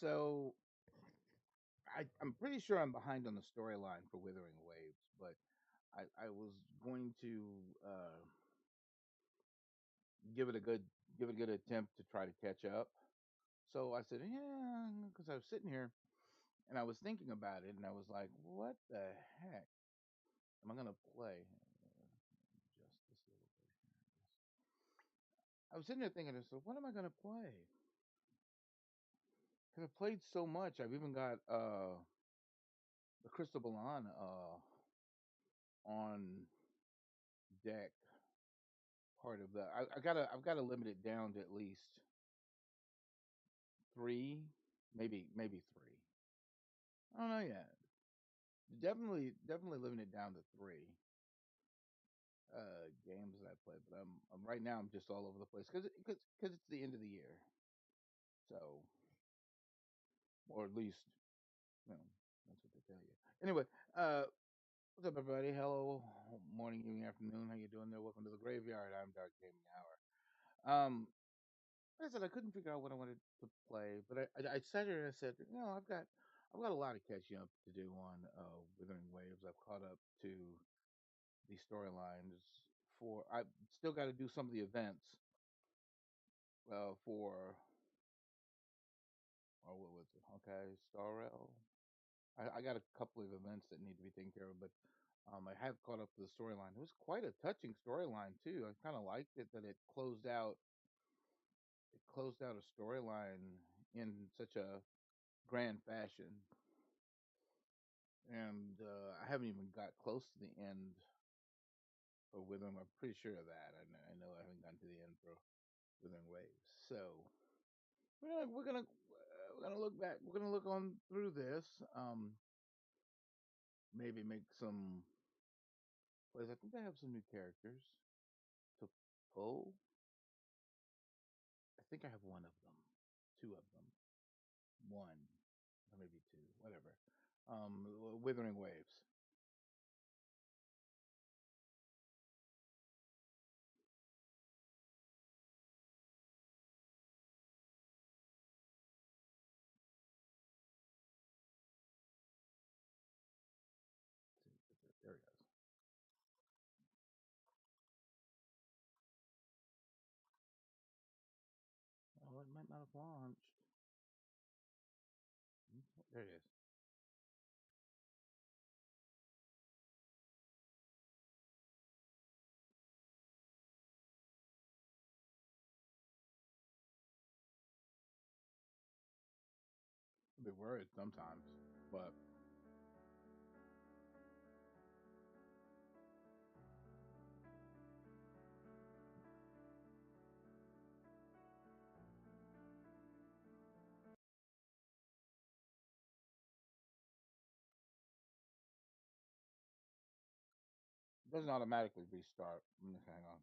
So I'm pretty sure I'm behind on the storyline for Withering Waves, but I was going to give it a good attempt to try to catch up. So I said, yeah, because I was sitting here and I was thinking about it, and I was like, what the heck am I gonna play? Just this little bit here. Yes. I was sitting there thinking, I said, what am I gonna play? Because I played so much. I've even got the Crystal Ballon on deck, part of that. I've gotta limit it down to at least three, maybe three. I don't know yet. Definitely limiting it down to three games that I play. But I'm right now I'm just all over the place because it's the end of the year. So, or at least, you know, that's what they tell you. Anyway, what's up, everybody? Hello, morning, evening, afternoon. How you doing there? Welcome to the graveyard. I'm Dark Gaming Hour. Like I said, I couldn't figure out what I wanted to play, but I sat here and I said, I've got a lot of catching up to do on Withering Waves. I've caught up to the storylines for. I still got to do some of the events for. Or what was it? Okay, Starrel. I got a couple of events that need to be taken care of, but I have caught up to the storyline. It was quite a touching storyline too. I kind of liked it that it closed out. It closed out a storyline in such a grand fashion, and I haven't even got close to the end for Withering. I'm pretty sure of that. I know I haven't gotten to the end for Withering Waves. So we're gonna look back. We're gonna look on through this. Maybe make some plays. I think I have some new characters to pull. I think I have one of them, two of them, one or maybe two, whatever. Withering Waves. There he goes. Oh, it might not have launched. There it is. I'd be worried sometimes, but it doesn't automatically restart. Hang on.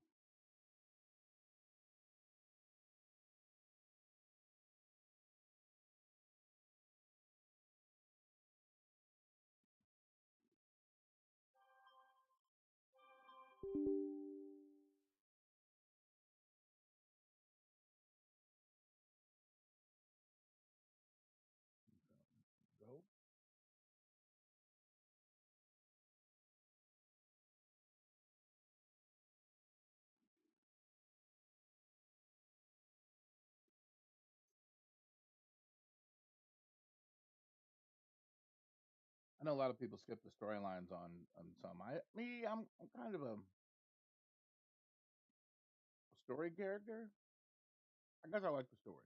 Go. I know a lot of people skip the storylines on some. I'm kind of a story character. I guess I like the stories.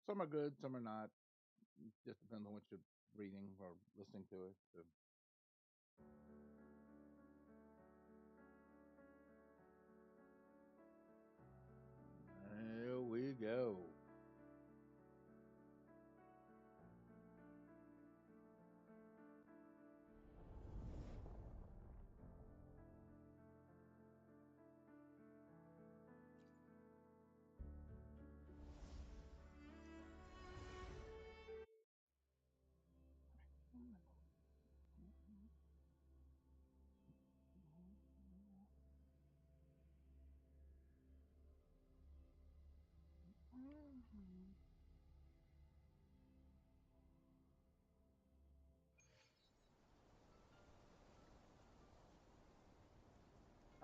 Some are good, some are not. It just depends on what you're reading or listening to it. So, here we go.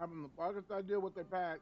Having the biggest idea what they patched.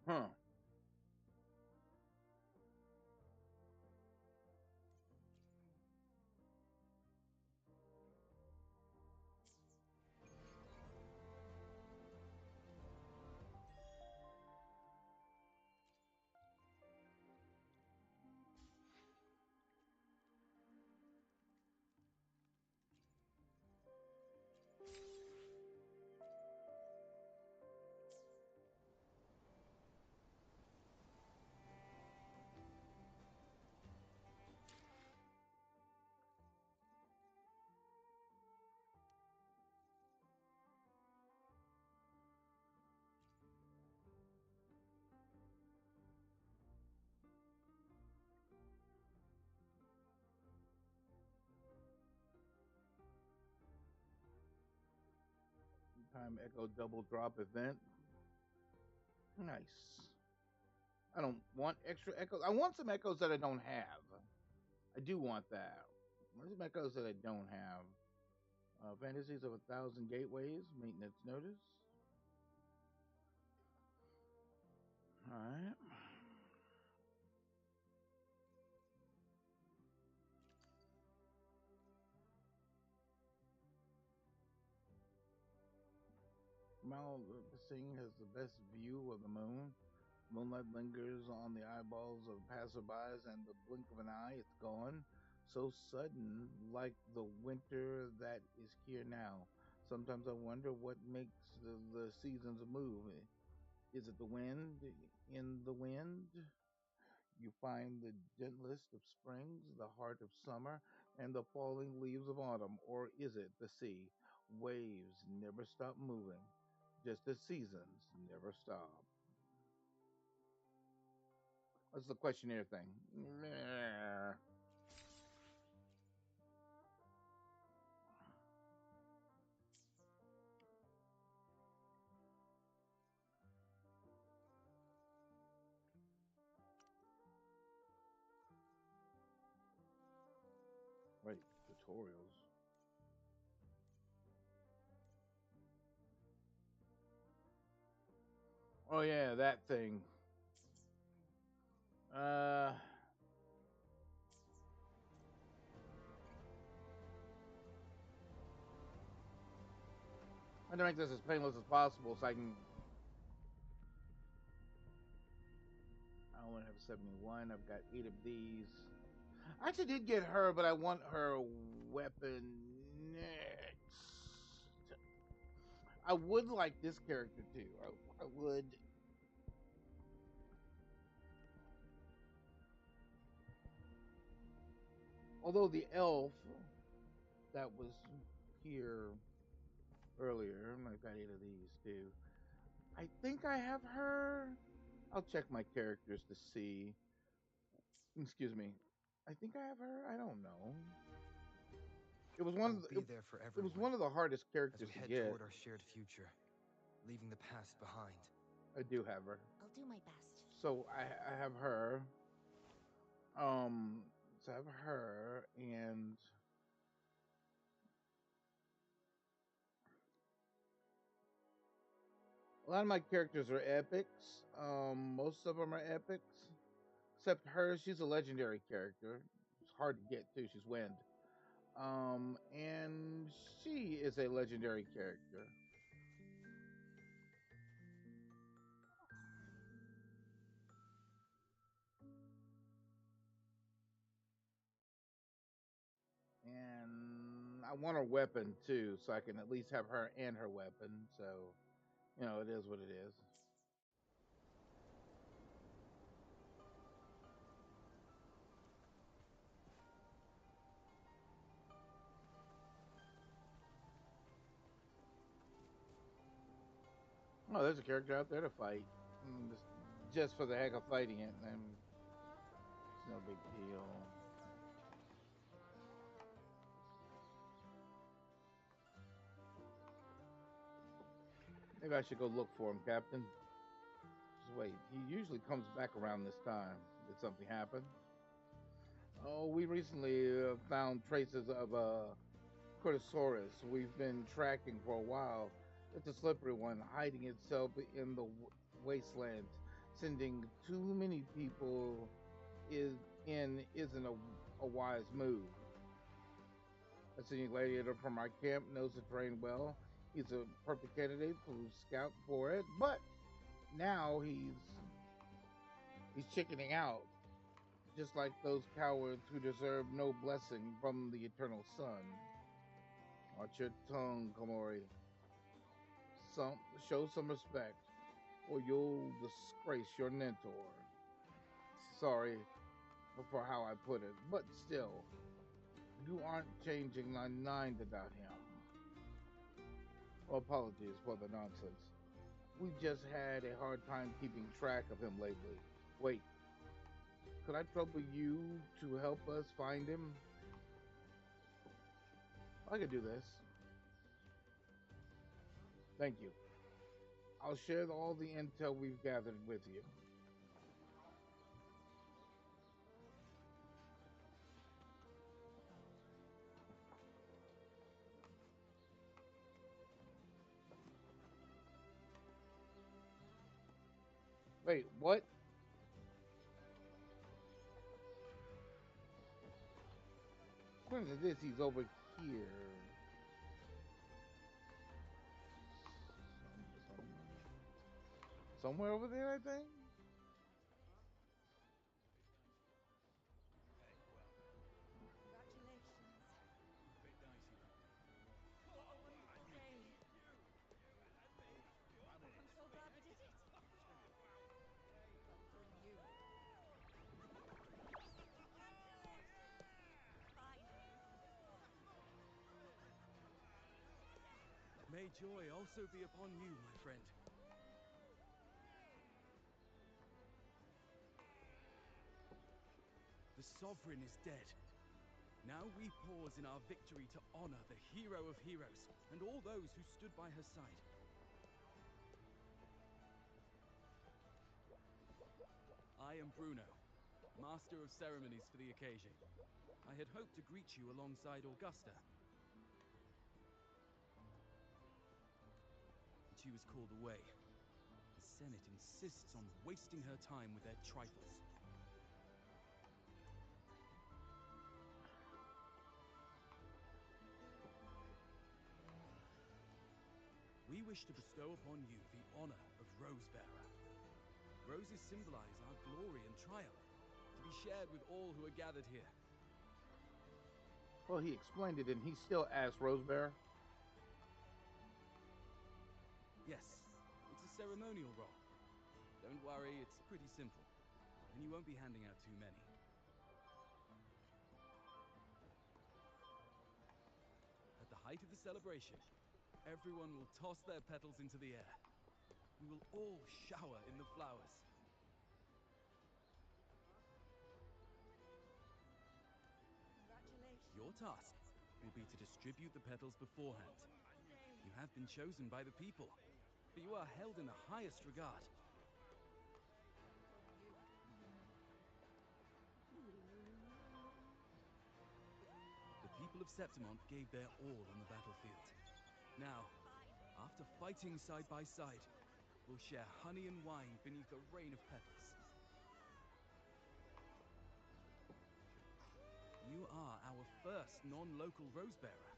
Huh. Time echo double drop event. Nice. I don't want extra echoes. I want some echoes that I don't have. I do want that. Where's some echoes that I don't have? Fantasies of 1,000 gateways. Maintenance notice. All right. Mal Singh has the best view of the moon. Moonlight lingers on the eyeballs of passerbys, and the blink of an eye, it's gone. So sudden, like the winter that is here now. Sometimes I wonder what makes the seasons move. Is it the wind? In the wind, you find the gentlest of springs, the heart of summer, and the falling leaves of autumn. Or is it the sea? Waves never stop moving, just as seasons never stop. That's the questionnaire thing. Right, tutorials. Oh yeah, that thing. Uh, I'm gonna make this as painless as possible so I can. I only have 71. I've got 8 of these. I actually did get her, but I want her weapon next. I would like this character too. I would. Although the elf that was here earlier, I've got 8 of these too. I think I have her. I'll check my characters to see. Excuse me. I think I have her. I don't know. It was I one will of the, be there for it was everyone one of the hardest as characters we to head get. toward our shared future, leaving the past behind. I do have her. I'll do my best. So I have her. Um, so I have her, and a lot of my characters are epics. Most of them are epics, except her. She's a legendary character. It's hard to get too. She's wind. And she is a legendary character. And I want her weapon too, so I can at least have her and her weapon. So, it is what it is. Oh, there's a character out there to fight. Just for the heck of fighting it, and it's no big deal. Maybe I should go look for him, Captain. Just wait. He usually comes back around this time. Did something happen? Oh, we recently found traces of a Curtosaurus we've been tracking for a while. It's a slippery one, hiding itself in the wastelands. Sending too many people isn't a wise move. A senior gladiator from our camp knows the terrain well. He's a perfect candidate to scout for it, but now he's chickening out, just like those cowards who deserve no blessing from the eternal sun. Watch your tongue, Komori. Show some respect, or you'll disgrace your mentor. Sorry for how I put it, but still, you aren't changing my mind about him. Well, apologies for the nonsense. We just had a hard time keeping track of him lately. Wait, could I trouble you to help us find him? I could do this. Thank you. I'll share all the intel we've gathered with you. Wait, what? According to this, he's over here. Somewhere over there, I think? Congratulations. What a wonderful day. I'm so glad we did it. For you. Congratulations. Finally. May joy also be upon you, my friend. The Sovereign is dead. Now we pause in our victory to honor the hero of heroes and all those who stood by her side. I am Bruno, Master of Ceremonies for the occasion. I had hoped to greet you alongside Augusta, but she was called away. The Senate insists on wasting her time with their trifles. We wish to bestow upon you the honor of Rose-Bearer. Roses symbolize our glory and triumph, to be shared with all who are gathered here. Well, he explained it, and he still asked Rosebear. Yes, it's a ceremonial role. Don't worry, it's pretty simple, and you won't be handing out too many. At the height of the celebration, everyone will toss their petals into the air. We will all shower in the flowers. Congratulations. Your task will be to distribute the petals beforehand. You have been chosen by the people, but you are held in the highest regard. The people of Septimont gave their all on the battlefield. Now, after fighting side by side, we'll share honey and wine beneath a rain of petals. You are our first non-local Rose-Bearer,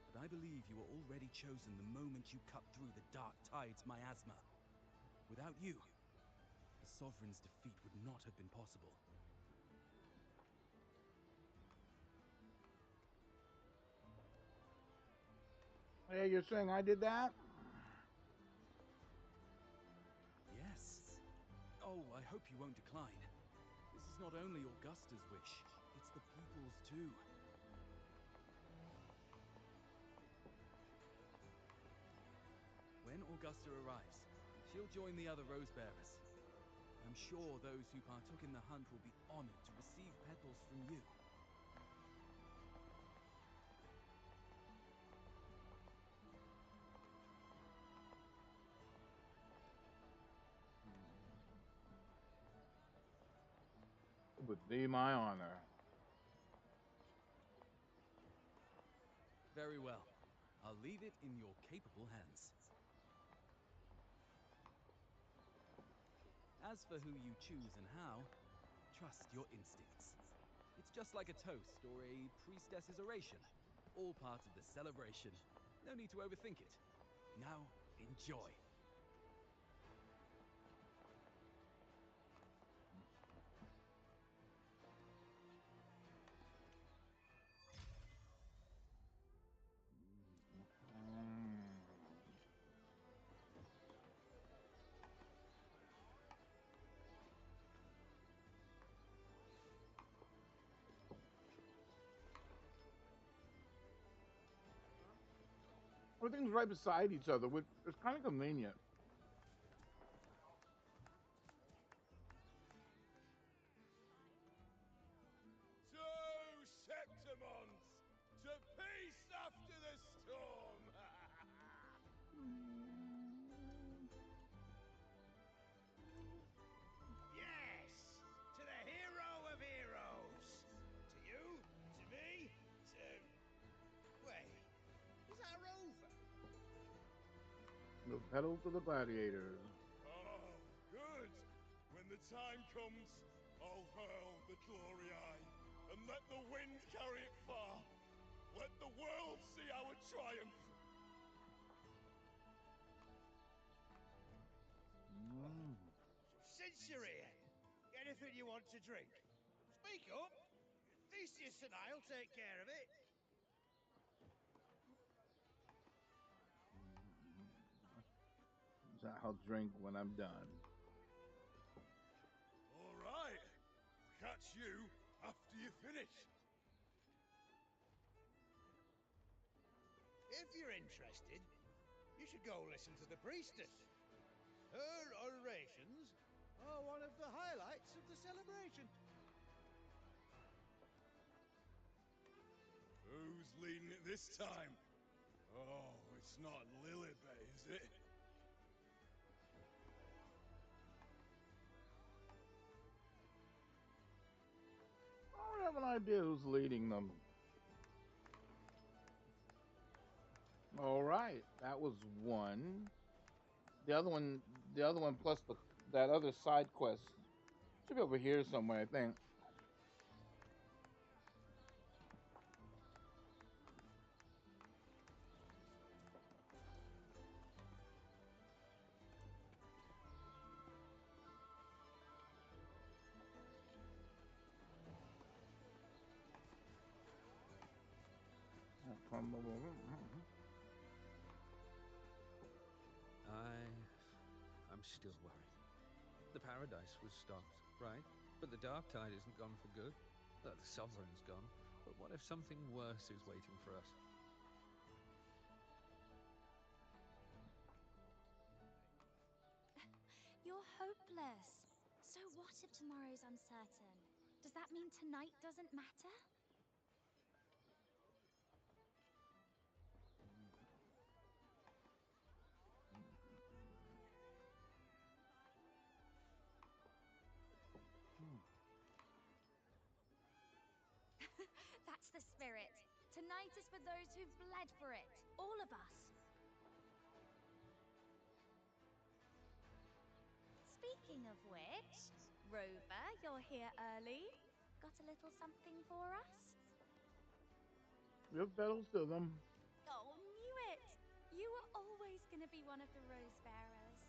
but I believe you were already chosen the moment you cut through the Dark Tide's miasma. Without you, the Sovereign's defeat would not have been possible. Hey, you're saying I did that? Yes. Oh, I hope you won't decline. This is not only Augusta's wish, it's the people's too. When Augusta arrives, She'll join the other rose bearers. I'm sure those who partook in the hunt will be honored to receive petals from you. It would be my honor. Very well. I'll leave it in your capable hands. As for who you choose and how, trust your instincts. It's just like a toast or a priestess's oration. All part of the celebration. No need to overthink it. Now, enjoy. Everything's right beside each other, which is kind of convenient. Two Septimons to peace after the storm. Yes, to the hero of heroes. To you, to me, to... Wait, is that a rover? The pedal to the gladiators. Oh, good. When the time comes, I'll hurl the glory eye and let the wind carry it far. Let the world see our triumph. Since you're here, anything you want to drink? Speak up. Theseus and I'll take care of it. So I'll drink when I'm done. All right. I'll catch you after you finish. If you're interested, you should go listen to the priestess. Her orations are one of the highlights of the celebration. Who's leading it this time? Oh, it's not Lilibet, is it? I don't have an idea who's leading them. All right, that was one. The other one plus that other side quest should be over here somewhere, I think. I'm still worried. The paradise was stopped, right? But the dark tide isn't gone for good. The sovereign's gone. But what if something worse is waiting for us? You're hopeless. So what if tomorrow's uncertain? Does that mean tonight doesn't matter? That's the spirit. Tonight is for those who've bled for it. All of us. Speaking of which, Rover, you're here early. Got a little something for us? Give pedals to them. Oh, knew it! You were always gonna be one of the rose bearers.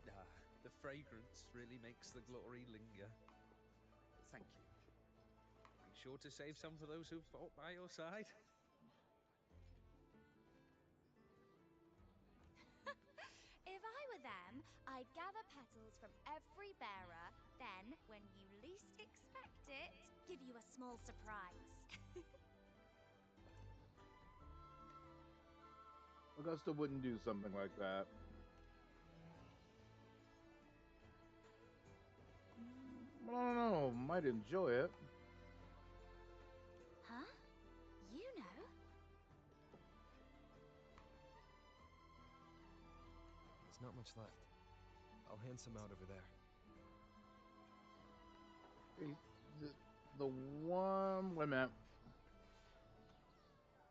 Ah, the fragrance really makes the glory linger. Thank you. Be sure to save some for those who fought by your side. If I were them, I'd gather petals from every bearer, then, when you least expect it, give you a small surprise. Augusta wouldn't do something like that. I don't know. Might enjoy it. Huh? You know? There's not much left. I'll hand some out over there. The, the one. Wait a minute.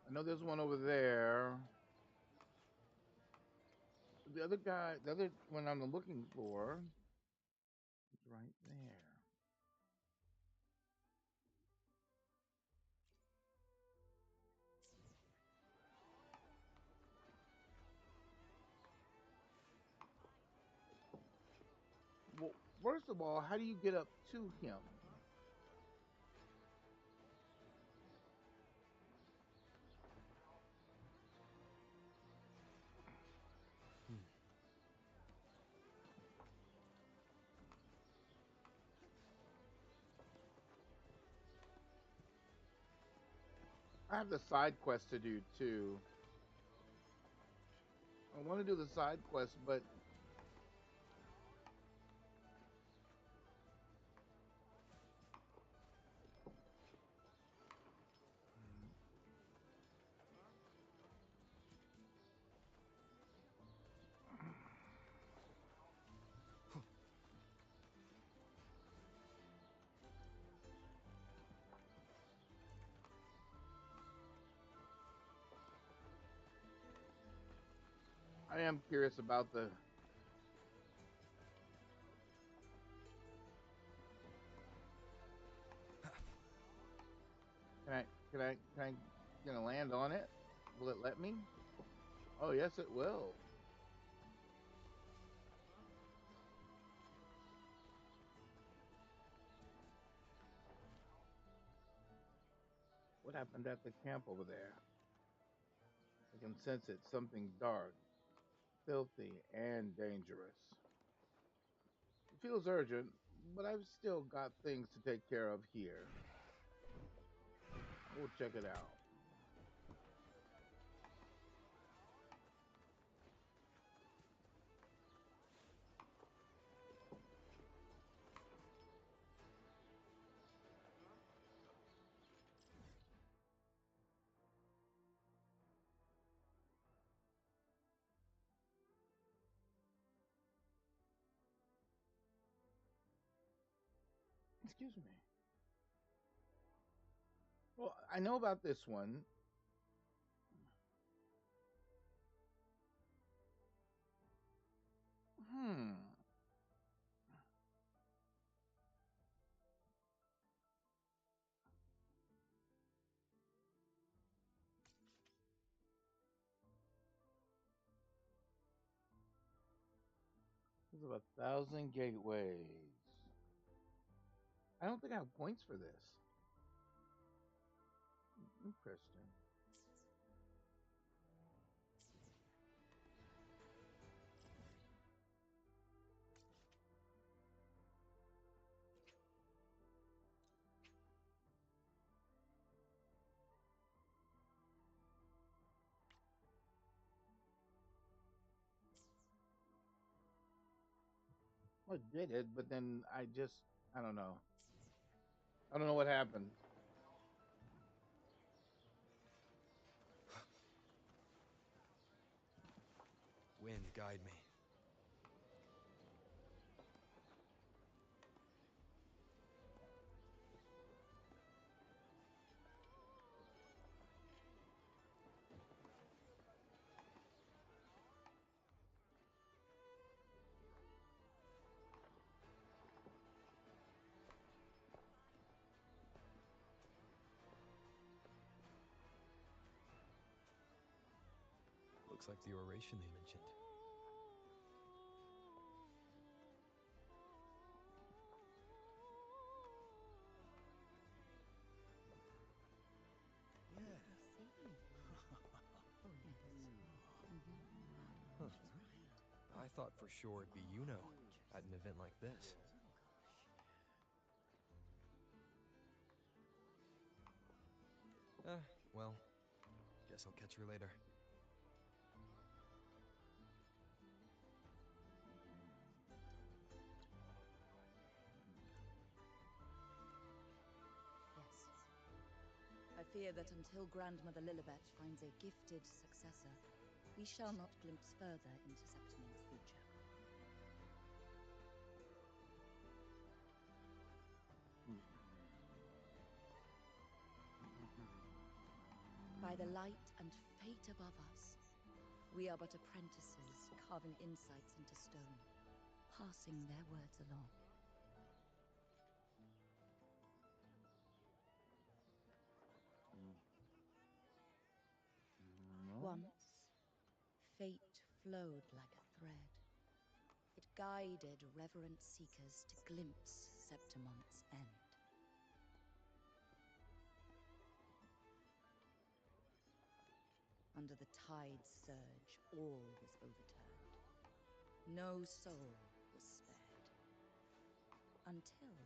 I know there's one over there. The other guy, the other one I'm looking for, is right there. Well, first of all, how do you get up to him? I have the side quest to do too. I want to do the side quest, but I am curious about the. Can I land on it? Will it let me? Oh yes, it will. What happened at the camp over there? I can sense it. Something dark, filthy, and dangerous. It feels urgent, but I've still got things to take care of here. We'll check it out. Excuse me. Well, I know about this one. Hmm. There's about 1,000 gateways. I don't think I have points for this. Interesting. Well, I did it, but then I don't know. I don't know what happened. Wind, guide me. Looks like the oration they mentioned. Huh. I thought for sure it'd be at an event like this. Well, guess I'll catch her later. fear that until Grandmother Lilibet finds a gifted successor, we shall not glimpse further into Septimon's future. By the light and fate above us, we are but apprentices carving insights into stone, passing their words along. Once, fate flowed like a thread. It guided reverent seekers to glimpse Septimon's end. Under the tide's surge, all was overturned. No soul was spared. Until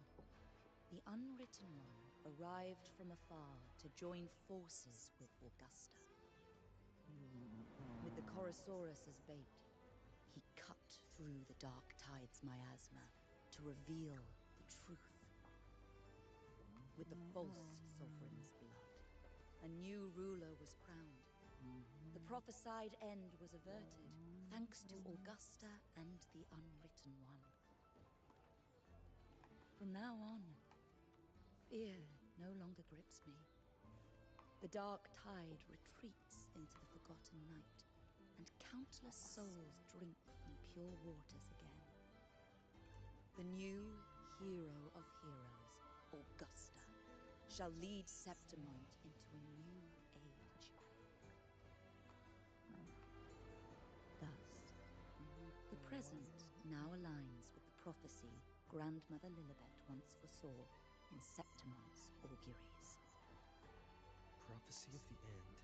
the Unwritten One arrived from afar to join forces with Augusta. With the Chorosaurus as bait, he cut through the dark tide's miasma to reveal the truth. With the false sovereign's blood, a new ruler was crowned. The prophesied end was averted, thanks to Augusta and the Unwritten One. From now on, fear no longer grips me. The dark tide retreats into the forgotten night, and countless souls drink from pure waters again. The new hero of heroes, Augusta, shall lead Septimont into a new age. Thus, the present now aligns with the prophecy Grandmother Lilibet once foresaw in Septimont's auguries. Prophecy of the end,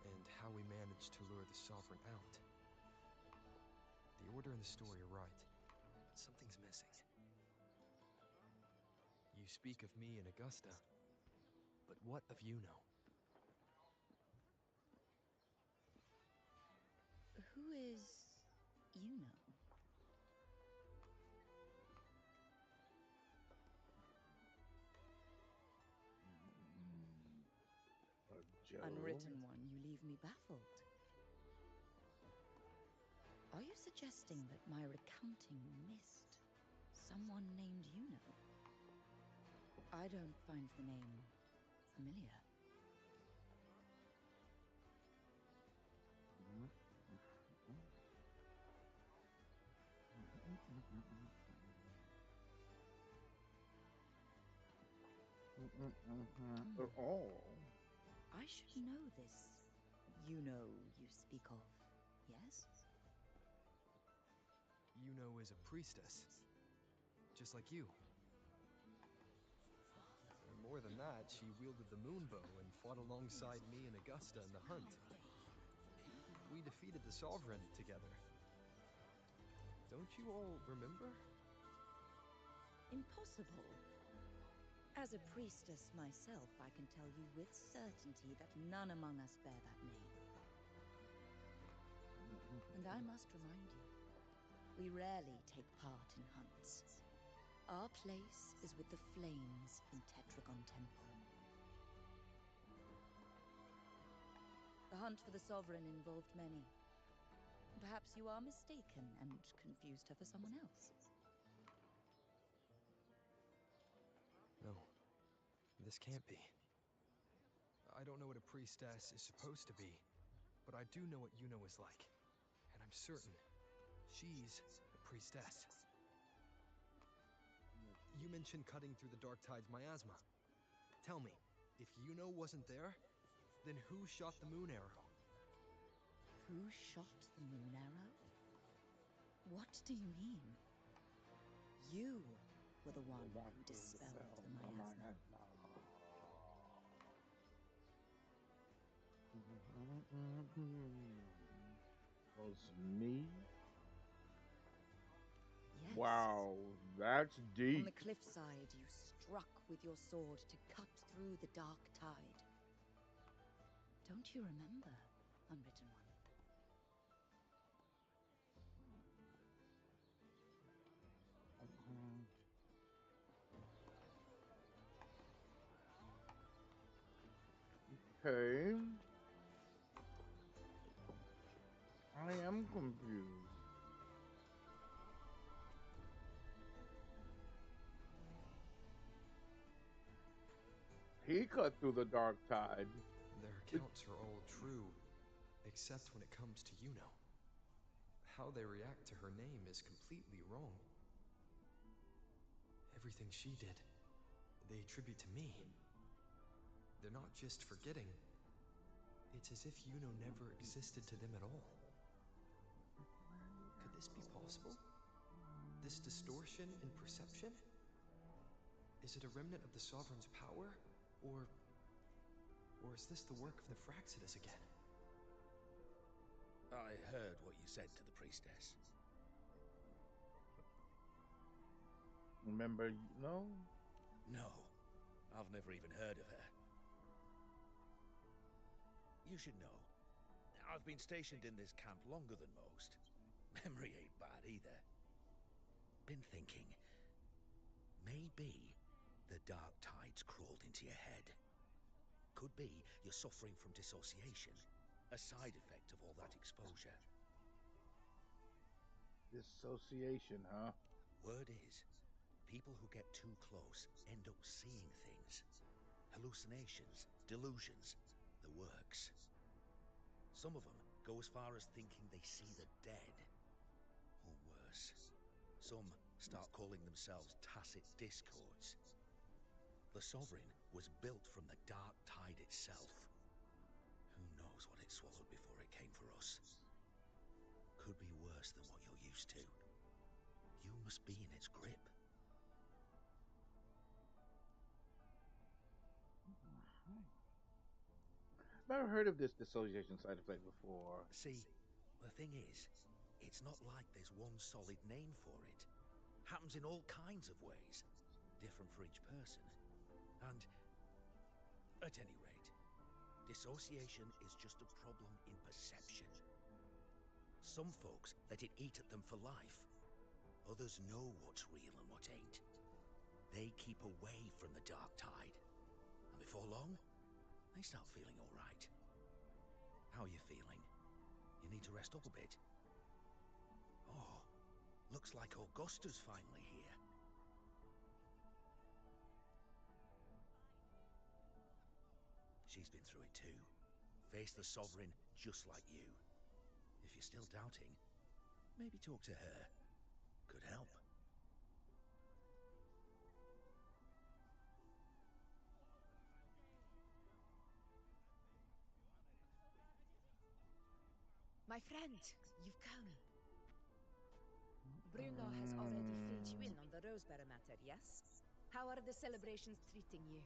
and how we managed to lure the Sovereign out. The order and the story are right, but something's missing. You speak of me and Augusta, but what of Yuno? Who is Yuno? Unwritten One, you leave me baffled. Are you suggesting that my recounting missed someone named Yuno? I don't find the name familiar. I should know this Yuno you speak of, yes? Yuno is a priestess, just like you. And more than that, she wielded the moonbow and fought alongside me and Augusta in the hunt. We defeated the Sovereign together. Don't you all remember? Impossible. As a priestess myself, I can tell you with certainty that none among us bear that name. And I must remind you, we rarely take part in hunts. Our place is with the flames in Tetragon Temple. The hunt for the Sovereign involved many. Perhaps you are mistaken and confused her for someone else. No, this can't be. I don't know what a priestess is supposed to be, but I do know what Yuno is like. And I'm certain she's a priestess. You mentioned cutting through the dark tide's miasma. Tell me, if Yuno wasn't there, then who shot the moon arrow? Who shot the moon arrow? What do you mean? You were the one who dispelled the miasma. Was me? Yes. Wow, that's On deep. the cliffside, you struck with your sword to cut through the dark tide. Don't you remember, Unwritten One? Okay. I am confused. He cut through the dark tide. Their But accounts are all true, except when it comes to Yuno. How they react to her name is completely wrong. Everything she did, they attribute to me. They're not just forgetting. It's as if Yuno never existed to them at all. Could this be possible? This distortion in perception? Is it a remnant of the Sovereign's power? Or is this the work of the Fraxidus again? I heard what you said to the priestess. remember, no? No, I've never even heard of her. You should know, I've been stationed in this camp longer than most. Memory ain't bad either. Been thinking, maybe the dark tides crawled into your head. Could be you're suffering from dissociation, a side effect of all that exposure. Dissociation, huh? Word is, people who get too close end up seeing things. Hallucinations, delusions, the works. Some of them go as far as thinking they see the dead. Or worse, some start calling themselves tacit discords. The Sovereign was built from the dark tide itself. Who knows what it swallowed before it came for us? Could be worse than what you're used to. You must be in its grip. Never heard of this dissociation side effect before. See, the thing is, it's not like there's one solid name for it. Happens in all kinds of ways, different for each person. And, at any rate, dissociation is just a problem in perception. Some folks let it eat at them for life. Others know what's real and what ain't. They keep away from the dark tide. And before long, they start feeling all right. How are you feeling? You need to rest up a bit. Oh, looks like Augusta's finally here. She's been through it too. Faced the Sovereign just like you. If you're still doubting, maybe talk to her. Could help. My friend, you've come. Bruno has already filled you in on the Rosebearer matter, yes? How are the celebrations treating you?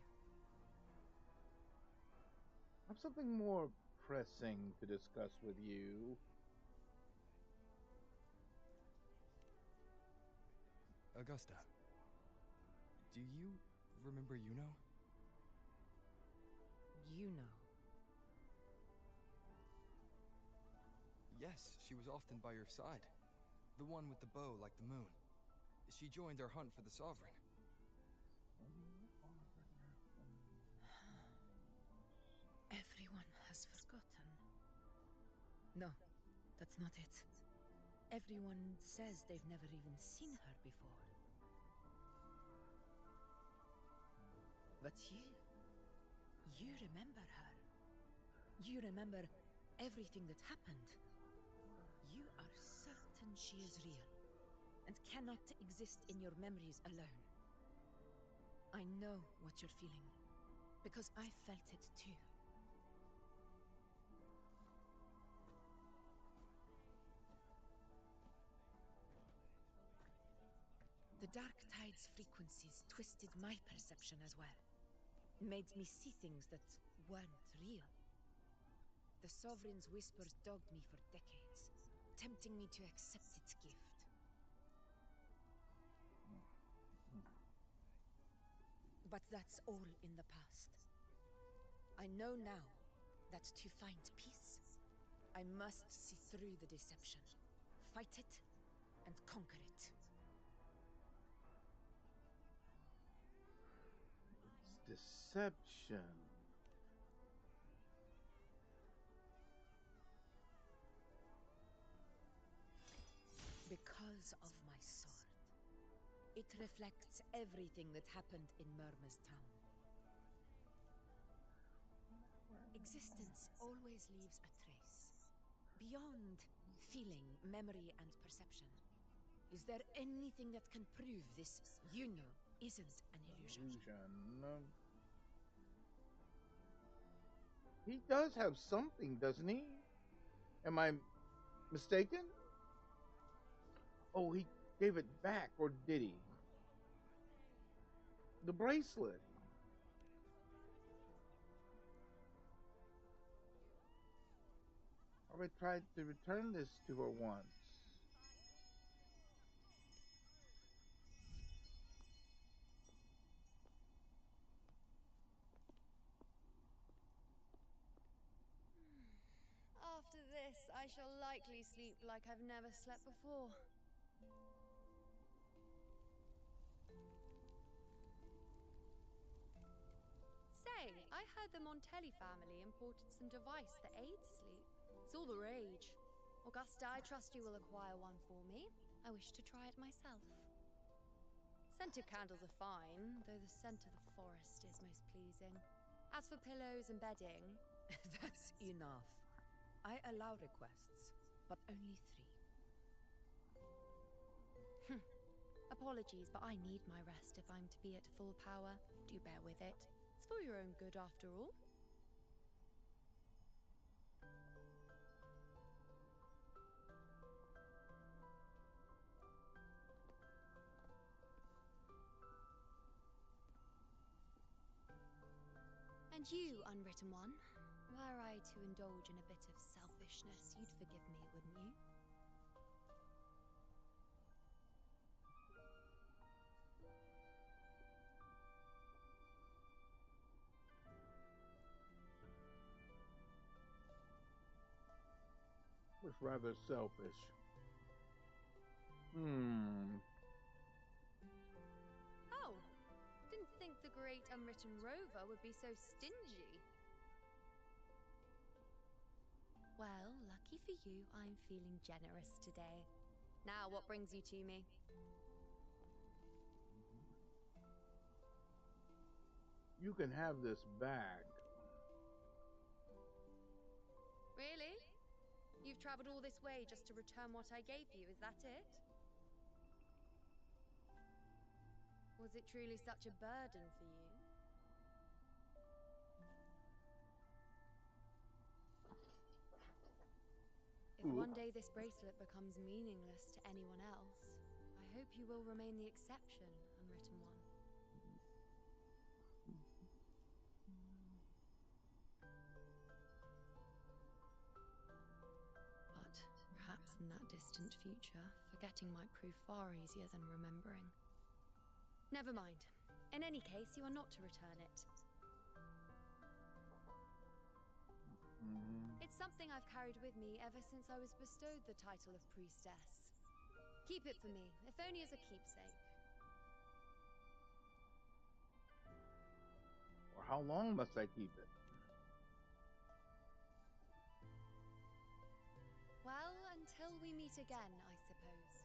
I have something more pressing to discuss with you. Augusta, do you remember Yuno? You know. Yes, she was often by your side. The one with the bow like the moon. She joined our hunt for the Sovereign. Everyone has forgotten. No, that's not it. Everyone says they've never even seen her before. But you remember her. You remember everything that happened. You are certain she is real, and cannot exist in your memories alone. I know what you're feeling, because I felt it too. The Dark Tide's frequencies twisted my perception as well. Made me see things that weren't real. The Sovereign's whispers dogged me for decades, tempting me to accept its gift. But that's all in the past. I know now that to find peace, I must see through the deception, fight it, and conquer it. It's deception. jewels of my sword. It reflects everything that happened in Murma's town. Existence always leaves a trace. Beyond feeling, memory, and perception. Is there anything that can prove this isn't an illusion? He does have something, doesn't he? Am I mistaken? Oh, he gave it back, or did he? The bracelet. I tried to return this to her once. After this, I shall likely sleep like I've never slept before. Say, I heard the Montelli family imported some device that aids sleep. It's all the rage. Augusta, I trust you will acquire one for me. I wish to try it myself. Scented candles are fine, though the scent of the forest is most pleasing. As for pillows and bedding... That's enough. I allow requests, but only 3. Apologies, but I need my rest if I'm to be at full power. Do bear with it. It's for your own good, after all. And you, unwritten one, were I to indulge in a bit of selfishness, you'd forgive me, wouldn't you? Was rather selfish. Oh, didn't think the great unwritten rover would be so stingy. Well, lucky for you, I'm feeling generous today. Now, what brings you to me? You can have this back. Really? You've traveled all this way just to return what I gave you, is that it? Was it truly such a burden for you? If one day this bracelet becomes meaningless to anyone else, I hope you will remain the exception, unwritten one. But perhaps in that distant future, forgetting might prove far easier than remembering. Never mind. In any case, you are not to return it. It's something I've carried with me ever since I was bestowed the title of priestess. Keep it for me, if only as a keepsake. Or how long must I keep it? Well, until we meet again, I suppose.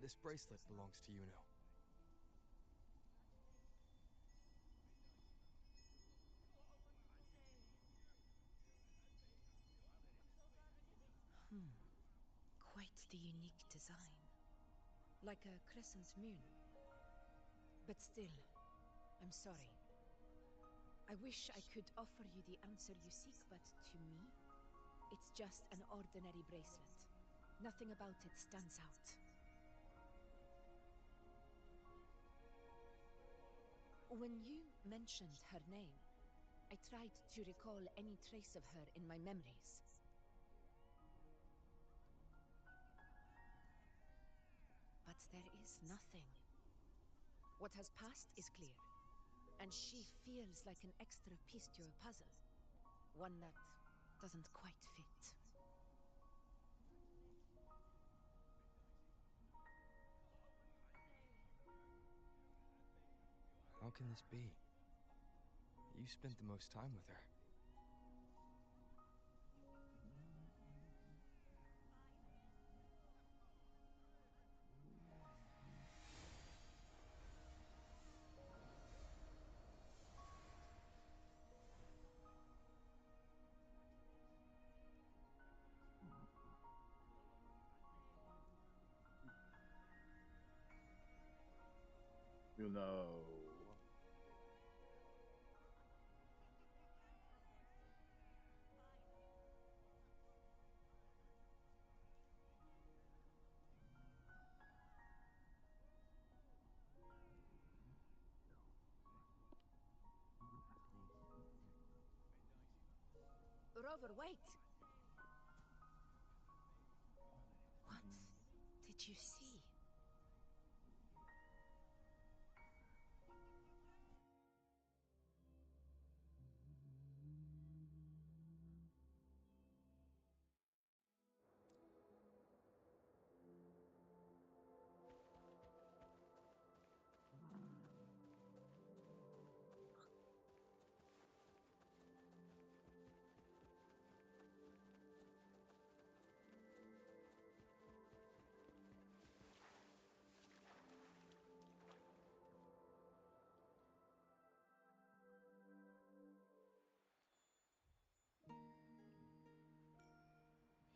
This bracelet belongs to Yuno. Quite the unique design. Like a crescent moon. But still, I'm sorry. I wish I could offer you the answer you seek, but to me, it's just an ordinary bracelet. Nothing about it stands out. When you mentioned her name, I tried to recall any trace of her in my memories. But there is nothing. What has passed is clear, and she feels like an extra piece to your puzzle. One that doesn't quite fit. can this be? You spent the most time with her. You know. Rover, wait! What did you see?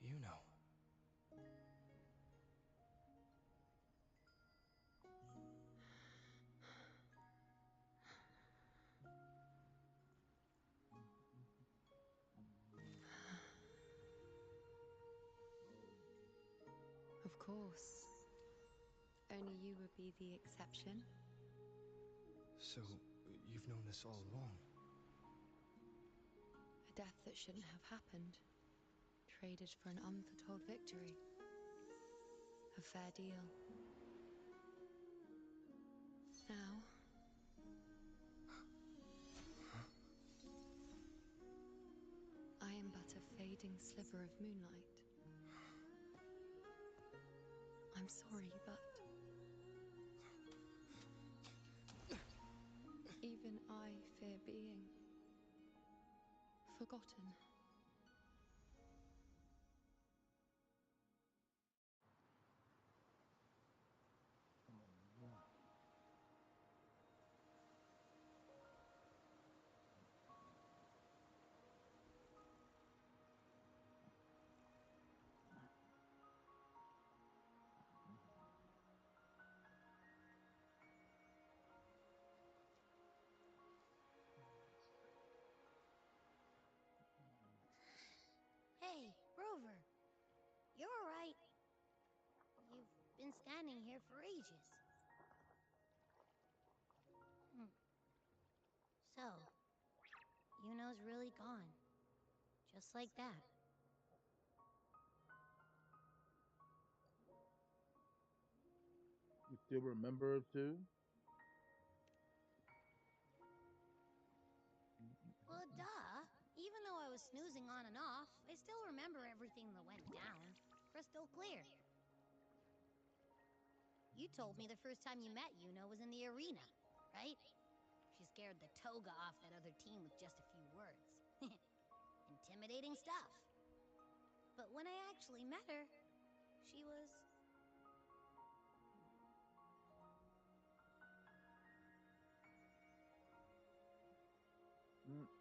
You know. Of course. Only you would be the exception. So, you've known this all along? A death that shouldn't have happened. Traded for an unforetold victory. A fair deal. Now, I am but a fading sliver of moonlight. I'm sorry, but even I fear being forgotten. Hey, Rover. You're alright. You've been standing here for ages. So, Yuno's really gone. Just like that. You still remember it too? Well, duh. Even though I was snoozing on and off, I still remember everything that went down. Crystal clear. You told me the first time you met Yuno was in the arena, right? She scared the toga off that other team with just a few words. Intimidating stuff. But when I actually met her, she was...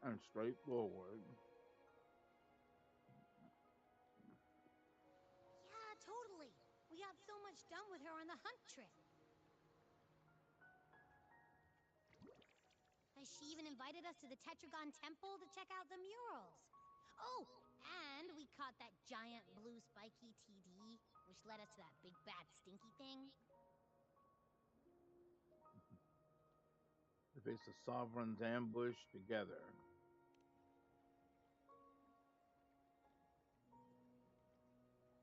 And straightforward. Yeah, totally. We got so much done with her on the hunt trip. She even invited us to the Tetragon Temple to check out the murals. Oh, and we caught that giant blue spiky TD, which led us to that big bad stinky thing. They face a sovereign's ambush together.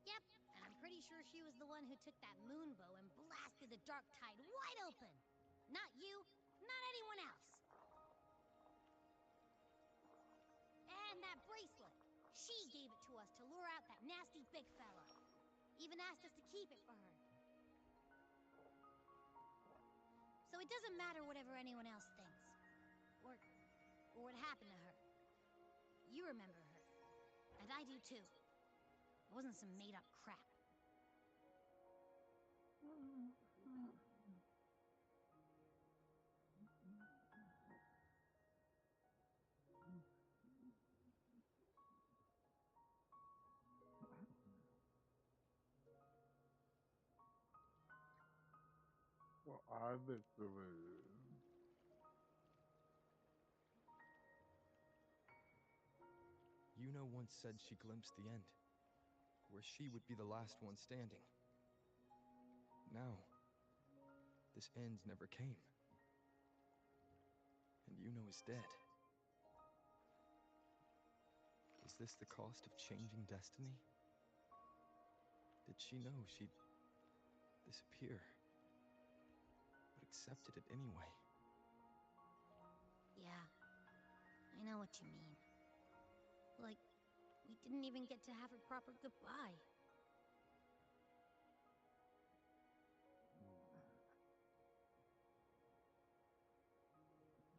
Yep, and I'm pretty sure she was the one who took that moon bow and blasted the dark tide wide open. Not you, not anyone else. And that bracelet. She gave it to us to lure out that nasty big fella. Even asked us to keep it for her. So it doesn't matter whatever anyone else thinks. or what happened to her. You remember her. And I do too. It wasn't some made up crap. Well, I victory. Yuno once said she glimpsed the end, where she would be the last one standing. Now, this end never came. And Yuno is dead. Is this the cost of changing destiny? Did she know she'd disappear, but accepted it anyway? Yeah, I know what you mean. Like, we didn't even get to have a proper goodbye.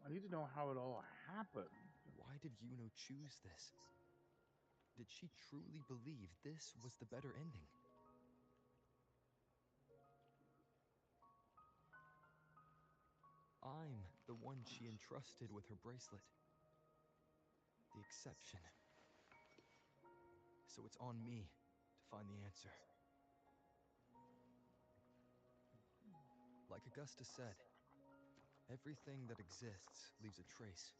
I need to know how it all happened. Why did Yuno choose this? Did she truly believe this was the better ending? I'm the one she entrusted with her bracelet. The exception. So it's on me to find the answer. Like Augusta said, everything that exists leaves a trace.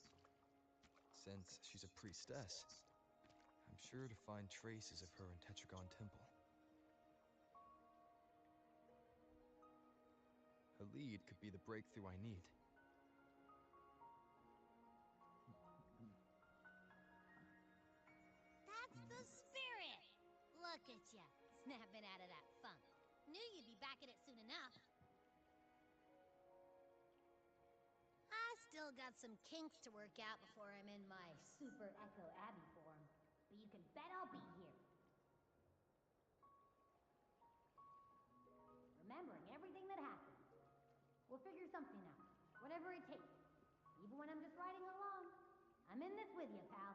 Since she's a priestess, I'm sure to find traces of her in Tetragon Temple. A lead could be the breakthrough I need. That's the spirit! Look at ya, snapping out of that funk. Knew you'd be back at it soon enough. I still got some kinks to work out before I'm in my Super Echo Abbey form. But you can bet I'll be here. Remembering everything that happened. We'll figure something out. Whatever it takes. Even when I'm just riding along. I'm in this with you, pal.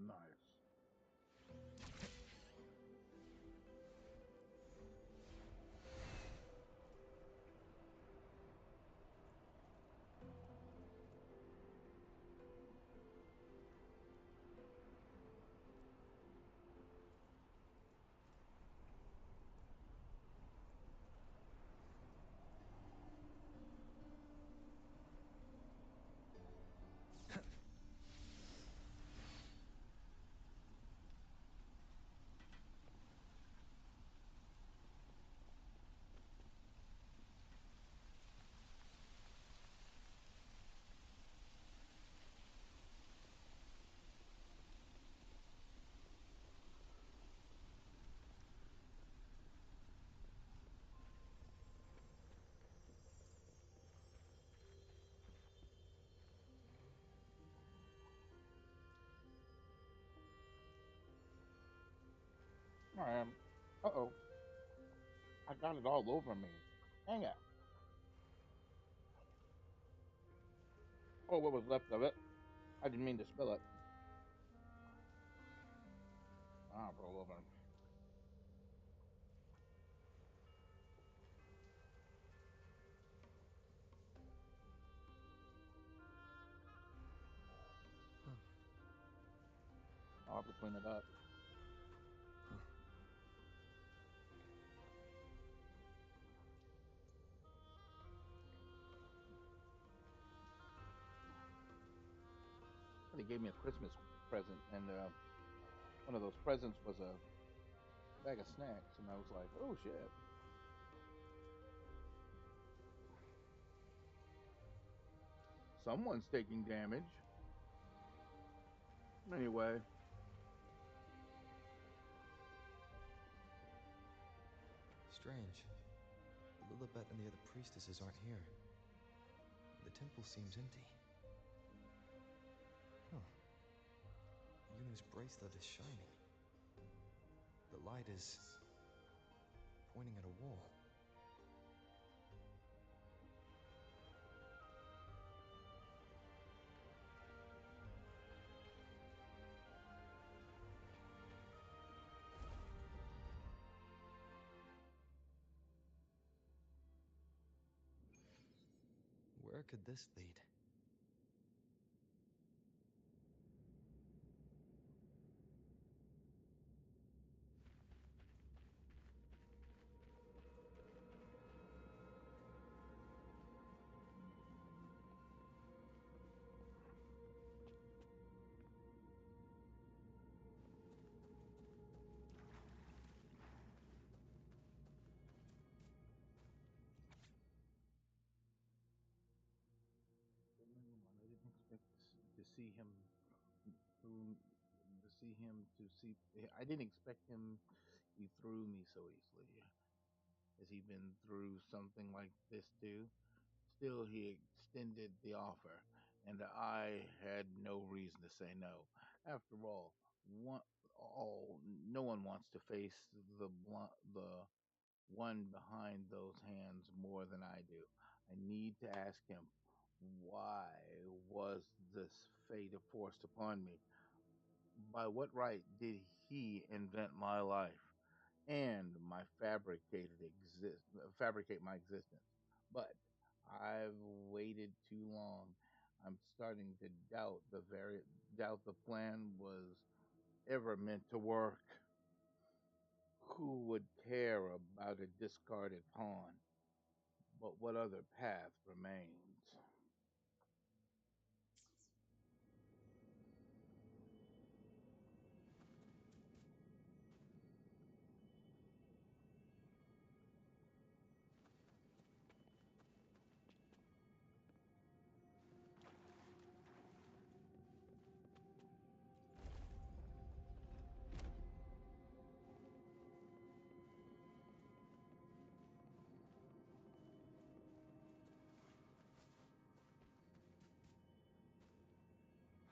Nice. Uh-oh. I got it all over me. Dang it. Oh, what was left of it? I didn't mean to spill it. Ah, roll over. I'll have to clean it up. They gave me a Christmas present, and one of those presents was a bag of snacks, and I was like, oh shit. Someone's taking damage. Anyway. Strange. Lilibet and the other priestesses aren't here. The temple seems empty. Huh. Yunu's bracelet is shining. The light is pointing at a wall. Where could this lead? I didn't expect to see him through. To see him to see. I didn't expect him. He threw me so easily. Has he been through something like this too? Still, he extended the offer, and I had no reason to say no. After one, no one wants to face the one behind those hands more than I do. I need to ask him, why was this fate forced upon me? By what right did he invent my life and fabricate my existence? But I've waited too long. I'm starting to doubt the plan was ever meant to work. Who would care about a discarded pawn? But what other path remains?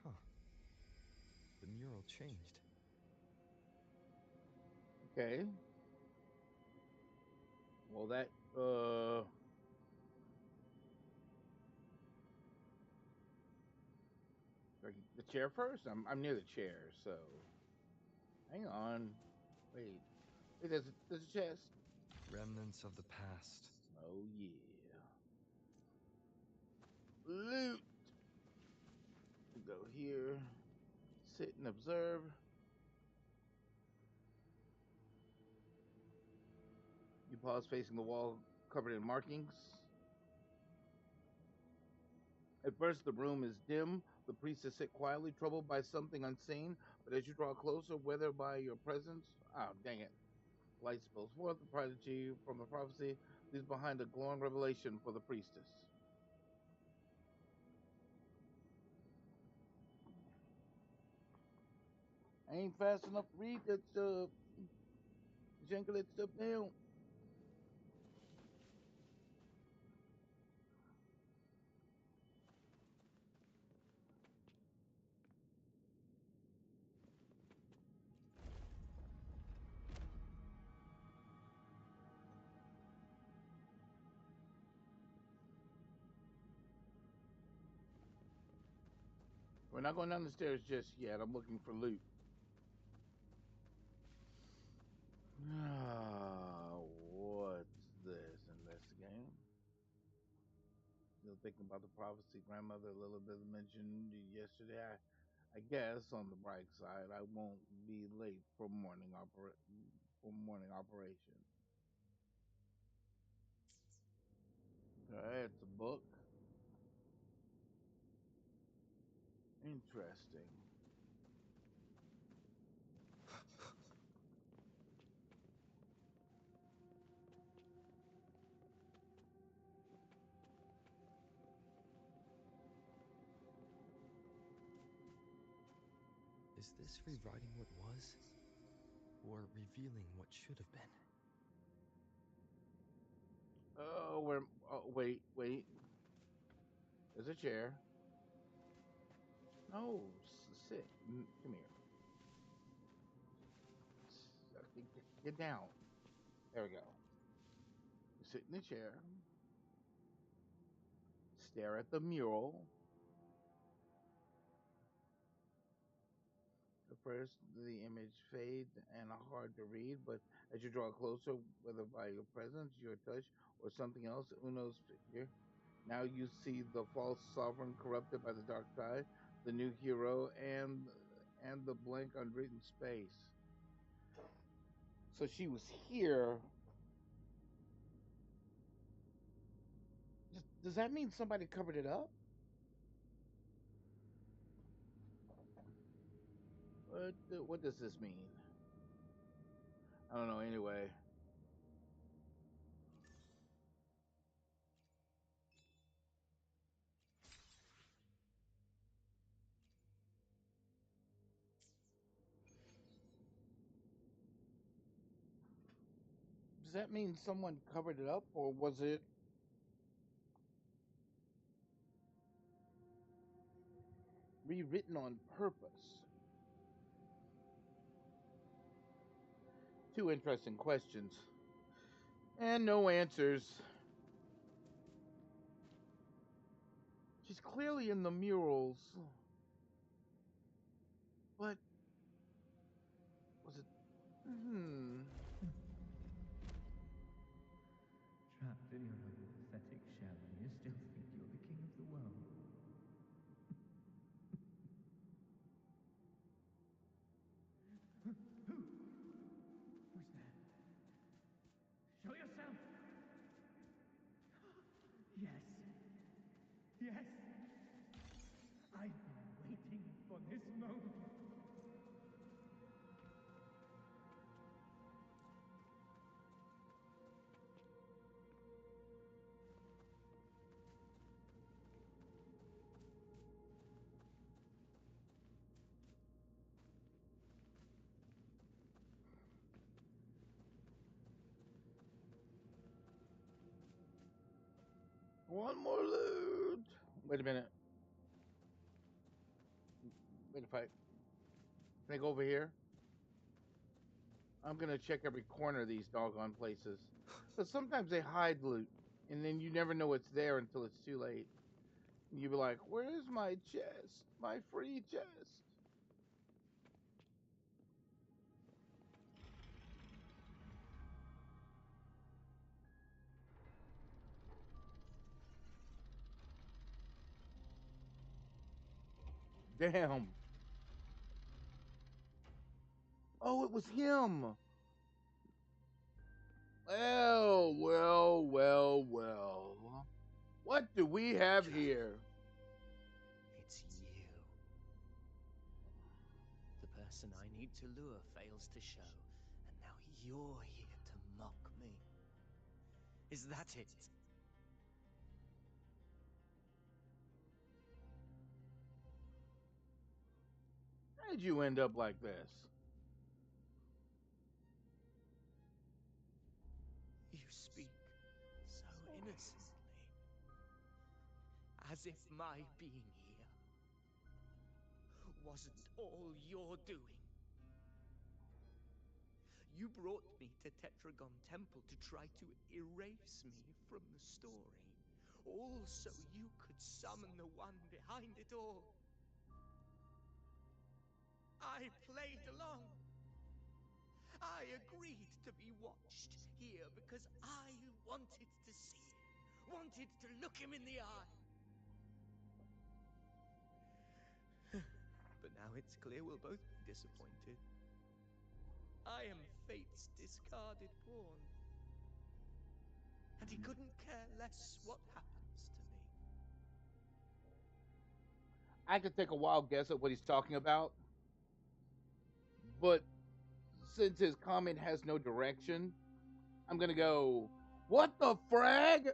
Huh. The mural changed. Okay. Well, like the chair first. I'm near the chair, so hang on. Wait, there's a chest. Remnants of the past. Oh yeah, loot. Go here. Sit and observe. You pause facing the wall covered in markings. At first, the room is dim. The priestess sit quietly, troubled by something unseen. But as you draw closer, whether by your presence, dang it, light spills forth. The prodigy from the prophecy leaves behind a glowing revelation for the priestess. I ain't fast enough to read that stuff. Jangle that stuff down. We're not going down the stairs just yet. I'm looking for loot. What's this? Investigate. Still thinking about the prophecy grandmother Lilibet mentioned yesterday. I guess on the bright side, I won't be late for morning operation. Okay, it's a book. Interesting. Is this rewriting what was? Or revealing what should have been? Oh, where? Oh, wait, wait. There's a chair. No, sit. Come here. Get down. There we go. Sit in the chair. Stare at the mural. At first, the image fades and are hard to read, but as you draw closer, whether by your presence, your touch, or something else, Uno's figure, now you see the false sovereign corrupted by the dark tide, the new hero, and the blank unwritten space. So she was here. Does that mean somebody covered it up? What does this mean? I don't know. Anyway, does that mean someone covered it up, or was it rewritten on purpose? Two interesting questions, and no answers. She's clearly in the murals, but was it? Trapped in your own pathetic shell, and you still think you're the king of the world. Who's there? Show yourself! Yes. Yes. I've been waiting for this moment. One more loot. Wait a minute. Wait a fight. Can I go over here? I'm gonna check every corner of these doggone places. Because sometimes they hide loot, and then you never know it's there until it's too late. And you be like, "Where's my chest? My free chest?" Damn. Oh, it was him. Well. What do we have here? It's you. The person I need to lure fails to show, and now you're here to mock me. Is that it? How did you end up like this? You speak so innocently, as if my being here wasn't all you're doing. You brought me to Tetragon Temple to try to erase me from the story, all so you could summon the one behind it all. I played along. I agreed to be watched here because I wanted to see him, wanted to look him in the eye. But now it's clear we'll both be disappointed. I am fate's discarded pawn, and he couldn't care less what happens to me. I could take a wild guess at what he's talking about, but since his comment has no direction, I'm gonna go, "What the frag?"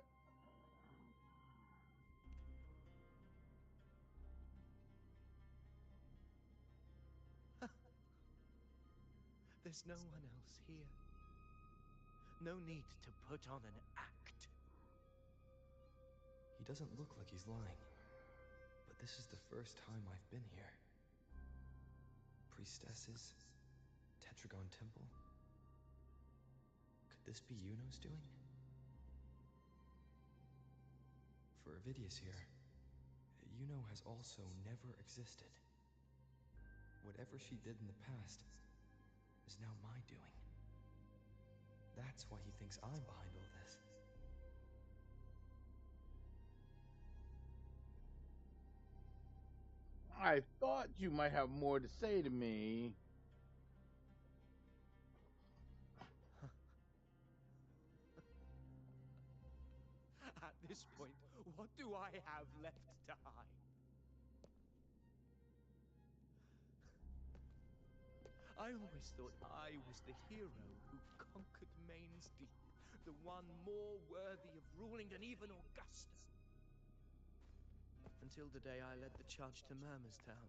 There's no one else here. No need to put on an act. He doesn't look like he's lying. But this is the first time I've been here. Priestesses, Tetragon Temple. Could this be Yuno's doing? For Avidius here, Yuno has also never existed. Whatever she did in the past is now my doing. That's why he thinks I'm behind all this. I thought you might have more to say to me. At this point, what do I have left to hide? I always thought I was the hero who conquered Main's Deep, the one more worthy of ruling than even Augusta. Until the day I led the charge to Murmurstown,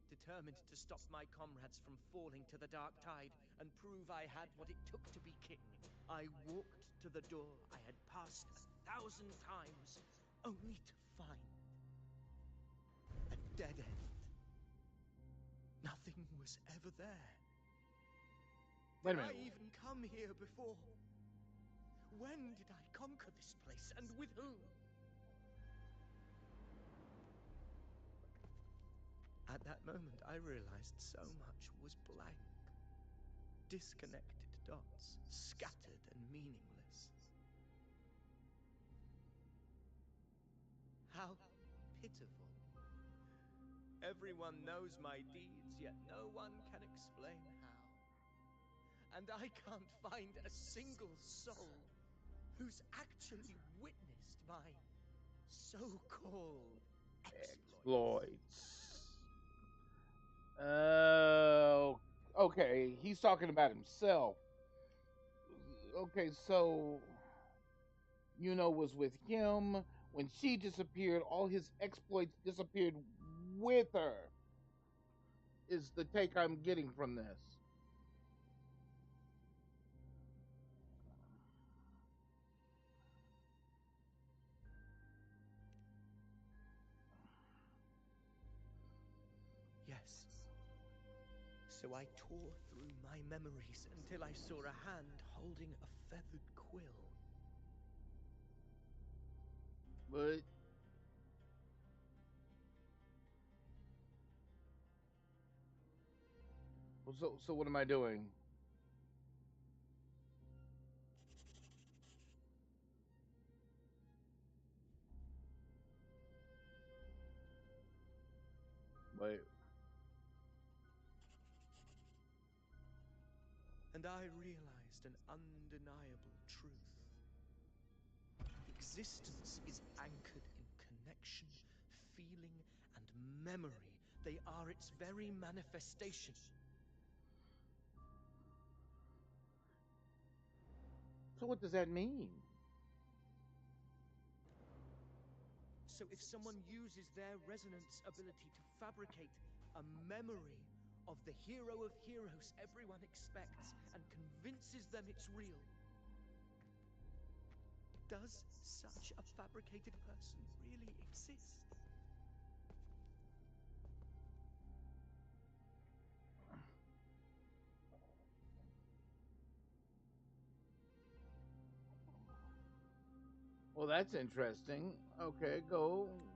determined to stop my comrades from falling to the dark tide and prove I had what it took to be king. I walked to the door I had passed 1,000 times, only to find a dead end. Nothing was ever there. Wait a Did I minute. even come here before? When did I conquer this place, and with whom? At that moment, I realized so much was blank. Disconnected dots, scattered and meaningless. How pitiful. Everyone knows my deeds, yet no one can explain how. And I can't find a single soul who's actually witnessed my so-called exploits. Okay, he's talking about himself. Okay, so Yuno was with him. When she disappeared, all his exploits disappeared with her, is the take I'm getting from this. Yes. So I tore through my memories until I saw a hand holding a feathered quill. But so what am I doing? Wait. And I realized an undeniable truth. Existence is anchored in connection, feeling, and memory. They are its very manifestation. So what does that mean? So if someone uses their resonance ability to fabricate a memory of the hero of heroes everyone expects and convinces them it's real, does such a fabricated person really exist? Well, that's interesting. Okay,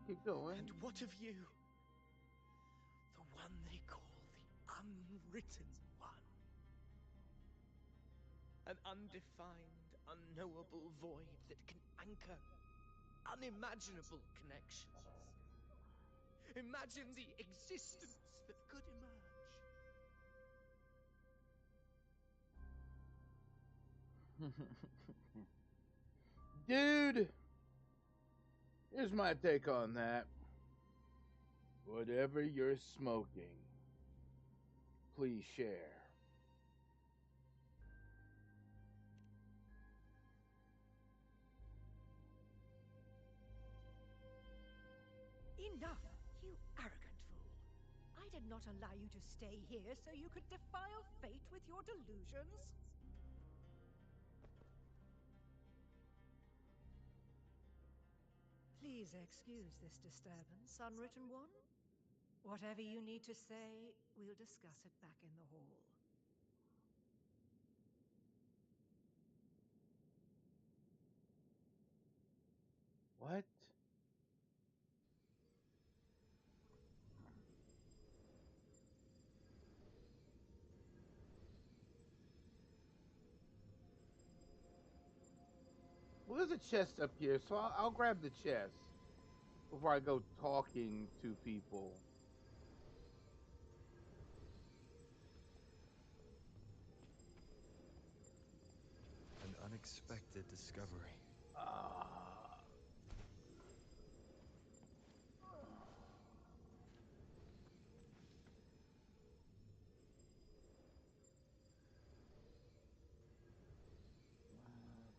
keep going. And what of you? The one they call the Unwritten One. An undefined, unknowable void that can anchor unimaginable connections. Imagine the existence that could emerge. Dude, here's my take on that. Whatever you're smoking, please share. Enough, you arrogant fool. I did not allow you to stay here so you could defile fate with your delusions. Please excuse this disturbance, Unwritten One. Whatever you need to say, we'll discuss it back in the hall. What? Well, there's a chest up here, so I'll grab the chest before I go talking to people. An unexpected discovery.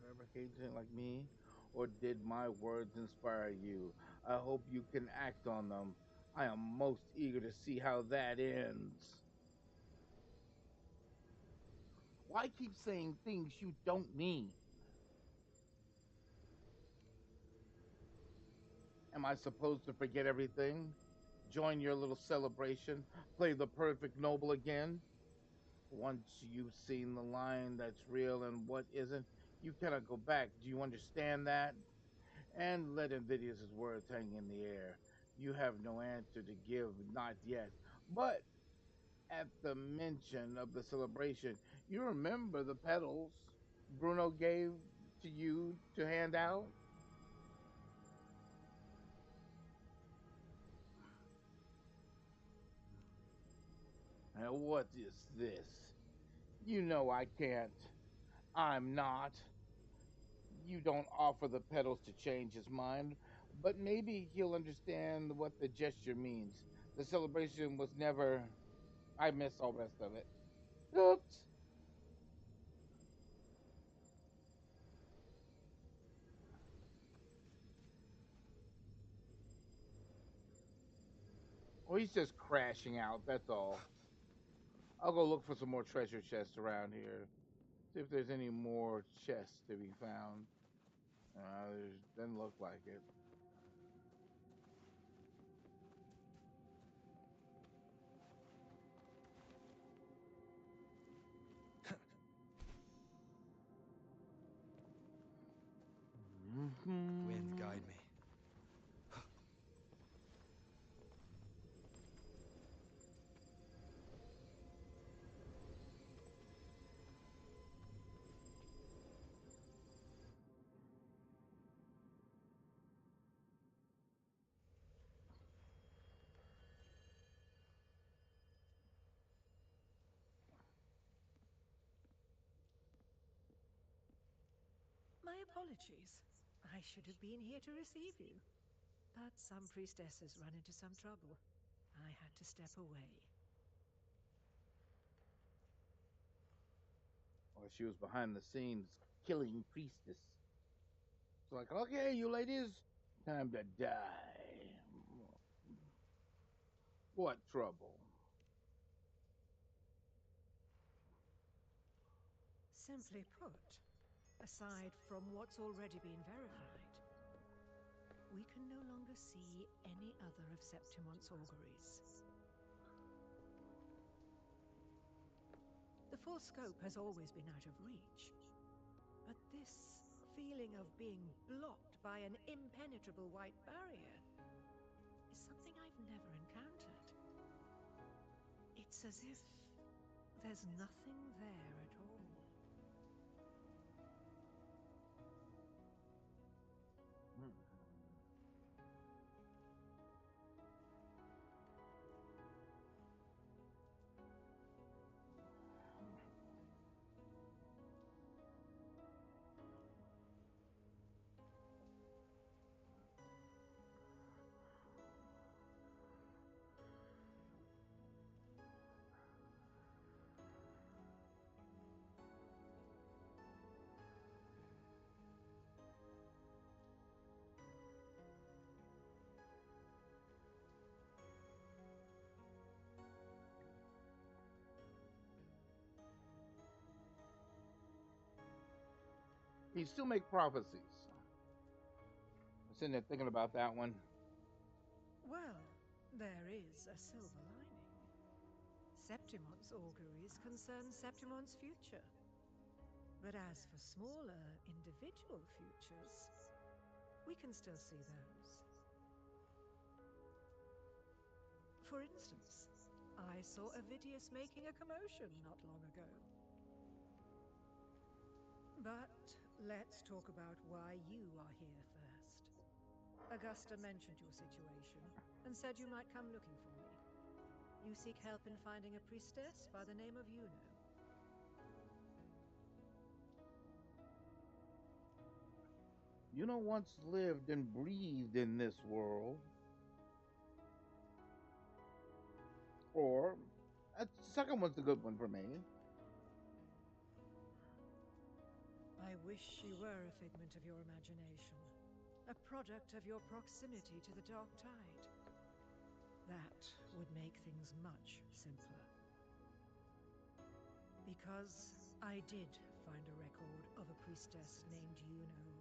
Fabrication like me, or did my words inspire you? I hope you can act on them. I am most eager to see how that ends. Why keep saying things you don't mean? Am I supposed to forget everything? Join your little celebration? Play the perfect noble again? Once you've seen the line that's real and what isn't, you cannot go back. Do you understand that? And let Invidious' words hang in the air. You have no answer to give, not yet. But at the mention of the celebration, you remember the petals Bruno gave to you to hand out? And what is this? You know I can't. I'm not. You don't offer the petals to change his mind, but maybe he'll understand what the gesture means. The celebration was never. I missed all the rest of it. Oops. Well, he's just crashing out, that's all. I'll go look for some more treasure chests around here. See if there's any more chests to be found. There doesn't look like it. Wind, guide me. My apologies. I should have been here to receive you. But some priestesses run into some trouble. I had to step away. Or she was behind the scenes killing priestess. It's like, okay, you ladies, time to die. What trouble? Simply put, aside from what's already been verified, we can no longer see any other of Septimon's auguries. The full scope has always been out of reach, but this feeling of being blocked by an impenetrable white barrier is something I've never encountered. It's as if there's nothing there at all. He still make prophecies. Sitting there thinking about that one. Well, there is a silver lining. Septimon's auguries concern Septimon's future. But as for smaller, individual futures, we can still see those. For instance, I saw Avidius making a commotion not long ago. But let's talk about why you are here first. Augusta mentioned your situation and said you might come looking for me. You seek help in finding a priestess by the name of Yuno. Yuno once lived and breathed in this world. Or, the second one's the good one for me. I wish she were a figment of your imagination, a product of your proximity to the Dark Tide. That would make things much simpler. Because I did find a record of a priestess named Yuno.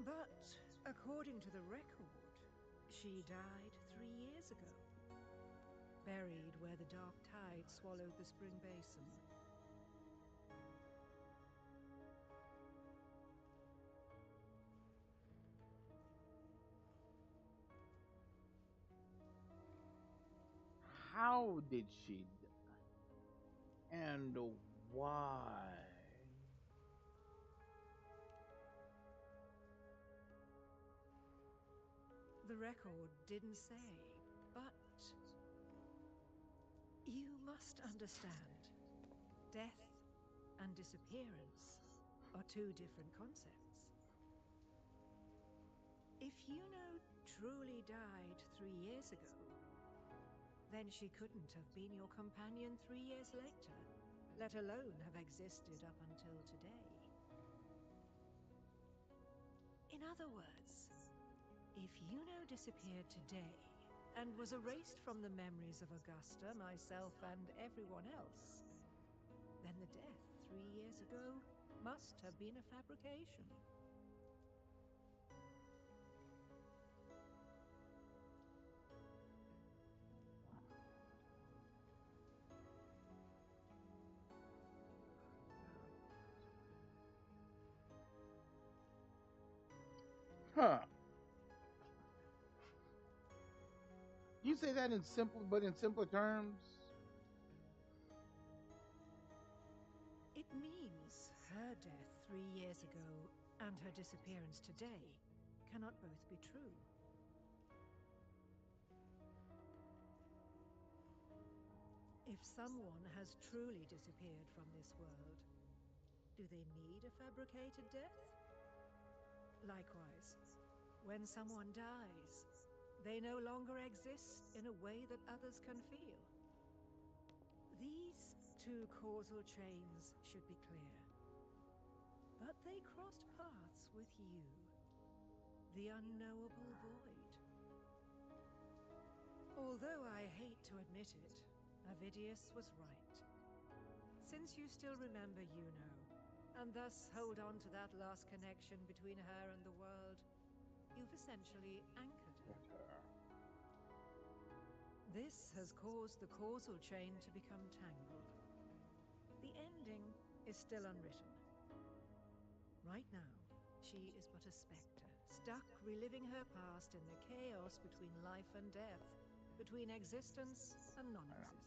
But according to the record, she died 3 years ago. Buried where the Dark Tide swallowed the Spring Basin. How did she die? And why? The record didn't say, but you must understand. Death and disappearance are two different concepts. If Yuno truly died 3 years ago, then she couldn't have been your companion 3 years later, let alone have existed up until today. In other words, if Yuno disappeared today and was erased from the memories of Augusta, myself, and everyone else, then the death 3 years ago must have been a fabrication. Huh. You say that in simpler terms? It means her death 3 years ago and her disappearance today cannot both be true. If someone has truly disappeared from this world, do they need a fabricated death? Likewise, when someone dies, they no longer exist in a way that others can feel. These two causal chains should be clear. But they crossed paths with you, the unknowable void. Although I hate to admit it, Avidius was right. Since you still remember Yuno, and thus hold on to that last connection between her and the world, you've essentially anchored her. This has caused the causal chain to become tangled. The ending is still unwritten. Right now, she is but a spectre, stuck reliving her past in the chaos between life and death, between existence and non-existence.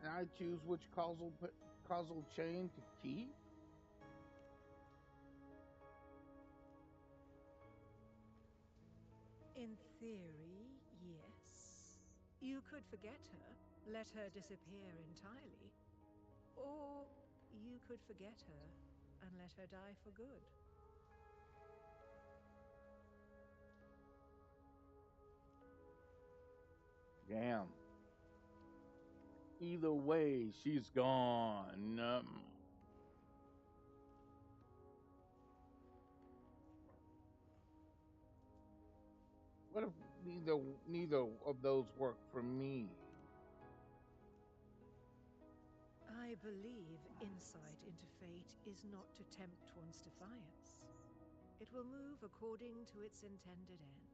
And I choose which causal chain to keep? In theory, yes. You could forget her, let her disappear entirely. Or you could forget her and let her die for good. Damn. Either way, she's gone. neither of those work for me. I believe insight into fate is not to tempt one's defiance. It will move according to its intended end.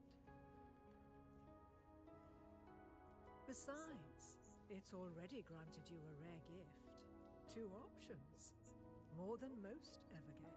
Besides, it's already granted you a rare gift. 2 options. More than most ever get.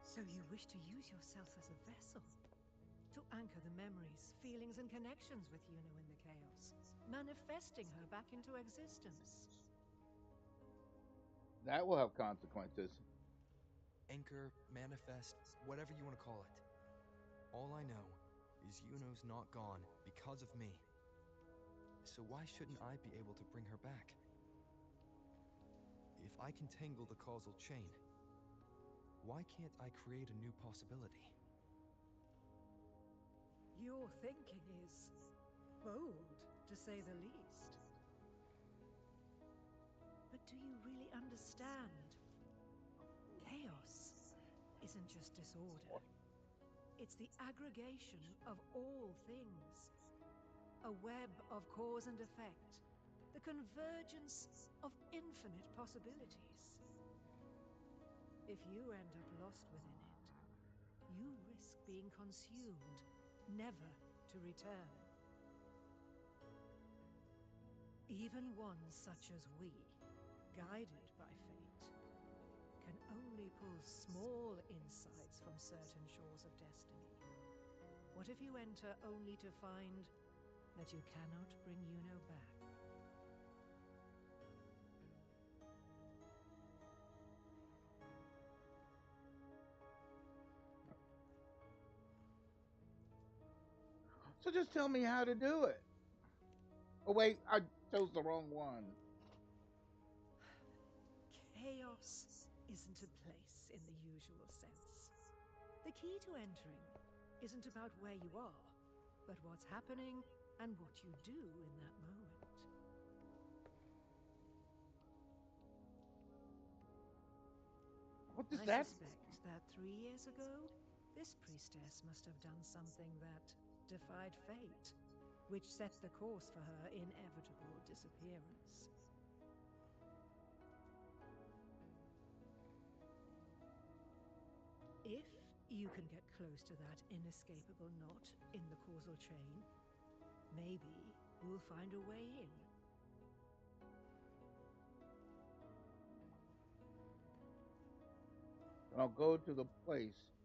So you wish to use yourself as a vessel? To anchor the memories, feelings, and connections with Yuno in the chaos, manifesting her back into existence. That will have consequences. Anchor, manifest, whatever you want to call it. All I know is Yuno's not gone because of me. So why shouldn't I be able to bring her back? If I can tangle the causal chain, why can't I create a new possibility? Your thinking is bold, to say the least. But do you really understand? Chaos isn't just disorder. It's the aggregation of all things. A web of cause and effect. The convergence of infinite possibilities. If you end up lost within it, you risk being consumed, never to return. Even ones such as we, guided by fate, can only pull small insights from certain shores of destiny. What if you enter only to find that you cannot bring Yuno back? So just tell me how to do it. Oh wait, I chose the wrong one. Chaos isn't a place in the usual sense. The key to entering isn't about where you are, but what's happening and what you do in that moment. What does I that? suspect that 3 years ago, this priestess must have done something that defied fate, which set the course for her inevitable disappearance. If you can get close to that inescapable knot in the causal chain, maybe you'll find a way in. I'll go to the place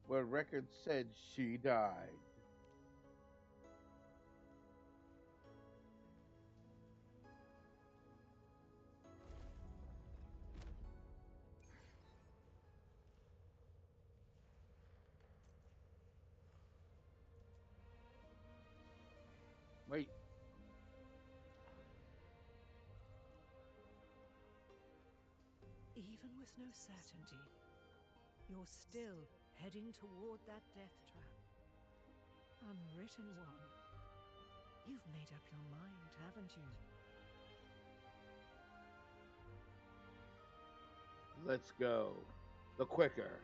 where records said she died. Wait. Even with no certainty, you're still heading toward that death trap. Unwritten one. You've made up your mind, haven't you? Let's go. The quicker,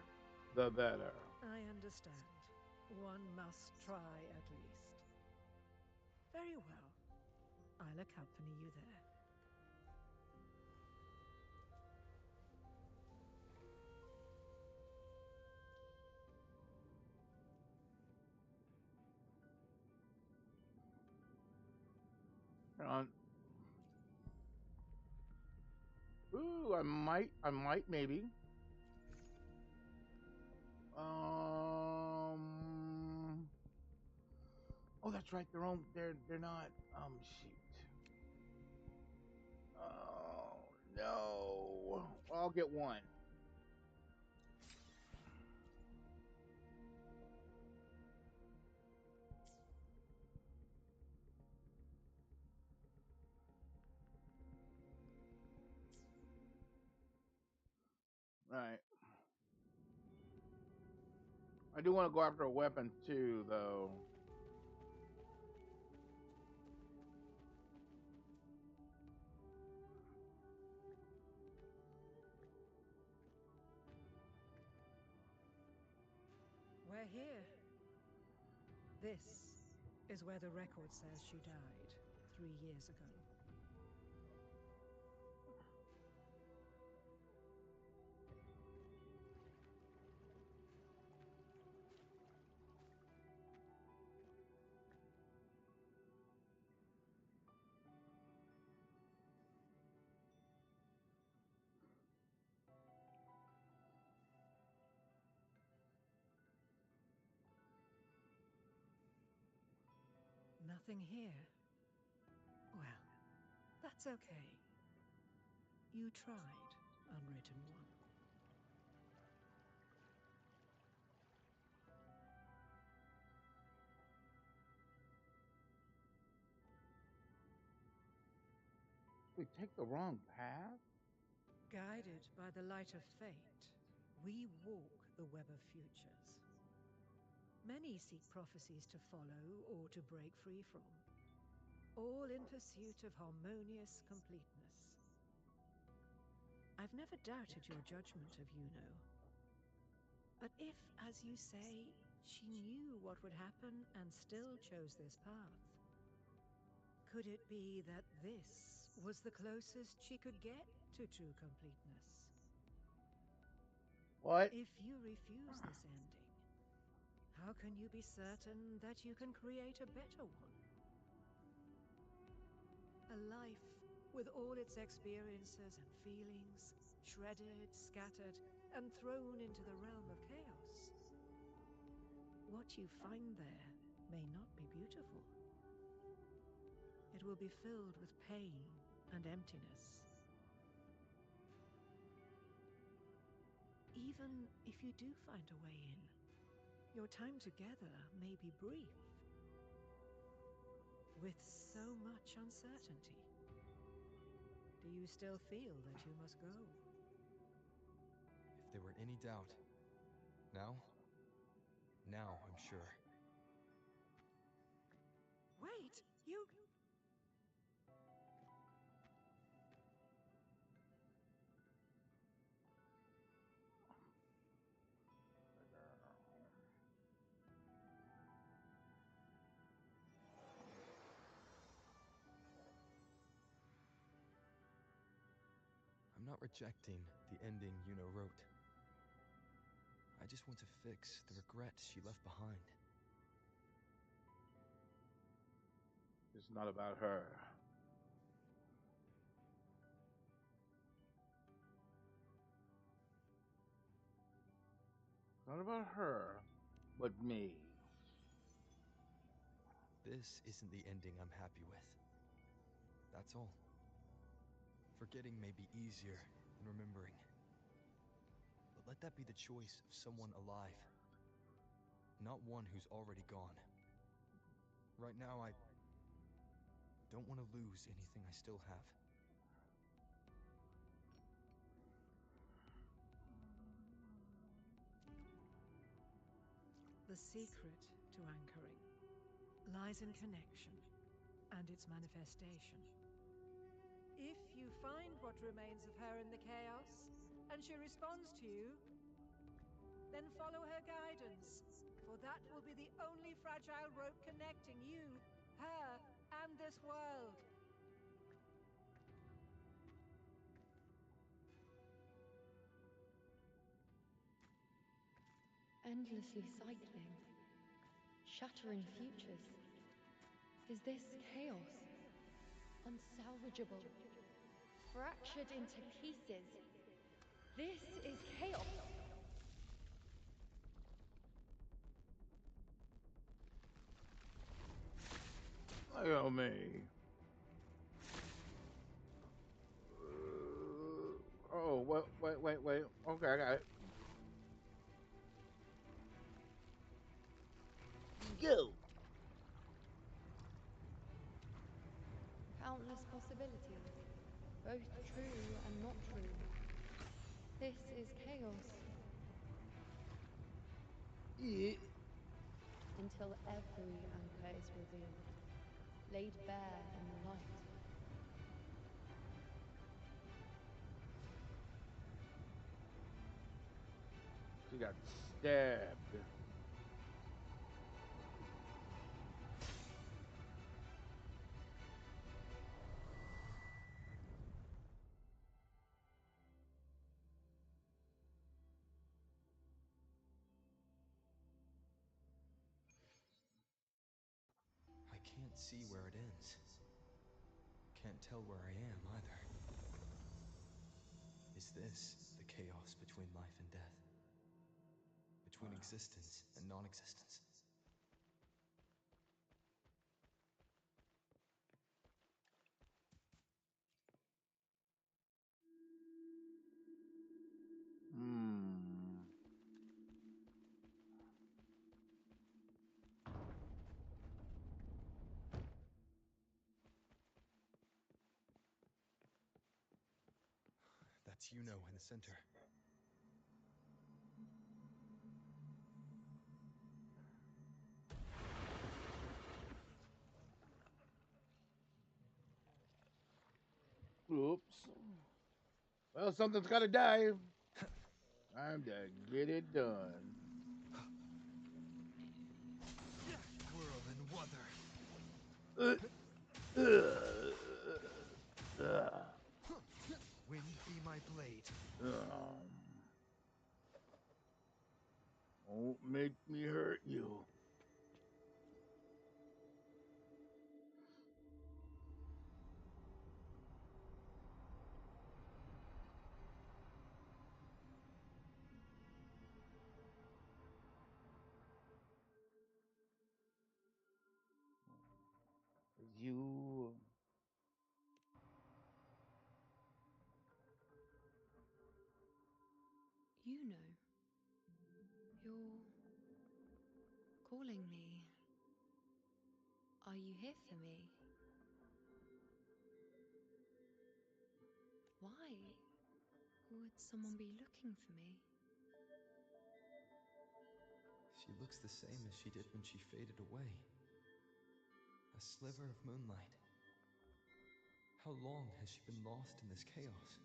the better. I understand. One must try at least. Very well. I'll accompany you there. Hang on. Ooh, I might, maybe. Oh, that's right. They're not. Shoot. Oh no. I'll get one. Alright. I do want to go after a weapon too, though. We're here. This is where the record says she died 3 years ago. Nothing here. Well, that's okay. You tried, Unwritten One. We take the wrong path? Guided by the light of fate, we walk the web of futures. Many seek prophecies to follow or to break free from, all in pursuit of harmonious completeness. I've never doubted your judgment of Yuno. But if, as you say, she knew what would happen and still chose this path, could it be that this was the closest she could get to true completeness? What? If you refuse this ending, how can you be certain that you can create a better one? A life with all its experiences and feelings, shredded, scattered, and thrown into the realm of chaos. What you find there may not be beautiful. It will be filled with pain and emptiness. Even if you do find a way in, your time together may be brief, with so much uncertainty. Do you still feel that you must go? If there were any doubt, now I'm sure. Wait, you... I'm not rejecting the ending Yuno wrote. I just want to fix the regrets she left behind. It's not about her. It's not about her, but me. This isn't the ending I'm happy with. That's all. Forgetting may be easier than remembering. But let that be the choice of someone alive, not one who's already gone. Right now, I don't want to lose anything I still have. The secret to anchoring lies in connection and its manifestation. If you find what remains of her in the chaos, and she responds to you, then follow her guidance, for that will be the only fragile rope connecting you, her, and this world. Endlessly cycling, shattering futures. Is this chaos? Unsalvageable, fractured into pieces. This is chaos. Look at me. Oh, wait. Okay, I got it. Go. Countless possibilities, both true and not true. This is chaos. Yeah. Until every anchor is revealed, laid bare in the light. She got stabbed. I can't see where it ends. Can't tell where I am either. Is this the chaos between life and death? Between existence and non-existence? That's in the center. Oops. Well, something's got to die. Time to get it done. Whirl and Uh, Wind be my blade. Won't make me hurt you. You. You're calling me. Are you here for me? Why would someone be looking for me? She looks the same as she did when she faded away. A sliver of moonlight. How long has she been lost in this chaos?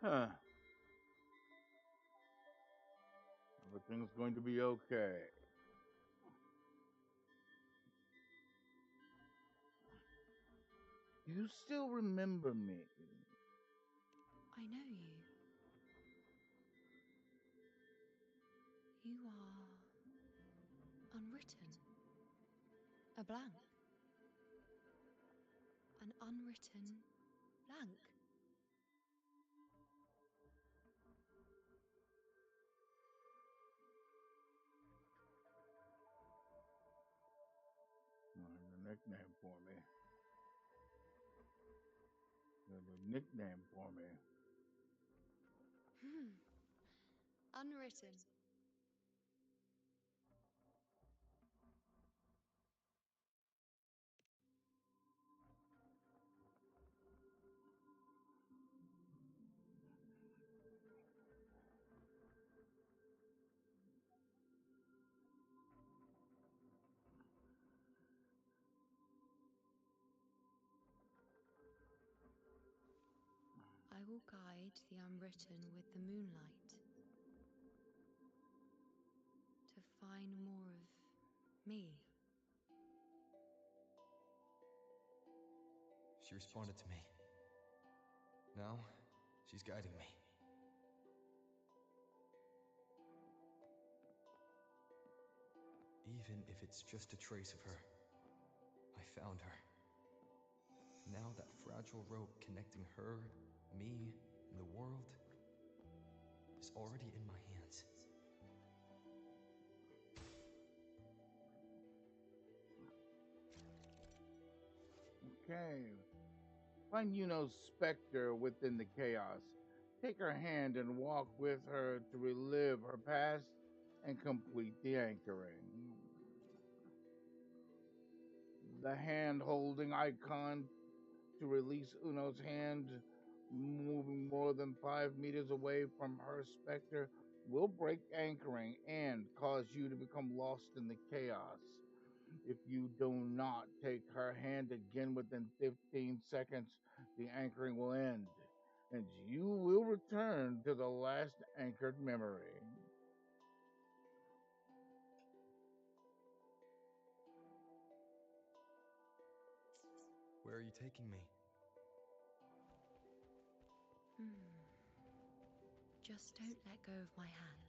Huh. Everything's going to be okay. You still remember me? I know you. You are unwritten. A blank. An unwritten blank. There's a nickname for me. There's a nickname for me. Unwritten. I will guide the unwritten with the moonlight to find more of me. She responded to me. Now, she's guiding me. Even if it's just a trace of her, I found her. Now that fragile rope connecting her, me, and the world is already in my hands. Okay. Find Yuno's specter within the chaos. Take her hand and walk with her to relive her past and complete the anchoring. The hand holding icon to release Uno's hand, moving more than 5 meters away from her specter, will break anchoring and cause you to become lost in the chaos. If you do not take her hand again within 15 seconds, the anchoring will end, and you will return to the last anchored memory. Where are you taking me? Just don't let go of my hand.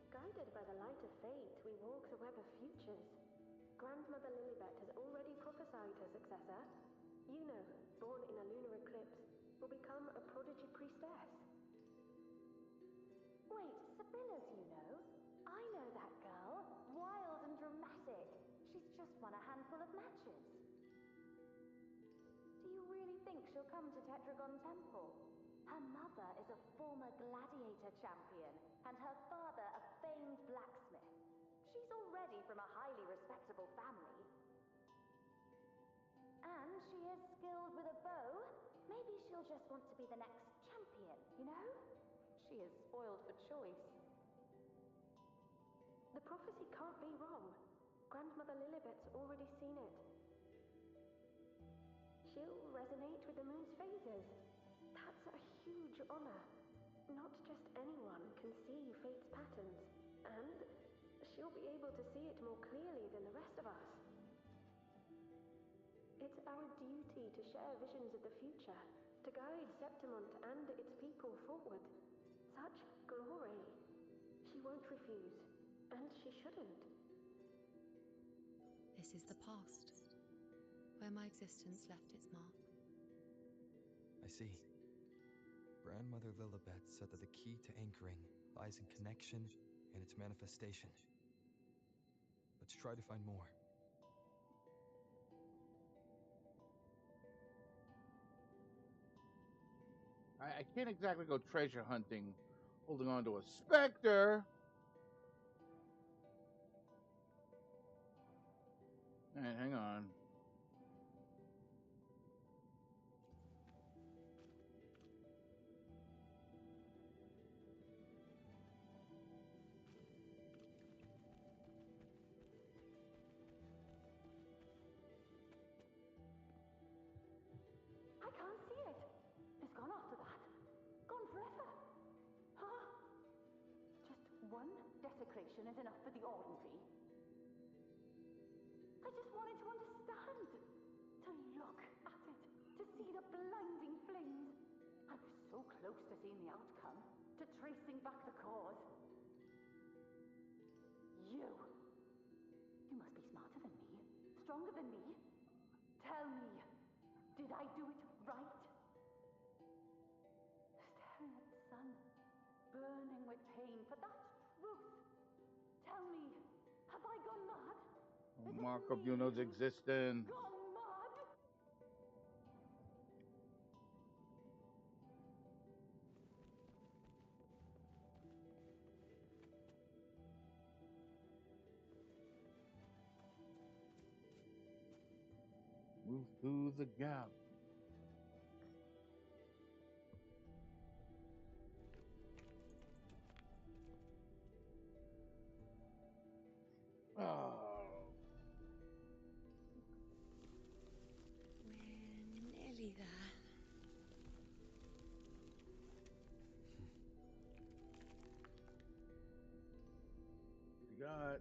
Guided by the light of fate, we walk the web of futures. Grandmother Lilibet has already prophesied her successor. Yuno, born in a lunar eclipse, will become a prodigy priestess. Wait, Sibylla's Yuno? I know that girl. Wild and dramatic. She's just won a handful of matches. Do you really think she'll come to Tetragon Temple? Her mother is a former gladiator champion, and her father a famed blacksmith. She's already from a highly respectable family. And she is skilled with a bow. Maybe she'll just want to be the next champion, you know? She is spoiled for choice. The prophecy can't be wrong. Grandmother Lilibet's already seen it. She'll resonate with the moon's phases. That's a huge honor. Not just anyone can see fate's patterns, and she'll be able to see it more clearly than the rest of us. It's our duty to share visions of the future, to guide Septimont and its people forward. Such glory. She won't refuse, and she shouldn't. This is the past, where my existence left its mark. I see. Grandmother Lilibet said that the key to anchoring lies in connection and its manifestation. Let's try to find more. I can't exactly go treasure hunting holding on to a specter. Alright, hang on. I can't see it. It's gone after that. Gone forever. Huh? Just one desecration is enough for the ordinary. I just wanted to understand. To look at it. To see the blinding flames. I was so close to seeing the outcome. To tracing back the cause. You must be smarter than me. Stronger than me. Tell me. Did I do it right? Staring at the sun, burning with pain for that truth. Tell me, have I gone mad? Is it Mark of me Yuno's who's existence. gone mad? Move through the gap. Oh. We're nearly there. You got.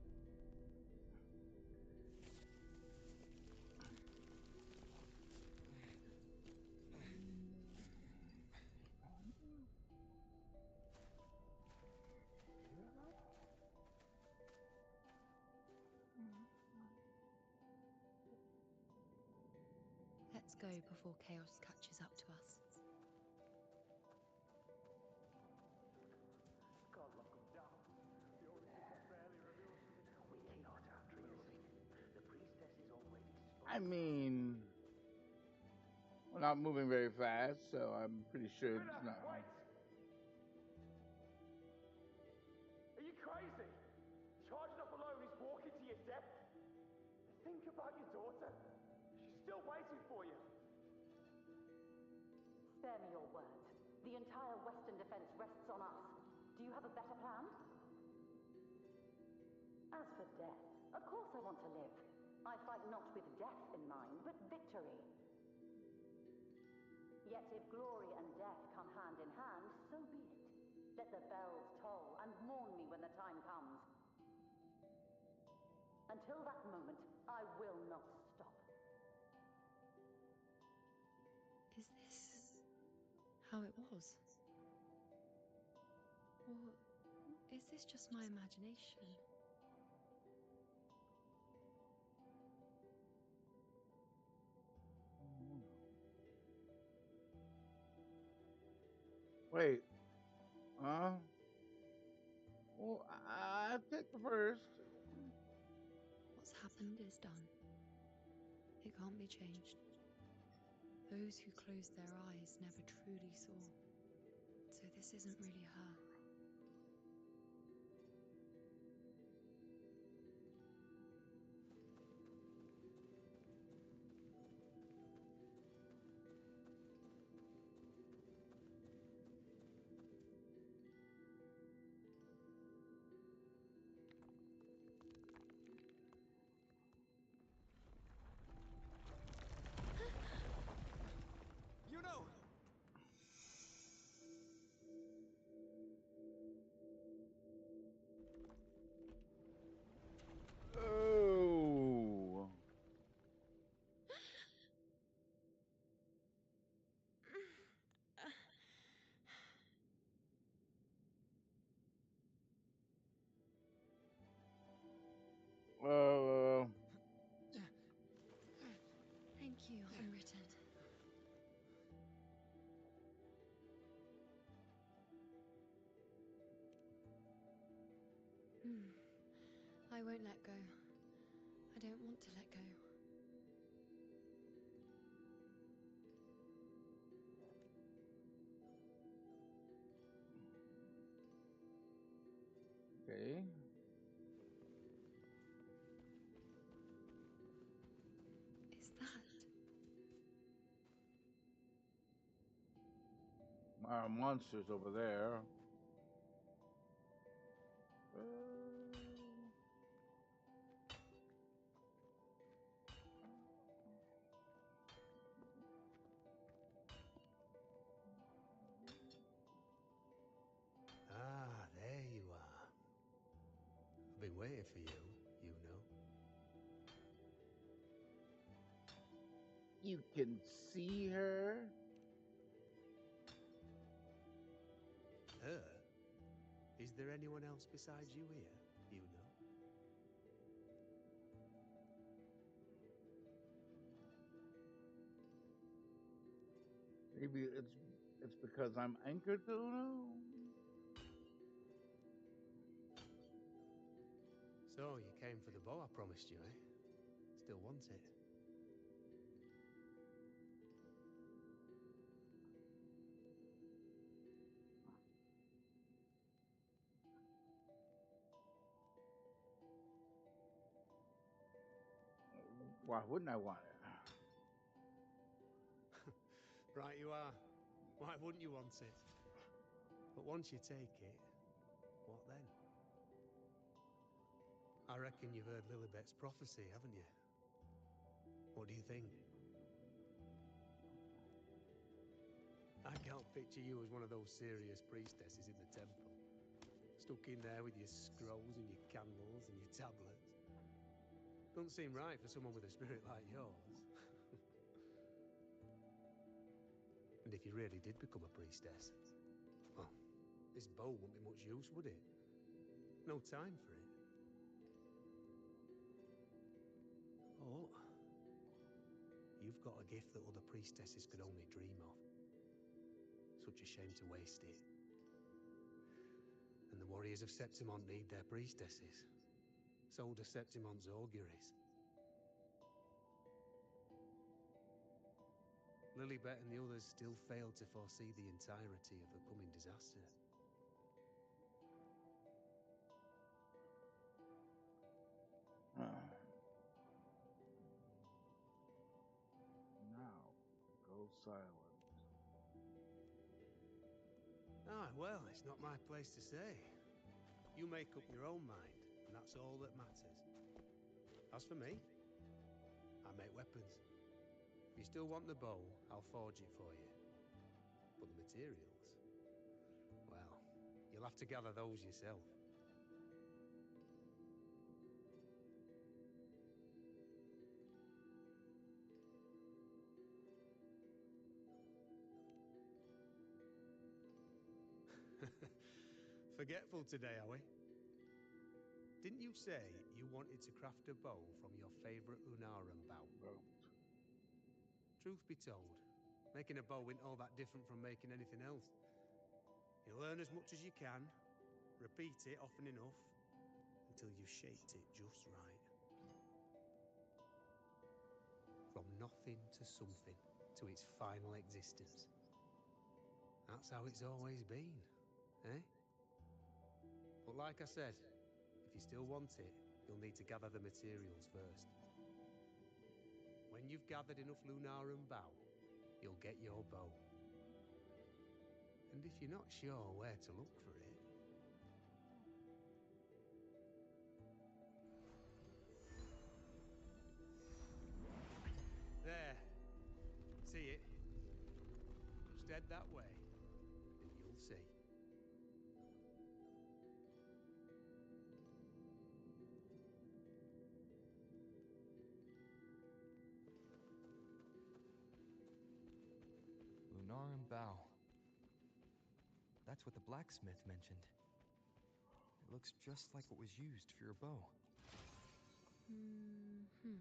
Let's go before chaos catches up to us. Can't lock them down. The origins are barely revealed I mean, we're not moving very fast, so I'm pretty sure it's Luna, not. wait! Are you crazy? Charging up alone is walking to your death. Think about your daughter. She's still waiting for you. Spare me your words. The entire Western defense rests on us. Do you have a better plan? As for death, of course I want to live. I fight not with death in mind, but victory. Yet if glory and death come hand in hand, so be it. Let the bells toll and mourn me when the time comes. Until that moment, I will not stop. Is this how it was? Or is this just my imagination? Wait, huh? Well, I take the first. What's happened is done. It can't be changed. Those who closed their eyes never truly saw. So this isn't really her. You know! Oh. Uh, Thank you, Unwritten. I won't let go. I don't want to let go. okay. Is that? Our monsters over there. Ah, there you are. I've been waiting for you, you know. You can see her. Her? Is there anyone else besides you here, you know? Maybe it's because I'm anchored to her. So, you came for the bow I promised you, eh? Still want it? Why wouldn't I want it? Right you are. Why wouldn't you want it? But once you take it, what then? I reckon you've heard Lilibet's prophecy, haven't you? What do you think? I can't picture you as one of those serious priestesses in the temple. Stuck in there with your scrolls and your candles and your tablets. Doesn't seem right for someone with a spirit like yours. And if you really did become a priestess, well, this bow wouldn't be much use, would it? No time for it. Oh, you've got a gift that other priestesses could only dream of. Such a shame to waste it. And the warriors of Septimont need their priestesses. So do Septimont's auguries. Lilibet and the others still failed to foresee the entirety of the coming disaster. Now, go silent. Ah, well, it's not my place to say. You make up your own mind, and that's all that matters. As for me, I make weapons. If you still want the bow, I'll forge it for you. But the materials, well, you'll have to gather those yourself. Forgetful today, are we? Didn't you say you wanted to craft a bow from your favorite Lunarum bow? Truth be told, making a bow isn't all that different from making anything else. You learn as much as you can, repeat it often enough, until you've shaped it just right. From nothing to something, to its final existence. That's how it's always been, eh? But like I said, if you still want it, you'll need to gather the materials first. When you've gathered enough Lunarum bow, you'll get your bow. And if you're not sure where to look for it... There. See it? Just head that way, and you'll see. Lunarum bow. That's what the blacksmith mentioned. It looks just like what was used for your bow. Mm-hmm.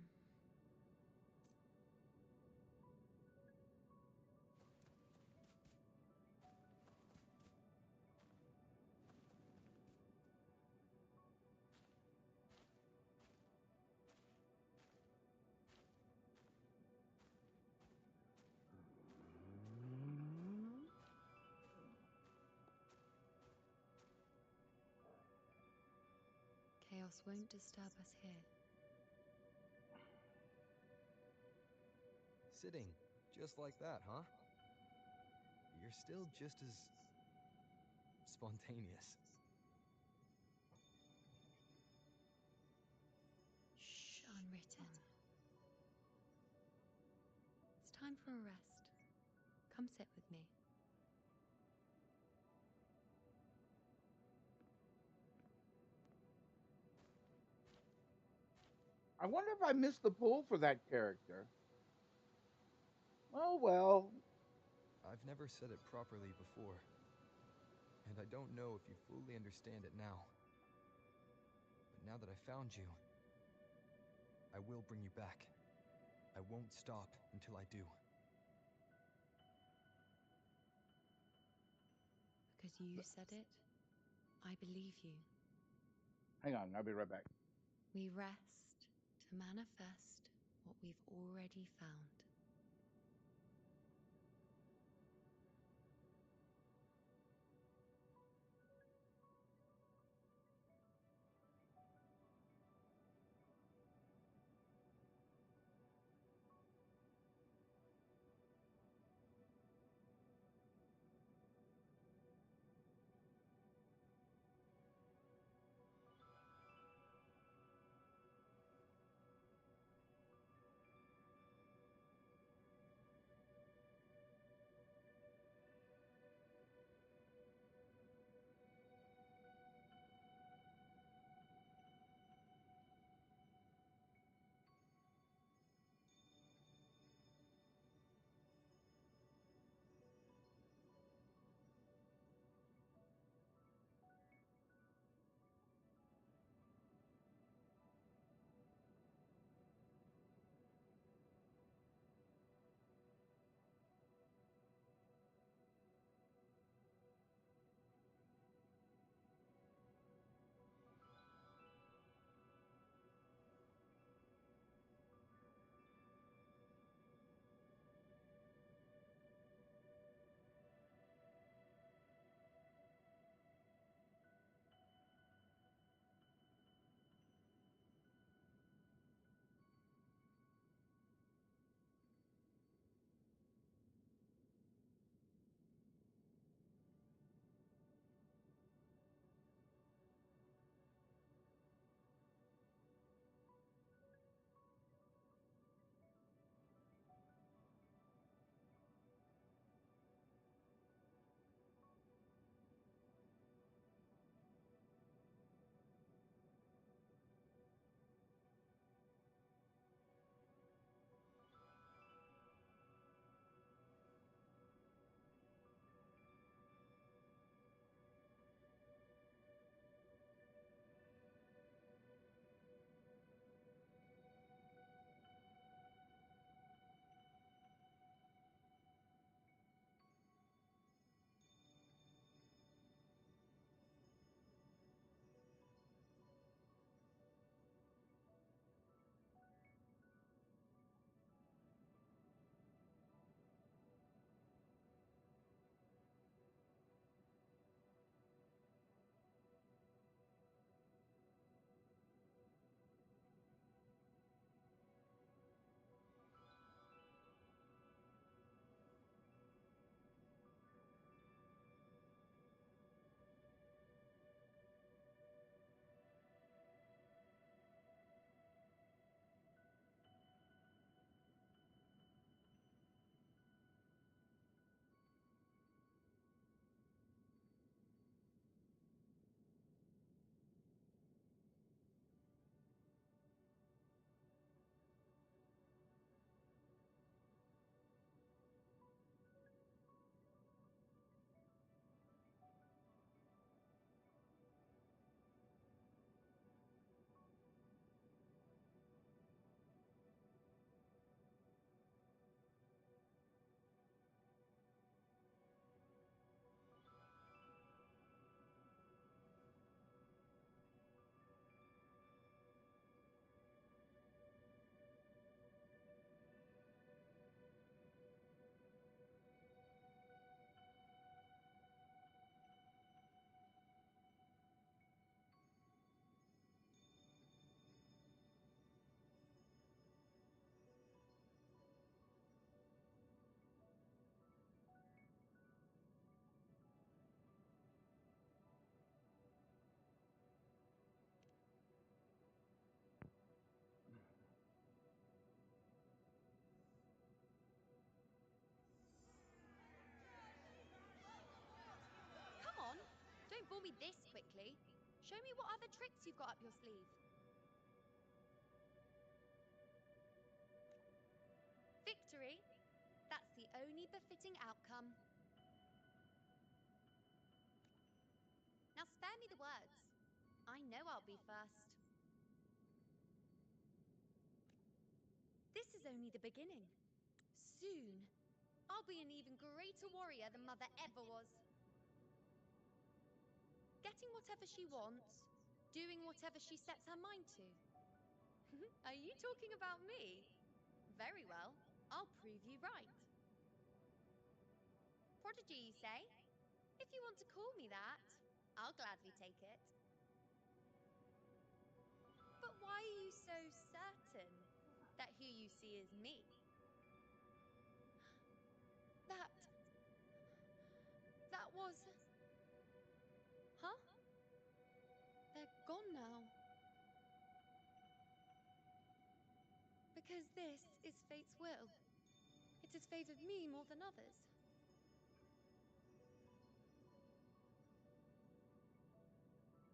Chaos won't disturb us here. Sitting just like that, huh? You're still just as spontaneous. Shh, unwritten. It's time for a rest. Come sit with me. I wonder if I missed the pull for that character. Oh well. I've never said it properly before, and I don't know if you fully understand it now. But now that I found you, I will bring you back. I won't stop until I do. Because you said it, I believe you. Hang on, I'll be right back. We rest to manifest what we've already found. fool me this quickly. Show me what other tricks you've got up your sleeve. Victory? That's the only befitting outcome. Now spare me the words. I know I'll be first. This is only the beginning. Soon, I'll be an even greater warrior than Mother ever was. Getting whatever she wants, doing whatever she sets her mind to. Are you talking about me? Very well, I'll prove you right. Prodigy, you say? If you want to call me that, I'll gladly take it. But why are you so certain that who you see is me? That was... Huh? They're gone now. Because this is fate's will. It has favored me more than others.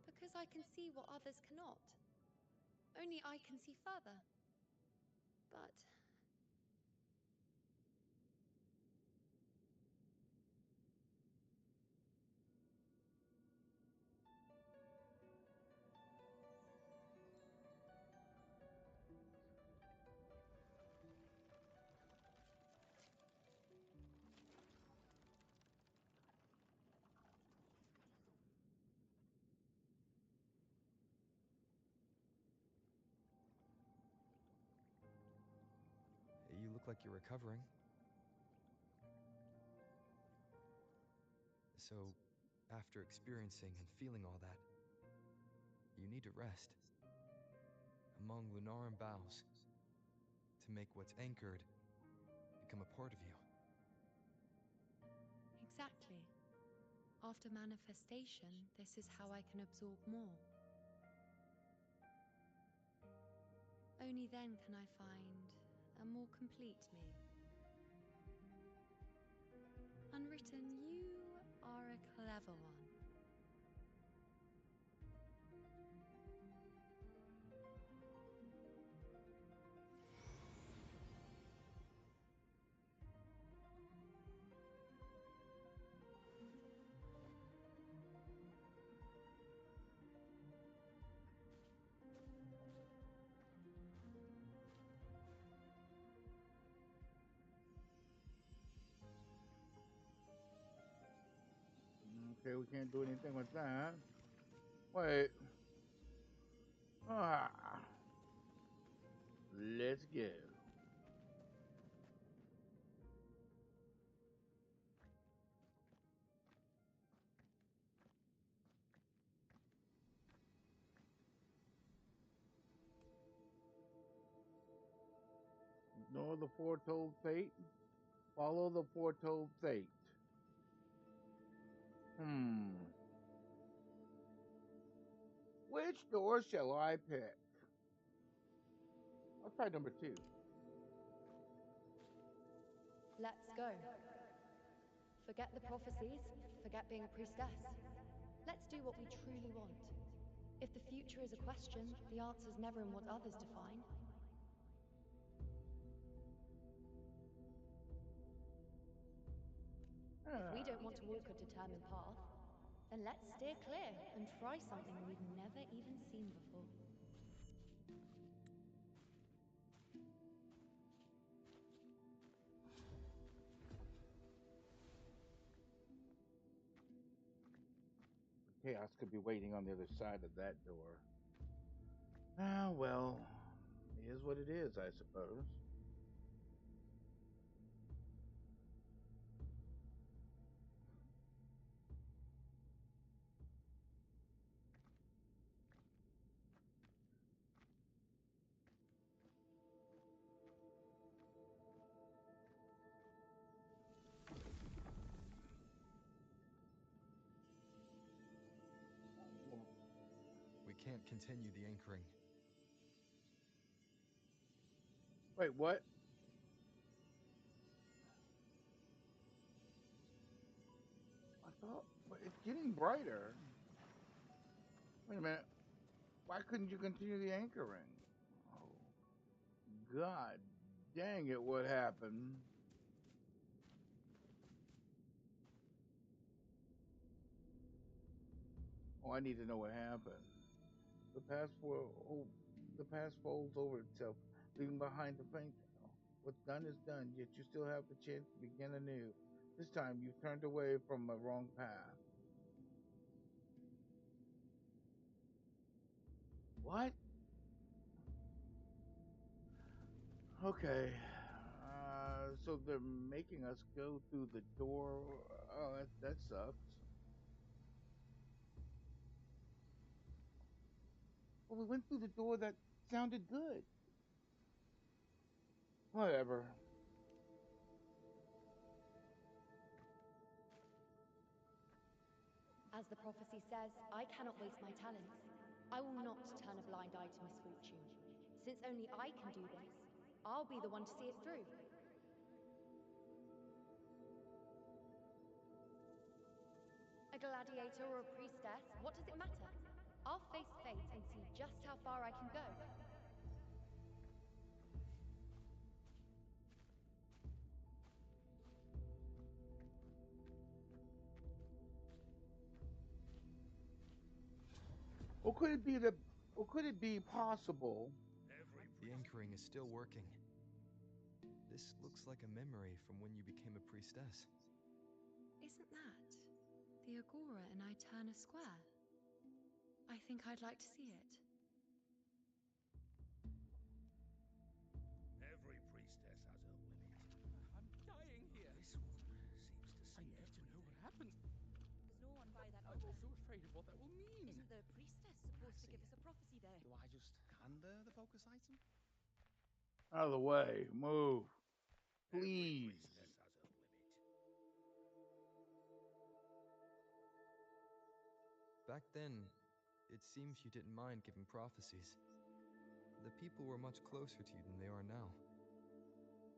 Because I can see what others cannot. Only I can see further. But... You look like you're recovering. So, after experiencing and feeling all that, you need to rest among Lunaran boughs to make what's anchored become a part of you. Exactly. After manifestation, this is how I can absorb more. Only then can I find a more complete me. Unwritten, you are a clever one. Okay, we can't do anything with that. Wait. Ah. Let's go. Ignore the foretold fate. Follow the foretold fate. Which door shall I pick? I'll try number 2. Let's go. Forget the prophecies, forget being a priestess. Let's do what we truly want. If the future is a question, the answer's never in what others define. If we don't want to walk a determined path, then let's steer clear and try something we've never even seen before. Chaos could be waiting on the other side of that door. Ah, well, it is what it is, I suppose. We can't continue the anchoring. Wait, what? I thought it's getting brighter. Wait a minute. Why couldn't you continue the anchoring? Oh, God dang it, what happened? Oh, I need to know what happened. The past the past folds over itself, leaving behind the faint. What's done is done, yet you still have the chance to begin anew. This time you've turned away from the wrong path. What? Okay. So they're making us go through the door. Oh, that sucks. Well, we went through the door that sounded good. Whatever. As the prophecy says, I cannot waste my talents. I will not turn a blind eye to misfortune. Since only I can do this, I'll be the one to see it through. A gladiator or a priestess, what does it matter? I'll face fate and see just how far I can go. Or could it be possible? The anchoring is still working. This looks like a memory from when you became a priestess. Isn't that the Agora in Eterna Square? I think I'd like to see it. Every priestess has her limit. I'm dying here. This one seems to see I need to know what happened. There's no one by that I'm altar. also afraid of what that will mean. Isn't the priestess supposed to give us a prophecy there? Do I just hand her the focus item? Out of the way. Move. Please. Priestess has her limit. Back then, it seems you didn't mind giving prophecies. The people were much closer to you than they are now.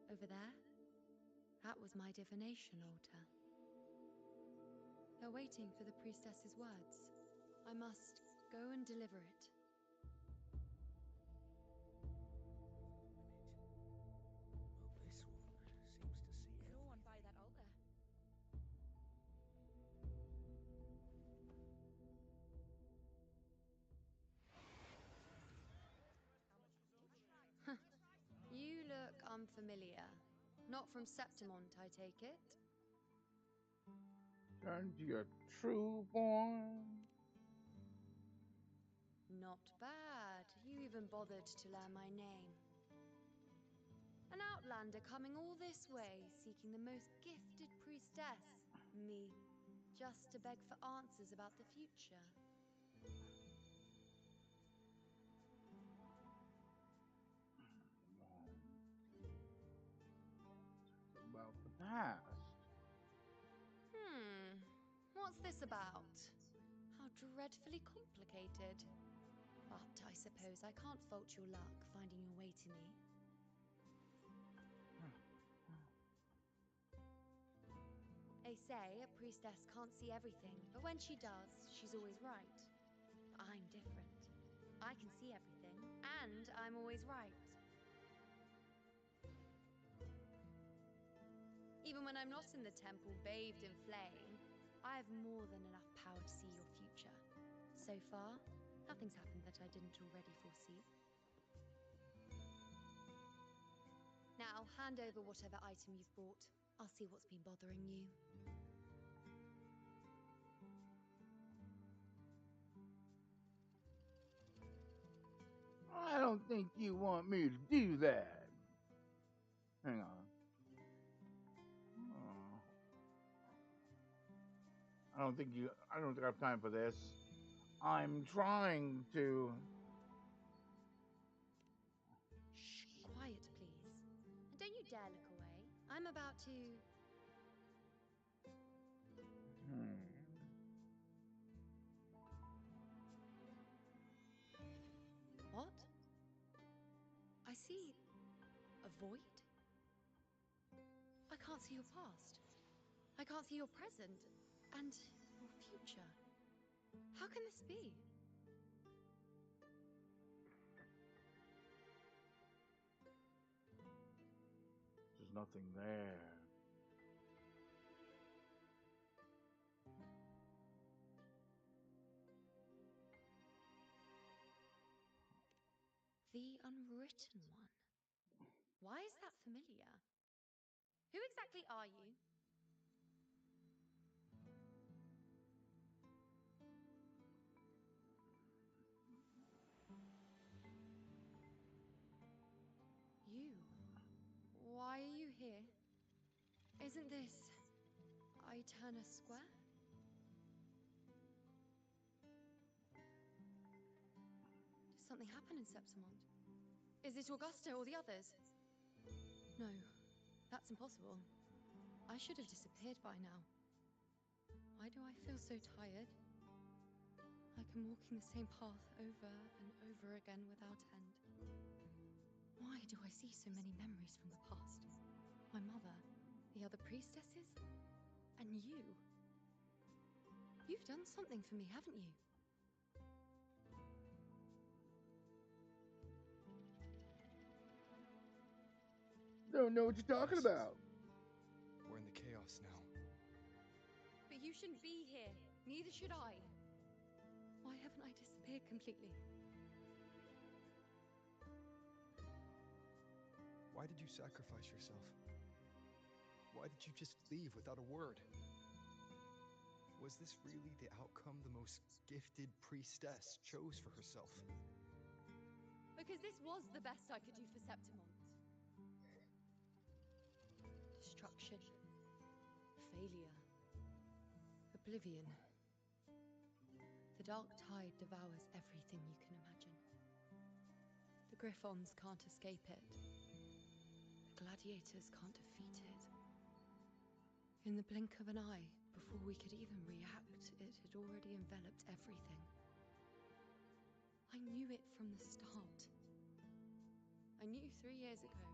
Over there? That was my divination altar. They're waiting for the priestess's words. I must go and deliver it. Well, this one seems to see There's no one by that altar. You look unfamiliar. Not from Septimont, I take it? Turn to your true form. Not bad. You even bothered to learn my name. An outlander coming all this way, seeking the most gifted priestess, me, just to beg for answers about the future. About the past. What's this about? How dreadfully complicated. But I suppose I can't fault your luck finding your way to me. They say a priestess can't see everything, but when she does, she's always right. I'm different. I can see everything, and I'm always right. Even when I'm not in the temple bathed in flame, I have more than enough power to see your future. So far, nothing's happened that I didn't already foresee. Now, hand over whatever item you've brought. I'll see what's been bothering you. I don't think you want me to do that. Hang on. Oh. I don't think I have time for this. I'm trying to. Shh, quiet, please. And don't you dare look away. I'm about to... What? I see a void? I can't see your past. I can't see your present. And your future. How can this be? nothing there. The Unwritten One. Why is that familiar? Who exactly are you? You? Why are you here? Isn't this Eterna Square? Did something happen in Septimont? Is it Augusta or the others? No, that's impossible. I should have disappeared by now. Why do I feel so tired? Like I'm walking the same path over and over again without end. Why do I see so many memories from the past? My mother, the other priestesses, and you. You've done something for me, haven't you? Don't know what you're talking about. We're in the chaos now. But you shouldn't be here. Neither should I. Why haven't I disappeared completely? Why did you sacrifice yourself? Why did you just leave without a word? Was this really the outcome the most gifted priestess chose for herself? Because this was the best I could do for Septimont. Destruction. Failure. Oblivion. The dark tide devours everything you can imagine. The Griffons can't escape it. The gladiators can't defeat it. In the blink of an eye, before we could even react, it had already enveloped everything. I knew it from the start. I knew 3 years ago.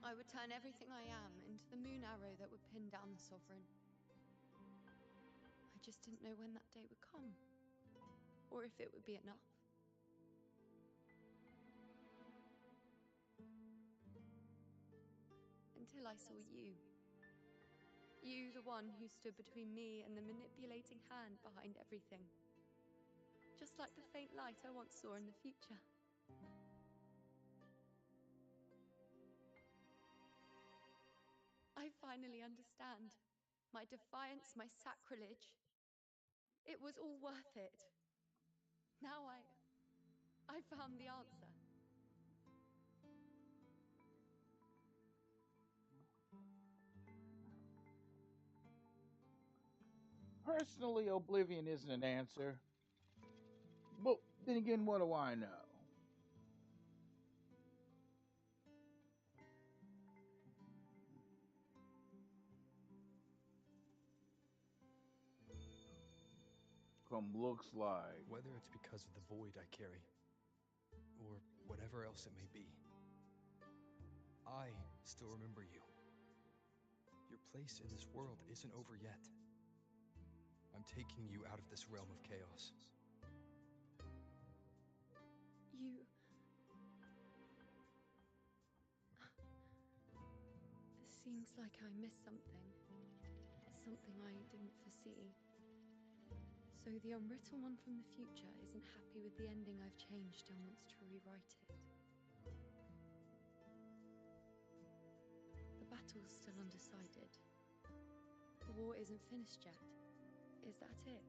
I would turn everything I am into the moon arrow that would pin down the Sovereign. I just didn't know when that day would come, or if it would be enough. Until I saw you. You, the one who stood between me and the manipulating hand behind everything. Just like the faint light I once saw in the future. I finally understand. My defiance, my sacrilege. It was all worth it. Now I found the answer. Personally, oblivion isn't an answer. But then again, what do I know? From looks like. Whether it's because of the void I carry, or whatever else it may be, I still remember you. Your place in this world isn't over yet. I'm taking you out of this realm of chaos. You... Seems like I missed something. Something I didn't foresee. So the Unwritten One from the future isn't happy with the ending I've changed and wants to rewrite it. The battle's still undecided. The war isn't finished yet. Is that it?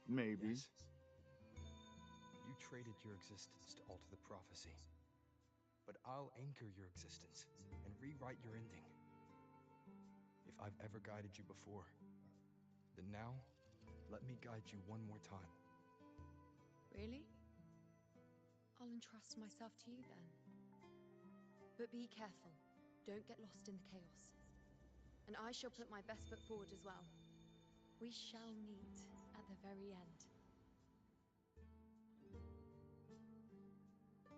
Maybe. Yes. You traded your existence to alter the prophecy. But I'll anchor your existence and rewrite your ending. If I've ever guided you before, then now, let me guide you one more time. Really? I'll entrust myself to you then. But be careful. Don't get lost in the chaos. And I shall put my best foot forward as well. We shall meet at the very end.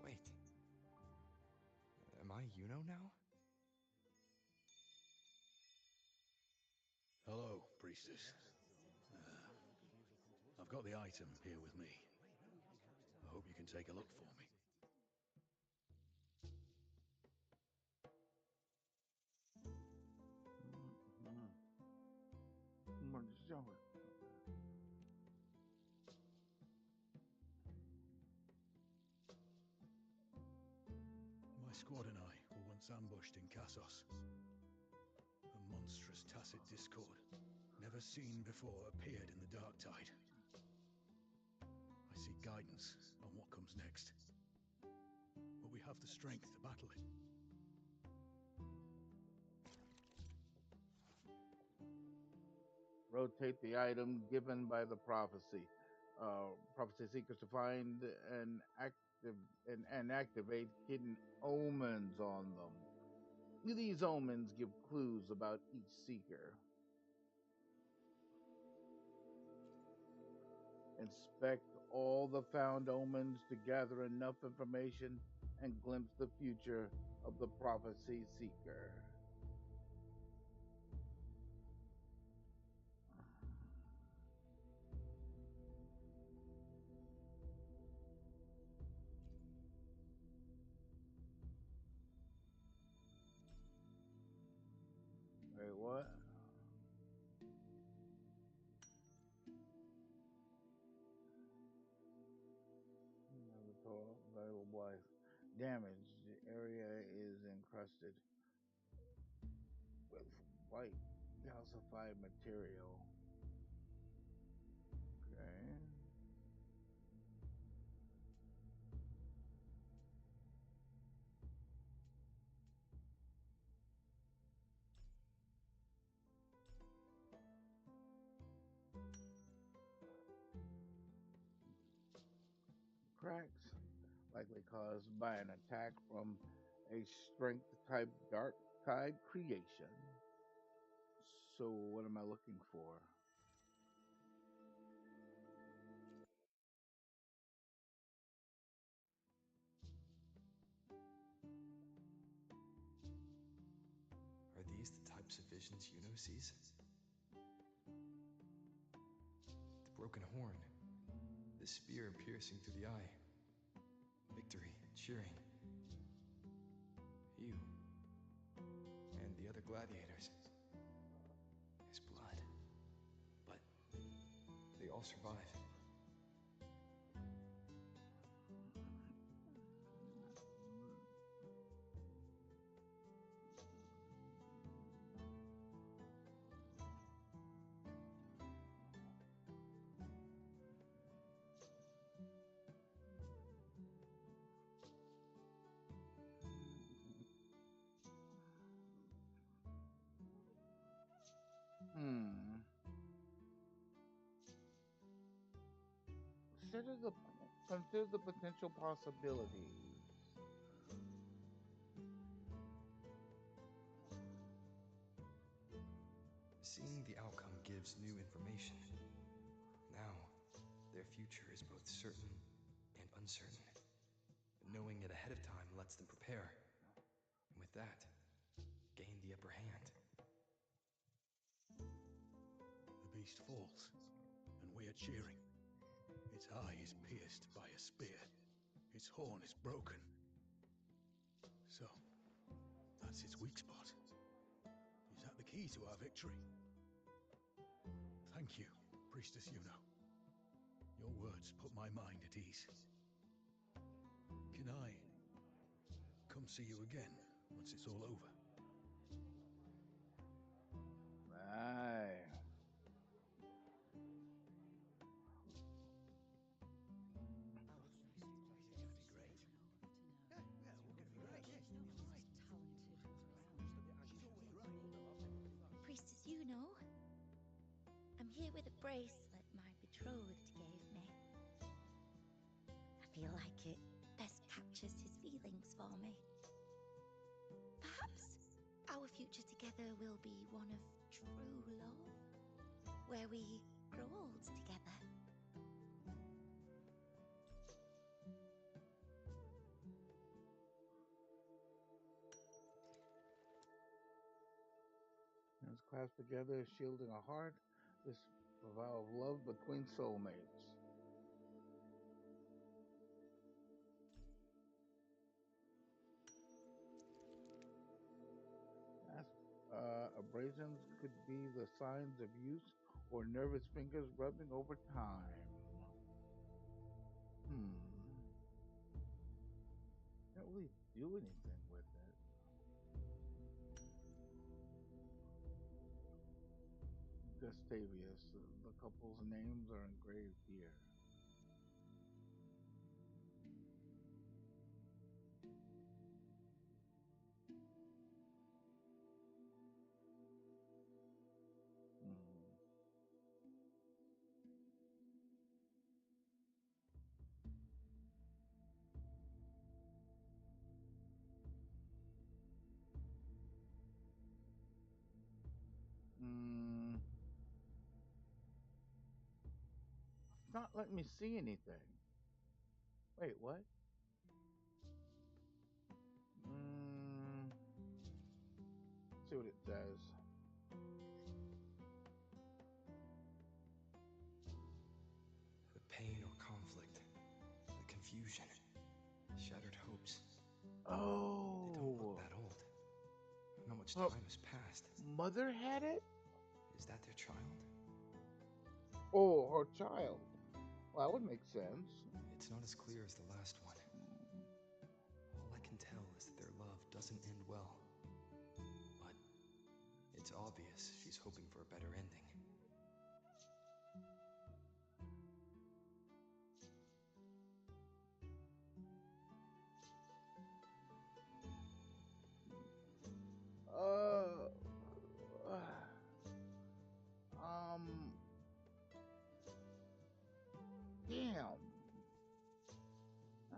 Wait. Am I Yuno now? Hello, priestess. I've got the item here with me. I hope you can take a look for me. squad and I were once ambushed in Kassos. A monstrous tacit discord, never seen before, appeared in the dark tide. I seek guidance on what comes next. But we have the strength to battle it. Rotate the item given by the prophecy. Prophecy seekers to find and activate hidden omens on them. These omens give clues about each seeker. Inspect all the found omens to gather enough information and glimpse the future of the prophecy seeker. Wait, what? Valuable life. Damage. The area is encrusted with white calcified material. Okay. Cracks, likely caused by an attack from a strength type dark tide creation. So what am I looking for? Are these the types of visions Yuno sees? The broken horn, the spear piercing through the eye, victory cheering, you, and the other gladiators. His blood. But they all survive. Consider the potential possibilities. Seeing the outcome gives new information. Now, their future is both certain and uncertain. But knowing it ahead of time lets them prepare. And with that, gain the upper hand. The beast falls, and we are cheering. Its eye is pierced by a spear. Its horn is broken. So, that's its weak spot. Is that the key to our victory? Thank you, Priestess Yuno. Your words put my mind at ease. Can I come see you again once it's all over? Aye. Priestess Yuno, I'm here with a bracelet my betrothed gave me. I feel like it best captures his feelings for me. Perhaps our future together will be one of true love, where we grow old together. Hands clasped together, shielding a heart. This vow of love between soulmates. Abrasions could be the signs of use or nervous fingers rubbing over time. really do anything with it. Gustavius, the couple's names are engraved here. Hmm. Hmm. It's not letting me see anything. Wait, what? Hmm. See what it says. The pain or conflict, the confusion, shattered hopes. They don't look Oh, that old. Not much her time has passed. mother had it? Is that their child? Oh, her child. Well, that would make sense. It's not as clear as the last one. All I can tell is that their love doesn't end well. But it's obvious she's hoping for a better ending. Uh, uh, um, damn.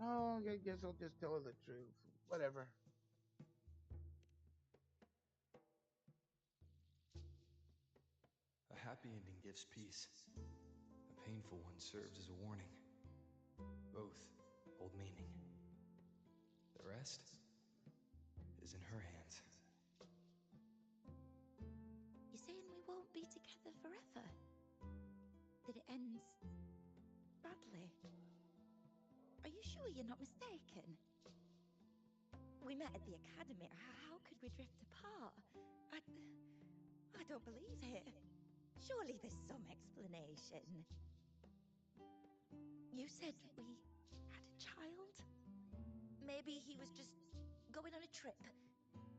Oh, I guess I'll just tell her the truth. Whatever. A happy ending gives peace. A painful one serves as a warning. Both hold meaning. The rest is in her hands. You're saying we won't be together forever? That it ends badly? Are you sure you're not mistaken? We met at the academy. How could we drift apart? I don't believe it. Surely there's some explanation. You said we had a child? Maybe he was just going on a trip.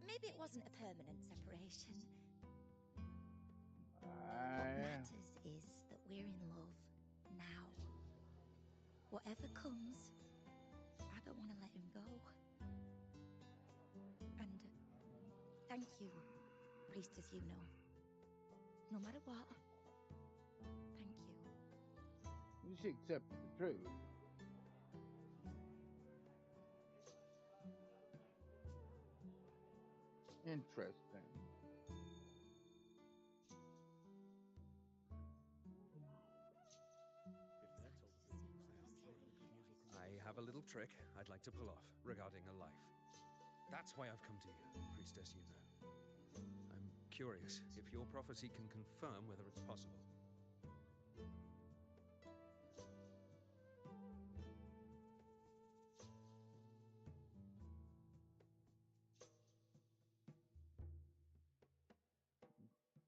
Maybe it wasn't a permanent separation. What matters is that we're in love now. Whatever comes, I don't want to let him go. And thank you, Priestess Yuno. No matter what, thank you. She accepted the truth. Interesting. I have a little trick I'd like to pull off regarding a life. That's why I've come to you, Priestess Yuno. I'm curious if your prophecy can confirm whether it's possible.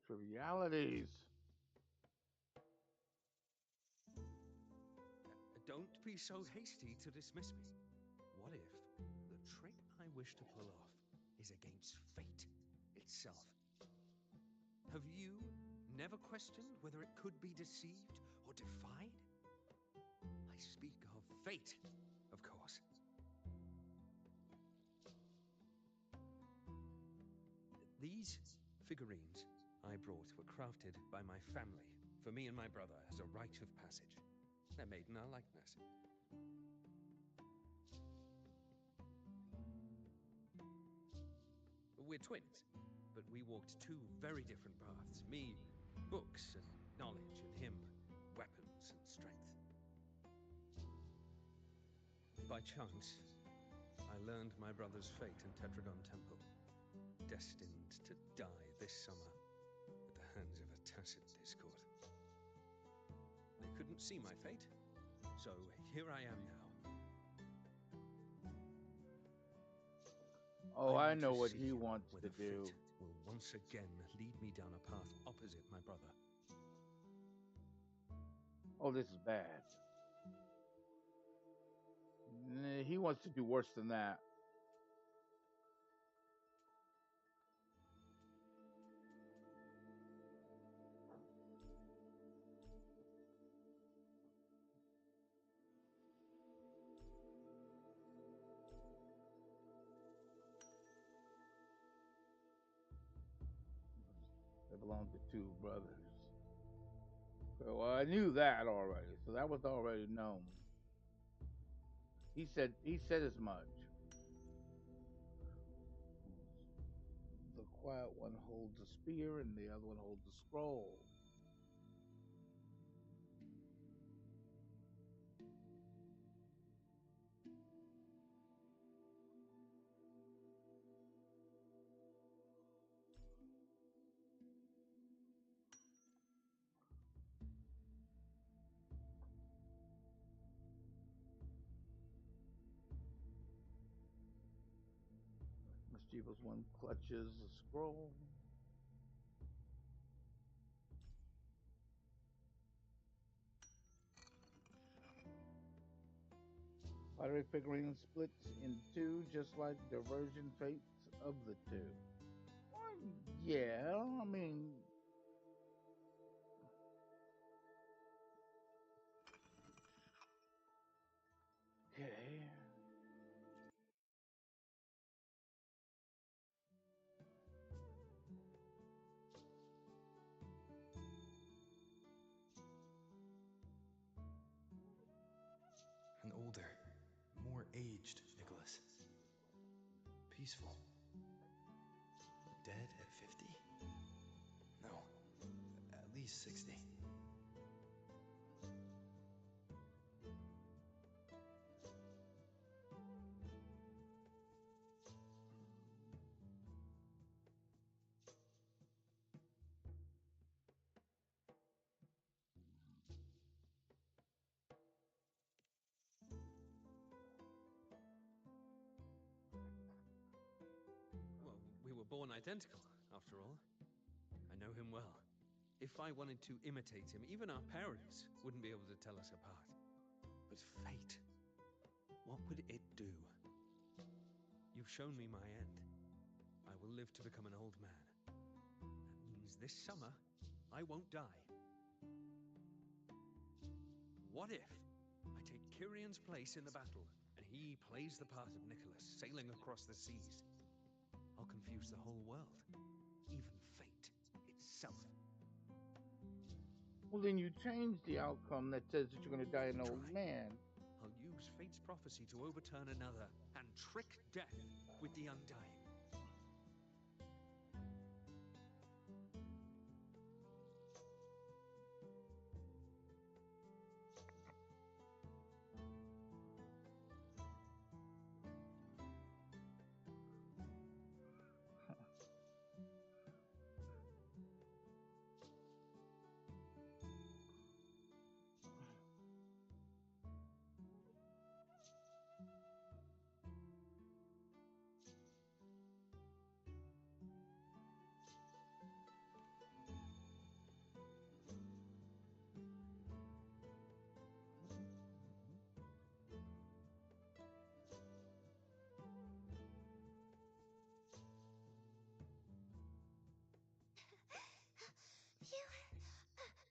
Trivialities. Don't be so hasty to dismiss me. What if the trick I wish to pull off is against fate itself? Have you never questioned whether it could be deceived or defied? I speak of fate, of course. These figurines I brought were crafted by my family for me and my brother as a rite of passage. They're made in our likeness. We're twins, but we walked two very different paths. Me, books and knowledge, and him, weapons and strength. By chance, I learned my brother's fate in Tetragon Temple, destined to die this summer at the hands of a tacit discord. They couldn't see my fate, so here I am now. Oh, I want know to what see he wants to whether do. fate will once again lead me down a path opposite my brother. Oh, this is bad. He wants to do worse than that. belonged to two brothers. So I knew that already, so that was already known. He said as much. The quiet one holds a spear and the other one holds a scroll. Mischievous one clutches a scroll. Pottery figurine splits in two, just like diversion fates of the two. Well, yeah, I mean, okay. An older, more aged Nicholas. Peaceful. Dead at 50? No, at least 60. Well, we were born identical, after all. I know him well. If I wanted to imitate him, even our parents wouldn't be able to tell us apart. But fate, what would it do? You've shown me my end. I will live to become an old man. That means this summer, I won't die. What if I take Kyrion's place in the battle, and he plays the part of Nicholas, sailing across the seas? I'll confuse the whole world, even fate itself. Well, then you change the outcome that says that you're going to die an old man. I'll use fate's prophecy to overturn another and trick death with the undying.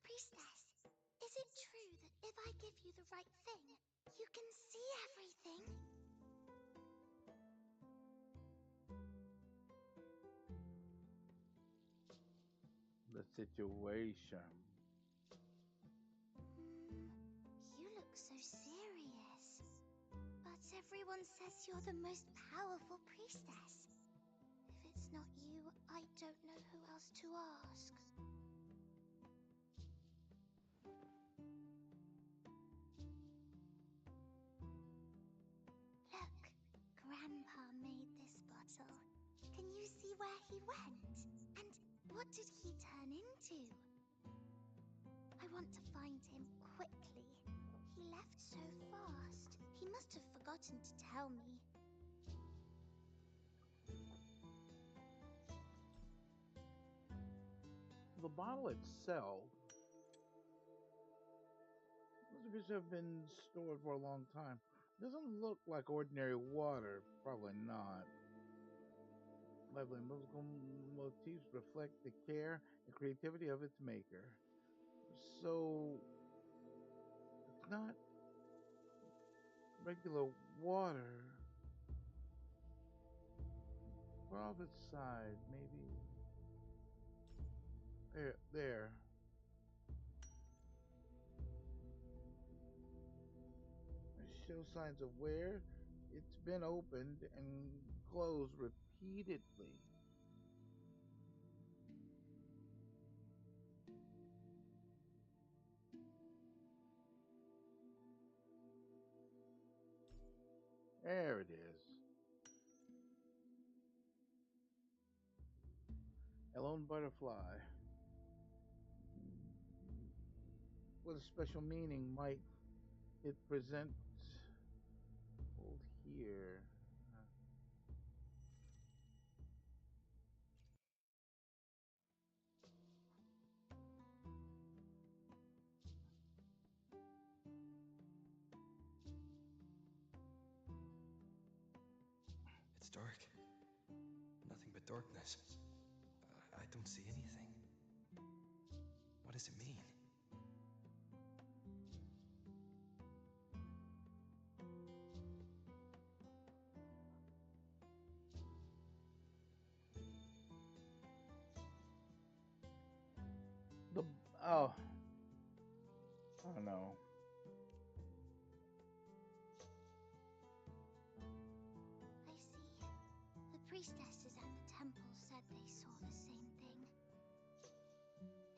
Priestess, is it true that if I give you the right thing, you can see everything? The situation. You look so serious. But everyone says you're the most powerful priestess. If it's not you, I don't know who else to ask. Look, Grandpa made this bottle. Can you see where he went? And what did he turn into? I want to find him quickly. He left so fast. He must have forgotten to tell me. The bottle itself must have been stored for a long time. Doesn't look like ordinary water. Probably not. Lovely musical motifs reflect the care and creativity of its maker. So, it's not regular water. We're off its side, maybe there. Show signs of wear. It's been opened and closed repeatedly. There it is. A lone butterfly. What a special meaning might it present? Hold here. It's dark. Nothing but darkness. I don't see anything. What does it mean? Oh. Oh no. I see. The priestesses at the temple said they saw the same thing.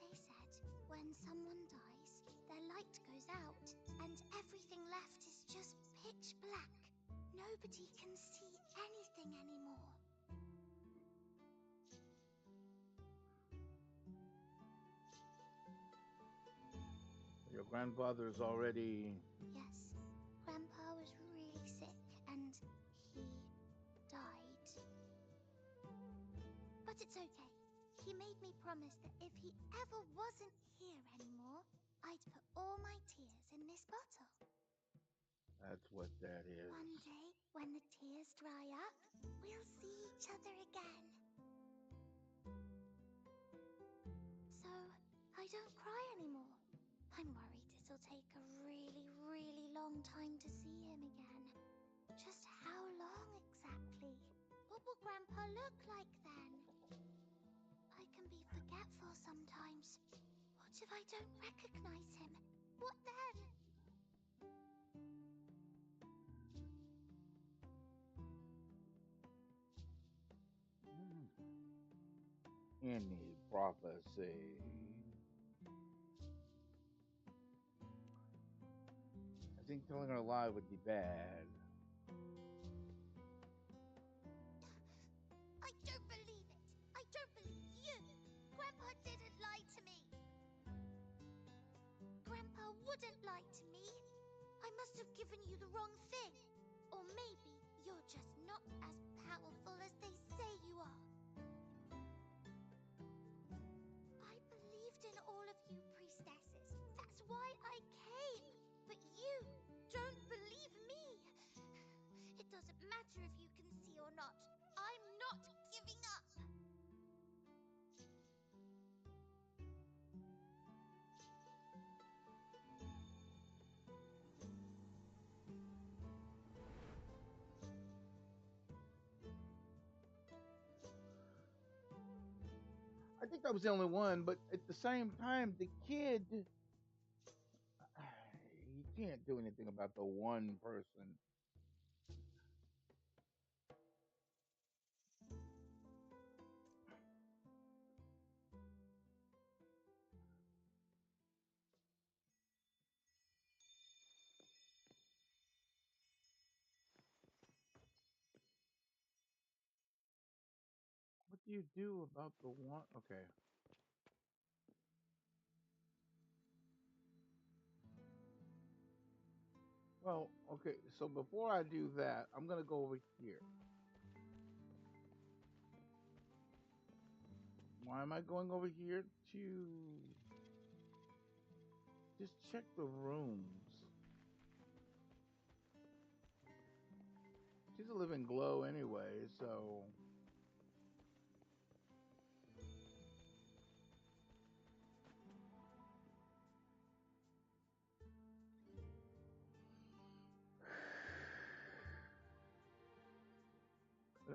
They said when someone dies, their light goes out, and everything left is just pitch black. Nobody can see anything anymore. Your grandfather's already... Yes, Grandpa was really sick, and he died. But it's okay. He made me promise that if he ever wasn't here anymore, I'd put all my tears in this bottle. That's what that is. One day, when the tears dry up, we'll see each other again. So, I don't cry anymore. I'm worried it'll take a really, really long time to see him again. Just how long exactly? What will Grandpa look like then? I can be forgetful sometimes. What if I don't recognize him? What then? Any prophecy. I think telling her a lie would be bad. I don't believe it. I don't believe you. Grandpa didn't lie to me. Grandpa wouldn't lie to me. I must have given you the wrong thing. Or maybe you're just not as powerful as they say you are. I believed in all of you priestesses. That's why I came. But you don't believe me. It doesn't matter if you can see or not. I'm not giving up. I think I was the only one, but at the same time, the kid, he can't do anything about the one person. What do you do about the one? Okay. Well, okay, so before I do that, I'm going to go over here. Why am I going over here? To just check the rooms. She's a living glow anyway, so...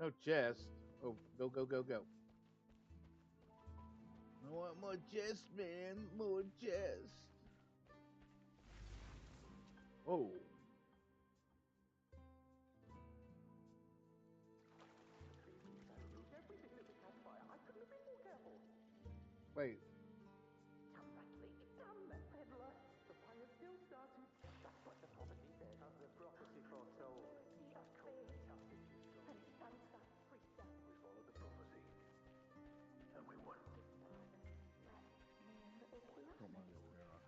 No chest. Oh, go, go, go, go. I want more chest, man. More chest. Oh. Everything at the campfire. I couldn't have been more careful. Wait. Damn rattling. Damn that peddler. The fire still started. That's what the prophecy said. The prophecy foretold. The accursed. And Santa Priestess. We followed the prophecy. And we won. Oh my God.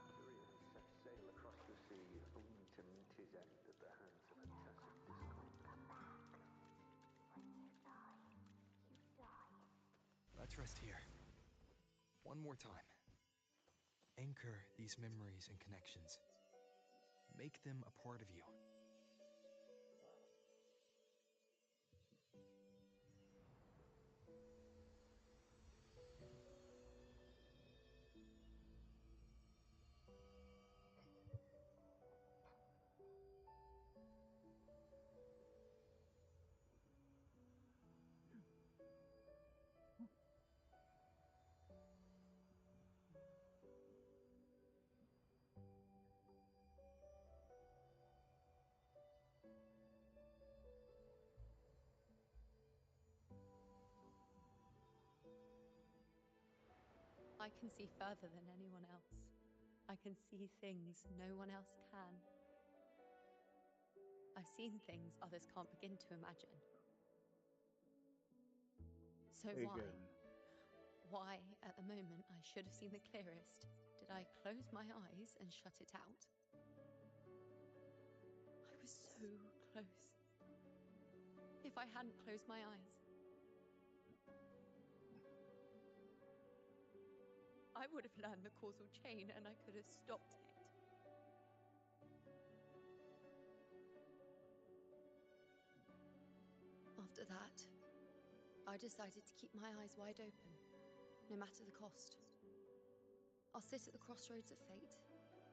Curious set sail across the sea, only to meet his end at the hands of a tacit discord. Come back. When you die, you die. Let's rest here. One more time. Anchor these memories and connections. Make them a part of you. I can see further than anyone else. I can see things no one else can. I've seen things others can't begin to imagine. So Very why? good. Why, at the moment I should have seen the clearest, did I close my eyes and shut it out? I was so close. If I hadn't closed my eyes, I would have learned the causal chain and I could have stopped it. After that, I decided to keep my eyes wide open, no matter the cost. I'll sit at the crossroads of fate.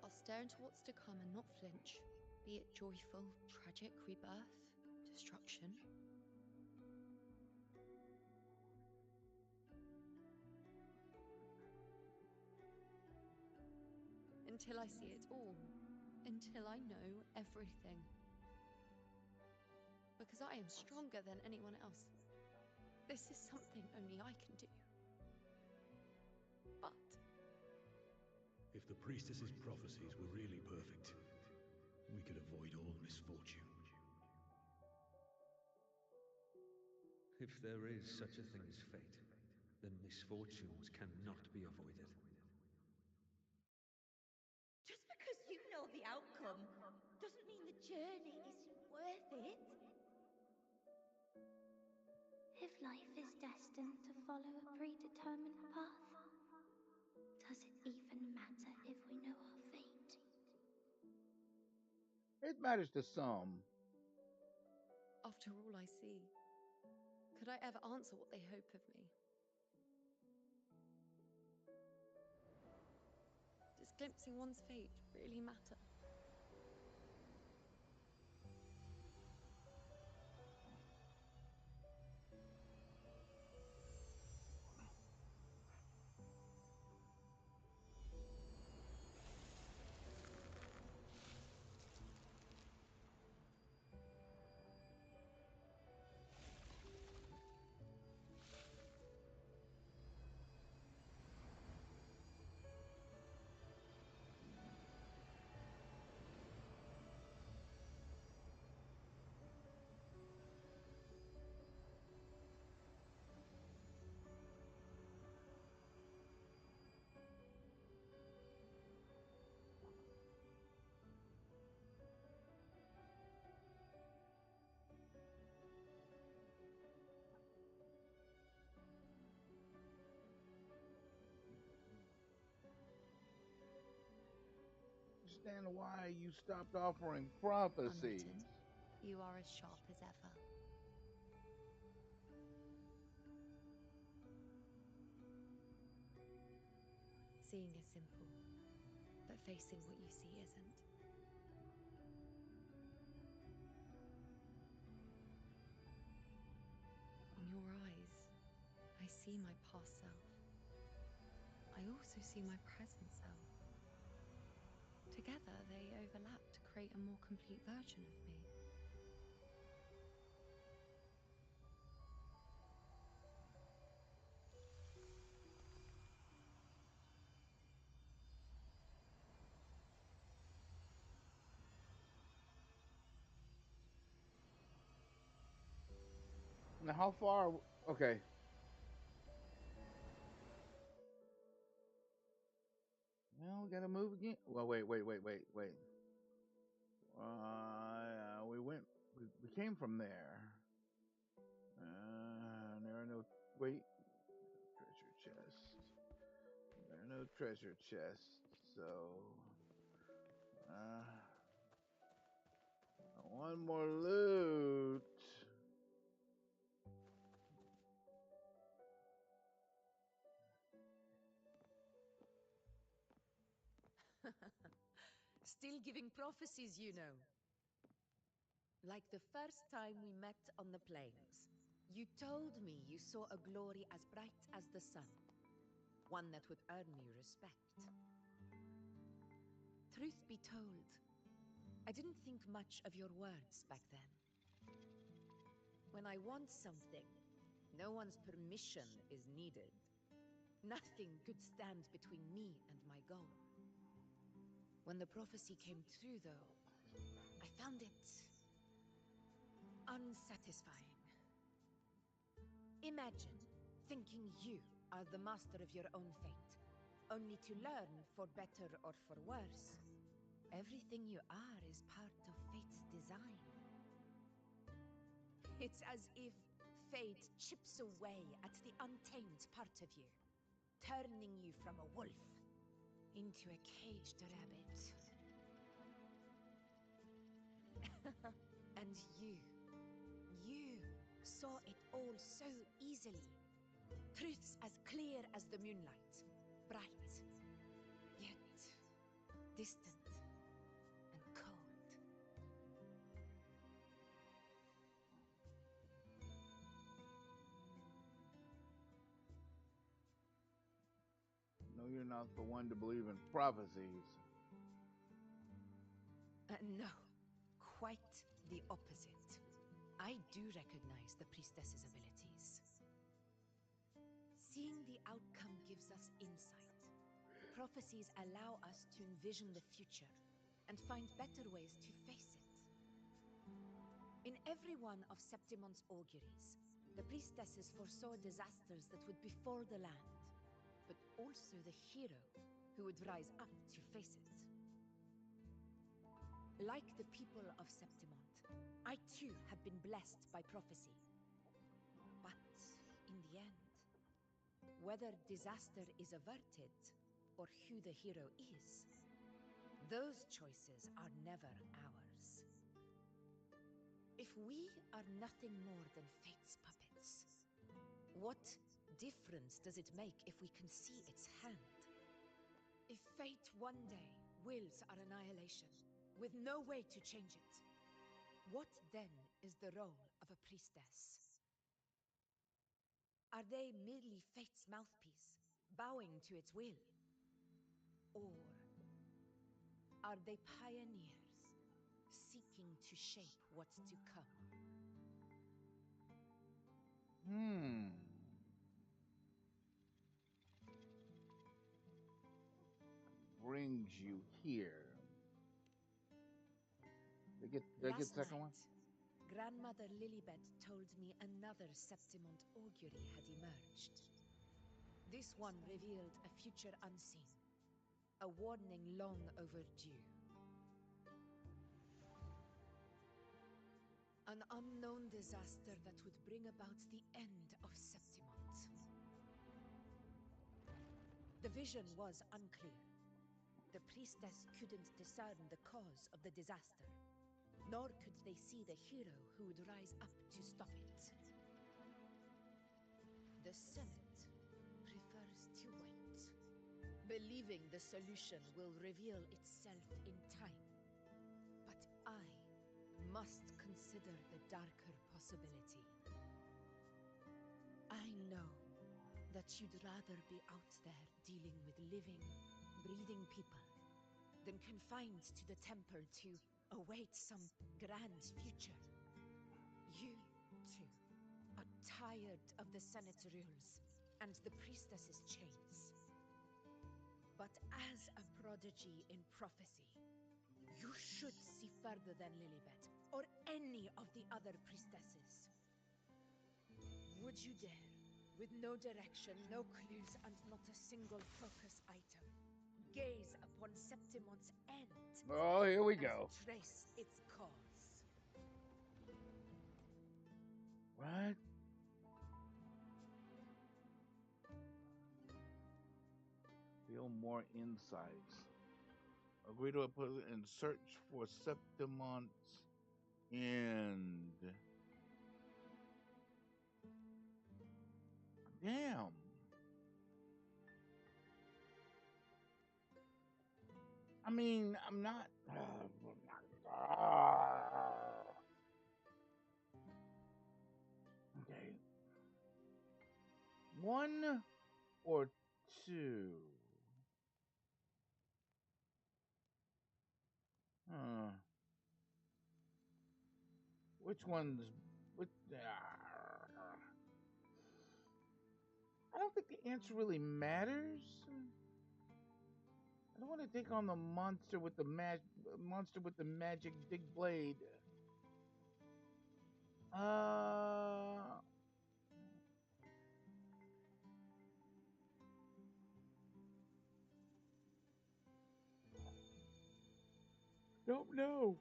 I'll stare into what's to come and not flinch, be it joyful, tragic, rebirth, destruction. Until I see it all, until I know everything. Because I am stronger than anyone else. This is something only I can do. But If the priestess's prophecies were really perfect, we could avoid all misfortune. If there is such a thing as fate, then misfortunes cannot be avoided. Just because you know the outcome doesn't mean the journey isn't worth it. If life is destined to follow a predetermined path, does it even matter if we know our fate? It matters to some. after all I see, could I ever answer what they hope of me? Does glimpsing one's fate really matter? Understand why you stopped offering prophecies. Unwritten, you are as sharp as ever. Seeing is simple, but facing what you see isn't. In your eyes, I see my past self. I also see my present self. Together, they overlap to create a more complete version of me. Now, how far? Okay. Well, we gotta move again. Well, wait. We went. We came from there. There are no. Wait. Treasure chest. There are no treasure chests. So. One more loot. Still giving prophecies, you know. Like the first time we met on the plains. You told me you saw a glory as bright as the sun. One that would earn me respect. Truth be told, I didn't think much of your words back then. When I want something, no one's permission is needed. Nothing could stand between me and my goal. When the prophecy came true, though, I found it unsatisfying. Imagine thinking you are the master of your own fate, only to learn, for better or for worse, everything you are is part of fate's design. It's as if fate chips away at the untamed part of you, turning you from a wolf into a caged rabbit. And you saw it all so easily. Truths as clear as the moonlight, bright, yet distant and cold. No, you're not the one to believe in prophecies. No, quite the opposite. I do recognize the priestess's abilities. Seeing the outcome gives us insight. Prophecies allow us to envision the future and find better ways to face it. In every one of Septimon's auguries, the priestesses foresaw disasters that would befall the land, but also the hero who would rise up to face it. Like the people of Septimont, I too have been blessed by prophecy. But in the end, whether disaster is averted or who the hero is, those choices are never ours. If we are nothing more than fate's puppets, what difference does it make if we can see its hand? If fate one day wills our annihilation, with no way to change it, what then is the role of a priestess? Are they merely fate's mouthpiece, bowing to its will? Or are they pioneers, seeking to shape what's to come? Brings you here. Did I get the second one? Grandmother Lilibet told me another Septimont augury had emerged. This one revealed a future unseen, a warning long overdue. An unknown disaster that would bring about the end of Septimont. The vision was unclear. The priestess couldn't discern the cause of the disaster, nor could they see the hero who would rise up to stop it. The Senate prefers to wait, believing the solution will reveal itself in time. But I must consider the darker possibility. I know that you'd rather be out there dealing with living, breathing people than confined to the temple to await some grand future. You, too, are tired of the Senate's rules and the priestess's chains. But as a prodigy in prophecy, you should see further than Lilibet, or any of the other priestesses. Would you dare, with no direction, no clues, and not a single focus item, gaze upon Septimon's end? Oh, here we and go. Trace its cause. What? Feel more insights. Agree to put in search for Septimon's end. Damn. I mean, I'm not. Okay. One or two? Which one's which? I don't think the answer really matters. I don't want to take on the monster with the magic big blade. Don't know.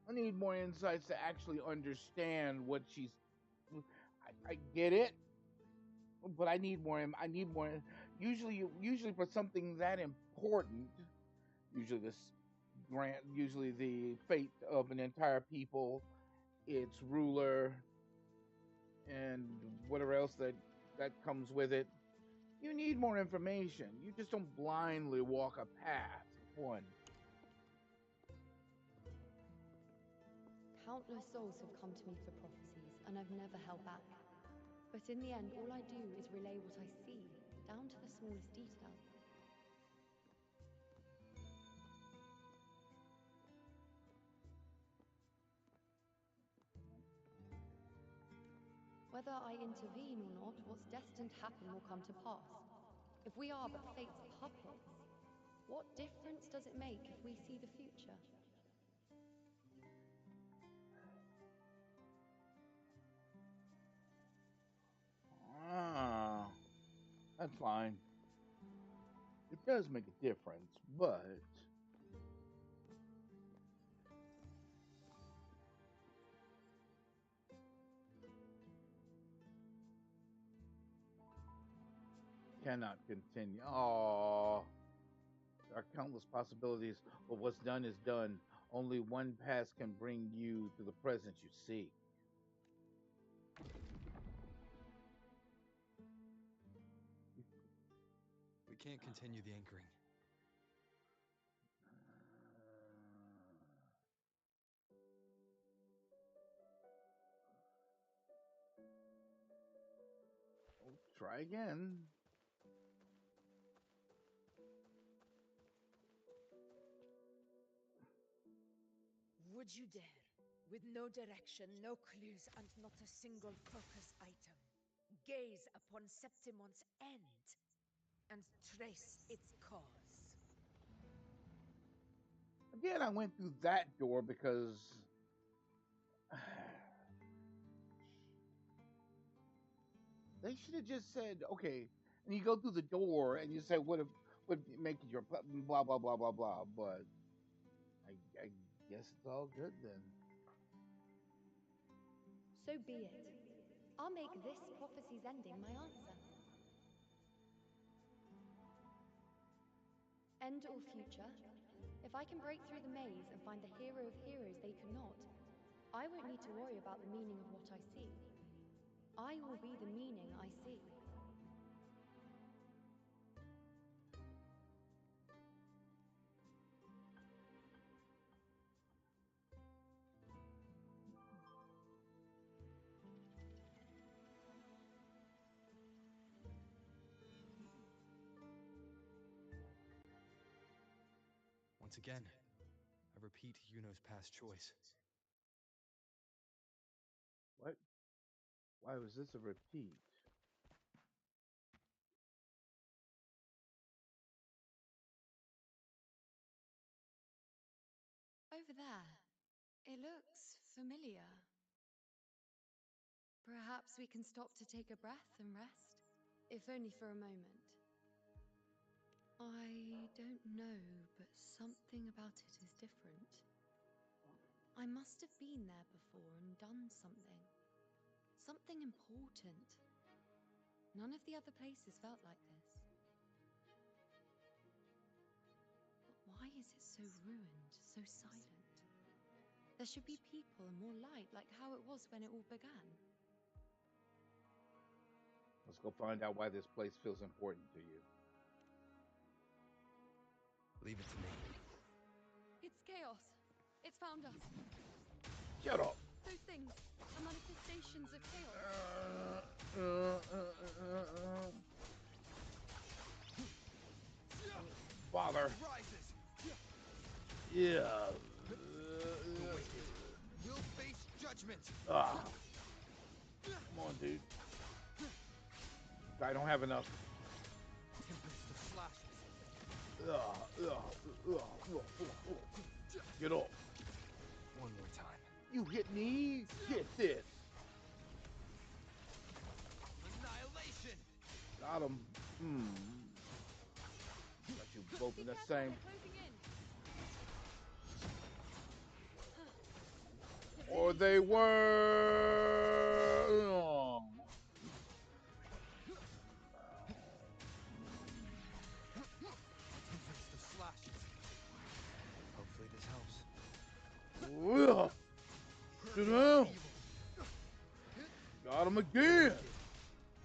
I need more insights to actually understand what she's. I get it, but I need more. I need more. Usually for something that important, usually the fate of an entire people, its ruler, and whatever else that comes with it. You need more information. You just don't blindly walk a path. One. Countless souls have come to me for prophecies, and I've never held back. But in the end, all I do is relay what I see, down to the smallest detail. Whether I intervene or not, what's destined to happen will come to pass. If we are but fate's puppets, what difference does it make if we see the future? That's fine. It does make a difference, but cannot continue. Oh, there are countless possibilities, but what's done is done. Only one path can bring you to the present you seek. We can't continue the anchoring. Try again. Would you dare, with no direction, no clues, and not a single focus item, gaze upon Septimon's end and trace its cause? Again, I went through that door because they should have just said, okay, and you go through the door and you say, what make it your blah, blah, blah, blah, blah. But I guess it's all good then. So be it. I'll make this prophecy's ending my answer. End or future, if I can break through the maze and find the hero of heroes they could not, I won't need to worry about the meaning of what I see. I will be the meaning I see. Once again, I repeat Yuno's past choice. What? Why was this a repeat? Over there. It looks familiar. Perhaps we can stop to take a breath and rest, if only for a moment. I don't know, but something about it is different. I must have been there before and done something. Something important. None of the other places felt like this. But why is it so ruined, so silent? There should be people and more light, like how it was when it all began. Let's go find out why this place feels important to you. Leave it to me. It's chaos. It's found us. Shut up. Those things are manifestations of chaos. Father. Rises. Yeah. We'll face judgment. Come on, dude. I don't have enough. Tempest the flashes. Get up. One more time. You hit me. Get this. Annihilation. Got him. Got you both in the same. Or they were. Tempest the flashes. Hopefully this helps. Sit down. Got him again.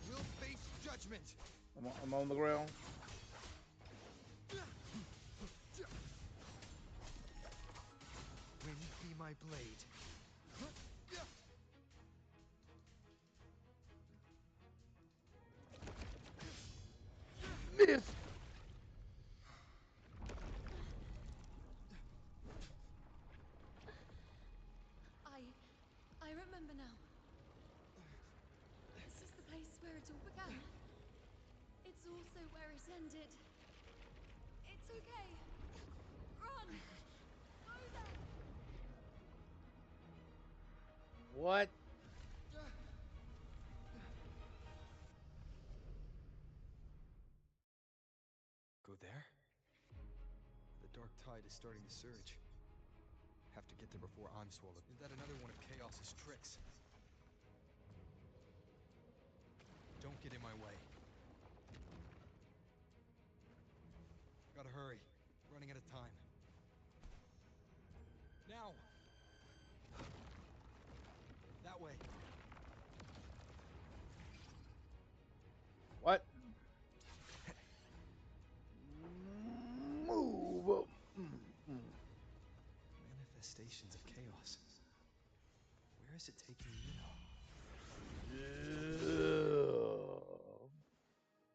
We'll face judgment. I'm on the ground. Wind be my blade. Miss. I remember now. This is the place where it all began. It's also where it ended. It's okay. Run! Go there! What? Go there? The dark tide is starting to surge. Have to get there before I'm swallowed. Is that another one of Chaos's tricks? Don't get in my way. Gotta hurry. Running out of time. Now! That way. What? Move. Manifestations of chaos. Where is it taking Yuno?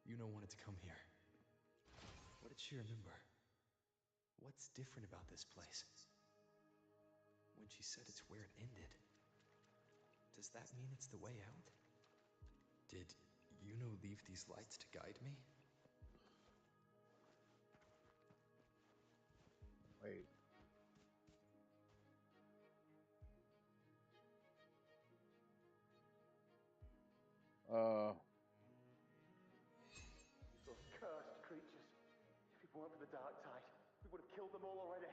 Yuno wanted to come here. What did she remember? What's different about this place? When she said it's where it ended, does that mean it's the way out? Did Yuno leave these lights to guide me? Wait. Those cursed creatures. If it weren't for the dark tide, we would have killed them all already.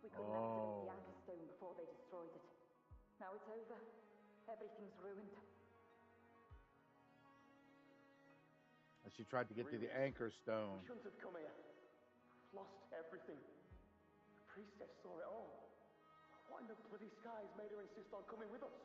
We couldn't activate the anchor stone before they destroyed it. Now it's over. Everything's ruined. And she tried to get to the anchor stone. We shouldn't have come here. We've lost everything. The priestess saw it all. What in the bloody skies made her insist on coming with us?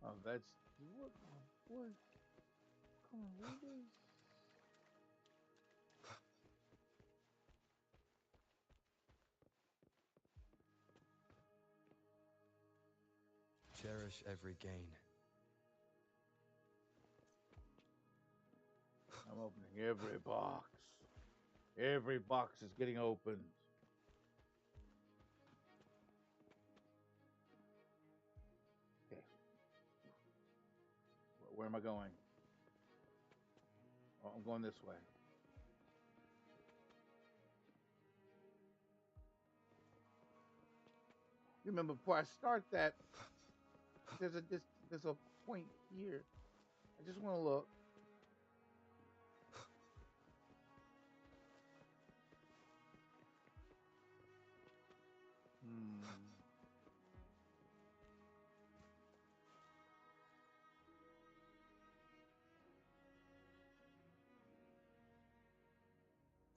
Oh, that's what? Come on, what is? Cherish every gain. I'm opening every box. Every box is getting opened. Okay. Where am I going? Oh, I'm going this way. Remember, before I start that, there's a point here. I just want to look.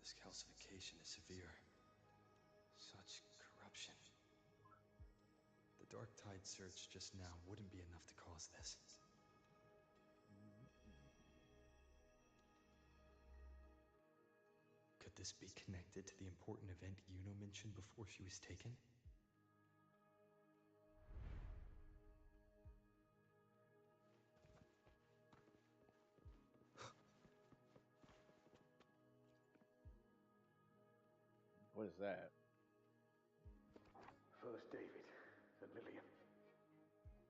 This calcification is severe. Such corruption. The Dark Tide surge just now wouldn't be enough to cause this. Could this be connected to the important event Yuno mentioned before she was taken? What is that? First David, then Lillian,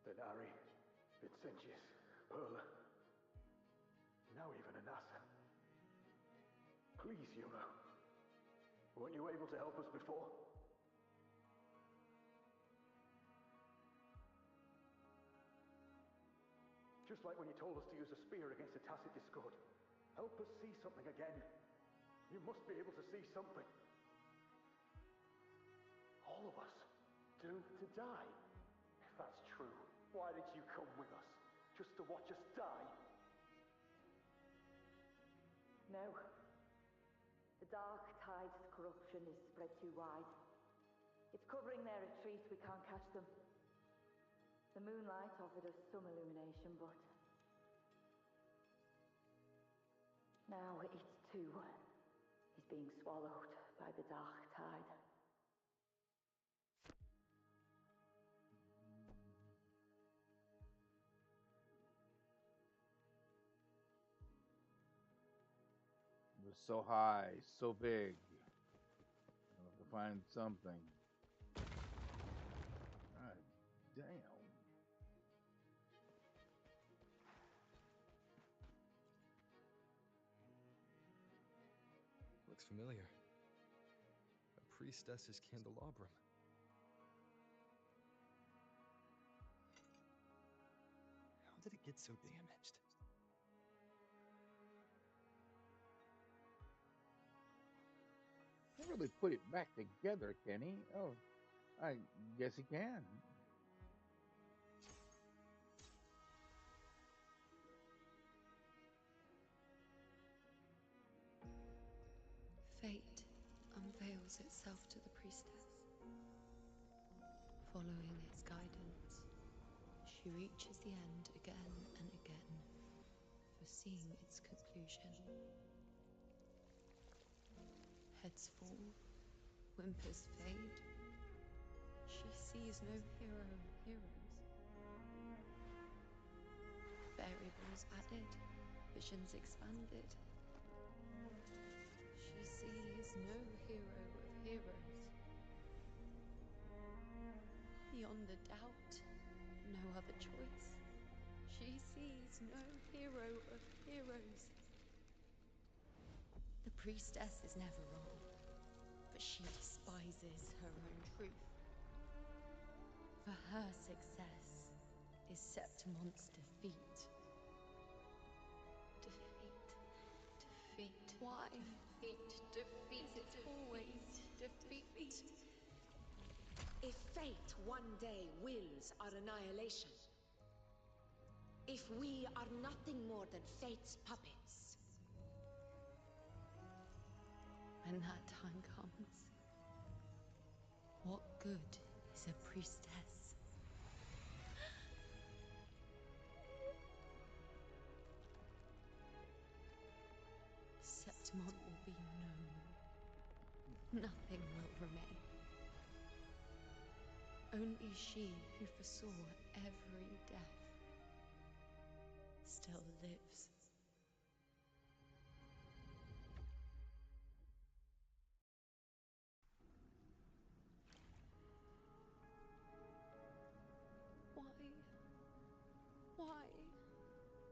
then Ari, Vincentius, Perla, now even Anassa. Please, Yuno. Weren't you able to help us before? Just like when you told us to use a spear against a tacit discord. Help us see something again. You must be able to see something. All of us, doomed to die. If that's true, why did you come with us? Just to watch us die? No. The Dark Tide's corruption is spread too wide. It's covering their retreat, we can't catch them. The moonlight offered us some illumination, but now it too is being swallowed by the Dark Tide. It was so high, so big. I'll have to find something. God damn. Looks familiar. A priestess's candelabrum. How did it get so damaged? Can't really put it back together, can he? Oh, I guess he can. Fate unveils itself to the priestess. Following its guidance, she reaches the end again and again, foreseeing its conclusion. Heads fall, whimpers fade. She sees no hero of heroes. Variables added, visions expanded. She sees no hero of heroes. Beyond a doubt, no other choice. She sees no hero of heroes. The priestess is never wrong, but she despises her own truth. For her success is Septimon's defeat. Defeat. Why? Defeat. Is it always defeat? If fate one day wills our annihilation, if we are nothing more than fate's puppets, When that time comes, what good is a priestess? Septimon will be known. Nothing will remain. Only she who foresaw every death still lives. Why?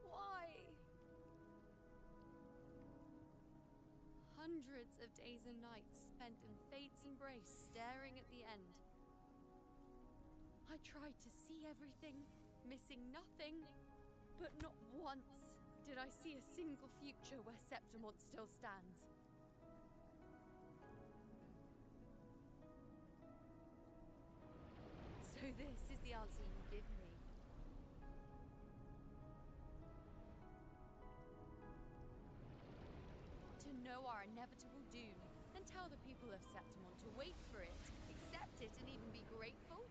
Why? Hundreds of days and nights spent in fate's embrace, staring at the end. I tried to see everything, missing nothing, but not once did I see a single future where Septimont still stands. So this is the answer you give me. To know our inevitable doom, and tell the people of Septimont to wait for it, accept it, and even be grateful?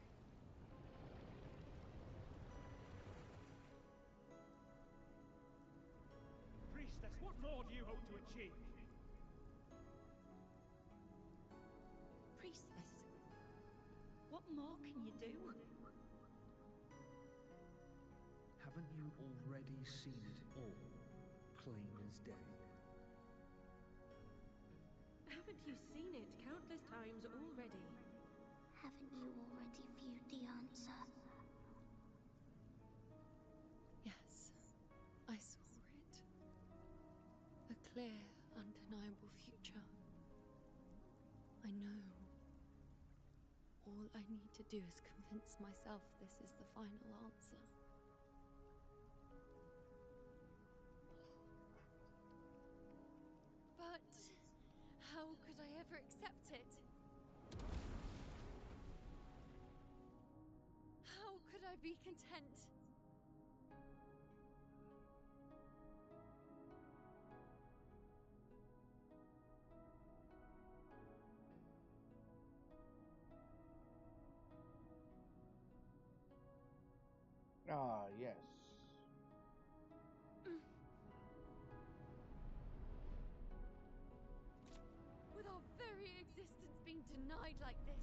Priestess, what more do you hope to achieve? Priestess, what more can you do? Haven't you already seen it all, plain as day? Haven't you seen it countless times already? Haven't you already viewed the answer? Yes, I saw it. A clear, undeniable future. I know. All I need to do is convince myself this is the final answer. But how could I ever accept it? How could I be content? Ah, yes. With our very existence being denied like this.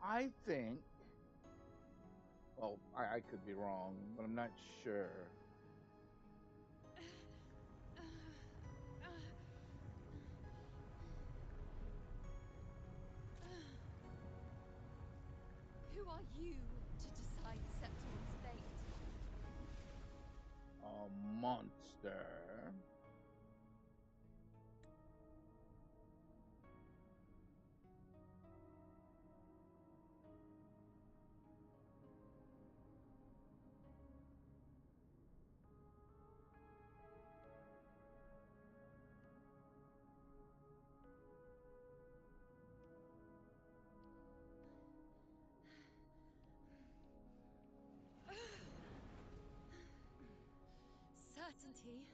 I think, well, I could be wrong, but I'm not sure. Who are you to decide Septimont's fate? A monster. Certainty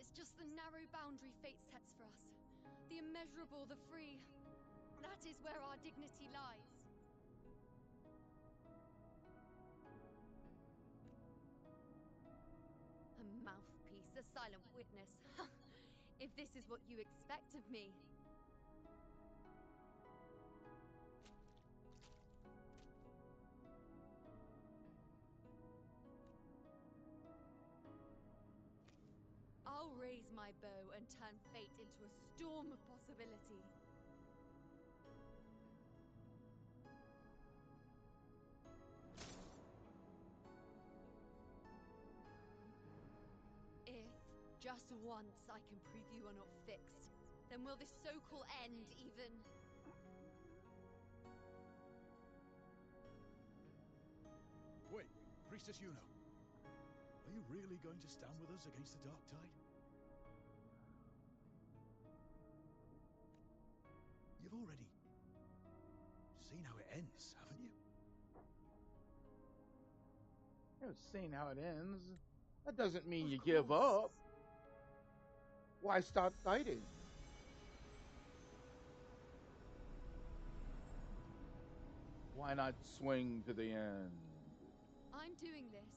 is just the narrow boundary fate sets for us. The immeasurable, the free. That is where our dignity lies. A mouthpiece, a silent witness. If this is what you expect of me. I'll raise my bow and turn fate into a storm of possibility. If, just once, I can prove you are not fixed, then will this so-called end even... Wait, Priestess Yuno. Are you really going to stand with us against the Dark Tide? You've already seen how it ends, haven't you? I've seen how it ends. That doesn't mean Of you give course. up. Why stop fighting? Why not swing to the end? I'm doing this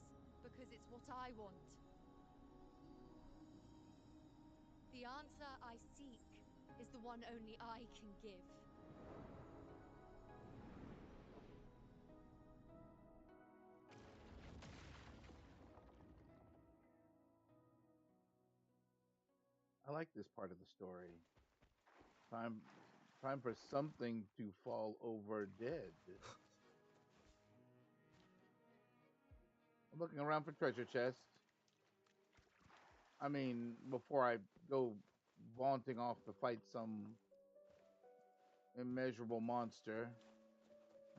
because it's what I want. The answer I seek is the one only I can give. I like this part of the story. Time, time for something to fall over dead. I'm looking around for treasure chests. I mean, before I go vaunting off to fight some immeasurable monster,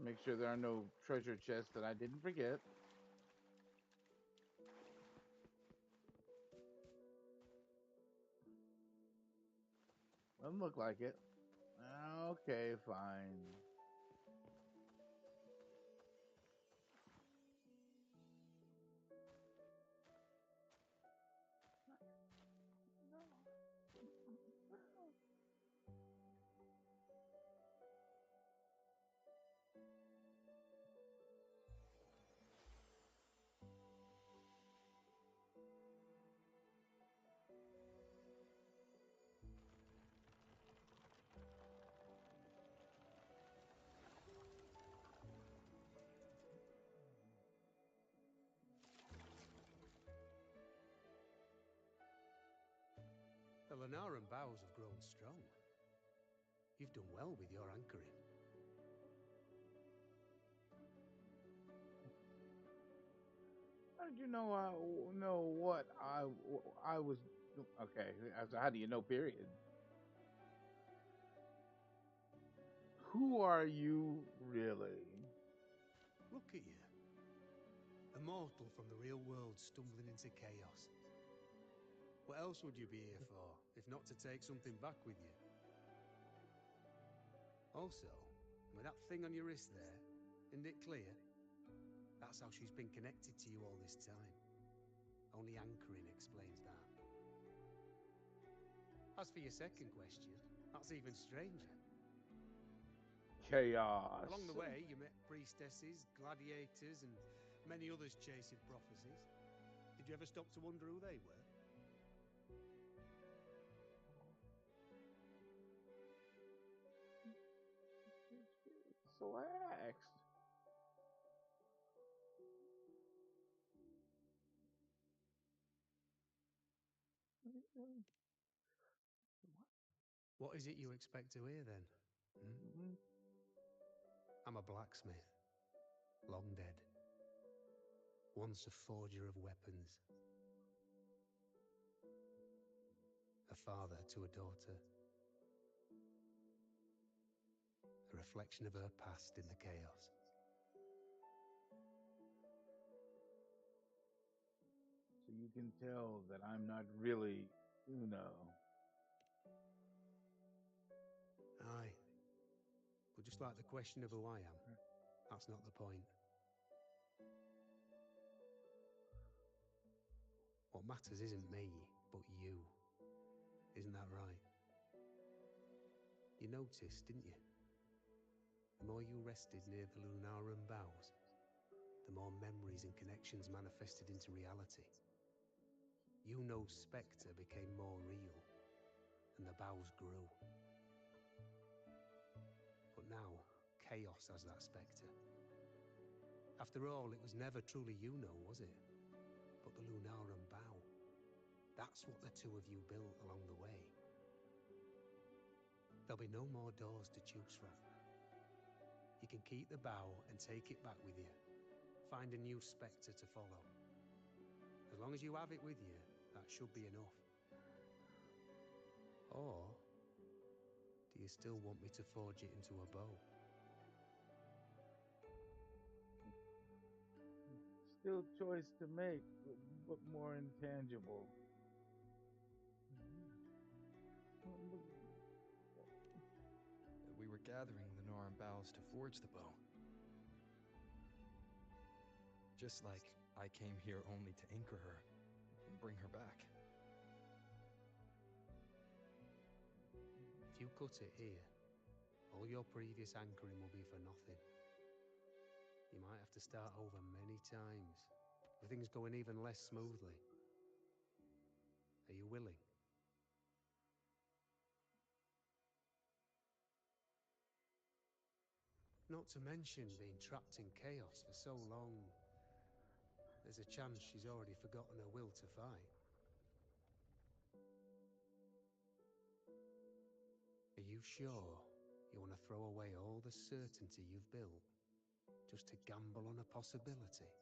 make sure there are no treasure chests that I didn't forget. Doesn't look like it. Okay, fine. The Lunaran bows have grown strong. You've done well with your anchoring. How did you know know what I was? Okay, so how do you know? Period. Who are you really? Look at you. A mortal from the real world stumbling into chaos. What else would you be here for, if not to take something back with you? Also, with that thing on your wrist there, isn't it clear? That's how she's been connected to you all this time. Only anchoring explains that. As for your second question, that's even stranger. Chaos. Along the way, you met priestesses, gladiators, and many others chasing prophecies. Did you ever stop to wonder who they were? So I asked. What is it you expect to hear then? Hmm? I'm a blacksmith, long dead. Once a forger of weapons. A father to a daughter. A reflection of her past in the chaos. So you can tell that I'm not really Uno. Aye. But just like the question of who I am, that's not the point. What matters isn't me, but you. Isn't that right? You noticed, didn't you? The more you rested near the Lunaran bows, the more memories and connections manifested into reality. Yuno's spectre became more real, and the bows grew. But now, chaos has that spectre. After all, it was never truly Yuno, was it? But the Lunaran bow. That's what the two of you built along the way. There'll be no more doors to choose from. You can keep the bow and take it back with you. Find a new spectre to follow. As long as you have it with you, that should be enough. Or do you still want me to forge it into a bow? Still choice to make, but more intangible. We were gathering Lunaran boughs to forge the bow. Just like I came here only to anchor her and bring her back. If you cut it here, all your previous anchoring will be for nothing. You might have to start over many times, with things going even less smoothly. Are you willing? Not to mention being trapped in chaos for so long, there's a chance she's already forgotten her will to fight. Are you sure you want to throw away all the certainty you've built just to gamble on a possibility?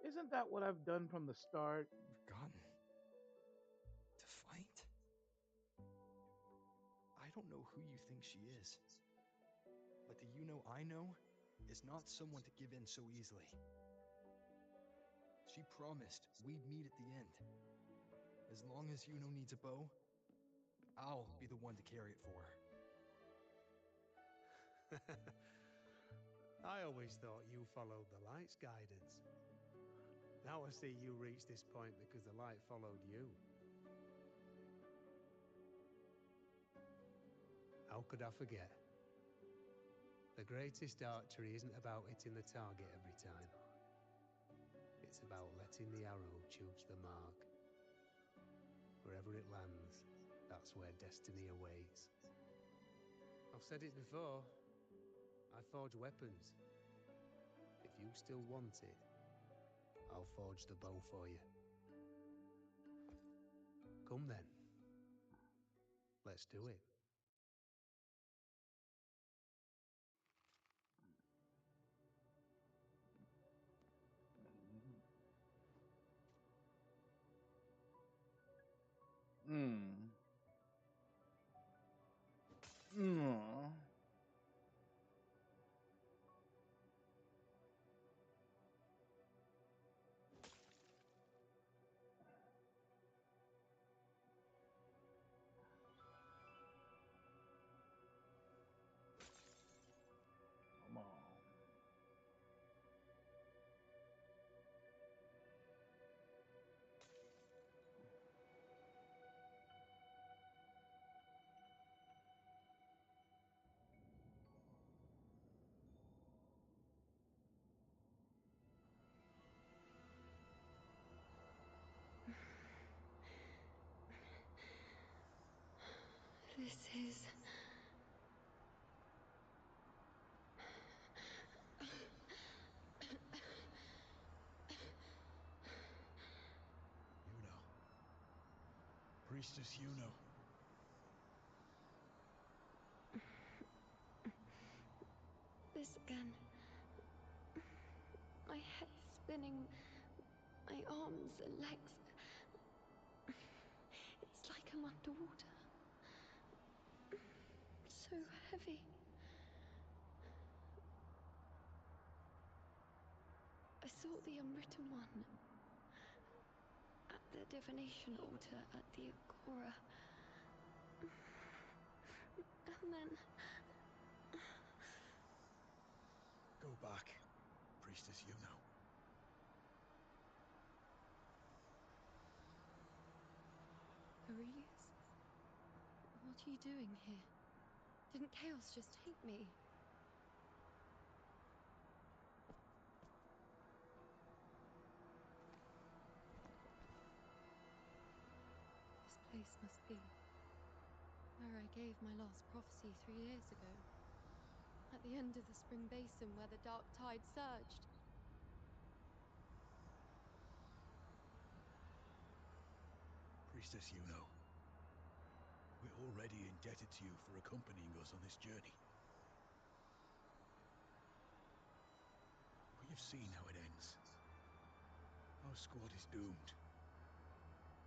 Isn't that what I've done from the start? Forgotten. To fight? I don't know who you think she is. But the I know is not someone to give in so easily. She promised we'd meet at the end. As long as needs a bow, I'll be the one to carry it for her. I always thought you followed the light's guidance. Now I see you reached this point because the light followed you. How could I forget? The greatest archery isn't about hitting the target every time. It's about letting the arrow choose the mark. Wherever it lands, that's where destiny awaits. I've said it before. I forge weapons. If you still want it, I'll forge the bow for you. Come then. Let's do it. Hmm. Hmm. Come on. This is... Priestess Yuno. This again. My head spinning, my arms and legs. It's like I'm underwater. So heavy. I saw the unwritten one at the divination altar at the Agora. And then... Go back, Priestess Yuno. Aurelius? What are you doing here? Didn't Chaos just take me? This place must be where I gave my last prophecy 3 years ago. At the end of the spring basin where the dark tide surged. Priestess Yuno. We're already indebted to you for accompanying us on this journey. But you've seen how it ends. Our squad is doomed.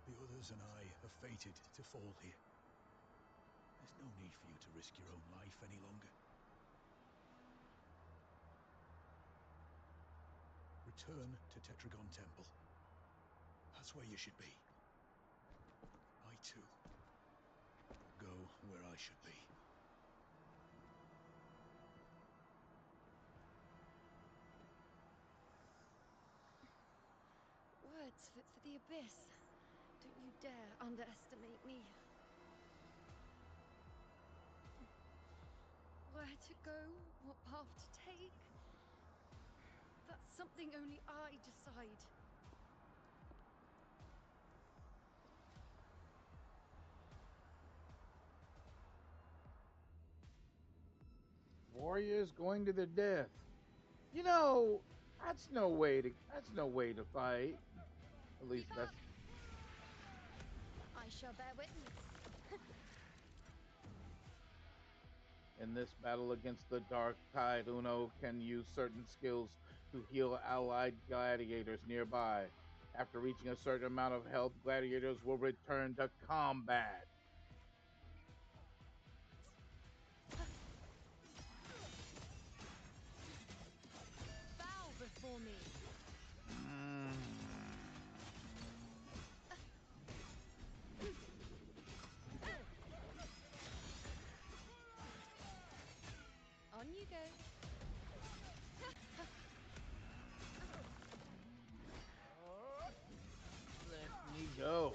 The others and I are fated to fall here. There's no need for you to risk your own life any longer. Return to Tetragon Temple. That's where you should be. I too will go where I should be. Words for the abyss. Don't you dare underestimate me. Where to go, what path to take. That's something only I decide. Warriors going to their death. You know, that's no way to fight. At least that's I shall bear witness. in this battle against the Dark Tide. Uno can use certain skills to heal allied gladiators nearby. After reaching a certain amount of health, gladiators will return to combat. Bow before me. On you go. Let me go.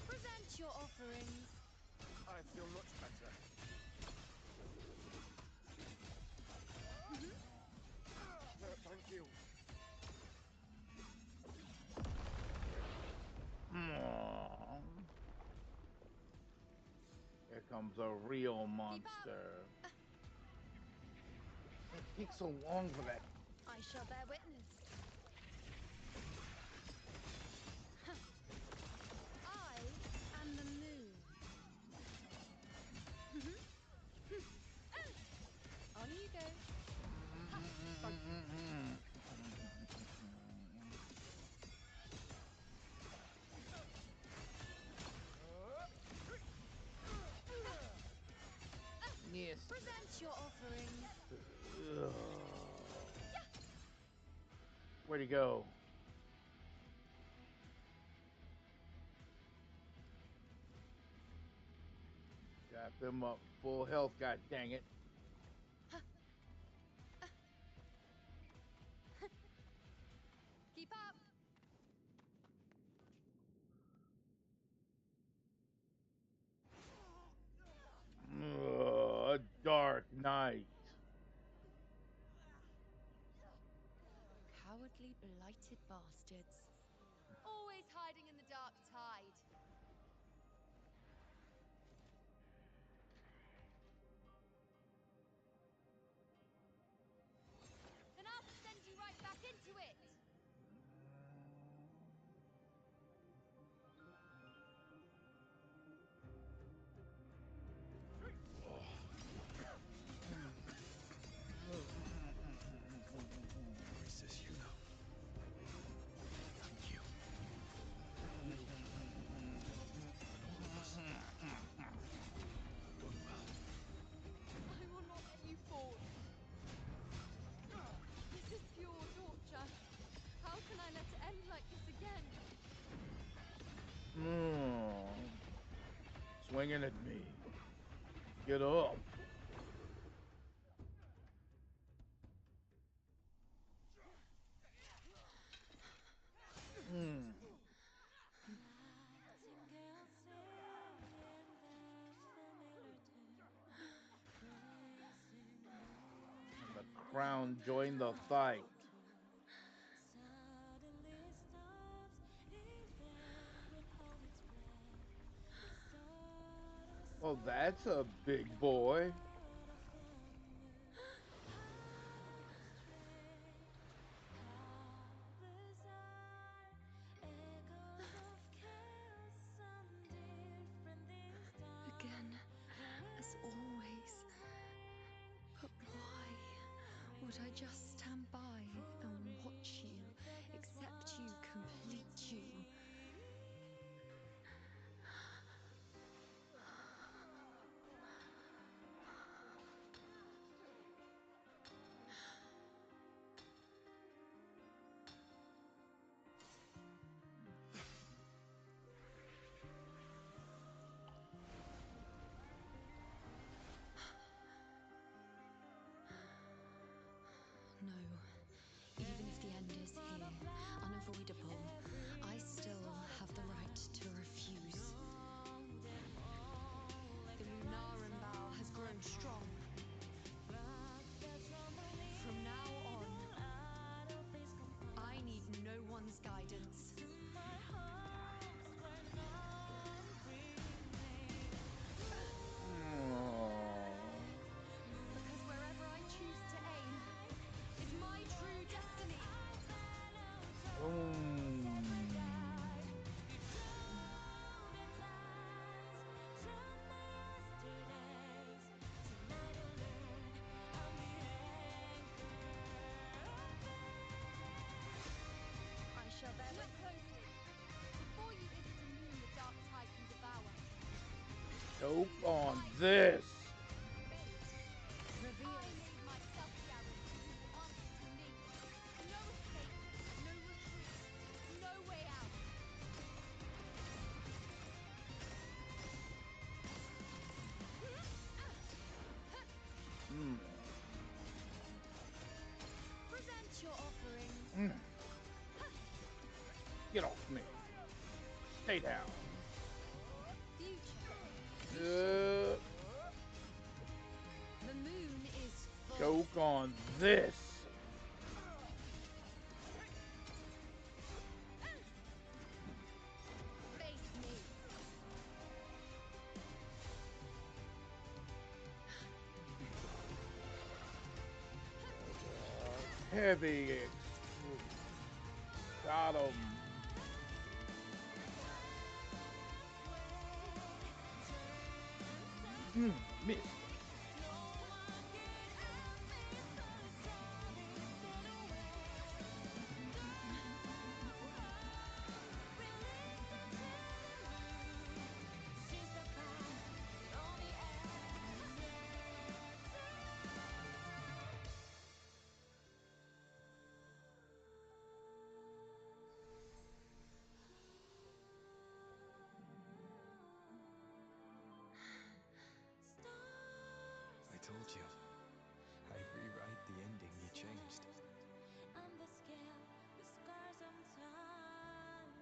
Present your offerings. I feel much better. Thank you. Here comes a real monster. It takes so long for that. I shall bear witness. I am the moon. On you go. Yes. Present your offerings. Where'd he go? Got them up full health, god dang it. Keep up. A dark night. Cowardly, blighted bastards. Always hiding in the dark tide. Then I'll send you right back into it. Priestess, you know. Thank you. Done well. I will not let you fall. This is pure torture. How can I let it end like this again? Swinging at me. Get up. And the crown joined the fight. Well, that's a big boy. Again, as always. But why would I just stand by and watch you, accept you, complete you? No. shall bear. Look closely. Before you, it is a moon the dark tide can devour. Choke on this. Reveal. I made myself guarantee you will answer to me. No escape, no retreat, no way out. Present your offering. Get off me. Stay down. Future. The moon is full. Choke on this. Face me. Heavy. Got him. Miss. I told you. I'd rewrite the ending you changed. On the scale, the scars sometimes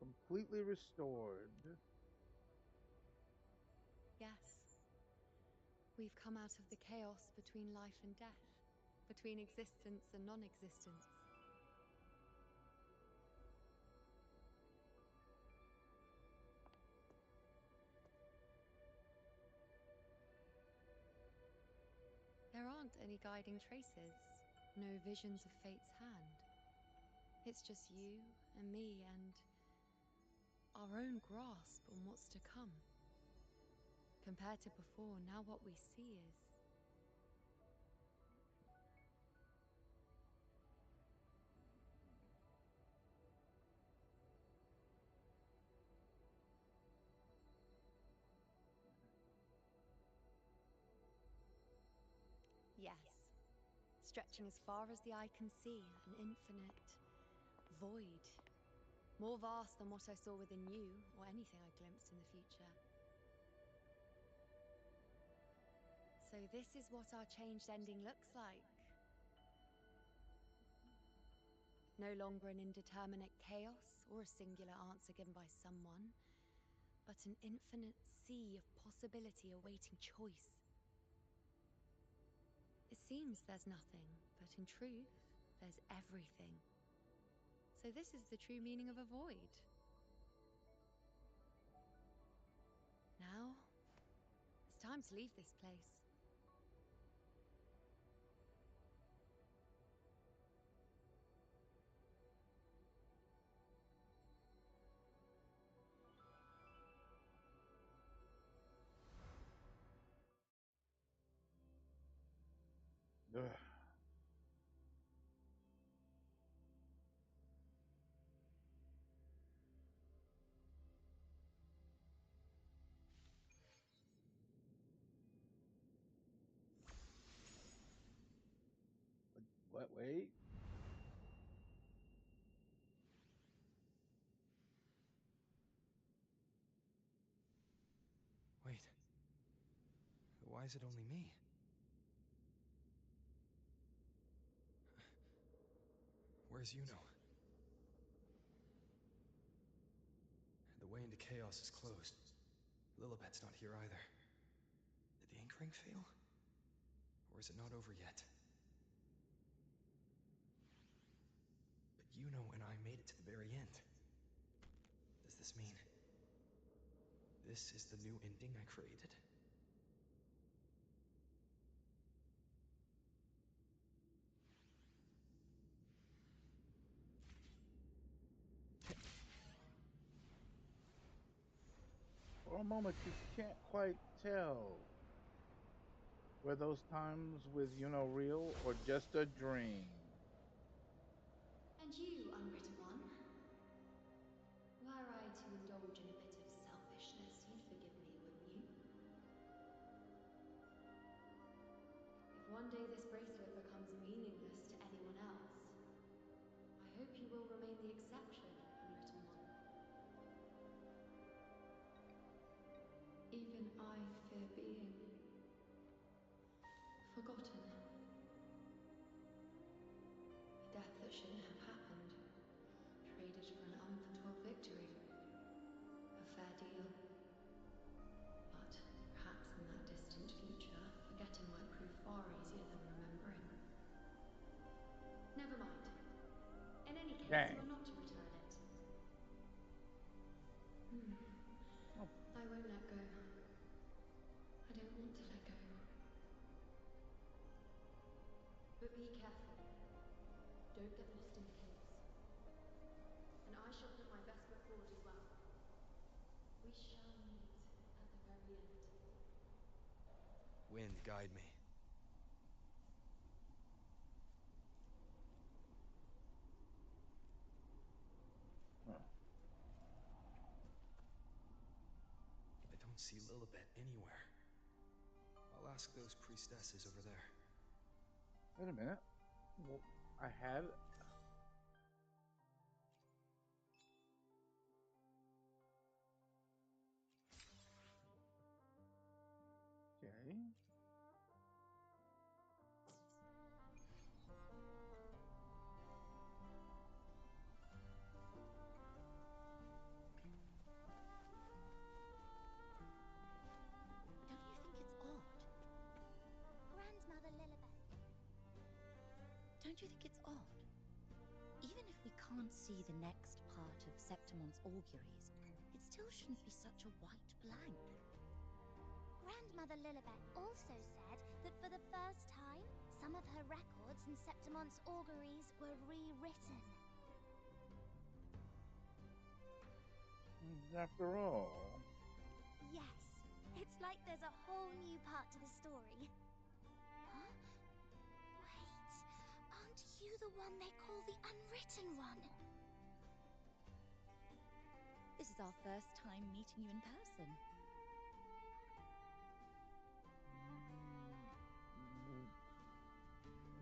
Completely restored. Yes. We've come out of the chaos between life and death, between existence and non-existence. There aren't any guiding traces, no visions of fate's hand. It's just you and me and our own grasp on what's to come. Compared to before, now what we see is... Yes. Stretching as far as the eye can see, an infinite void. More vast than what I saw within you, or anything I glimpsed in the future. So this is what our changed ending looks like. No longer an indeterminate chaos, or a singular answer given by someone, but an infinite sea of possibility awaiting choice. It seems there's nothing, but in truth, there's everything. So this is the true meaning of a void. Now, it's time to leave this place. Ugh. What? Wait. Wait. Why is it only me? Where's Yuno? The way into chaos is closed. Lilibet's not here either. Did the ink ring fail? Or is it not over yet? But Yuno and I made it to the very end. Does this mean this is the new ending I created? For a moment, you can't quite tell. Were those times with real or just a dream? And you, unwritten one? Were I to indulge in a bit of selfishness, you'd forgive me, wouldn't you? If one day this bracelet becomes meaningless to anyone else, I hope you will remain the exception, unwritten one. Even I fear being forgotten. A death that shouldn't have happened, traded for an unforetold victory. A fair deal. But perhaps in that distant future, forgetting might prove far easier than remembering. Never mind. In any case, Dang. you are not to return it. I won't let go. I don't want to let go. But be careful. Don't get lost in the caves. And I shall put my best foot forward as well. We shall meet at the very end. Wind, guide me. Huh. I don't see Lilibet anywhere. I'll ask those priestesses over there. Wait a minute. Well, I had. Okay. Don't you think it's odd? Grandmother Lilibet. Don't you think it's odd? Even if we can't see the next part of Septimon's auguries, it still shouldn't be such a white blank. Grandmother Lilibet also said that for the first time, some of her records in Septimon's auguries were rewritten. After all. Yes, it's like there's a whole new part to the story. Huh? Wait, aren't you the one they call the Unwritten One? This is our first time meeting you in person.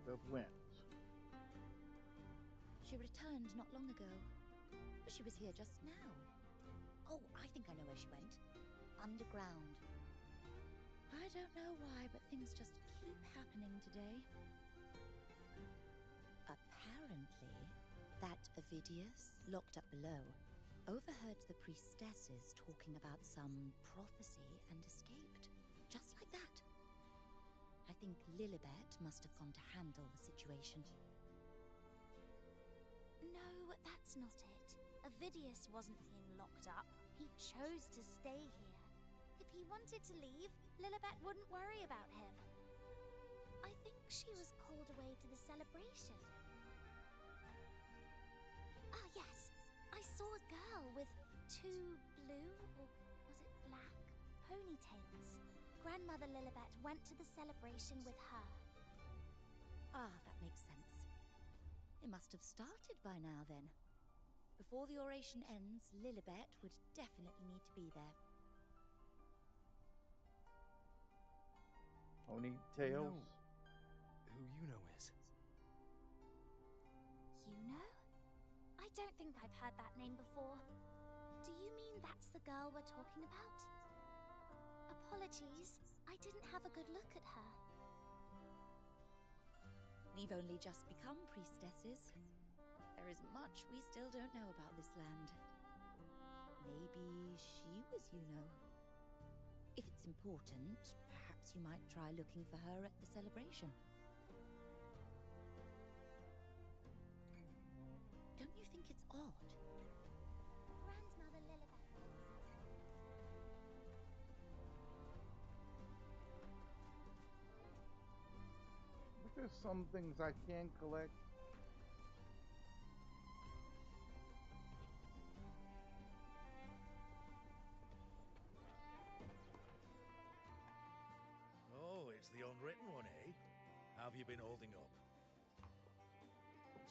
The went. She returned not long ago. She was here just now. Oh, I think I know where she went. Underground. I don't know why, but things just keep happening today. Apparently, that Ovidius, locked up below, overheard the priestesses talking about some prophecy and escaped. Just like that. I think Lilibet must have gone to handle the situation. No, that's not it. Ovidius wasn't being locked up. He chose to stay here. If he wanted to leave, Lilibet wouldn't worry about him. I think she was called away to the celebration. Ah, yes. I saw a girl with 2 blue, or was it black, ponytails. Grandmother Lilibet went to the celebration with her. Ah, that makes sense. It must have started by now, then. Before the oration ends, Lilibet would definitely need to be there. Ponytails? Who Yuno is? Yuno? I don't think I've heard that name before. Do you mean that's the girl we're talking about? Apologies, I didn't have a good look at her. We've only just become priestesses. There is much we still don't know about this land. Maybe she was Yuno. If it's important, perhaps you might try looking for her at the celebration. Don't you think it's odd? Grandmother Lilibet. But there's some things I can collect. How have you been holding up?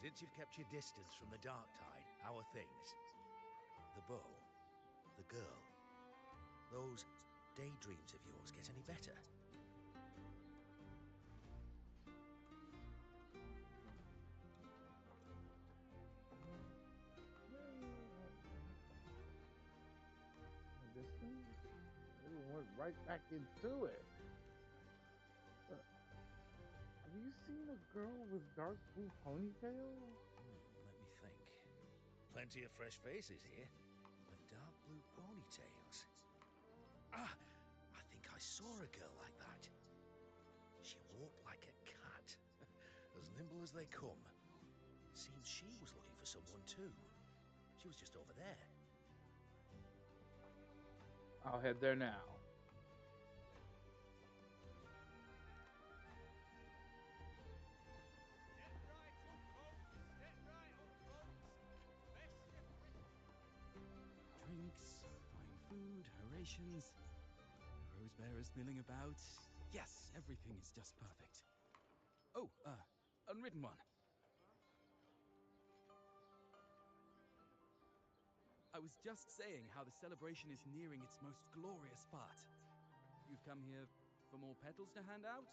Since you've kept your distance from the dark tide, how are things? The bow, the girl, those daydreams of yours get any better? This thing, it went right back into it. Have you seen a girl with dark blue ponytails? Let me think. Plenty of fresh faces here. And dark blue ponytails. Ah! I think I saw a girl like that. She walked like a cat. As nimble as they come. Seemed she was looking for someone too. She was just over there. I'll head there now. Drinks, fine food, rations, rose bearers milling about. Yes, everything is just perfect. Oh, unwritten one. I was just saying how the celebration is nearing its most glorious part. You've come here for more petals to hand out?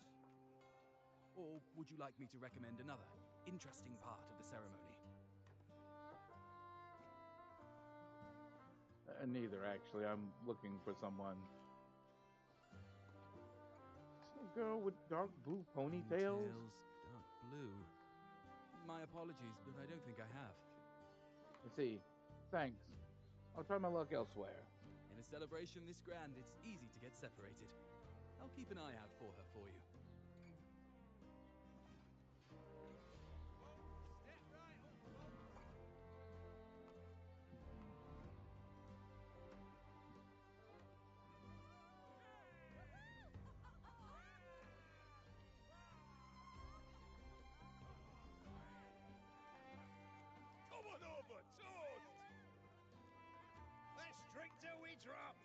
Or would you like me to recommend another interesting part of the ceremony? Neither, actually. I'm looking for someone. Some girl with dark blue ponytails? Dark blue. My apologies, but I don't think I have. I see. Thanks. I'll try my luck elsewhere. In a celebration this grand, it's easy to get separated. I'll keep an eye out for her for you. Come on over, toast! Let's drink till we drop!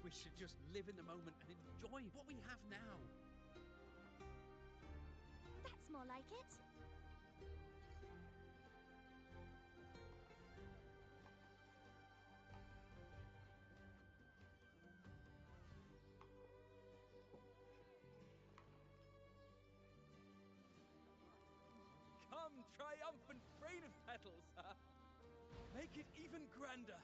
We should just live in the moment and enjoy what we have now. That's more like it. Come, triumphant train of petals! Make it even grander!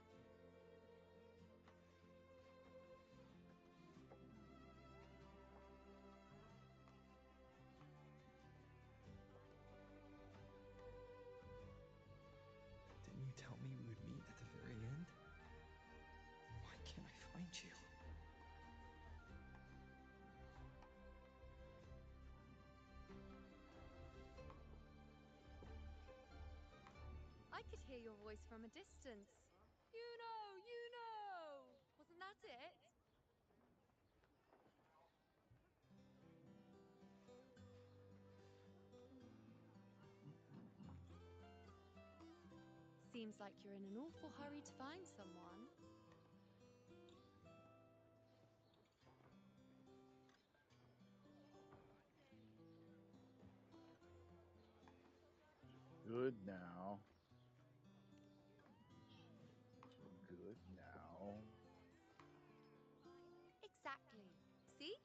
Didn't you tell me we would meet at the very end? Why can't I find you? I could hear your voice from a distance. You know! Wasn't that it? Seems like you're in an awful hurry to find someone. Good now. Good now. Exactly. See?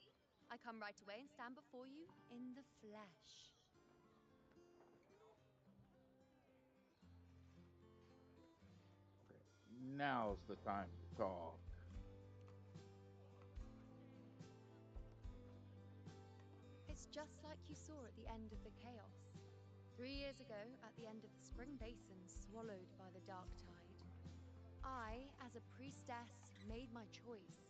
I come right away and stand before you in the flesh. Now's the time to talk. It's just like you saw at the end of the chaos. 3 years ago, at the end of the spring basin swallowed by the dark tide, I, as a priestess, made my choice.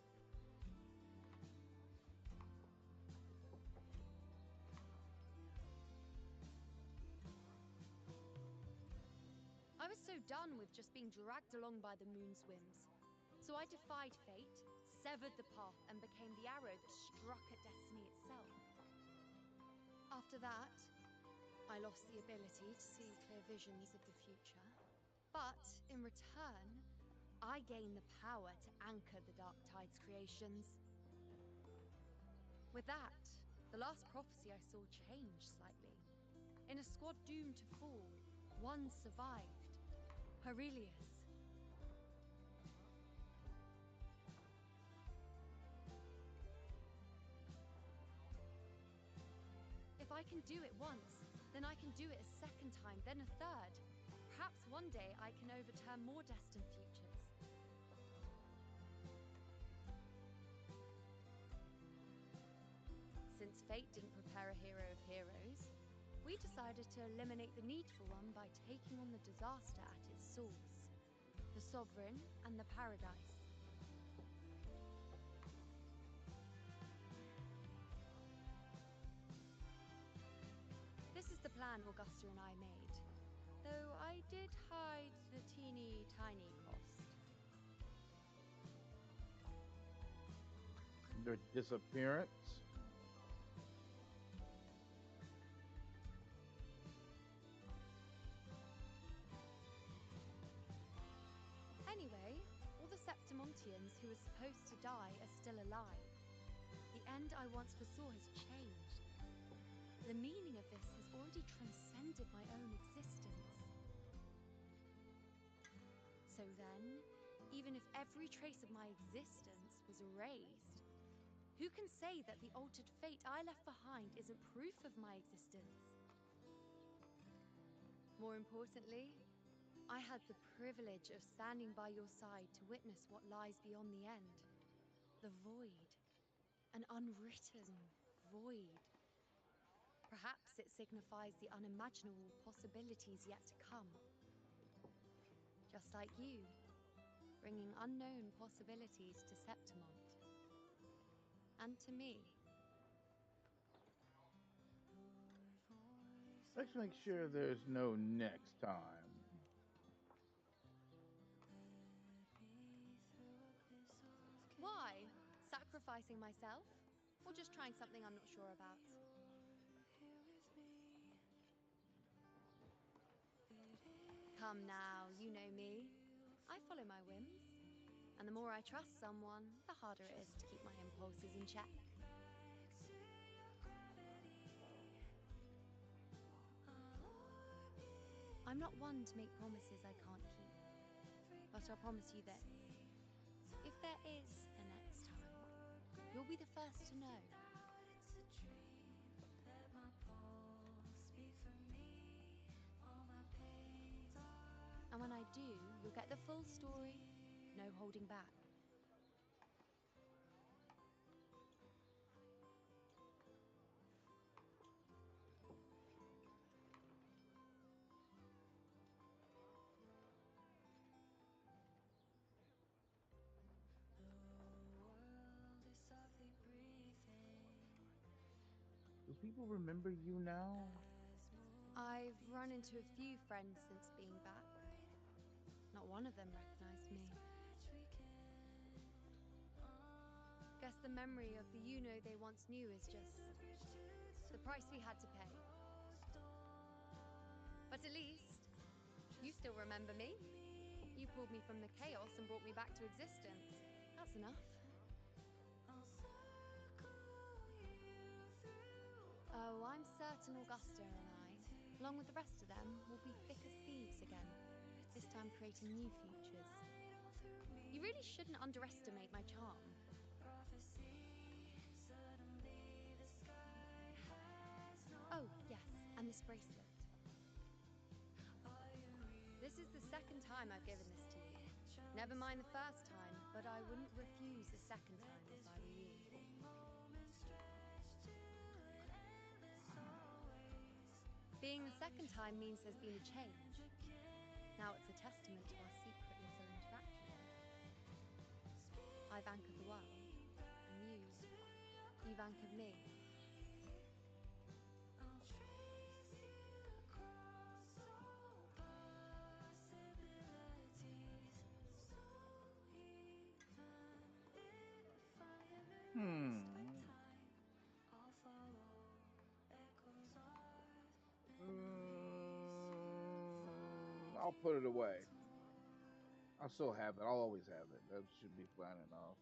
I was so done with just being dragged along by the moon's whims. So I defied fate, severed the path, and became the arrow that struck at destiny itself. After that, I lost the ability to see clear visions of the future. But in return, I gained the power to anchor the Dark Tide's creations. With that, the last prophecy I saw changed slightly. In a squad doomed to fall, one survived. Aurelius. If I can do it once, then I can do it a second time, then a third. Perhaps one day I can overturn more destined futures. Since fate didn't prepare a hero of heroes, we decided to eliminate the needful one by taking on the disaster at its source, the Sovereign and the Paradise. This is the plan Augusta and I made, though I did hide the teeny tiny cost. Their disappearance. Anyway, all the Septimontians who were supposed to die are still alive. The end I once foresaw has changed. The meaning of this has already transcended my own existence. So then, even if every trace of my existence was erased, who can say that the altered fate I left behind isn't proof of my existence? More importantly, I had the privilege of standing by your side to witness what lies beyond the end. The void. An unwritten void. Perhaps it signifies the unimaginable possibilities yet to come. Just like you, bringing unknown possibilities to Septimont. And to me. Let's make sure there's no next time. Why? Sacrificing myself? Or just trying something I'm not sure about? Come now, you know me. I follow my whims. And the more I trust someone, the harder it is to keep my impulses in check. I'm not one to make promises I can't keep. But I'll promise you this. If there is a next time, you'll be the first to know. And when I do, you'll get the full story, no holding back. Do people remember you now? I've run into a few friends since being back. Not one of them recognized me. Guess the memory of the you-know they once knew is just the price we had to pay. But at least, you still remember me. You pulled me from the chaos and brought me back to existence. That's enough. Oh, I'm certain Augusta and I, along with the rest of them, will be thick as thieves again, this time creating new futures. You really shouldn't underestimate my charm. Oh, yes, and this bracelet. This is the second time I've given this to you. Never mind the first time, but I wouldn't refuse the second time if I were you. Being the second time means there's been a change. Now it's a testament to our secret little interaction. I've anchored the world, and you've anchored me. I'll put it away. I'll still have it. I'll always have it. That should be fine enough.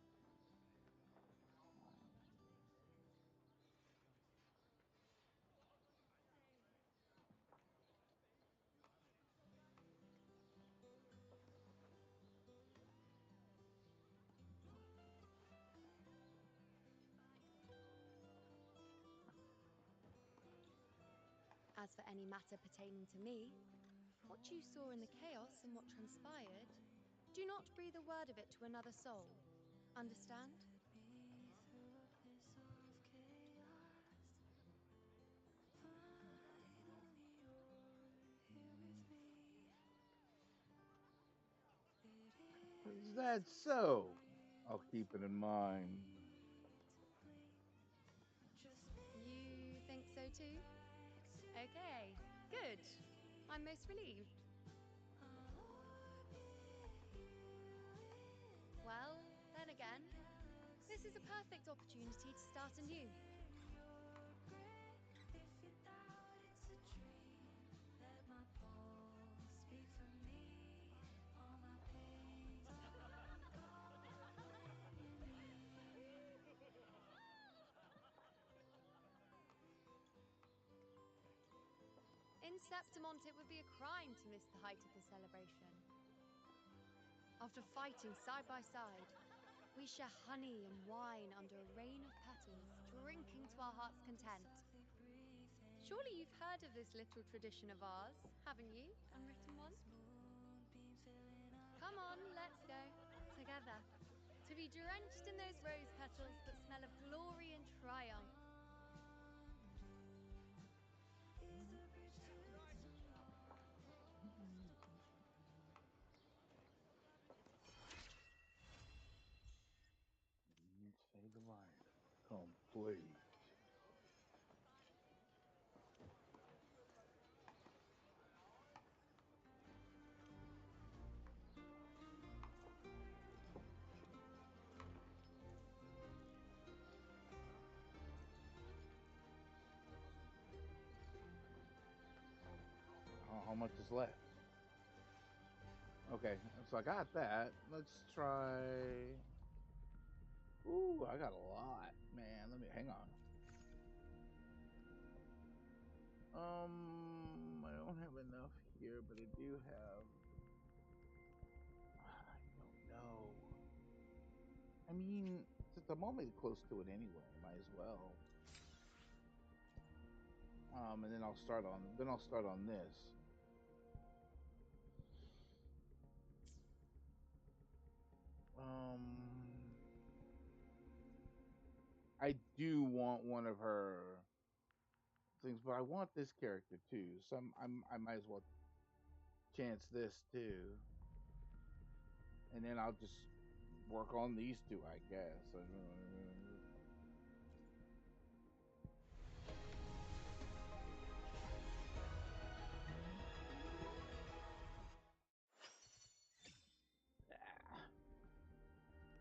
As for any matter pertaining to me, what you saw in the chaos and what transpired, do not breathe a word of it to another soul. Understand? Is that so? I'll keep it in mind. You think so too? Okay, good. I'm most relieved. Well, then again, this is a perfect opportunity to start anew. In Septimont, it would be a crime to miss the height of the celebration. After fighting side by side, we share honey and wine under a rain of petals, drinking to our heart's content. Surely you've heard of this little tradition of ours, haven't you, unwritten one? Come on, let's go, together, to be drenched in those rose petals that smell of glory and triumph. Say the line. Complete. How much is left? Okay, so I got that. Let's try. Ooh, I got a lot, man. Let me hang on. I don't have enough here, but I do have. I don't know. I mean, since I'm already close to it anyway, might as well. And then I'll start on. Then I'll start on this. I do want one of her things, but I want this character too. So I might as well chance this too, and then I'll just work on these two, I guess.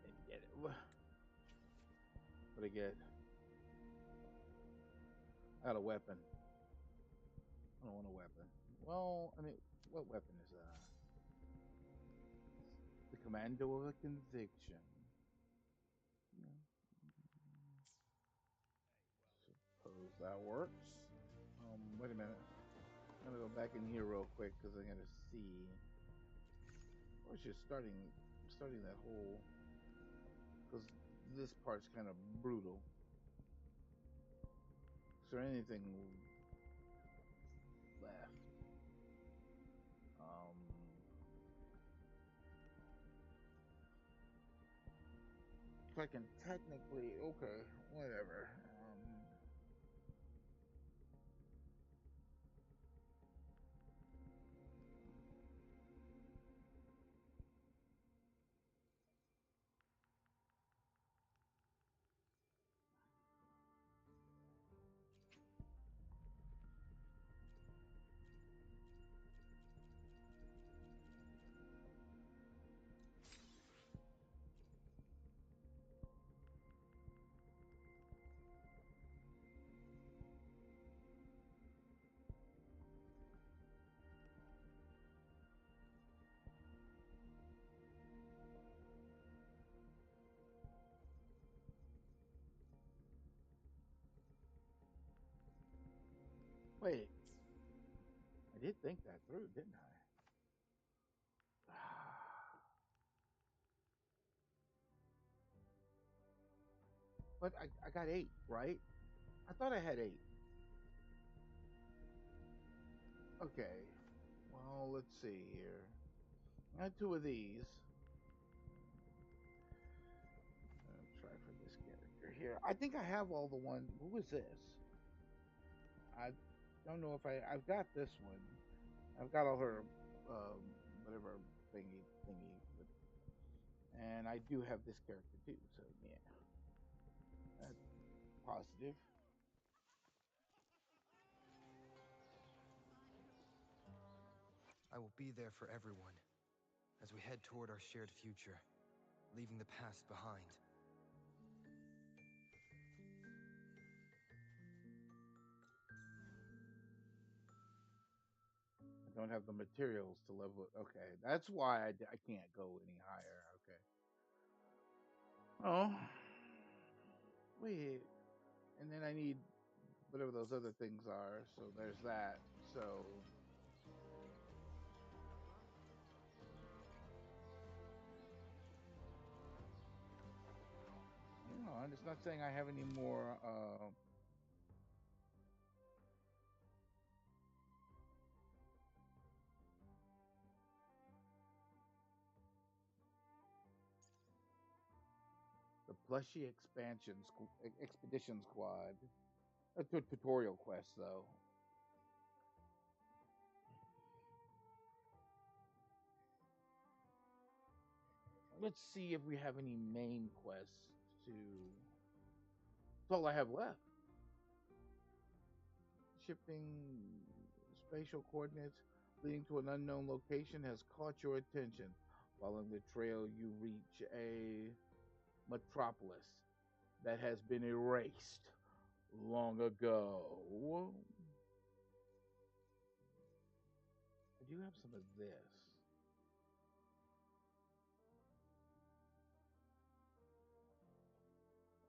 Didn't get it. What I get? I got a weapon. I don't want a weapon. Well, I mean, what weapon is that? The commando of a conviction. Yeah. Suppose that works. Wait a minute. I'm gonna go back in here real quick because I'm gonna see. I was just starting that whole, because this part's kind of brutal. Is there anything left? If I can technically, okay, whatever. Wait, I did think that through, didn't I? But I got 8, right? I thought I had 8. Okay. Well, let's see here. I had 2 of these. I'll try for this character here. I think I have all the one. Who is this? I don't know if I've got this one. I've got all her whatever thingy, but, and I do have this character too. So yeah, that's positive. I will be there for everyone as we head toward our shared future, leaving the past behind. I don't have the materials to level it. Okay, that's why I can't go any higher. Okay. Oh, wait, and then I need whatever those other things are. So there's that. So hang on, it's not saying I have any more. The Plushy Expedition Squad. A tutorial quest, though. Let's see if we have any main quests to. That's all I have left. Shifting spatial coordinates leading to an unknown location has caught your attention. Following the trail, you reach a metropolis that has been erased long ago. I do have some of this.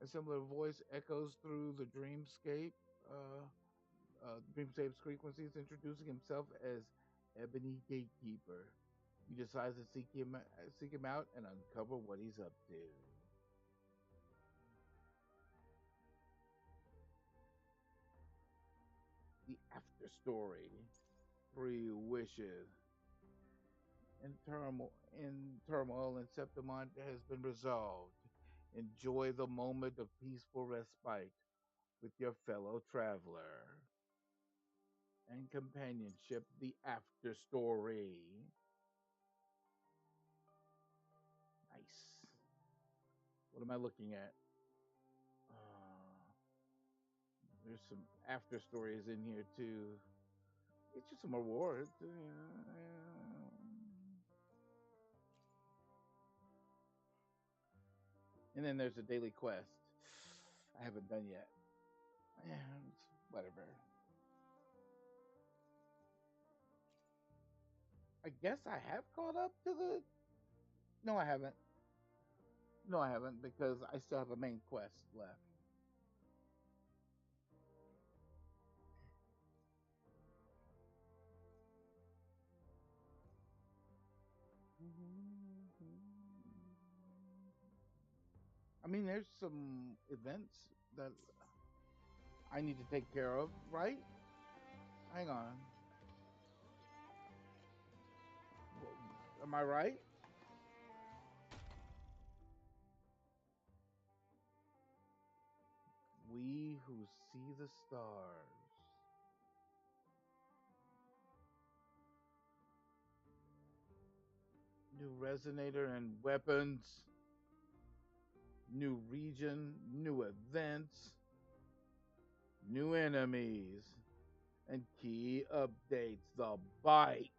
A similar voice echoes through the dreamscape's frequencies, introducing himself as Ebony Gatekeeper. You decide to seek him out and uncover what he's up to. The after story. 3 wishes. In turmoil, and Septimont has been resolved. Enjoy the moment of peaceful respite with your fellow traveler. And companionship, the after story. Nice. What am I looking at? There's some after stories in here too. Get you some rewards. And then there's a daily quest I haven't done yet. Yeah, whatever. I guess I have caught up to the. No, I haven't. No, I haven't because I still have a main quest left. I mean, there's some events that I need to take care of, right? Hang on. Am I right? We who see the stars. New resonator and weapons. New region, new events, new enemies, and key updates. The bike.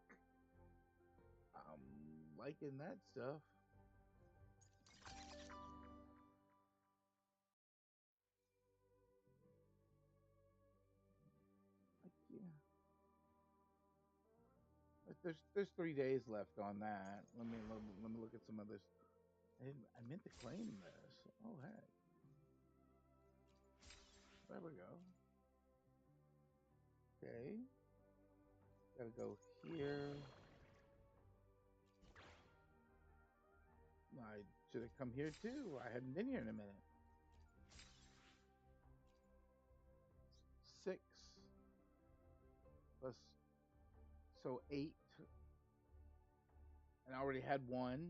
I'm liking that stuff. Yeah. There's 3 days left on that. Let me look at some others. I meant to claim this. Oh heck. There we go. Okay. Gotta go here. I should have come here too. I hadn't been here in a minute. 6 plus, so 8. And I already had 1.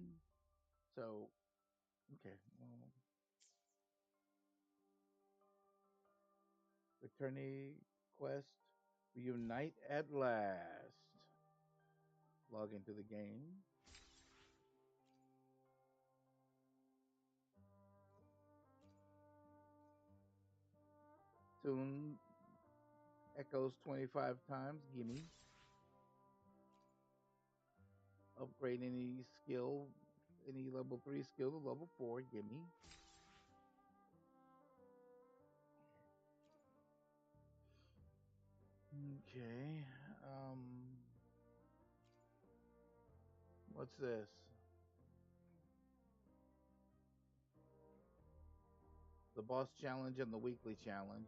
So, okay. Well, Returning quest. Reunite at last. Log into the game. Tune echoes 25 times. Gimme. Upgrade any skill, any level 3 skill to level 4. Gimme. Okay. What's this? The boss challenge and the weekly challenge.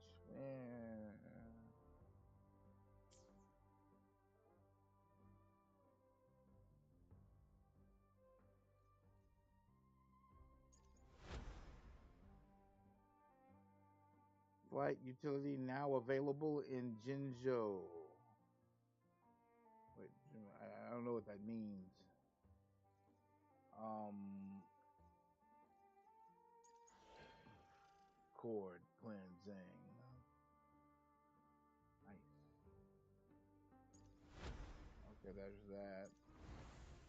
Flight utility now available in Jinzhou. Wait, I don't know what that means. Cord cleansing. Nice. Okay, there's that.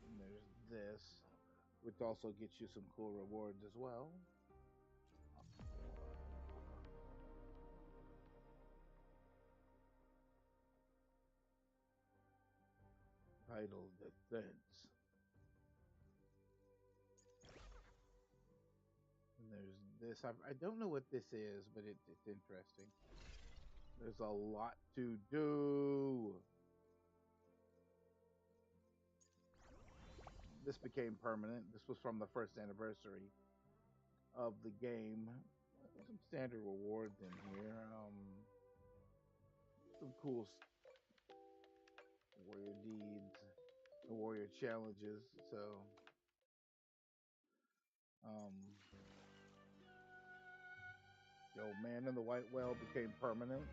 And there's this, which also gets you some cool rewards as well. Title Defense. And there's this. I don't know what this is, but it's interesting. There's a lot to do. This became permanent. This was from the first anniversary of the game. Some standard rewards in here. Some cool warrior deeds, warrior challenges. So, the old man in the white well became permanent.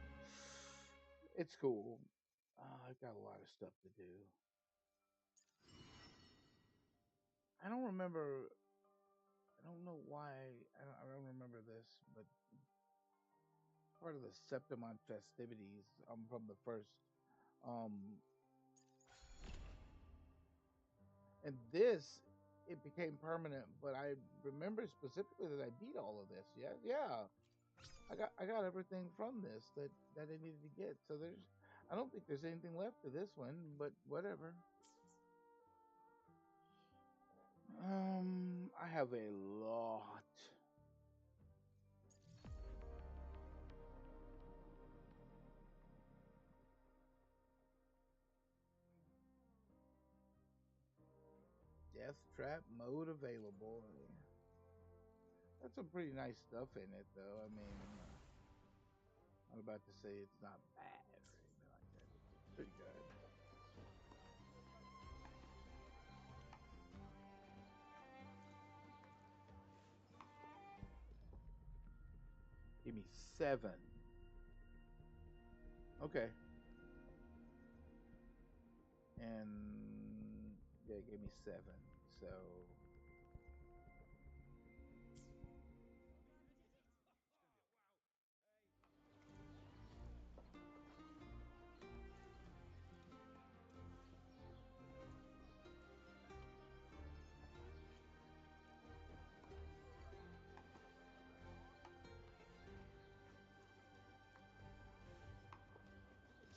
It's cool. I've got a lot of stuff to do. I don't remember. I don't know why. I don't remember this, but part of the Septimon festivities. I'm from the first. And this, it became permanent. But I remember specifically that I beat all of this. Yeah. I got everything from this that I needed to get. So I don't think there's anything left to this one, but whatever. I have a lot. Death trap mode available. That's some pretty nice stuff in it, though. I mean, I'm about to say it's not bad or anything like that. It's pretty good. Give me 7. Okay. And yeah, it gave me 7. So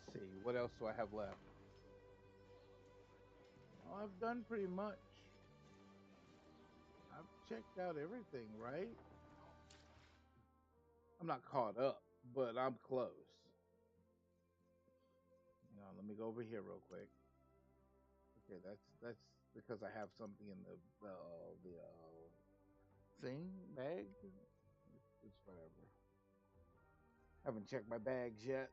let's see, what else do I have left? Oh, I've done pretty much. I've checked out everything, right? I'm not caught up, but I'm close. Let me go over here real quick. Okay, that's because I have something in the thing bag. It's whatever. Haven't checked my bags yet.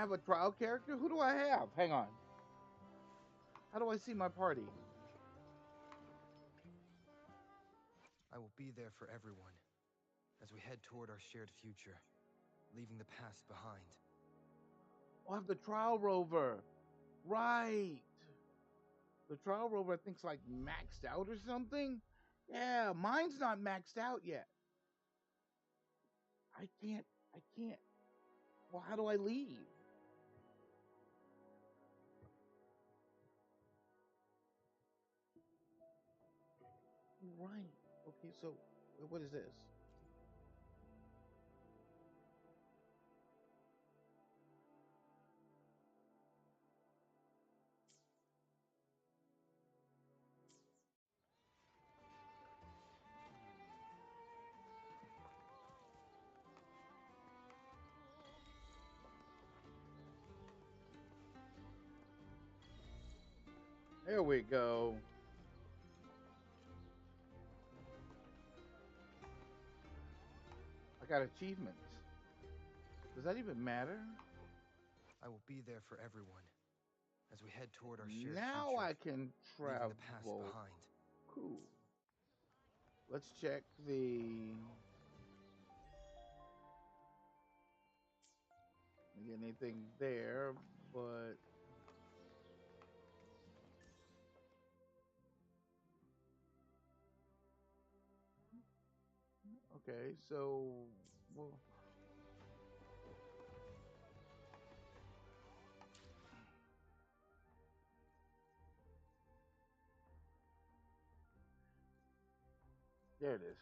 have a trial character? Who do I have? Hang on. How do I see my party? I will be there for everyone as we head toward our shared future, leaving the past behind. Oh, I have the trial rover. Right. The trial rover, I think, is like maxed out or something. Yeah, mine's not maxed out yet. I can't. Well, how do I leave? Right. Okay, so what is this? There we go. I got achievements. Does that even matter? I will be there for everyone as we head toward our shared Now future, I can leaving the past travel. behind. Cool. Let's check the. Get anything there, but okay. So, well, there it is.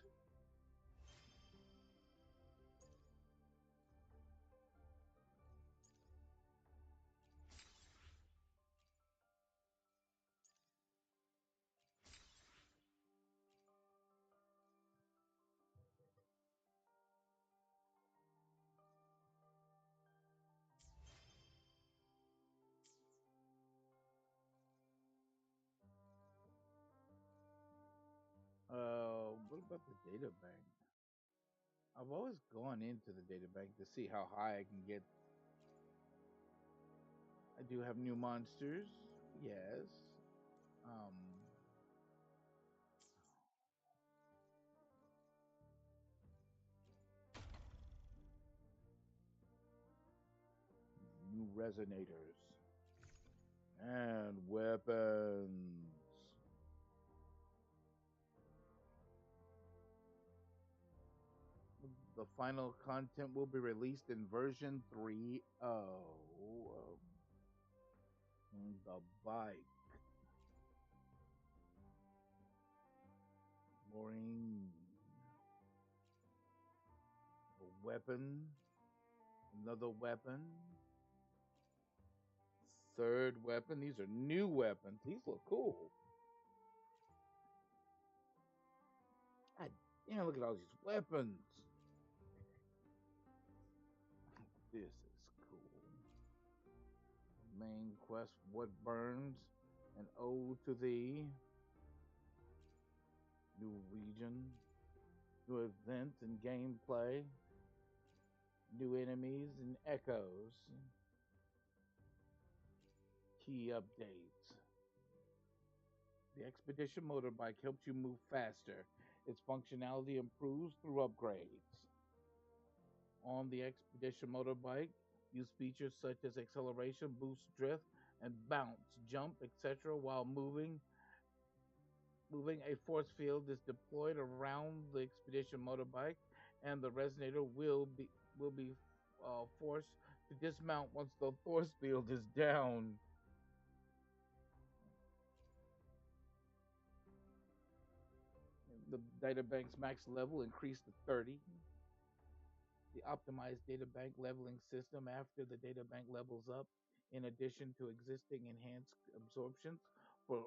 What about the data bank? I've always gone into the data bank to see how high I can get. I do have new monsters, yes. New resonators and weapons. The final content will be released in version 3.0. The bike. Boring. A weapon. Another weapon. Third weapon. These are new weapons. These look cool. God damn, look at all these weapons. This is cool. Main quest, What Burns? An Ode to Thee. New region. New events and gameplay. New enemies and echoes. Key updates. The Expedition motorbike helps you move faster. Its functionality improves through upgrades. On the Expedition motorbike, use features such as acceleration, boost, drift, and bounce, jump, etc. while moving. A force field is deployed around the Expedition motorbike, and the resonator will be forced to dismount once the force field is down. The databank's max level increased to 30. The optimized databank leveling system after the databank levels up, in addition to existing enhanced absorptions for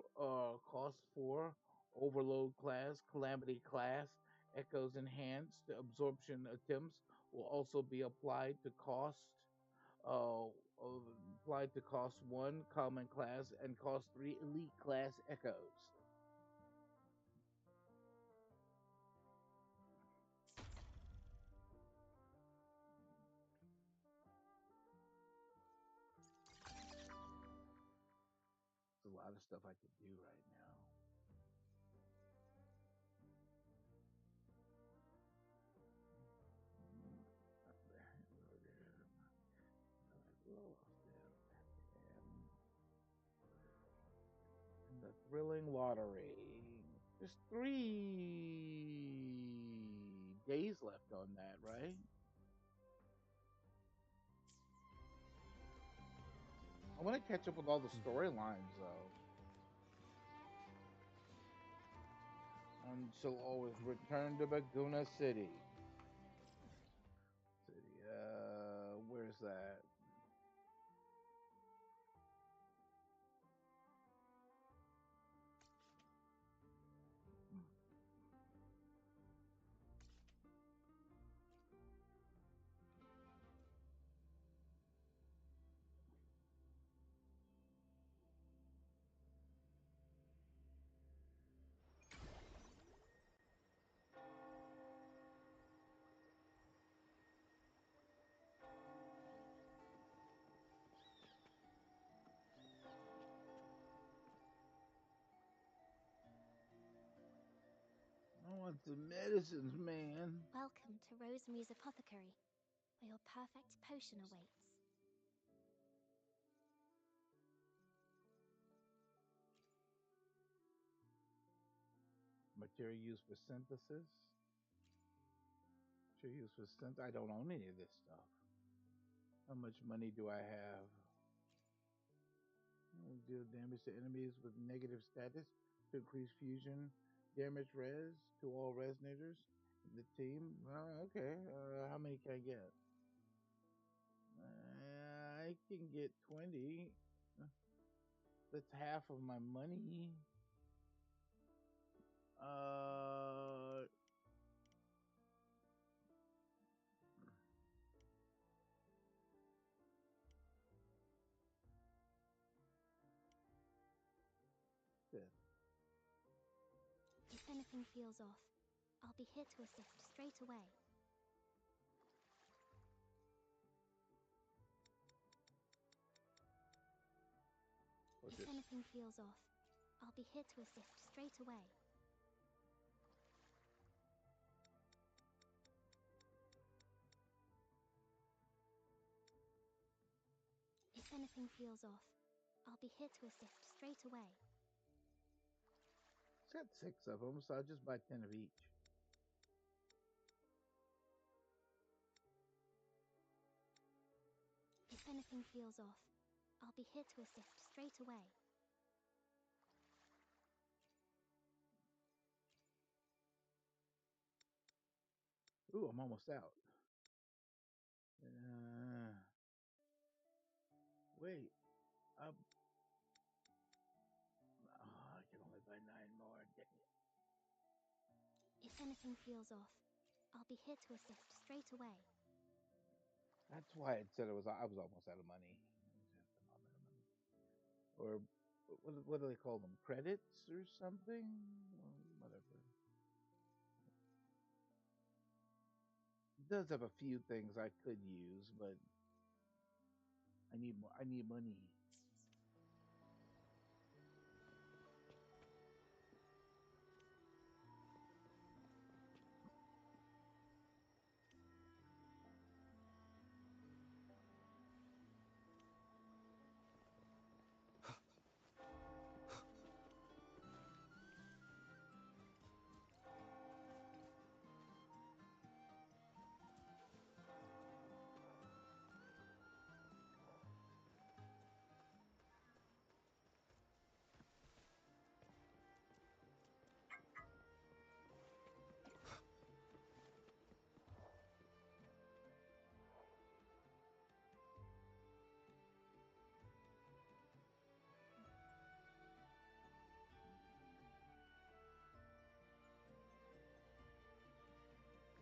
cost 4, overload class, calamity class, echoes enhanced absorption attempts will also be applied to cost. Applied to cost 1 common class and cost 3 elite class echoes. lot of stuff I could do right now. Up there. And the thrilling lottery. There's 3 days left on that, right? I want to catch up with all the storylines, though. And she'll always return to Baguna City. Where's that? I want some medicines, man. Welcome to Rosemary's Apothecary, where your perfect potion awaits. Material used for synthesis. Material used for synthesis. I don't own any of this stuff. How much money do I have? Deal damage to enemies with negative status to increase fusion damage res to all resonators in the team. Okay. How many can I get? I can get 20. That's half of my money. Yeah. If anything feels off, I'll be here to assist straight away. If anything feels off, I'll be here to assist straight away. If anything feels off, I'll be here to assist straight away. It's got 6 of them, so I'll just buy 10 of each. If anything feels off, I'll be here to assist straight away. Ooh, I'm almost out. Wait. I can only buy 9 more. Dang it. If anything feels off, I'll be here to assist straight away. That's why it said I was almost out of money. Or what do they call them? Credits or something? Or whatever. It does have a few things I could use, but I need more. I need money.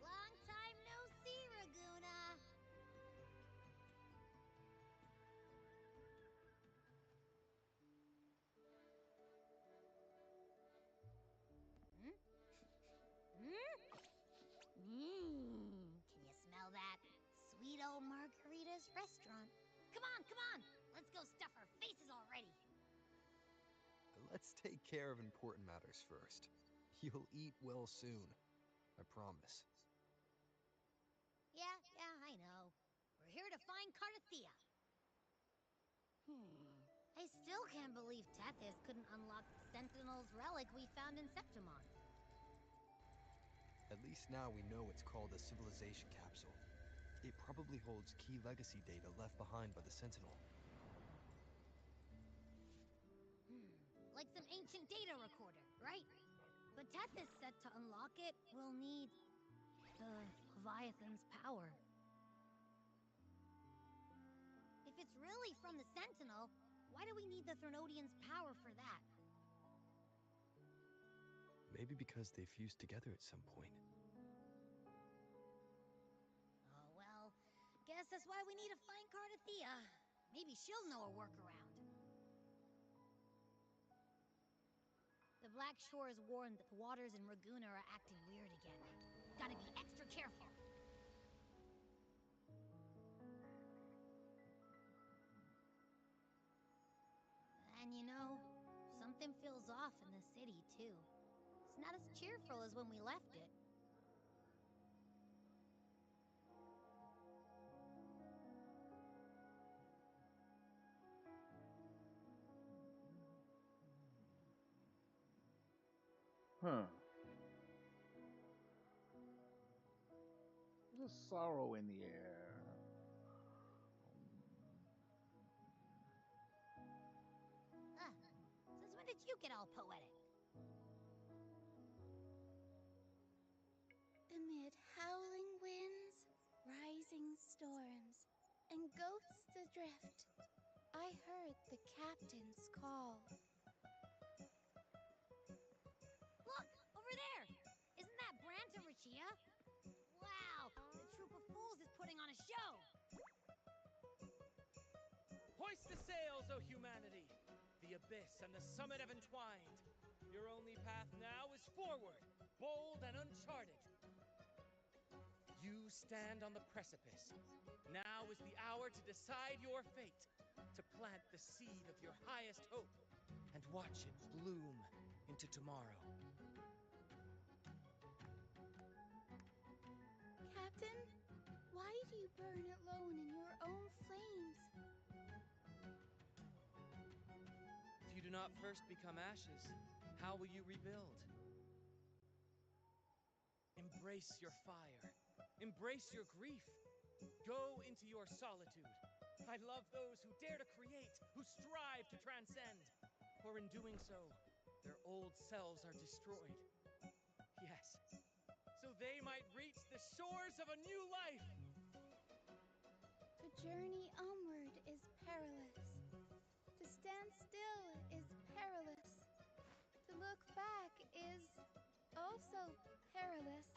Long time no see, Raguna. Can you smell that? Sweet old Margarita's restaurant. Come on, come on! Let's go stuff our faces already! Let's take care of important matters first. You'll eat well soon. I promise. Yeah, I know. We're here to find Cardathia. I still can't believe Tethys couldn't unlock the Sentinel's relic we found in Septimon. At least now we know it's called a civilization capsule. It probably holds key legacy data left behind by the Sentinel. Like some ancient data recorder, right? But Tethys said to unlock it, we'll need the Leviathan's power. If it's really from the Sentinel, why do we need the Threnodian's power for that? Maybe because they fused together at some point. Oh, well, guess that's why we need to find Cardathia. Maybe she'll know a workaround. The Black Shore is warned that the waters in Raguna are acting weird again. Gotta be extra careful. And you know, something feels off in the city, too. It's not as cheerful as when we left it. Huh. There's a sorrow in the air. Since when did you get all poetic? Amid howling winds, rising storms, and ghosts adrift, I heard the captain's call. Look! Over there! Isn't that Brant and Rachia? Wow! The troop of fools is putting on a show! Hoist the sails, O humanity! The abyss and the summit have entwined. Your only path now is forward, bold and uncharted. You stand on the precipice. Now is the hour to decide your fate, to plant the seed of your highest hope, and watch it bloom into tomorrow. Captain, why do you burn alone in your own flames? If you do not first become ashes, how will you rebuild? Embrace your fire. Embrace your grief. Go into your solitude. I love those who dare to create, who strive to transcend. For in doing so, their old selves are destroyed. Yes, so they might reach the shores of a new life. The journey onward is perilous. To stand still is perilous. To look back is also perilous.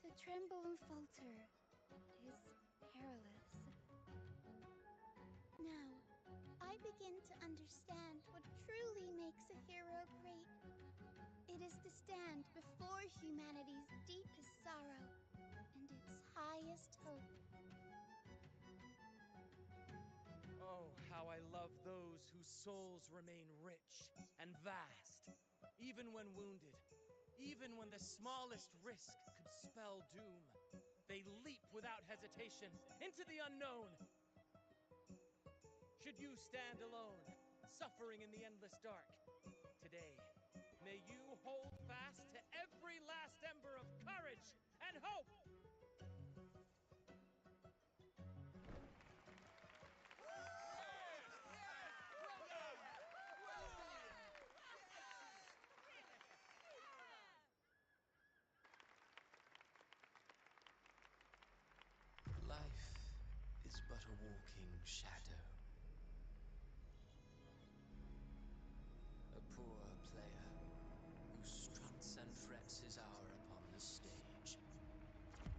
To tremble and falter is perilous. Now, I begin to understand what truly makes a hero great. It is to stand before humanity's deepest sorrow and its highest hope. Oh, how I love those whose souls remain rich and vast, even when wounded, even when the smallest risk could spell doom. They leap without hesitation into the unknown. Should you stand alone, suffering in the endless dark, today, may you hold fast to every last ember of courage and hope! Life is but a walking shadow. A poor player who struts and frets his hour upon the stage,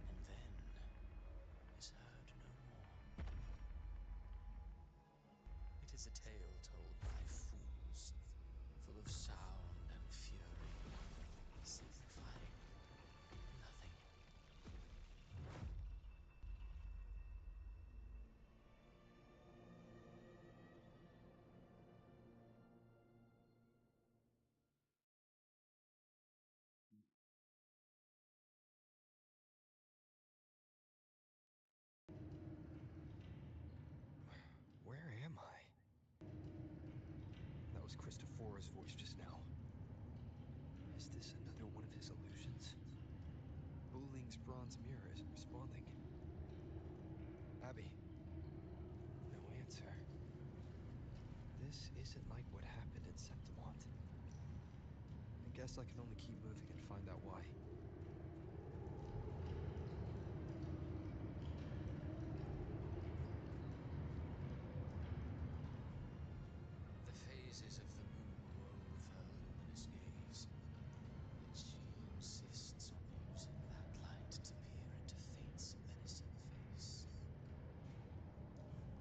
and then is heard no more. It is a tale told by fools, full of sound and fury, signifying nothing. guess I can only keep moving and find out why. The phases of the moon wove her luminous gaze, yet she insists on using that light to peer into fate's menacing face.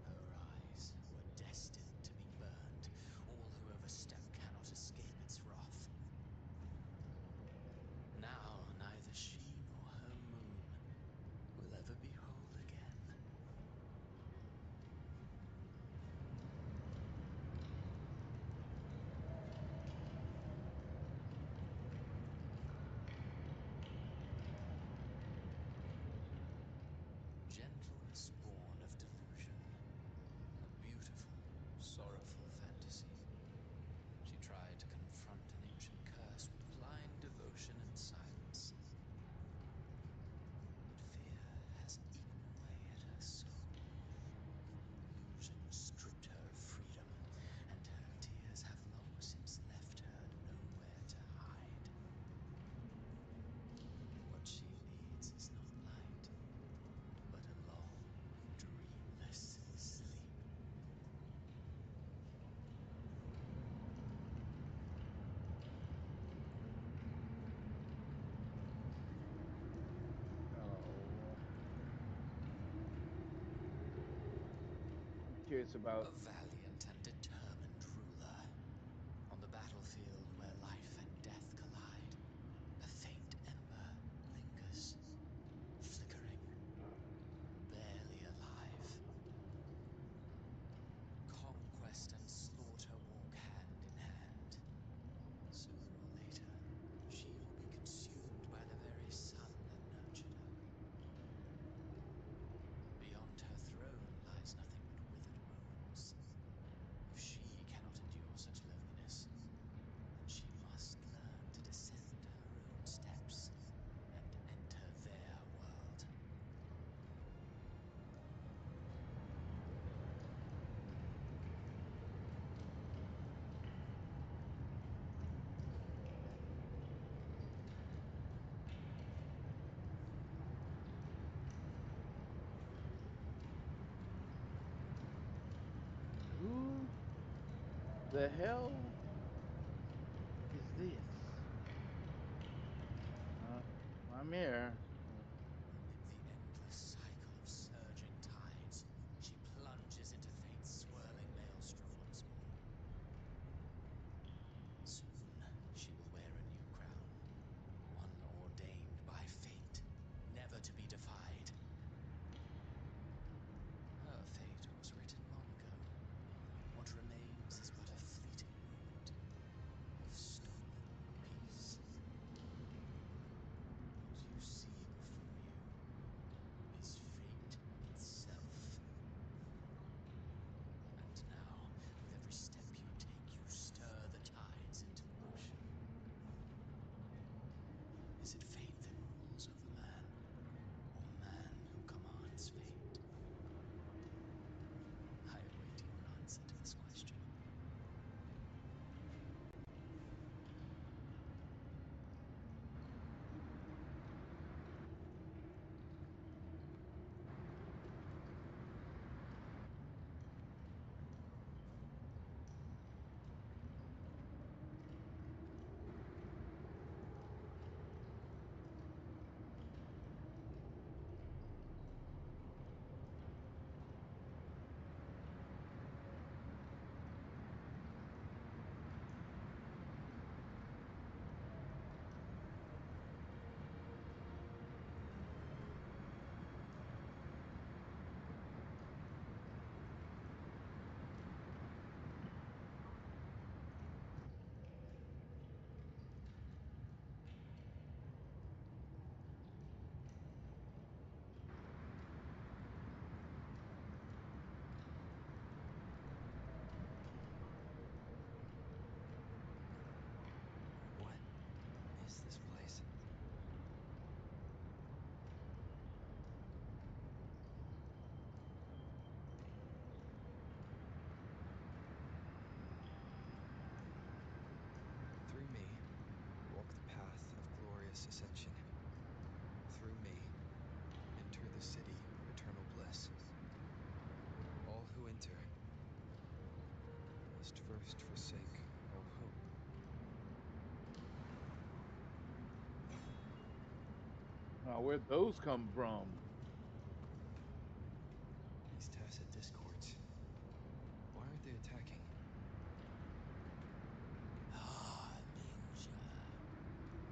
Her eyes were destined to be burned. All who overstep cannot escape its wrath. Now neither she nor her moon will ever be whole again. Gentleness born of delusion, a beautiful, sorrowful fantasy. She tried to confront an ancient curse with blind devotion and silence. But fear has eaten away at her soul. Illusion stripped her of freedom, and her tears have long since left her nowhere to hide. What she needs is not light, but a long, dreamless sleep. I'm curious about A valiant and determined ruler. On the battlefield where life and death collide, a faint ember lingers, flickering, barely alive. Conquest and slaughter walk hand in hand. Sooner or later, she will be consumed by the very sun that nurtured her. Beyond her throne lies nothing but withered bones. If she cannot endure such loneliness, then she must learn to descend her own steps and enter their world. who the hell is this? I'm here. Amid the endless cycle of surging tides, she plunges into fate's swirling maelstrom once more. Soon, she will wear a new crown, one ordained by fate, never to be defied. Her fate was written long ago. What remains is but a fleeting moment of stolen peace. What you see before you is fate itself. And now, with every step you take, you stir the tides into motion. Is it fate that rules over man, or man who commands fate? I await your answer to this question. What is this place? Through me, walk first forsake all hope. Now, where'd those come from? These tacit discords. Why aren't they attacking? Ah, Ninja.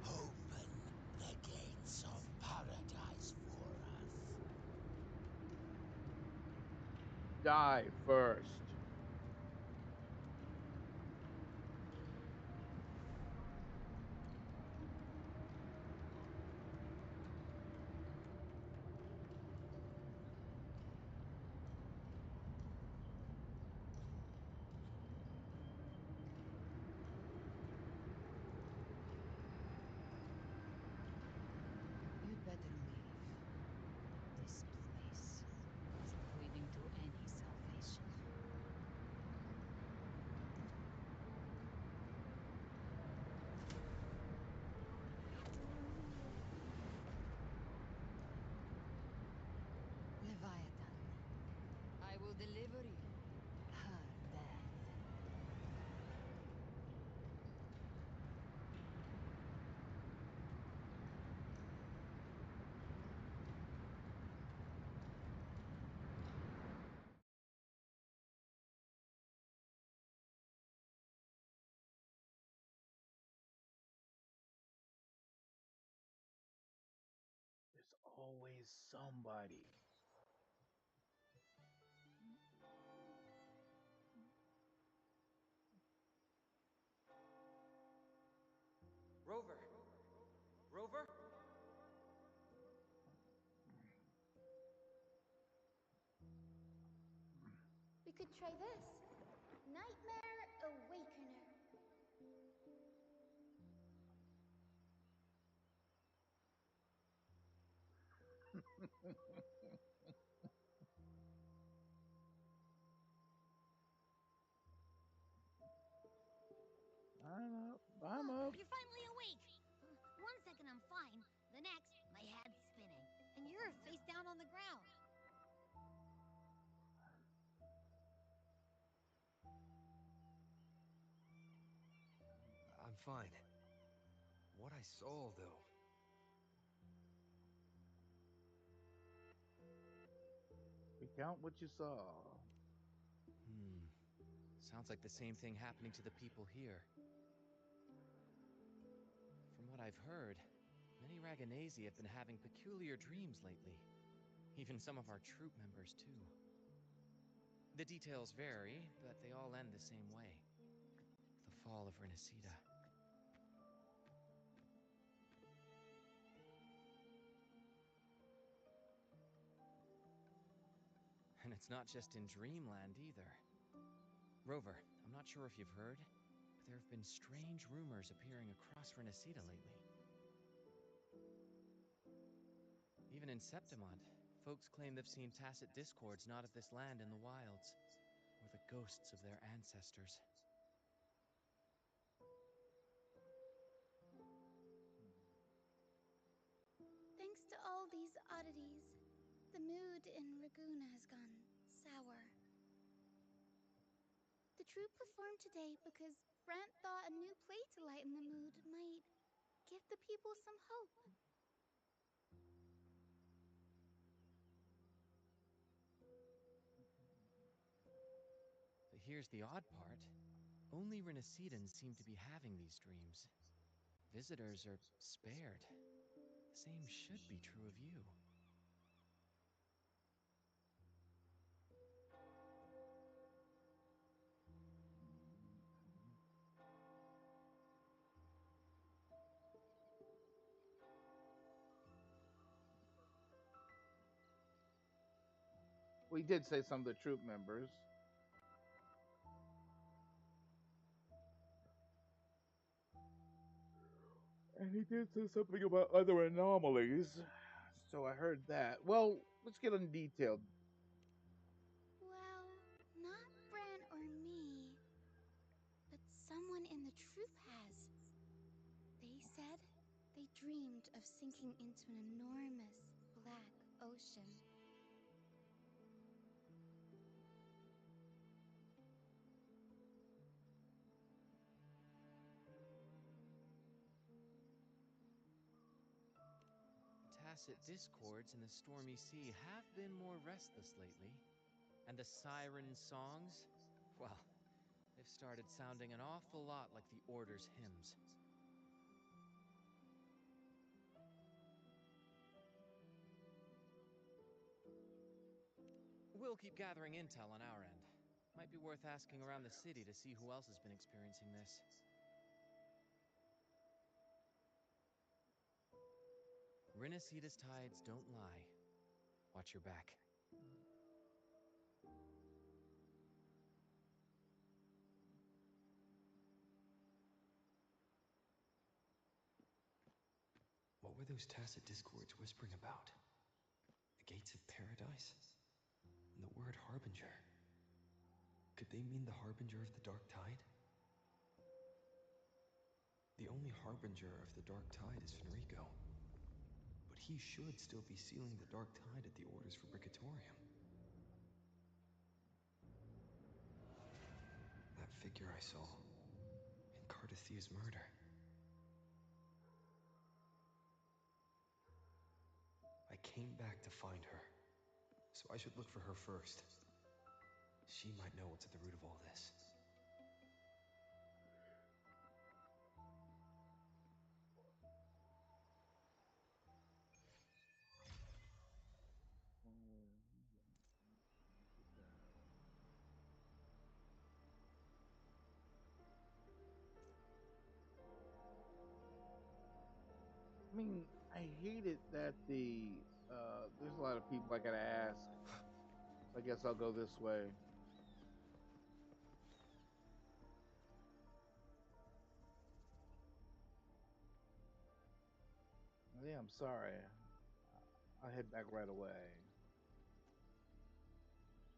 Open the gates of paradise for us. Die first. You'd better leave. This place isn't leading to any salvation. Leviathan, I will deliver you her death. There's always somebody. Rover! Rover? We could try this. Nightmare Awakener. I'm up. I'm up. You're finally awake! One second I'm fine, the next, my head's spinning, and you're face down on the ground. I'm fine. What I saw, though. Recount what you saw. Sounds like the same thing happening to the people here. From what I've heard, many Raganesi have been having peculiar dreams lately. Even some of our troop members, too. The details vary, but they all end the same way. The fall of Renacida. And it's not just in Dreamland either. Rover, I'm not sure if you've heard, but there have been strange rumors appearing across Renacida lately. Even in Septimont, folks claim they've seen tacit discords not of this land in the wilds, or the ghosts of their ancestors. Thanks to all these oddities, the mood in Raguna has gone sour. The troupe performed today because Brant thought a new play to lighten the mood might give the people some hope. But here's the odd part. Only Renacidans seem to be having these dreams. Visitors are spared. The same should be true of you. We did say some of the troop members. And he did say something about other anomalies. So I heard that. Well, let's get on detailed. Well, not Brant or me, but someone in the troupe has. They said they dreamed of sinking into an enormous black ocean. tacit discords in the stormy sea have been more restless lately. And the siren songs, well, they've started sounding an awful lot like the Order's hymns. We'll keep gathering intel on our end. Might be worth asking around the city to see who else has been experiencing this. Rinasita's tides don't lie. Watch your back. What were those tacit discords whispering about? The gates of paradise? And the word harbinger? Could they mean the harbinger of the dark tide? The only harbinger of the dark tide is Fenrico. But he should still be sealing the dark tide at the Order's Fabricatorium. That figure I saw in Cardathia's murder. I came back to find her, so I should look for her first. She might know what's at the root of all this. I mean, I hate it that there's a lot of people I gotta ask. I guess I'll go this way. Yeah, I'm sorry. I'll head back right away.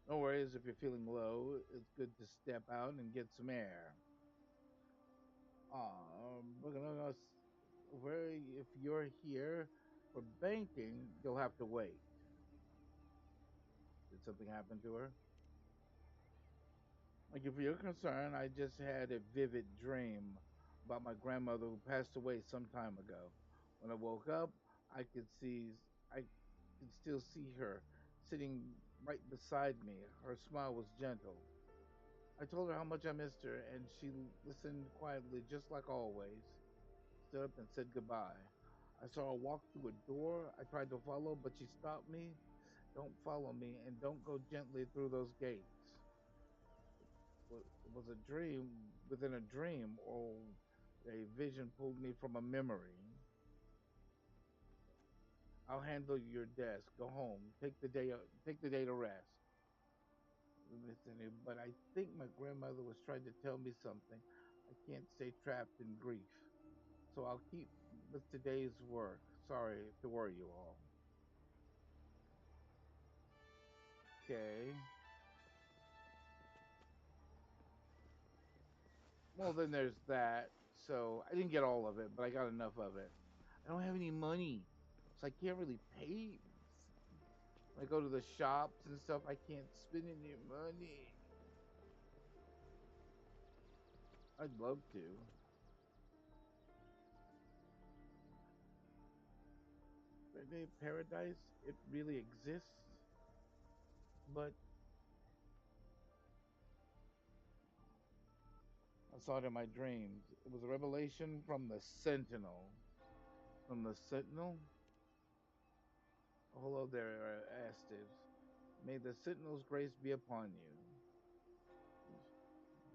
No worries if you're feeling low. It's good to step out and get some air. We're gonna where if you're here for banking, you'll have to wait. Did something happen to her? Like, if you're concerned, I just had a vivid dream about my grandmother who passed away some time ago. When I woke up, I could still see her sitting right beside me. Her smile was gentle. I told her how much I missed her, and she listened quietly, just like always. Stood up and said goodbye. I saw her walk through a door. I tried to follow, but she stopped me. Don't follow me, and don't go gently through those gates. It was a dream within a dream, or a vision pulled me from a memory. I'll handle your desk. Go home. Take the day. Take the day to rest. But I think my grandmother was trying to tell me something. I can't stay trapped in grief, so I'll keep with today's work. Sorry to worry you all. Okay. Well, then there's that. So I didn't get all of it, but I got enough of it. I don't have any money, so I can't really pay. When I go to the shops and stuff, I can't spend any money. I'd love to. Red Paradise, it really exists, but I saw it in my dreams. It was a revelation from the Sentinel. From the Sentinel? Oh, hello there, Astiv. May the Sentinel's grace be upon you.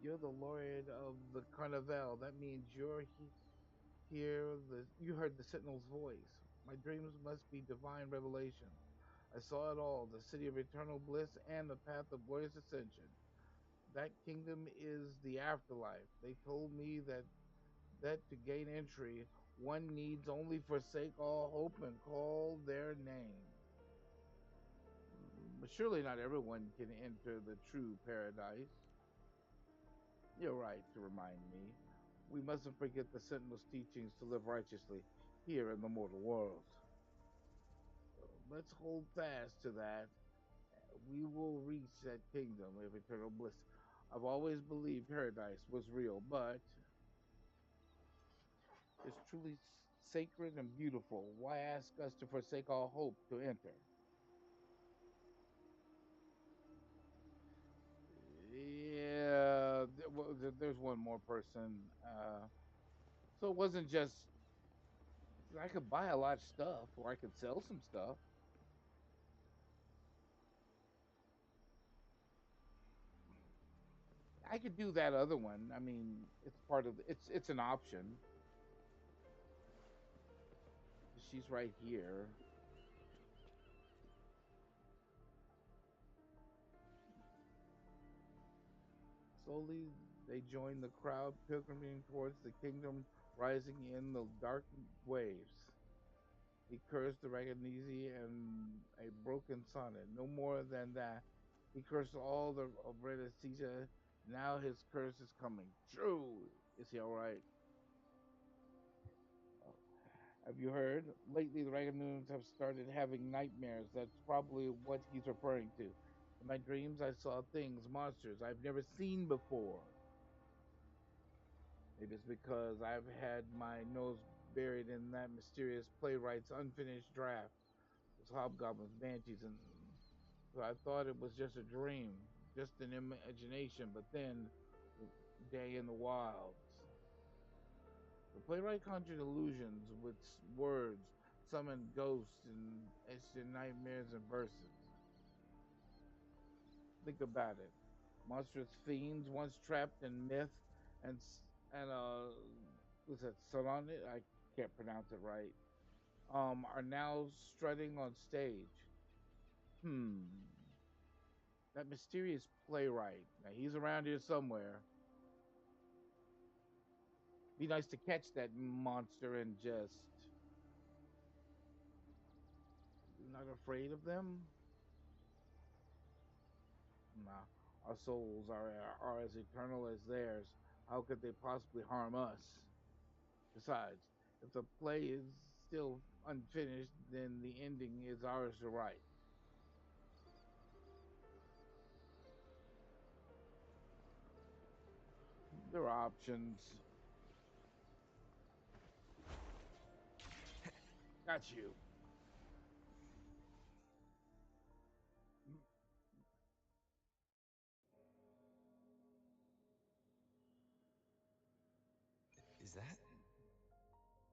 You're the Lord of the Carnival. That means you heard the Sentinel's voice. My dreams must be divine revelations. I saw it all, the city of eternal bliss and the path of glorious ascension. That kingdom is the afterlife. They told me that to gain entry, one needs only forsake all hope and call their name. But surely not everyone can enter the true paradise. You're right to remind me. We mustn't forget the Sentinel's teachings to live righteously here in the mortal world. Let's hold fast to that. We will reach that kingdom of eternal bliss. I've always believed paradise was real, but it's truly sacred and beautiful. Why ask us to forsake all hope to enter? Yeah, there's one more person. So it wasn't just I could buy a lot of stuff, or I could sell some stuff. I could do that other one. I mean, it's part of it's an option. She's right here. Slowly, they join the crowd pilgriming towards the kingdom, rising in the dark waves. He cursed the Ragagnese and a broken sonnet. No more than that. He cursed all the of Renaissance. Now his curse is coming true. Is he all right? Oh. Have you heard? Lately, the Ragamuns have started having nightmares. That's probably what he's referring to. In my dreams, I saw things, monsters I've never seen before. Maybe it's because I've had my nose buried in that mysterious playwright's unfinished draft. Those hobgoblins, banshees, and so I thought it was just a dream, just an imagination. But then, day in the wilds. The playwright conjured illusions with words, summoned ghosts, and etched in nightmares and verses. Think about it. Monstrous fiends, once trapped in myth and was that Solana? I can't pronounce it right. Are now strutting on stage. Hmm. That mysterious playwright. Now he's around here somewhere. Be nice to catch that monster and just. You're not afraid of them? Nah. Our souls are as eternal as theirs. How could they possibly harm us? Besides, if the play is still unfinished, then the ending is ours to write. There are options. Got you. Is that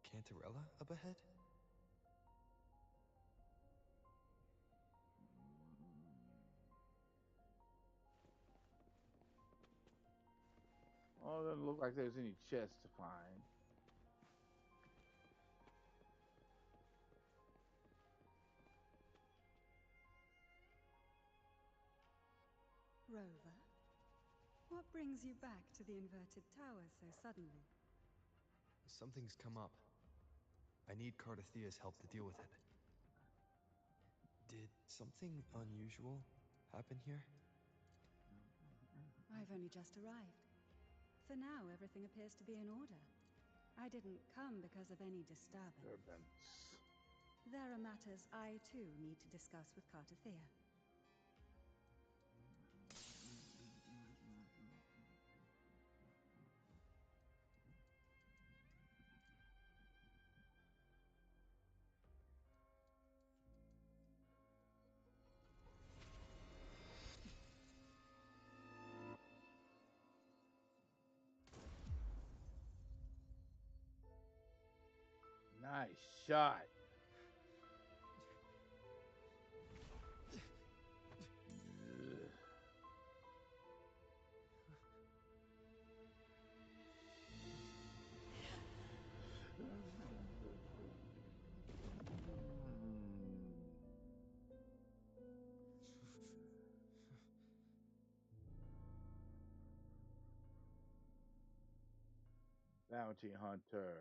Cantarella up ahead? Oh, it doesn't look like there's any chests to find. Rover, what brings you back to the inverted tower so suddenly? Something's come up. I need Cardathea's help to deal with it. Did something unusual happen here? I've only just arrived. For now, everything appears to be in order. I didn't come because of any disturbance. There are matters I, too, need to discuss with Cardathea. Nice shot. Bounty hunter.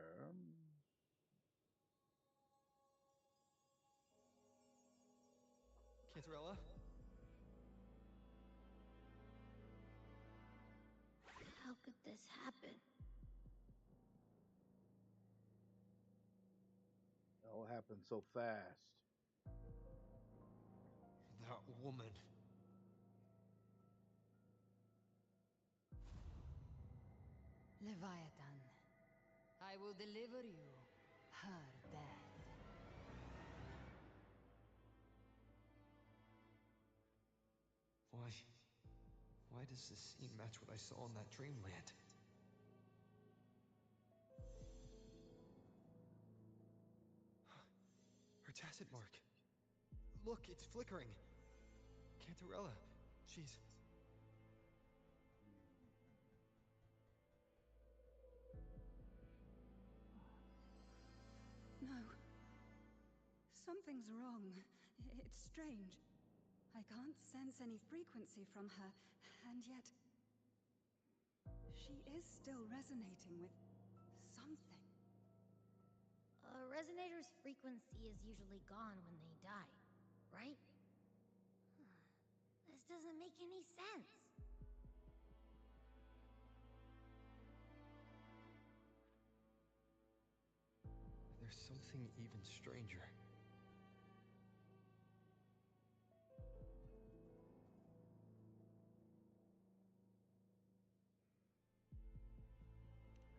Cantarella? How could this happen? It all happened so fast. That woman. Leviathan, I will deliver you. her death. Why does this scene match what I saw in that dreamland? Her tacit mark. Look, it's flickering. Cantarella, she's... No. Something's wrong. It's strange. I can't sense any frequency from her, and yet... she is still resonating with something. A resonator's frequency is usually gone when they die, right? This doesn't make any sense. There's something even stranger.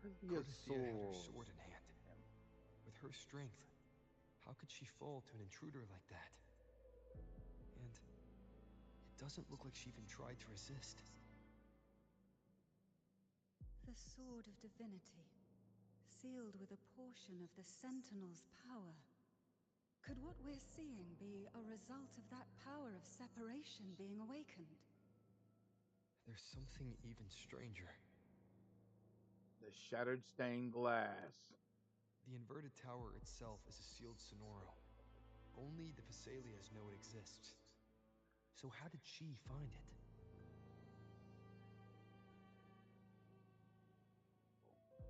Cardathia had her sword in hand. With her strength, how could she fall to an intruder like that? And it doesn't look like she even tried to resist. The Sword of Divinity, sealed with a portion of the Sentinel's power. Could what we're seeing be a result of that power of separation being awakened? There's something even stranger. The shattered stained glass. The inverted tower itself is a sealed sonoro. Only the Phasalias know it exists. So how did she find it?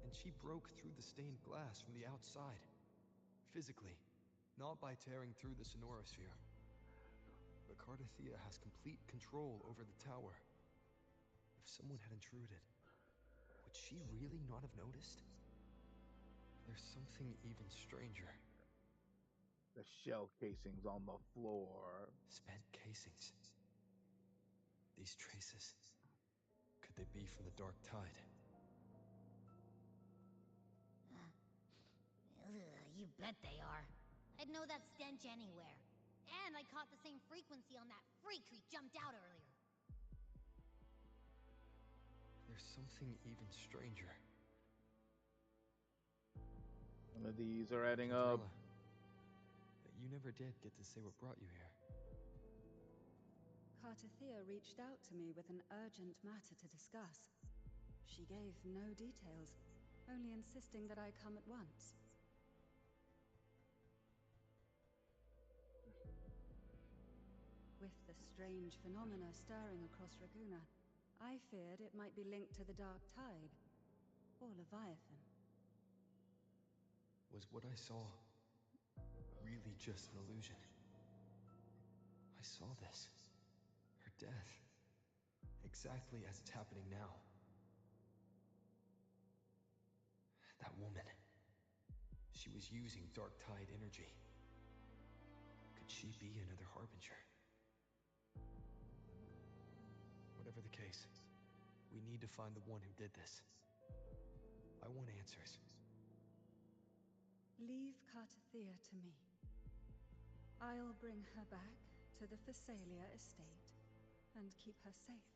And she broke through the stained glass from the outside. Physically, not by tearing through the sonorosphere. But Cardathia has complete control over the tower. If someone had intruded, would she really not have noticed? There's something even stranger. The shell casings on the floor. Spent casings. These traces. Could they be from the Dark Tide? You bet they are. I'd know that stench anywhere. And I caught the same frequency on that freak who jumped out earlier. There's something even stranger. None of these are adding up. You never did get to say what brought you here. Cardathia reached out to me with an urgent matter to discuss. She gave no details, only insisting that I come at once. With the strange phenomena stirring across Raguna, I feared it might be linked to the Dark Tide, or Leviathan. Was what I saw really just an illusion? I saw this. Her death. Exactly as it's happening now. That woman. She was using Dark Tide energy. Could she be another Harbinger? Whatever the case, we need to find the one who did this. I want answers. Leave Cardathia to me. I'll bring her back to the Phasalia estate and keep her safe.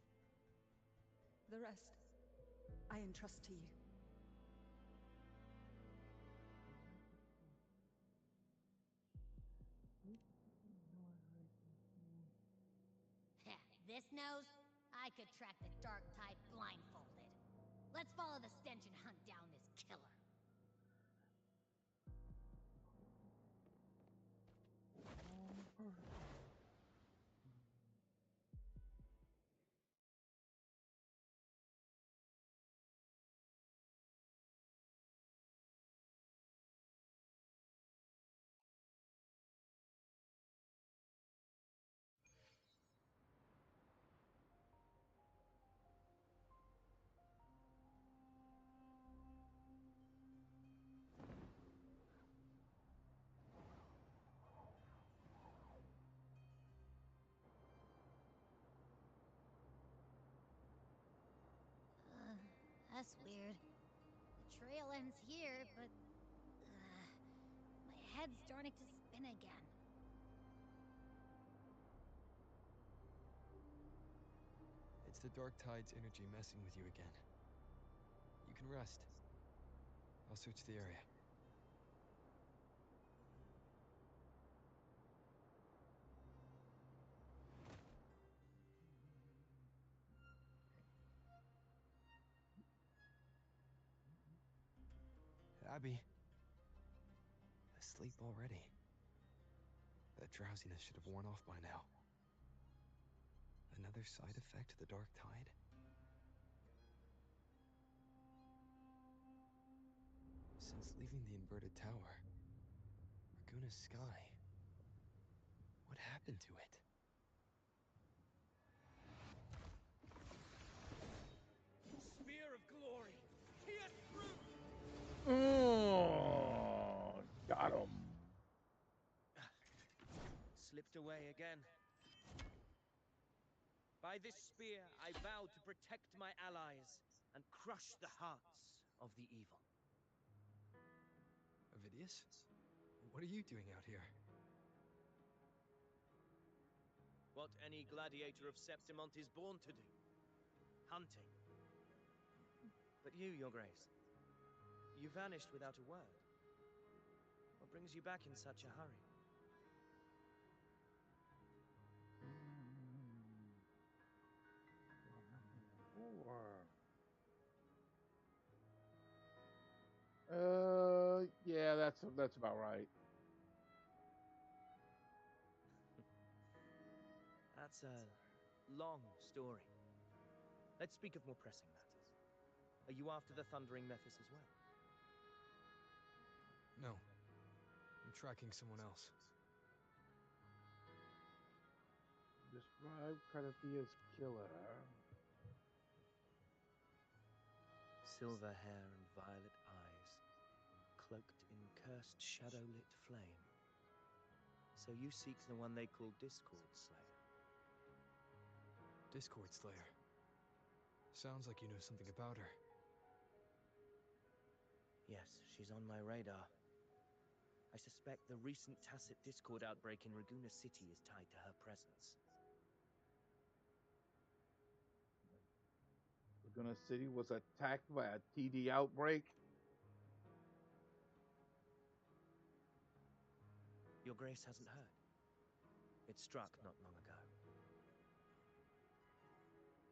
The rest, I entrust to you. This nose, I could track the Dark Tide blindfolded. Let's follow the stench and hunt down this killer. That's weird. The trail ends here, but... head's starting to spin again. It's the Dark Tide's energy messing with you again. You can rest. I'll search the area. Abby. Asleep already. That drowsiness should have worn off by now. Another side effect of the Dark Tide? Since leaving the inverted tower, Raguna's sky. What happened to it? Spear of glory! Pierce through! Oh, got him. Slipped away again. By this spear, I vow to protect my allies and crush the hearts of the evil. Avidius? What are you doing out here? What any gladiator of Septimont is born to do. Hunting. But you, Your Grace, you vanished without a word. What brings you back in such a hurry? Yeah, that's about right. That's a long story. Let's speak of more pressing matters. Are you after the Thundering Mephis as well? No. I'm tracking someone else. Describe Crethia's killer. Silver hair and violet eyes, cloaked in cursed shadow-lit flame. So you seek the one they call Discord Slayer. Discord Slayer. Sounds like you know something about her. Yes, she's on my radar. I suspect the recent tacit Discord outbreak in Raguena City is tied to her presence. Raguena City was attacked by a TD outbreak. Your Grace hasn't heard. It struck not long ago.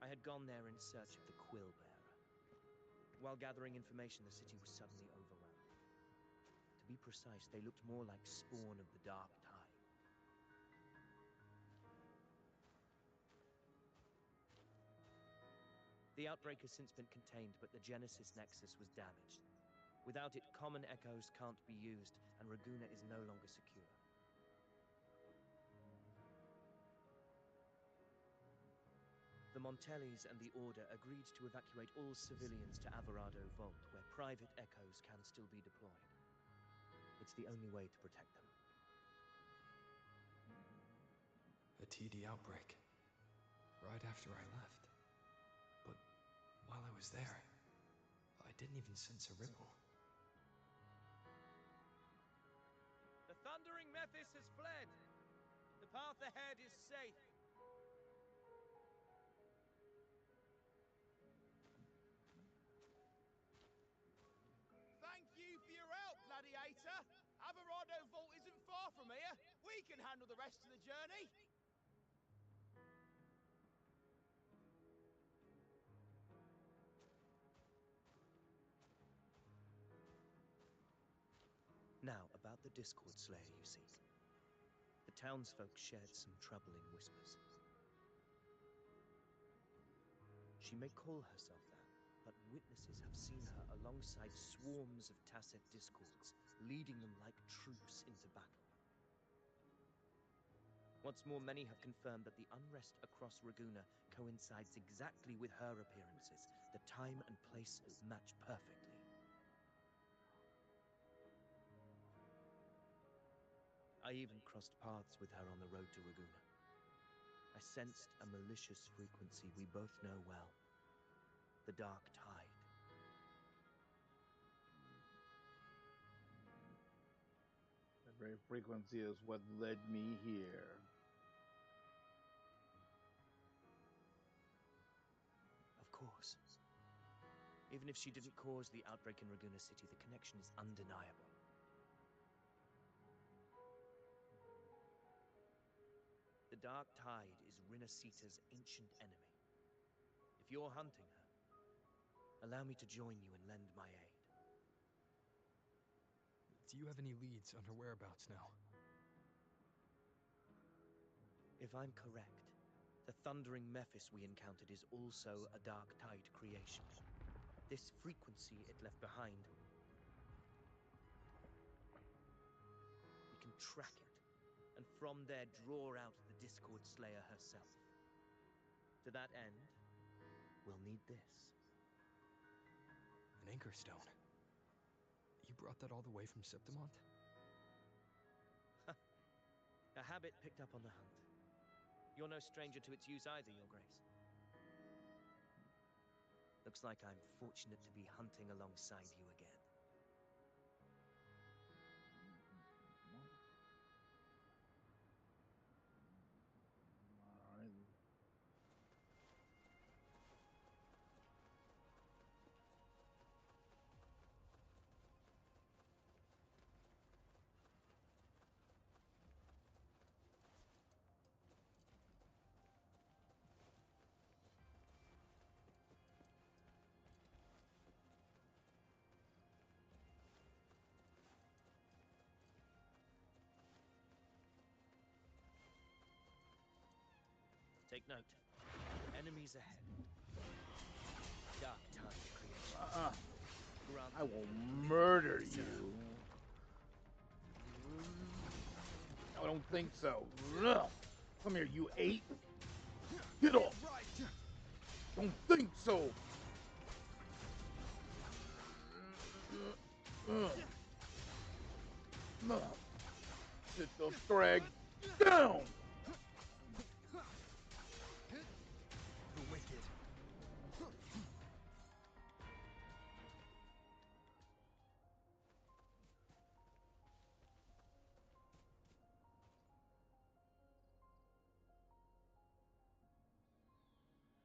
I had gone there in search of the Quill Bearer. While gathering information, the city was suddenly overrun. To be precise, they looked more like spawn of the Dark Tide. The outbreak has since been contained, but the Genesis Nexus was damaged. Without it, common echoes can't be used, and Raguena is no longer secure. The Montellis and the Order agreed to evacuate all civilians to Averado Vault, where private echoes can still be deployed. It's the only way to protect them. A TD outbreak. Right after I left. But while I was there, I didn't even sense a ripple. The Thundering Mephis has fled! The path ahead is safe! Thank you for your help, gladiator! Averado Vault isn't far from here. We can handle the rest of the journey. Now, about the Discord Slayer you seek. The townsfolk shared some troubling whispers. She may call herself that, but witnesses have seen her alongside swarms of tacit discords, leading them like troops into battle. What's more, many have confirmed that the unrest across Raguena coincides exactly with her appearances. The time and place match perfectly. I even crossed paths with her on the road to Raguena. I sensed a malicious frequency we both know well. The Dark Tide. very frequency is what led me here. Of course. Even if she didn't cause the outbreak in Raguna City, the connection is undeniable. The Dark Tide is Rinasita's ancient enemy. If you're hunting her, allow me to join you and lend my aid. Do you have any leads on her whereabouts now? If I'm correct, the thundering Mephis we encountered is also a Dark Tide creation. This frequency it left behind, we can track it, and from there draw out the Discord Slayer herself. To that end, we'll need this. An anchor stone. You brought that all the way from Septimont? A habit picked up on the hunt. You're no stranger to its use either, Your Grace. Looks like I'm fortunate to be hunting alongside you again. All right. Take note. Enemies ahead. Dark Tide creation. I will murder you. I don't think so. Come here, you ape. Get off. Don't think so. Sit the thrag down. The wicked.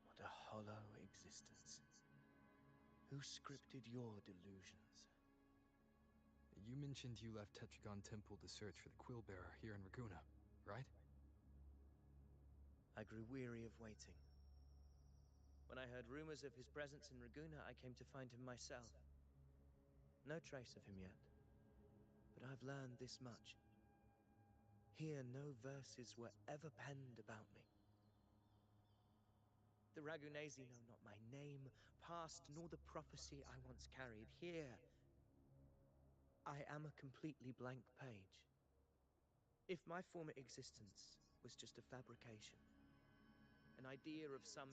What a hollow existence. Who scripted your delusions? You mentioned you left Tetragon Temple to search for the Quill Bearer here in Raguna, right? I grew weary of waiting. When I heard rumors of his presence in Raguna, I came to find him myself. No trace of him yet. But I've learned this much. Here, no verses were ever penned about me. The Ragunesi know not my name, past, nor the prophecy I once carried. Here, I am a completely blank page. If my former existence was just a fabrication, an idea of some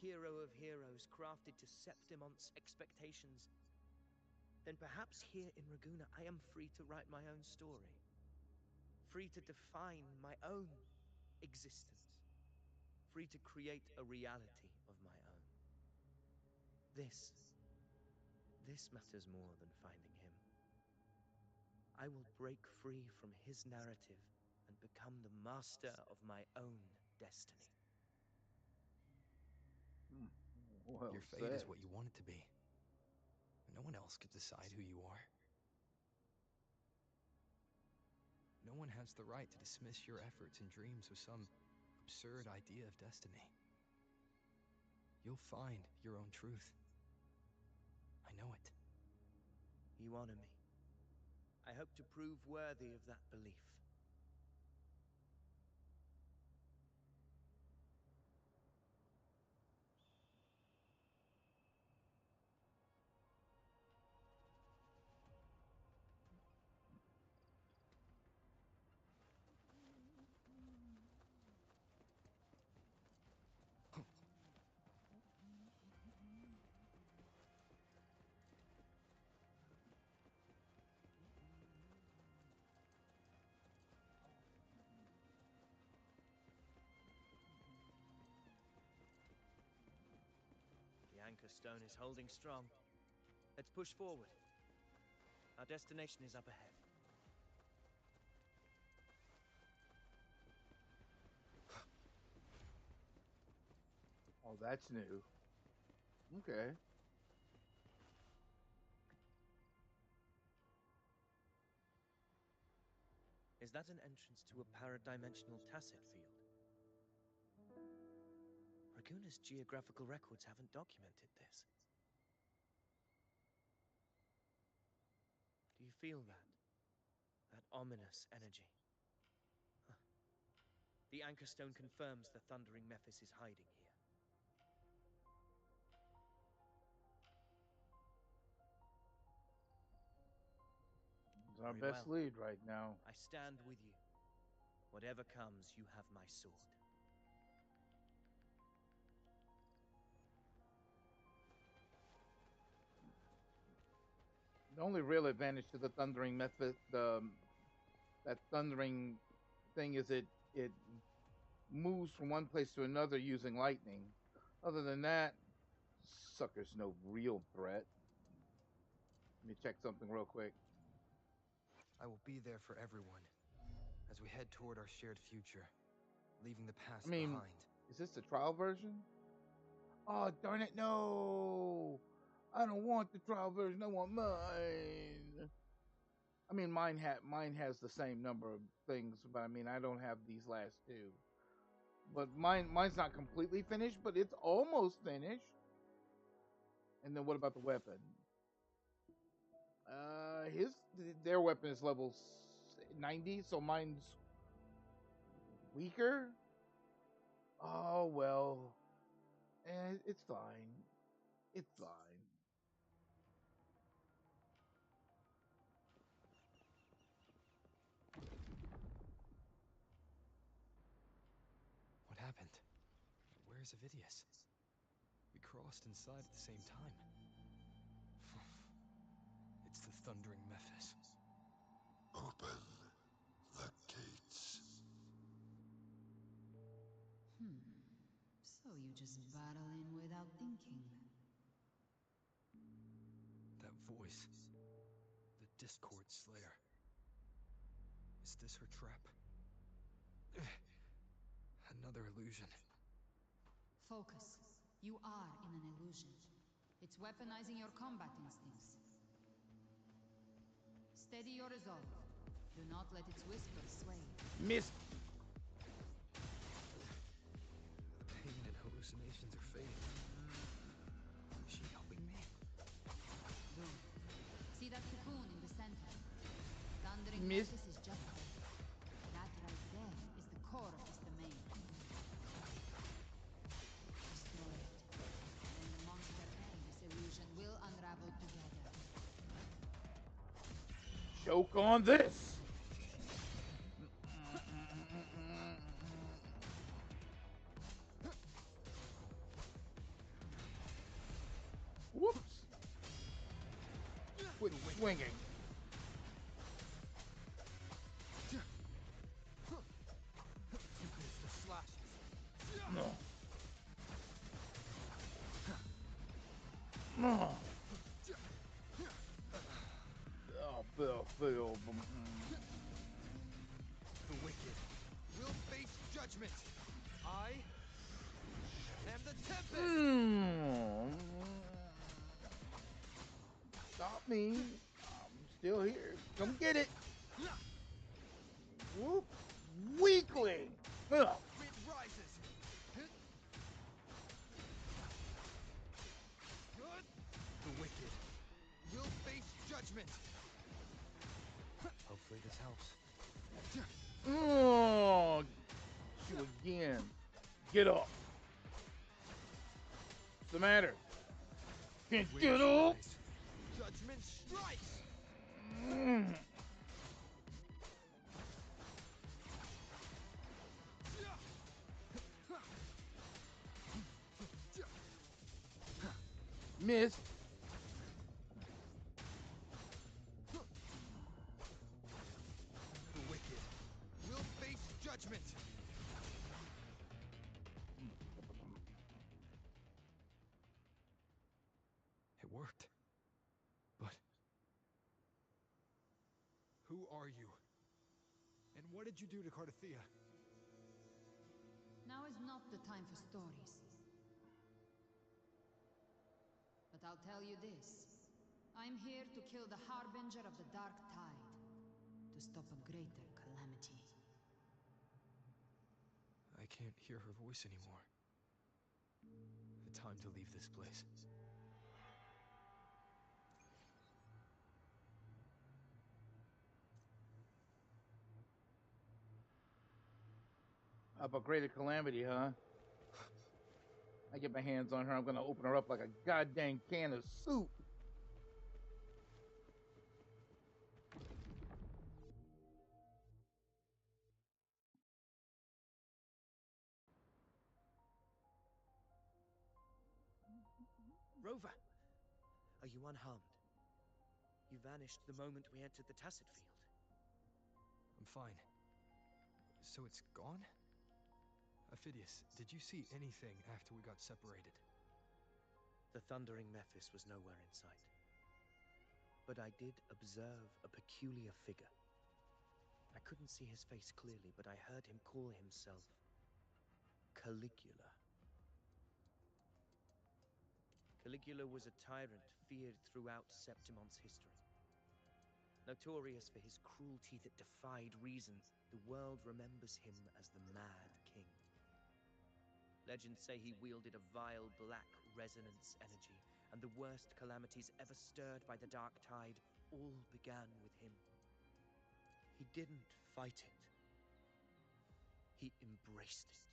hero of heroes crafted to Septimont's expectations, then perhaps here in Raguna I am free to write my own story. Free to define my own existence. Free to create a reality of my own. This matters more than finding him. I will break free from his narrative and become the master of my own destiny. Well Your fate said. is what you want it to be. No one else could decide who you are. No one has the right to dismiss your efforts and dreams with some absurd idea of destiny. You'll find your own truth. I know it. You honor me. I hope to prove worthy of that belief. The anchor stone is holding strong. Let's push forward. Our destination is up ahead. Oh, that's new. Okay. Is that an entrance to a paradimensional tacit field? Raguna's geographical records haven't documented this. Do you feel that? That ominous energy? Huh. The Anchor Stone confirms the Thundering Mephis is hiding here. It's our Very best well. lead right now. I stand with you. Whatever comes, you have my sword. The only real advantage to the thundering method, that thundering thing, is it moves from one place to another using lightning. Other than that, sucker's no real threat. Let me check something real quick. I will be there for everyone as we head toward our shared future, leaving the past I mean, behind. is this the trial version? Oh, darn it, no! I don't want the trial version, I want mine. I mean, mine has the same number of things, but I mean, I don't have these last two. But mine's not completely finished, but it's almost finished. And then what about the weapon? Their weapon is level 90, so mine's weaker. Oh well, it's fine. It's fine. What happened? Where's Avidius? We crossed inside at the same time. It's the Thundering Mephis. Open the gates. So you just barrel in without thinking. That voice. The Discord Slayer. Is this her trap? Another illusion. Focus. You are in an illusion. It's weaponizing your combat instincts. Steady your resolve. Do not let its whispers sway you. Miss. The pain and hallucinations are fading. Is she helping me? Good. See that cocoon in the center? Thundering Miss. Mephis is just there. That right there is the core of his domain. Destroy it. Then the monster and this illusion will unravel together. Choke on this. Whoops. Quit swinging. The slashes. No. No. Oh, Bill. The wicked will face judgment. I am the Tempest. Stop me. I'm still here. Come get it. Whoop. Weakling. Ugh. It rises. The wicked will face judgment. Hopefully this helps. Oh, you again. Get up. What's the matter? Can't get up. Judgment strikes. Miss. The wicked will face judgment. It worked. But who are you? And what did you do to Cardathea? Now is not the time for stories. I'll tell you this. I'm here to kill the Harbinger of the Dark Tide. To stop a greater calamity. I can't hear her voice anymore. Time to leave this place. Up a greater calamity, huh? I get my hands on her, I'm gonna open her up like a goddamn can of soup. Rover! Are you unharmed? You vanished the moment we entered the Tacit Field. I'm fine. So it's gone? Ophidius, did you see anything after we got separated? The thundering Mephis was nowhere in sight. But I did observe a peculiar figure. I couldn't see his face clearly, but I heard him call himself Caligula. Caligula was a tyrant feared throughout Septimon's history. Notorious for his cruelty that defied reason, the world remembers him as the Mad King. Legends say he wielded a vile black resonance energy, and the worst calamities ever stirred by the Dark Tide all began with him. He didn't fight it. He embraced it,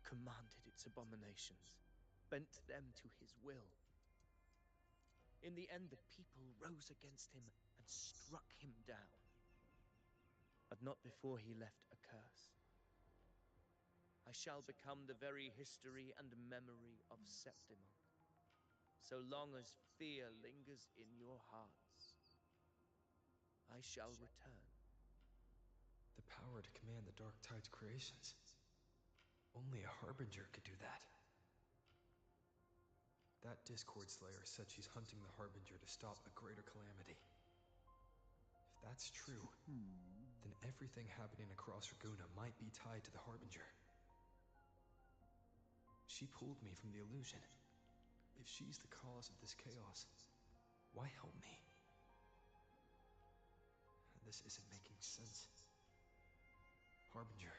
commanded its abominations, bent them to his will. In the end, the people rose against him and struck him down. But not before he left a curse. I shall become the very history and memory of Septimon, so long as fear lingers in your hearts. I shall return. The power to command the Dark Tide's creations. Only a Harbinger could do that. That Discord Slayer said she's hunting the Harbinger to stop a greater calamity. If that's true, then everything happening across Raguna might be tied to the Harbinger. She pulled me from the illusion. If she's the cause of this chaos, why help me? This isn't making sense. Harbinger,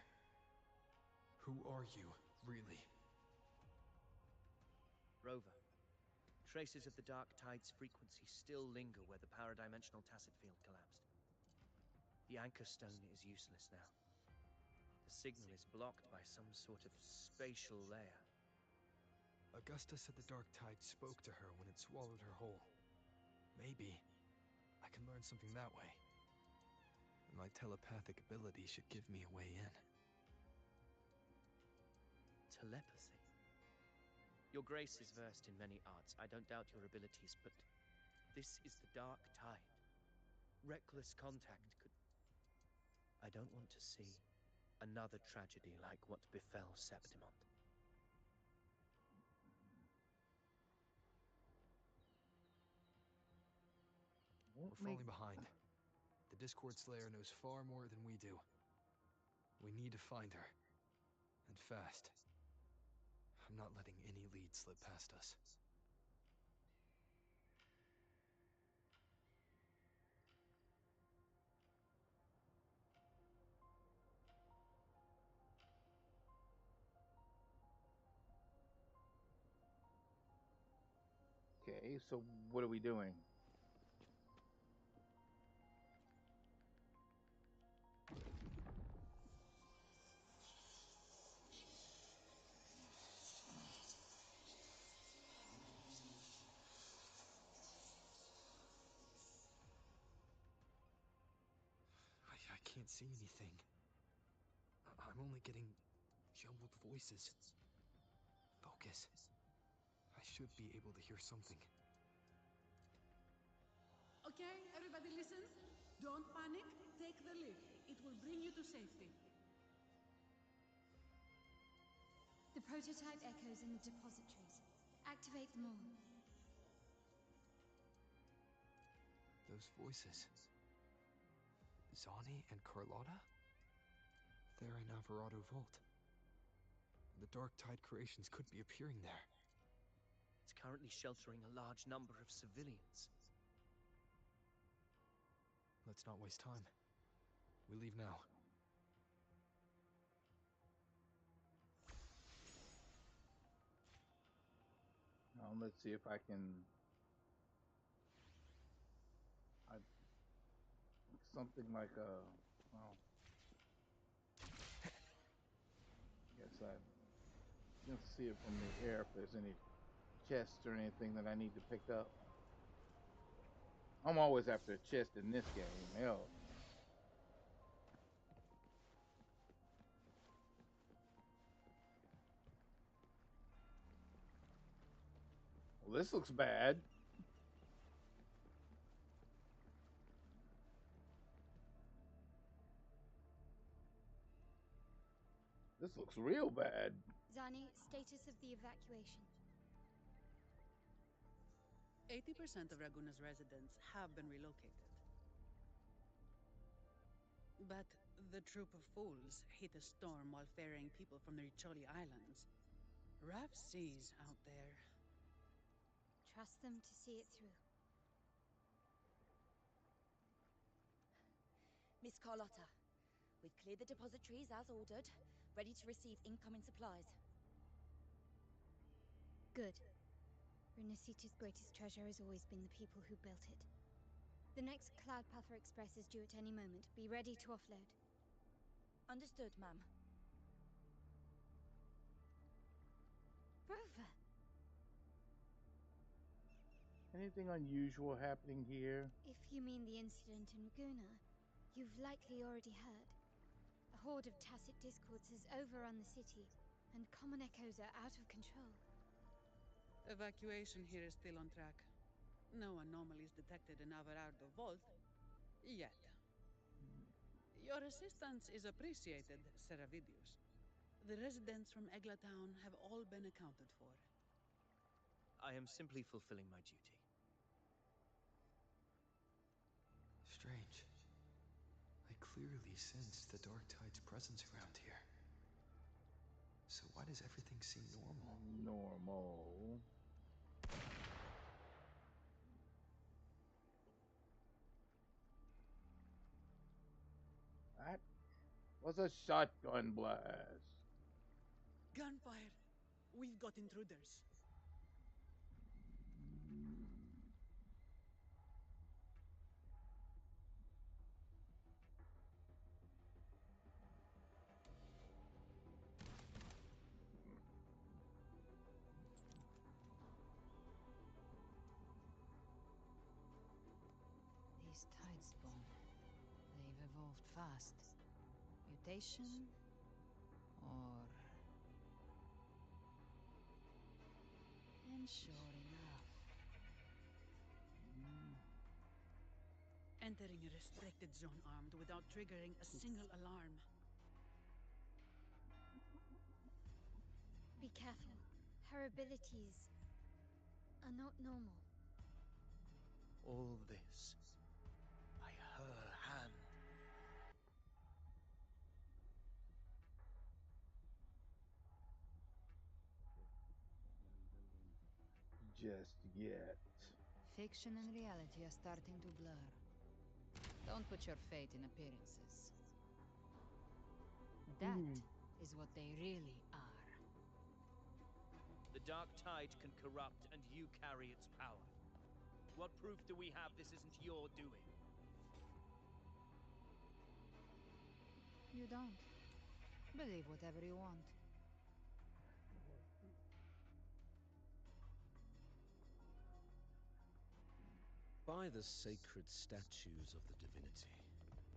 who are you, really? Rover, traces of the Dark Tide's frequency still linger where the paradimensional Tacit Field collapsed. The Anchor Stone is useless now. The signal is blocked by some sort of spatial layer. Augusta said the Dark Tide spoke to her when it swallowed her whole. Maybe I can learn something that way. My telepathic ability should give me a way in. Telepathy? Your Grace is versed in many arts. I don't doubt your abilities, but this is the Dark Tide. Reckless contact could... I don't want to see another tragedy like what befell Septimon. We're falling behind. The Discord Slayer knows far more than we do. We need to find her. And fast. I'm not letting any lead slip past us. Okay, so what are we doing? I can't see anything. I'm only getting jumbled voices. Focus. I should be able to hear something. Okay, everybody listen. Don't panic. Take the lift. It will bring you to safety. The prototype echoes in the depositories. Activate them all. Those voices. Zani and Carlotta? They're in Alvarado Vault. The Dark Tide creations could be appearing there. It's currently sheltering a large number of civilians. Let's not waste time. We leave now. Let's see if I can. Something like a. Well, I guess I can see it from the air if there's any chests or anything that I need to pick up. I'm always after a chest in this game. Hell. Well, this looks bad. This looks real bad. Zani, status of the evacuation. 80% of Raguna's residents have been relocated. But the troop of fools hit a storm while ferrying people from the Riccioli Islands. Rough seas out there. Trust them to see it through. Miss Carlotta, we've cleared the depositories as ordered, ready to receive incoming supplies. Good. Renacita's greatest treasure has always been the people who built it. The next Cloudpather Express is due at any moment. Be ready to offload. Understood, ma'am. Rover! Anything unusual happening here? If you mean the incident in Raguna, you've likely already heard. A horde of tacit discords has overrun the city, and common echoes are out of control. Evacuation here is still on track. No anomalies detected in Averardo Vault. Yet. Your assistance is appreciated, Seravidius. The residents from Eglatown have all been accounted for. I am simply fulfilling my duty. Strange. I clearly sensed the Dark Tide's presence around here. So why does everything seem normal? Normal. That was a shotgun blast. Gunfire! We've got intruders. These tidespawn, they've evolved fast. Mutation? Or... And sure enough... Entering a restricted zone armed without triggering a single alarm. Be careful. Her abilities are not normal. All this by her hand. Just yet. Fiction and reality are starting to blur. Don't put your faith in appearances. That is what they really are. The Dark Tide can corrupt, and you carry its power. What proof do we have this isn't your doing? You don't. Believe whatever you want. By the sacred statues of the divinity,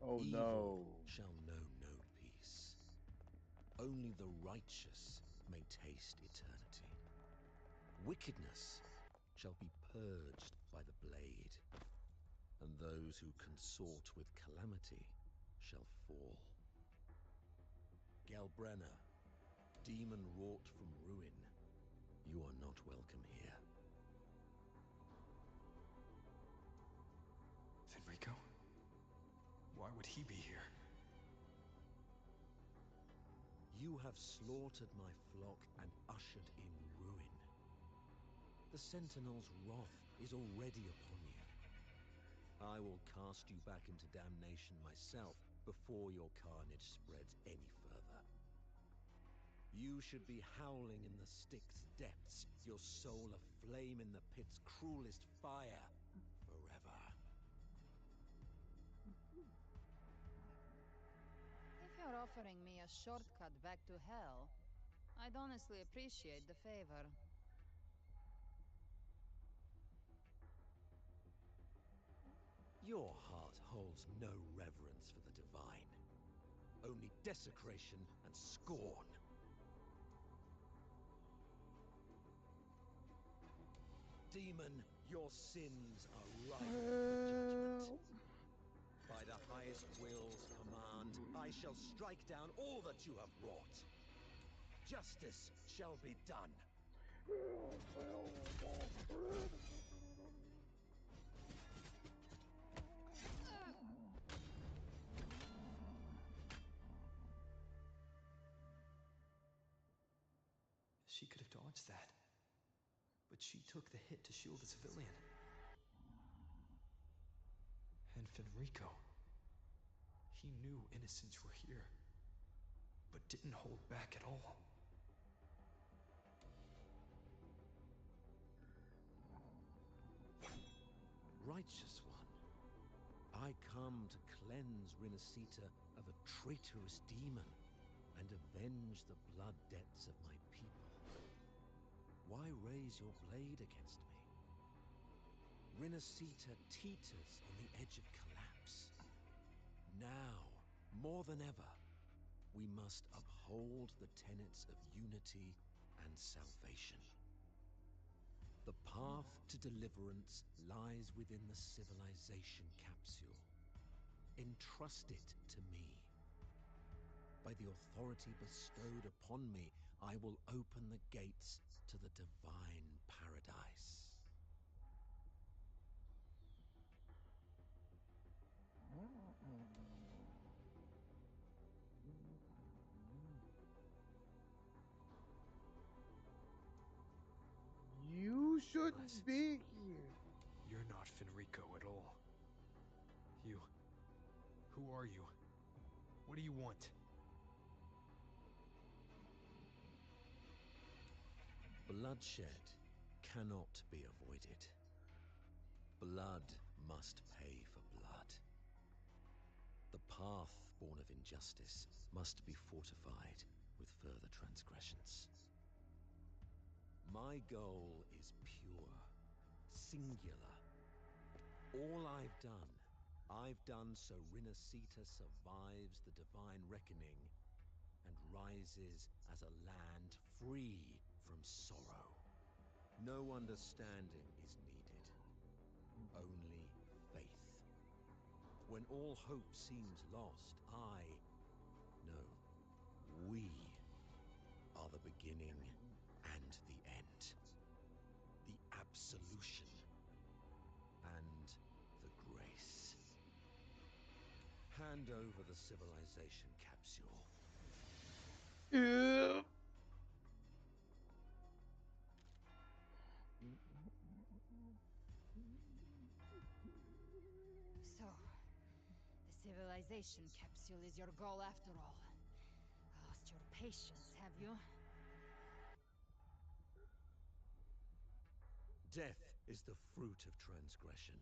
Oh evil no. shall know no peace. Only the righteous may taste eternity. Wickedness shall be purged by the blade, and those who consort with calamity shall fall. Galbrenna, demon wrought from ruin, you are not welcome here. Federico? Why would he be here? You have slaughtered my flock and ushered in ruin. The Sentinel's wrath is already upon you. I will cast you back into damnation myself before your carnage spreads any further. You should be howling in the Styx depths, your soul aflame in the pit's cruelest fire forever. If you're offering me a shortcut back to hell, I'd honestly appreciate the favor. Your heart holds no reverence for the divine, only desecration and scorn. Demon, your sins are ripe for judgment. By the highest will's command, I shall strike down all that you have wrought. Justice shall be done. She could have dodged that. But she took the hit to shield the civilian. And Fenrico. He knew innocents were here, but didn't hold back at all. Righteous one, I come to cleanse Rinascita of a traitorous demon and avenge the blood debts of my people. Why raise your blade against me? Rinascita teeters on the edge of collapse. Now, more than ever, we must uphold the tenets of unity and salvation. The path to deliverance lies within the civilization capsule. Entrust it to me. By the authority bestowed upon me, I will open the gates to the divine paradise. You shouldn't be here. You're not Fenrico at all. Who are you? What do you want? Bloodshed cannot be avoided. Blood must pay for blood. The path born of injustice must be fortified with further transgressions. My goal is pure, singular. All I've done so Rinascita survives the divine reckoning and rises as a land free from sorrow. No understanding is needed, only faith. When all hope seems lost, we are the beginning and the end. The absolution and the grace. Hand over the civilization capsule. So, the civilization capsule is your goal after all. Lost your patience, have you? Death is the fruit of transgression.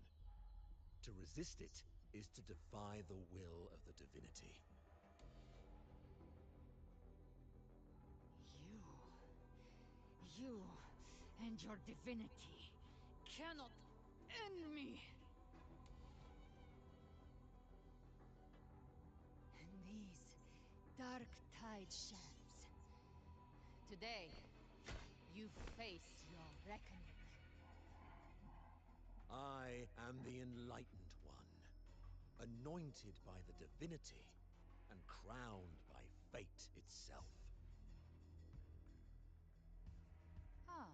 To resist it is to defy the will of the divinity. You and your divinity cannot end me! And these dark tide shams. Today, you face your reckoning. I am the Enlightened One, anointed by the divinity and crowned by fate itself. Ah,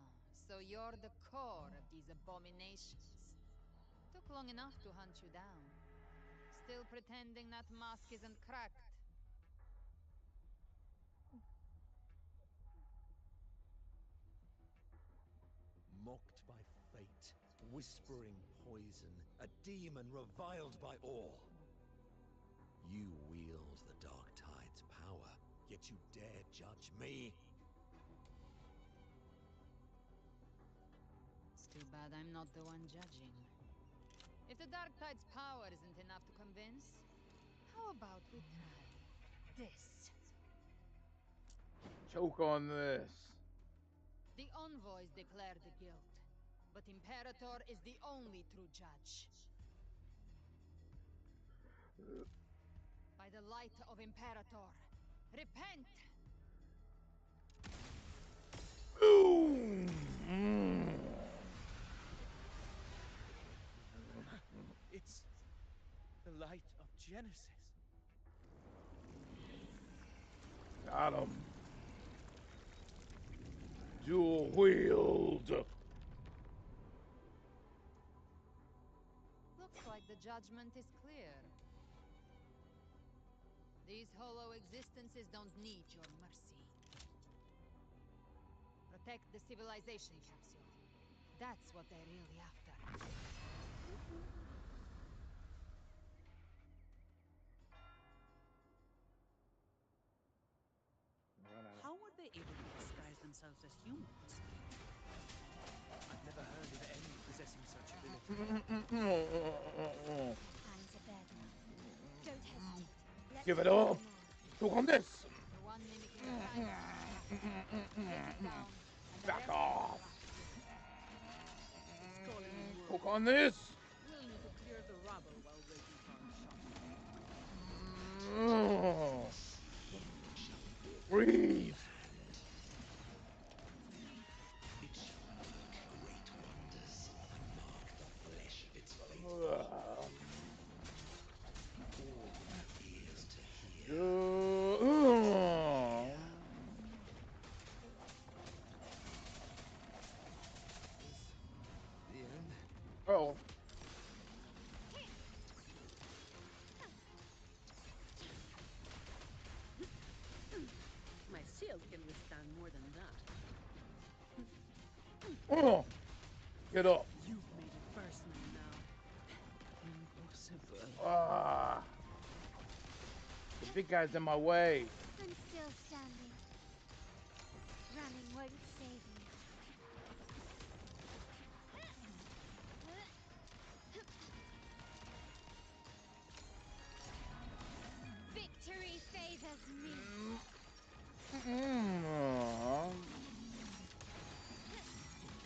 so you're the core of these abominations. Took long enough to hunt you down. Still pretending that mask isn't cracked. mocked by fate, whispering poison, a demon reviled by all. You wield the Dark Tide's power, yet you dare judge me? It's too bad I'm not the one judging. If the Dark Tide's power isn't enough to convince, how about we try this? Choke on this. The envoys declare the guilt, but Imperator is the only true judge. By the light of Imperator, repent! It's the light of Genesis. Got him. Dual wield. Looks like the judgment is clear. These hollow existences don't need your mercy. Protect the civilization capsule. That's what they're really after. How were they able to disguise themselves as humans? I've never heard of any possessing such ability. Hands are bared now. Don't hesitate. Let's Give it see up. more. Choke on this. The one mimicking the time. Take it down, and the Back rest will off. It's calling in your Choke on this. We'll need to clear the rubble while waiting for our shot. Freeze. It shall work great wonders and mark the flesh of its faithful. All ears to hear. The end? Oh. My shield can withstand more than that. Oh. Get up. You've made it personal now. Impossible. Ah. The big guy's in my way. I'm still standing. Running won't save me. Victory favors me.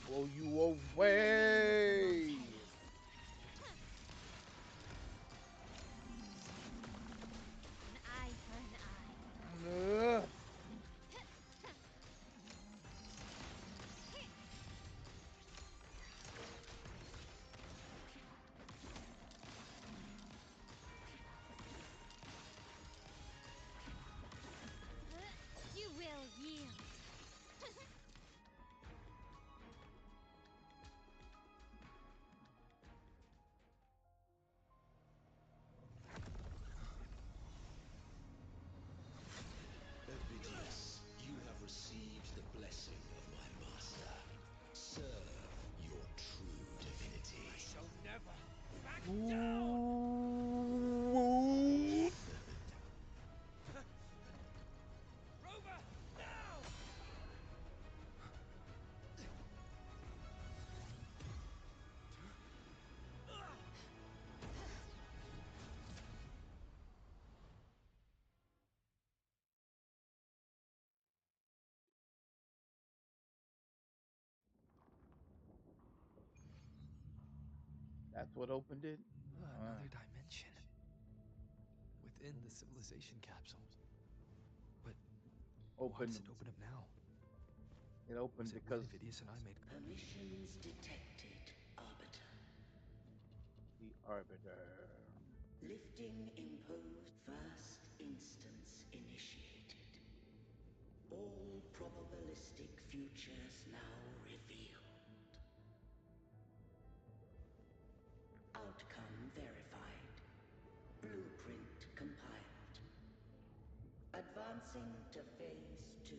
Blow you away. An eye for an eye. You will yield. Ovidius, you have received the blessing of my master. Serve your true divinity. I shall never back Ooh. Rover, now! That's what opened it? Another dimension. Within the civilization capsule. But why does Opened. it open up now? It opened Was it because when Ovidius and I made... Permissions detected, Arbiter. the Arbiter. Lifting imposed. First instance initiated. All probabilistic futures now revealed. Outcome verified. Blueprint compiled. Advancing to phase 2.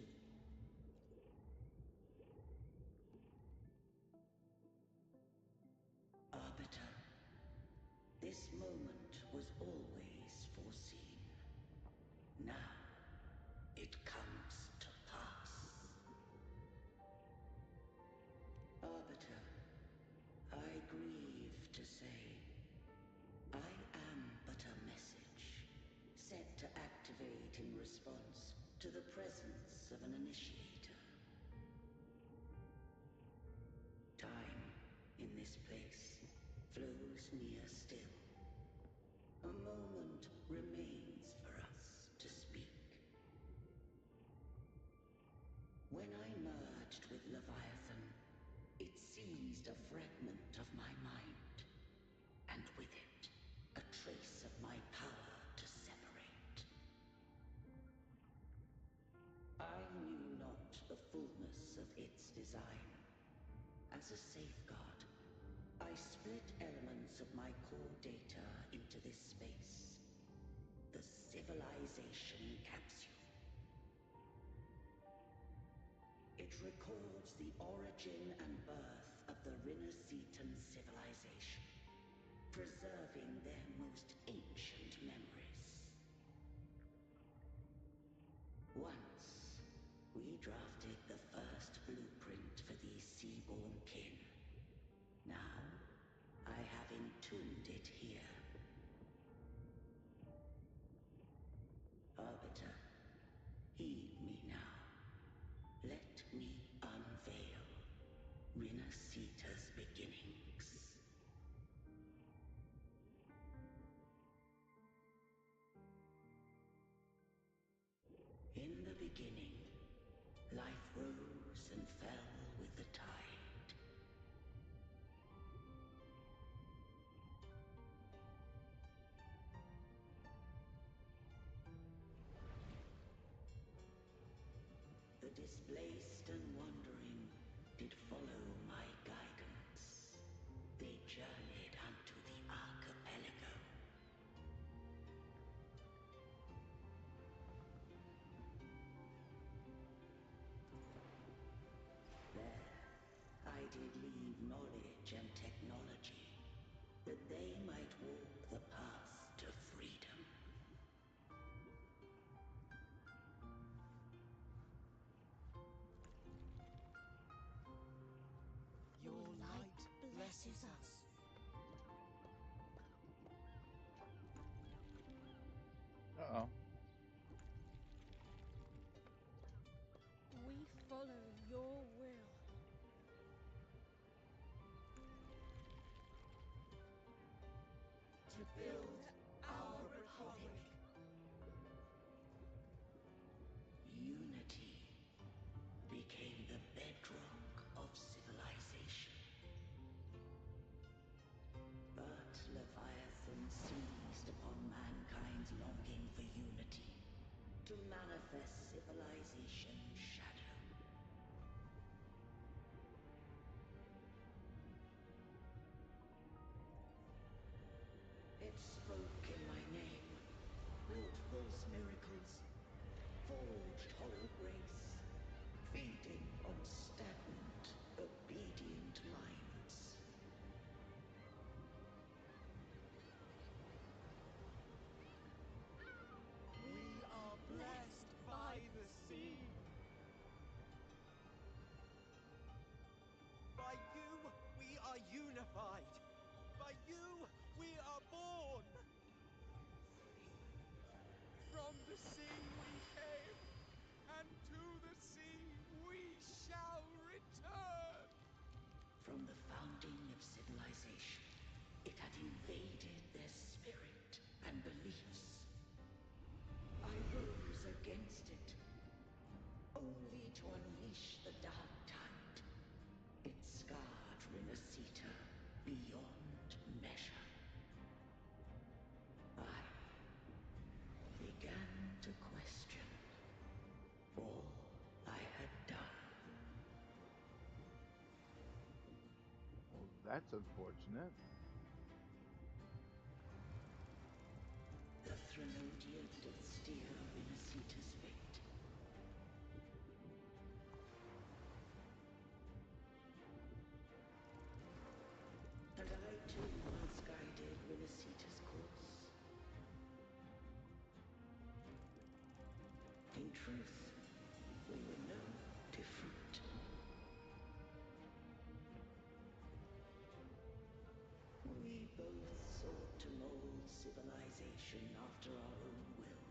activate in response to the presence of an initiator. Time in this place flows near still. A moment remains for us to speak. When I merged with Leviathan, it seized a fragment of my mind, and with it, a trace of my power to separate. I knew not the fullness of its design. As a safeguard, I split elements of my core data into this space, the Civilization Capsule. It records the origin and birth of the Rinnesetan civilization, preserving their most ancient memories. Once, we drafted the first blueprint for these seaborn kin. Now, I have entombed it here. Arbiter, heed me now. Let me unveil Rinneseta's beginnings. In the beginning, life rose and fell with the tide. The displaced and wandering did follow my guidance. They journeyed unto the archipelago. There, I did leave knowledge and technology, that they might walk the path to freedom. Your light blesses us. Uh-oh. We follow your will. To build our republic. Unity became the bedrock of civilization. But Leviathan seized upon mankind's longing for unity to manifest civilization's shadow. It spoke in my name, wrought false miracles, forged hollow grace, feeding on stagnant, obedient minds. We are blessed by the sea. By you, we are unified. By you, we are born. From the sea we came, and to the sea we shall return. From the founding of civilization, it had invaded their spirit and beliefs. I rose against it, only to unleash the dark tide. It scarred Rinneseta beyond measure. I began to question all I had done. Well, that's unfortunate. The Threnodian did steer Rinneseta's fate. And I too once guided Rinneseta's course. In truth, we were no different. We both sought to mold civilization after our own will.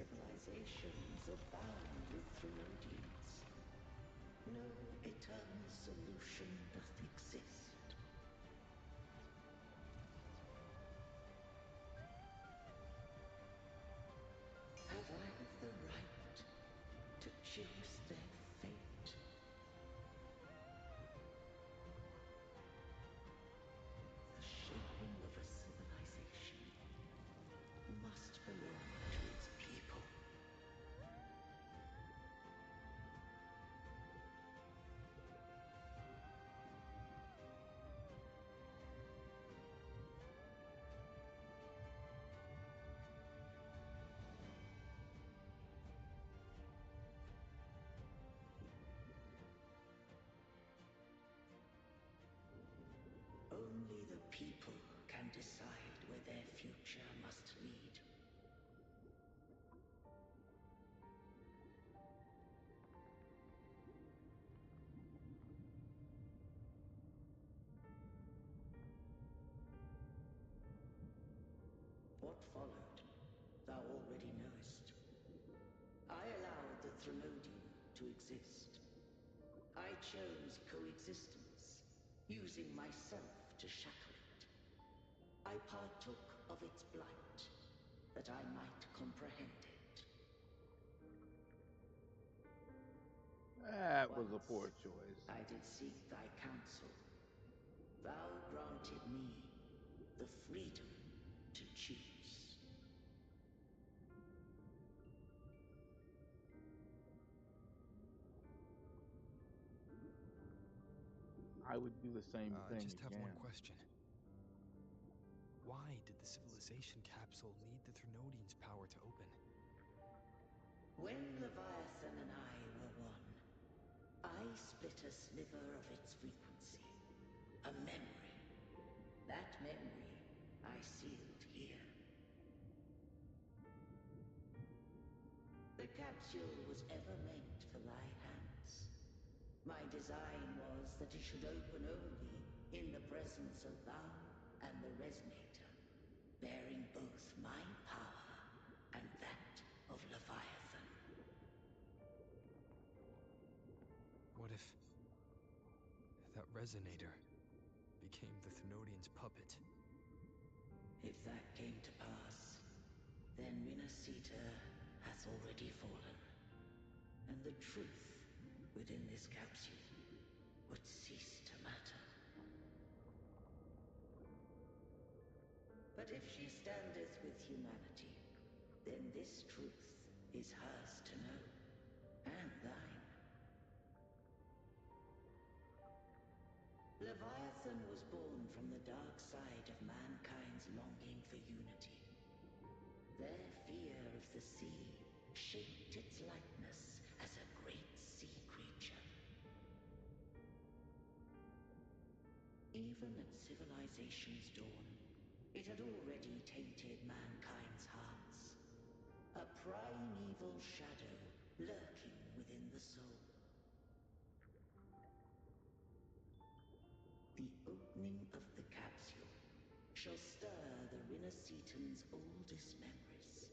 civilizations abound with Thrunodians. No eternal solution doth exist. Have I the right to choose their fate? The shaping of a civilization must belong to its people. Only the people can decide where their future must lead. What followed, thou already knowest. I allowed the Thrunodian to exist. I chose coexistence, using myself to shackle it. I partook of its blight, that I might comprehend it. That was a poor choice. I did seek thy counsel. Thou granted me the freedom to choose. I would do the same I thing just have one again. question. Why did the civilization capsule need the Thrunodian's power to open? When Leviathan and I were one, I split a sliver of its frequency. A memory. That memory I sealed here. The capsule was ever meant for thy hands. My design was that it should open only in the presence of thou and the Resonator, bearing both my power and that of Leviathan. What if that Resonator became the Thrunodian's puppet? If that came to pass, then Rinasita hath already fallen, and the truth within this capsule would cease to matter. But if she standeth with humanity, then this truth is hers to know, and thine. Leviathan was born from the dark side of mankind's longing for unity. Their fear of the sea shaped its likeness as a great sea creature. Even at civilization's dawn, it had already tainted mankind's hearts. A primeval shadow lurking within the soul. The opening of the capsule shall stir the Rinascitan's oldest memories.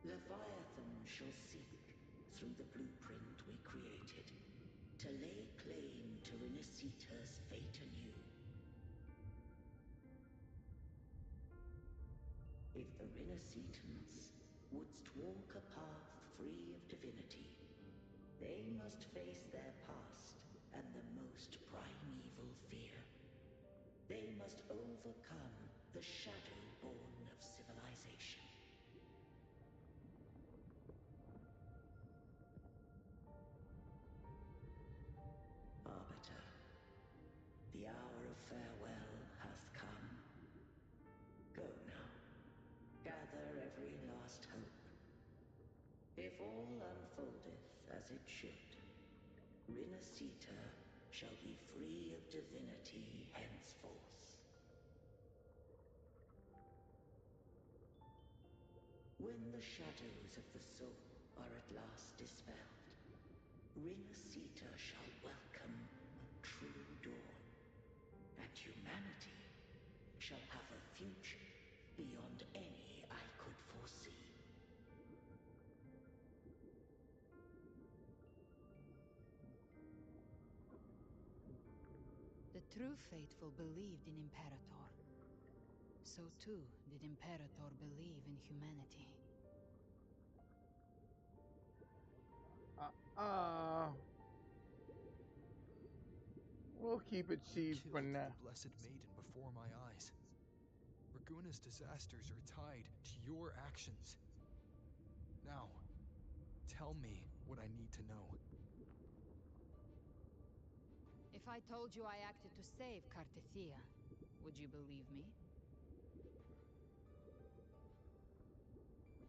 Leviathan shall seek, through the blueprint we created, to lay claim to Rinascita's fate anew. If the Rinascitans wouldst walk a path free of divinity, they must face their past and the most primeval fear. They must overcome the shadow born of civilization. Arbiter, the hour of farewell hath come. Go now, gather every last hope. If all unfoldeth as it should, Rinascita shall be free of divinity henceforth. When the shadows of the soul are at last dispelled, Rinascita shall welcome a true dawn, and humanity shall have a future beyond any I could foresee. true faithful believed in Imperator. So too did Imperator believe in humanity. We'll keep it cheap for Killed now. the Blessed Maiden before my eyes. Raguna's disasters are tied to your actions. Now, tell me what I need to know. If I told you I acted to save Cartethia, would you believe me?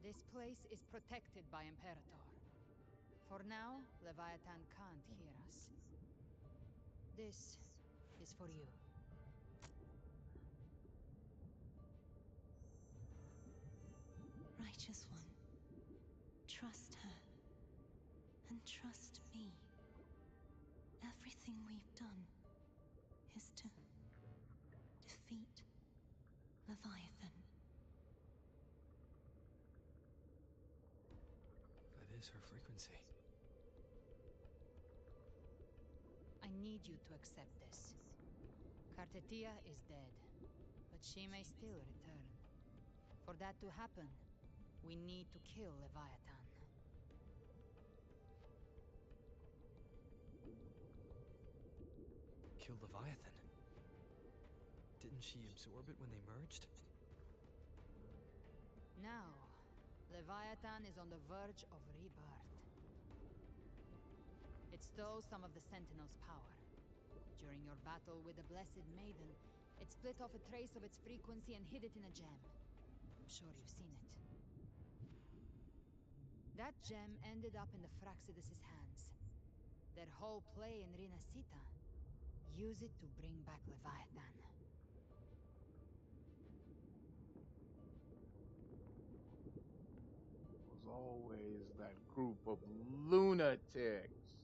This place is protected by Imperator. For now, Leviathan can't hear us. This is for you. Righteous One, trust her. And trust me. Everything we've done is to defeat Leviathan. That is her frequency. I need you to accept this. Cartethia is dead, but she may still return. For that to happen, we need to kill Leviathan. Kill Leviathan? Didn't she absorb it when they merged? Now, Leviathan is on the verge of rebirth. It stole some of the Sentinel's power. During your battle with the Blessed Maiden, it split off a trace of its frequency and hid it in a gem. I'm sure you've seen it. That gem ended up in the Fraxidus' hands. Their whole play in Rinasita, use it to bring back Leviathan. It was always that group of lunatics.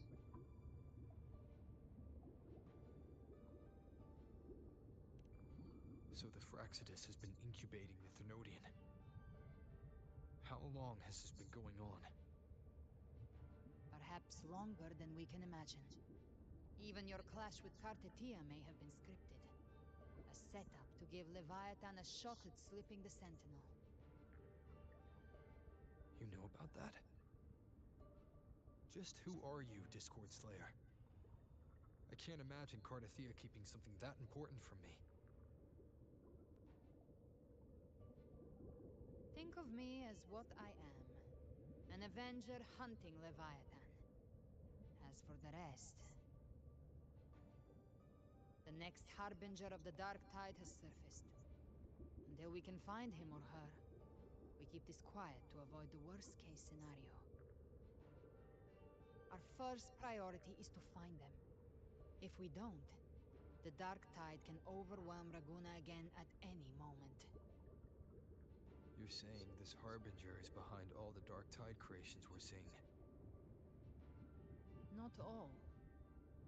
So the Fraxidus has been incubating the Thenodian. How long has this been going on? Perhaps longer than we can imagine. Even your clash with Cartethia may have been scripted. A setup to give Leviathan a shot at slipping the Sentinel. You know about that? Just who are you, Discord Slayer? I can't imagine Cartethia keeping something that important from me. Think of me as what I am. An Avenger hunting Leviathan. As for the rest... The next Harbinger of the Dark Tide has surfaced. Until we can find him or her, we keep this quiet to avoid the worst-case scenario. Our first priority is to find them. If we don't, the Dark Tide can overwhelm Raguna again at any moment. You're saying this Harbinger is behind all the Dark Tide creations we're seeing? Not all.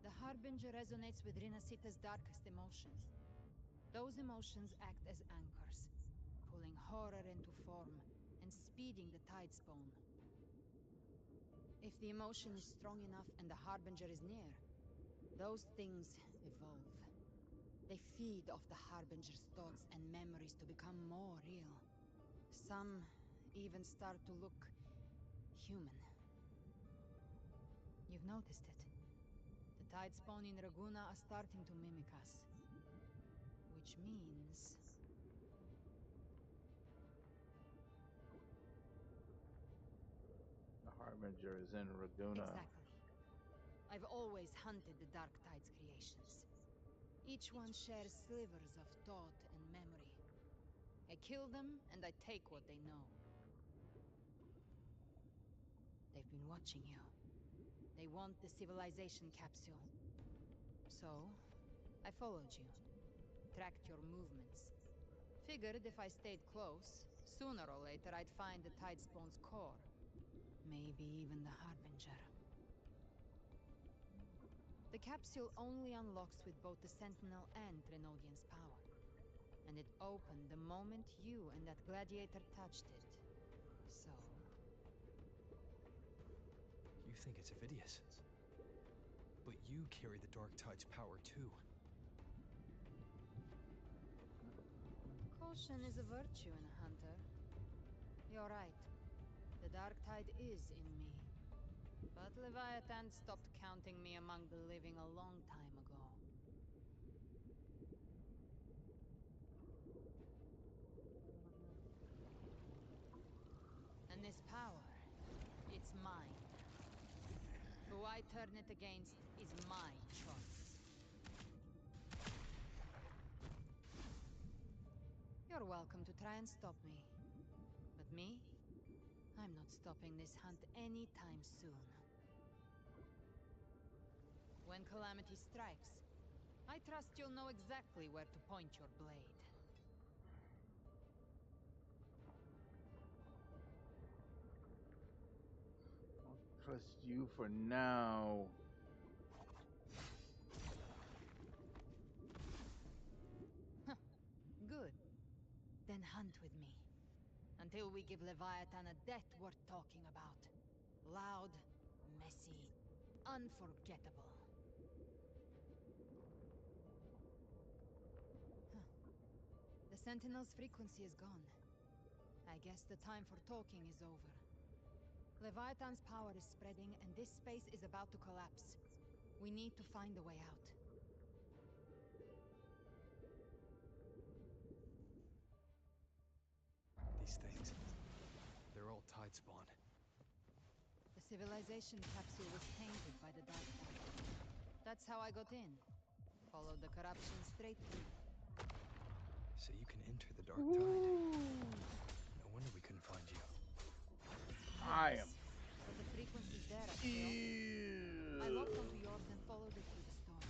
The Harbinger resonates with Rinasita's darkest emotions. Those emotions act as anchors, pulling horror into form and speeding the tide spawn. If the emotion is strong enough and the Harbinger is near, those things evolve. They feed off the Harbinger's thoughts and memories to become more real. Some even start to look human. You've noticed it. The tide spawn in Raguna are starting to mimic us. Which means... The Harbinger is in Raguna. Exactly. I've always hunted the Dark Tide's creations. Each one shares slivers of thought and memory. I kill them, and I take what they know. They've been watching you. They want the civilization capsule. So, I followed you. Tracked your movements. Figured if I stayed close, sooner or later I'd find the Tidespawn's core. Maybe even the Harbinger. The capsule only unlocks with both the Sentinel and Thenodian's power. And it opened the moment you and that gladiator touched it. So... You think it's Avidius. But you carry the Dark Tide's power too. Caution is a virtue in a hunter. You're right. The dark tide is in me. But Leviathan stopped counting me among the living a long time ago. And this power, it's mine. Who I turn it against is my choice. You're welcome to try and stop me. But me? I'm not stopping this hunt anytime soon. When calamity strikes, I trust you'll know exactly where to point your blade. I'll trust you for now. Good. Then hunt with me. Until we give Leviathan a death worth talking about. Loud, messy, unforgettable. The Sentinel's frequency is gone. I guess the time for talking is over. Leviathan's power is spreading, and this space is about to collapse. We need to find a way out. These things, they're all tide spawn. The civilization capsule was tainted by the dark tide. That's how I got in. Followed the corruption straight through. So you can enter the dark tide. No wonder we couldn't find you. I am. But the frequency's there at still. I locked onto yours and followed it through the storm.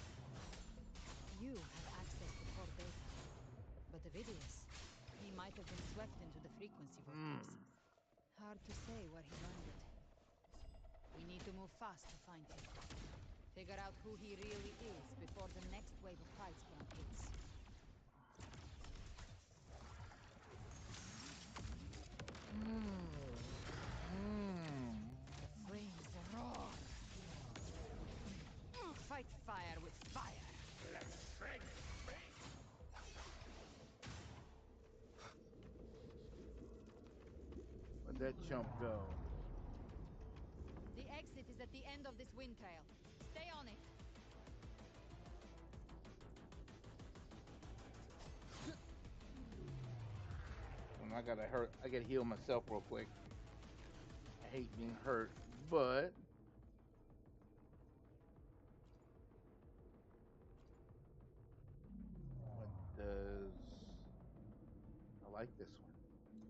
You have access to core data. But Avidius, he might have been swept into the frequency vortex. Hard to say where he learned it. We need to move fast to find him. Figure out who he really is before the next wave of tidespawn hits. The flames roar. Fight fire with fire. Let's strength me. Where'd that chump go? The exit is at the end of this wind trail. Stay on it. I gotta heal myself real quick. I hate being hurt, but what does I like this one?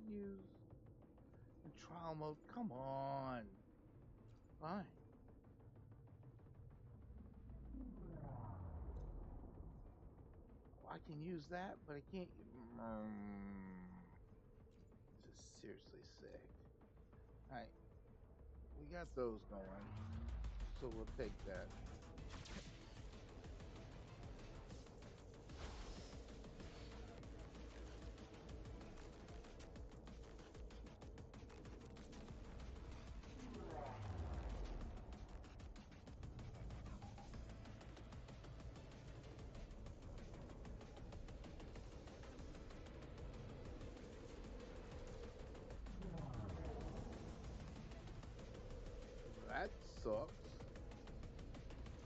Use in trial mode. Come on. Fine. I can use that, but I can't. This is seriously sick. Alright. We got those going. So we'll take that. That sucks.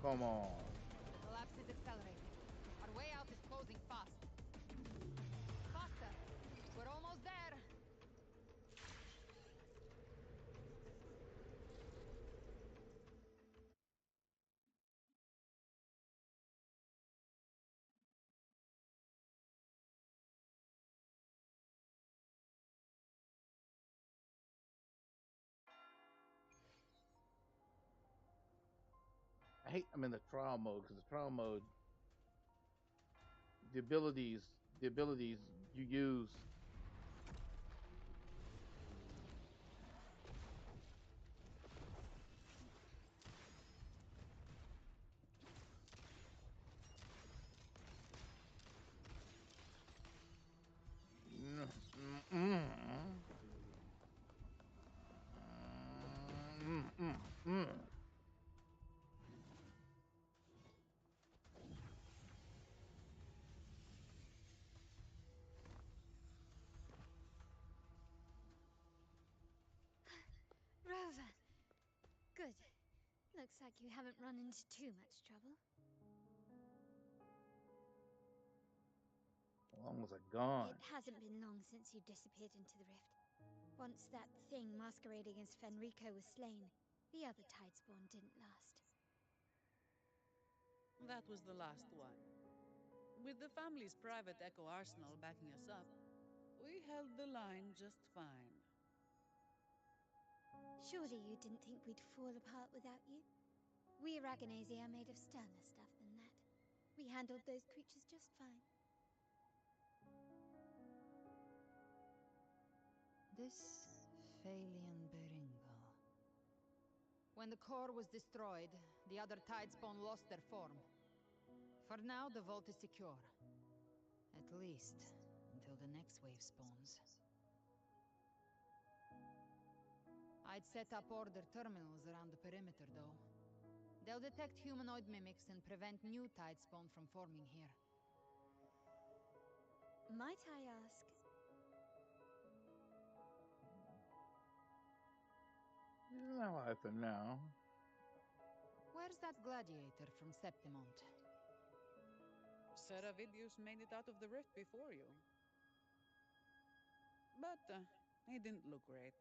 Come on. The collapse is accelerating. Our way out is closing fast. Faster! We're almost there! I'm in the trial mode because the trial mode, the abilities you use. Looks like you haven't run into too much trouble. How long was I gone? It hasn't been long since you disappeared into the rift. Once that thing masquerading as Fenrico was slain, the other Tidespawn didn't last. That was the last one. With the family's private Echo arsenal backing us up, we held the line just fine. Surely you didn't think we'd fall apart without you? We Aragonese are made of sterner stuff than that. We handled those creatures just fine. This Phalian Beringal. When the core was destroyed, the other Tidespawn lost their form. For now, the vault is secure. At least, until the next wave spawns. I'd set up order terminals around the perimeter, though. They'll detect humanoid mimics and prevent new Tidespawn from forming here. Might I ask? No, I for now. Where's that gladiator from Septimont? Seravidius made it out of the rift before you. But he didn't look great.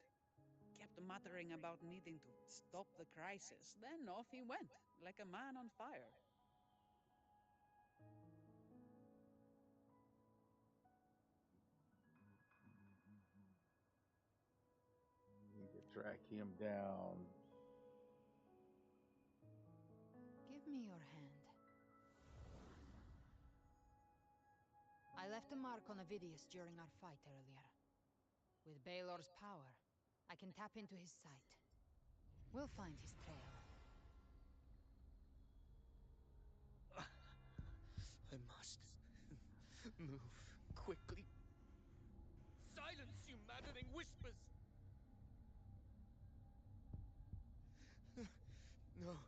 Kept muttering about needing to stop the crisis, then off he went, like a man on fire. Need to track him down. Give me your hand. I left a mark on Avidius during our fight earlier. With Baelor's power, I can tap into his sight. We'll find his trail. I must move quickly. Silence, you maddening whispers! No.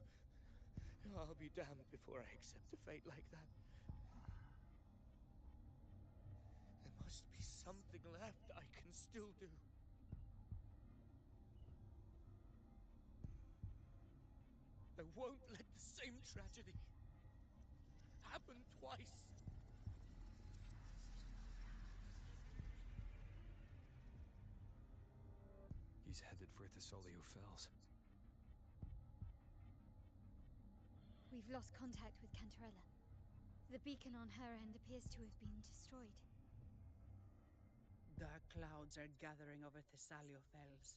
I'll be damned before I accept a fate like that. There must be something left I can still do. I won't let the same tragedy happen twice. He's headed for Thessalio Fells. We've lost contact with Cantarella. The beacon on her end appears to have been destroyed. Dark clouds are gathering over Thessalio Fells.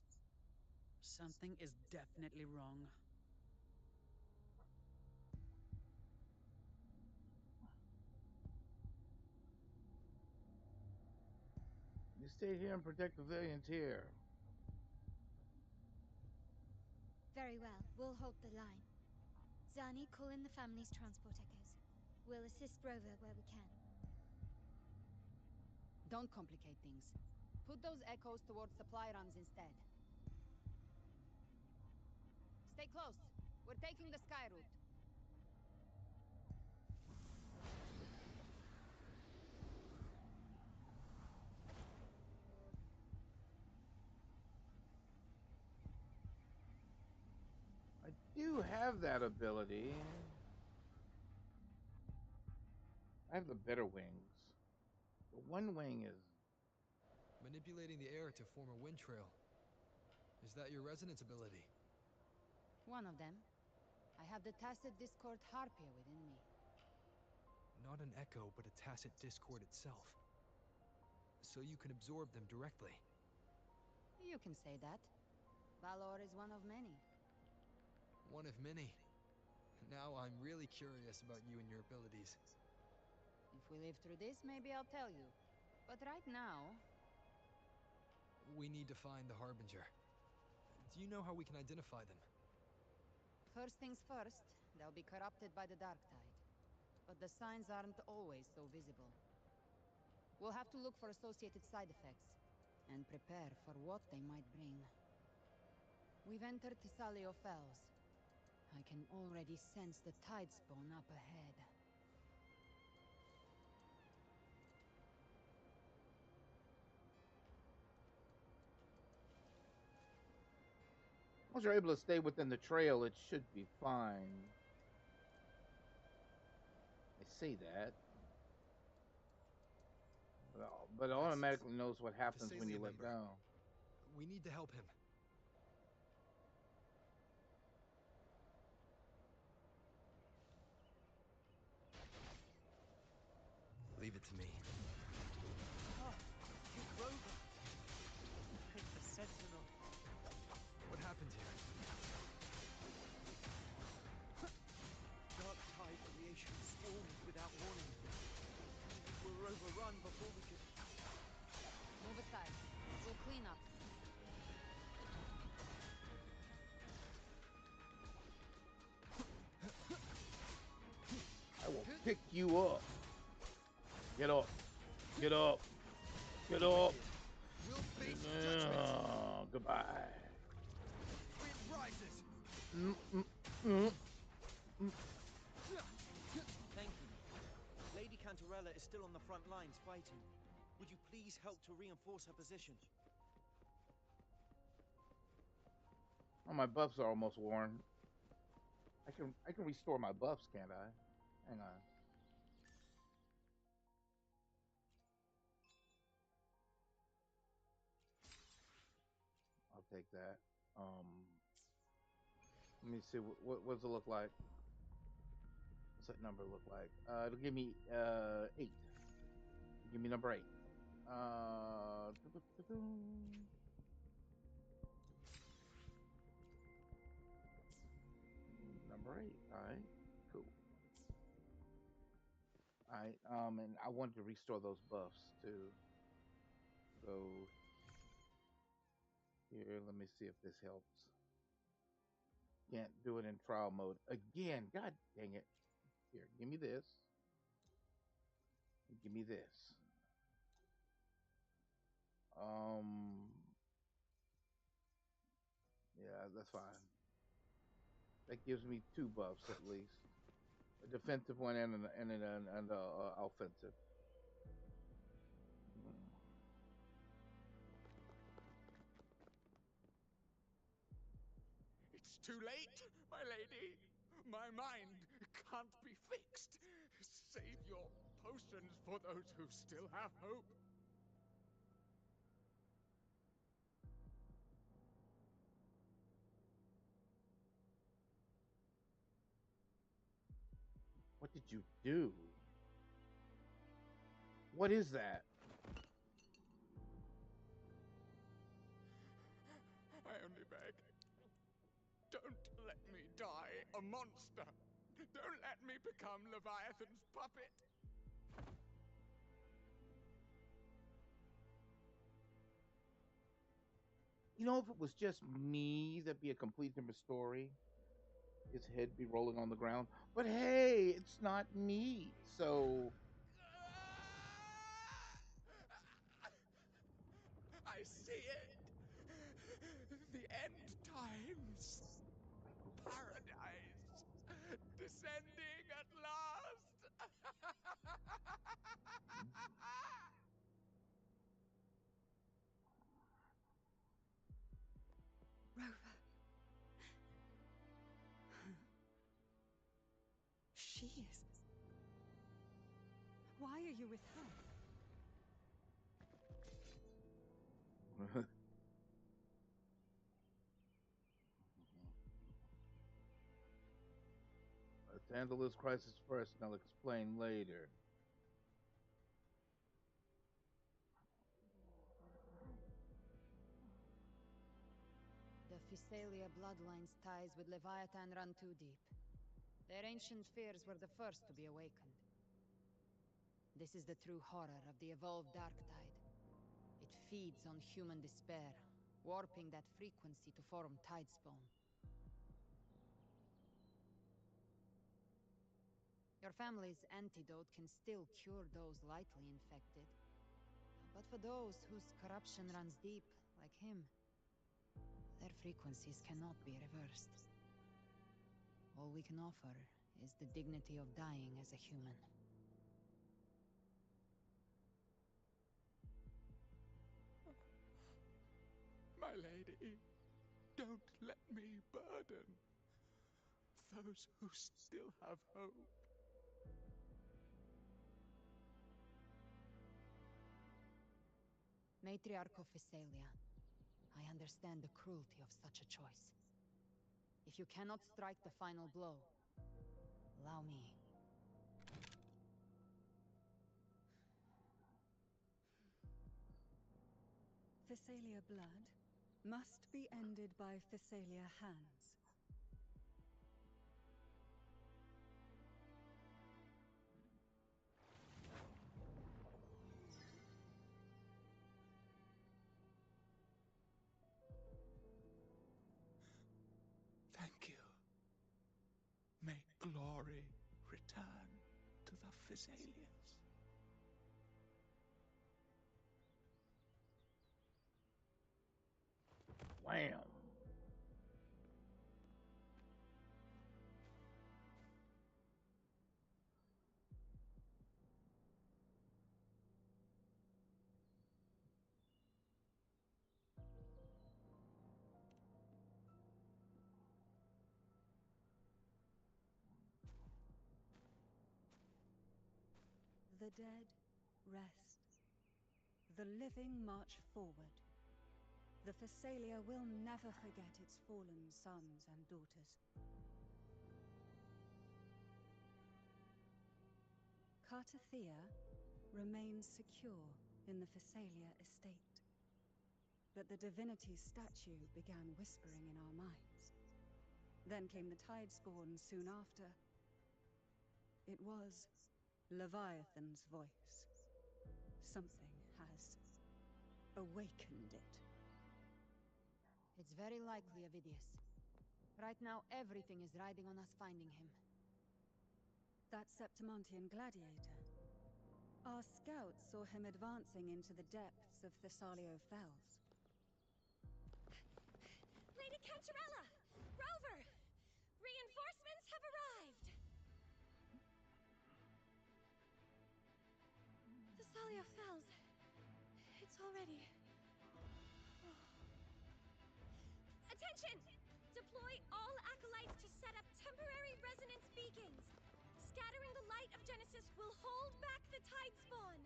Something is definitely wrong. You stay here and protect the civilians here. Very well, we'll hold the line. Zani, call in the family's transport echoes. We'll assist Rover where we can. Don't complicate things. Put those echoes towards supply runs instead. Stay close. We're taking the sky route. I do have that ability. I have the better wings. The one wing is... Manipulating the air to form a wind trail. Is that your resonance ability? One of them. I have the Tacit Discord Harpia within me. Not an echo, but a tacit discord itself. So you can absorb them directly. You can say that. Valor is one of many. One of many. Now I'm really curious about you and your abilities. If we live through this, maybe I'll tell you. But right now... We need to find the Harbinger. Do you know how we can identify them? First things first, they'll be corrupted by the Dark Tide. But the signs aren't always so visible. We'll have to look for associated side effects, and prepare for what they might bring. We've entered Thessalio Fells. I can already sense the Tidespawn up ahead. as you're able to stay within the trail, it should be fine. I say that. But it automatically knows what happens when you let go. We need to help him. Leave it to me. Oh, you Rover. The Sentinel. What happened here? Dark tide creation swarmed without warning. We were overrun before we could... Move aside. We'll clean up. I will pick you up. Get up. Get up. Get up. We'll face judgment. Goodbye. Wind rises. Thank you. Lady Cantarella is still on the front lines fighting. Would you please help to reinforce her position? Oh, my buffs are almost worn. I can restore my buffs, can't I? Hang on. I'll take that. Let me see what does it look like. What's that number look like? It'll give me 8. Give me number 8. Number 8. All right, cool. All right, and I wanted to restore those buffs too. So here, let me see if this helps. Can't do it in trial mode again. God dang it! Here, give me this. Give me this. Yeah, that's fine. That gives me 2 buffs at least. A defensive one and an offensive. It's too late, my lady. My mind can't be fixed. Save your potions for those who still have hope. What did you do? What is that? I only beg. Don't let me die a monster. Don't let me become Leviathan's puppet. You know, if it was just me, that'd be a complete different story. His head be rolling on the ground. But hey, it's not me. So I see it. The end times. Paradise. Descending at last. Rover. She is. Why are you with her? let's handle this crisis first, and I'll explain later. The Physalia bloodline's ties with Leviathan run too deep. Their ancient fears were the first to be awakened. This is the true horror of the evolved Dark Tide. It feeds on human despair, warping that frequency to form Tidespawn. Your family's antidote can still cure those lightly infected. But for those whose corruption runs deep, like him, their frequencies cannot be reversed. All we can offer is the dignity of dying as a human. My lady, don't let me burden those who still have hope. Matriarch of Physalia, I understand the cruelty of such a choice. If you cannot strike the final blow, allow me. Physalia blood must be ended by Physalia hands. Thank you. May glory return to the Physalians. Wham! The dead rest. The living march forward. The Physalia will never forget its fallen sons and daughters. Cartathea remains secure in the Physalia estate. But the divinity's statue began whispering in our minds. Then came the Tidespawn soon after. It was Leviathan's voice. Something has awakened it. It's very likely, Avidius. Right now, everything is riding on us finding him. That Septimontian gladiator. Our scouts saw him advancing into the depths of Thessalio Fells. Lady Cantarella! Rover! Reinforcements have arrived! Thessalio Fells. It's already... Attention! Deploy all acolytes to set up temporary resonance beacons. Scattering the light of Genesis will hold back the Tidespawn.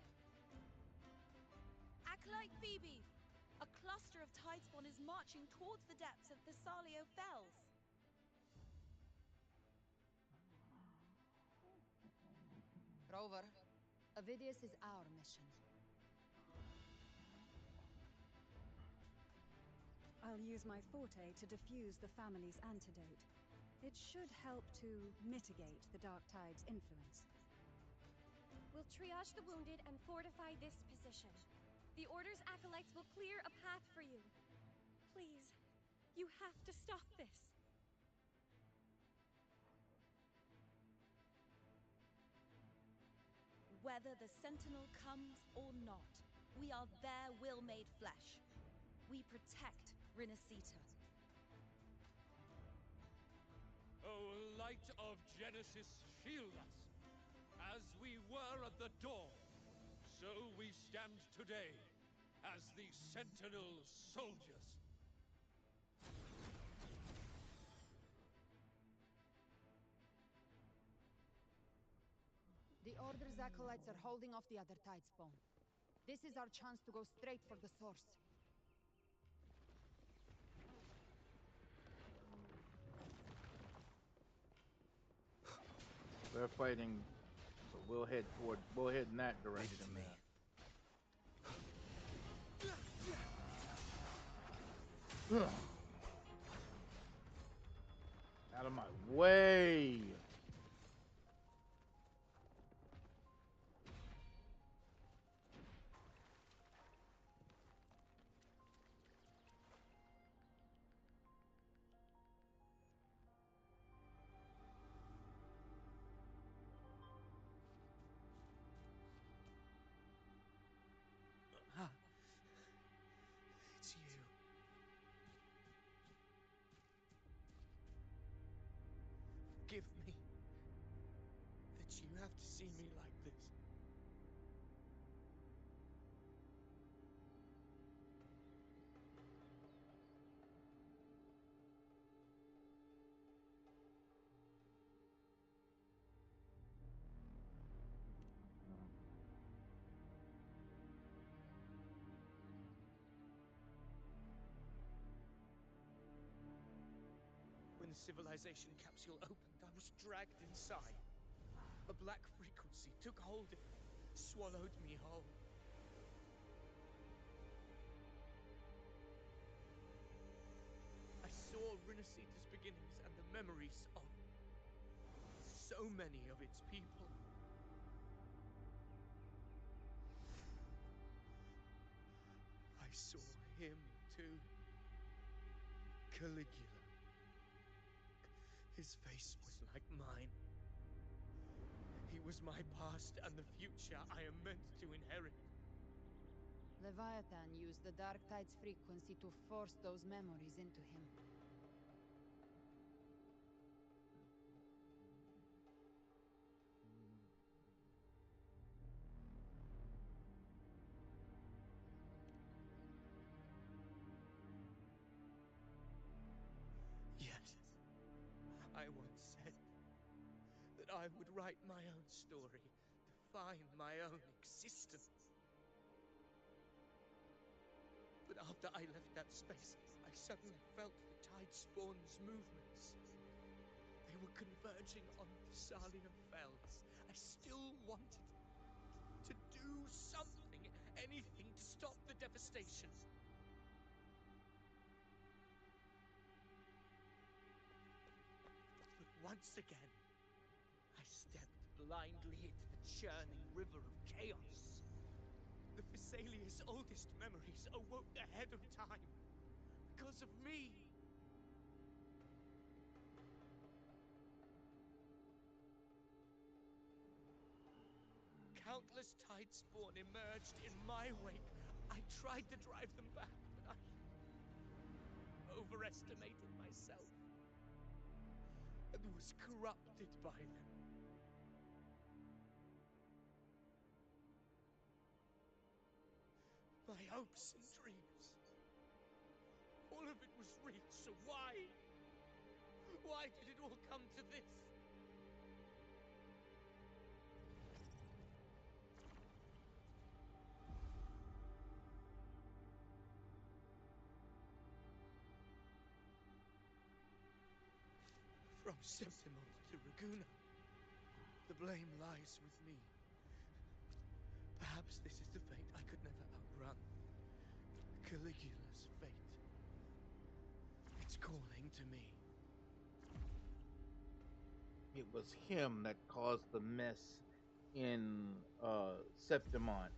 Acolyte Phoebe, a cluster of Tidespawn is marching towards the depths of Thessalio Fells. Rover, Avidius is our mission. I'll use my forte to diffuse the family's antidote. It should help to mitigate the Dark Tide's influence. We'll triage the wounded and fortify this position. The Order's acolytes will clear a path for you. Please, you have to stop this. Whether the Sentinel comes or not, we are their will made flesh. We protect Rinasita. O light of Genesis, shield us. As we were at the dawn, so we stand today as the Sentinel soldiers. The Order's acolytes are holding off the other Tidespawn. This is our chance to go straight for the source. They're fighting, so we'll head in that direction. Leave it to me. Ugh. Out of my way! It's you. Forgive me that you have to see me like this. When the civilization capsule opened, I was dragged inside. A black frequency took hold and swallowed me whole. I saw Rinasita's beginnings and the memories of so many of its people. I saw him too. Caligula. His face was like mine. He was my past and the future I am meant to inherit. Leviathan used the Dark Tide's frequency to force those memories into him. Yes, I once said that I would write my own story, define my own existence. But after I left that space, I suddenly felt the Tidespawn's movements. They were converging on Thessalian Fells. I still wanted to do something, anything to stop the devastation. But once again, I stepped blindly into the churning river of chaos. The Thessalia's oldest memories awoke ahead of time because of me. Countless Tidespawn emerged in my wake. I tried to drive them back, but I overestimated myself and was corrupted by them. My hopes and dreams, all of it was real, so why? Why did it all come to this? From Septimon to Raguna, the blame lies with me. Perhaps this is the fate I could never outrun. Caligula's fate. It's calling to me. It was him that caused the mess in Septimon,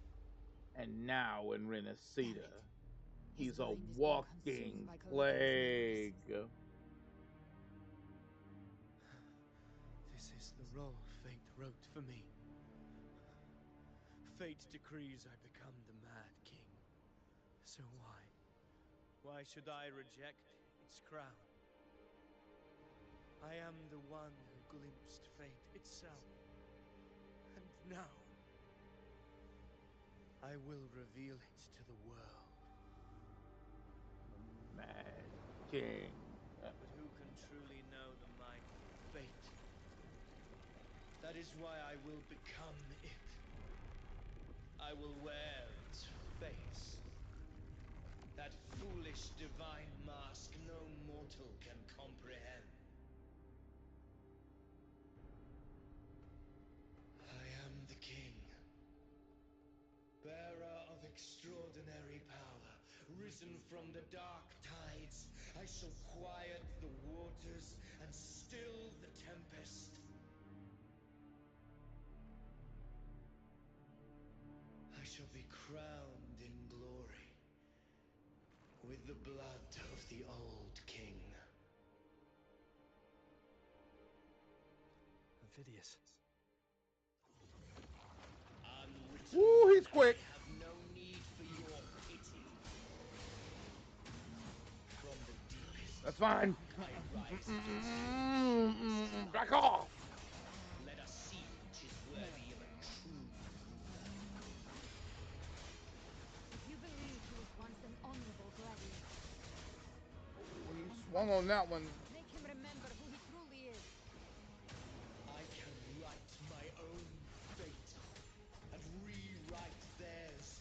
and now in Renacita. He's a walking plague. This is the role fate wrote for me. Fate decrees I become the Mad King. So why? Why should I reject its crown? I am the one who glimpsed fate itself. And now, I will reveal it to the world. Mad King. But who can truly know the might of fate? That is why I will become it. I will wear its face. That foolish divine mask no mortal can comprehend. I am the king, bearer of extraordinary power, risen from the dark tides. I shall quiet the waters and still the tempest. I shall be crowned in glory with the blood of the old king. Amphidius. Woo, he's quick. I have no need for your pity. From the deepest That's fine. I rise Back off. Let us see which is worthy of a true ruler. If you believe he was once an honorable gladiator, He swung on that one. make him remember who he truly is. I can write my own fate and rewrite theirs.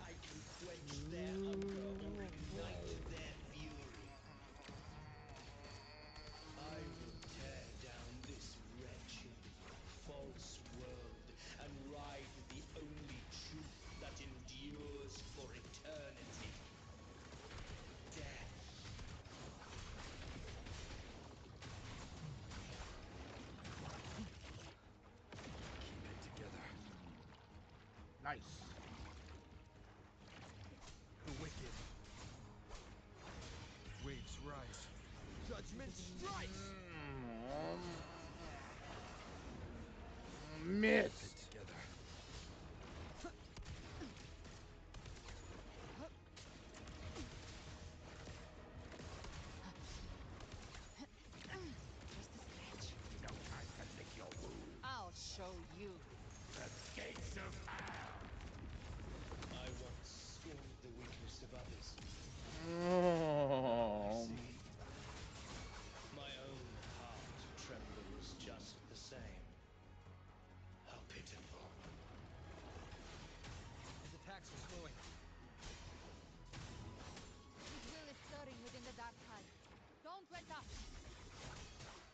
I can quench their hunger or ignite their fury. Nice. The wicked. Waves rise. Judgment strikes! Miss. Fit together. Just a scratch. No time to lick your wounds. I'll show you. The gates of hell. I once scorned the weakness of others. Oh. My own heart trembles just the same. How pitiful. His attacks are slowing. His will is stirring within the dark tide. Don't let up.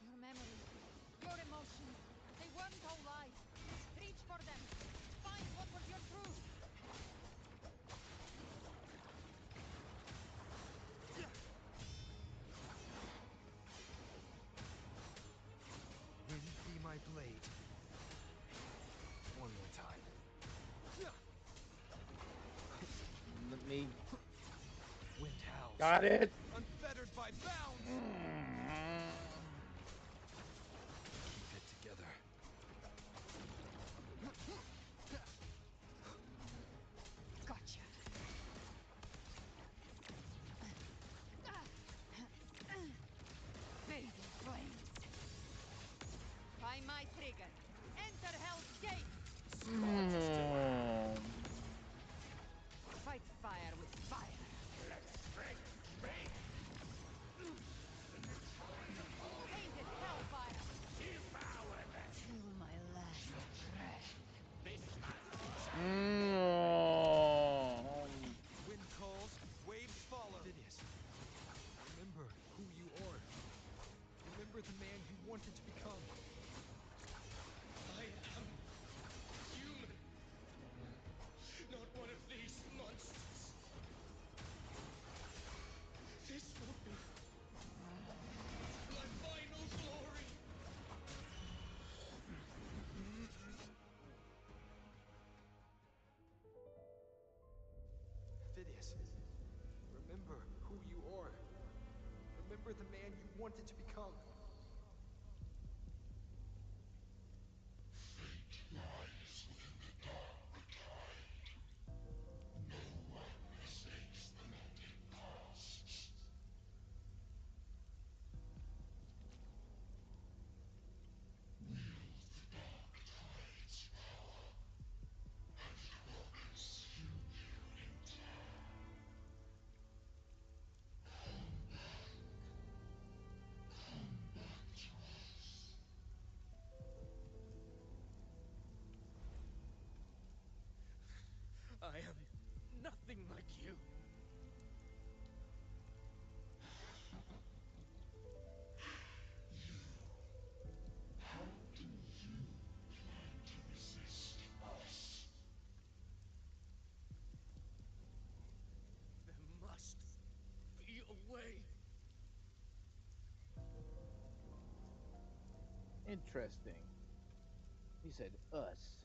Your memories, your emotions, they weren't all lies. Reach for them. Find what was your truth. Wind be my blade. One more time. Let me. Wind howls. Got it. Unfettered by bounds. Keep it together. Gotcha. Fading flames. By my trigger. Enter Hell's Gate. Fight fire with fire. Let strength speak. Tainted hellfire. Devour them. Till my last breath. This Wind calls, waves follow. Phineas, remember who you are. Remember the man you wanted to become. I am human. Not one of these monsters. This will be my final glory. Phineas, remember who you are. Remember the man you wanted to become. lies within the dark tide. No one mistakes the mountain pasts. Wield the dark tide's power, and it will consume you in time. Come back. Come back to us. I am nothing like you. How do you plan to resist us? There must be a way. Interesting. He said us.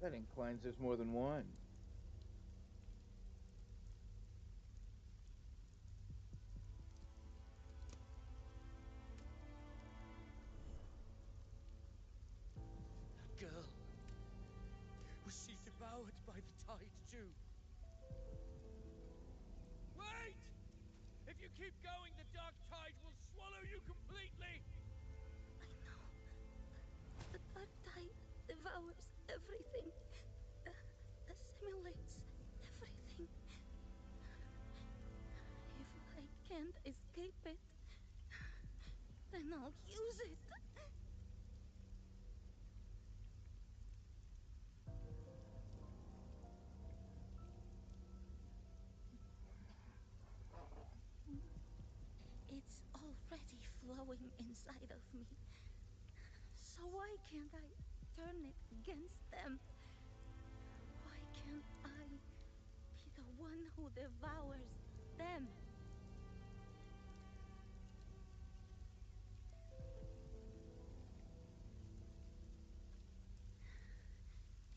That inclines there's more than one. That girl. Was she devoured by the tide too? Wait! If you keep going, the dark tide will swallow you completely! The dark tide devours everything, assimilates everything. If I can't escape it, then I'll use it. It's already flowing inside of me. So why can't I turn it against them? Why can't I be the one who devours them?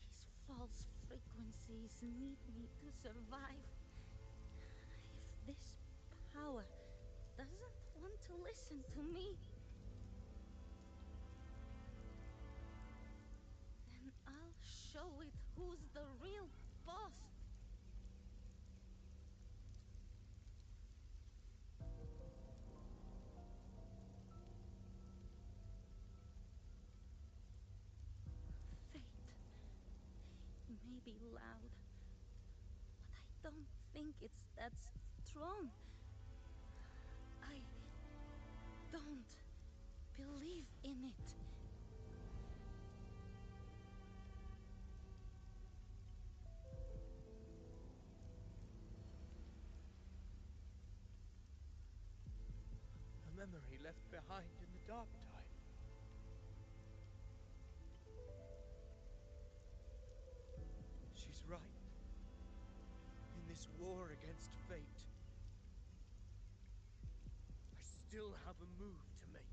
These false species need me to survive. If this power doesn't want to listen to me, then I'll show it who's the real boss. Fate may be loud, but I don't think it's that strong. I don't believe in it. A memory left behind in the dark tide. She's right. In this war against fate, I still have a move to make.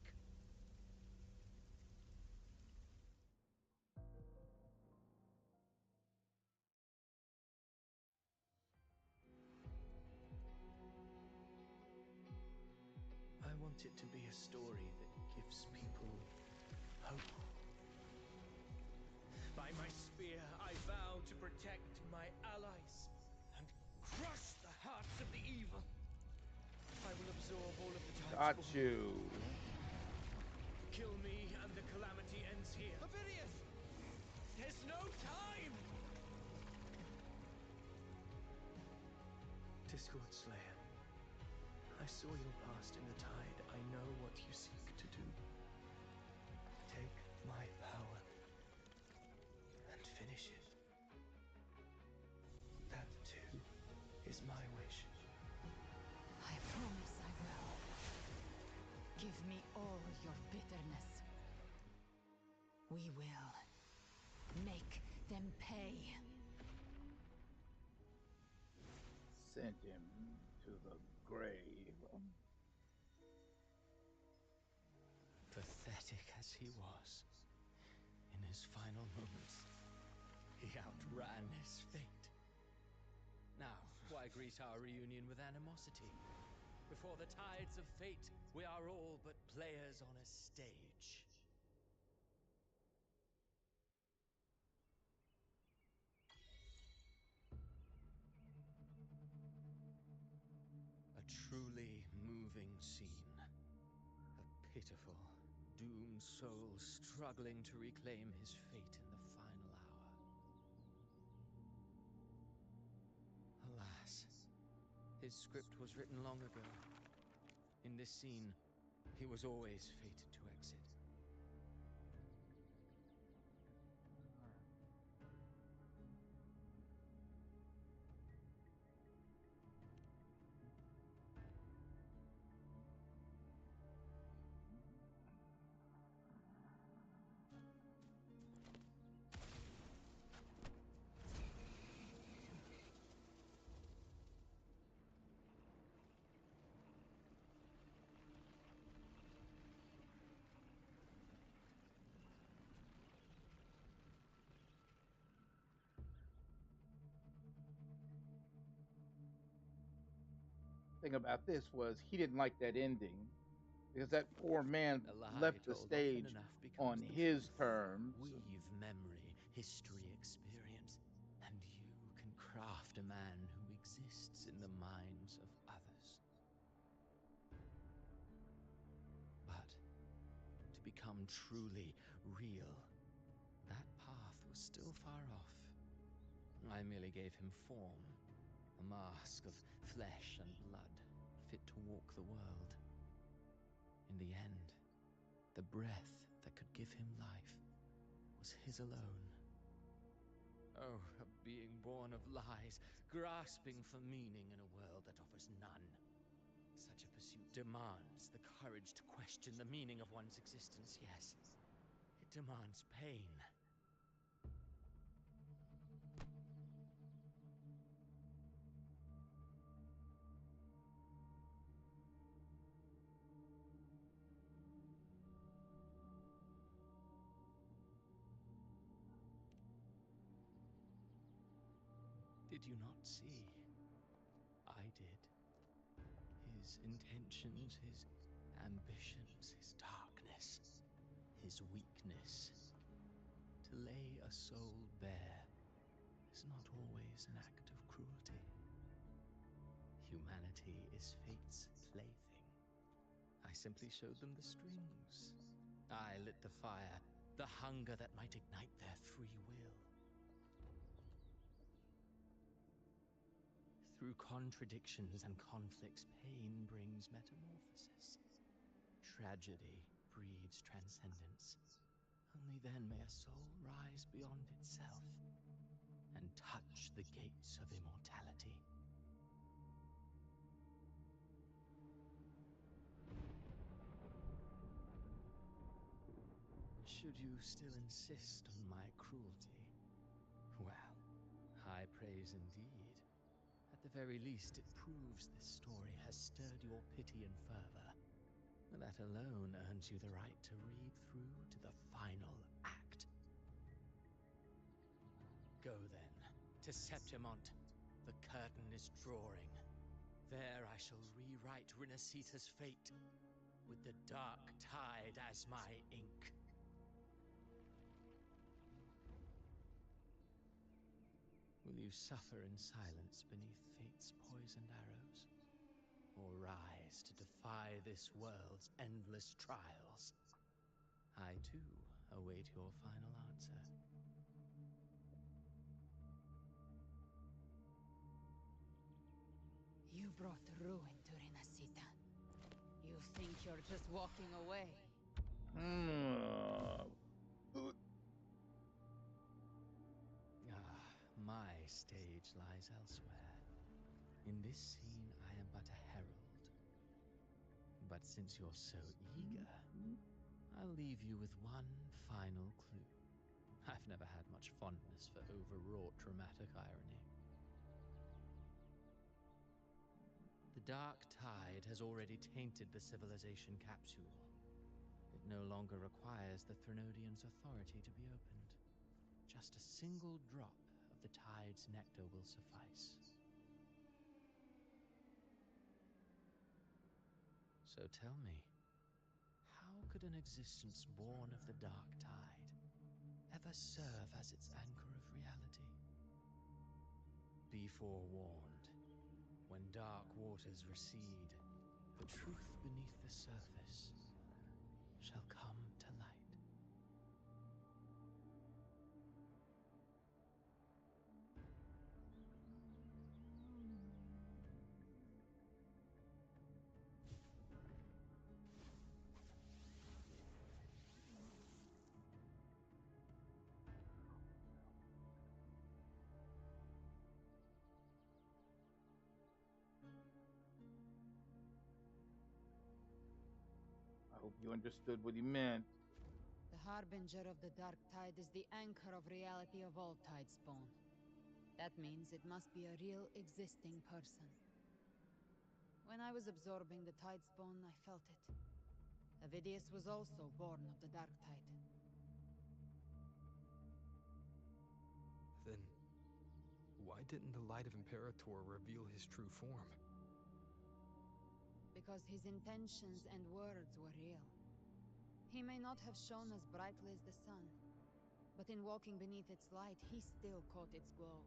I want it to be a story that gives people hope. By my spear, I vow to protect my allies and crush the hearts of the evil. I will absorb all of the Got tides. you. Kill me and the calamity ends here. Ovidius! There's no time! Discord Slayer, I saw your past in the tide. I know what you seek to do. Take my power and finish it. That too is my wish. I promise I will. Give me all your bitterness. We will make them pay. Sent him to the grave. Pathetic as he was, in his final moments, he outran his fate. Now, why greet our reunion with animosity? Before the tides of fate, we are all but players on a stage. A truly moving scene. A pitiful, doomed soul struggling to reclaim his fate in the final hour. Alas, his script was written long ago. In this scene, he was always fated to exit. Thing about this was he didn't like that ending because that poor man left the stage on his terms. Weave memory, history, experience, and you can craft a man who exists in the minds of others. But to become truly real, that path was still far off. I merely gave him form, a mask of flesh and blood, fit to walk the world. In the end, the breath that could give him life was his alone. Oh, a being born of lies, grasping for meaning in a world that offers none. Such a pursuit demands the courage to question the meaning of one's existence, yes. It demands pain. Did you not see? I did. His intentions, his ambitions, his darkness, his weakness. To lay a soul bare is not always an act of cruelty. Humanity is fate's plaything. I simply showed them the strings. I lit the fire, the hunger that might ignite their free will. Through contradictions and conflicts, pain brings metamorphosis. Tragedy breeds transcendence. Only then may a soul rise beyond itself and touch the gates of immortality. Should you still insist on my cruelty? Well, high praise indeed. At the very least, it proves this story has stirred your pity and fervor. That alone earns you the right to read through to the final act. Go then, to Septimont. The curtain is drawing. There I shall rewrite Rinasita's fate, with the dark tide as my ink. Will you suffer in silence beneath fate's poisoned arrows? Or rise to defy this world's endless trials? I, too, await your final answer. You brought ruin to Rinasita. You think you're just walking away? My stage lies elsewhere. In this scene, I am but a herald. But since you're so eager, I'll leave you with one final clue. I've never had much fondness for overwrought dramatic irony. The dark tide has already tainted the civilization capsule. It no longer requires the Threnodian's authority to be opened. Just a single drop of the tide's nectar will suffice. So tell me, how could an existence born of the dark tide ever serve as its anchor of reality? Be forewarned. When dark waters recede, the truth beneath the surface shall come to light. I hope you understood what he meant. The harbinger of the dark tide is the anchor of reality of all tidespawn. That means it must be a real existing person. When I was absorbing the tidespawn, I felt it. Avidius was also born of the dark tide. Then, why didn't the light of Imperator reveal his true form? Because his intentions and words were real. He may not have shone as brightly as the sun, but in walking beneath its light, he still caught its glow.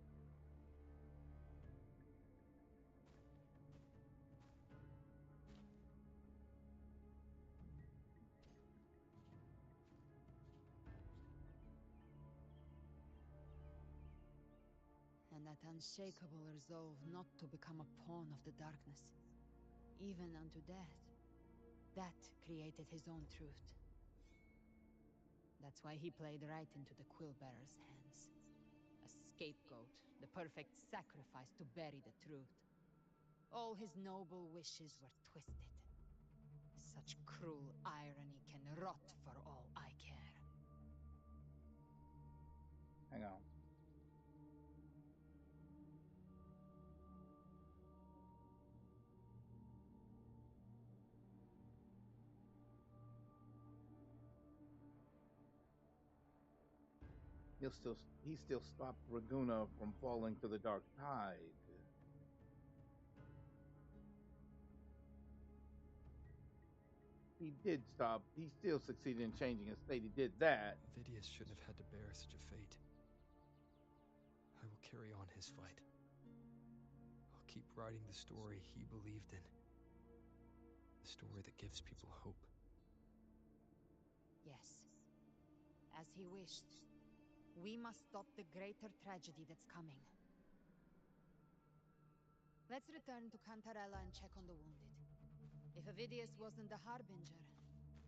And that unshakable resolve not to become a pawn of the darkness, even unto death, that created his own truth. That's why he played right into the Quillbearer's hands. A scapegoat, the perfect sacrifice to bury the truth. All his noble wishes were twisted. Such cruel irony can rot for all I care. Hang on. he still stopped Raguna from falling to the dark tide. He did stop. He still succeeded in changing his state. He did that. Vidius shouldn't have had to bear such a fate. I will carry on his fight. I'll keep writing the story he believed in. The story that gives people hope. Yes. As he wished. We must stop the greater tragedy that's coming. Let's return to Cantarella and check on the wounded. If Avidius wasn't the Harbinger,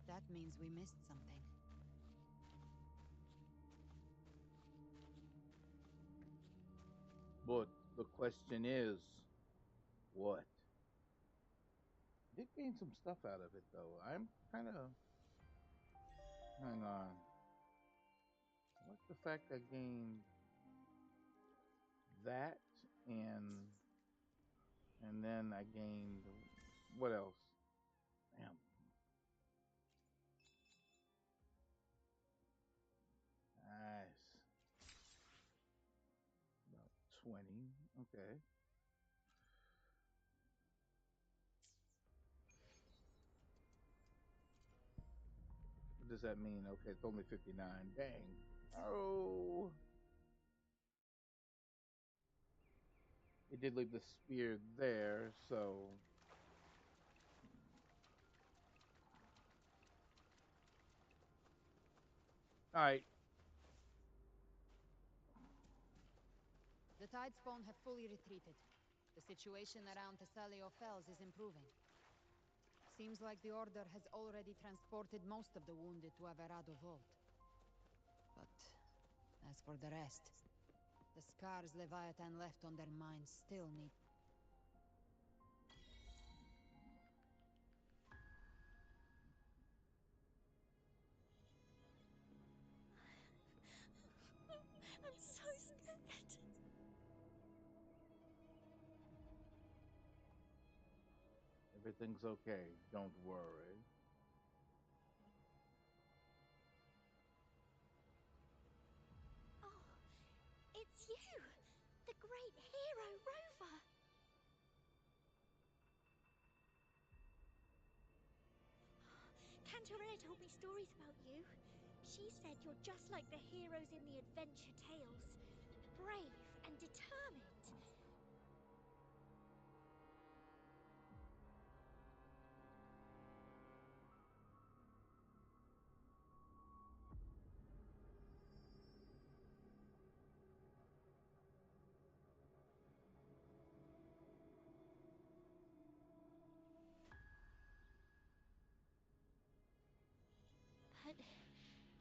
that means we missed something. But the question is, what? Did gain some stuff out of it, though. I'm kind of... Hang on. What's the fact I gained that, and then I gained... What else? Damn. Nice. About 20. Okay. What does that mean? Okay, it's only 59. Dang. Oh. It did leave the spear there, so... Alright. The Tidespawn have fully retreated. The situation around Thessalio Fells is improving. Seems like the Order has already transported most of the wounded to Averado Vault. But as for the rest, the scars Leviathan left on their minds still need... I'm so scared. Everything's okay. Don't worry. Oh, it's you! The great hero, Rover! Cantarella told me stories about you. She said you're just like the heroes in the adventure tales. Brave and determined. But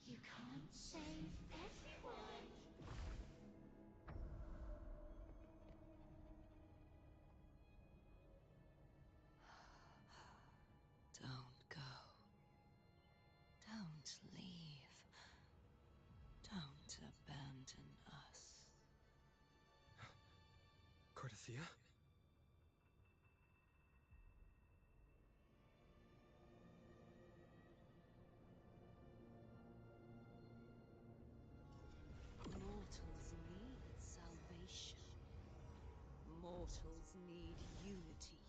you can't save everyone. Don't go. Don't leave. Don't abandon us. Cardathia? Mortals need salvation. Mortals need unity.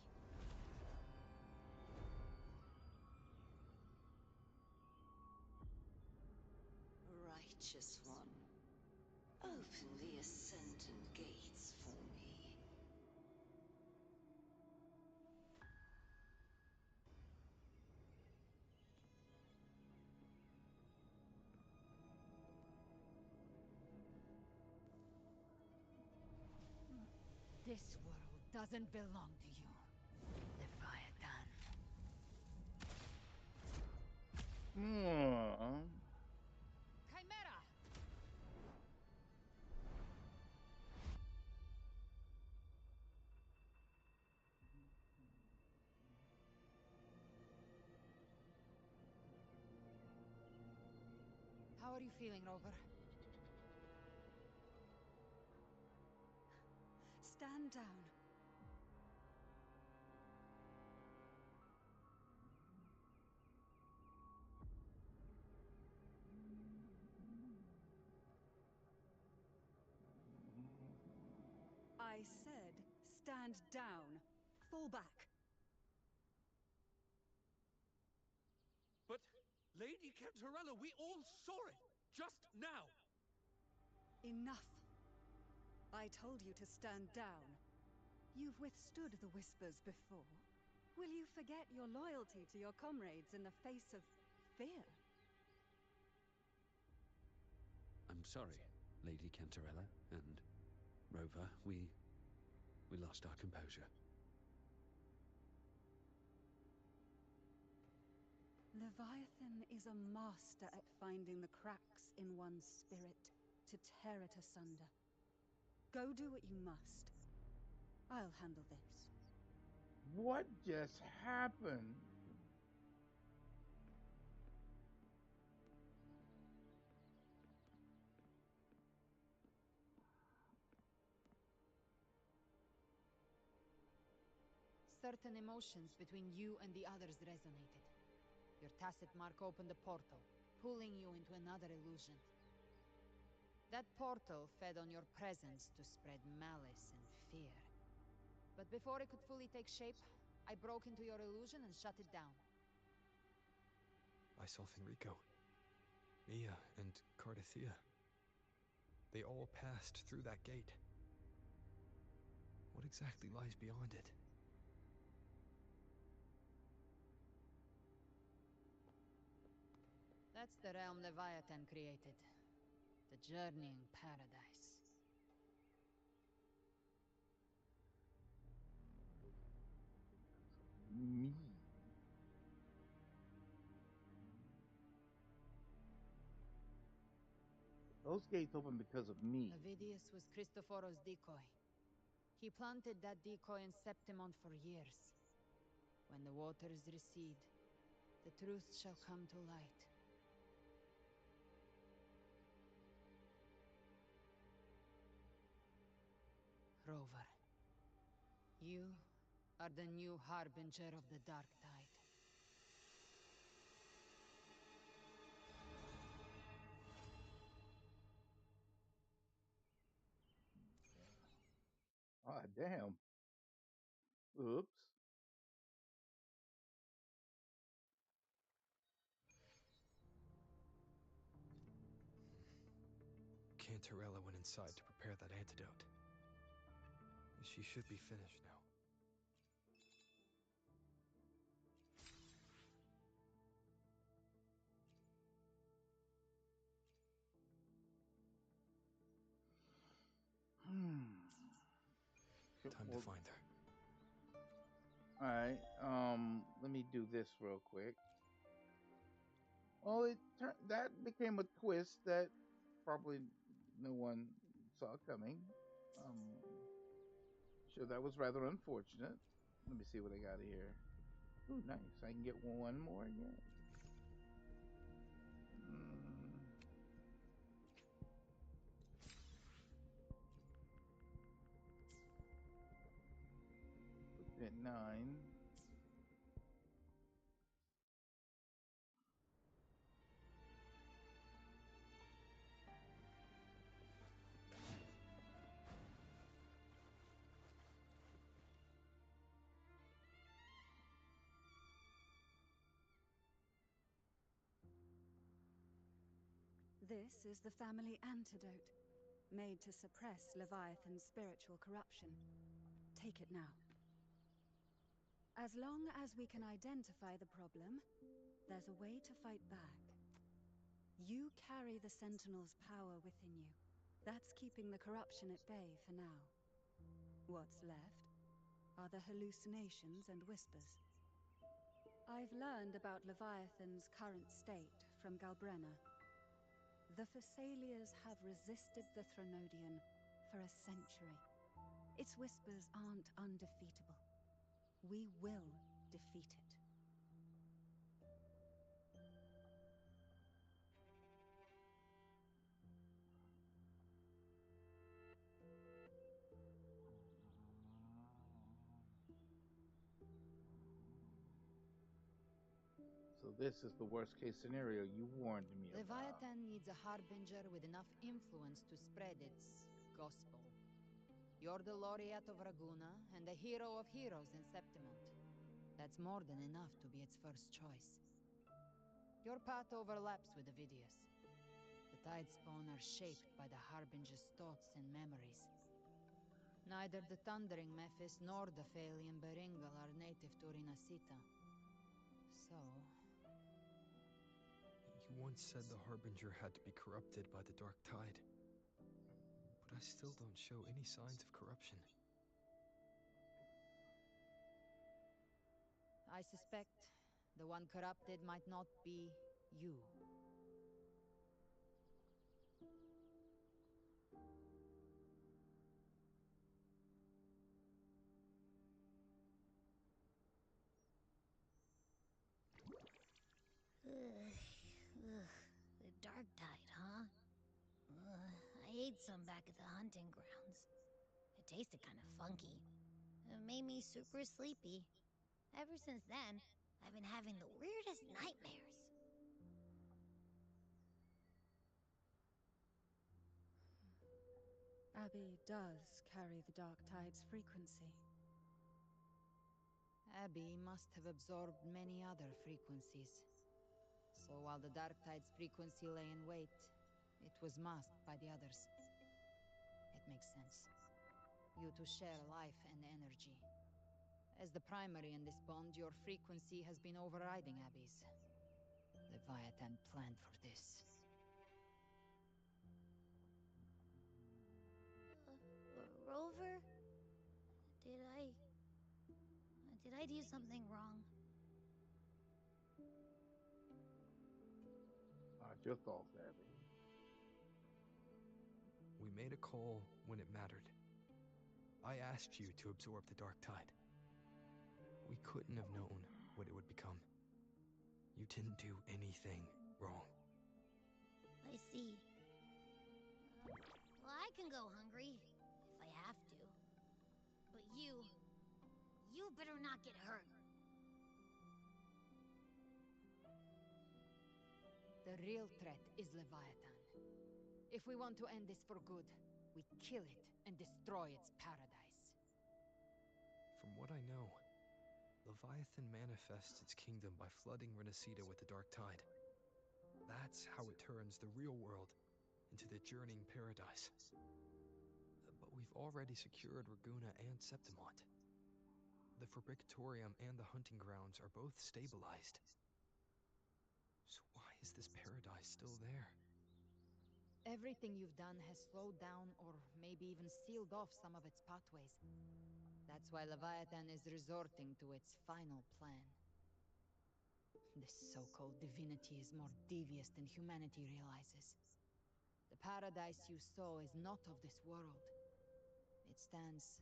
Righteous One, open the Ascendant gates for me. This world doesn't belong to you, Leviathan. Chimera! How are you feeling, Rover? Stand down. I said, stand down. Fall back. But, Lady Cantarella, we all saw it! Just now! Enough. I told you to stand down. You've withstood the whispers before. Will you forget your loyalty to your comrades in the face of fear? I'm sorry, Lady Cantarella and Rover. We lost our composure. Leviathan is a master at finding the cracks in one's spirit to tear it asunder. Go do what you must. I'll handle this. What just happened? Certain emotions between you and the others resonated. Your tacit mark opened a portal, pulling you into another illusion. That portal fed on your presence to spread malice and fear. But before it could fully take shape, I broke into your illusion and shut it down. I saw Fenrico, Mia, and Cardathea. They all passed through that gate. What exactly lies beyond it? That's the realm Leviathan created. The journeying paradise. Me. Those gates open because of me. Avidius was Cristoforo's decoy. He planted that decoy in Septimont for years. When the waters recede, the truth shall come to light. Rover, you are the new harbinger of the Dark Tide. Ah, damn. Oops. Cantarella went inside to prepare that antidote. She should be finished now. Time to find her. Alright, let me do this real quick. Well, that became a twist that probably no one saw coming. Sure, that was rather unfortunate. Let me see what I got here. Ooh, nice. I can get one more again. Put at 9. This is the family antidote, made to suppress Leviathan's spiritual corruption. Take it now. As long as we can identify the problem, there's a way to fight back. You carry the Sentinel's power within you. That's keeping the corruption at bay for now. What's left are the hallucinations and whispers. I've learned about Leviathan's current state from Galbrenna. The Thessalias have resisted the Threnodian for a century. Its whispers aren't undefeatable. We will defeat it. So this is the worst case scenario you warned me about. Leviathan needs a harbinger with enough influence to spread its gospel. You're the laureate of Raguna and the hero of heroes in Septimont. That's more than enough to be its first choice. Your path overlaps with Ovidius. The Tidespawn are shaped by the Harbinger's thoughts and memories. Neither the Thundering Mephis nor the Phalian Beringal are native to Rinasita. So... You once said the Harbinger had to be corrupted by the Dark Tide. But I still don't show any signs of corruption. I suspect the one corrupted might not be you. Ugh, the dark tide, huh? I ate some back at the hunting grounds. It tasted kind of funky. It made me super sleepy. Ever since then, I've been having the weirdest nightmares. Abby does carry the dark tide's frequency. Abby must have absorbed many other frequencies. So while the Dark Tide's frequency lay in wait, it was masked by the others. It makes sense. You two share life and energy. As the primary in this bond, your frequency has been overriding Abby's. Leviathan planned for this. Rover? Did I do something wrong? It's your thoughts, Abby. We made a call when it mattered. I asked you to absorb the Dark Tide. We couldn't have known what it would become. You didn't do anything wrong. I see. Well, I can go hungry, if I have to. But you better not get hurt. The real threat is Leviathan. If we want to end this for good, we kill it and destroy its paradise. From what I know, Leviathan manifests its kingdom by flooding Renacita with the Dark Tide. That's how it turns the real world into the journeying paradise. But we've already secured Raguna and Septimont. The Fabricatorium and the hunting grounds are both stabilized. So why is this paradise still there? Everything you've done has slowed down or maybe even sealed off some of its pathways. That's why Leviathan is resorting to its final plan. This so-called divinity is more devious than humanity realizes. The paradise you saw is not of this world. It stands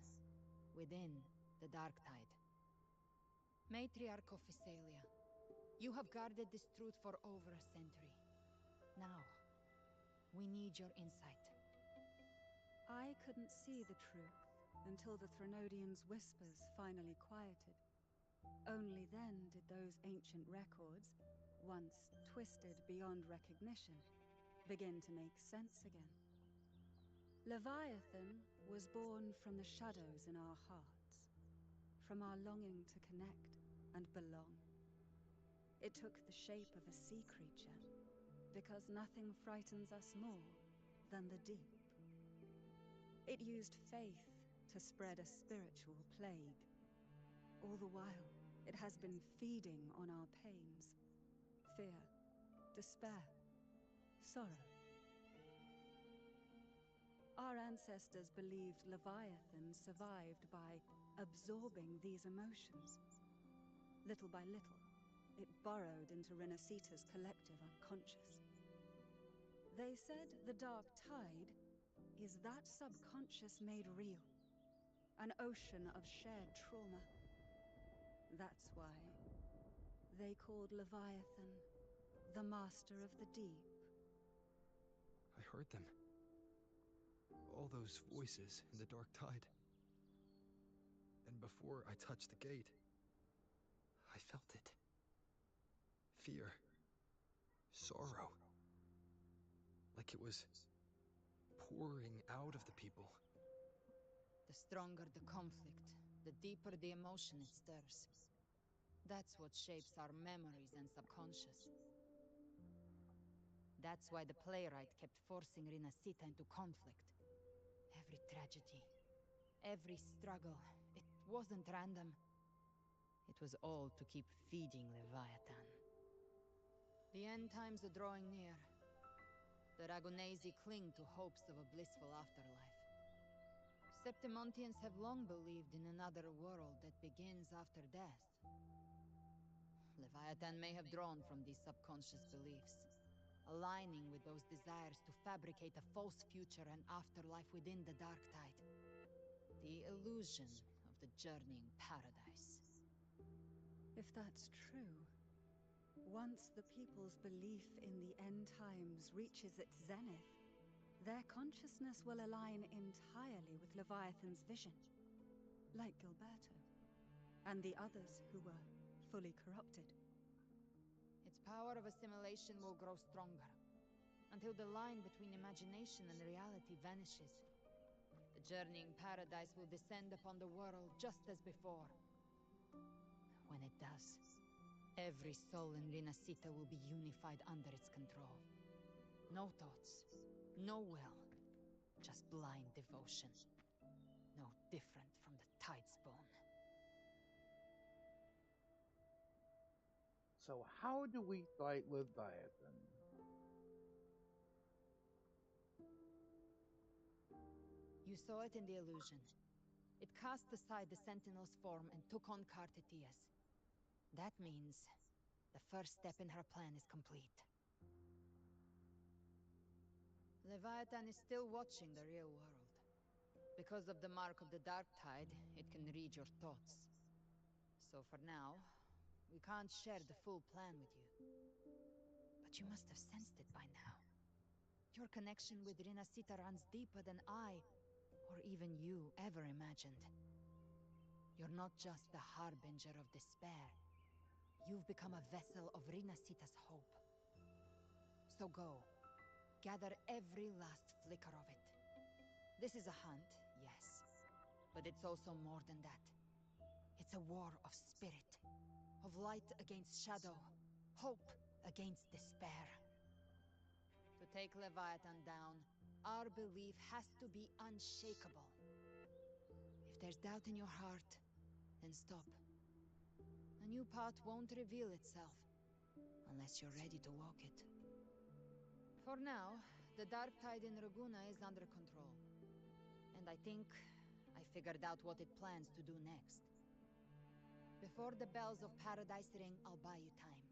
within the Dark Tide. Matriarch of Physalia, you have guarded this truth for over a century. Now, we need your insight. I couldn't see the truth until the Threnodians' whispers finally quieted. Only then did those ancient records, once twisted beyond recognition, begin to make sense again. Leviathan was born from the shadows in our hearts, from our longing to connect and belong. It took the shape of a sea creature, because nothing frightens us more than the deep. It used faith to spread a spiritual plague. All the while, it has been feeding on our pains, fear, despair, sorrow. Our ancestors believed Leviathan survived by absorbing these emotions. Little by little, it burrowed into Renacita's collective unconscious. They said the dark tide is that subconscious made real, an ocean of shared trauma. That's why they called Leviathan the Master of the Deep. I heard them. All those voices in the Dark Tide. And before I touched the gate, I felt it. Fear. Sorrow. Like it was pouring out of the people. The stronger the conflict, the deeper the emotion it stirs. That's what shapes our memories and subconscious. That's why the playwright kept forcing Rinasita into conflict. Every tragedy, every struggle, it wasn't random. It was all to keep feeding Leviathan. The end times are drawing near. The Ragonesi cling to hopes of a blissful afterlife. Septimontians have long believed in another world that begins after death. Leviathan may have drawn from these subconscious beliefs, aligning with those desires to fabricate a false future and afterlife within the Dark Tide. The illusion of the journeying paradise. If that's true, once the people's belief in the end times reaches its zenith, their consciousness will align entirely with Leviathan's vision, like Gilberto, and the others who were fully corrupted. Its power of assimilation will grow stronger, until the line between imagination and reality vanishes. The journeying paradise will descend upon the world just as before. When it does, every soul in Rinasita will be unified under its control. No thoughts, no will, just blind devotion. No different from the Tidespawn. So how do we fight Leviathan? You saw it in the illusion. It cast aside the Sentinel's form and took on Cartetias. That means the first step in her plan is complete. Leviathan is still watching the real world. Because of the mark of the Dark Tide, it can read your thoughts. So for now, we can't share the full plan with you. But you must have sensed it by now. Your connection with Rinasita runs deeper than I, or even you, ever imagined. You're not just the harbinger of despair. You've become a vessel of Rinasita's hope. So go. Gather every last flicker of it. This is a hunt, yes. But it's also more than that. It's a war of spirit. Of light against shadow. Hope against despair. To take Leviathan down, our belief has to be unshakable. If there's doubt in your heart, then stop. A new path won't reveal itself, unless you're ready to walk it. For now, the Dark Tide in Raguna is under control. And I think I figured out what it plans to do next. Before the bells of Paradise ring, I'll buy you time.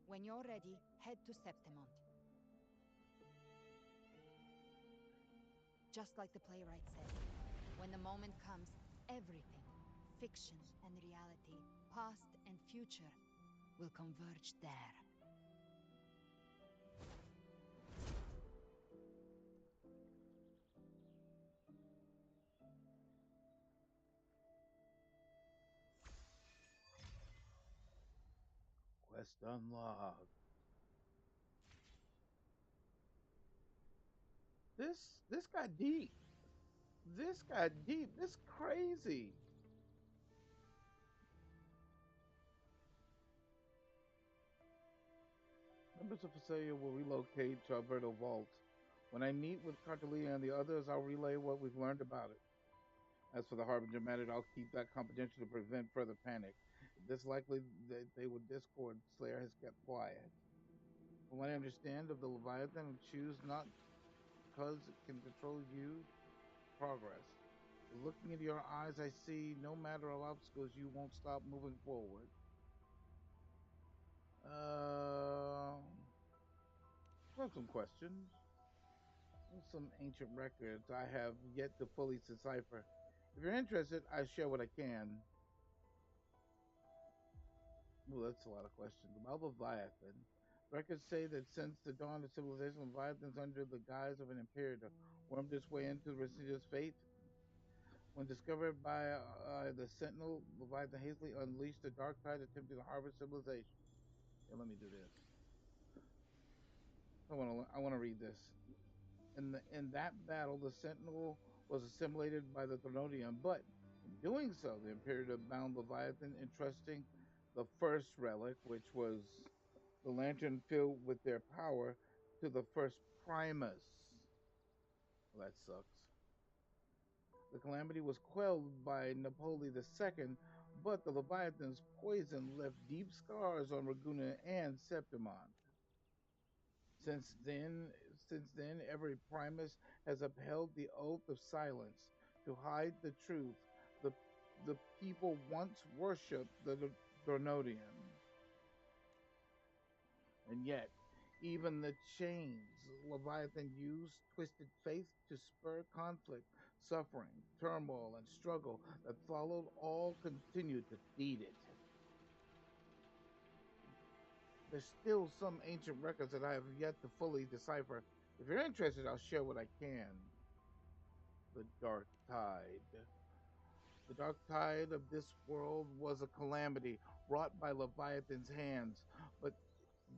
When you're ready, head to Septimont. Just like the playwright said, when the moment comes, everything, fiction and reality, past and future, will converge there. Quest unlocked. This got deep. This got deep. This crazy. Members of Facelia will relocate to Alberto Vault. When I meet with Cartelia and the others, I'll relay what we've learned about it. As for the Harbinger matter, I'll keep that confidential to prevent further panic. It's likely that they would discord. Slayer has kept quiet. From what I understand of the Leviathan, choose not because it can control you. Progress. Looking into your eyes, I see no matter of obstacles, you won't stop moving forward. I have some questions. Some ancient records I have yet to fully decipher. If you're interested, I share what I can. Well, that's a lot of questions. About Leviathan. Records say that since the dawn of civilization, Leviathans, under the guise of an imperator, wormed its way into the residuous faith. When discovered by the Sentinel, Leviathan hastily unleashed the dark tide, attempting to harvest civilization. Here, let me do this. I want to read this. In that battle, the Sentinel was assimilated by the Thronodium, but in doing so, the Imperative bound Leviathan, entrusting the first relic, which was the lantern filled with their power, to the first Primus. Well, that sucks. The calamity was quelled by Napoleon II, but the Leviathan's poison left deep scars on Raguna and Septimon. Since then, every Primus has upheld the oath of silence to hide the truth. The the people once worshipped the Dornodian, and yet even the chains Leviathan used twisted faith to spur conflict, suffering, turmoil, and struggle that followed all continued to feed it. There's still some ancient records that I have yet to fully decipher. If you're interested, I'll share what I can. The Dark Tide. The dark tide of this world was a calamity wrought by Leviathan's hands, but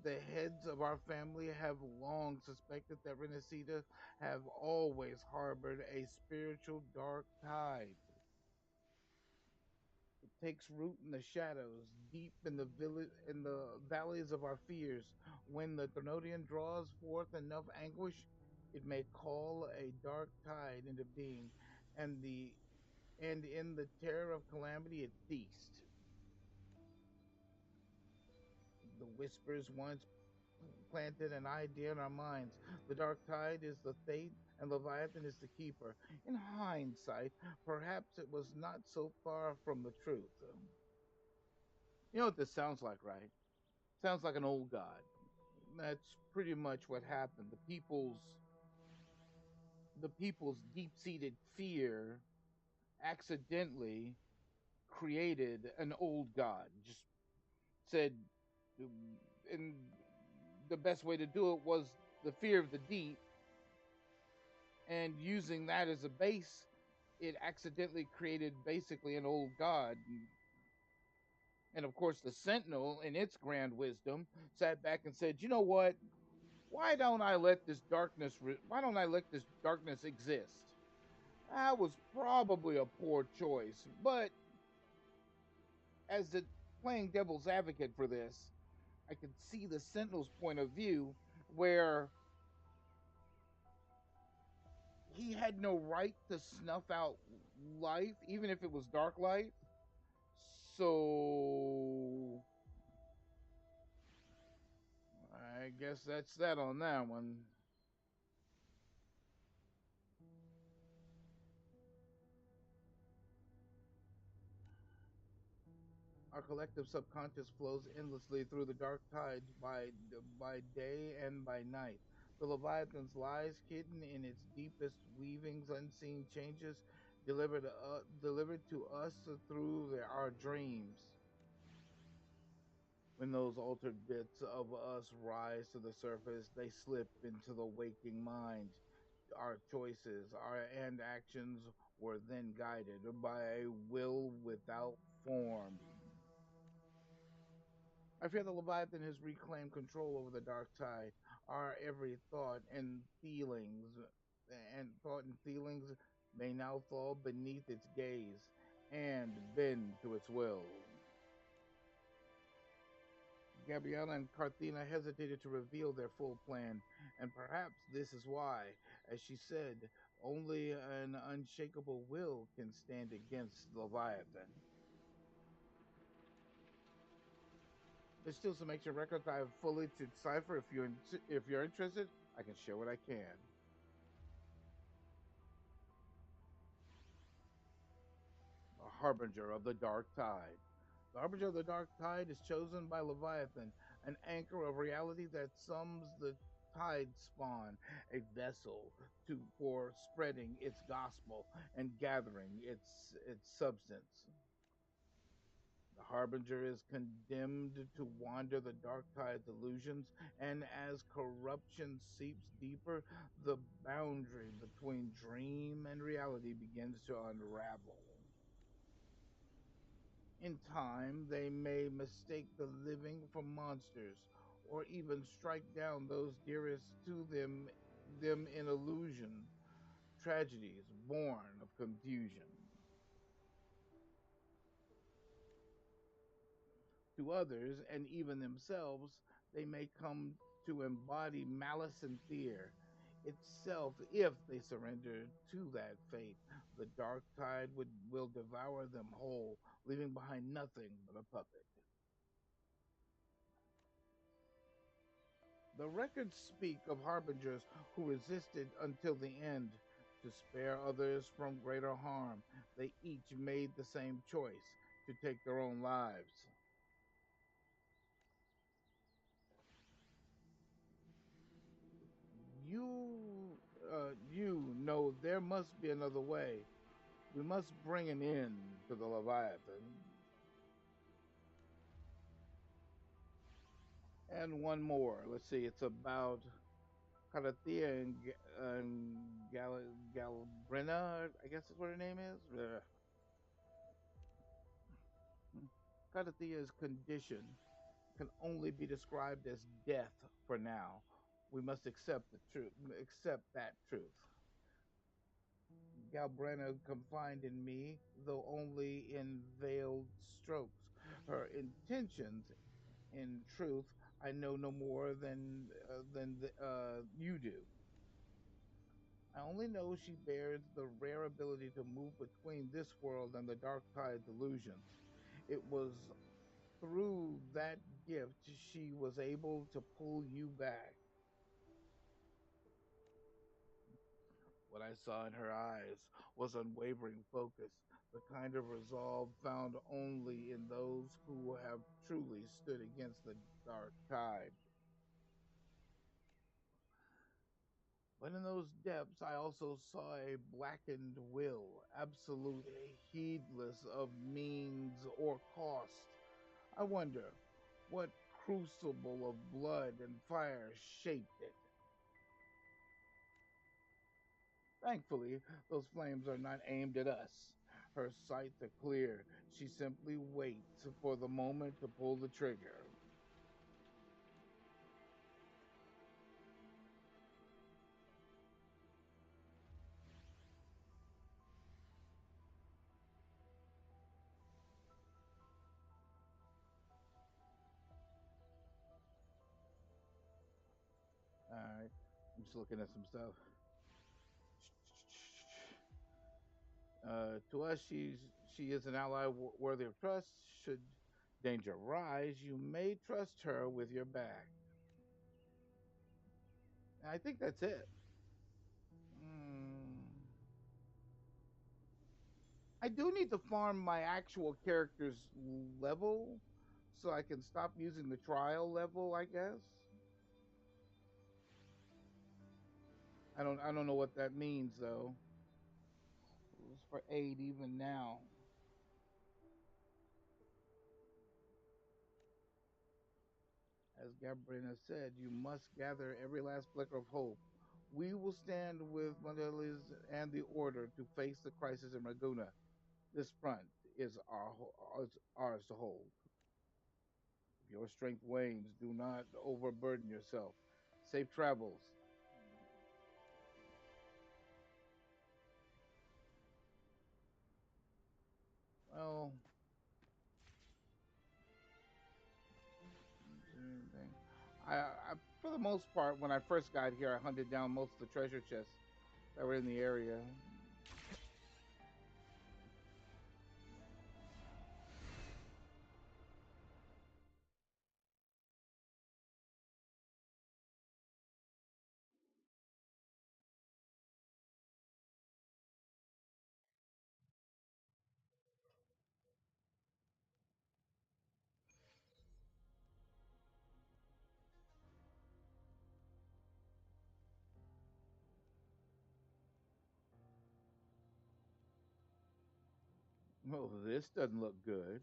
the heads of our family have long suspected that Renacida have always harbored a spiritual dark tide. It takes root in the shadows, deep in the valleys of our fears. When the Threnodian draws forth enough anguish, it may call a dark tide into being, and in the terror of calamity it feasts. The whispers once planted an idea in our minds. The dark tide is the fate, and Leviathan is the keeper. In hindsight, perhaps it was not so far from the truth. You know what this sounds like, right? Sounds like an old god. That's pretty much what happened. The people's deep-seated fear accidentally created an old god. Just said, and the best way to do it was the fear of the deep, and using that as a base, it accidentally created basically an old god. And of course, the Sentinel, in its grand wisdom, sat back and said, "You know what? Why don't I let this darkness exist?" That was probably a poor choice, but as the playing devil's advocate for this, I could see the Sentinel's point of view, where he had no right to snuff out life, even if it was dark life. So I guess that's that on that one. Our collective subconscious flows endlessly through the dark tides by day and by night. The Leviathan's lies hidden in its deepest weavings, unseen changes delivered to us through our dreams. When those altered bits of us rise to the surface, they slip into the waking mind. Our choices, and actions were then guided by a will without form. I fear the Leviathan has reclaimed control over the dark tide. Our every thought and feelings may now fall beneath its gaze and bend to its will. Gabriella and Carthena hesitated to reveal their full plan, and perhaps this is why, as she said, only an unshakable will can stand against Leviathan. There's still some ancient records I have fully to decipher. If you're interested, I can share what I can. The Harbinger of the Dark Tide. The Harbinger of the Dark Tide is chosen by Leviathan, an anchor of reality that sums the tide spawn, a vessel for spreading its gospel and gathering its substance. The Harbinger is condemned to wander the dark tide's illusions, and as corruption seeps deeper, the boundary between dream and reality begins to unravel. In time, they may mistake the living for monsters, or even strike down those dearest to them in illusion. tragedies born of confusion. To others, and even themselves, they may come to embody malice and fear itself if they surrender to that fate. The dark tide will devour them whole, leaving behind nothing but a puppet. The records speak of harbingers who resisted until the end. To spare others from greater harm, they each made the same choice to take their own lives. You know there must be another way. We must bring an end to the Leviathan. And one more. Let's see. It's about Carathea and Galbrina, I guess is what her name is. Carathea's condition can only be described as death for now. We must accept the truth. Accept that truth. Galbrina confined in me, though only in veiled strokes. Her intentions, in truth, I know no more than you do. I only know she bears the rare ability to move between this world and the dark tide delusions. It was through that gift she was able to pull you back. What I saw in her eyes was unwavering focus, the kind of resolve found only in those who have truly stood against the dark tide. But in those depths, I also saw a blackened will, absolute, heedless of means or cost. I wonder what crucible of blood and fire shaped it. Thankfully, those flames are not aimed at us. Her sights are clear. She simply waits for the moment to pull the trigger. All right. I'm just looking at some stuff. To us, she is an ally worthy of trust. Should danger rise, you may trust her with your back. And I think that's it. I do need to farm my actual character's level so I can stop using the trial level, I guess. I don't know what that means though. It's for 8 even now. As Gabrina said, you must gather every last flicker of hope. We will stand with Mondelez and the Order to face the crisis in Raguna. This front is ours to hold. If your strength wanes, do not overburden yourself. Safe travels. Well, for the most part, when I first got here, I hunted down most of the treasure chests that were in the area. Well, this doesn't look good.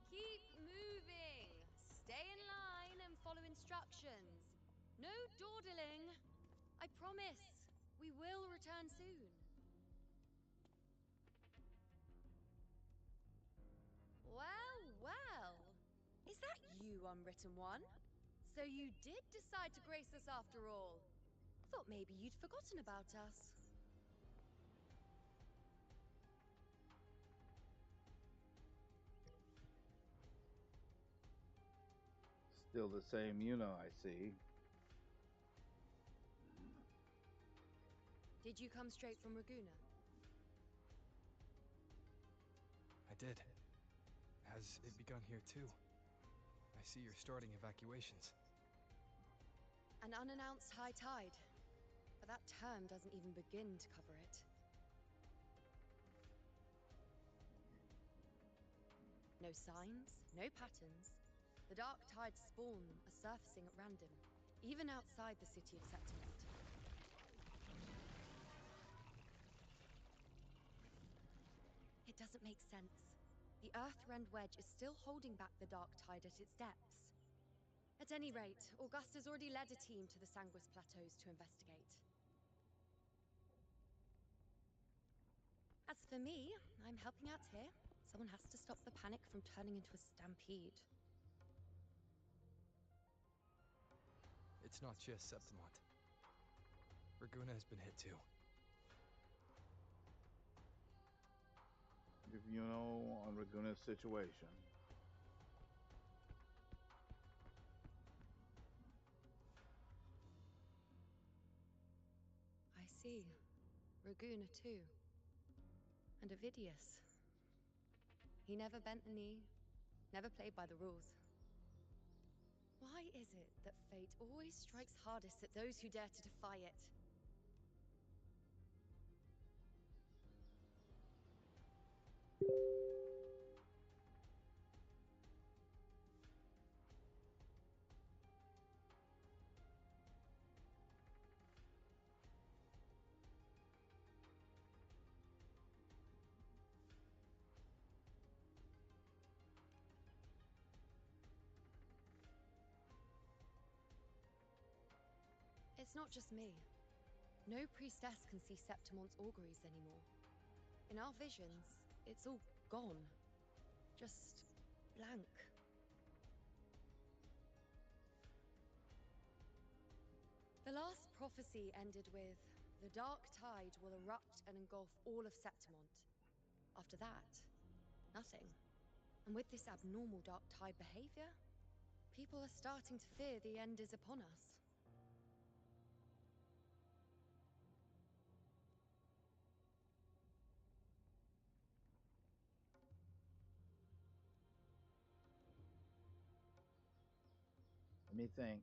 Keep moving! promise. We will return soon. Well, well. Is that you, Unwritten One? So you did decide to grace us after all. Thought maybe you'd forgotten about us. Still the same, I see. Did you come straight from Raguna? I did. Has it begun here too? I see you're starting evacuations. An unannounced high tide. But that term doesn't even begin to cover it. No signs, no patterns. The dark tide spawn are surfacing at random, even outside the city of Septimont. It doesn't make sense. The Earth-rend wedge is still holding back the dark tide at its depths. At any rate, Augusta's already led a team to the Sanguis Plateaus to investigate. As for me, I'm helping out here. Someone has to stop the panic from turning into a stampede. It's not just Septimont. Raguna has been hit too. If you know on Raguna's situation. I see. Raguna too. And Ovidius. He never bent the knee, never played by the rules. Why is it that fate always strikes hardest at those who dare to defy it? It's not just me. No priestess can see Septimont's auguries anymore. In our visions, it's all gone. Just blank. The last prophecy ended with, the dark tide will erupt and engulf all of Septimont. After that, nothing. And with this abnormal dark tide behavior, people are starting to fear the end is upon us. Let me think.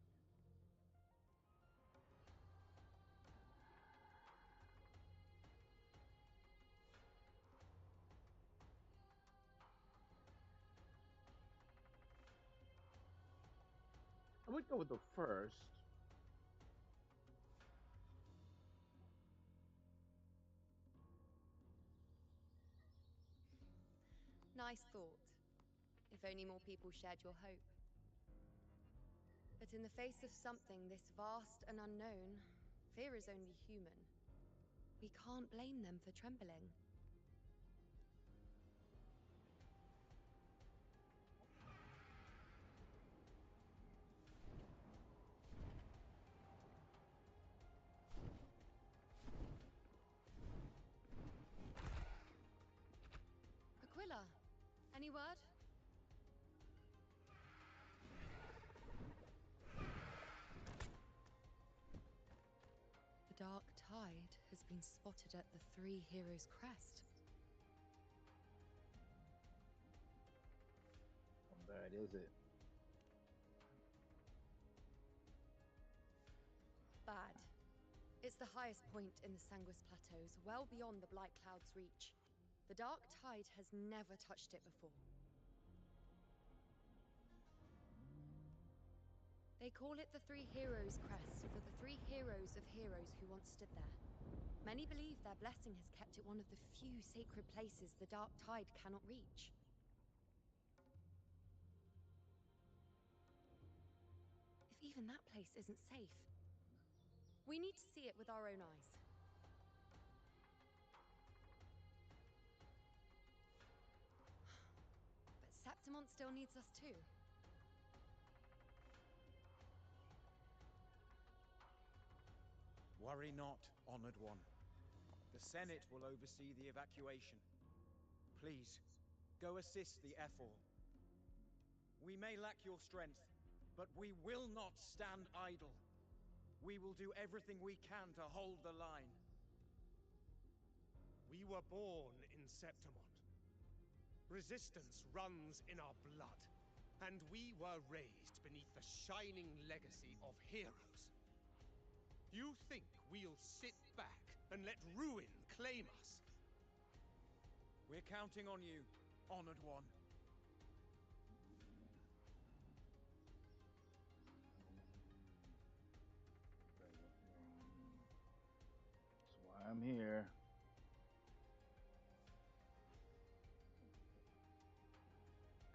I would go with the first. Nice thought. If only more people shared your hope. But in the face of something this vast and unknown, fear is only human. We can't blame them for trembling. Aquila, any word? The dark tide has been spotted at the Three Heroes' Crest. How bad is it? Bad. It's the highest point in the Sanguis Plateaus, well beyond the Blight Cloud's reach. The dark tide has never touched it before. They call it the Three Heroes' Crest for the three heroes of heroes who once stood there. Many believe their blessing has kept it one of the few sacred places the dark tide cannot reach. If even that place isn't safe, We need to see it with our own eyes. But Septimont still needs us too. Worry not, Honored One. The Senate will oversee the evacuation. Please, go assist the Ephor. We may lack your strength, but we will not stand idle. We will do everything we can to hold the line. We were born in Septimont. Resistance runs in our blood, and we were raised beneath the shining legacy of heroes. You think we'll sit back and let ruin claim us? We're counting on you, Honored One. That's why I'm here.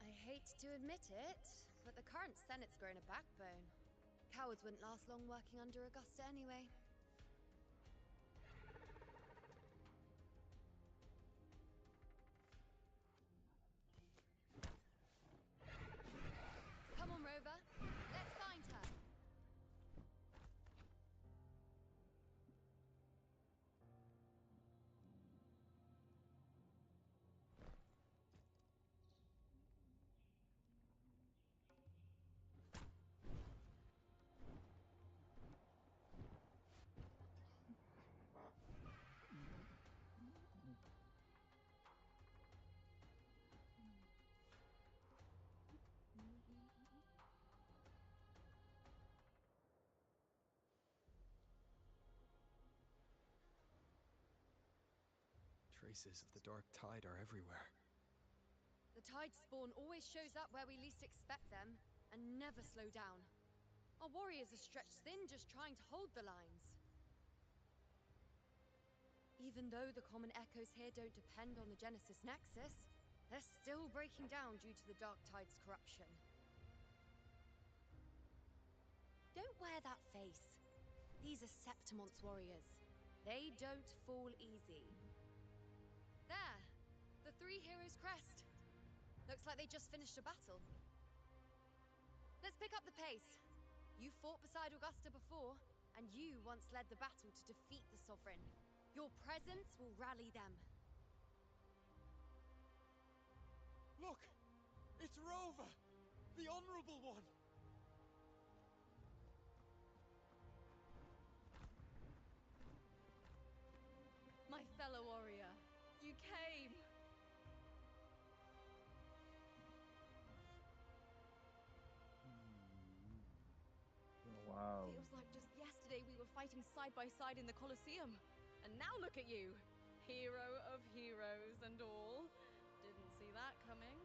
I hate to admit it, but the current Senate's grown a backbone. Cowards wouldn't last long working under Augusta anyway. Come on, Rover. Let's find her. Traces of the dark tide are everywhere. The tide spawn always shows up where we least expect them, and never slow down. Our warriors are stretched thin just trying to hold the lines. Even though the common echoes here don't depend on the Genesis Nexus, they're still breaking down due to the dark tide's corruption. Don't wear that face. These are Septimont's warriors. They don't fall easy. There! The three heroes' crest. Looks like they just finished a battle. Let's pick up the pace. You fought beside Augusta before, and you once led the battle to defeat the Sovereign. Your presence will rally them. Look! It's Rover! The Honorable One! My fellow warrior, you came! Wow. Feels like just yesterday we were fighting side by side in the Colosseum. And now look at you! Hero of heroes and all. Didn't see that coming.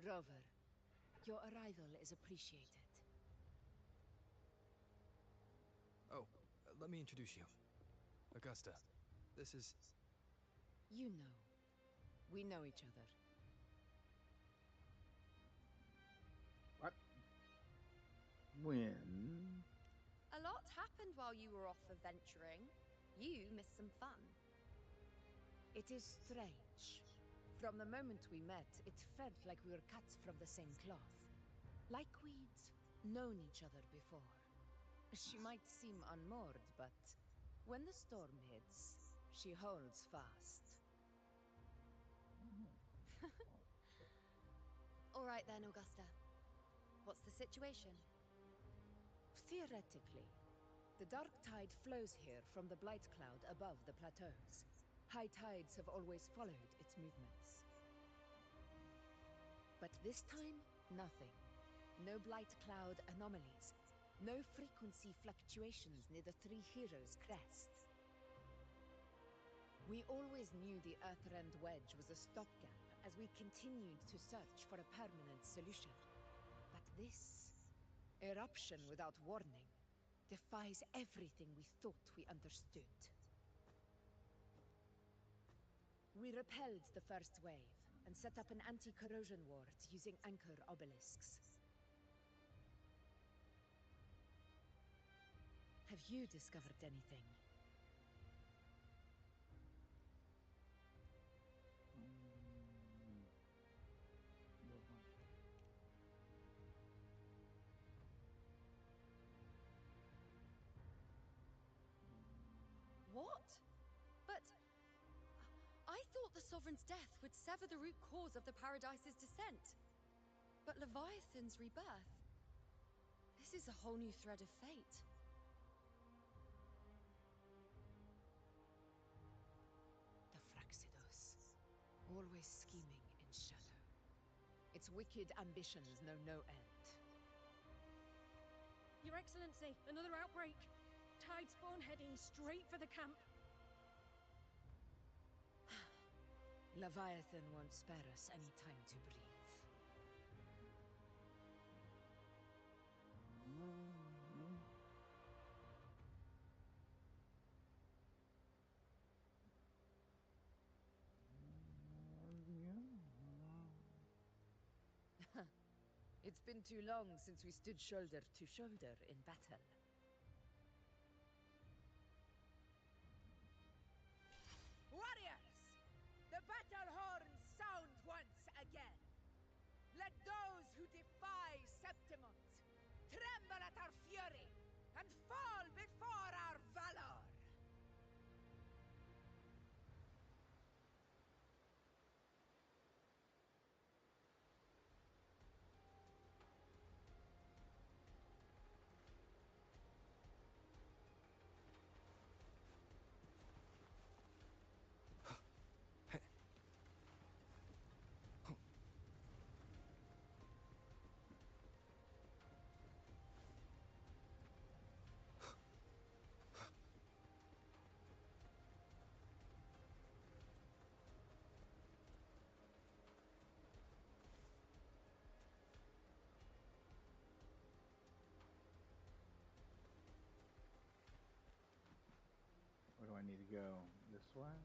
Rover, your arrival is appreciated. Oh, let me introduce you. Augusta, this is... You know. We know each other. What? When? A lot happened while you were off adventuring. You missed some fun. It is strange. From the moment we met, it felt like we were cut from the same cloth. Like we'd known each other before. She might seem unmoored, but when the storm hits, she holds fast. All right then, Augusta. What's the situation? Theoretically, the dark tide flows here from the blight cloud above the plateaus. High tides have always followed its movements. But this time, nothing. No blight cloud anomalies. No frequency fluctuations near the Three Heroes' crest. We always knew the Earthrend Wedge was a stopgap as we continued to search for a permanent solution. But this eruption without warning defies everything we thought we understood. We repelled the first wave and set up an anti-corrosion ward using anchor obelisks. Have you discovered anything? What? But I thought the Sovereign's death would sever the root cause of the Paradise's descent. But Leviathan's rebirth... This is a whole new thread of fate. The Fraxidos. Always scheming in shadow. Its wicked ambitions know no end. Your Excellency, another outbreak. Tide spawn heading straight for the camp. Leviathan won't spare us any time to breathe. It's been too long since we stood shoulder to shoulder in battle. Warriors! The battle horns sound once again. Let those who defy Septimont tremble at our fury and fall before our valor! Where do I need to go? This way?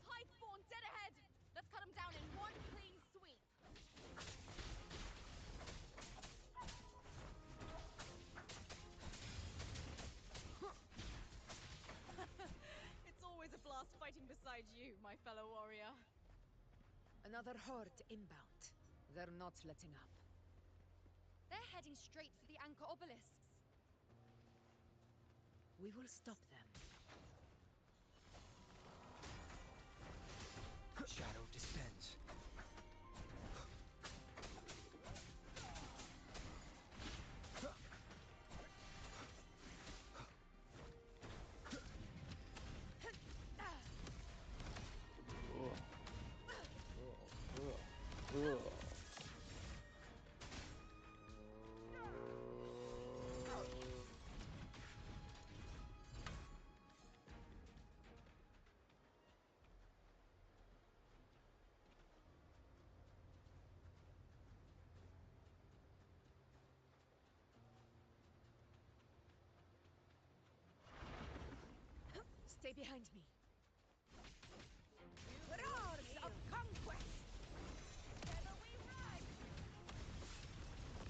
Tide spawn dead ahead! Let's cut them down in one clean sweep! It's always a blast fighting beside you, my fellow warrior. Another horde inbound. They're not letting up. They're heading straight for the anchor obelisks. We will stop them. Shadow descends. Stay behind me. Roars of conquest! Together we rise!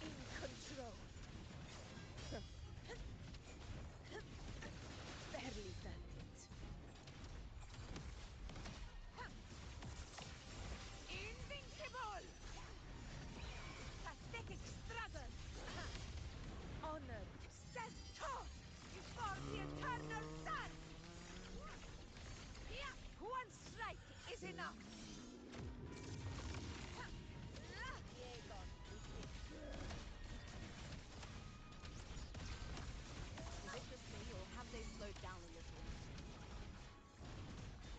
In control. Barely felt it. Invincible! Pathetic struggle! Honored. Stand tall before the eternal sun! One strike is enough! Is it just me, or have they slowed down a little?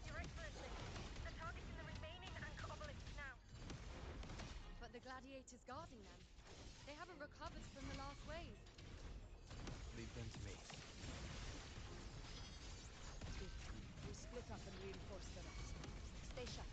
Your Excellency, they're targeting the remaining anchor obelisks now. But the gladiators guarding them, they haven't recovered from the last wave. Leave them to me. We split up and reinforce the rest. Stay sharp.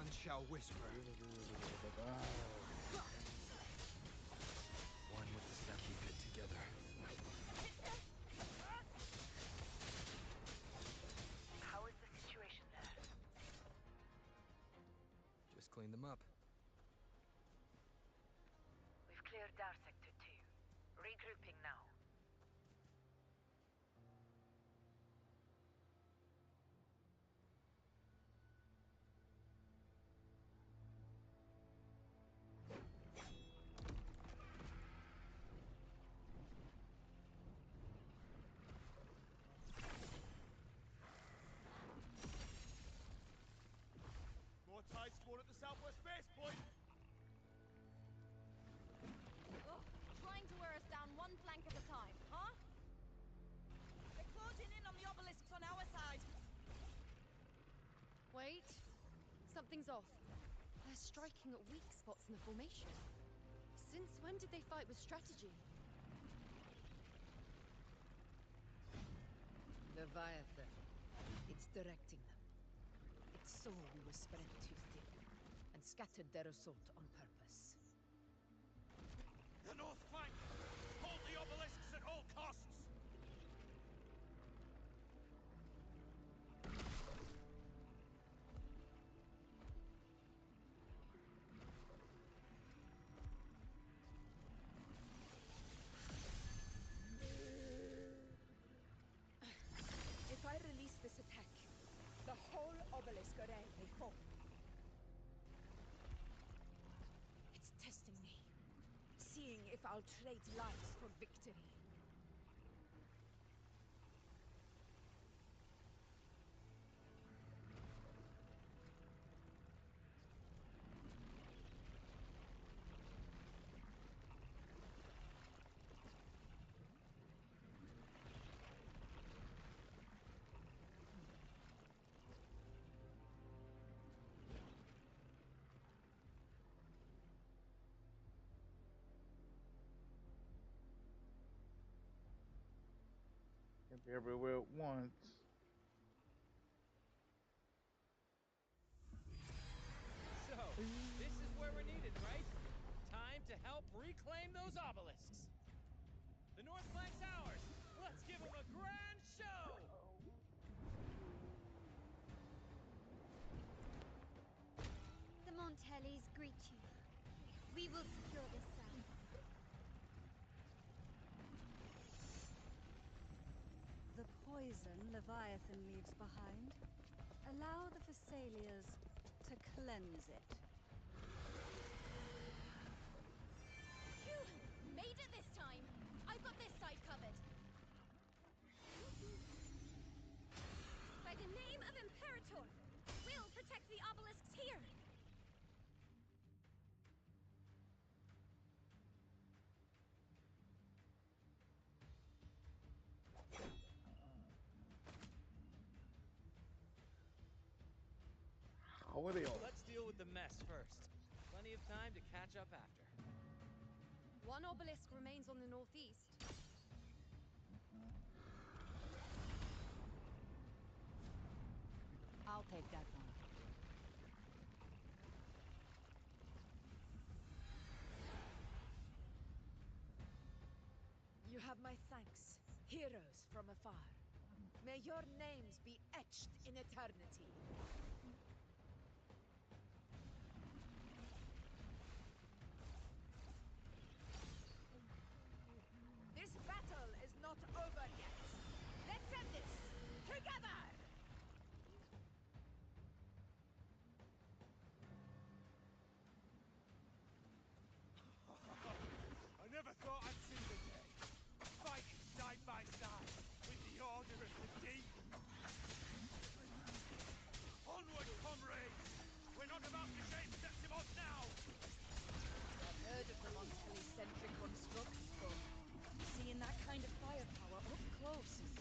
none shall whisper. One with the sound. Keep it together. How is the situation there? Just clean them up. We've cleared Dar Sector 2. Regrouping now. More tide spawn at the southwest base point! Ugh, trying to wear us down one flank at a time, huh? They're closing in on the obelisks on our side. Wait. Something's off. They're striking at weak spots in the formation. Since when did they fight with strategy? Leviathan. It's directing them. It saw we were spread too thin, and scattered their assault on purpose. The north flank! Hold the obelisks at all costs! If I release this attack, the whole obelisk array may fall. It's testing me, seeing if I'll trade lives for victory. Can't be everywhere at once. So, this is where we're needed, right? Time to help reclaim those obelisks. The north flank's ours. Let's give them a grand show! The Montellis greet you. We will secure this cell. The poison Leviathan leaves behind, allow the Thessalians to cleanse it. Phew! Made it this time! I've got this side covered. By the name of Imperator, we'll protect the obelisks here! How are they all? Let's deal with the mess first. Plenty of time to catch up after. One obelisk remains on the northeast. I'll take that one. You have my thanks, heroes from afar. May your names be etched in eternity. This battle is not over yet. Let's end this together! I never thought I'd see the day. Fighting side by side with the Order of the Deep. Onward, comrades! We're not about to shame Septimos now! I've heard of the Montelli-centric constructs, but seeing that kind of firepower up close is...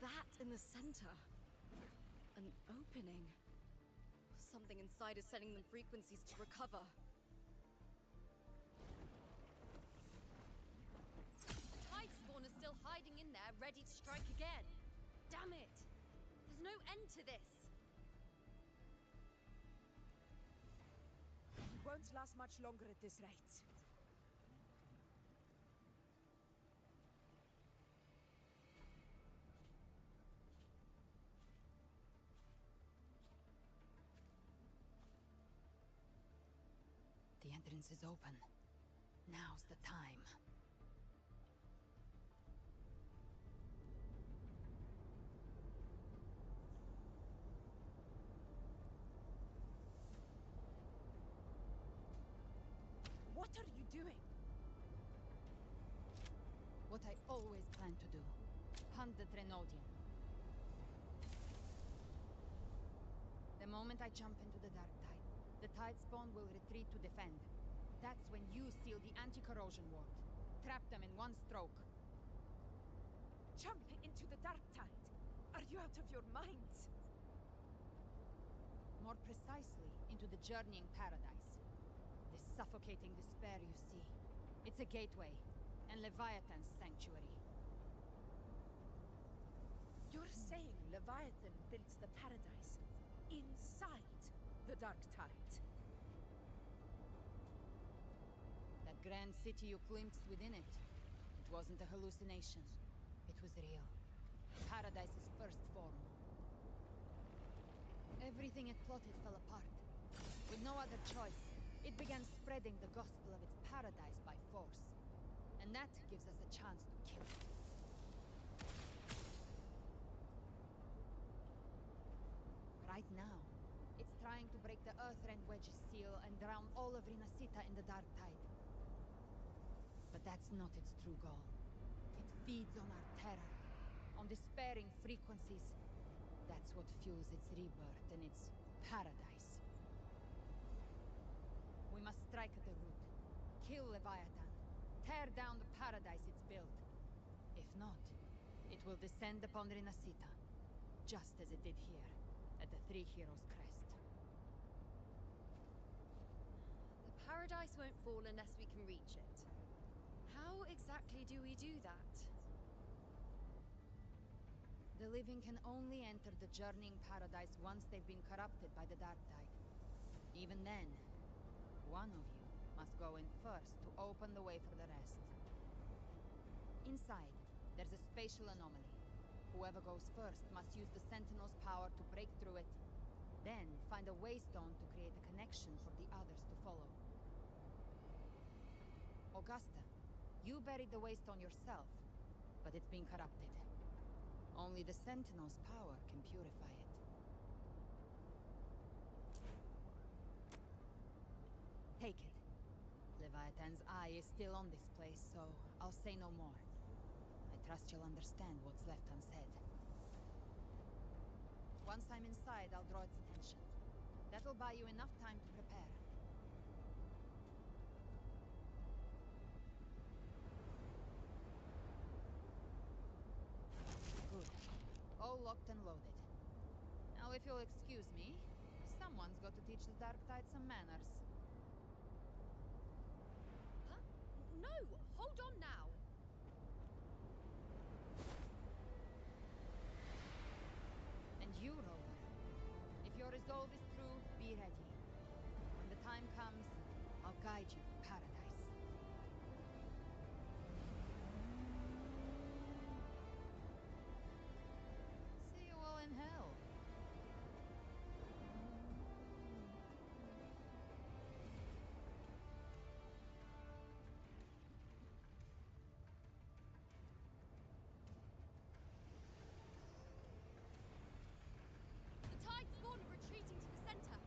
that in the center? An opening. Something inside is sending them frequencies to recover. The Tide Spawn is still hiding in there, ready to strike again. Damn it! There's no end to this. It won't last much longer at this rate. The entrance is open. Now's the time. What are you doing? What I always planned to do. Hunt the Trenodian. The moment I jump into the Dark Tide, the Tide Spawn will retreat to defend. That's when you seal the anti-corrosion ward. Trap them in one stroke. Jump into the Dark Tide? Are you out of your mind? More precisely, into the journeying paradise. This suffocating despair you see. It's a gateway, and Leviathan's sanctuary. You're saying Leviathan built the paradise inside the Dark Tide? That grand city you glimpsed within it, it wasn't a hallucination. It was real. Paradise's first form. Everything it plotted fell apart. With no other choice, it began spreading the gospel of its paradise by force. And that gives us a chance to kill it. Right now, it's trying to break the Earthrend Wedge's seal and drown all of Rinasita in the Dark Tide. But that's not its true goal. It feeds on our terror, on despairing frequencies. That's what fuels its rebirth and its paradise. We must strike at the root, kill Leviathan, tear down the paradise it's built. If not, it will descend upon Rinasita, just as it did here, at the Three Heroes' Crest. The paradise won't fall unless we can reach it. How exactly do we do that? The living can only enter the journeying paradise once they've been corrupted by the Dark Tide. Even then, one of you must go in first to open the way for the rest. Inside, there's a spatial anomaly. Whoever goes first must use the Sentinel's power to break through it, then find a waystone to create a connection for the others to follow. Augusta, you buried the waystone yourself, but it's been corrupted. Only the Sentinel's power can purify it. Take it. Leviathan's eye is still on this place, so I'll say no more. I trust you'll understand what's left unsaid. Once I'm inside, I'll draw its attention. That'll buy you enough time to prepare. Good. All locked and loaded. Now, if you'll excuse me, someone's got to teach the Dark Tide some manners. Huh? No! Hold on now! And you, Rover. If your resolve is true, be ready. When the time comes, I'll guide you to paradise. See you all in hell. The Tide Spawn are retreating to the center.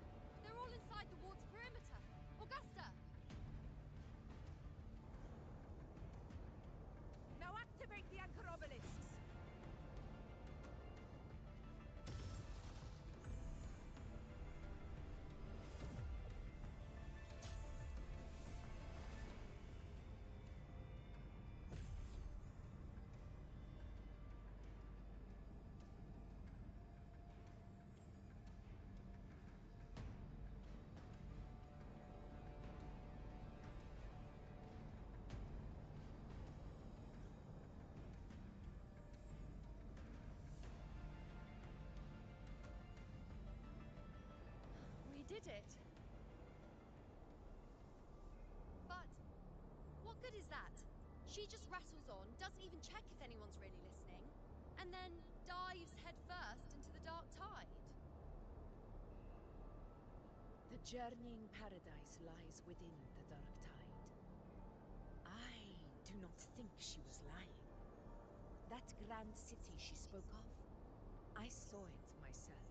They're all inside the ward's perimeter. Augusta! did it. But what good is that? She just rattles on, doesn't even check if anyone's really listening, and then dives headfirst into the dark tide. The journeying paradise lies within the dark tide. I do not think she was lying. That grand city she spoke of, I saw it myself.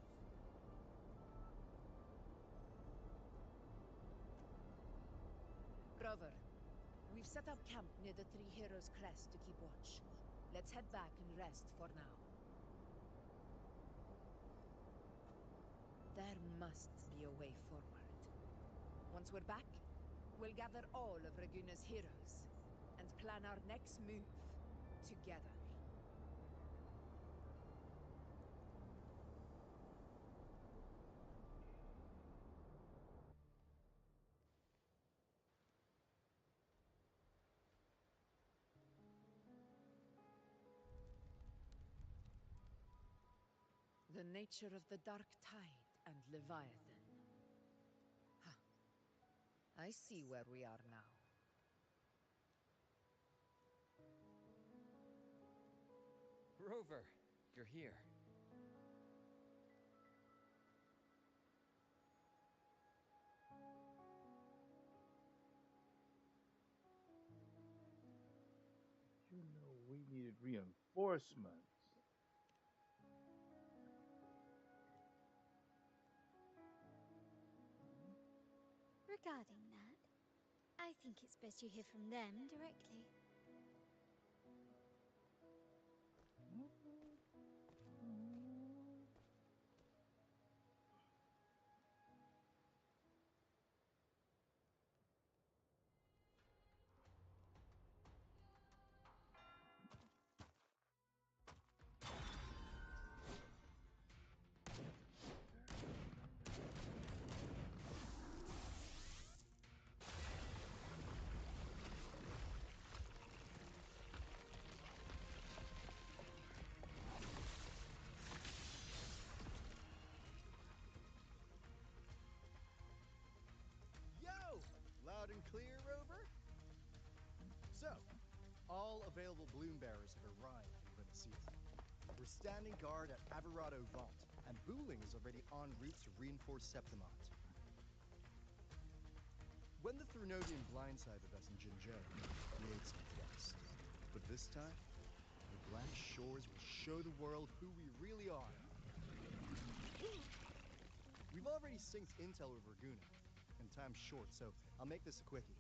Grover, we've set up camp near the Three Heroes Crest to keep watch. Let's head back and rest for now. There must be a way forward. Once we're back, we'll gather all of Raguna's heroes and plan our next move together. The nature of the Dark Tide and Leviathan. Huh. I see where we are now. Rover, you're here. You know, we needed reinforcements. Regarding that, I think it's best you hear from them directly. Yo! Loud and clear, Rover? So, all available bloom bearers have arrived in Renaissance. We're standing guard at Averado Vault, and Booling is already en route to reinforce Septimont. When the Threnodian blindsided us in Jinzhou, we ate some dust. But this time, the Black Shores will show the world who we really are. We've already synced intel with Raguna, and time's short, so I'll make this a quickie.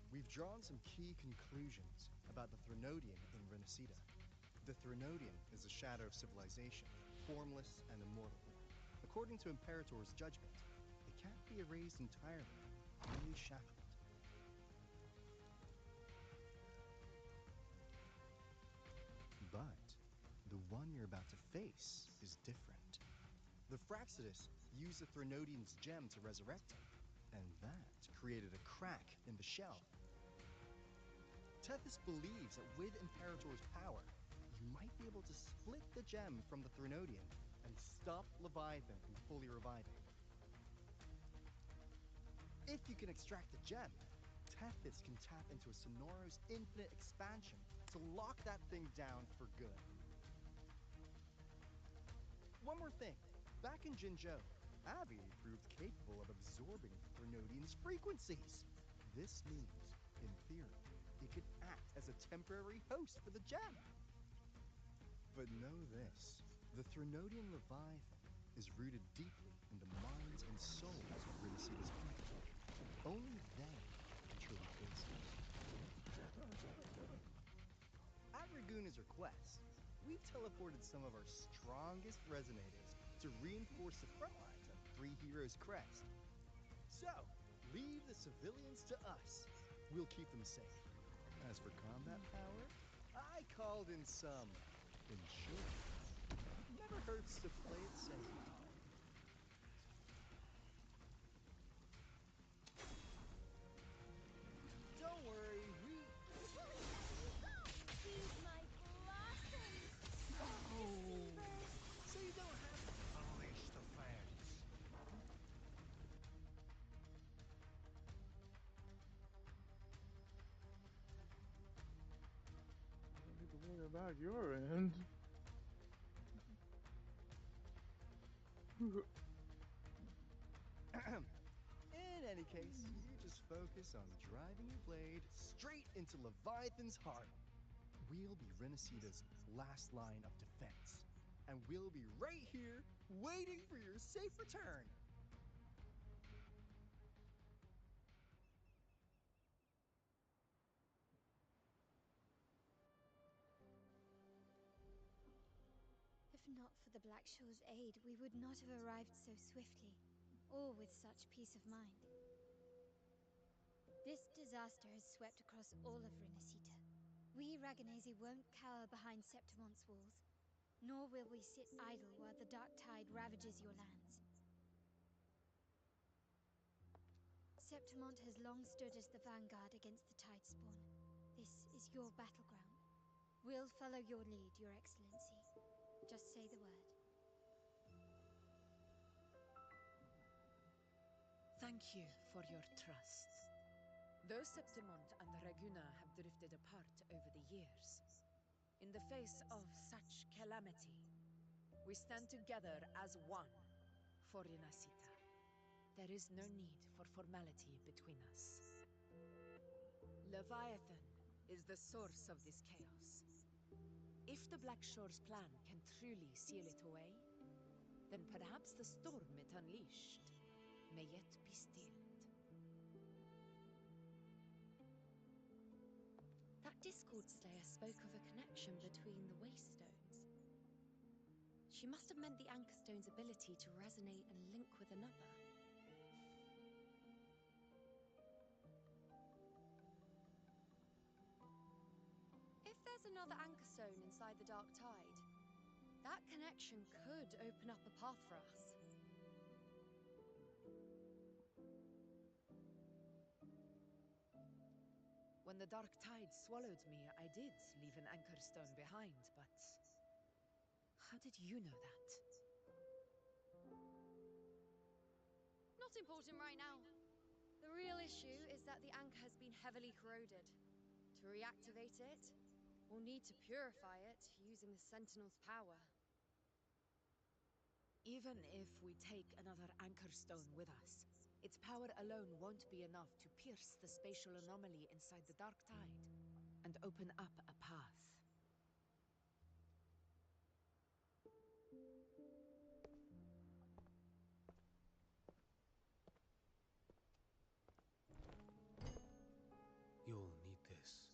We've drawn some key conclusions about the Threnodian in Renacida. The Threnodian is a shadow of civilization, formless and immortal. According to Imperator's judgment, it can't be erased entirely, only shackled. But the one you're about to face is different. The Fraxidus used the Threnodian's gem to resurrect him, and that created a crack in the shell. Tethys believes that with Imperator's power, you might be able to split the gem from the Threnodian and stop Leviathan from fully reviving. If you can extract the gem, Tethys can tap into a Sonoros infinite expansion to lock that thing down for good. One more thing. Back in Jinzhou, Abby proved capable of absorbing Threnodian's frequencies. This means, in theory, it could act as a temporary host for the gem. But know this, the Threnodian Leviathan is rooted deeply in the minds and souls of Renacida's people. Only they can truly face it. At Raguna's request, we've teleported some of our strongest resonators to reinforce the front lines at Three Heroes Crest. So, leave the civilians to us. We'll keep them safe. As for combat power, I called in some insurance. Never hurts to play it safe. Don't worry, Feed my blossoms, deceivers! So you don't have to unleash the fans. about your end? In any case, you just focus on driving your blade straight into Leviathan's heart. We'll be Renacita's last line of defense, and we'll be right here waiting for your safe return. If not for the Black Shore's aid, we would not have arrived so swiftly, or with such peace of mind. This disaster has swept across all of Renacita. We Raganazi won't cower behind Septimon's walls, nor will we sit idle while the dark tide ravages your lands. Septimont has long stood as the vanguard against the Tidespawn. This is your battleground. We'll follow your lead, Your Excellency. Just say the word. Thank you for your trust. Though Septimont and Raguna have drifted apart over the years, in the face of such calamity, we stand together as one for Renacita. There is no need for formality between us. Leviathan is the source of this chaos. If the Black Shore's plan can truly seal it away, then perhaps the storm it unleashed may yet be stilled. That Discord Slayer spoke of a connection between the Wastestones. She must have meant the Anchorstone's ability to resonate and link with another. If there's another Anchorstone inside the Dark Tide, that connection could open up a path for us. When the dark tide swallowed me, I did leave an Anchorstone behind, but how did you know that? Not important right now. The real issue is that the anchor has been heavily corroded. To reactivate it, we'll need to purify it using the Sentinel's power. Even if we take another Anchorstone with us, its power alone won't be enough to pierce the spatial anomaly inside the Dark Tide and open up a path. You'll need this.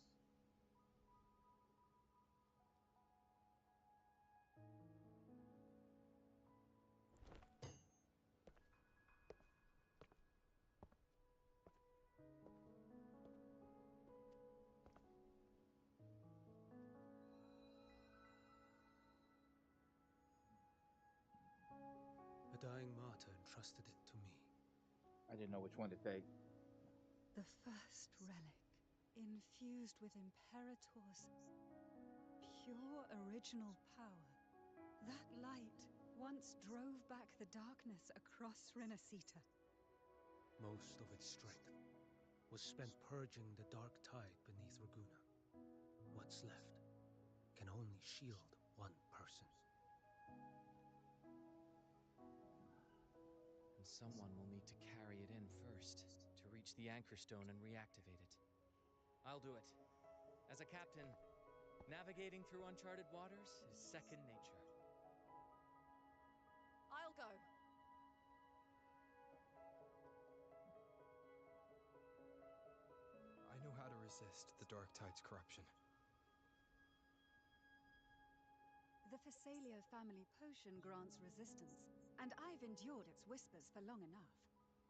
A dying martyr entrusted it to me. I didn't know which one to take. The first relic, infused with Imperator's pure original power. That light once drove back the darkness across Renacita. Most of its strength was spent purging the dark tide beneath Raguna. What's left can only shield one person. And someone will need to carry it in first to reach the Anchorstone and reactivate it. I'll do it. As a captain, navigating through uncharted waters is second nature. I'll go. I know how to resist the Dark Tide's corruption. The Phasalia family potion grants resistance, and I've endured its whispers for long enough.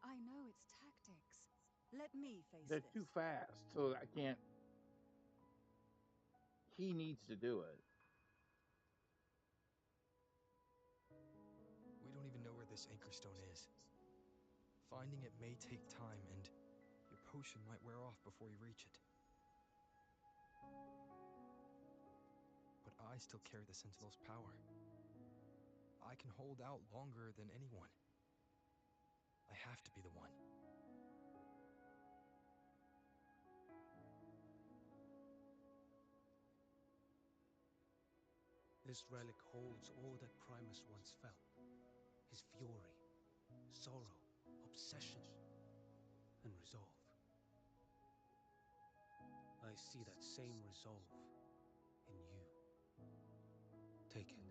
I know its tactics. Let me face They're this. too fast, so I can't. He needs to do it. We don't even know where this Anchorstone is. Finding it may take time, and your potion might wear off before you reach it. But I still carry the Sentinel's power. I can hold out longer than anyone. I have to be the one. This relic holds all that Primus once felt. His fury, sorrow, obsession, and resolve. I see that same resolve in you. Take it.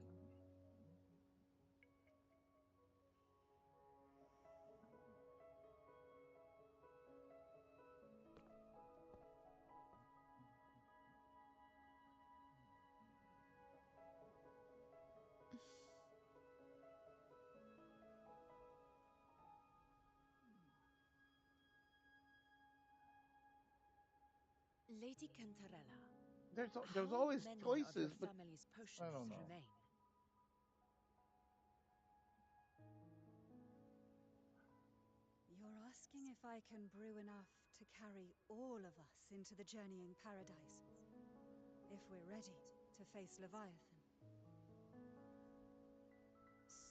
Lady Cantarella, There's how always many of your choices, but family's I potions don't know. remain? You're asking if I can brew enough to carry all of us into the journeying paradise. If we're ready to face Leviathan.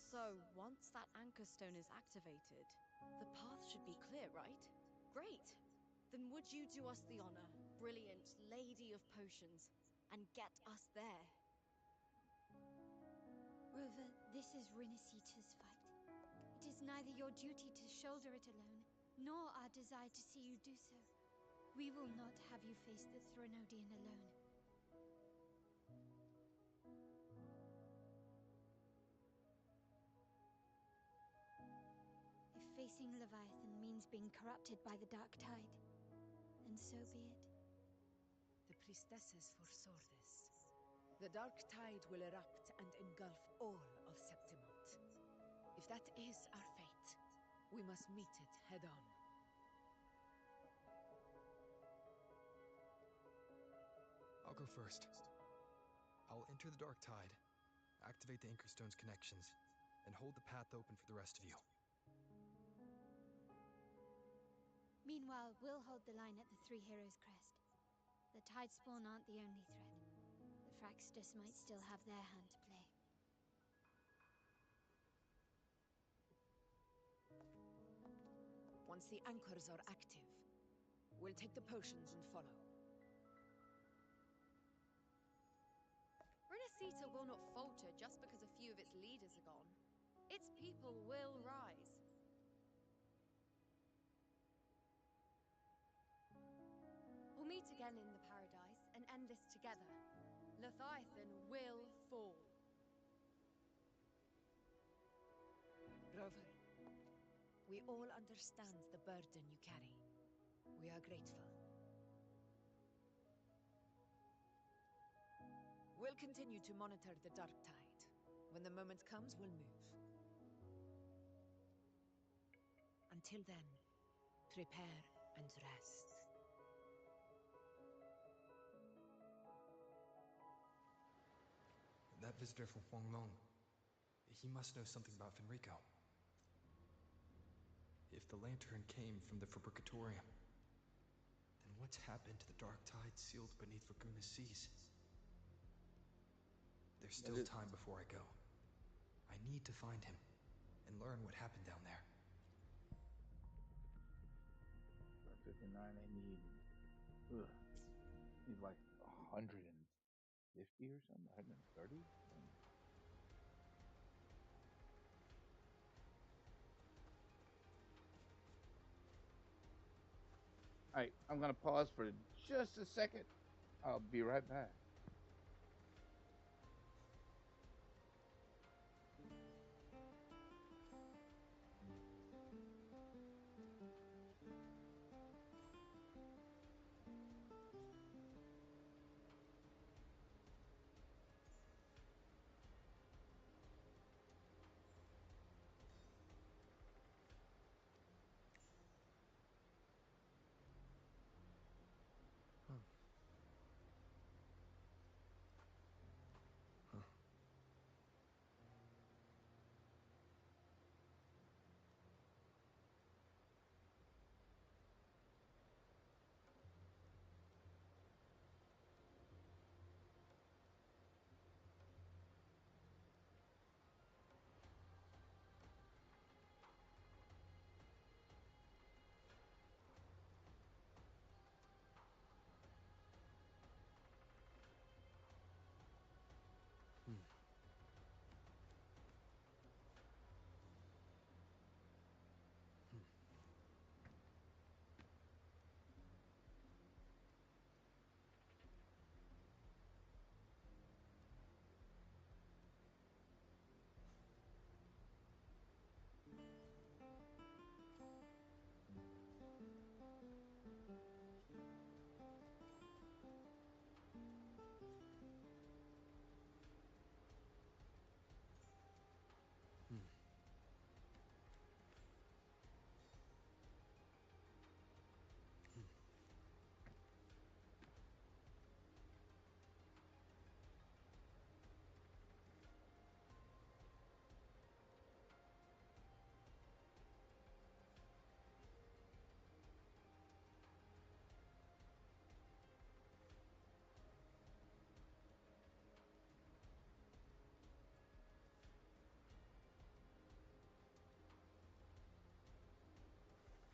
So, once that anchor stone is activated, the path should be clear, right? Great! Then would you do us the honor, brilliant Lady of Potions, and get us there? Rover, this is Rinasita's fight. It is neither your duty to shoulder it alone, nor our desire to see you do so. We will not have you face the Threnodian alone. If facing Leviathan means being corrupted by the dark tide, then so be it. The priestesses foresaw this. The dark tide will erupt and engulf all of Septimont. If that is our fate, we must meet it head on. I'll go first. I'll enter the dark tide, activate the Anchorstone's connections, and hold the path open for the rest of you. Meanwhile, we'll hold the line at the Three Heroes Crest. The Tidespawn aren't the only threat. The Fraxtus might still have their hand to play. Once the anchors are active, we'll take the potions and follow. Renacita will not falter just because a few of its leaders are gone. Its people will rise. We'll meet again in the paradise and end this together. Leviathan will fall. Rover, we all understand the burden you carry. We are grateful. We'll continue to monitor the dark tide. When the moment comes, we'll move. Until then, prepare and rest. That visitor from Huanglong, he must know something about Fenrico. If the lantern came from the Fabricatorium, then what's happened to the dark tide sealed beneath Raguna's seas? There's still time before I go. I need to find him and learn what happened down there. 59, I need like 150 or something, 130. All right, I'm gonna pause for just a second. I'll be right back.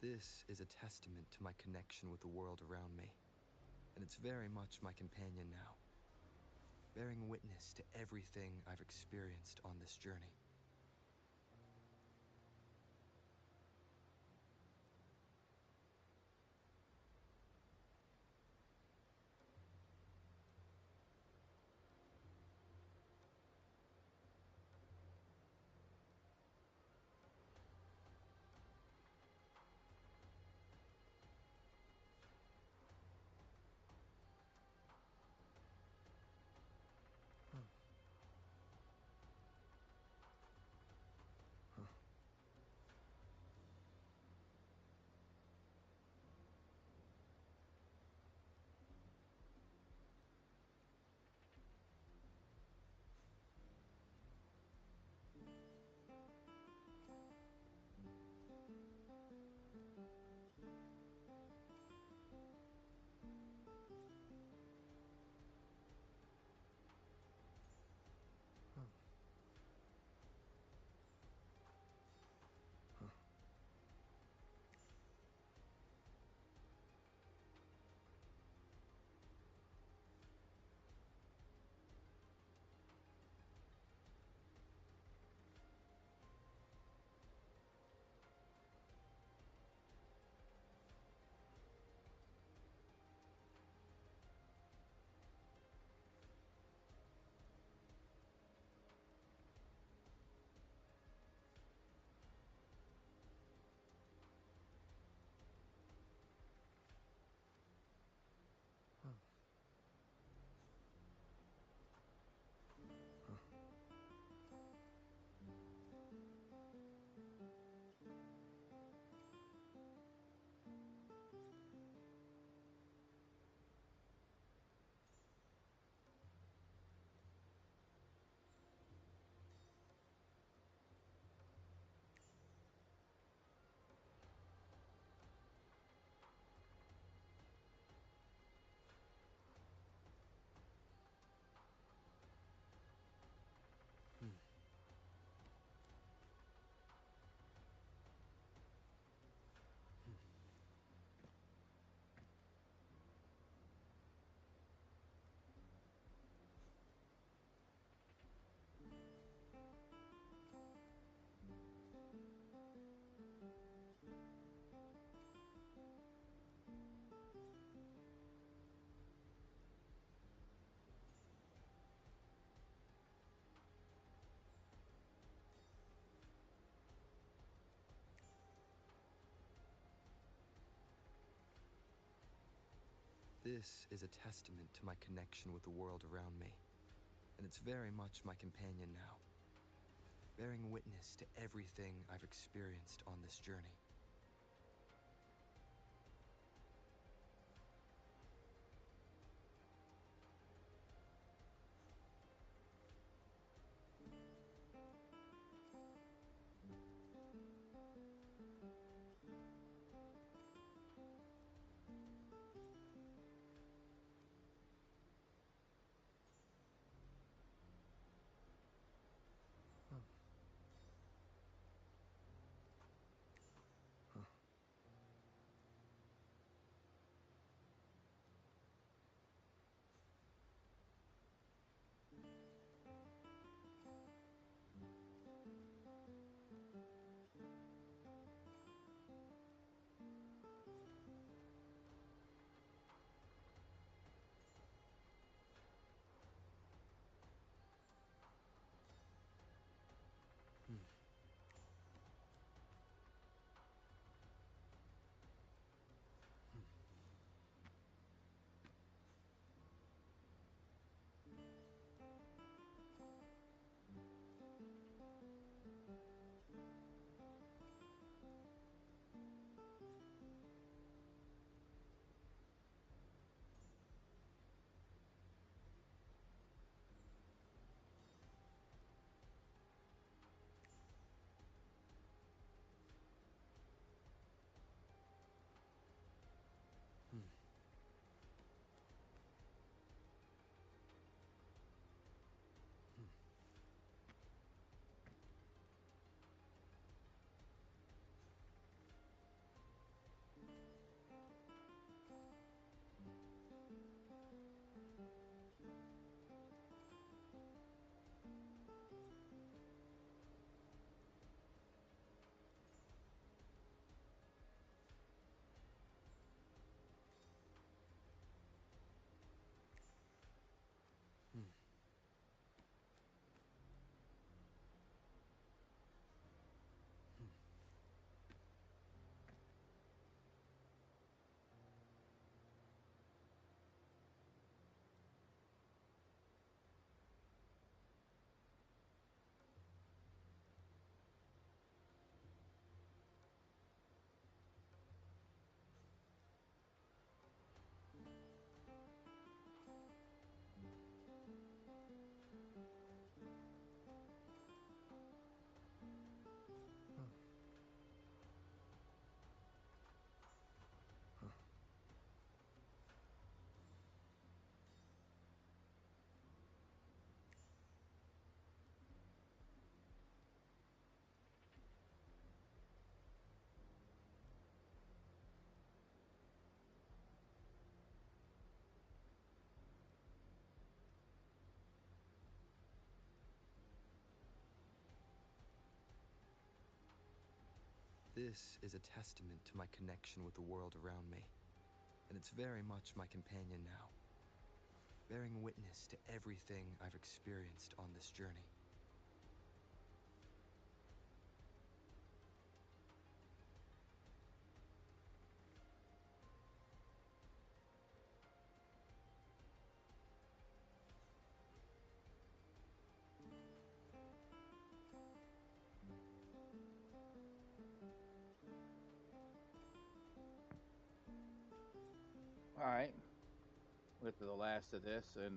This is a testament to my connection with the world around me, and it's very much my companion now, bearing witness to everything I've experienced on this journey. This is a testament to my connection with the world around me, and it's very much my companion now, bearing witness to everything I've experienced on this journey. This is a testament to my connection with the world around me, and it's very much my companion now, bearing witness to everything I've experienced on this journey. All right, with the last of this, and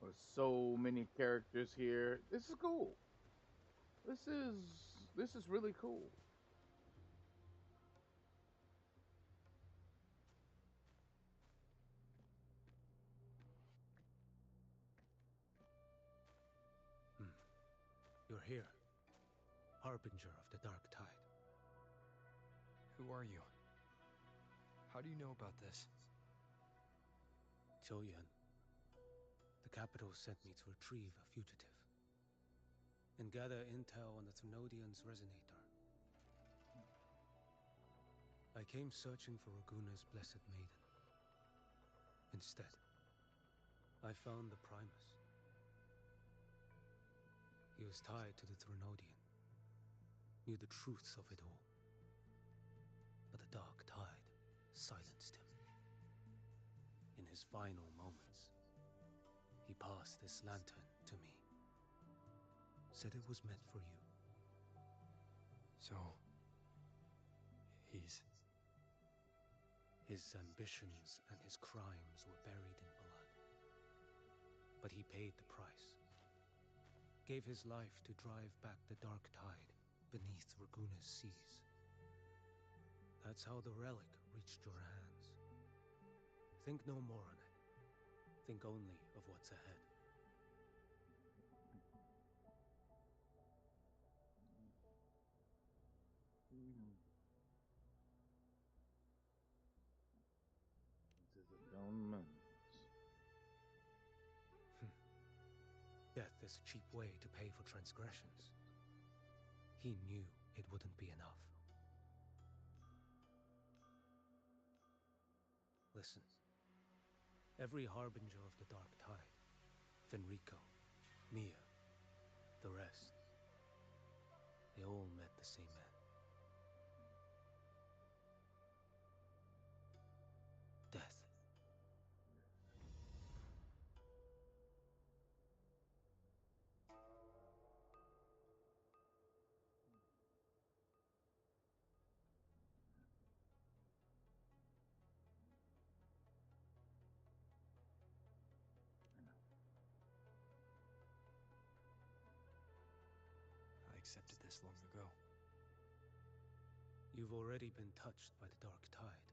with so many characters here, this is cool. This is really cool. You're here, Harbinger of the Dark Tide. Who are you? How do you know about this? Choyan. The capital sent me to retrieve a fugitive and gather intel on the Thrunodian's resonator. I came searching for Raguna's blessed maiden. Instead, I found the Primus. He was tied to the Thrunodian, knew the truths of it all. But the Dark Tide silenced him. In his final moments, he passed this lantern to me. Said it was meant for you. So, he's... His ambitions and his crimes were buried in blood. But he paid the price. Gave his life to drive back the Dark Tide beneath Raguna's seas. That's how the relic reached your hands. Think no more on it. Think only of what's ahead. This is atonement. Death is a cheap way to pay for transgressions. He knew it wouldn't be enough. Listen. Every Harbinger of the Dark Tide, Fenrico, Mia, the rest, they all met the same end. Death. I accepted this long ago. You've already been touched by the Dark Tide.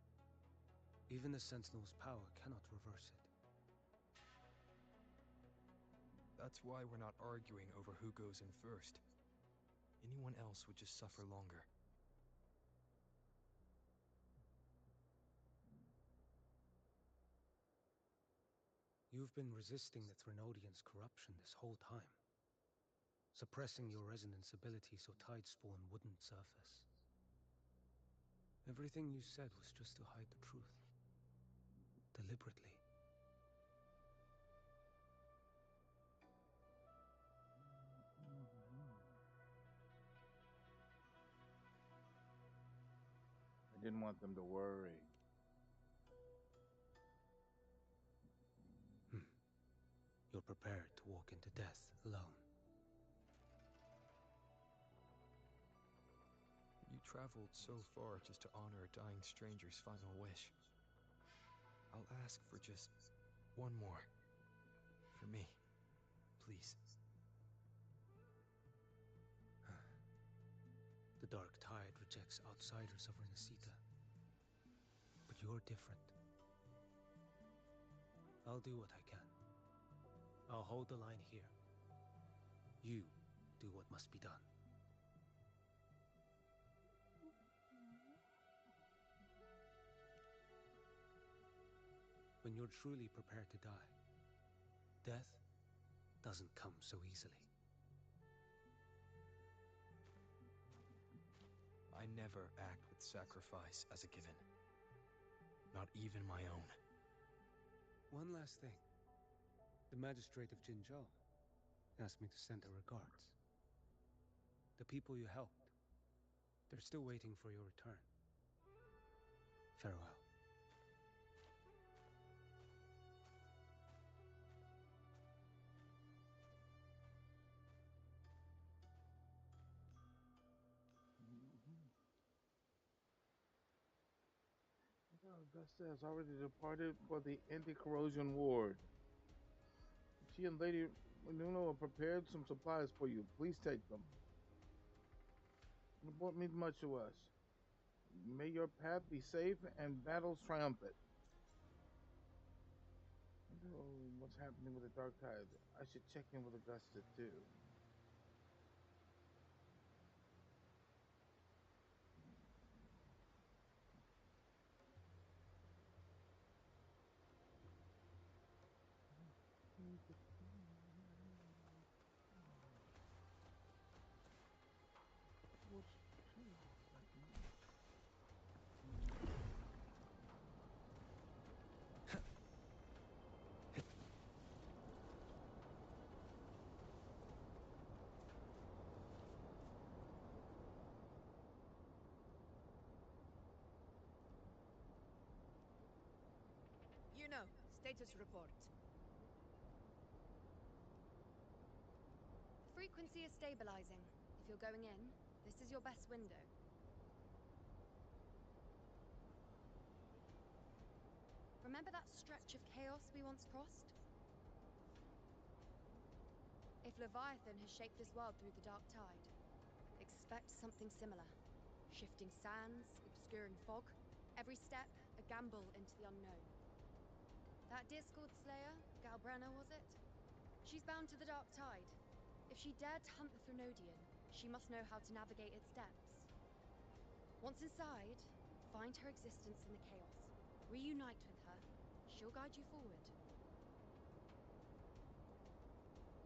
Even the Sentinel's power cannot reverse it. That's why we're not arguing over who goes in first. Anyone else would just suffer longer. You've been resisting the Thrunodian's corruption this whole time. Suppressing your resonance ability so Tidespawn wouldn't surface. Everything you said was just to hide the truth. Deliberately. I didn't want them to worry. You're prepared to walk into death alone. You traveled so far just to honor a dying stranger's final wish. I'll ask for just one more. For me. Please. The Dark Tide rejects outsiders of Renacita. But you're different. I'll do what I can. I'll hold the line here. You do what must be done. you're truly prepared to die. Death doesn't come so easily. I never act with sacrifice as a given. Not even my own. One last thing. The magistrate of Jinzhou asked me to send her regards. The people you helped, they're still waiting for your return. Farewell. Augusta has already departed for the anti-corrosion ward. She and Lady Menuno have prepared some supplies for you. Please take them. It won't mean much to us. May your path be safe and battles triumphant. I don't know what's happening with the Dark Tide. I should check in with Augusta too. You know, status report. Frequency is stabilizing. If you're going in, this is your best window. Remember that stretch of chaos we once crossed? If Leviathan has shaped this world through the Dark Tide, expect something similar. Shifting sands, obscuring fog, every step a gamble into the unknown. That Discord Slayer, Galbrenna was it? She's bound to the Dark Tide. If she dared to hunt the Threnodian, she must know how to navigate its depths. Once inside, find her existence in the chaos. Reunite with her. She'll guide you forward.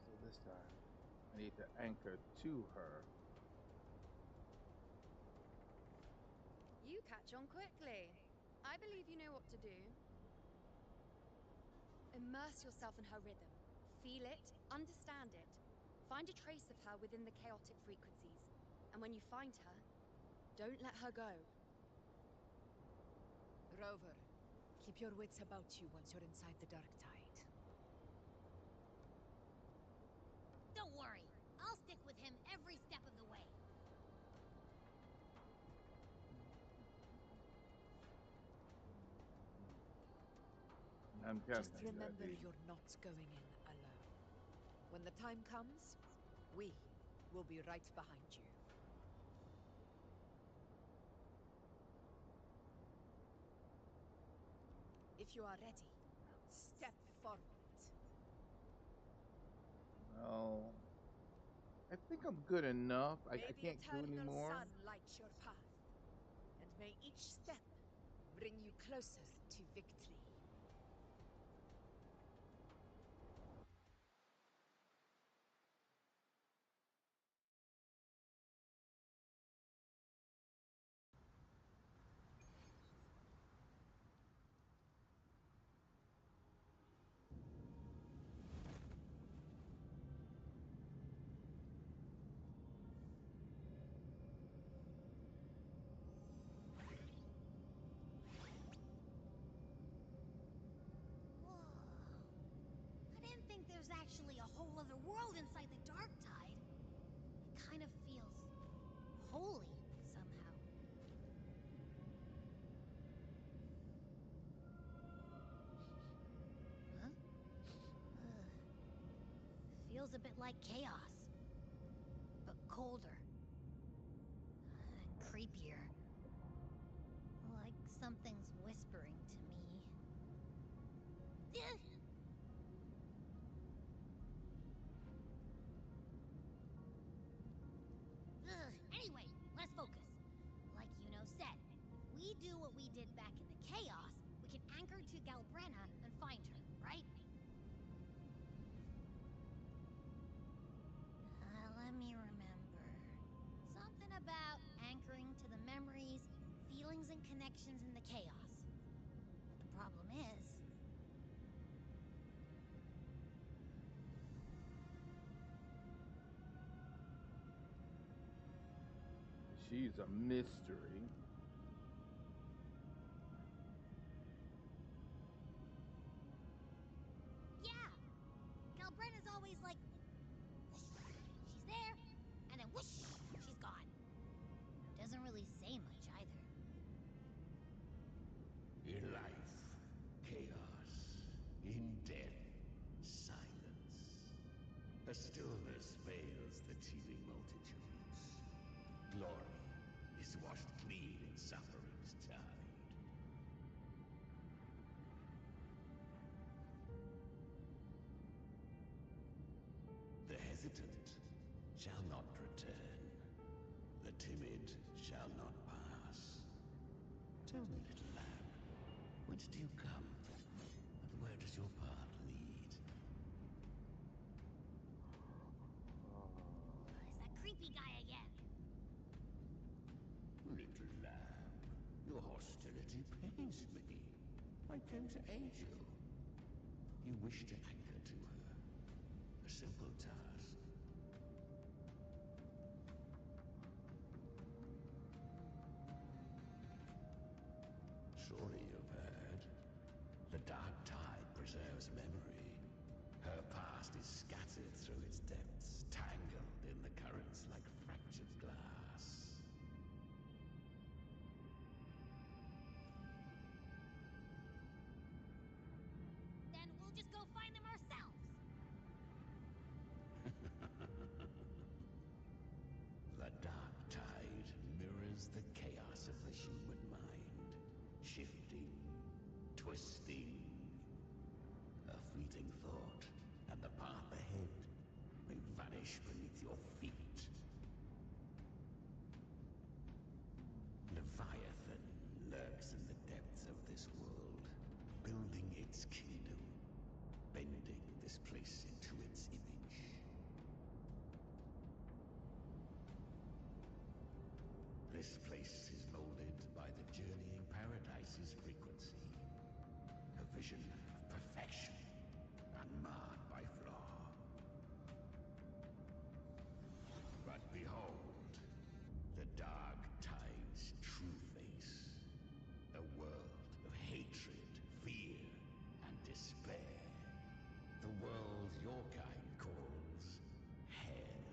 So this time, I need to anchor to her. You catch on quickly. I believe you know what to do. Immerse yourself in her rhythm. Feel it, understand it. Find a trace of her within the chaotic frequencies. And when you find her, don't let her go. Rover, keep your wits about you once you're inside the Dark Tide. Don't worry. I'll stick with him every step of the way. I'm Just counting on you, remember Abby. you're not going in alone. When the time comes, we will be right behind you. If you are ready, step forward. Well, I think I'm good enough. I May the can't do any eternal more. sun light your path, and may each step bring you closer to victory. I didn't think there's actually a whole other world inside the Dark Tide. It kind of feels holy somehow. Huh? Feels a bit like chaos, but colder. Creepier. Like something's whispering to me. Anyway, let's focus. Like Yuno said, if we do what we did back in the chaos, we can anchor to Galbrenna and find her, right? Let me remember. Something about anchoring to the memories, feelings, and connections in the chaos. But the problem is... She's a mystery. Yeah! Galbrenna's always like... she's there, and then whoosh, she's gone. Doesn't really say much either. In life, chaos. In death, silence. A stillness veils the teeming multitudes. Glory is washed clean in suffering's tide. The hesitant shall not return. The timid shall not pass. Tell me, little lamb, whence do you come? And where does your path lead? It's that creepy guy again. Little lamb, your hostility pains me. I came to aid you. You wish to anchor to her. A simple task. Surely you've heard. The dark tide preserves memory. Her past is scattered through its depths, tangled in the currents like fractured glass. Then we'll just go find them ourselves. The dark tide mirrors the chaos of the human mind, shifting, twisting. A fleeting thought, and the path ahead may vanish beneath your feet. Leviathan lurks in the depths of this world, building its kingdom, bending this place into its image. This place is molded by the journeying paradise's frequency, a vision of perfection, unmarred by flaw. But behold, the dark tide's true face, a world of hatred, fear, and despair. The world your kind calls hell.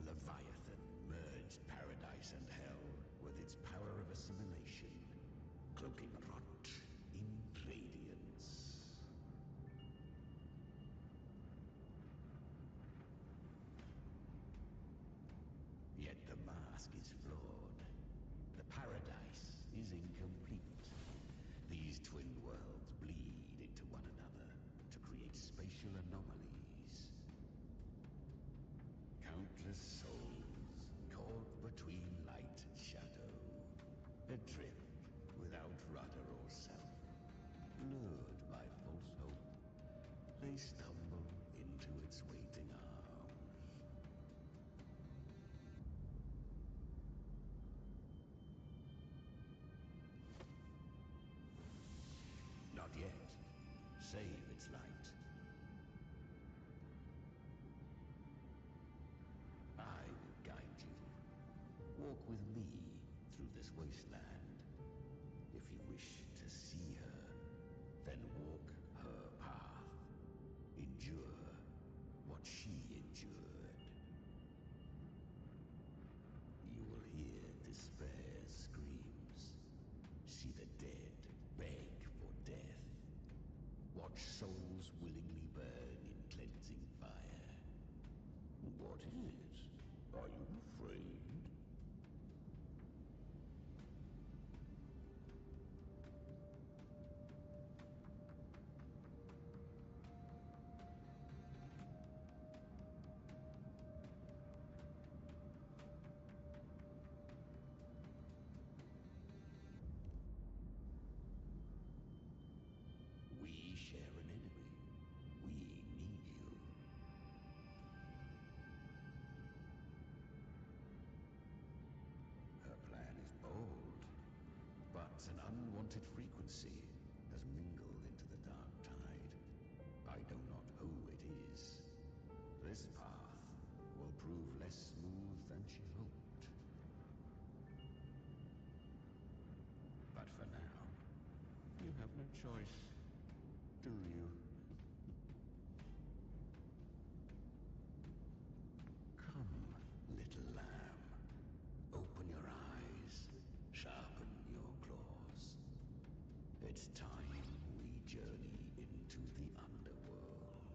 Leviathan merged paradise and hell with its power of assimilation, cloaking rot in radiance. Yet the mask is flawed. The paradise is incomplete. These twin worlds bleed into one another to create spatial anomalies. Countless souls caught between light and shadow, adrift without rudder or self, lured by false hope, they stumble into its waiting arms. Not yet. Save its light. I will guide you. Walk with me through this wasteland. If you wish to see her, then walk her path. Endure what she endured. You will hear despair's screams. See the dead beg for death. Watch souls willingly burn in cleansing fire. What is it? Are you afraid? choice, do you? Come, little lamb. Open your eyes, sharpen your claws. It's time we journey into the underworld.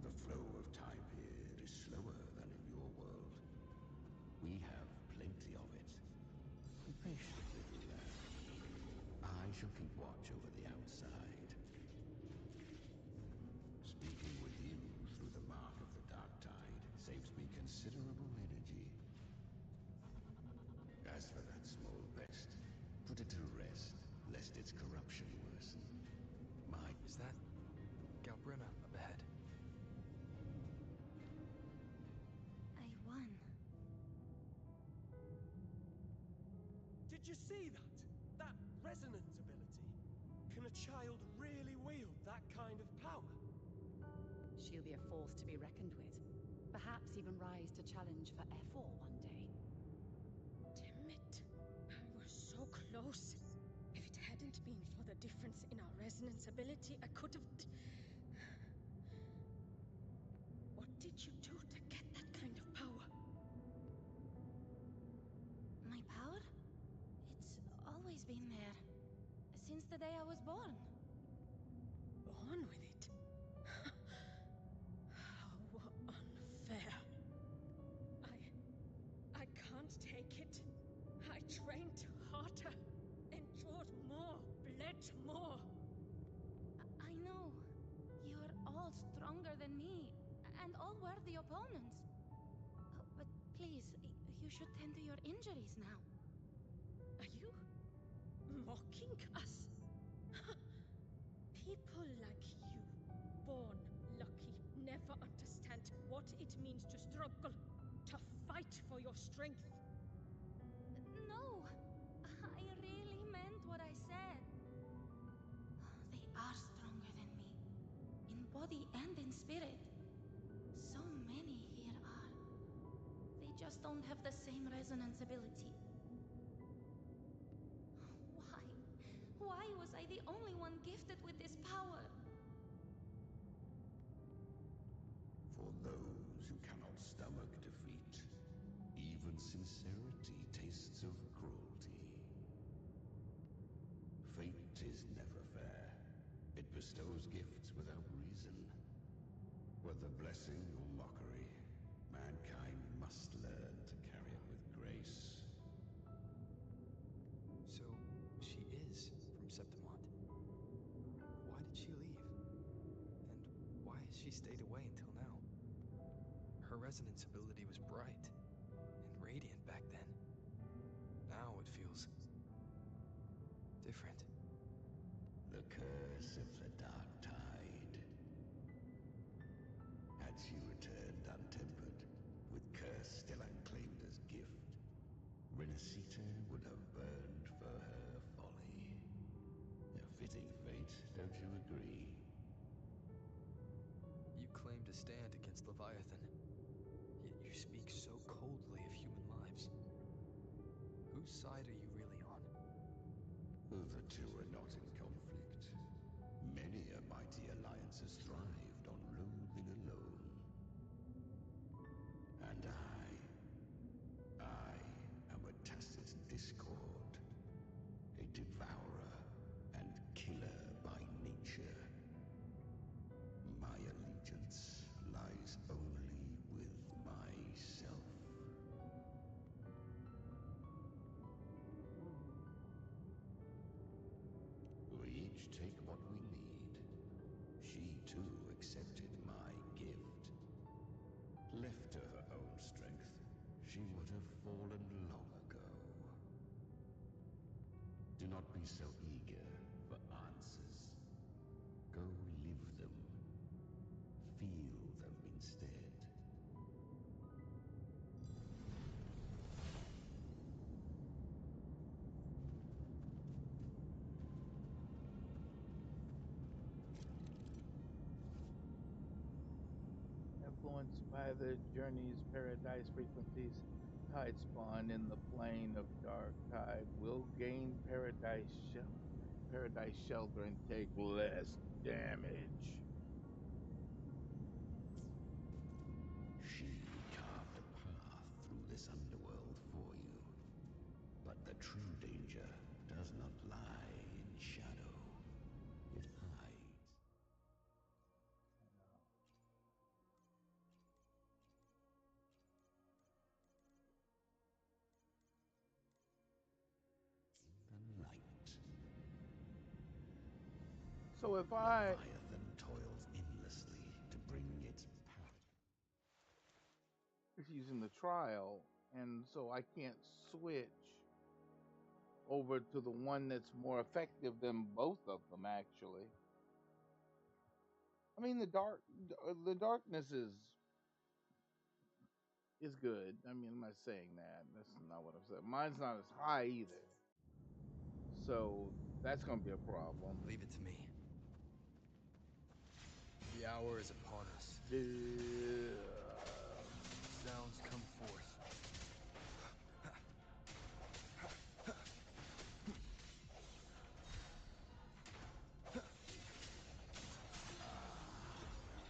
The flow of time here is slower than in your world. We have plenty of it. Be patient, little lamb. I shall keep watch over the outside. Speaking with you through the mark of the dark tide saves me considerable energy. As for that small pest, put it to rest, lest its corruption worsen. Is that Galbrina up ahead? I won. Did you see that? That resonance ability? Can a child really wield that kind of power? She'll be a force to be reckoned with. Perhaps even rise to challenge for F4 one day. Damn it. We're so close. If it hadn't been for the difference in our resonance ability, I could have... What did you do to get that kind of power? My power? It's always been there. Since the day I was born. Born with it? How unfair. I can't take it. I trained harder, endured more, bled more. I know. You're all stronger than me, and all worthy opponents. But please, you should tend to your injuries now. Are you mocking us? People like you, born lucky, never understand what it means to struggle, to fight for your strength. No, I really meant what I said. They are stronger than me, in body and in spirit. So many here are. They just don't have the same resonance ability. Why? Why was I the only one gifted with this power? For those who cannot stomach defeat, even sincerity tastes of cruelty. Fate is never fair. It bestows gifts without reason. Whether blessing or mockery, mankind must learn to carry it with grace. So, she is from Septimont. Why did she leave? And why has she stayed away until now? Her resonance ability was bright and radiant back then. Now it feels different. The curse of the dark tide. Had she returned untempered, with curse still unclaimed as gift, Renacita would have burned for her folly. A fitting fate, don't you agree? You claim to stand against Leviathan, yet you speak so coldly of human lives. Whose side are you really on? The two are not in conflict. Many a mighty alliance has thrived on loathing alone. And I am a tacit discord, a devourer and killer by nature. My allegiance lies only with myself. We each take what we need. She too accepted my gift. Left to her own strength, she would have fallen long ago. Do not be so eager for answers. Go live them. Feel them instead. Influenced by the journey's paradise frequencies, tide spawn in the plane of dark tide will gain paradise shelter and take less damage. She carved a path through this underworld for you. But the true danger does not lie in shadow. It hides. In the light. So if I Leviathan toils endlessly to bring its power. is using the trial, and so I can't switch over to the one that's more effective than both of them, actually. I mean, the darkness is good. I mean, I'm not saying that. That's not what I'm saying. Mine's not as high either, so that's gonna be a problem. Leave it to me. The hour is upon us. Sounds come forth.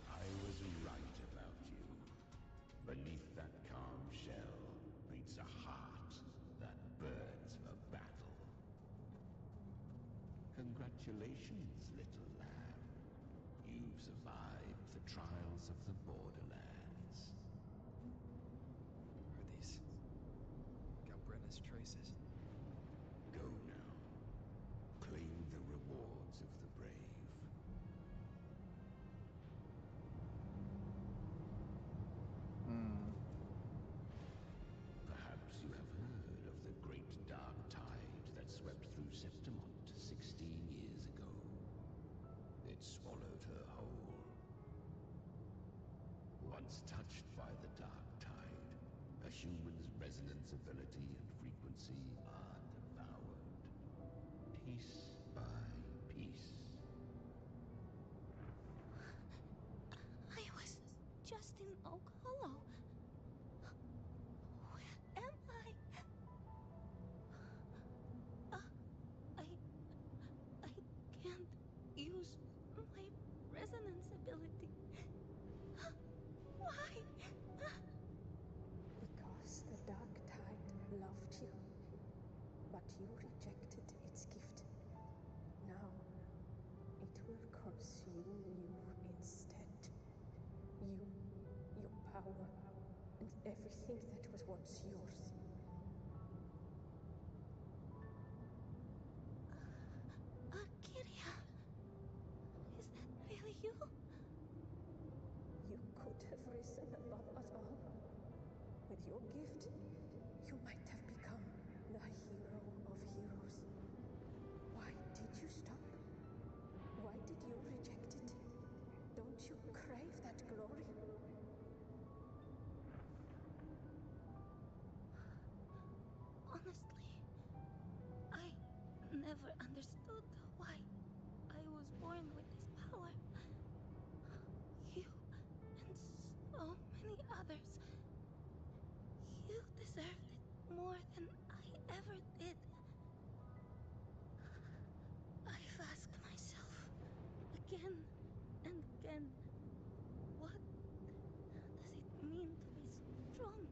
I was right about you. Beneath that calm shell beats a heart that burns for battle. Congratulations, little lamb. You've survived the trials of the Borderlands. Are these Galbrenna's traces? Go now. Claim the rewards of the brave. Perhaps you have heard of the great dark tide that swept through Septimont 16 years ago. It swallowed her whole. Once touched by the dark tide, a human's resonance ability and frequency are devoured. Piece by piece. I was just in Oak Hollow. Where am I? I can't use my resonance ability. Why? Because the dark tide loved you, but you rejected its gift. Now, it will consume you instead. You, your power, and everything that was once yours. Kiria, is that really you? You could have risen above us all. With your gift, you might have become the hero of heroes. Why did you stop? Why did you reject it? Don't you crave that glory? Honestly, I never understood why I was born with this power. You and so many others. You deserved it more than I ever did. I've asked myself again and again, what does it mean to be strong?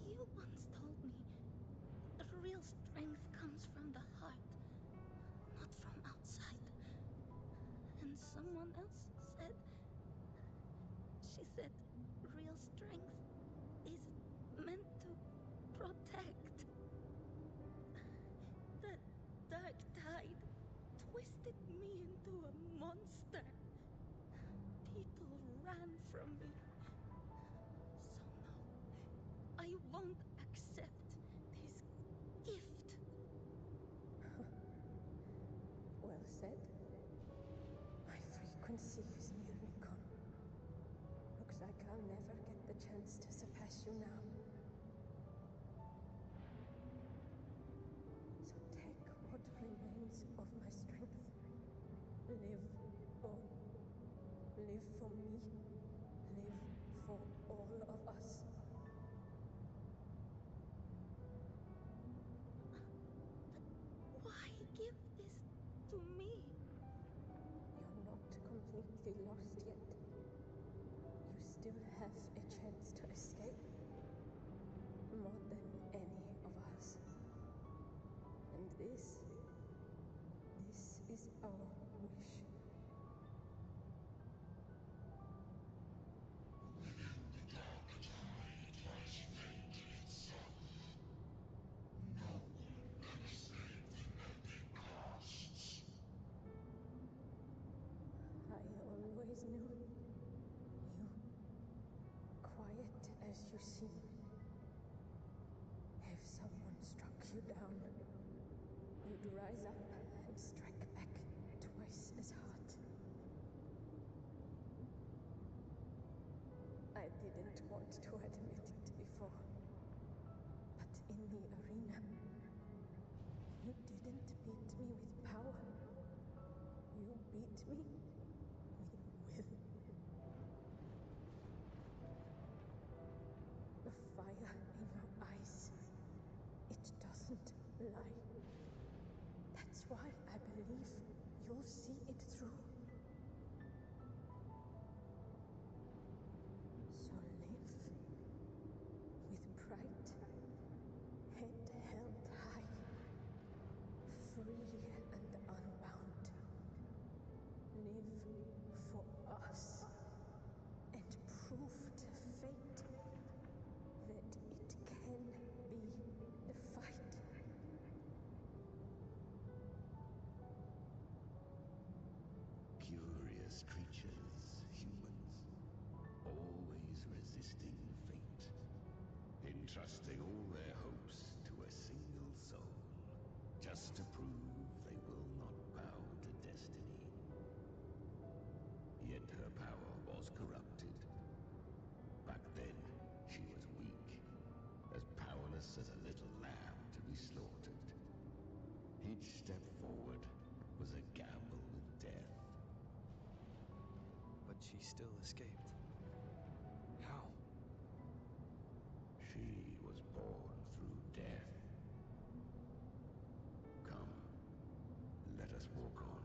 You once told me real strength comes from the heart, not from outside. And someone else said, she said, real strength is meant to protect. The dark tide twisted me into a monster. People ran from me. So no, I won't accept this gift. Well said. My frequency is nearly gone. Looks like I'll never get the chance to surpass you now. So take what remains of my strength. Live on. Live for me. Live for all of us. down, you'd rise up and strike back twice as hard. I didn't want to admit it before, but in the arena, you didn't beat me with power. You beat me with will. The fire in your eyes, it doesn't lie. That's why I believe you'll see it through. So live with pride, head held high, free and unbound. Live for us and prove to fate that it can be defied. Curious creatures, humans, always resisting fate, entrusting all their hopes to a single soul, just to prove they will not bow to destiny. Yet her power was corrupted. Back then, she was weak, as powerless as a little lamb to be slaughtered. Each step forward was a gamble with death. But she still escaped. How? She was born through death. Come, let us walk on.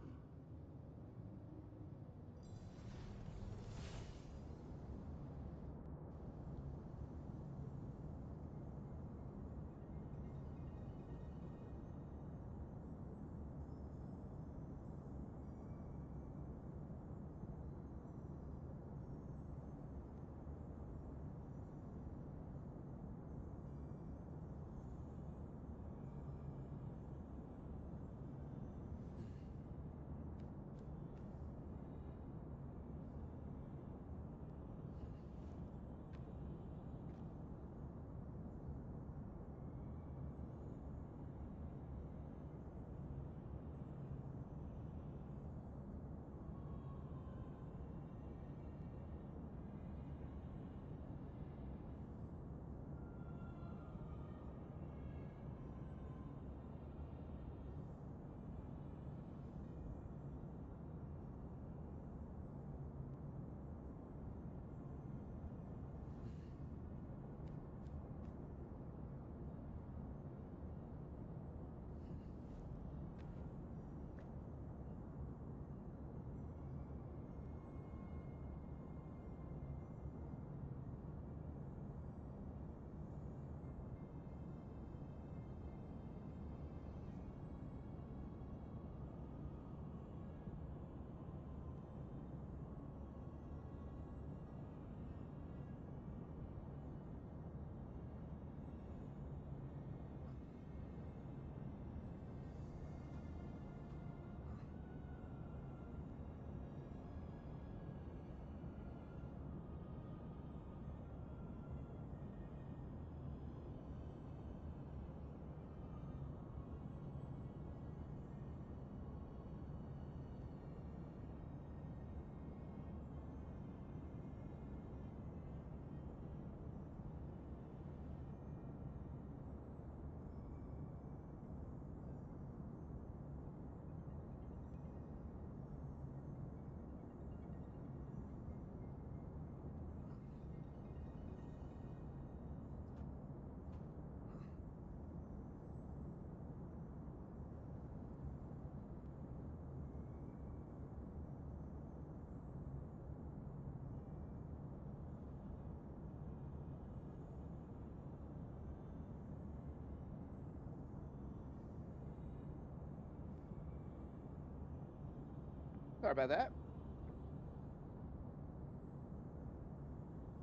Sorry about that.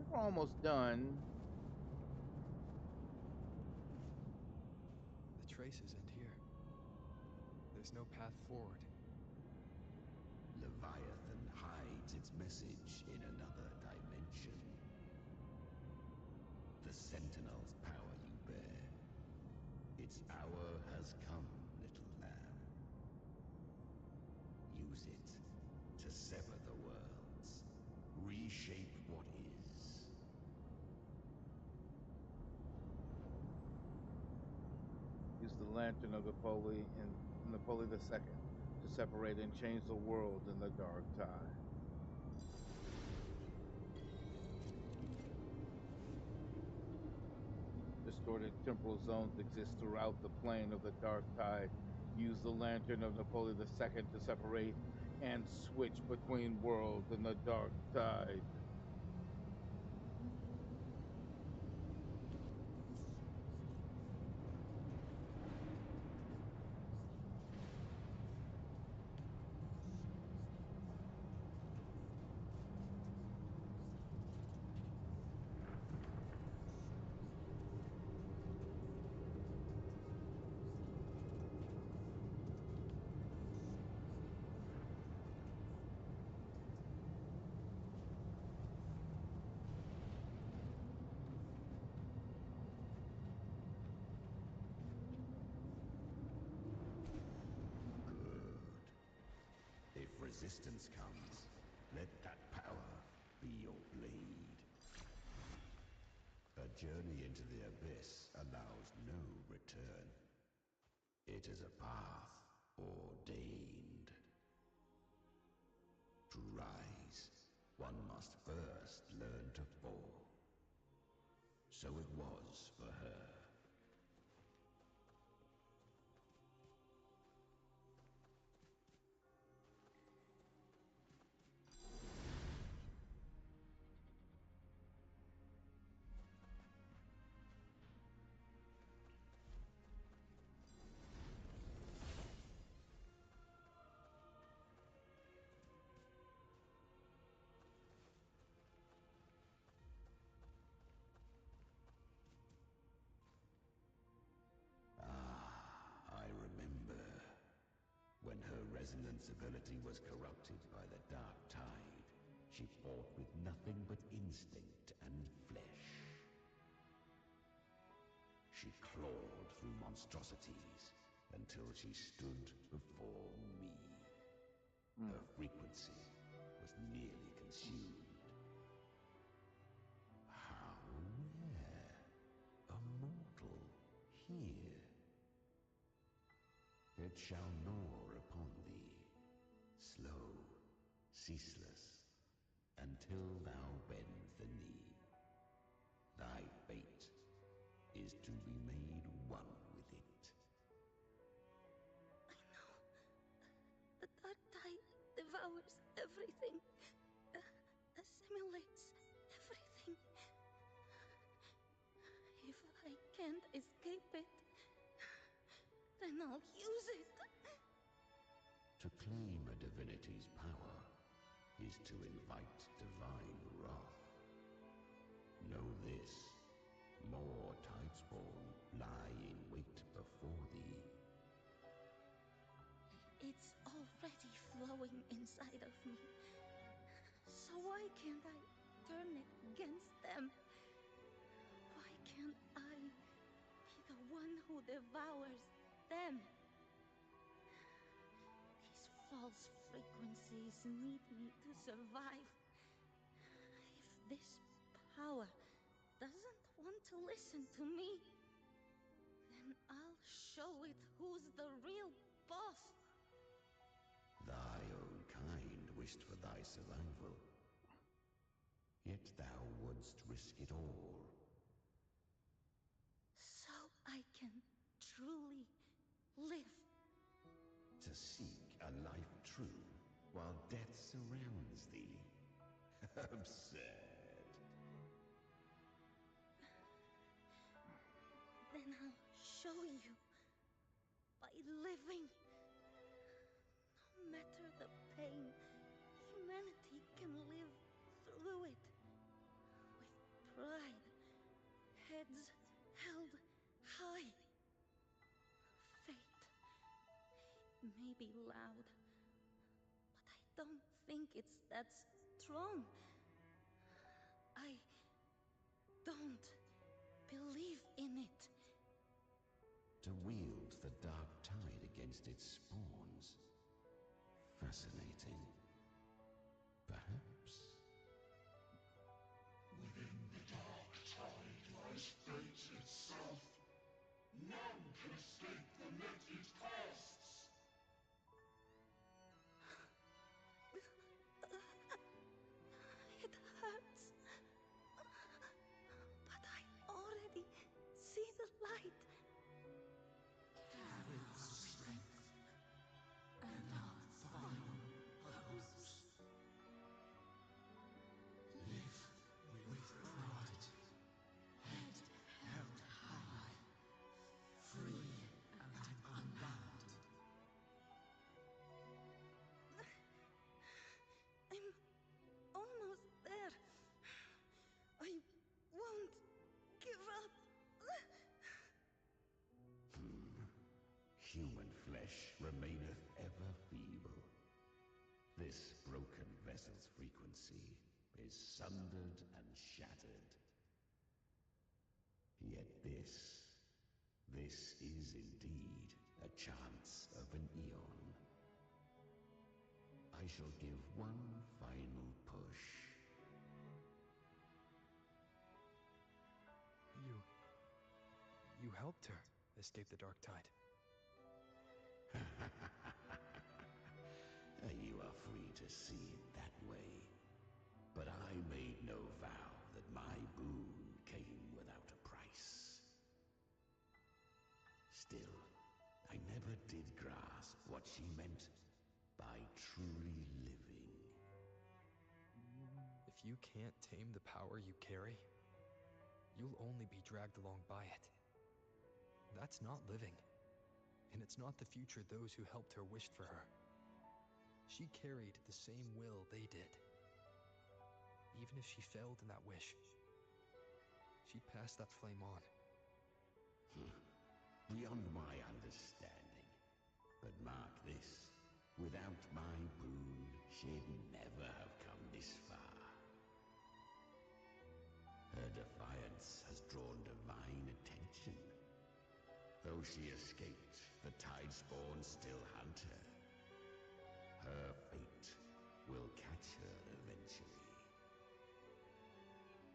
We're almost done. The traces end here. There's no path forward. Leviathan hides its message in another dimension. The Sentinel's power you bear, it Its hour has come, little lamb. Use it to sever the worlds, reshape what is. Use the lantern of Napoli and Napoli II to separate and change the world in the dark tide. Distorted temporal zones exist throughout the plane of the dark tide. Use the lantern of Napoli II to separate and switch between worlds in the dark tide. If resistance comes, let that power be your blade. A journey into the abyss allows no return. It is a path ordained. To rise, one must first learn to fall. So it was for her. I remember when her resonance ability was corrupted by the dark tide. She fought with nothing but instinct and flesh. She clawed through monstrosities until she stood before me. Her frequency was nearly consumed. How rare! A mortal here. It shall gnaw upon thee, slow, ceaseless, until thou bend the knee. Thy fate is to be made one with it. I know. The dark tide devours everything, assimilates everything. If I can't escape it, then I'll use it. To claim a divinity's power is to invite divine wrath. Know this, more Tidespawn lie in wait before thee. It's already flowing inside of me. So why can't I turn it against them? Why can't I be the one who devours them? These false frequencies need me to survive. If this power doesn't want to listen to me, then I'll show it who's the real boss. Thy own kind wished for thy survival. Yet thou wouldst risk it all. So I can truly live. To seek a life true while death surrounds thee. Absurd. Then I'll show you by living. No matter the pain, humanity can live through it. With pride, heads held high. Fate, it may be loud, but I don't think it's that strong. I don't believe in it. To the dark tide against its spawns. Fascinating. Perhaps. Within the dark tide lies fate itself. None can escape the net it casts. It hurts. But I already see the light. Carry our strength and our final hopes. Live with pride, head held high, free and unbound. I'm almost there. I won't give up. Human flesh remaineth ever feeble. This broken vessel's frequency is sundered and shattered. Yet this is indeed a chance of an eon. I shall give one final push. You helped her escape the dark tide. You are free to see it that way. But I made no vow that my boon came without a price. Still, I never did grasp what she meant by truly living. If you can't tame the power you carry, you'll only be dragged along by it. That's not living. And it's not the future those who helped her wished for her. She carried the same will they did. Even if she failed in that wish, she'd pass that flame on. Beyond my understanding. But mark this, without my boon, she'd never have come this far. Her defiance has drawn divine attention. Though she escaped, the Tidespawn still hunt her. Her fate will catch her eventually.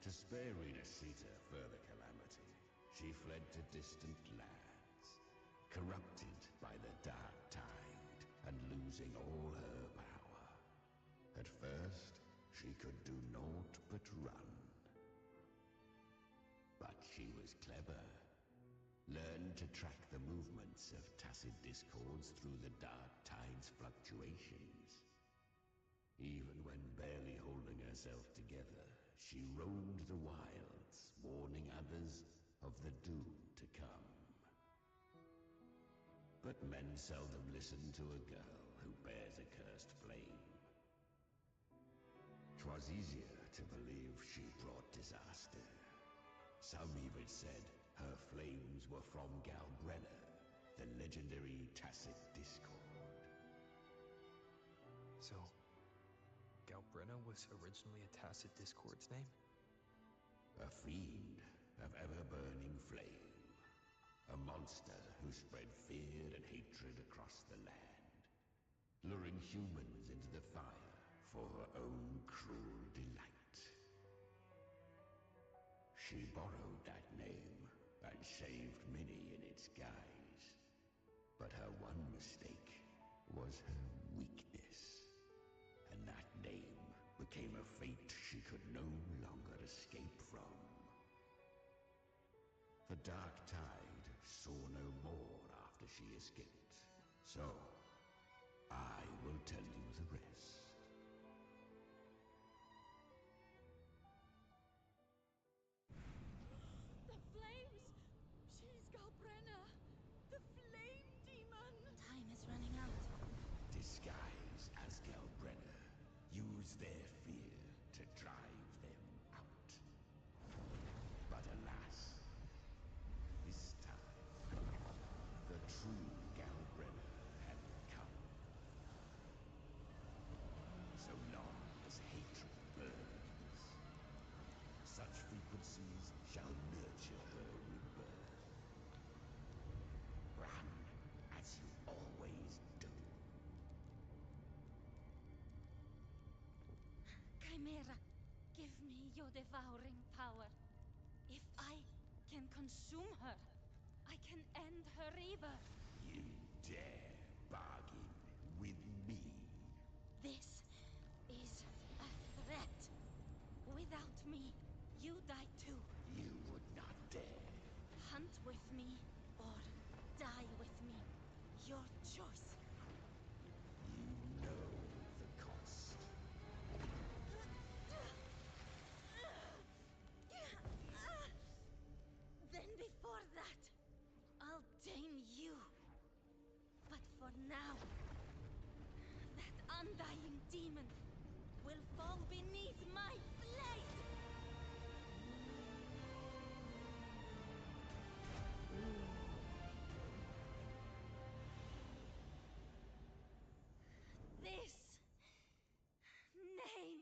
To spare Renasita further calamity, she fled to distant lands, corrupted by the dark tide and losing all her power. At first, she could do naught but run. But she was clever. Learned to track the movements of tacit discords through the dark tide's fluctuations. Even when barely holding herself together, she roamed the wilds, warning others of the doom to come. But men seldom listen to a girl who bears a cursed flame. 'Twas easier to believe she brought disaster. Some even said her flames were from Galbrenna, the legendary tacit discord. So, Galbrenna was originally a tacit discord's name? A fiend of ever-burning flame. A monster who spread fear and hatred across the land, luring humans into the fire for her own cruel delight. She borrowed that name and saved many in its guise. But her one mistake was her weakness. And that name became a fate she could no longer escape from. The dark tide saw no more after she escaped. So, I will tell you the rest. The flames! She's Galbrenna! The flame demon! Time is running out. Disguised as Galbrenna, use their fear to drive them out. But alas, this time, the true Galbrenna had come. So long as hatred burns, such frequencies shall nurture her rebirth. Run! devouring power. If I can consume her, I can end her rebirth. You dare bargain with me? This is a threat. Without me, you die too. You would not dare. Hunt with me, or die with me. Your choice. You know the cost. Then before that, I'll tame you. But for now, that undying demon will fall beneath my blade! This name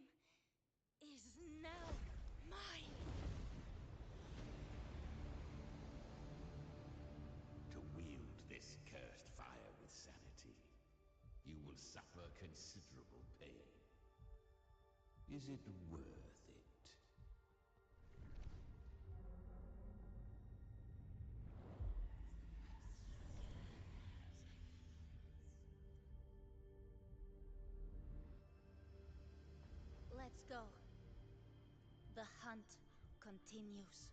is now mine. To wield this cursed fire with sanity, you will suffer considerable pain. Is it worth it? Let's go. The hunt continues.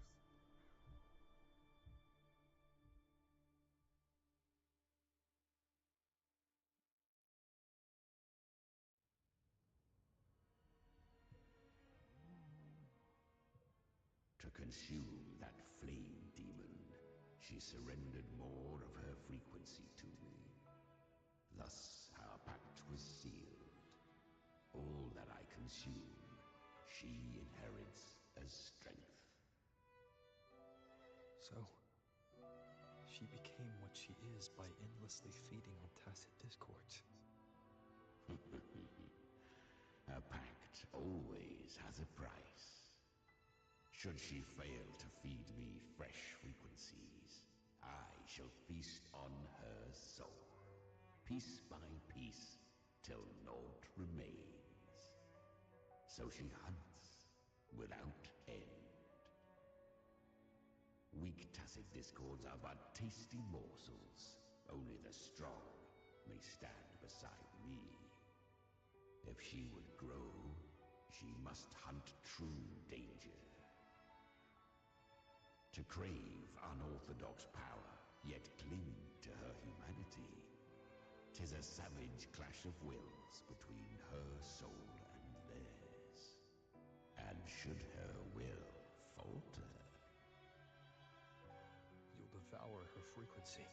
To consume that flame demon, she surrendered more of her frequency to me. Thus our pact was sealed. All that I consume, she inherits as strength. So, she became what she is by endlessly feeding on tacit discords. A pact always has a price. Should she fail to feed me fresh frequencies, I shall feast on her soul, piece by piece, till naught remains. So she hunts without end. Weak tacit discords are but tasty morsels. Only the strong may stand beside me. If she would grow, she must hunt true danger. To crave unorthodox power, yet cling to her humanity, 'tis a savage clash of wills between her soul and theirs. And should her will falter, You'll devour her frequency.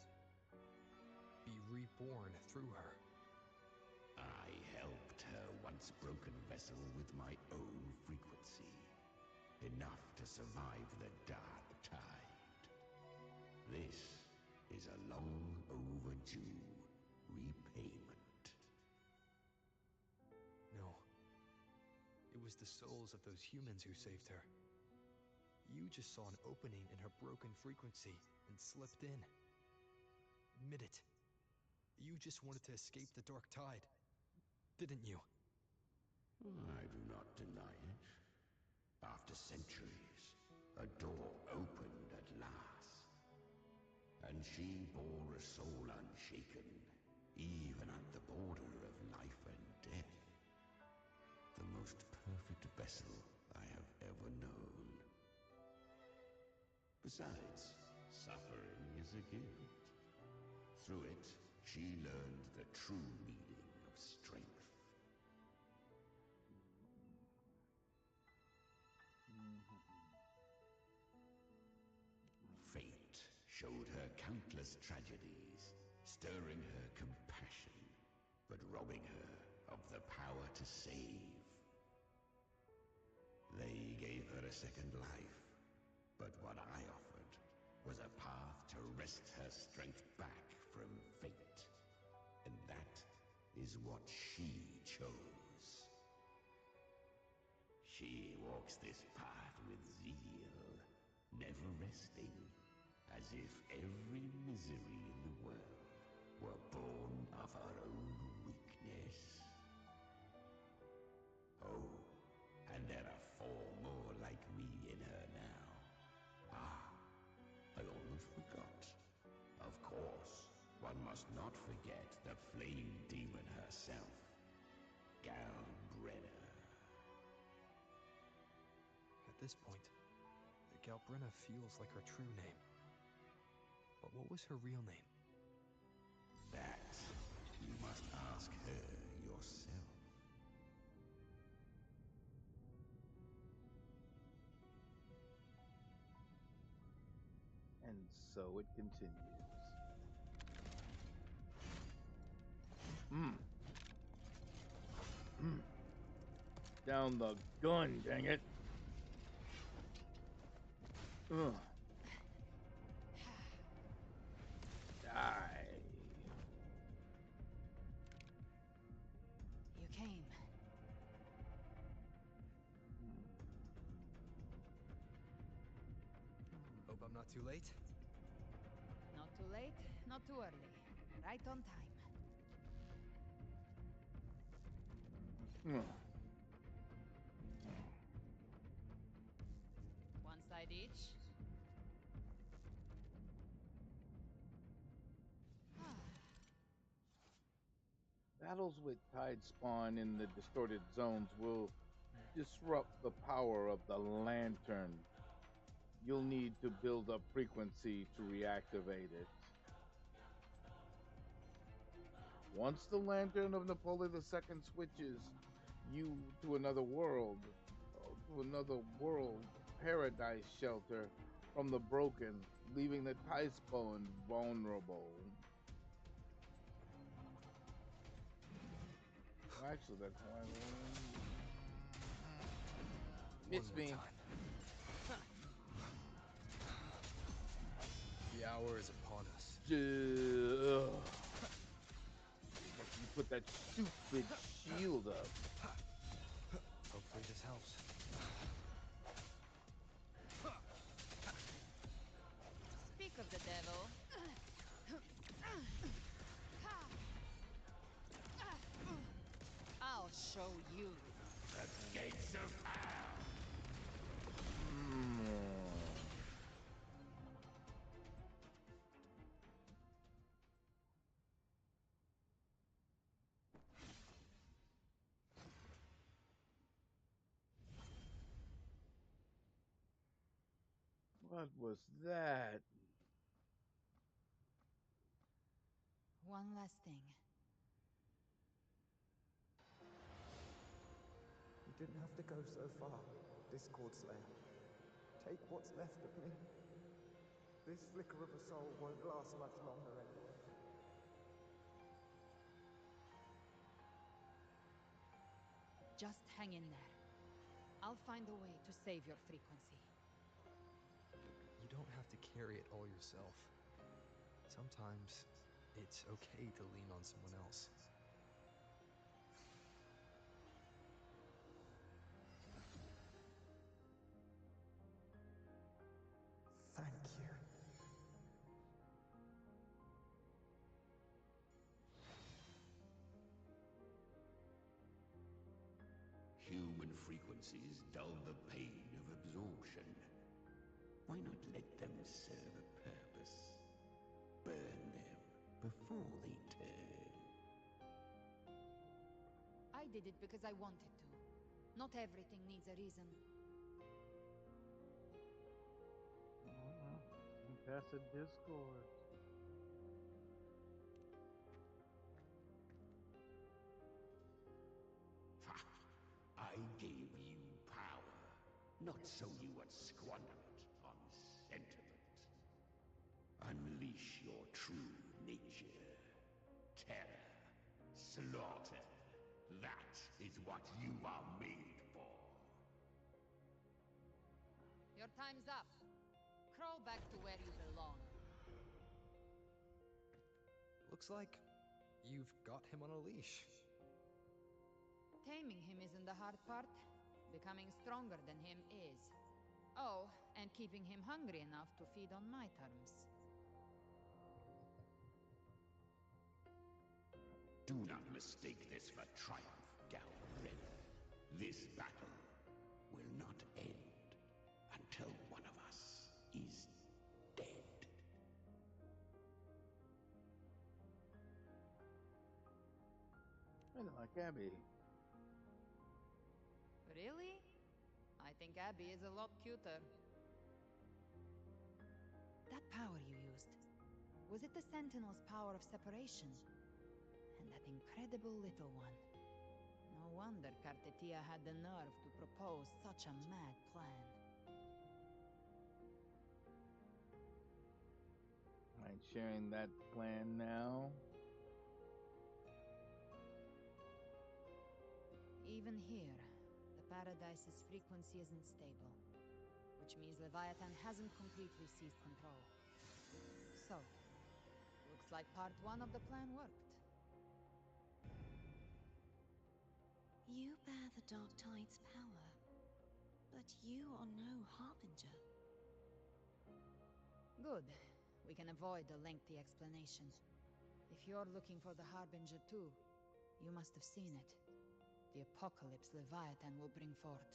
Be reborn through her. I helped her once broken vessel with my own frequency. Enough to survive the dark tide. This is a long overdue repayment. No. It was the souls of those humans who saved her. You just saw an opening in her broken frequency and slipped in. Admit it. You just wanted to escape the dark tide, didn't you? I do not deny it. After centuries, a door opened at last. And she bore a soul unshaken, even at the border of life and death. The most perfect vessel I have ever known. Besides, suffering is a gift. Through it, she learned the true meaning of strength. Fate showed her countless tragedies, stirring her compassion, but robbing her of the power to save. They gave her a second life, but what I offered was a path to wrest her strength back from fate. And that is what she chose. She walks this path with zeal, never resting, as if every misery in the world were born of her own weakness. Oh, and there are 4 more like must not forget the flame demon herself, Galbrenna. At this point, Galbrenna feels like her true name. But what was her real name? That you must ask her yourself. And so it continues. Down the gun, dang it. Ugh. Die. You came. Hope I'm not too late. Not too late, not too early. Right on time. One side each. Battles with tide spawn in the distorted zones will disrupt the power of the lantern. You'll need to build up frequency to reactivate it. Once the lantern of Napoleon II switches you to another world paradise shelter from the broken, leaving the tide spawn vulnerable. Well, actually, that's why. Miss me. The hour is upon us. You put that stupid shield up. Hopefully this helps. Speak of the devil. I'll show you. The gates of hell! What was that? One last thing. You didn't have to go so far, Discord Slayer. Take what's left of me. This flicker of a soul won't last much longer anyway. Just hang in there. I'll find a way to save your frequency. You don't have to carry it all yourself. Sometimes it's okay to lean on someone else. Thank you. Human frequencies dull the pain of absorption. Why not let them serve a purpose? Burn them before they turn. I did it because I wanted to. Not everything needs a reason. Pass the Discord. I gave you power, not so you would squander it on sentiment. Unleash your true nature. Terror, slaughter. That is what you are made for. Your time's up. Crawl back to where you belong. Looks like you've got him on a leash. Taming him isn't the hard part. Becoming stronger than him is. Oh, and keeping him hungry enough to feed on my terms. Do not mistake this for triumph, Galbrenna. This battle will not end until one of us is dead. don't like Abby. Really? I think Abby is a lot cuter. That power you used, was it the Sentinel's power of separation? And that incredible little one. No wonder Cartetia had the nerve to propose such a mad plan. I ain't sharing that plan now. Even here, the Paradise's frequency isn't stable, which means Leviathan hasn't completely seized control. So, looks like part one of the plan worked. You bear the Dark Tide's power, but you are no Harbinger. Good. We can avoid a lengthy explanation. If you're looking for the Harbinger too, you must have seen it. The apocalypse Leviathan will bring forth.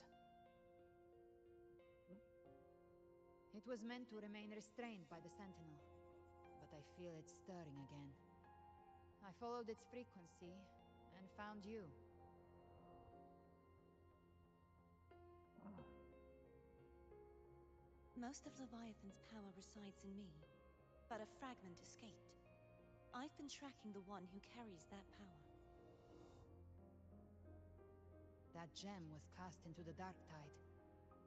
It was meant to remain restrained by the Sentinel, but I feel it stirring again. I followed its frequency and found you. Most of Leviathan's power resides in me, but a fragment escaped. I've been tracking the one who carries that power. That gem was cast into the Dark Tide.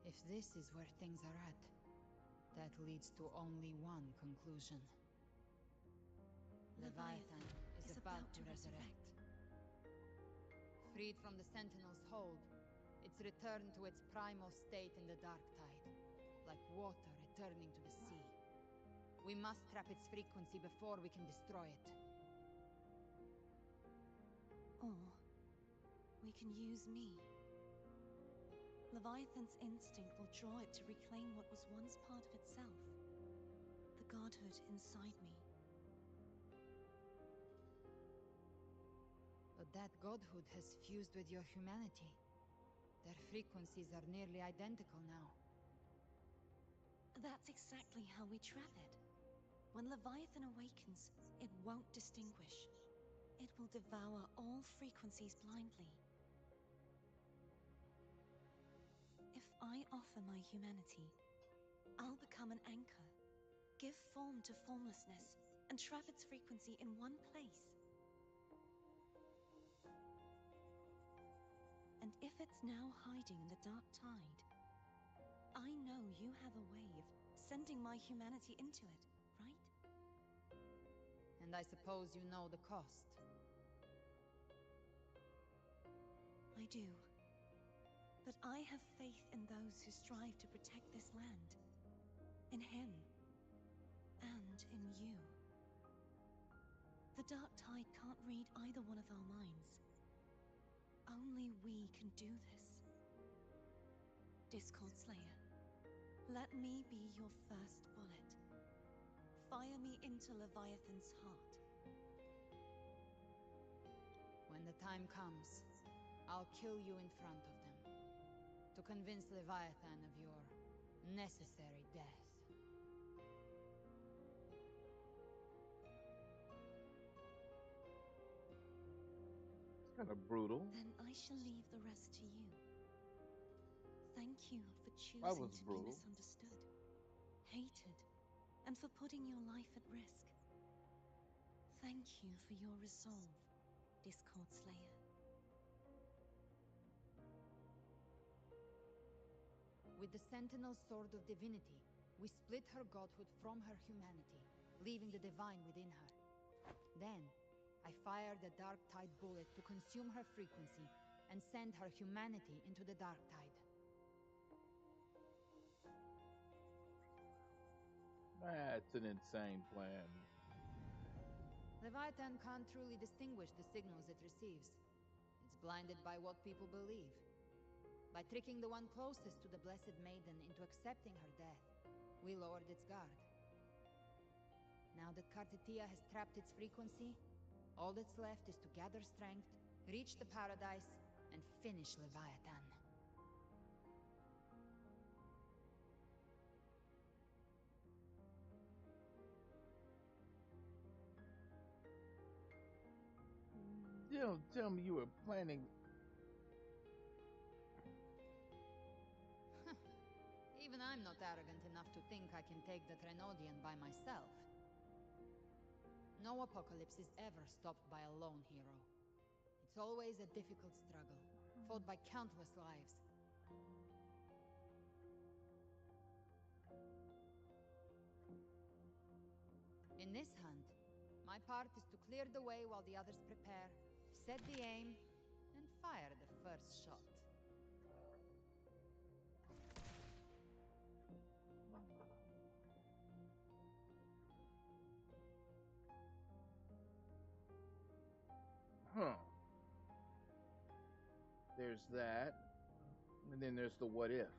If this is where things are at, that leads to only one conclusion. Leviathan is about to resurrect. Freed from the Sentinel's hold, it's returned to its primal state in the Dark Tide, like water returning to the sea. We must trap its frequency before we can destroy it. Or we can use me. Leviathan's instinct will draw it to reclaim what was once part of itself. The godhood inside me. But that godhood has fused with your humanity. Their frequencies are nearly identical now. That's exactly how we trap it. When Leviathan awakens, it won't distinguish. It will devour all frequencies blindly. If I offer my humanity, I'll become an anchor, give form to formlessness, and trap its frequency in one place. And if it's now hiding in the Dark Tide, I know you have a way of sending my humanity into it, right? And I suppose you know the cost. I do. But I have faith in those who strive to protect this land. In him. And in you. The Dark Tide can't read either one of our minds. Only we can do this. Discord Slayer, let me be your first bullet. Fire me into Leviathan's heart. When the time comes, I'll kill you in front of them, to convince Leviathan of your necessary death. It's kind of brutal. Then I shall leave the rest to you. Thank you for That choosing was to be brutal. misunderstood, hated, and for putting your life at risk. Thank you for your resolve, Discord Slayer. With the Sentinel's Sword of Divinity, we split her godhood from her humanity, leaving the divine within her. Then, I fired the Dark Tide bullet to consume her frequency and send her humanity into the Dark Tide. That's an insane plan. Leviathan can't truly distinguish the signals it receives. It's blinded by what people believe. By tricking the one closest to the Blessed Maiden into accepting her death, we lowered its guard. Now that Cartetia has trapped its frequency, all that's left is to gather strength, reach the Paradise, and finish Leviathan. You Don't tell me you were planning. Even I'm not arrogant enough to think I can take the Trenodian by myself. No apocalypse is ever stopped by a lone hero. It's always a difficult struggle, fought by countless lives. In this hunt, my part is to clear the way while the others prepare, set the aim, and fire the first shot. Huh. There's that. And then there's the what if.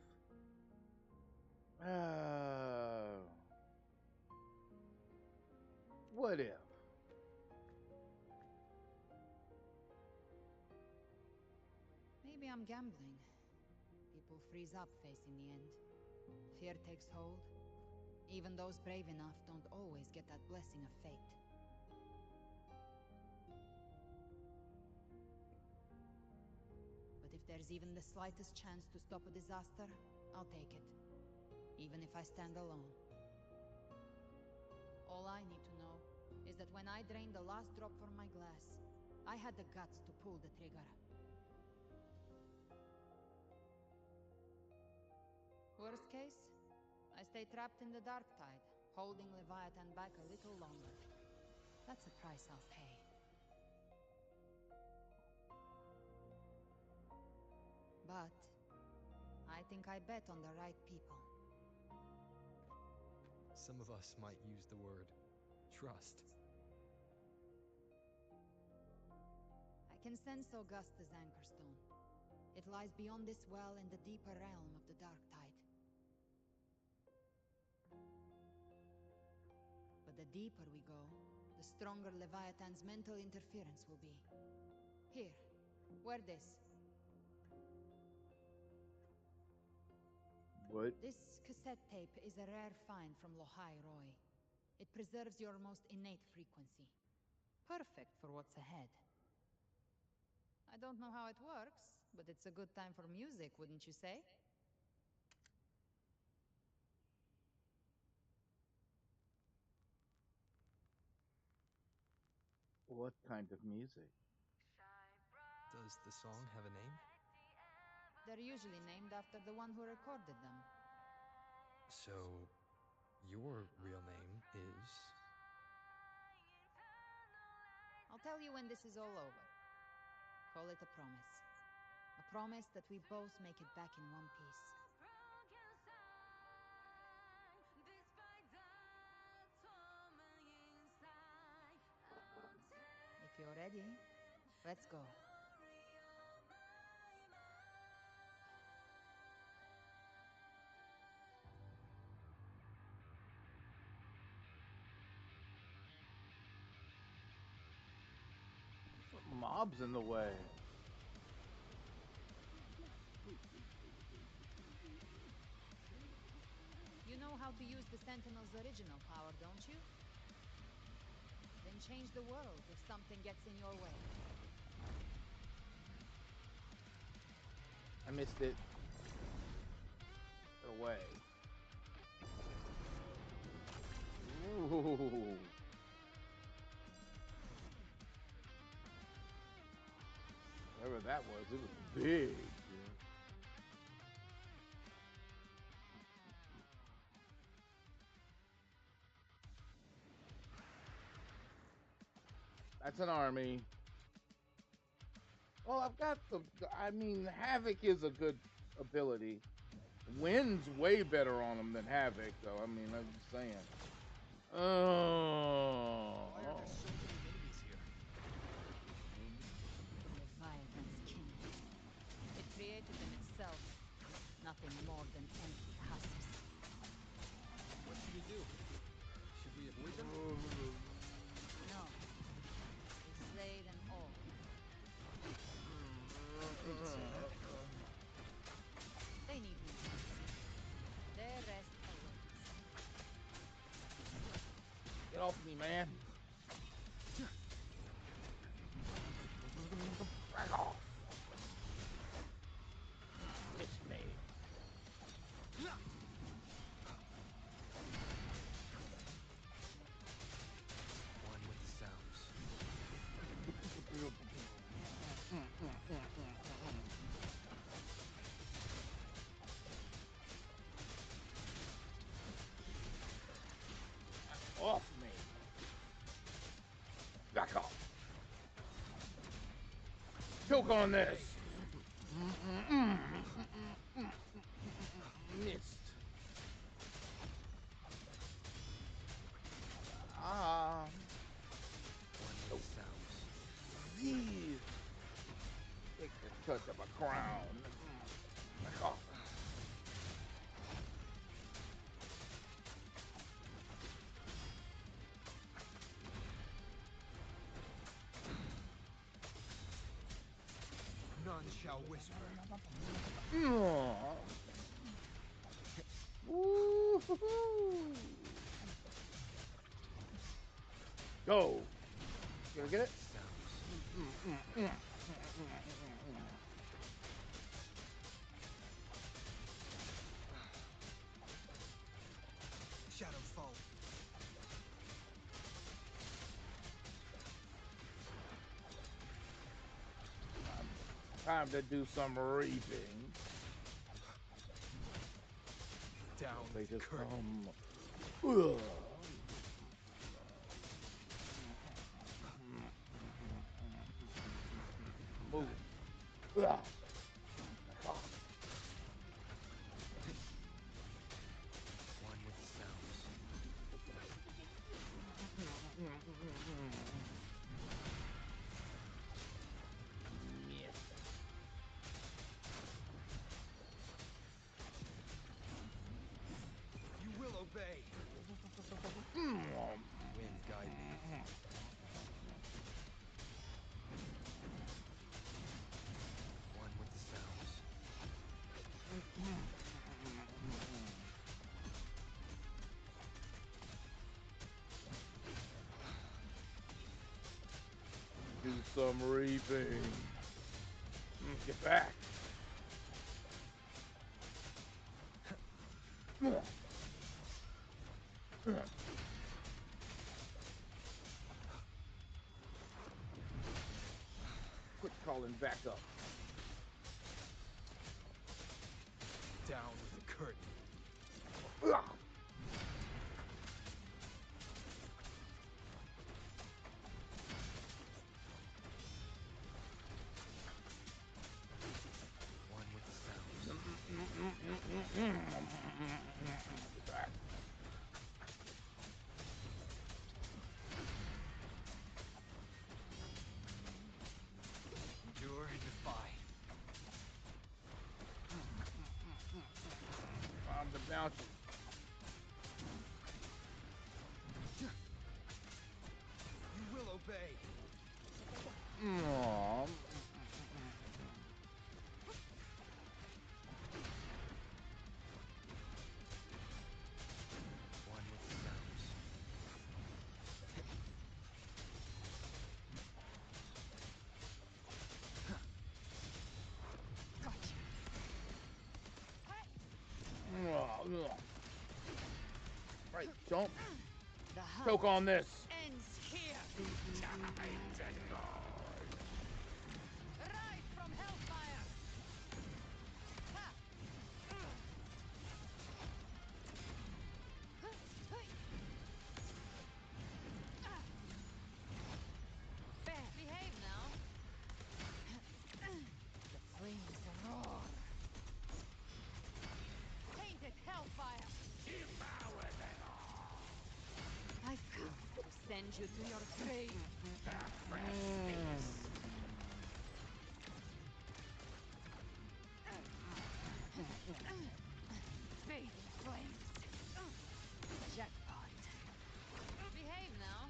What if? Maybe I'm gambling. People freeze up facing the end. Fear takes hold. Even those brave enough don't always get that blessing of fate. But if there's even the slightest chance to stop a disaster, I'll take it. Even if I stand alone. All I need to know is that when I drained the last drop from my glass, I had the guts to pull the trigger. Worst case, I stay trapped in the dark tide, holding Leviathan back a little longer. That's a price I'll pay. But I think I bet on the right people. Some of us might use the word trust. I can sense Augusta's anchorstone. It lies beyond this well in the deeper realm of the dark tide. But the deeper we go, the stronger Leviathan's mental interference will be. Here, wear this. What? This cassette tape is a rare find from Lohai Roy. It preserves your most innate frequency. Perfect for what's ahead. I don't know how it works, but it's a good time for music, wouldn't you say? What kind of music? Does the song have a name? They're usually named after the one who recorded them. So, your real name is... I'll tell you when this is all over. Call it a promise. A promise that we both make it back in one piece. If you're ready, let's go. Mob's in the way. You know how to use the Sentinel's original power, don't you? Then change the world if something gets in your way. I missed it. Away. Ooh. Whatever that was, it was big. Dude. That's an army. Well, I've got I mean, Havoc is a good ability. Wind's way better on him than Havoc, though. I mean, I'm just saying. Oh. Why are there so many enemies here? Leviathan's king. It created them itself. Nothing more than empty husks. What should we do? Should we avoid them? No. We slay them all. They need me. Their rest awaits. Get off me, man. Choke on this. Missed. Ah. One with sounds. Please. Take the touch of a crown. Back off. None shall whisper. Woo-hoo-hoo. Go. You gonna get it? Shadows fall. Time to do some reaping. Down. They just come. Move. One with sounds. Yes. You will obey. Wind guide me. One with the sounds. Do some reaping. Get back. Quit calling back up. Down with the curtain. One with the sounds. Back. Endure and defy. Time to bounce it. You will obey. One with the sounds. Right, don't The choke hunt on this. ends here. Rise from hellfire. Ha! Behave now. The flames roar. Painted hellfire. Devour them all. I've come to send you to your grave. Fading flames. Jackpot. Behave now.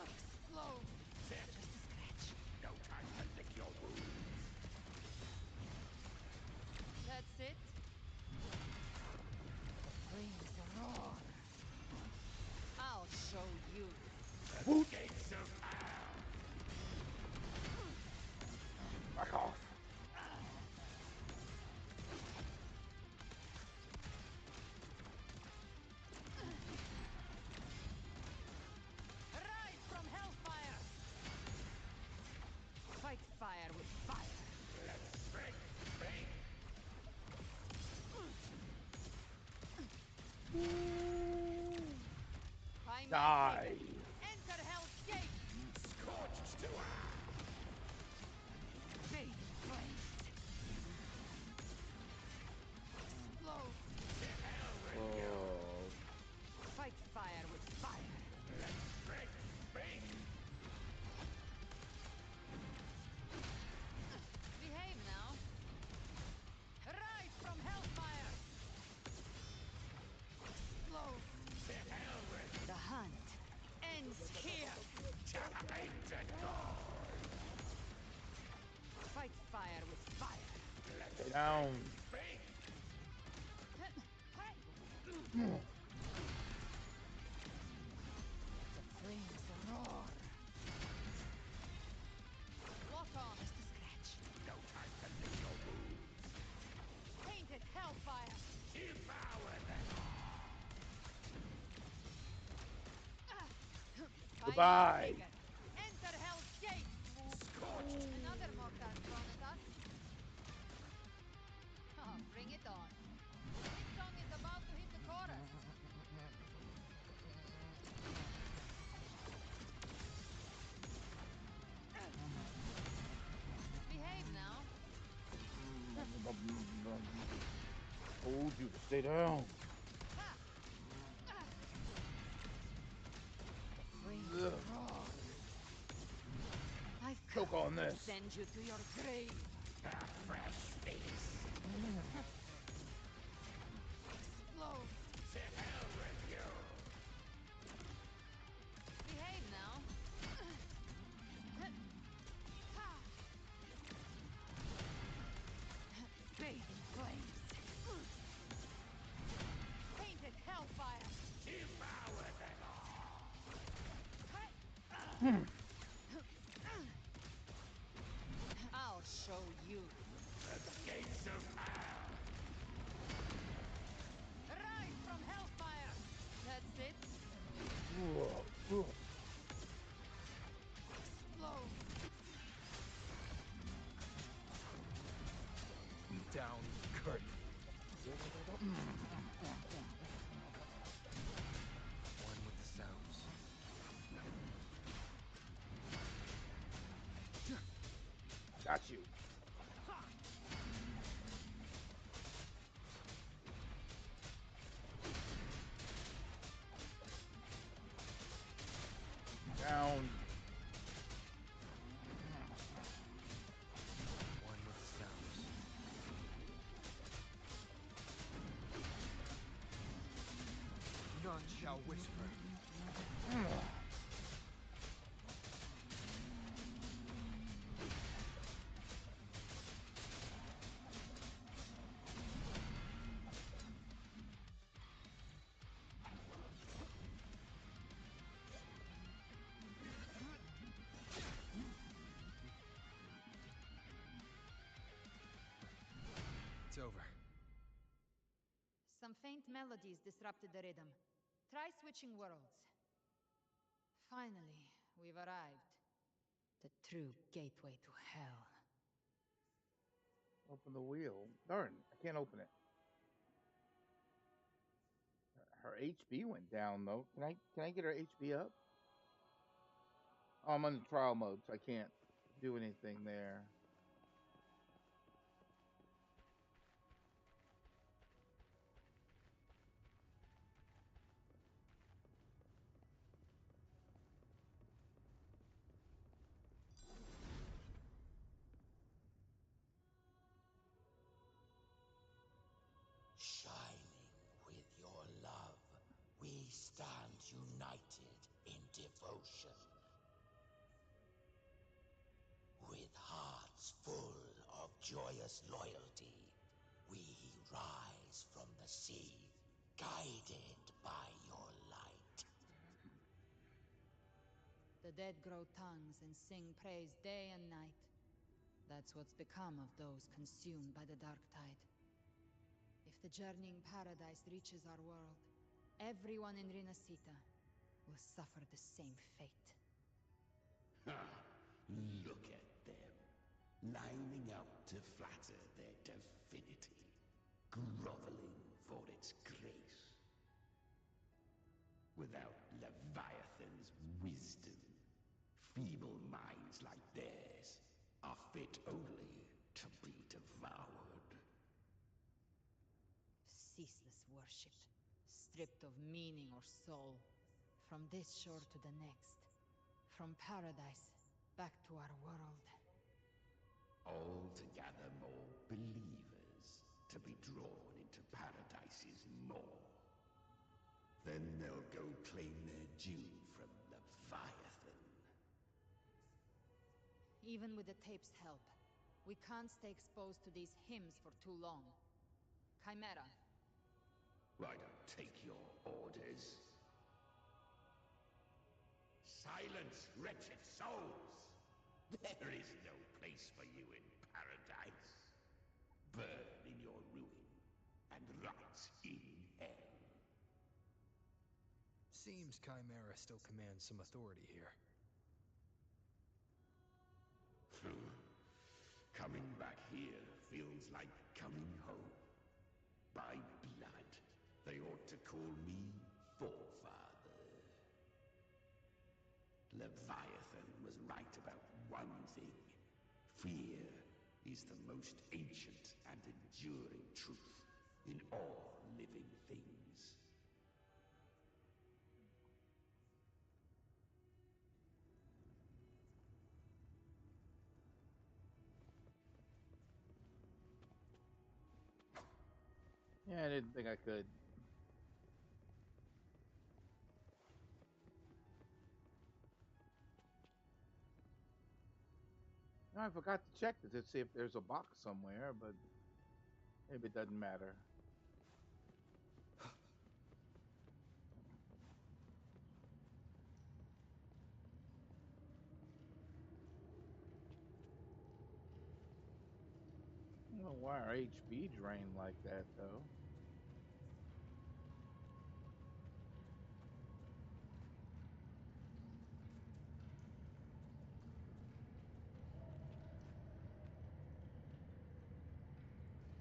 Explode. Just a scratch. No time to lick your wounds. That's it. The flames roar. I'll show you. The gates of hell. Back off. Rise from hellfire. Fight fire with fire. Let's break faith. I Die. Enter Hell's Gate. Scorched to earth. ends here. Time to go. Fight fire with fire. Stay down. The flames roar. Lock on is the scratch. No time to lick your wounds. Painted hellfire. Devour them. Goodbye. Enter Hell's Gate. Another mortar thrown at us. Oh, bring it on. This song is about to hit the chorus. Behave now. Told you to stay down. Ugh. I've Choke on this. send you to your grave. A fresh face. Explode. To hell with you. Behave now. Bathe in flames. Painted hellfire. Devour them all. I'll show you. The gates of hell. Rise from hellfire. That's it. Explode. Down curtain. One with the sounds. Got you. Down. One with the sounds. None shall whisper. It's over. Some faint melodies disrupted the rhythm. Try switching worlds. Finally, we've arrived. The true gateway to hell. Open the wheel. Darn, I can't open it. Her HP went down though. Can I get her HP up? Oh, I'm on the trial mode, so I can't do anything there. Shining with your love, we stand united in devotion. With hearts full of joyous loyalty, we rise from the sea, guided by your light. The dead grow tongues and sing praise day and night. That's what's become of those consumed by the dark tide. If the journeying paradise reaches our world, everyone in Rinasita will suffer the same fate. Look at them, lining up to flatter their divinity, groveling for its grace. Without Leviathan's wisdom, feeble minds like theirs are fit only to be devoured. Ceaseless worship, stripped of meaning or soul. From this shore to the next. From paradise back to our world. All to gather more believers to be drawn into paradise's maw. Then they'll go claim their due from Even with the tape's help, we can't stay exposed to these hymns for too long. Chimera. I don't take your orders. Silence, wretched souls! There is no place for you in paradise. Burn in your ruin, and rot in hell. Seems Chimera still commands some authority here. Coming back here feels like coming home. By blood, they ought to call me Forefather. Leviathan was right about one thing. Fear is the most ancient and enduring truth in all living things. Yeah, I didn't think I could. No, I forgot to check to see if there's a box somewhere, but maybe it doesn't matter. I don't know why our HP drained like that, though.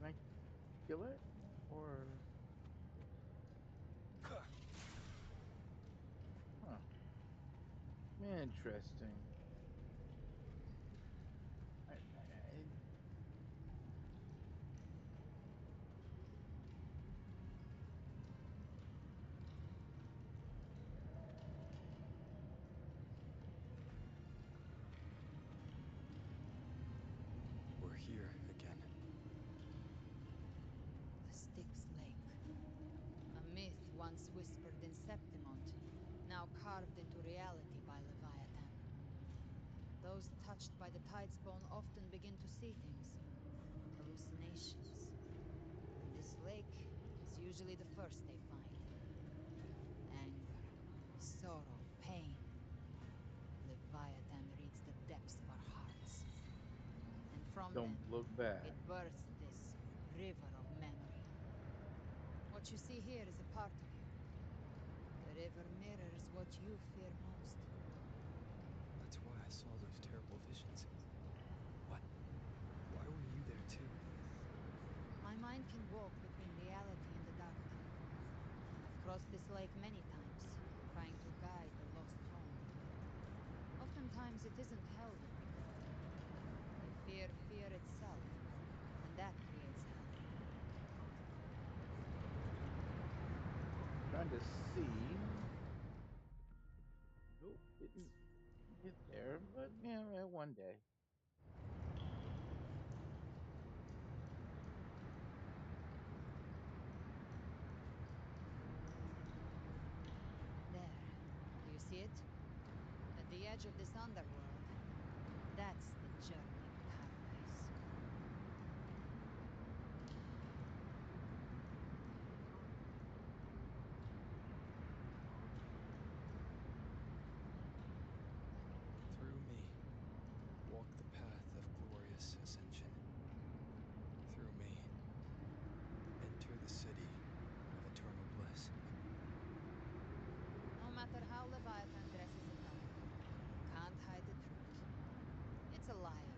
Can I kill it? Or... Huh. Interesting. We're here again. The Styx Lake. A myth once whispered in Septimont, now carved into reality by Leviathan. Those touched by the Tidespawn often begin to see things. Hallucinations. And this lake is usually the first they find. Anger, sorrow, pain. Leviathan reads the depths of our hearts. And from Don't them, look back. it births this river of memory. What you see here is a part of you. The river mirrors what you fear most. That's why I saw those terrible visions. What? Why were you there too? My mind can walk between reality and the dark tide. I've crossed this lake many times, trying to guide the lost home. Oftentimes it isn't hell that we fear. We fear fear itself, and that creates hell. Trying to see. Nope, didn't get there, but yeah, one day. There. Do you see it? At the edge of this underworld. That's the journey to paradise. Through me, walk the path of glorious ascension. Through me, enter the city of eternal bliss. No matter how Leviathan dresses it up, you can't hide the truth. It's a liar,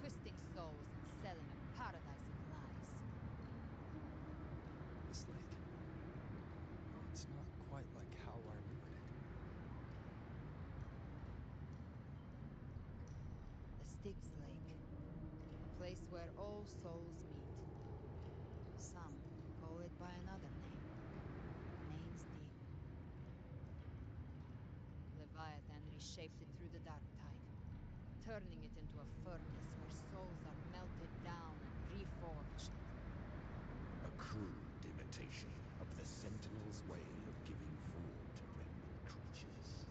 twisting souls and selling a paradise of lies. This lake. It's not quite like how I remembered it. The Styx Lake. A place where all souls meet. Some call it by another name. Names deep. Leviathan reshaped it through the dark tide, turning it into a furnace where souls are melted down and reforged. A crude imitation of the Sentinel's way of giving food to remnant creatures.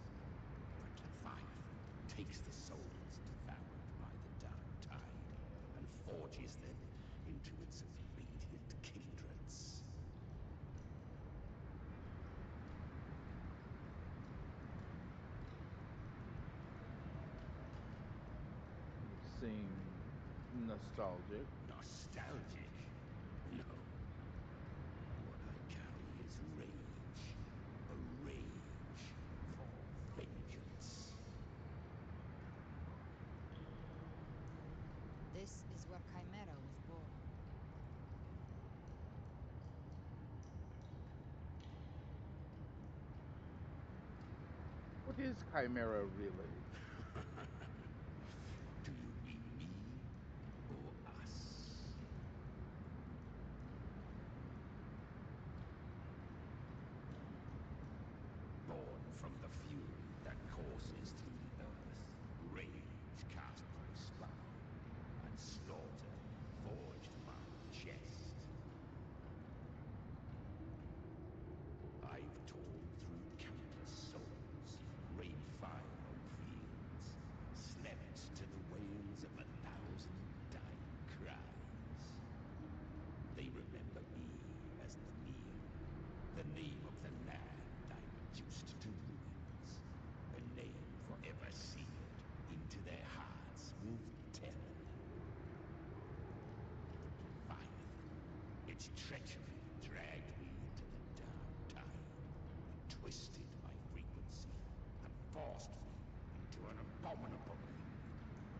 But Leviathan takes the souls devoured seem nostalgic. Nostalgic? No. What I carry is rage. A rage for vengeance. This is where Chimera was born. What is Chimera really? Do you mean me or us? Born from the fury that courses through the earth, rage cast my spine, and slaughter forged my chest. I've torn through countless souls, rained fire on fields, slept to the wails of 1,000 dying cries. They remember me as the name of the land I reduced to ruins, a name forever seared into their hearts with terror. Leviathan, its treachery dragged me into the dark time, twisted my frequency, and forced me into an abominable union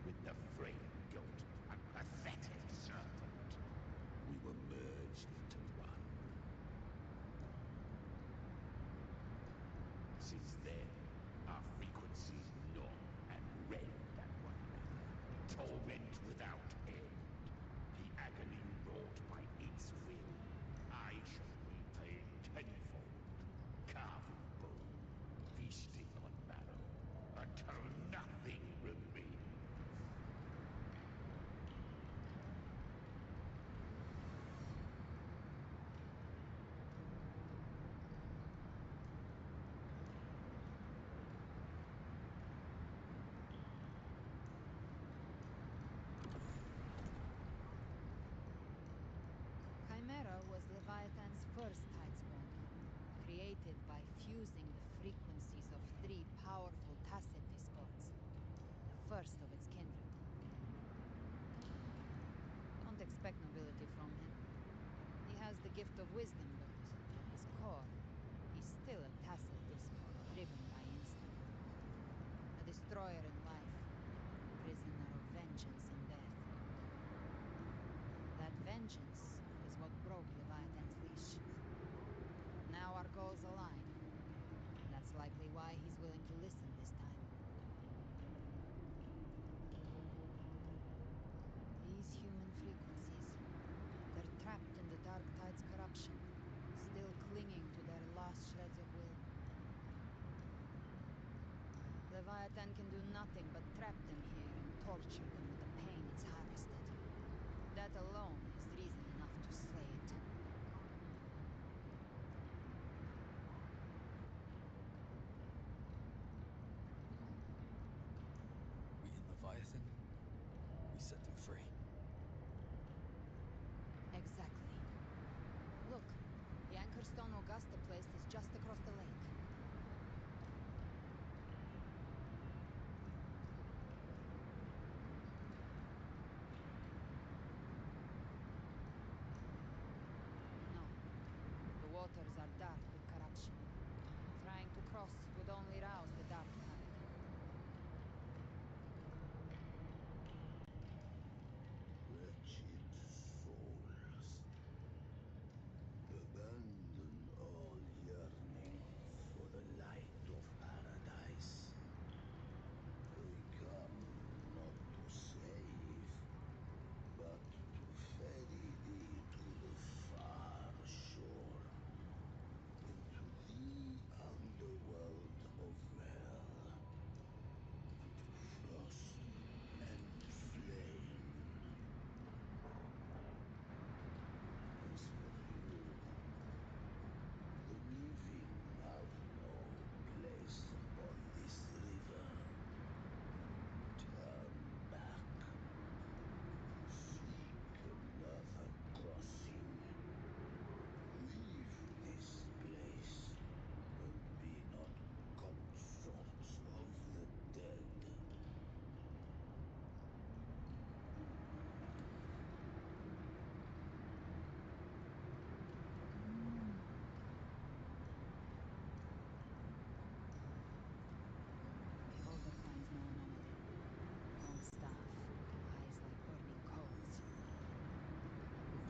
with the frail goat and pathetic serpent. We were merged into one. Since then, our frequencies gnaw and rend at one another, torment without end. The agony wrought by its will, I shall repay tenfold, carving bone, feasting on marrow, until nothing remains. Chimera was Leviathan's first Tidespawn, created by fusing the frequencies of 3 powerful tacit discords, the first of its kindred. Don't expect nobility from him. He has the gift of wisdom, but at his core, he's still a tacit discord driven by instinct. A destroyer in life, prisoner of vengeance in death. That vengeance is what broke Leviathan's leash. Now our goals align. That's likely why he's willing to listen this time. These human frequencies, they're trapped in the Dark Tide's corruption, still clinging to their last shreds of will. Leviathan can do nothing but trap them here and torture them with the pain it's harvested. That alone is reason enough to slay it. We in Leviathan, we set them free. Exactly. Look, the Anchorstone Augusta place is just across the lake. No. The waters are dark with corruption. Trying to cross would only rouse the Dark Tide. Wretched souls, abandon all yearning for the light of paradise. They come not to save, but to ferry thee to the far shore, into the underworld of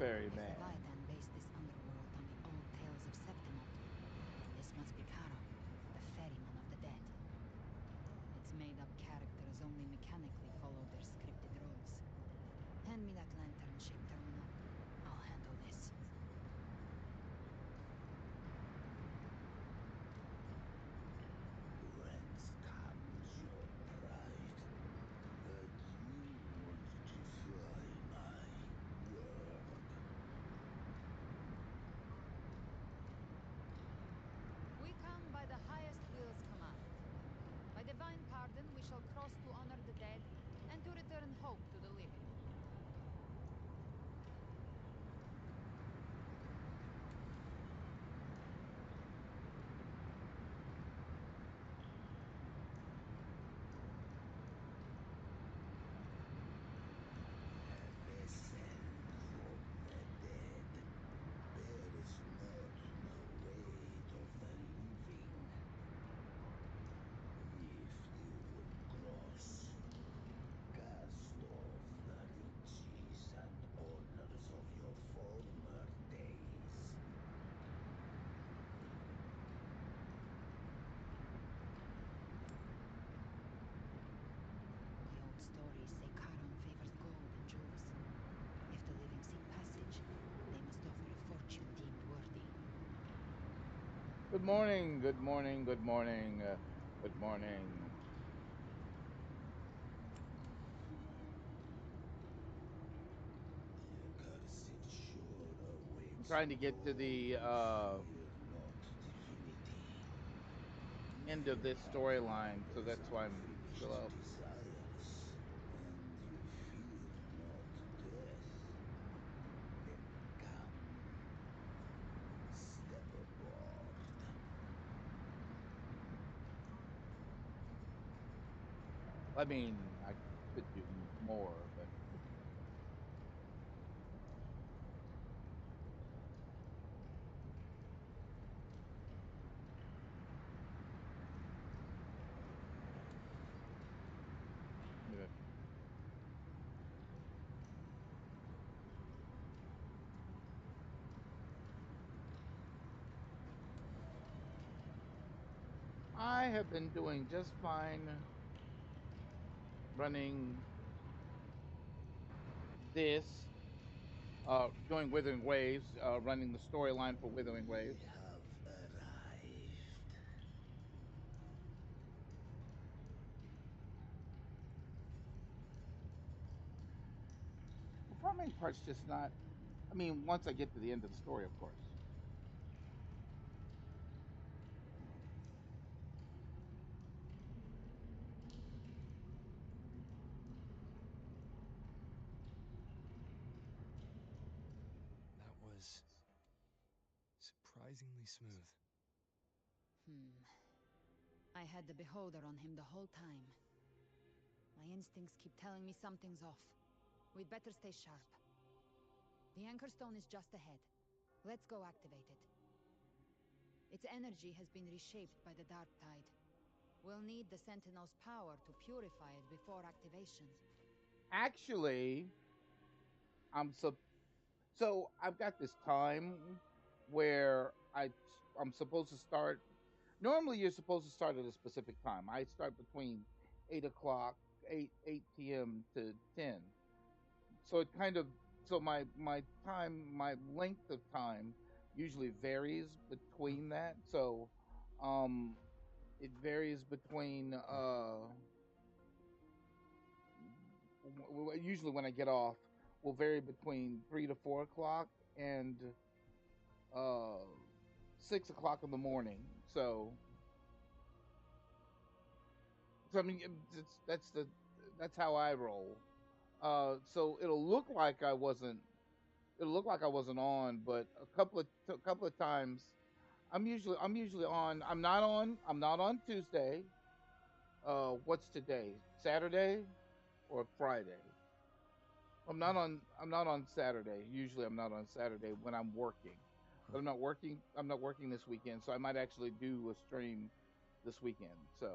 If the ferryman. Leviathan based this underworld on the old tales of Septimont, then this must be Charon, the ferryman of the dead. Its made-up characters only mechanically follow their scripted roles. Hand me that lantern, ship terminal. I'll handle this. Whence comes your pride that you want to destroy my world? We come by the highest will's command. By divine pardon, we shall cross to honor the dead and to return hope to the living. Listen from the dead. There is not the weight of the living. If you would cross, cast off the riches and honors of your former days. The old stories say Charon favors gold and jewels. If the living seek passage, they must offer a fortune deemed worthy. Good morning, good morning, good morning, good morning. I'm trying to get to the end of this storyline, so that's why I'm still up. I mean, I could do more, but yeah. I have been doing just fine running this, doing Withering Waves, running the storyline for Withering Waves. The farming part's just not, I mean, once I get to the end of the story, of course. That was surprisingly smooth. I had the beholder on him the whole time. My instincts keep telling me something's off. We'd better stay sharp. The anchor stone is just ahead. Let's go activate it. Its energy has been reshaped by the dark tide. We'll need the Sentinel's power to purify it before activation. Actually, so I've got this time where I'm supposed to start. Normally, you're supposed to start at a specific time. I start between 8 o'clock, 8 p.m. to 10. So it kind of, so my time, my length of time usually varies between that. So it varies between usually when I get off will vary between 3 to 4 o'clock and 6 o'clock in the morning. So I mean, that's how I roll. So it'll look like I wasn't on, but a couple of times I'm usually on. I'm not on Tuesday. What's today? Saturday or Friday? I'm not on Saturday. Usually I'm not on Saturday when I'm working. But I'm not working this weekend, so I might actually do a stream this weekend. So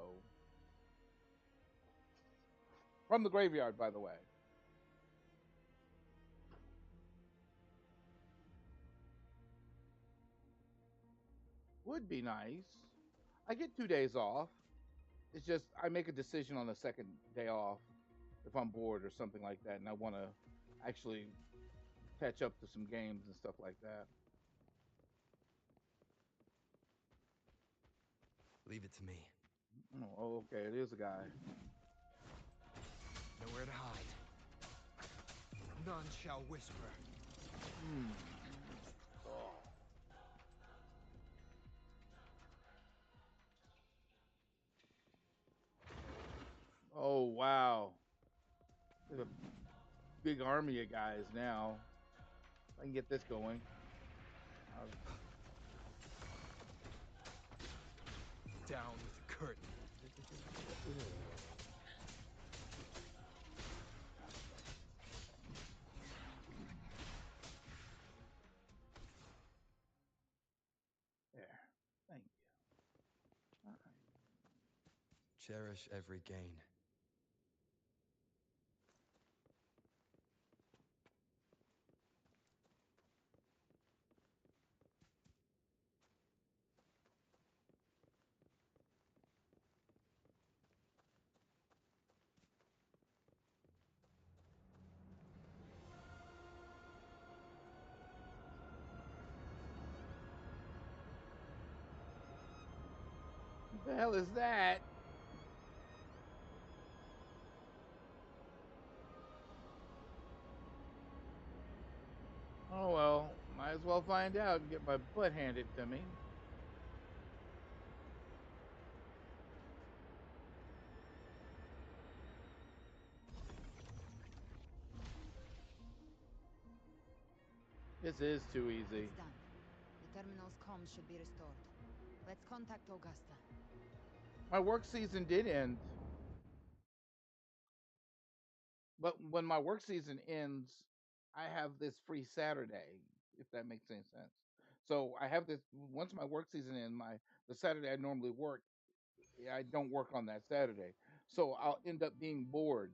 from the graveyard, by the way. would be nice. I get 2 days off. It's just I make a decision on the second day off if I'm bored or something like that, and I want to actually catch up to some games and stuff like that. Leave it to me. Oh, okay, it is a guy. Nowhere to hide. None shall whisper. Oh. Oh, wow. There's a big army of guys now. I can get this going. Down with the curtain. There. Thank you. All right. Cherish every gain. What the hell is that? Oh well, might as well find out and get my butt handed to me. This is too easy. It's done. The terminal's comms should be restored. Let's contact Augusta. My work season did end. But when my work season ends, I have this free Saturday, if that makes any sense. So I have this once my work season ends, the Saturday I normally work, I don't work on that Saturday. So I'll end up being bored.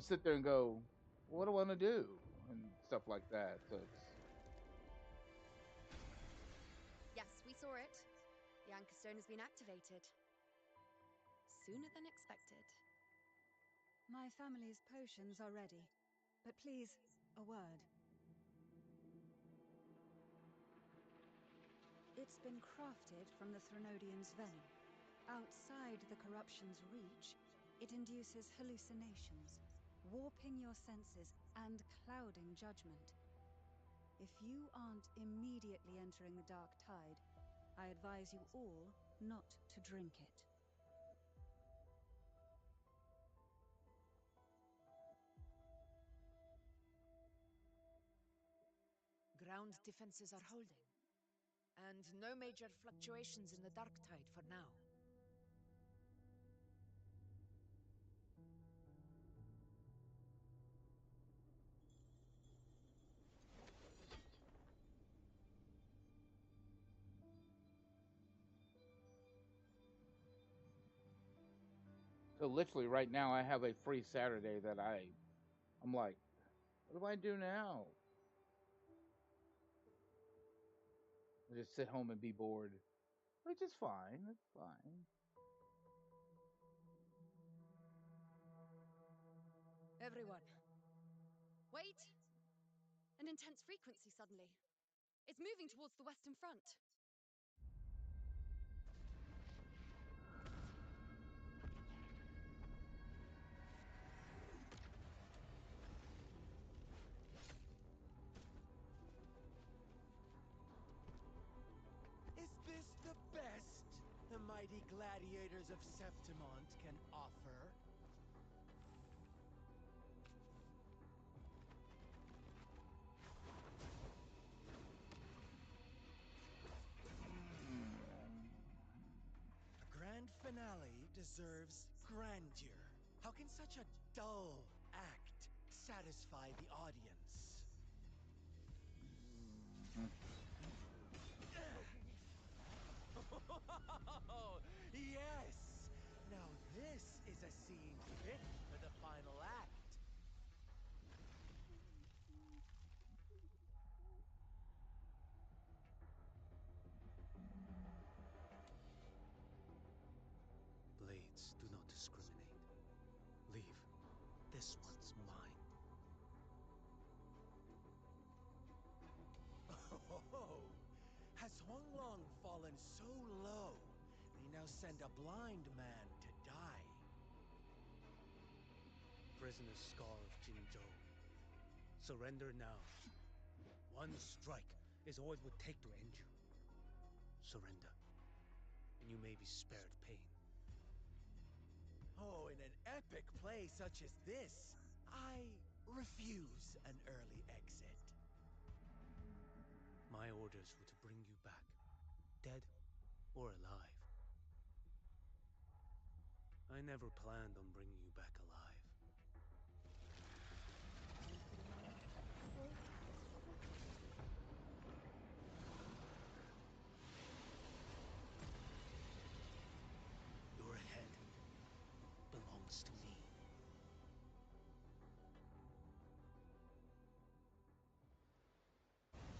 Sit there and go, what do I want to do? And stuff like that. So it's Yes, we saw it. The Anchor Stone has been activated. Sooner than expected. My family's potions are ready. But please, a word. It's been crafted from the Threnodium's venom. Outside the corruption's reach, it induces hallucinations, warping your senses and clouding judgment. If you aren't immediately entering the dark tide, I advise you all not to drink it. Ground defenses are holding. And no major fluctuations in the dark tide for now. so literally right now I have a free Saturday that I'm like, what do I do now? I just sit home and be bored. Which is fine. It's fine. Everyone. Wait! An intense frequency suddenly. It's moving towards the Western Front. Is this the best the mighty gladiators of Septimont can offer? A grand finale deserves grandeur. How can such a dull act satisfy the audience? Yes! Now this is a scene fit for the final act. this one's mine. Oh, has Honglong fallen so low, they now send a blind man to die? Prisoner Scar of Jinzhou. Surrender now. One strike is all it would take to end you. Surrender, and you may be spared pain. Oh, in an epic play such as this, I refuse an early exit. My orders were to bring you back, dead or alive. I never planned on bringing you back alive. Your head belongs to me.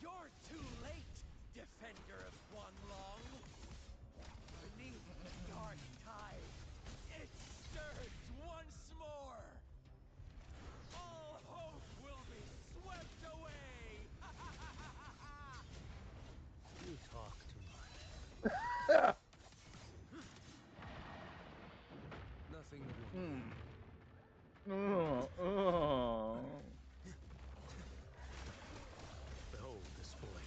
You're too late, defender of Guanlong! Beneath the dark tide, it stirs once more! All hope will be swept away! You talk too much. Nothing will Behold this boy.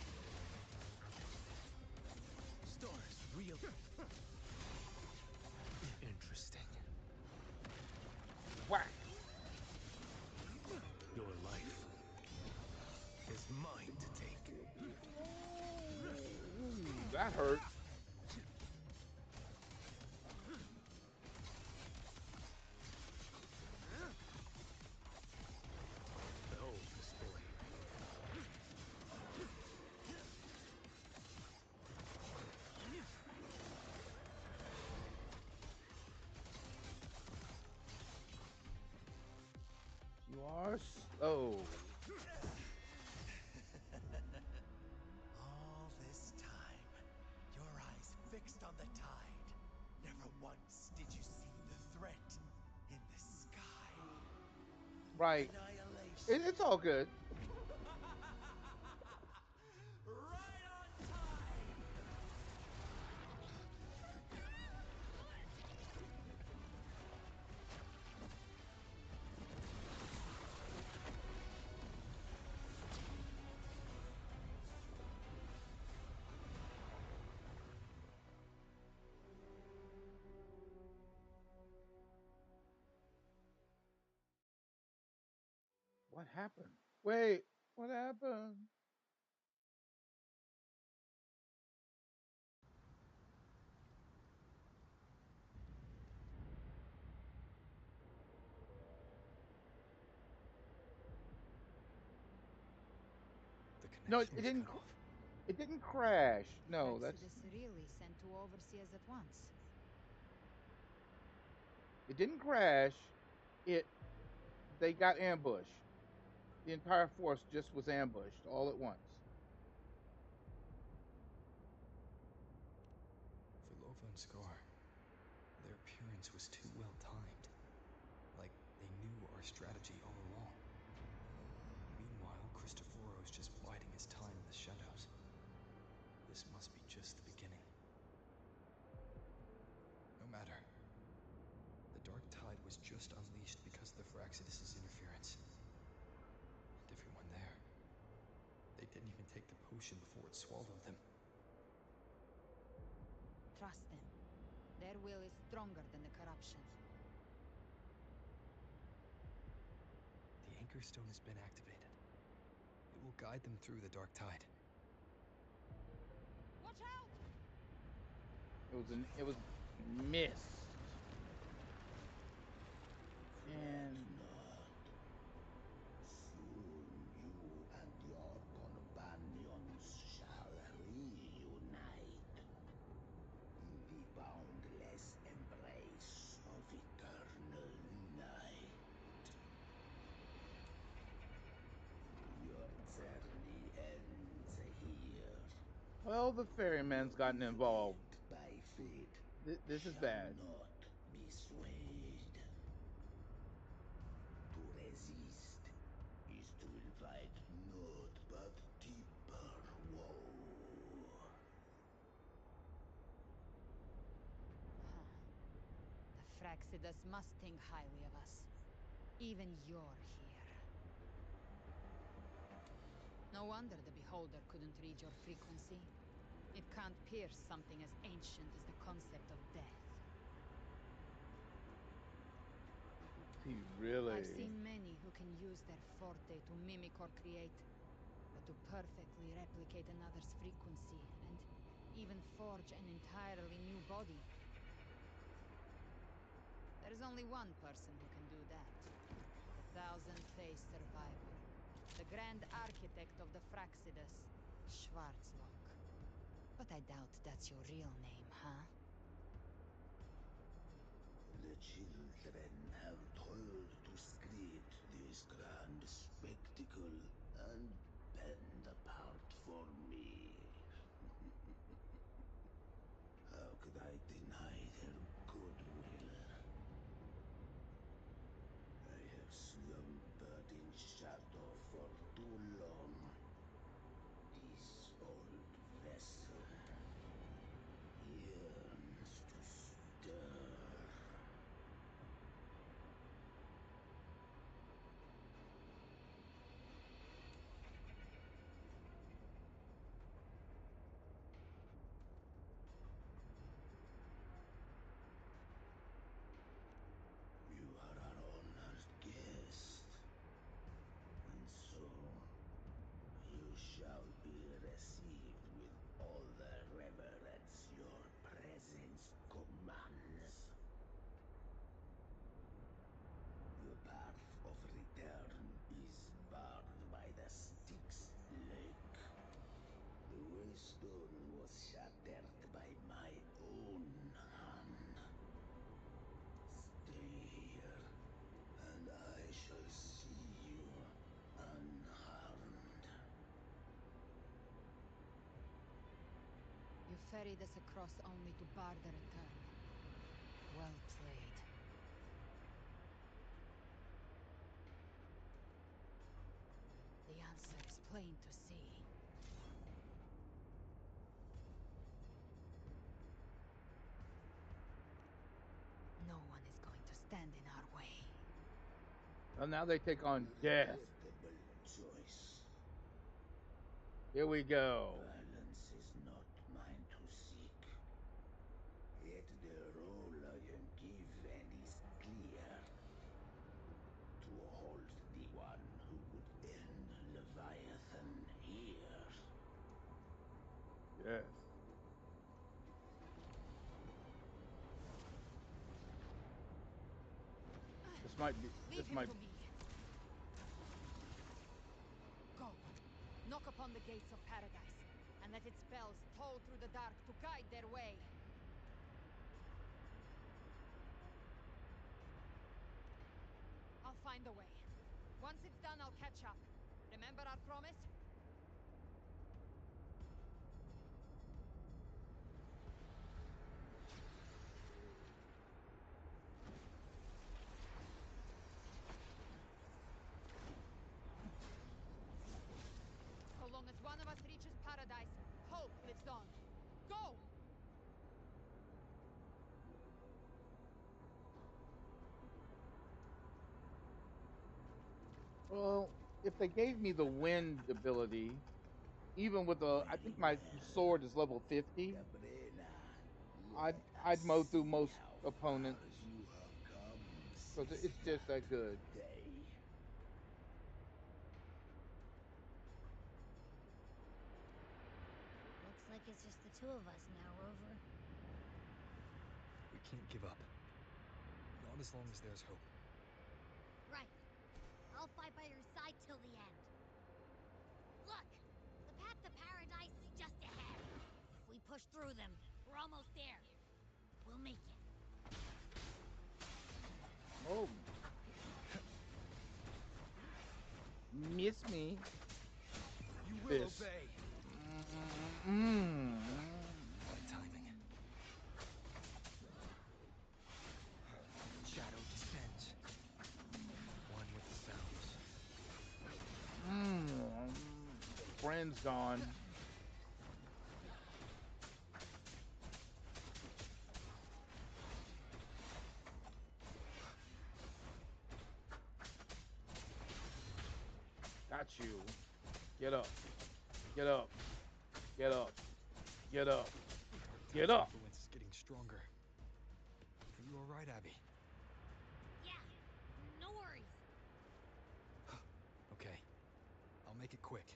Stars real. Interesting. Whack! Your life is mine to take. That hurt. Behold this boy. You are slow. All this time, your eyes fixed on the tide. Never once did you see the threat in the sky. Right. Annihilation. It's all good. Right on time! What happened? Wait, what happened? The No, connection was cut off. It didn't crash. No, that's. Exodus really sent two overseers at once. It didn't crash. They got ambushed. The entire force just was ambushed all at once. For Lova and Scar, their appearance was too well timed. Like they knew our strategy all along. Meanwhile, Christophero's just biding his time in the shadows. This must be just the beginning. No matter. The dark tide was just unleashed because of the Phraxidus' interference. And everyone there. They didn't even take the potion before it swallowed them. Trust them. Their will is stronger than the corruption. The Anchor Stone has been activated. It will guide them through the dark tide. Watch out! It was missed. And soon you and your companions shall reunite in the boundless embrace of eternal night. Your journey ends here. well, the ferryman's gotten involved. By fate, This is bad. not be swayed. To Fraxidus must think highly of us. Even you're here. No wonder the Beholder couldn't read your frequency. It can't pierce something as ancient as the concept of death. He really... I've seen many who can use their forte to mimic or create, but to perfectly replicate another's frequency, and even forge an entirely new body. There's only one person who can do that. The thousand-faced survivor. The grand architect of the Fraxidus, Schwarzlock. But I doubt that's your real name, huh? The children have toiled to script this grand spectacle and bend apart for me. How could I deny their goodwill? I have slumbered in shadow for too long. This old vessel yearns to stir. You are our honored guest, and so you shall be received with all the reverence your presence commands. The path of return is barred by the Styx Lake. The waystone was shattered by my own hand. Stay here, and I shall see you unharmed. You ferried us across only to bar the return. Well played. The answer is plain to see. No one is going to stand in our way. Well, now they take on death. Choice. Here we go. Violence is not mine to seek. Yet the role I am given is clear. To hold the one who would end Leviathan here. Yes. This might be. Leave This him might. to me. Go. Knock upon the gates of paradise, and let its bells toll through the dark to guide their way. I'll find a way. Once it's done, I'll catch up. Remember our promise? So long as one of us reaches paradise, hope lives on. Go! Well, if they gave me the wind ability, even with a, I think my sword is level 50. I'd mow through most opponents because it's just that good. Looks like it's just the two of us now, Rover. We can't give up. Not as long as there's hope. Right. I'll fight by your side till the end. Look! The path to paradise is just ahead. If we push through them, we're almost there. We'll make it. Oh. Miss me. You will Fist. obey. Mm-hmm. What timing. Shadow descends. One with the sounds. Friend's gone. Got you. Get up. Get up. Get up. Get up. Get up. Influence is getting stronger. Are you all right, Abby? Yeah, no worries. Okay. I'll make it quick.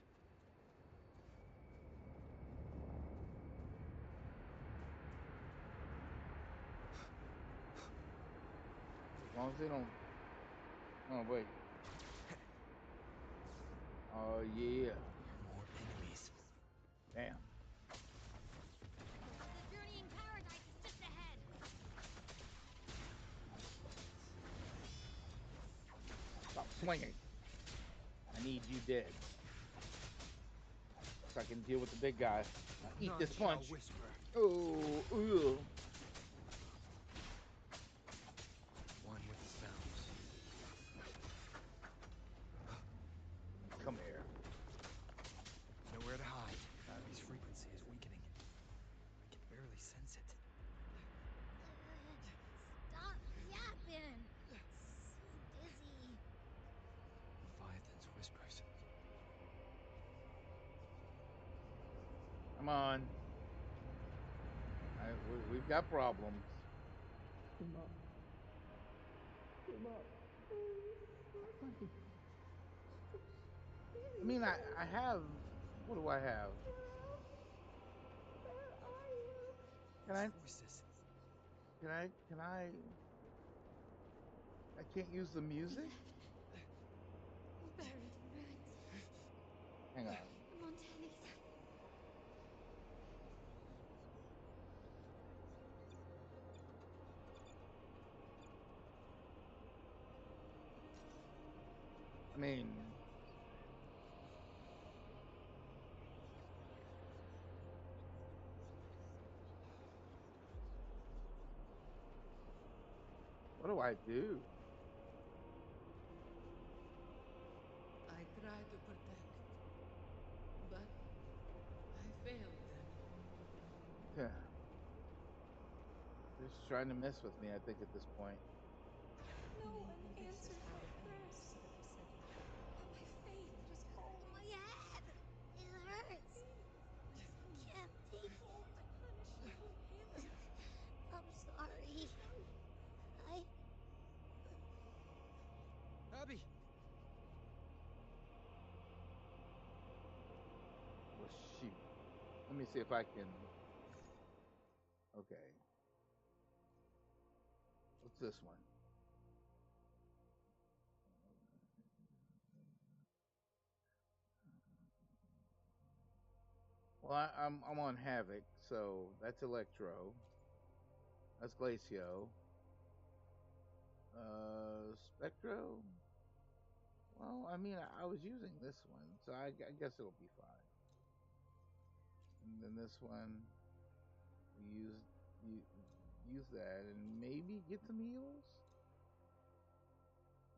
As long as they don't. Oh wait. Oh yeah. More enemies. Damn. The journeying paradise is just ahead. Stop swinging. I need you dead. So I can deal with the big guy. Eat None this shall punch. whisper. Oh, ugh. One with the sounds. Come here. Nowhere to hide. Abby's frequency is weakening. I can barely sense it. Stop yapping. So dizzy. Leviathan's whispers. Come on. We've got problems. Come up. Come up. I mean, I have. What do I have? Can I? Voices. Can I? I can't use the music. Buried ruins. Hang on. The Montellis. I mean, what do I do? I tried to protect, but I failed them. Yeah. They're just trying to mess with me, I think, at this point. No one answered my prayers. My faith was whole. My head! It hurts! I can't take it. I'm sorry. Abby! Well, shoot. Let me see if I can. Okay. What's this one? Well, I'm on Havoc, so that's Electro. That's Glacio. Spectro. Well, I mean, I was using this one, so I guess it'll be fine. And then this one, we use that, and maybe get some heals.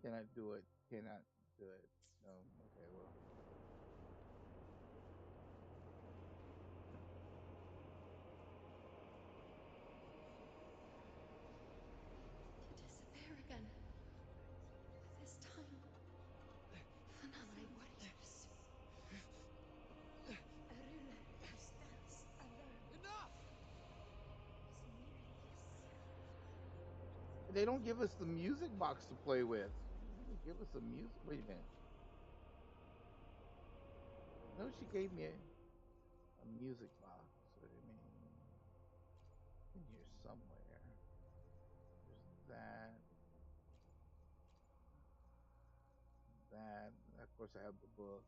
Can I do it? Cannot do it. No. Okay. Well. To disappear again. This time. For nothing. My warriors. A ruler who stands alone. Enough! Is meaningless. They don't give us the music box to play with. They give us the music. Wait a minute. No, she gave me a music box. What do you mean? In here somewhere. There's that. That. Of course, I have the book.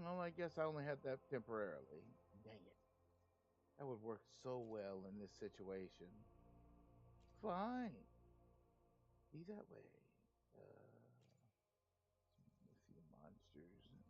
Well, I guess I only had that temporarily. Dang it. That would work so well in this situation. Fine. Be that way. A few monsters and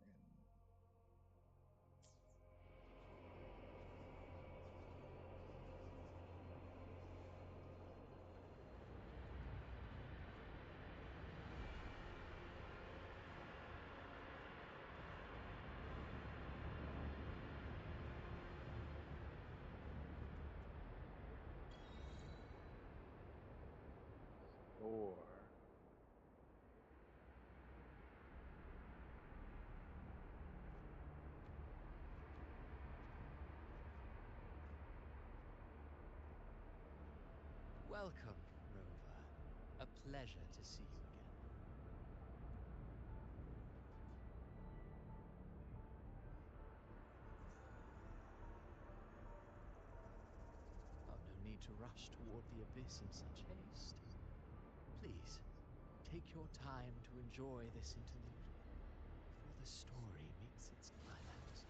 pleasure to see you again. Oh, no need to rush toward the abyss in such haste. Please, take your time to enjoy this interlude before the story meets its climax.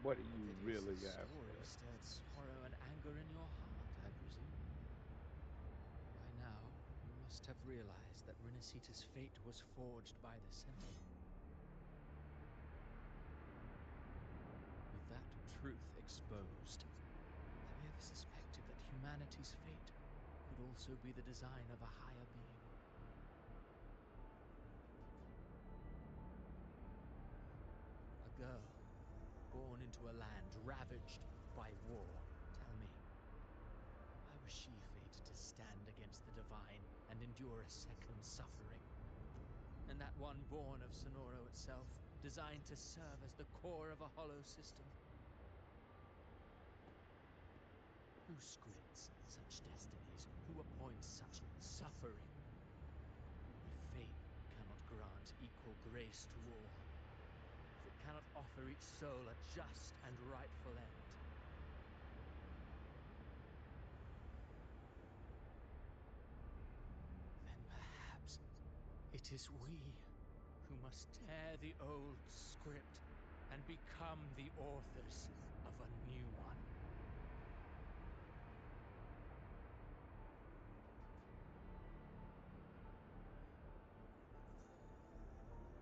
What are you That is, really the after? story stirred sorrow and anger in your heart, I presume. By now, you must have realized that Renacita's fate was forged by the Sentinel. With that truth exposed, have you ever suspected that humanity's fate could also be the design of a higher being? A girl, born into a land ravaged by war. Tell me, why was she fated to stand against the divine and endure a second suffering? And that one born of Sonoro itself, designed to serve as the core of a hollow system? Who scripts such destinies? Who appoints such suffering? If fate cannot grant equal grace to all, if it cannot offer each soul a just and rightful end, then perhaps it is we who must tear the old script and become the authors of a new one.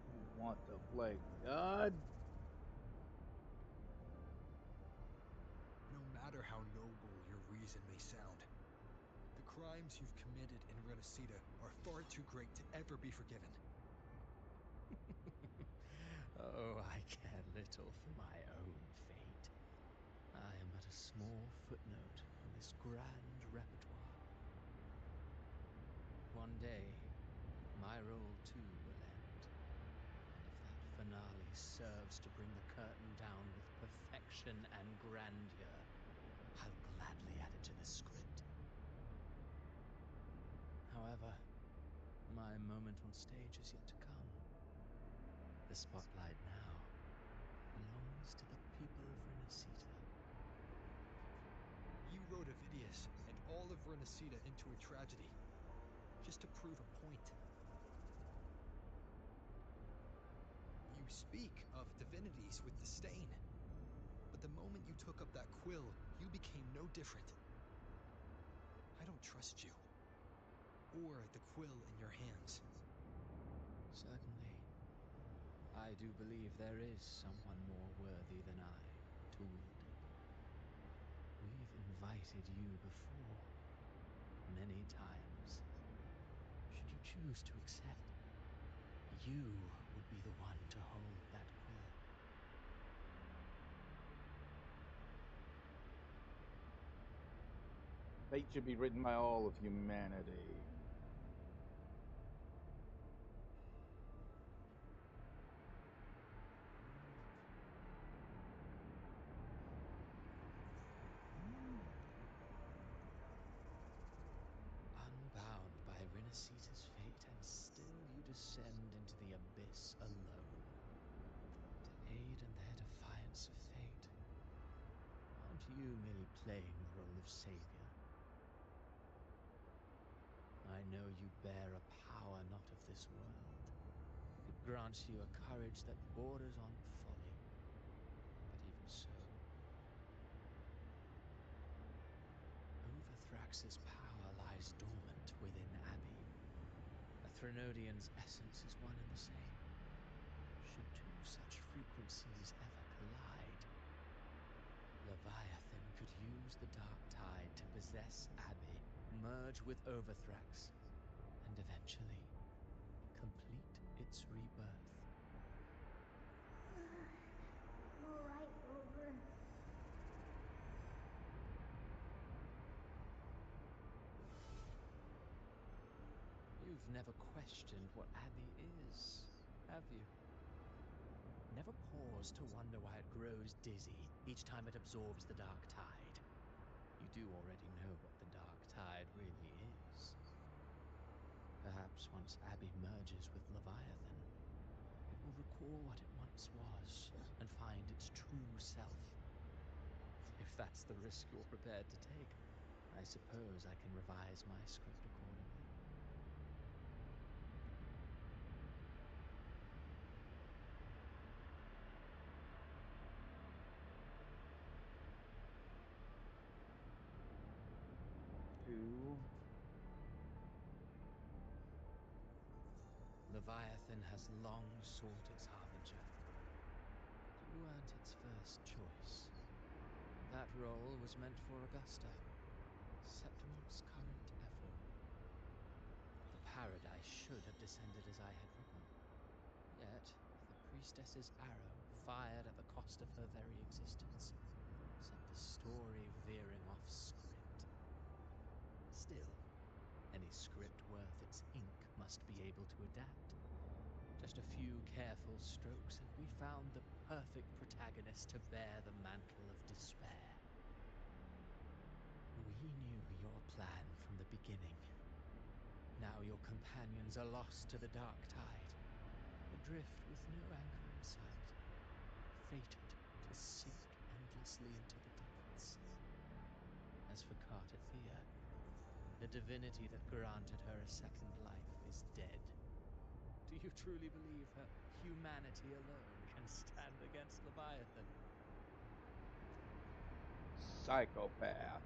You want to play God? No matter how noble your reason may sound, the crimes you've committed in Renacita are far too great to ever be forgiven. Oh, I care little for my own fate. I am but a small footnote in this grand repertoire. One day, my role too will end. And if that finale serves to bring the curtain down with perfection and grandeur, I'll gladly add it to the script. However, my moment on stage is yet to come. The spotlight now belongs to the people of Renacita. You wrote Avidius and all of Renacita into a tragedy, just to prove a point. You speak of divinities with disdain, but the moment you took up that quill, you became no different. I don't trust you, or the quill in your hands. Certainly. I do believe there is someone more worthy than I to wield it. We've invited you before, many times. Should you choose to accept, you would be the one to hold that quill. Fate should be written by all of humanity. Unbound by Renacita's fate, and still you descend into the abyss alone, to aid in their defiance of fate. Aren't you merely playing the role of savior? I know you bear a power not of this world. It grants you a courage that borders on folly. But even so, Overthrax's power lies dormant within Abby. A Threnodian's essence is one and the same. Should two such frequencies ever collide, Leviathan could use the dark tide to possess Abby, merge with Overthrax, and eventually complete its rebirth. I'm alright, Rover. You've never questioned what Abby is, Have you? Never pause to wonder why it grows dizzy each time it absorbs the dark tide. You do already know what the dark tide really is. Perhaps once Abby merges with Leviathan, it will recall what it once was and find its true self. If that's the risk you're prepared to take, I suppose I can revise my script accordingly. Leviathan has long sought its harbinger. You weren't its first choice. That role was meant for Augusta, Septimon's current effort. The paradise should have descended as I had written. Yet, the priestess's arrow, fired at the cost of her very existence, sent the story veering off script. Still, any script worth its ink must be able to adapt. Just a few careful strokes, and we found the perfect protagonist to bear the mantle of despair. We knew your plan from the beginning. Now your companions are lost to the dark tide, adrift with no anchor in sight, fated to sink endlessly into the depths. As for Cartathea, the divinity that granted her a second life is dead. Do you truly believe her humanity alone can stand against Leviathan? Psychopath.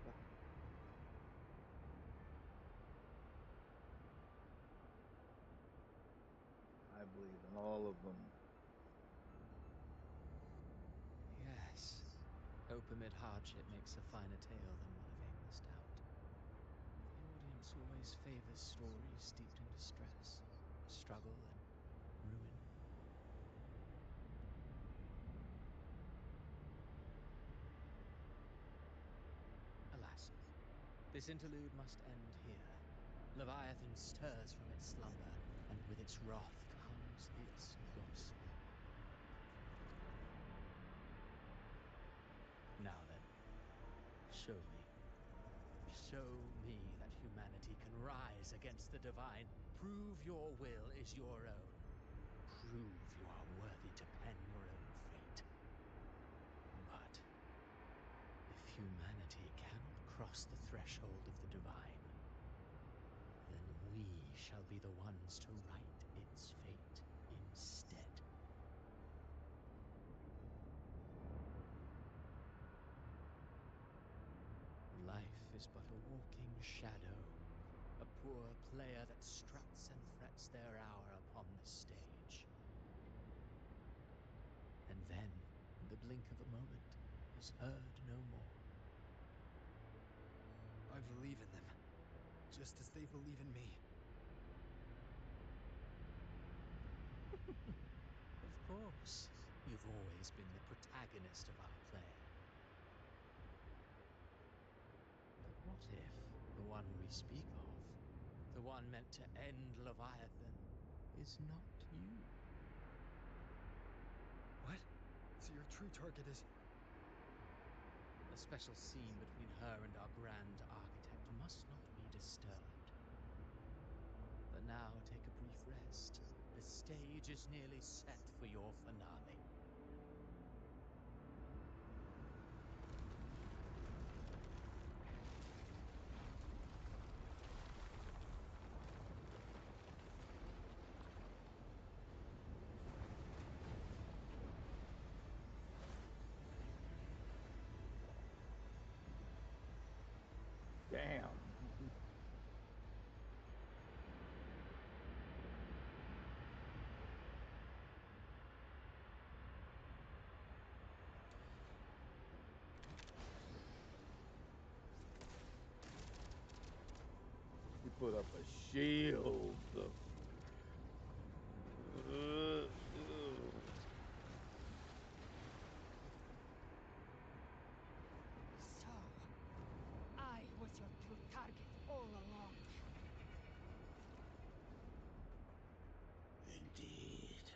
I believe in all of them. Yes. Hope amid hardship makes a finer tale than one of aimless doubt. The audience always favors stories steeped in distress, struggle, and ruin. Alas, this interlude must end here. Leviathan stirs from its slumber, and with its wrath comes its gospel. Now then, show me. Show me that humanity can rise against the divine. Prove your will is your own. Prove you are worthy to pen your own fate. But if humanity cannot cross the threshold of the divine, then we shall be the ones to write its fate instead. Life is but a walking shadow, a poor player that struts and frets their hour upon the stage. And then, in the blink of a moment, is heard no more. I believe in them, just as they believe in me. Of course, you've always been the protagonist of our play. But what if the one we speak of, the one meant to end Leviathan, is not you? What? So your true target is... A special scene between her and our grand architect must not be disturbed. But now take a brief rest. The stage is nearly set for your finale. Damn. He put up a shield. So, I was your true target all along. Indeed.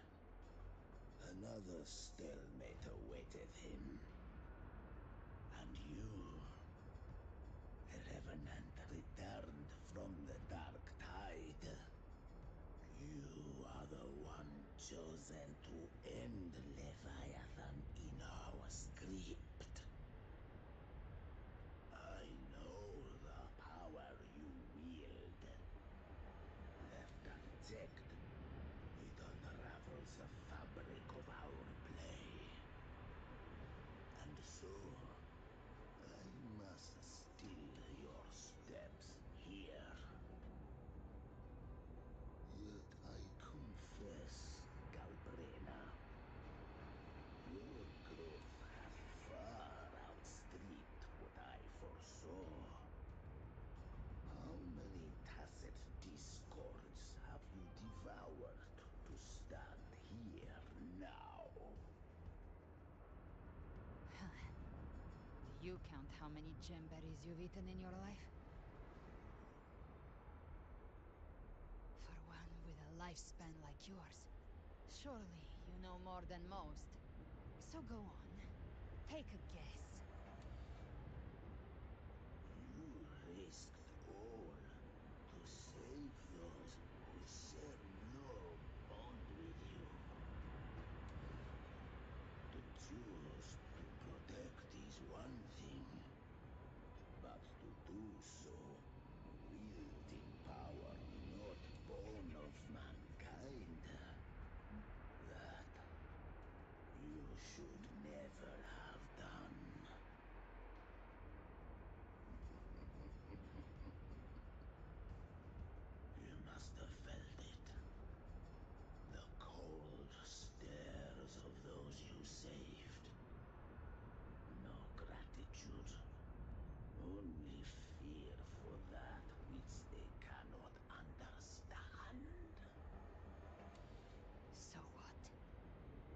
Another stalemate awaited him. And you, Revenant returned from the Dark Tide. You are the one chosen to end Leviathan in our script. I know the power you wield. Left unchecked, it unravels the fabric of our play. And so, I must still your steps here. Yet I confess, Galbrena, your growth has far outstripped what I foresaw. How many tacit discords have you devoured to stand here now? Do you count how many gemberries you've eaten in your life? For one with a lifespan like yours, surely you know more than most. So go on, take a guess. You risked all to save those who share no bond with you. To choose to protect is one thing, but to do so wielding power not born of mankind, that you should never have done. You must have felt it. The cold stares of those you saved. No gratitude. Only fear for that which they cannot understand. So what?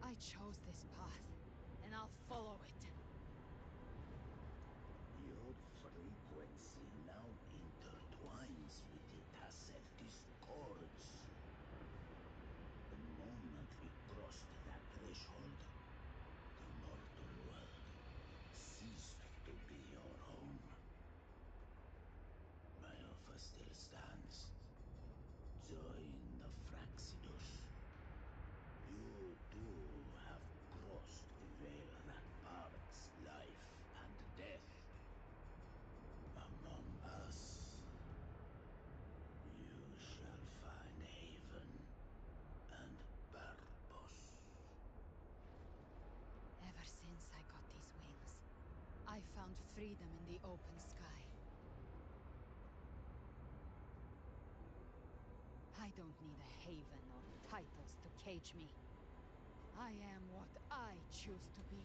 I chose this path, and I'll follow it. Your frequency now intertwines with the tacit discords. The moment you crossed that threshold, the mortal world ceased to be your home. My offer still stands. Join the Fraxidus. You too have crossed the veil that parts life and death. Among us, you shall find haven and purpose. Ever since I got these wings, I found freedom in the open sky. I don't need a haven or titles to cage me. I am what I choose to be.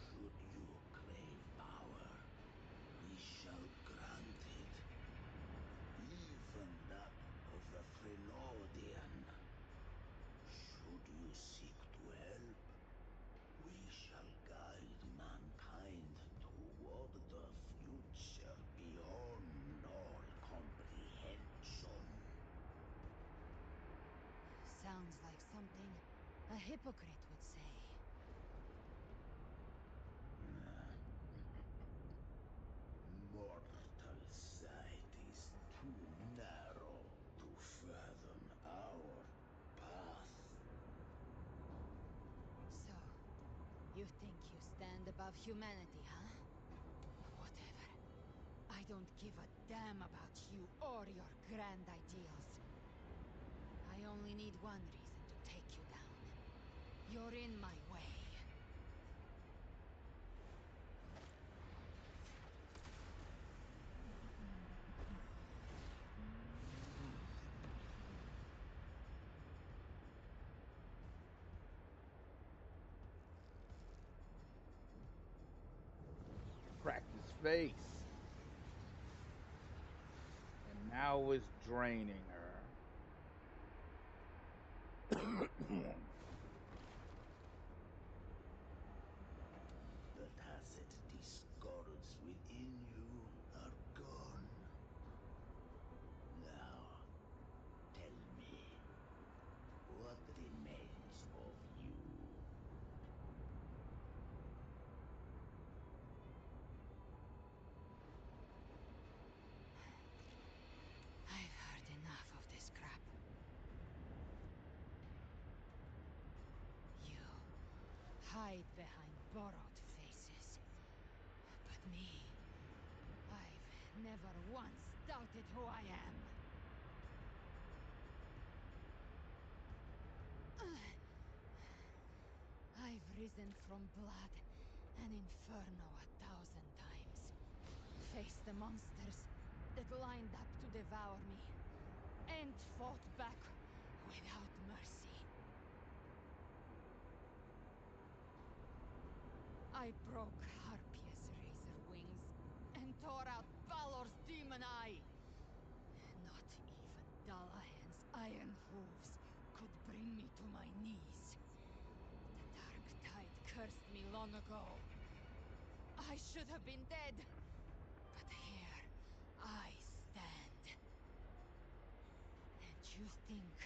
Should you crave power, we shall grant it. Even that of the Frelodian. Should you seek to help, we shall guide mankind toward the future beyond all comprehension. Sounds like something a hypocrite would say. Mortal sight is too narrow to fathom our path. So, you think you stand above humanity, huh? Whatever. I don't give a damn about you or your grand ideals. I only need one reason to take you down. You're in my way. Cracked his face. And now is draining her. The tacit discords within you are gone. Now, hide behind borrowed faces. But me, I've never once doubted who I am. I've risen from blood and inferno 1,000 times. Faced the monsters that lined up to devour me, and fought back without mercy. I broke Harpia's razor wings and tore out Balor's demon eye. Not even Dalahan's iron hooves could bring me to my knees. The dark tide cursed me long ago. I should have been dead, but here I stand. And you think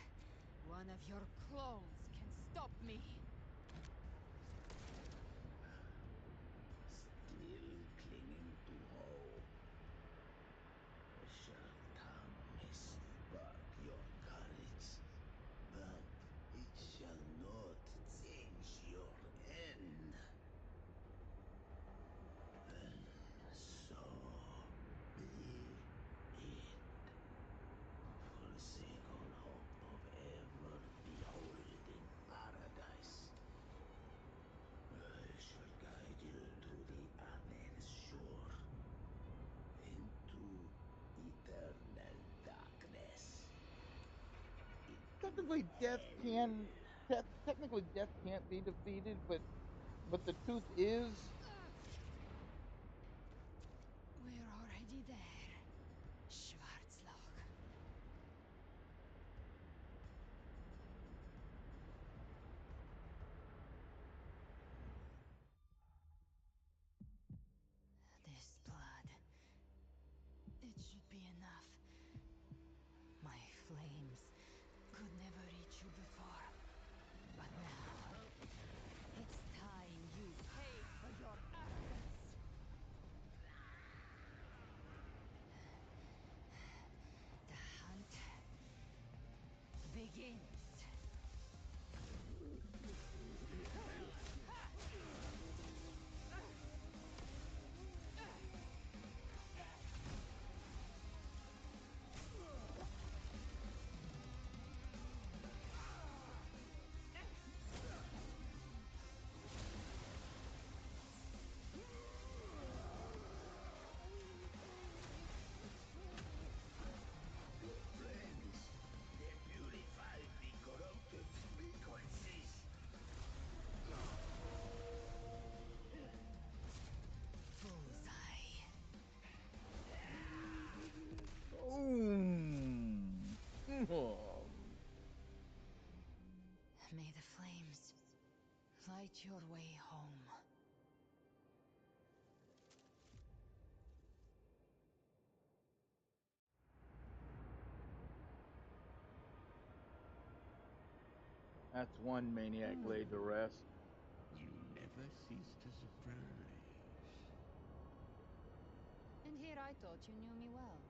one of your clones can stop me? Still clinging to hope. Shall time may spark your courage, but it shall not change your end. And so be it. Forsaken hope of ever beholding paradise. I shall guide you to the other shore, into eternal darkness. Technically, death can't be defeated, but the truth is, We're already there, Schwarzloch. This blood, it should be enough. My flames could never reach you before, but now, it's time you paid for your arrogance. The hunt begins. Friends, they purify the corrupted frequencies. Bullseye. boom. May the flames light your way home. That's one maniac laid to rest. You never cease to surprise. And here I thought you knew me well.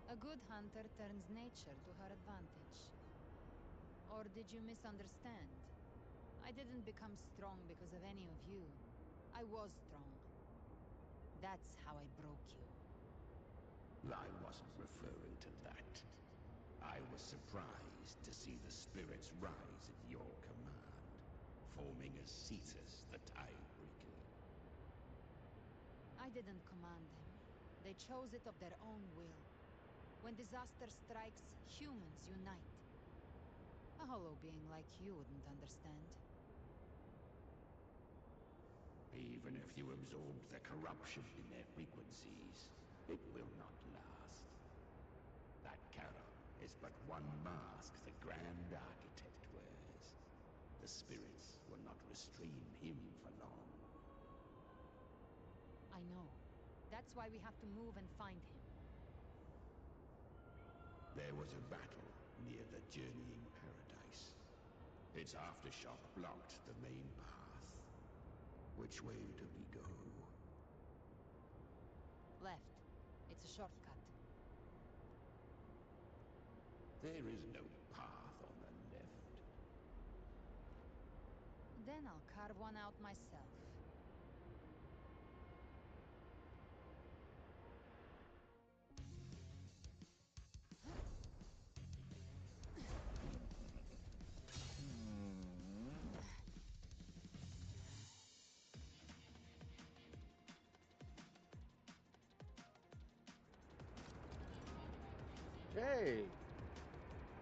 A good hunter turns nature to her advantage. Or did you misunderstand? I didn't become strong because of any of you. I was strong. That's how I broke you. I wasn't referring to that. I was surprised to see the spirits rise at your command, forming a Cetus, the Tidebreaker. I didn't command them. They chose it of their own will. When disaster strikes, humans unite. A hollow being like you wouldn't understand. Even if you absorb the corruption in their frequencies, it will not last. That Charon is but one mask the Grand Architect wears. The spirits will not restrain him for long. I know. That's why we have to move and find him. There was a battle near the Journeying Paradise. Its aftershock blocked the main path. Which way do we go? Left. It's a shortcut. There is no path on the left. Then then I'll carve one out myself. Okay.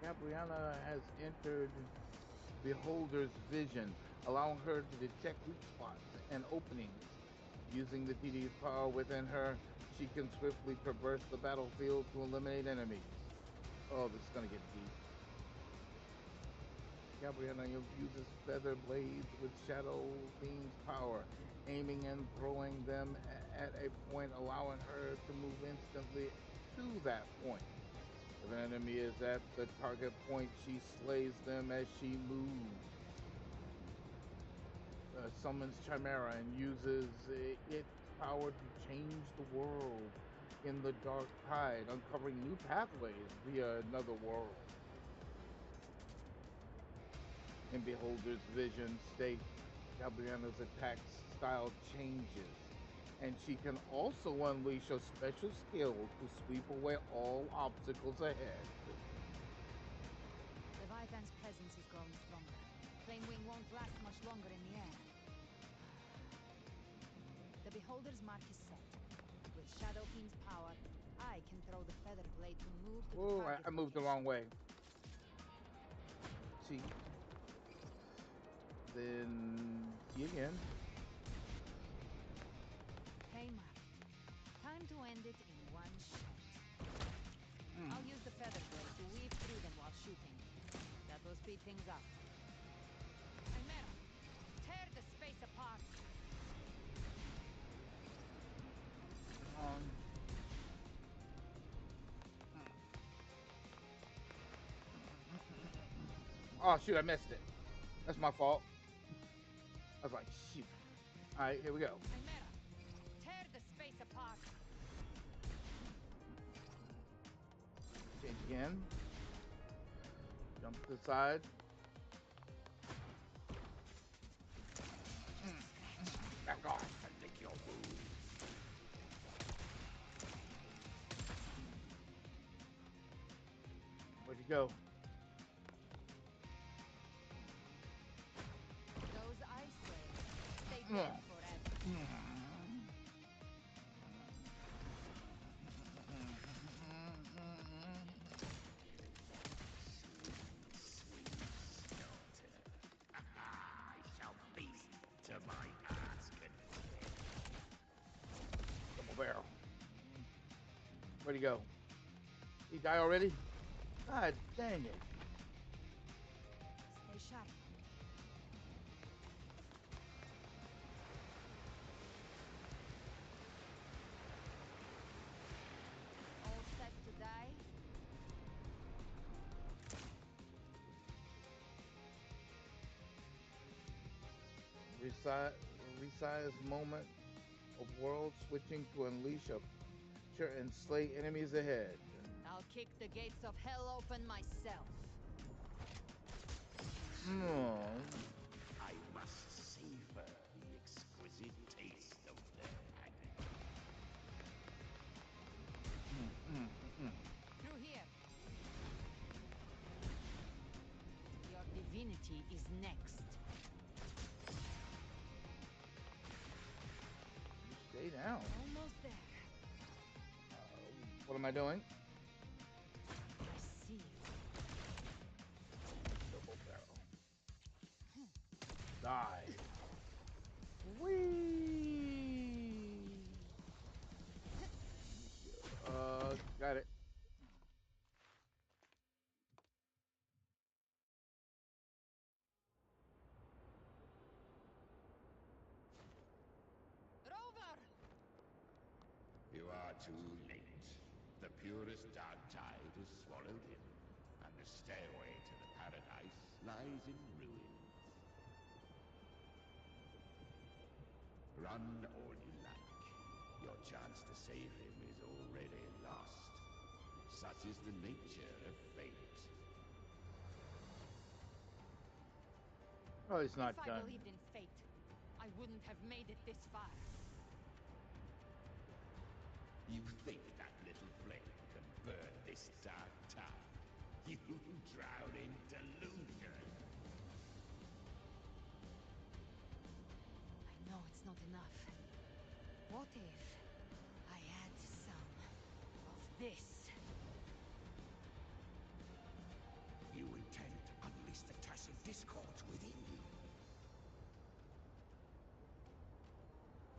Gabriella has entered Beholder's vision, allowing her to detect weak spots and openings. Using the TD's power within her, she can swiftly traverse the battlefield to eliminate enemies. Oh, this is gonna get deep. Gabriella uses feather blades with Shadow Fiend's power, aiming and throwing them at a point, allowing her to move instantly to that point. If an enemy is at the target point, she slays them as she moves. Summons Chimera and uses its power to change the world in the dark tide, uncovering new pathways via another world. In Beholder's vision state, Gabriella's attack style changes, and she can also unleash a special skill to sweep away all obstacles ahead. Leviathan's presence is growing stronger. Flame Wing won't last much longer in the air. The Beholder's mark is set. With Shadow Fiend's power, I can throw the feather blade to move to the target. I moved the wrong way. See. Then see again. Flame up. Time to end it in one shot. I'll use the feather blade to weave through them while shooting. That will speed things up. Chimera, tear the space apart. Oh shoot, I missed it. That's my fault. I was like, shoot. Alright, here we go. Chimera, tear the space apart. Change again. Jump to the side. Back off and take your move. Where'd you go? Those ice waves, they dead forever. I shall feast to my heart's content. Double barrel. Where'd he go? He die already? God dang it. Stay sharp. All set to die? Resize moment of world switching to unleash a picture and slay enemies ahead. I'll kick the gates of hell open myself. I must savor the exquisite taste of their agony. Through here. Your divinity is next. Stay down. Almost there. What am I doing? I see. Double barrel. Die. Whee! Got it. Rover! You are too late. The purest dark tide is swallowed in, and the stairway to the paradise lies in ruins. Run all you like. Your chance to save him is already lost. Such is the nature of fate. Oh, he's not if I done. believed in fate, I wouldn't have made it this far. You think that little flame can burn this dark tide? You drown in delusion! I know it's not enough. What if I add some of this? You intend to unleash the Tashan discord within you?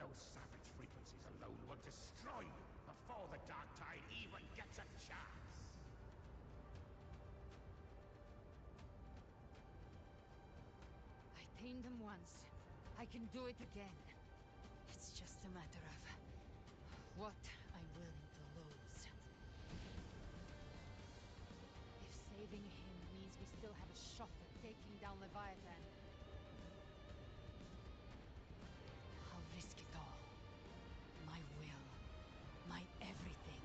Those savage frequencies alone will destroy you before the Dark Tide even gets a chance! I tamed them once. I can do it again. It's just a matter of what I'm willing to lose. If saving him means we still have a shot at taking down Leviathan, I'll risk it all. My will. My everything.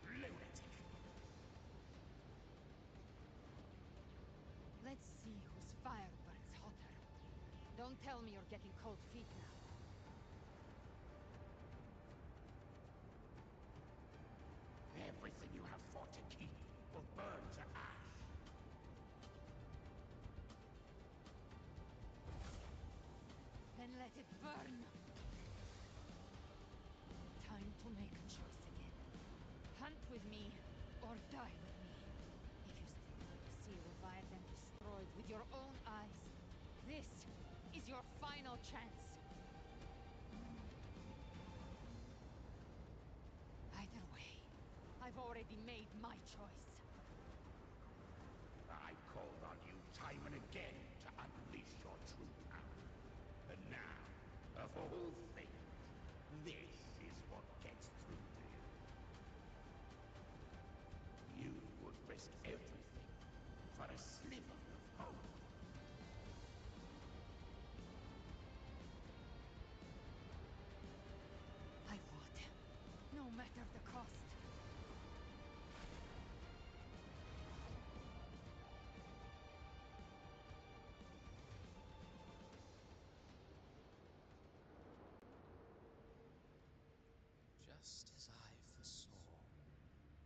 Lunatic! Let's see whose fire burns hotter. Don't tell me you're getting cold feet now. Everything you have fought to keep will burn to ash. Then let it burn! Time to make a choice again. Hunt with me, or die with me. If you still want to see Leviathan destroyed with your own eyes, this is your final chance. Either way, I've already made my choice. I called on you time and again to unleash your true power. And now, of all things, this is what gets through to you. You would risk everything for a sliver of hope. I would, no matter the cost. Just as I foresaw,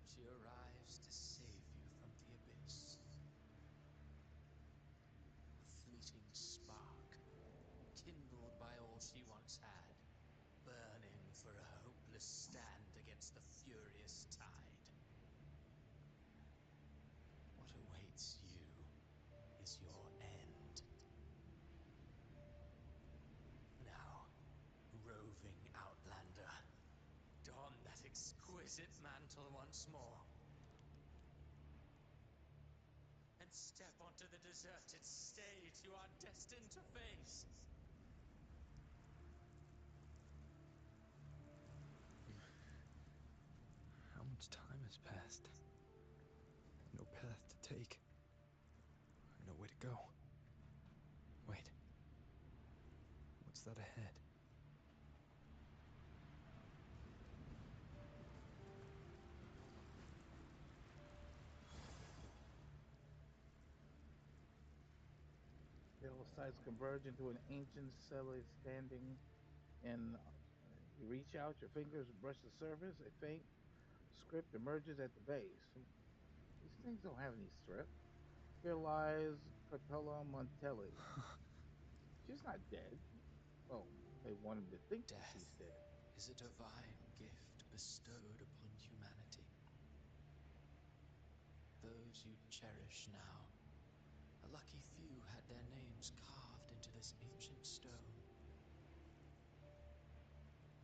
she arrives to save you from the abyss. A fleeting spark, kindled by all she once had, burning for a hopeless stand against the furious tide. What awaits you is your end. Now, roving outlander, don that exquisite mantle once more. And step onto the deserted stage you are destined to face. How much time has passed? No path to take. No way to go. Wait. What's that ahead? The sides converge into an ancient cell standing in. You reach out your fingers and brush the surface. A faint script emerges at the base. These things don't have any strip. Here lies Carpella Montelli. She's not dead. Well, they want him to think that she's Death dead. is a divine gift bestowed upon humanity. Those you cherish now, a lucky few had their names carved into this ancient stone.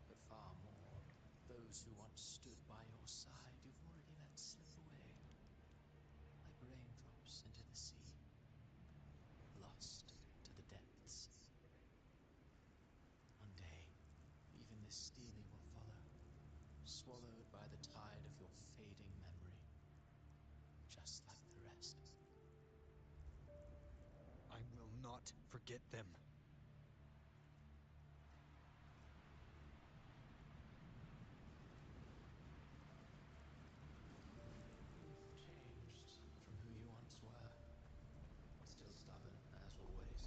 But far more, those who once stood by your side you've already let slip away, like raindrops into the sea, lost to the depths. One day, even this steely will follow, swallowed by the tide of your fading memory, just like the rest. I will not forget them. You've changed from who you once were. Still stubborn, as always.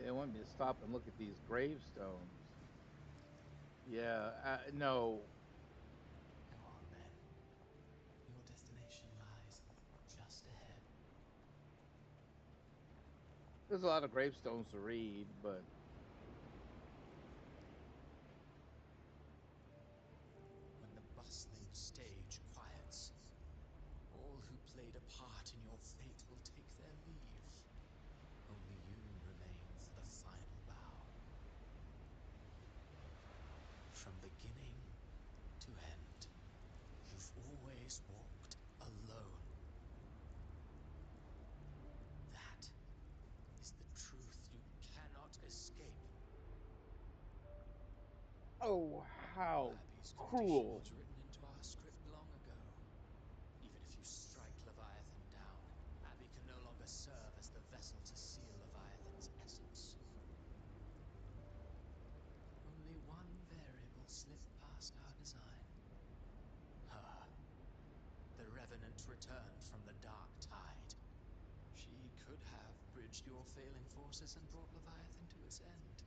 They want me to stop and look at these gravestones. Yeah, no. Go on then. Your destination lies just ahead. There's a lot of gravestones to read, but When the bustling stage quiets, all who played a part in your fate will take their leave. Only you remain for the final bow. From beginning to end, you've always walked alone. That is the truth you cannot escape. oh, how Abby's condition cruel. was written into our script long ago. Even if you strike Leviathan down, Abby can no longer serve as the vessel to seal Leviathan's essence. Only one variable slipped past our design. Her. The Revenant returned from the dark tide. She could have bridged your failing forces and brought Leviathan to its end.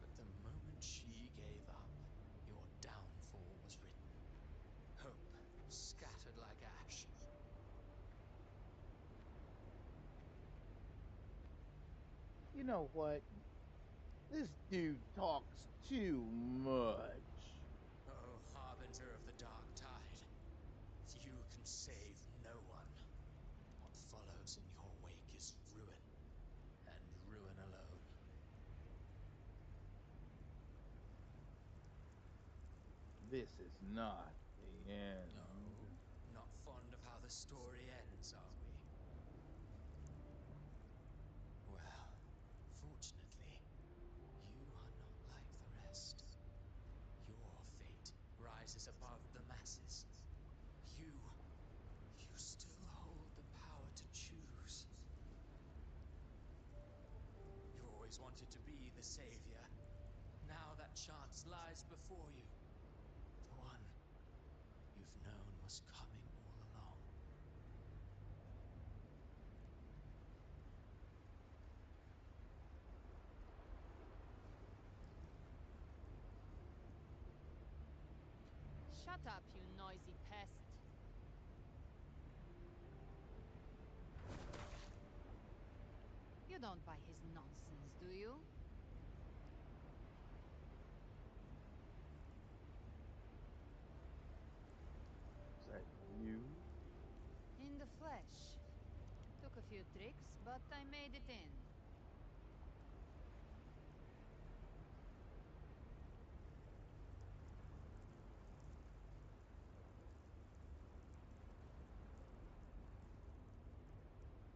But the moment she gave up, your downfall was written. Hope scattered like ash. You know what? This dude talks too much. Oh, harbinger of the dark tide. You can save no one. What follows in your wake is ruin, and ruin alone. This is not the end. No, not fond of how the story ends, are we? Well, fortunately, you are not like the rest. Your fate rises above the masses. You still hold the power to choose. You always wanted to be the savior. Now that chance lies before you. The one you've known was coming all along. Shut up, you noisy pest. You don't buy his nonsense, do you? Is that you? In the flesh. Took a few tricks, but I made it in.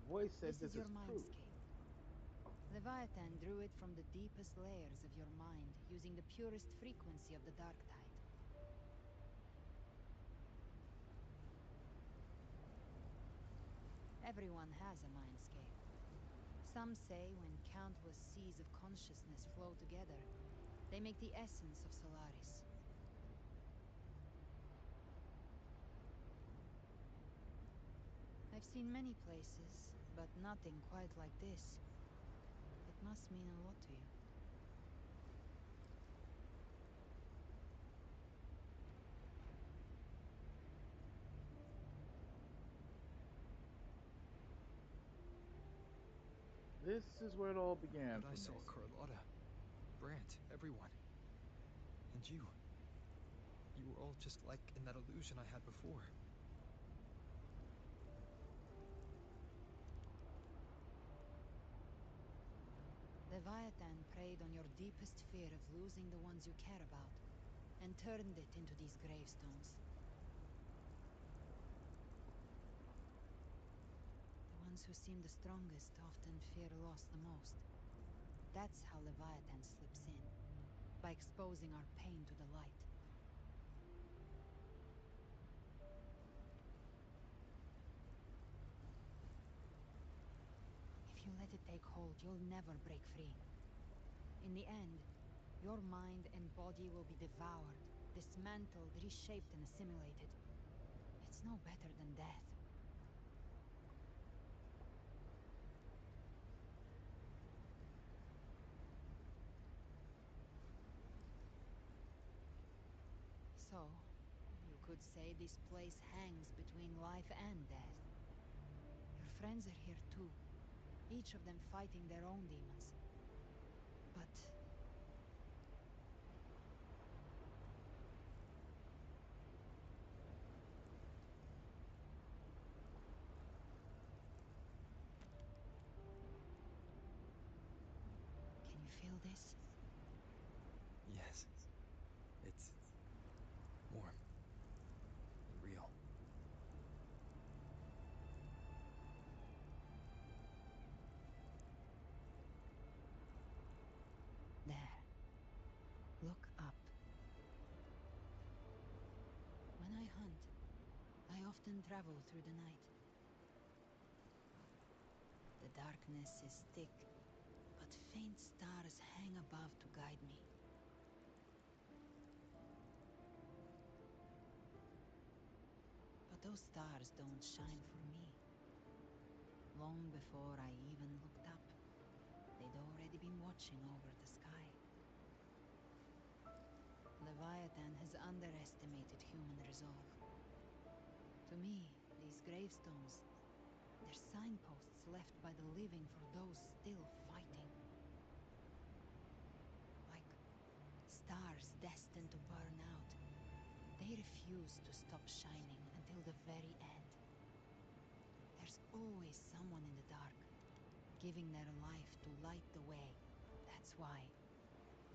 Voice said This is your true. mindscape. Leviathan drew it from the deepest layers of your mind, using the purest frequency of the dark tide. Everyone has a mindscape. Some say when countless seas of consciousness flow together, they make the essence of Solaris. I've seen many places, but nothing quite like this. It must mean a lot to you. This is where it all began But I for saw me. Carlotta, Brant, everyone. And you. You were all just like in that illusion I had before. Leviathan preyed on your deepest fear of losing the ones you care about, and turned it into these gravestones. The ones who seem the strongest often fear loss the most. That's how Leviathan slips in, by exposing our pain to the light. If you let it take hold, you'll never break free. In the end, your mind and body will be devoured, dismantled, reshaped, and assimilated. It's no better than death. So, you could say this place hangs between life and death. Your friends are here too, each of them fighting their own demons. But... Can you feel this? Yes. It's warm and real. There. Look up. When I hunt, I often travel through the night. The darkness is thick, but faint stars hang above to guide me. But those stars don't shine for me. Long before I even looked up, they'd already been watching over the sky. Leviathan has underestimated human resolve. To me, these gravestones, they're signposts left by the living for those still fighting. Like stars destined to burn out, they refuse to stop shining until the very end. There's always someone in the dark, giving their life to light the way. That's why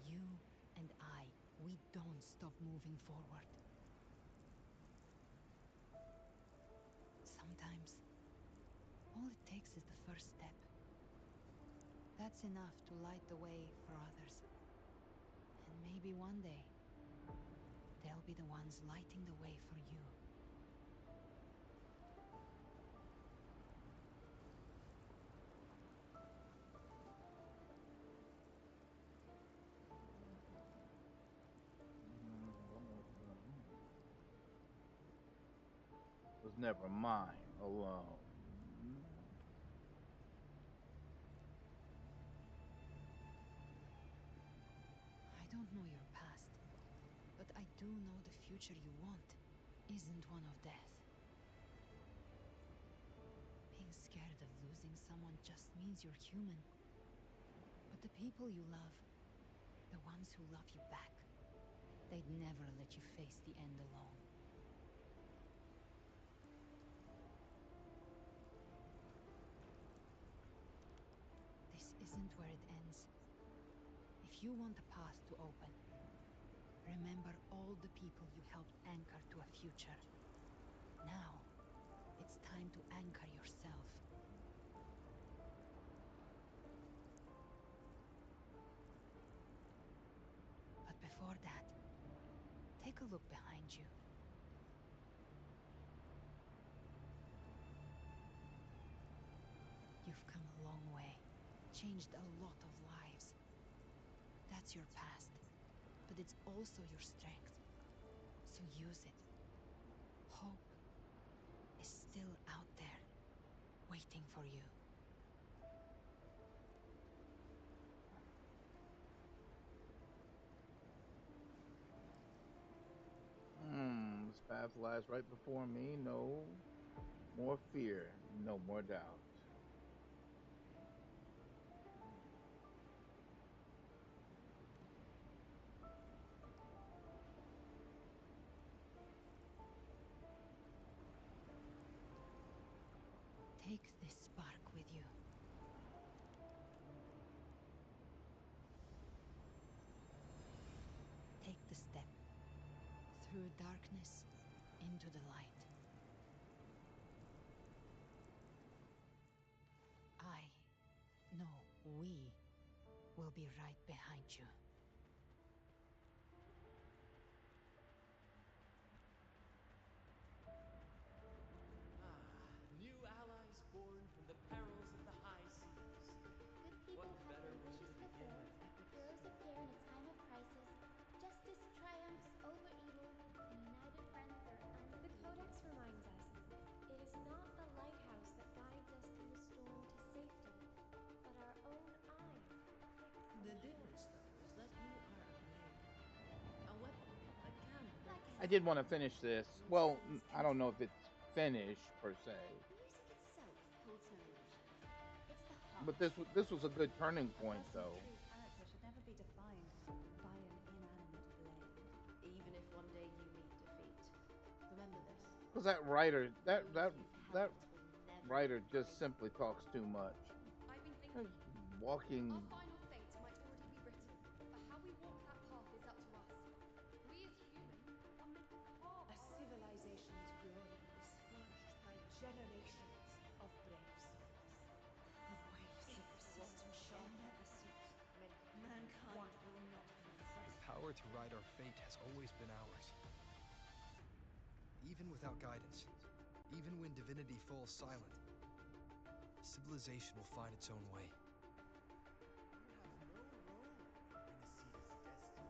you and I, we don't stop moving forward. Sometimes, all it takes is the first step. That's enough to light the way for others. And maybe one day, they'll be the ones lighting the way for you. Was never mine alone. I don't know your past, but I do know the future you want isn't one of death. Being scared of losing someone just means you're human. But the people you love, the ones who love you back, they'd never let you face the end alone. This isn't where it ends. If you want the path to open, remember all the people you helped anchor to a future. Now, it's time to anchor yourself. But before that, take a look behind you. You've come a long way, changed a lot of lives. That's your past, but it's also your strength. So use it. Hope is still out there, waiting for you. This path lies right before me. No more fear, no more doubt. Take this spark with you. Take the step through darkness into the light. No, we will be right behind you. New allies born from the perils of the high seas. Good people What have better their way wishes to begin fulfilled. an epic Heroes story? appear in a time of crisis. Justice triumphs over evil, and united friends are undefeated. The Codex reminds us, it is not a lighthouse that guides us through the storm to safety, but our own eyes fixed on The shore. difference, though, is that I did want to finish this. Well, I don't know if it's finished per se, Music itself holds no emotion. It's the heart. but this was a good turning point, person's though. true character should never be defined by an inanimate blade. Even if one day you meet defeat, remember this. Because that writer, that Those you've helped will never writer be just replaced. simply talks too much. I've been thinking. Walking. Our final fate might already be written, but how we walk that path is up to us. We as humans are meant to carve A civilization's glory is forged by generations of brave souls. A waves of resistance shall never cease. Mankind will not be The oppressed. power to ride our fate has always been ours. Even without guidance, even when divinity falls silent, civilization will find its own way. You have no reason to carry on this fight.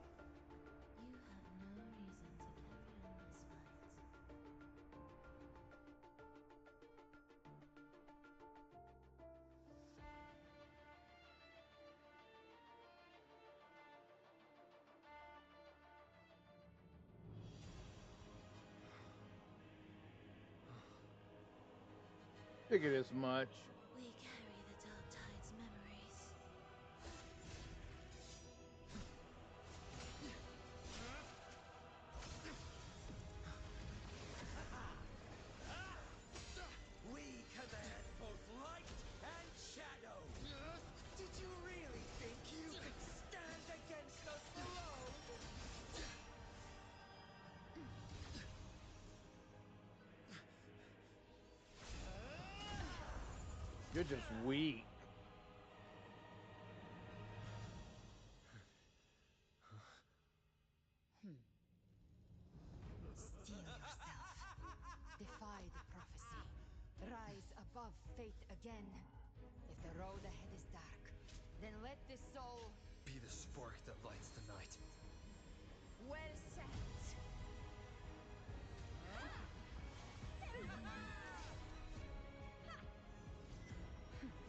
Figured as much. We carry the Dark Tide's memories. We command both light and shadow! Did you really think you could stand against us alone? You're just weak. Steel yourself. Defy the prophecy. Rise above fate again. If the road ahead is dark, then let this soul Be the spark that lights the night. Well said.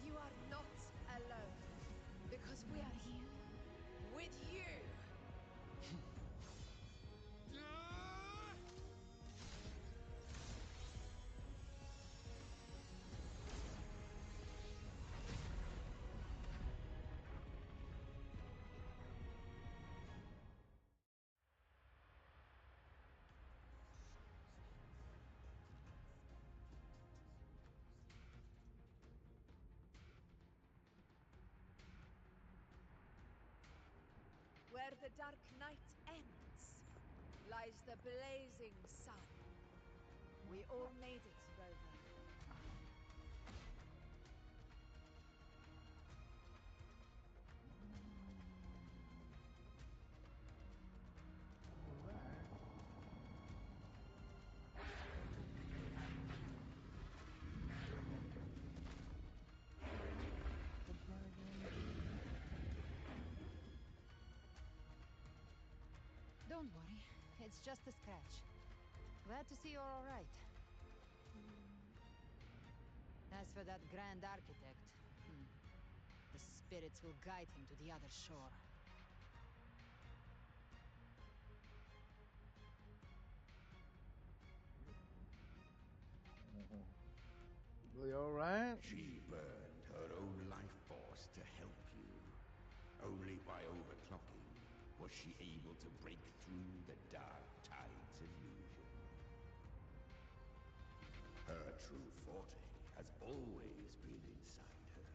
You are not alone, because we are here with you. Where the dark night ends, lies the blazing sun. We all made it, Rover. Don't worry, it's just a scratch. Glad to see you're all right. As for that Grand Architect, the spirits will guide him to the other shore. Really all right? She burned her own life force to help you. Only by overclocking was she able to break through the Dark Tide's illusion. Her true forte has always been inside her.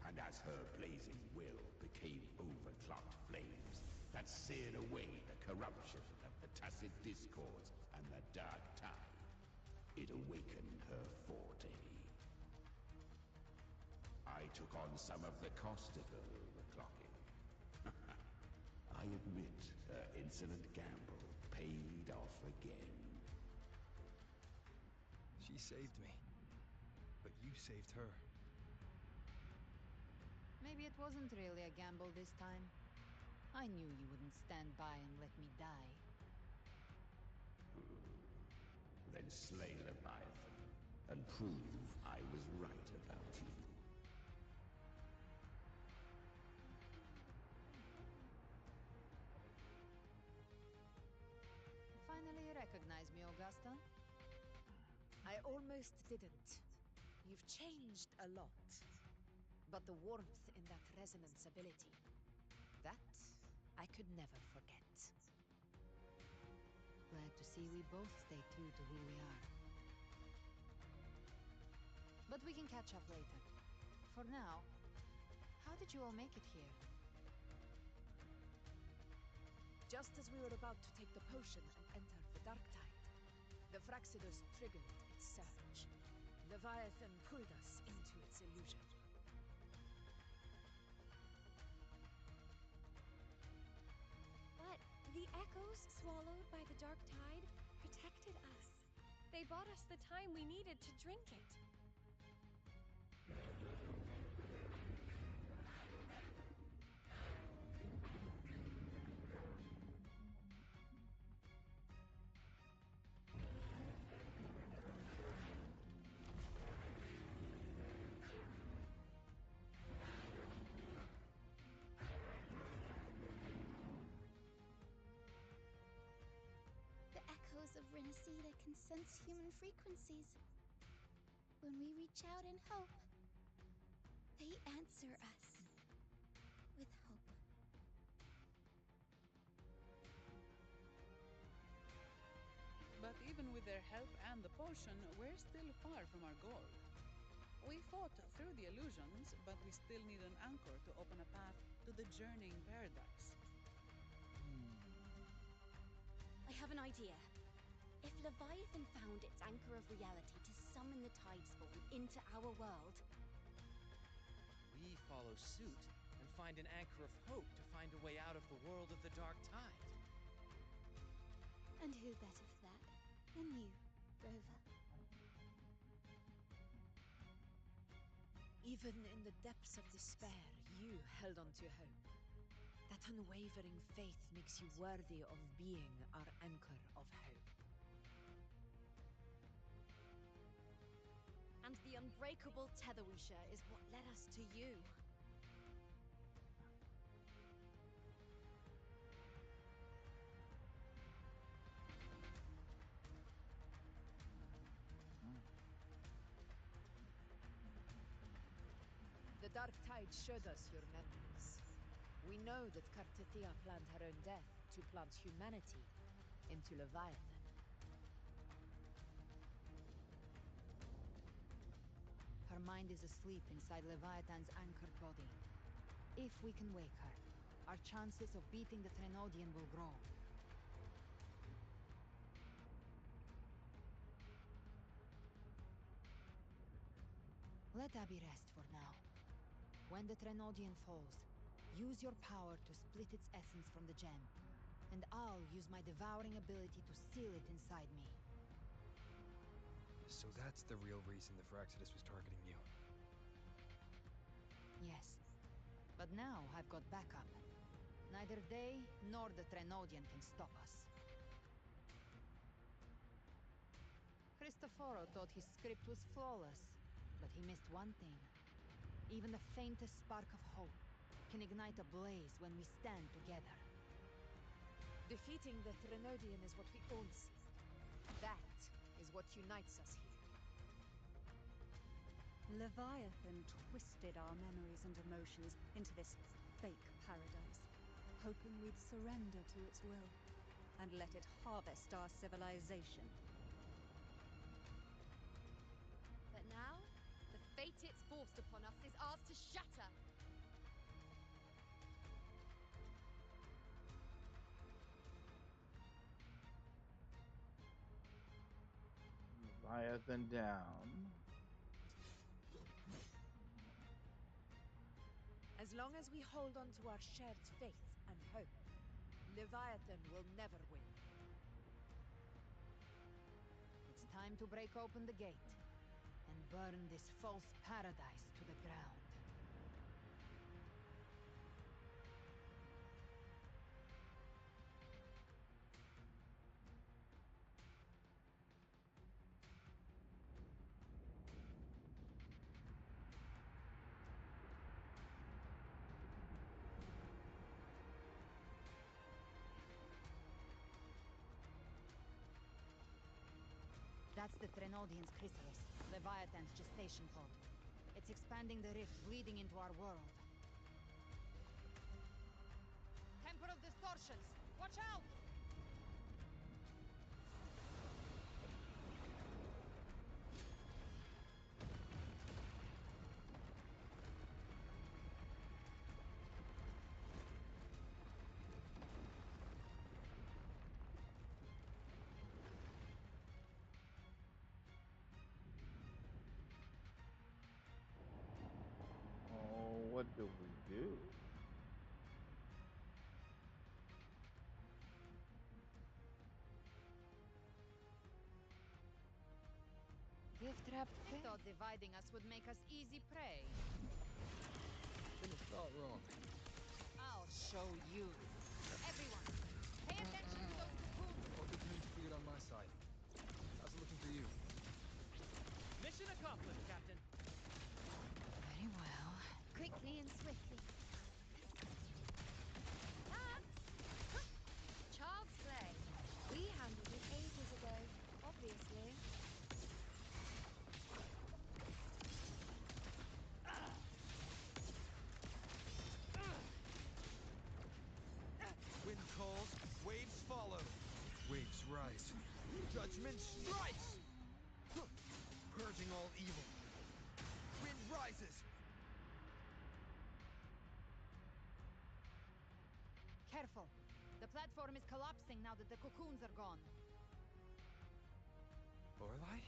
And as her blazing will became overclocked flames that seared away the corruption of the Tacit Discords and the Dark Tide, it awakened her forte. I took on some of the cost of her overclocking. I admit her insolent gamble paid off again. She saved me, but you saved her. Maybe it wasn't really a gamble this time. I knew you wouldn't stand by and let me die. Then slay Leviathan and prove I was right about you. Finally Augusta? I almost didn't. You've changed a lot. But the warmth in that resonance ability, that I could never forget. Glad to see we both stay true to who we are. But we can catch up later. For now, how did you all make it here? Just as we were about to take the potion and enter the dark tide, the Fraxidus triggered its surge. Leviathan pulled us into its illusion. But the echoes swallowed by the dark tide protected us. They bought us the time we needed to drink it. The echoes of Renacida can sense human frequencies. When we reach out in hope, they answer us with hope. But even with their help and the potion, we're still far from our goal. We fought through the illusions, but we still need an anchor to open a path to the journeying paradise. I have an idea. If Leviathan found its anchor of reality to summon the Tidespawn into our world, we follow suit and find an anchor of hope to find a way out of the world of the dark tide. And who better for that than you, Rover? Even in the depths of despair, you held on to hope. That unwavering faith makes you worthy of being our anchor of hope. and the unbreakable tether we share is what led us to you. The dark tide showed us your memories. We know that Kartathea planned her own death to plant humanity into Leviathan. Her mind is asleep inside Leviathan's anchored body. If we can wake her, our chances of beating the Thenodian will grow. Let Abby rest for now. When the Thenodian falls, use your power to split its essence from the gem, and I'll use my devouring ability to seal it inside me. So that's the real reason the Fraxidus was targeting you. Yes. But now I've got backup. Neither they nor the Thenodian can stop us. Cristoforo thought his script was flawless, but he missed one thing. Even the faintest spark of hope can ignite a blaze when we stand together. Defeating the Thenodian is what we all seek. That is what unites us here. Leviathan twisted our memories and emotions into this fake paradise, hoping we'd surrender to its will and let it harvest our civilization. But now, the fate it's forced upon us is ours to shatter. Leviathan down. As long as we hold on to our shared faith and hope, Leviathan will never win. It's time to break open the gate and burn this false paradise to the ground. That's the Threnodian's chrysalis, Leviathan's gestation pod. It's expanding the rift, bleeding into our world. Temporal distortions! Watch out! Oh, what do we do? Gift-wrapped I thought dividing us would make us easy prey. Shouldn't have thought wrong. I'll show you. Everyone, pay attention to those cocoons. All containment cleared on my side. How's it looking for you? Mission accomplished, Captain. Very well. Quickly and swiftly. Child's play. We handled it ages ago, obviously. Wind calls, waves follow. Waves rise. Judgment strikes! Purging all evil. Wind rises! Careful. The platform is collapsing now that the cocoons are gone. Lorelei?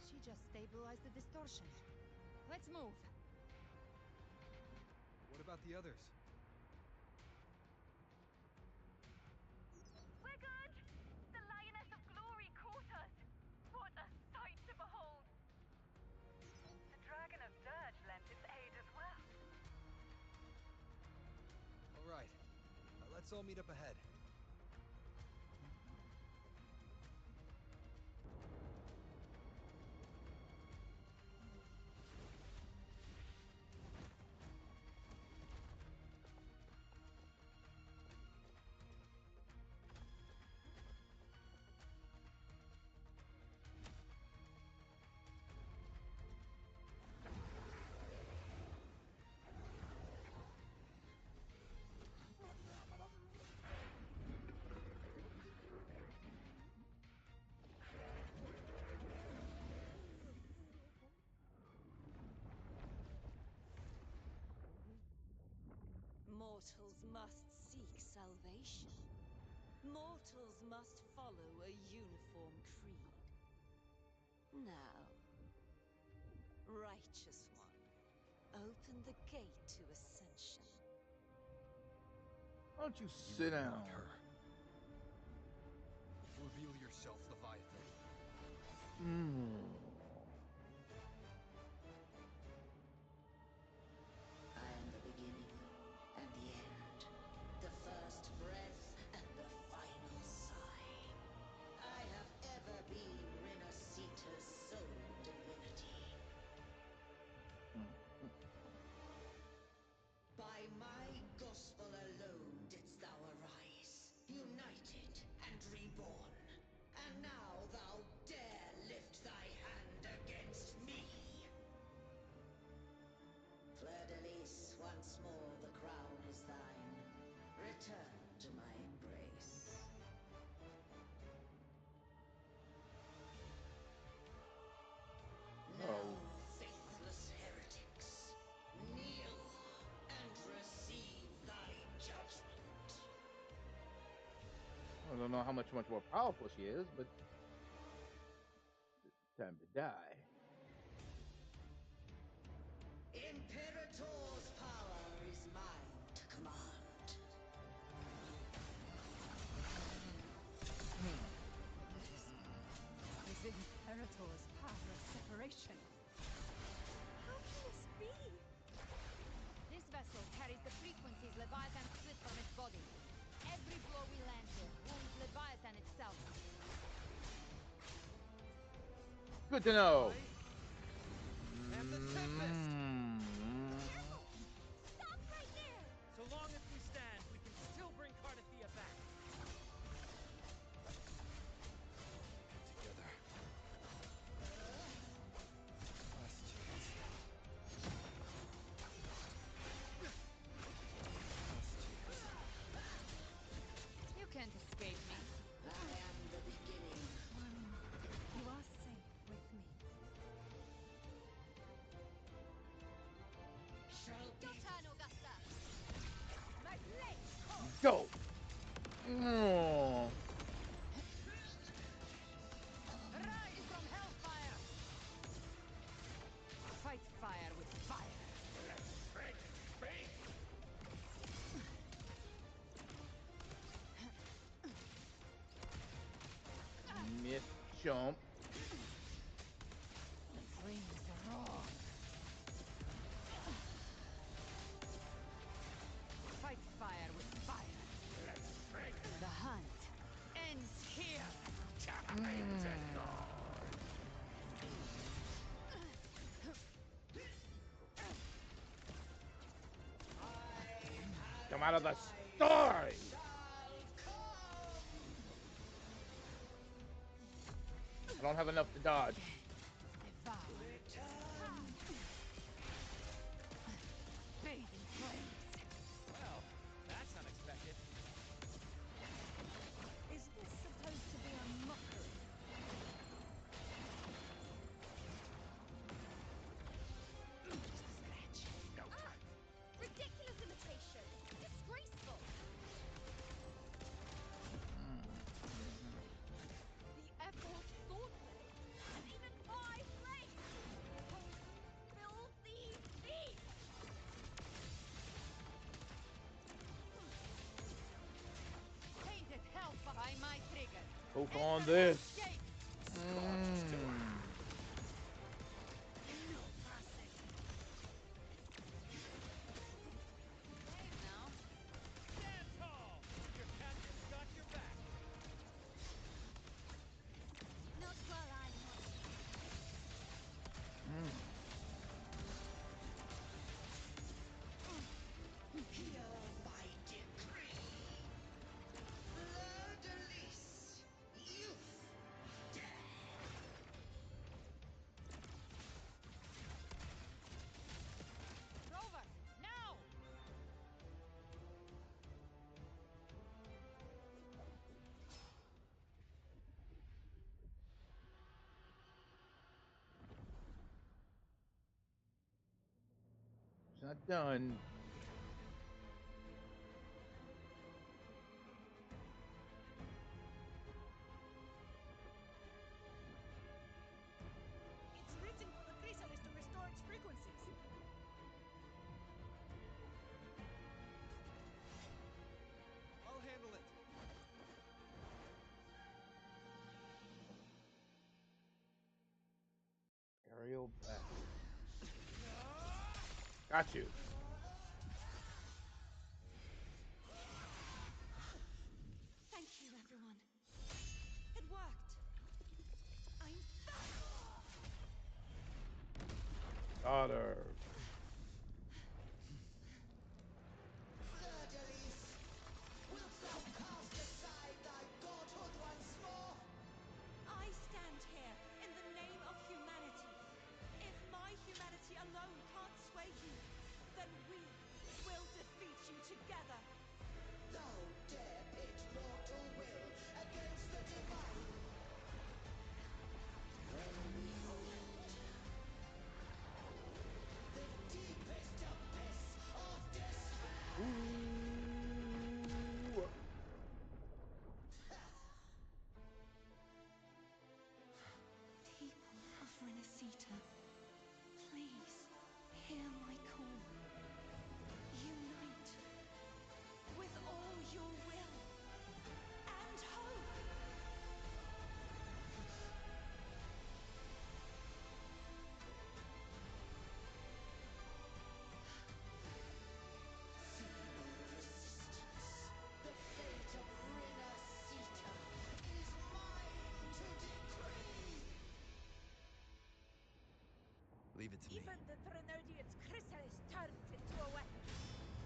She just stabilized the distortion. Let's move. What about the others? We're good! The Lioness of Glory caught us! What a sight to behold! The Dragon of Dirge lent its aid as well. All right. Let's all meet up ahead. Mortals must seek salvation. Mortals must follow a uniform creed. Now, Righteous One, open the gate to ascension. Why don't you You sit are down? not her. Reveal yourself, Leviathan. I am the beginning and the end, the first breath and the final sigh. I have ever been Renacita's sole divinity. By my gospel alone didst thou arise, united and reborn. And now thou dare lift thy hand against me! Fleur-de-Lis, once more the crown is thine. Return to my embrace. Now, faithless heretics, kneel and receive thy judgment. I don't know how much more powerful she is, but time to die. Imperator's power is mine to command. Is Imperator's power of separation? How can this be? This vessel carries the frequencies Leviathan split from its body. Every blow we land here wounds Leviathan itself. Good to know. And the Tempest! Stop right there! So long as we stand, we can still bring Cardathia back. Oh. Rise from hellfire! Fight fire with fire! Let's break faith! Miss jump. Flames roar! Fight fire with fire! Let's break The hunt ends here! time to go! Come out of the story. I don't have enough to dodge. Bathe in flames! Well, that's unexpected. Is this supposed to be a mockery? Ridiculous imitation! Disgraceful! The effort thoughtless! And even my flame! Filthy thief! Painted hellfire my trigger! Poke on this. Escape! Now, Stand tall! Your captain's got your back. Not while I'm watching. Hear my decree. Fleur-de-lis, youth, death. Rover! Now! It's not done. It's written for the chrysalis to restore its frequencies. I'll handle it. Aerial back. Got you. Thank you, everyone. It worked. I'm back. Daughter. Fleur-de-lis, wilt thou cast aside thy godhood once more? I stand here in the name of humanity. If my humanity alone can't sway you, then we will defeat you together. Thou dare pit mortal will against the divine. Behold, the deepest abyss of despair. Ooh. People of Renacita, please hear my call. Unite with all your will and hope. The fate of Renacita is mine to decree. Leave it to me. Even the Trinodian's chrysalis turns into a weapon.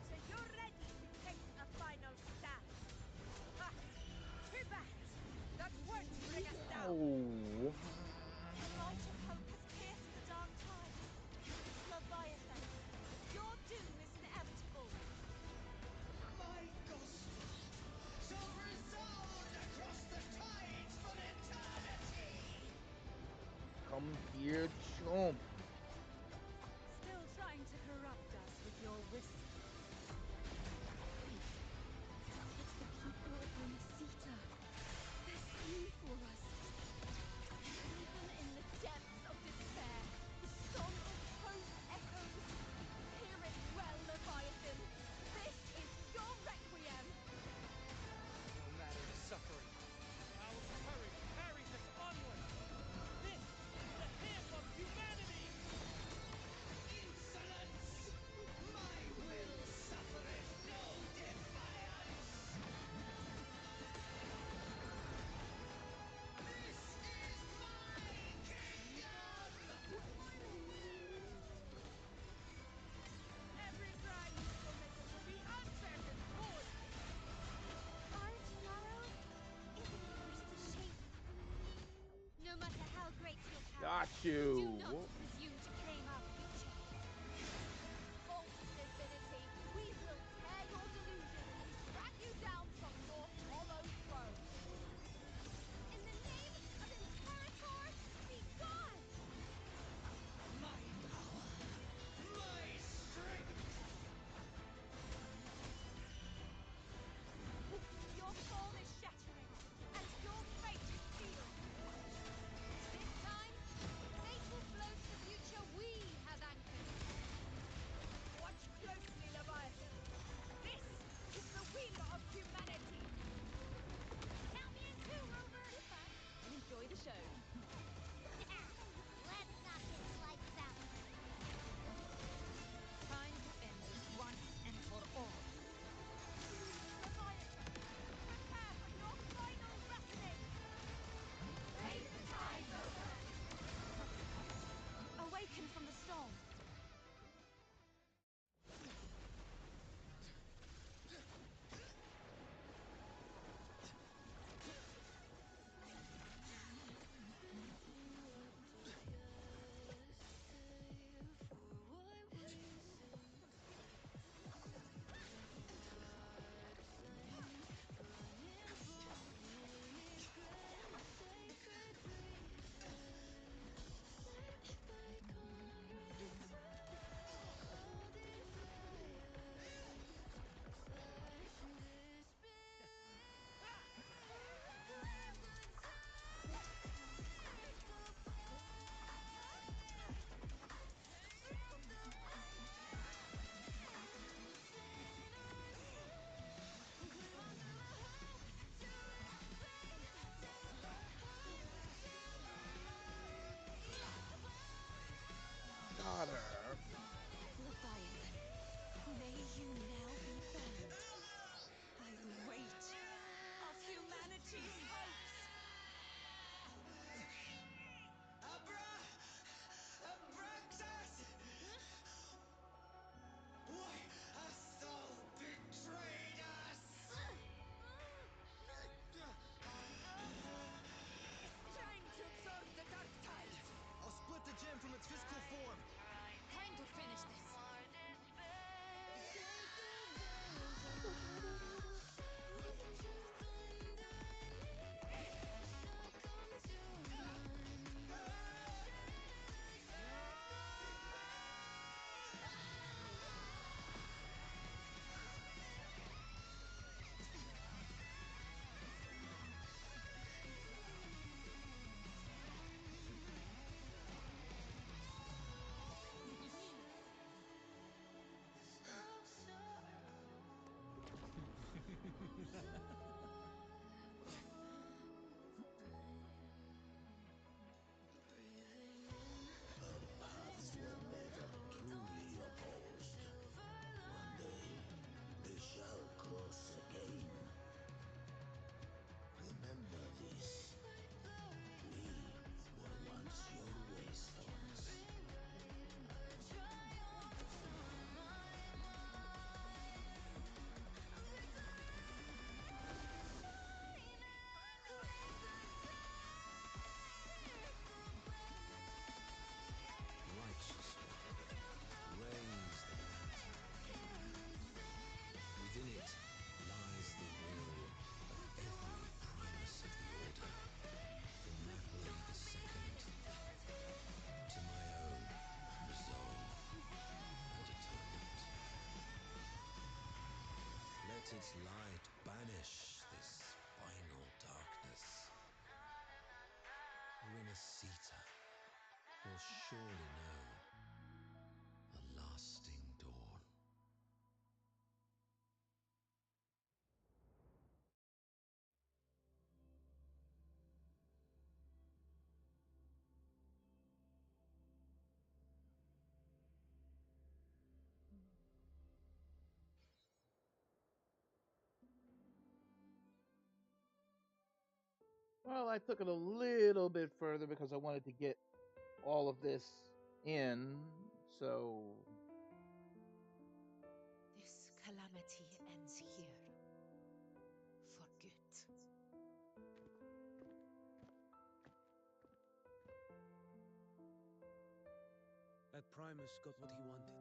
So you're ready to take a final stand. Ha! Too bad. That won't bring us down. Oh. The light of hope has pierced the dark tides. Leviathan, your doom is inevitable. My gospel shall resound across the tides for eternity. Come here, chump. Still trying to corrupt us with your whispers. It's the people of Renacita Got Do you. not presume to claim our future. False divinity, we will tear your delusions and drag you down from your hollow throne. In the name of Imperator, be gone! My power, my strength. Your form is shattering, and your fate is sealed. This time, fate will float the future we have anchored. Watch closely, Leviathan. This is the will of humanity. Count me in too, Rover! Sit back and enjoy the show. Let's knock his lights out! Time to end this once and for all. Leviathan, prepare for your final reckoning! Raise the tide, Rover! Awaken from the storm. Got her. Leviathan, may you now be bound by the weight of humanity's hopes. Abraxas! Why hast thou betrayed us? Time to absorb the dark tide! I'll split the gem from its physical form. Time to finish this! Our paths were never truly opposed. One day, they shall cross again. Remember this. We were once your waystones. Righteous one, raise the lantern. Within it lies the will of every primus of the Order, from Napoli II to my own resolve and atonement. Let its light banish this final darkness. Renacita will surely know a lasting dawn. Well, I took it a little bit further because I wanted to get all of this in. So This calamity ends here. For good. That Primus got what he wanted.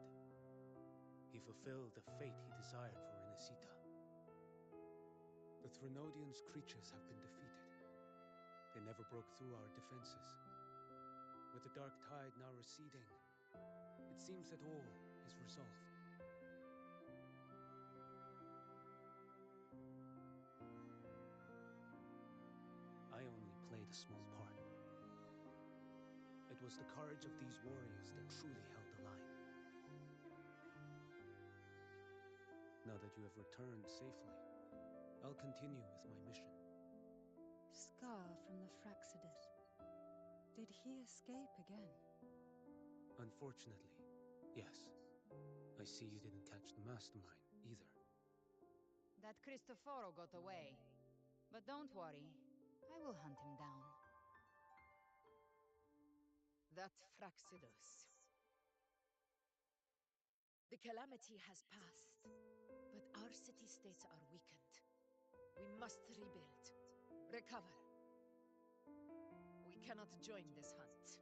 He fulfilled the fate he desired for Inesita. The Threnodians' creatures have been defeated. They never broke through our defenses. With the dark tide now receding, it seems that all is resolved. I only played a small part. It was the courage of these warriors that truly held the line. Now that you have returned safely, I'll continue with my mission. Scar from the Fraxidus. Did he escape again? Unfortunately, yes. I see you didn't catch the mastermind either. That Cristoforo got away. But don't worry, I will hunt him down. That Fraxidus. The calamity has passed, but our city-states are weakened. We must rebuild, recover. We cannot join this hunt.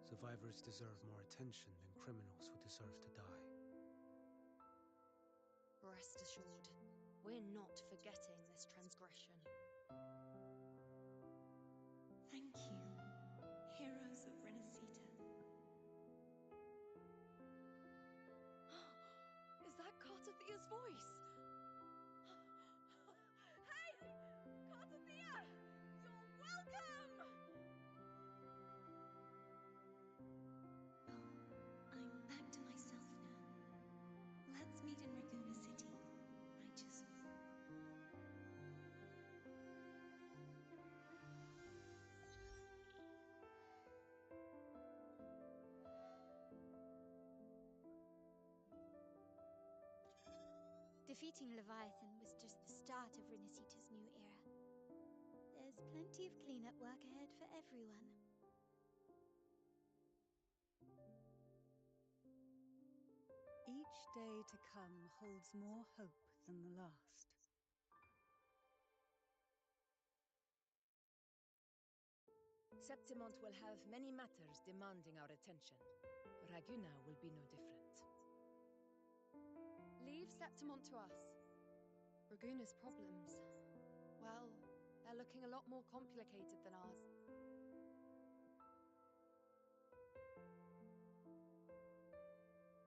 Survivors deserve more attention than criminals who deserve to die. Rest assured, we're not forgetting this transgression. Thank you, heroes of Renesita. Is that Cartathia's voice? Hey! Cartathia! You're welcome! I'm back to myself now. Let's meet in Raguna City, righteous one. Defeating Leviathan was just the start of Renesita's new era. There's plenty of cleanup work ahead for everyone. Each day to come holds more hope than the last. Septimont will have many matters demanding our attention. Raguna will be no different. Leave Septimont to us. Raguna's problems, well, they're looking a lot more complicated than ours.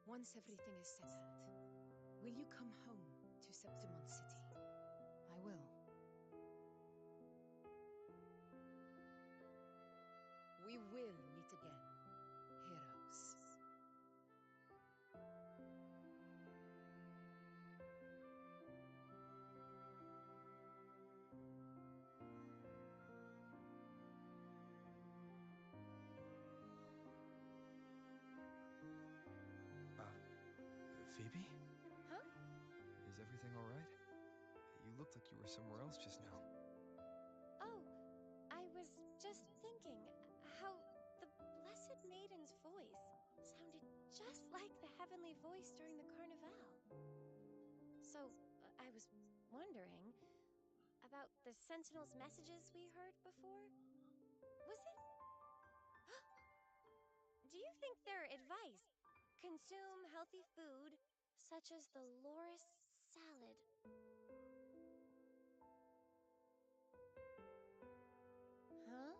Once everything is settled, will you come home to Septimont City? I will. We will meet again, heroes. Phoebe? Huh? Is everything all right? You looked like you were somewhere else just now. Oh, I was just thinking how the Blessed Maiden's voice sounded just like the heavenly voice during the Carnival. So, I was wondering about the Sentinel's messages we heard before. Was it... Do you think their advice, consume healthy food, such as the Loris salad? Huh?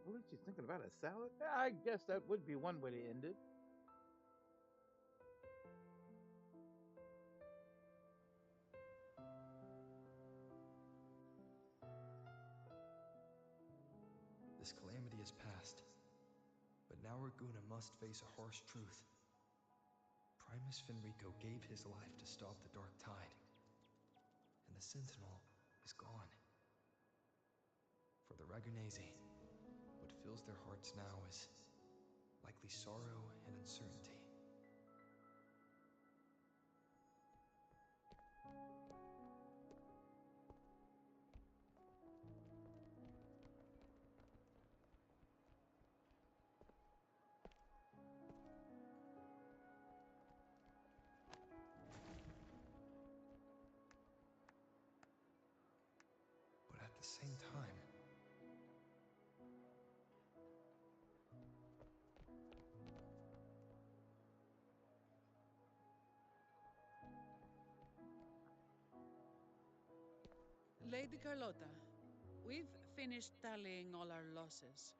What are you thinking about? A salad? I guess that would be one way to end it. This calamity is past, but now Raguna must face a harsh truth. Primus Fenrico gave his life to stop the Dark Tide, and the Sentinel is gone. For the Ragunesi, what fills their hearts now is likely sorrow and uncertainty. Lady Carlotta, we've finished tallying all our losses.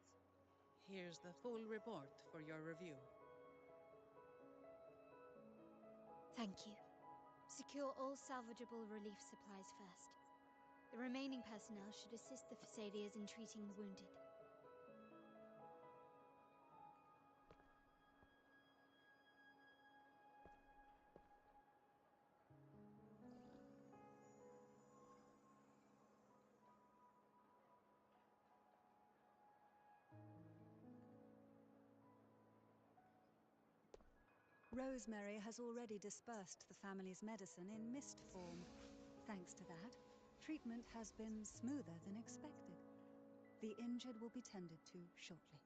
Here's the full report for your review. Thank you. Secure all salvageable relief supplies first. The remaining personnel should assist the Phasavias in treating the wounded. Rosemary has already dispersed the family's medicine in mist form. Thanks to that, treatment has been smoother than expected. The injured will be tended to shortly.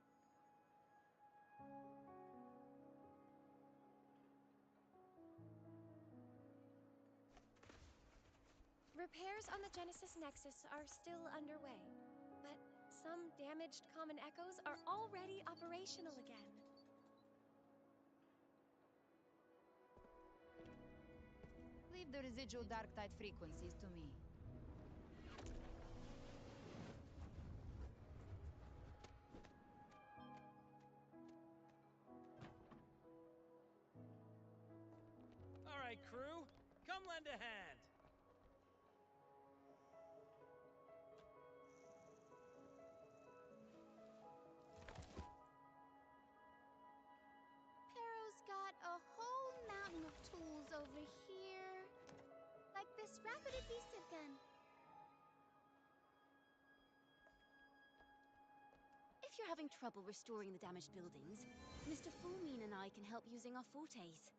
Repairs on the Genesis Nexus are still underway, but some damaged common echoes are already operational again. Leave the residual dark tide frequencies to me. All right, crew, come lend a hand. Pero's got a whole mountain of tools over here. Like this rapid adhesive gun. If you're having trouble restoring the damaged buildings, Mr. Fulmine and I can help using our fortes.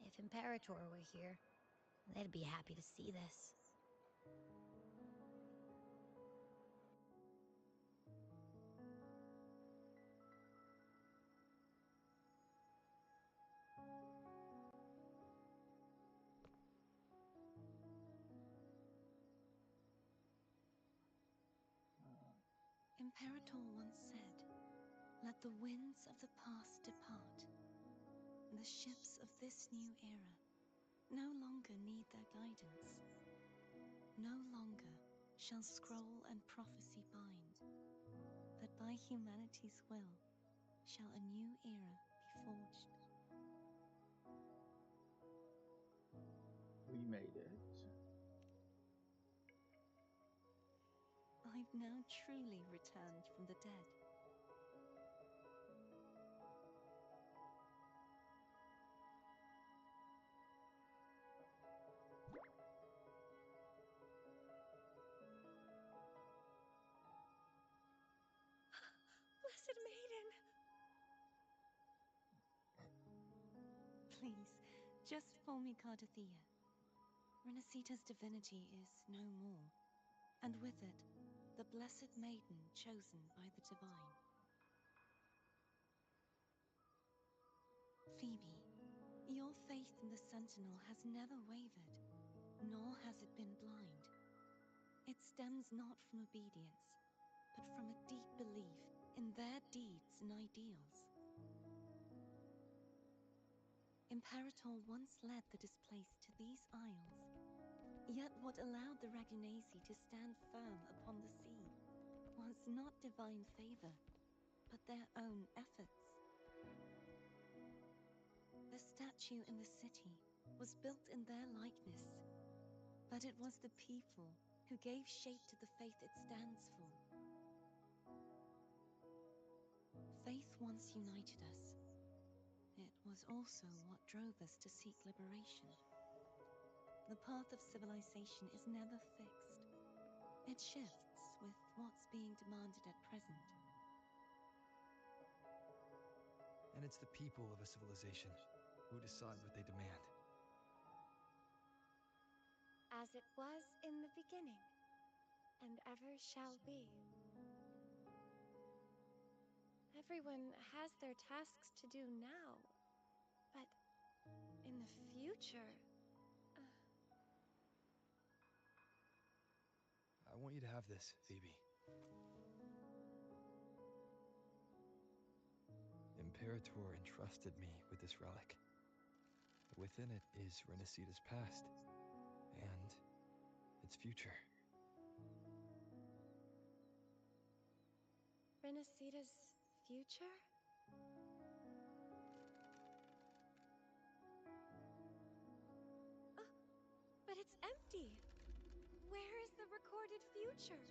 If Imperator were here, they'd be happy to see this. Imperator once said, "Let the winds of the past depart. The ships of this new era no longer need their guidance. No longer shall scroll and prophecy bind, but by humanity's will shall a new era be forged." We made it. I've now truly returned from the dead. Blessed Maiden! Please, just call me Cardothea. Renacita's divinity is no more, and with it, the Blessed Maiden chosen by the Divine. Phoebe, your faith in the Sentinel has never wavered, nor has it been blind. It stems not from obedience, but from a deep belief in their deeds and ideals. Imperator once led the displaced to these isles, yet what allowed the Ragunasi to stand firm upon the sea was not divine favor, but their own efforts. The statue in the city was built in their likeness, but it was the people who gave shape to the faith it stands for. Faith once united us. It was also what drove us to seek liberation. The path of civilization is never fixed. It shifts with what's being demanded at present. And it's the people of a civilization who decide what they demand. As it was in the beginning, and ever shall be. Everyone has their tasks to do now, but in the future... I want you to have this, Phoebe. Imperator entrusted me with this relic. Within it is Renacita's past and its future. Renacita's future? Oh, but it's empty. Where is the recorded future?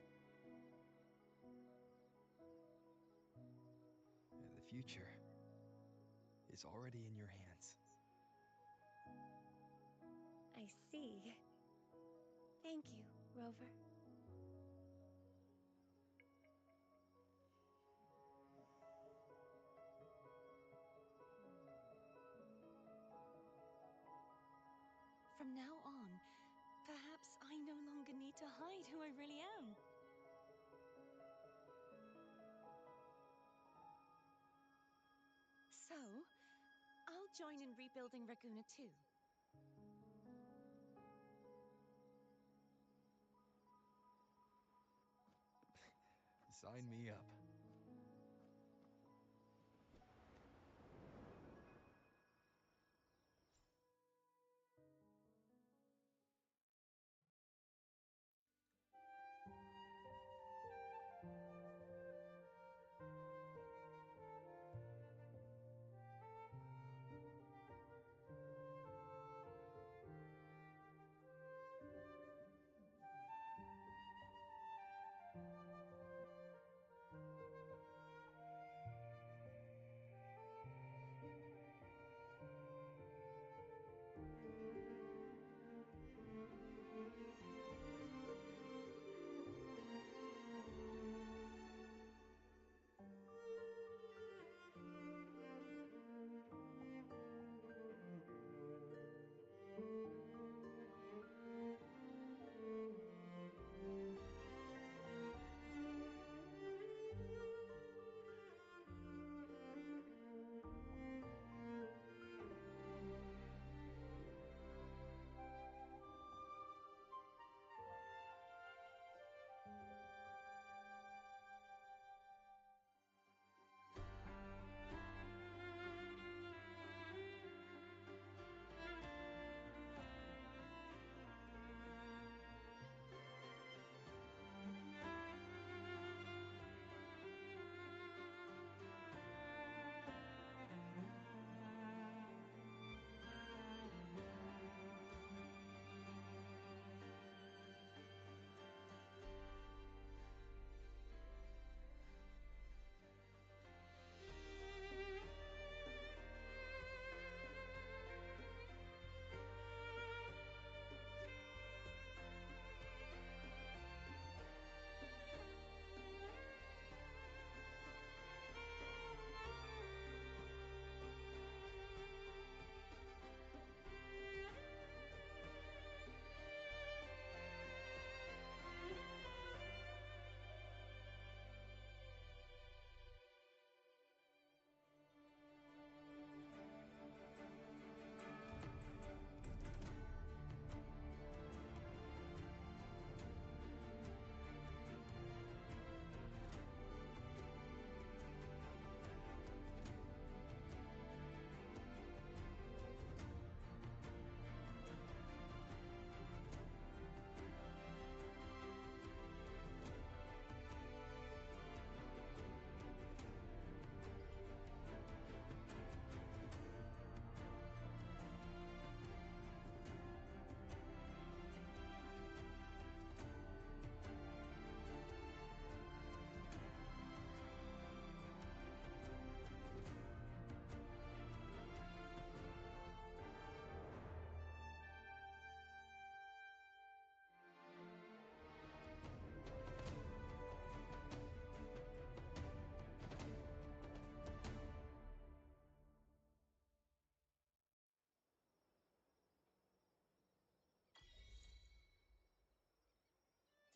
The future is already in your hands. I see. Thank you, Rover. From now on, perhaps I no longer need to hide who I really am. So, I'll join in rebuilding Raguna too. Sign me up.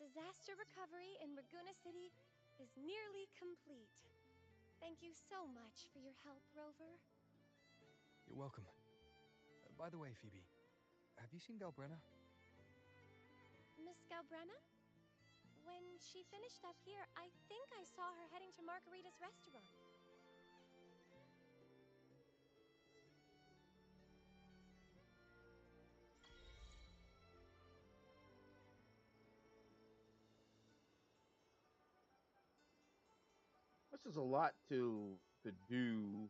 Disaster recovery in Raguna City is nearly complete. Thank you so much for your help, Rover. You're welcome. By the way, Phoebe, have you seen Galbrenna? Miss Galbrenna? When she finished up here, I think I saw her heading to Margarita's restaurant. is a lot to do.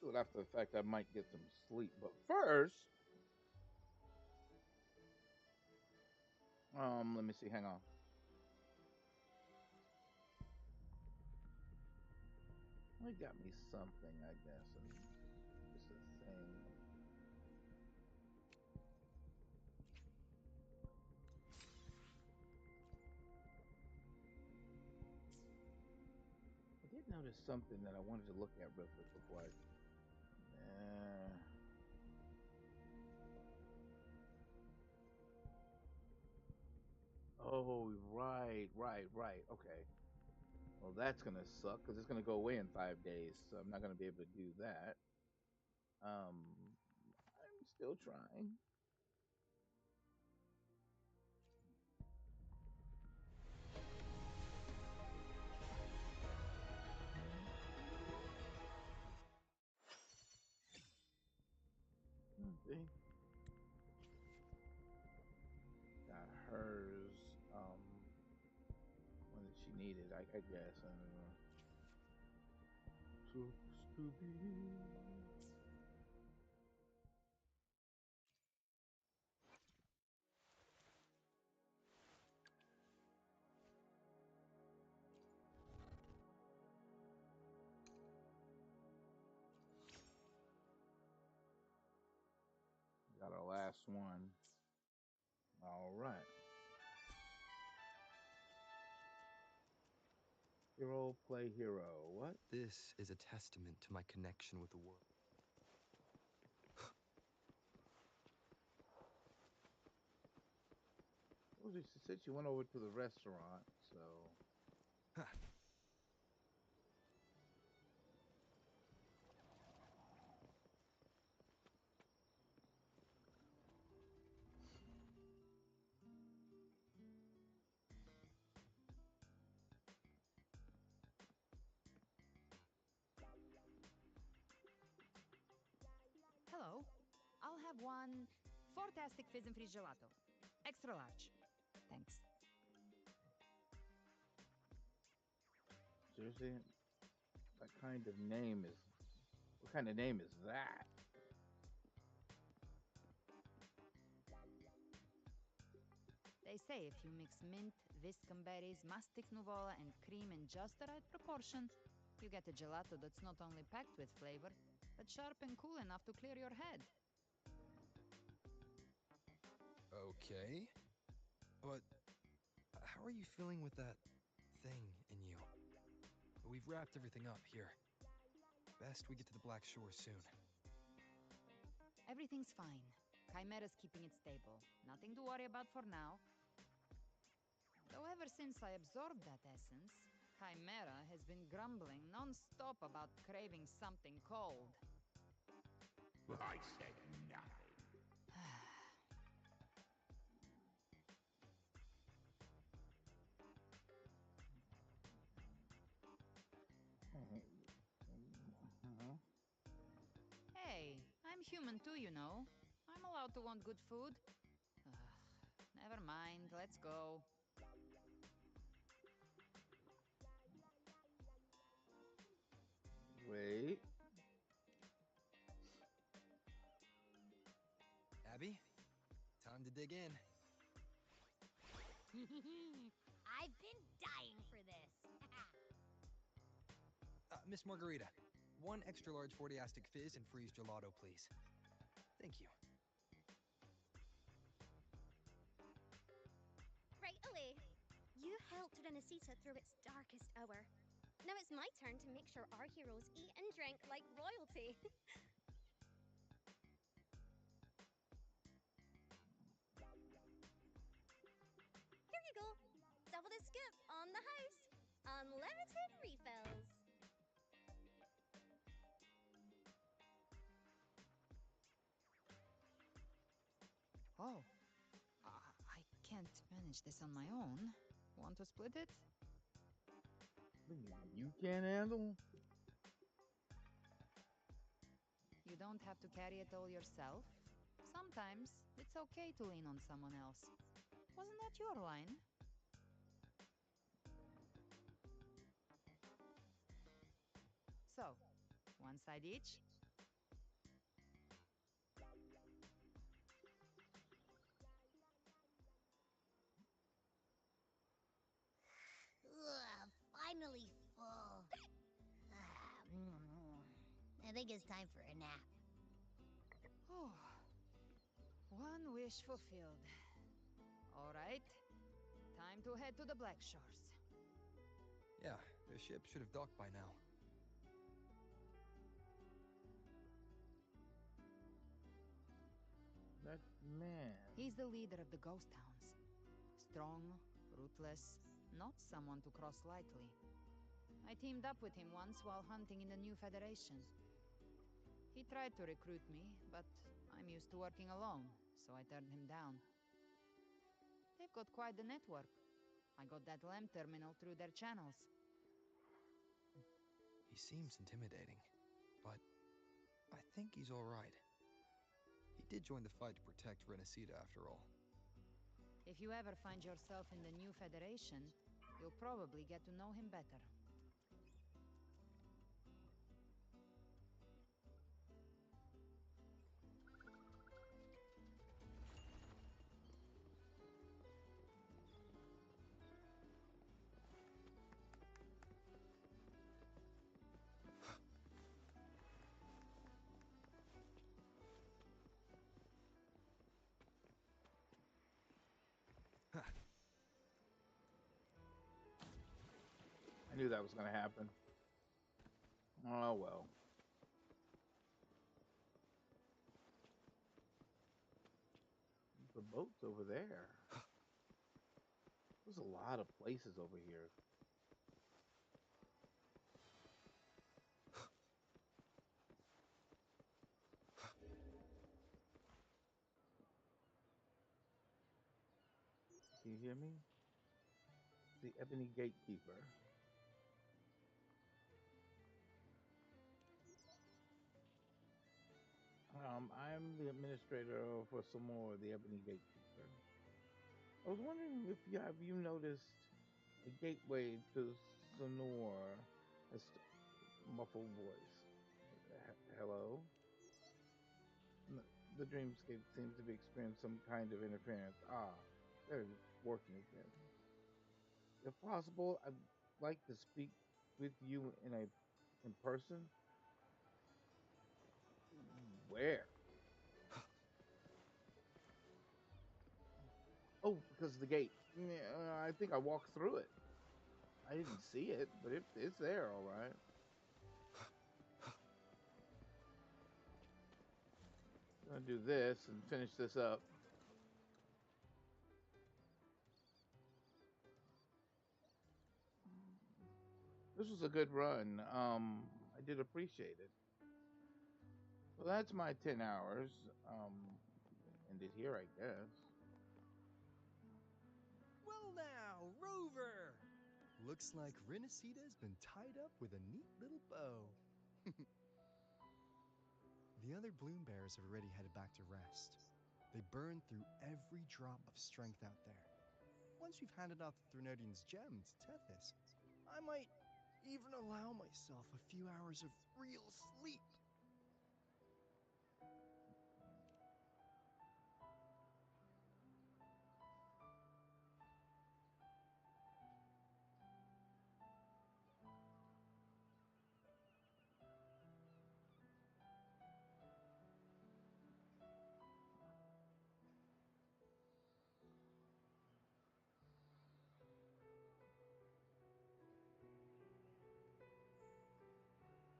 Well, after the fact, I might get some sleep. But first, let me see. Hang on. They got me something, I guess, and just a thing. I did notice something that I wanted to look at real quick before I. Oh, right. Okay. Well, that's gonna suck because it's gonna go away in 5 days, so I'm not gonna be able to do that. I'm still trying. See? Got hers. One that she needed, I guess. I don't know. Supposed to be. Got our last one. All right. Hero play hero. What? This is a testament to my connection with the world. Well, she said she went over to the restaurant, so. Hello. I'll have one fantastic fizz and freeze gelato. Extra large. Thanks. Seriously? That kind of name is. What kind of name is that? They say if you mix mint, viscum berries, mastic nuvola, and cream in just the right proportion, you get a gelato that's not only packed with flavor, but sharp and cool enough to clear your head. Okay. But how are you feeling with that thing in you? We've wrapped everything up here. Best we get to the Black Shore soon. Everything's fine. Chimera's keeping it stable. Nothing to worry about for now. Though ever since I absorbed that essence, Chimera has been grumbling non-stop about craving something cold. I said nothing. Hey, I'm human too, you know. I'm allowed to want good food. Never mind, let's go. Wait. Abby, time to dig in. I've been dying for this. Miss Margarita, one extra large 40-astic fizz and freeze gelato, please. Thank you. Right away. You helped Renesita through its darkest hour. Now it's my turn to make sure our heroes eat and drink like royalty. Here you go. Double the scoop on the house. Unlimited refills. Oh, I can't manage this on my own. Want to split it? You can't handle? You don't have to carry it all yourself. Sometimes it's okay to lean on someone else. Wasn't that your line? So, one side each? Ugh, finally full. I think it's time for a nap. Oh, one wish fulfilled. All right, time to head to the Black Shores. Yeah, the ship should have docked by now. That man. He's the leader of the ghost towns. Strong, ruthless, not someone to cross lightly. I teamed up with him once while hunting in the new Federation. He tried to recruit me, but I'm used to working alone, so I turned him down. They've got quite the network. I got that LEM terminal through their channels. He seems intimidating, but I think he's all right. He did join the fight to protect Renacida after all. If you ever find yourself in the new Federation, you'll probably get to know him better. I knew that was going to happen. Oh well. The boat's over there. There's a lot of places over here. Can you hear me? The Ebony Gatekeeper. I'm the administrator for some more of the Ebony Gatekeeper. I was wondering if you noticed a gateway to Sonor, a muffled voice. Hello? The dreamscape seems to be experiencing some kind of interference. They're working again. If possible, I'd like to speak with you in person. Where? Oh, because of the gate. Yeah, I think I walked through it. I didn't see it, but it's there, all right. I'm gonna do this and finish this up. This was a good run. I did appreciate it. Well, that's my 10 hours. Ended here, I guess. Well now, Rover! Looks like Renacida's been tied up with a neat little bow. The other Bloom Bears have already headed back to rest. They burned through every drop of strength out there. Once we've handed out the Threnodian's gem to Tethys, I might even allow myself a few hours of real sleep.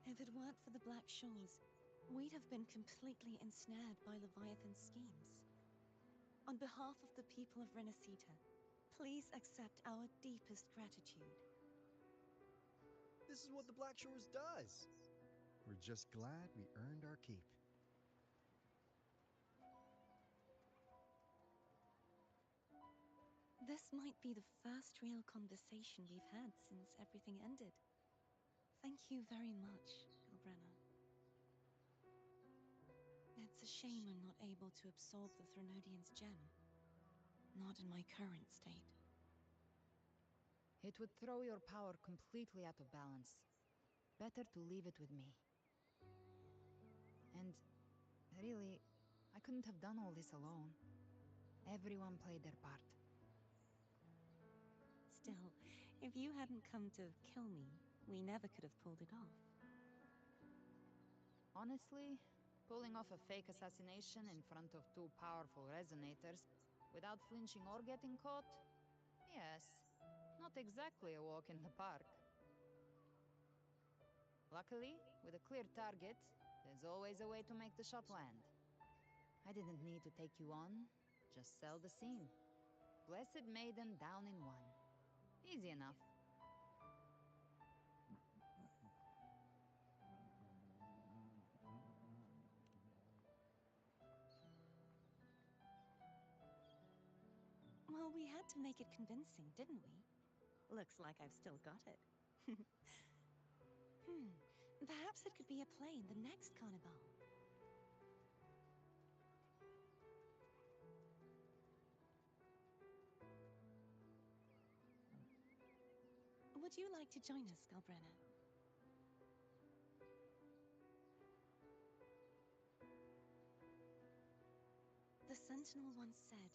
If it weren't for the Black Shores, we'd have been completely ensnared by Leviathan's schemes. On behalf of the people of Renacita, please accept our deepest gratitude. This is what the Black Shores does. We're just glad we earned our keep. This might be the first real conversation we've had since everything ended. Thank you very much, Gilbrenna. It's a shame I'm not able to absorb the Threnodian's gem. Not in my current state. It would throw your power completely out of balance. Better to leave it with me. And really, I couldn't have done all this alone. Everyone played their part. Still, if you hadn't come to kill me, we never could have pulled it off. Honestly, pulling off a fake assassination in front of two powerful resonators without flinching or getting caught? Yes, not exactly a walk in the park. Luckily, with a clear target, there's always a way to make the shot land. I didn't need to take you on, just sell the scene. Blessed Maiden down in one. Easy enough. Well, we had to make it convincing, didn't we? Looks like I've still got it. Perhaps it could be a play in the next carnival. Would you like to join us, Galbrenna? The Sentinel once said,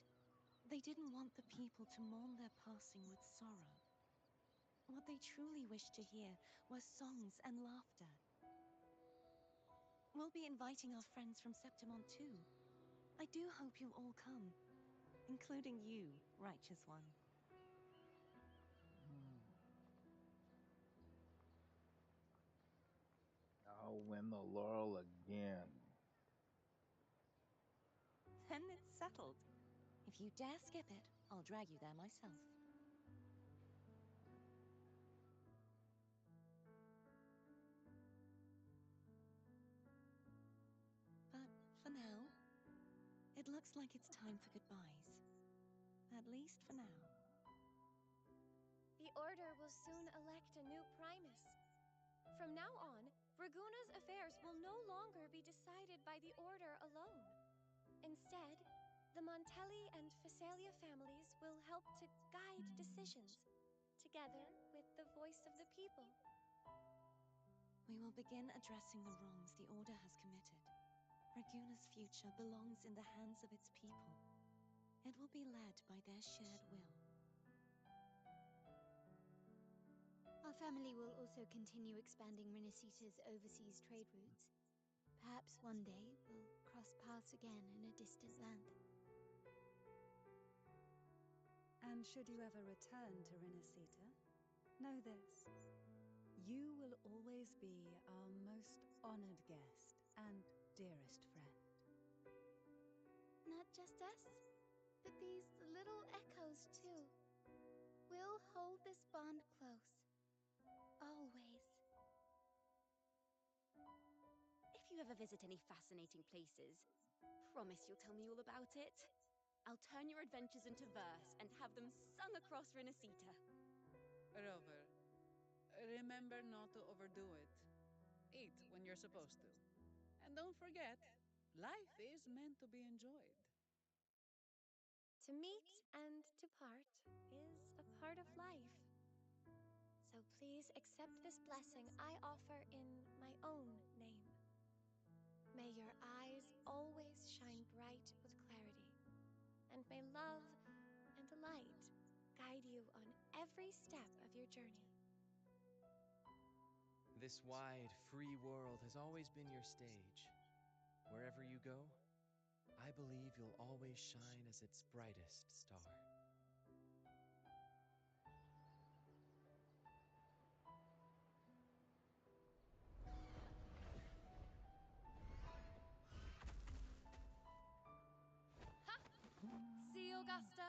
they didn't want the people to mourn their passing with sorrow. What they truly wished to hear were songs and laughter. We'll be inviting our friends from Septimont too. I do hope you'll all come, including you, Righteous One. I'll win the laurel again. Then it's settled. If you dare skip it, I'll drag you there myself. But for now, it looks like it's time for goodbyes. At least for now. The Order will soon elect a new Primus. From now on, Raguna's affairs will no longer be decided by the Order alone. Instead, the Montelli and Phasalia families will help to guide decisions, together with the voice of the people. We will begin addressing the wrongs the Order has committed. Raguna's future belongs in the hands of its people. It will be led by their shared will. Our family will also continue expanding Renacita's overseas trade routes. Perhaps one day we'll cross paths again in a distant land. And should you ever return to Renacita, know this. You will always be our most honored guest and dearest friend. Not just us, but these little echoes too. We'll hold this bond close. Always. If you ever visit any fascinating places, promise you'll tell me all about it. I'll turn your adventures into verse and have them sung across Renacita. Rover, remember not to overdo it. Eat when you're supposed to. And don't forget, life is meant to be enjoyed. To meet and to part is a part of life. So please accept this blessing I offer in my own name. May your eyes always shine bright with clarity, and may love and light guide you on every step of your journey. This wide, free world has always been your stage. Wherever you go, I believe you'll always shine as its brightest star. Ha! See, Augusta?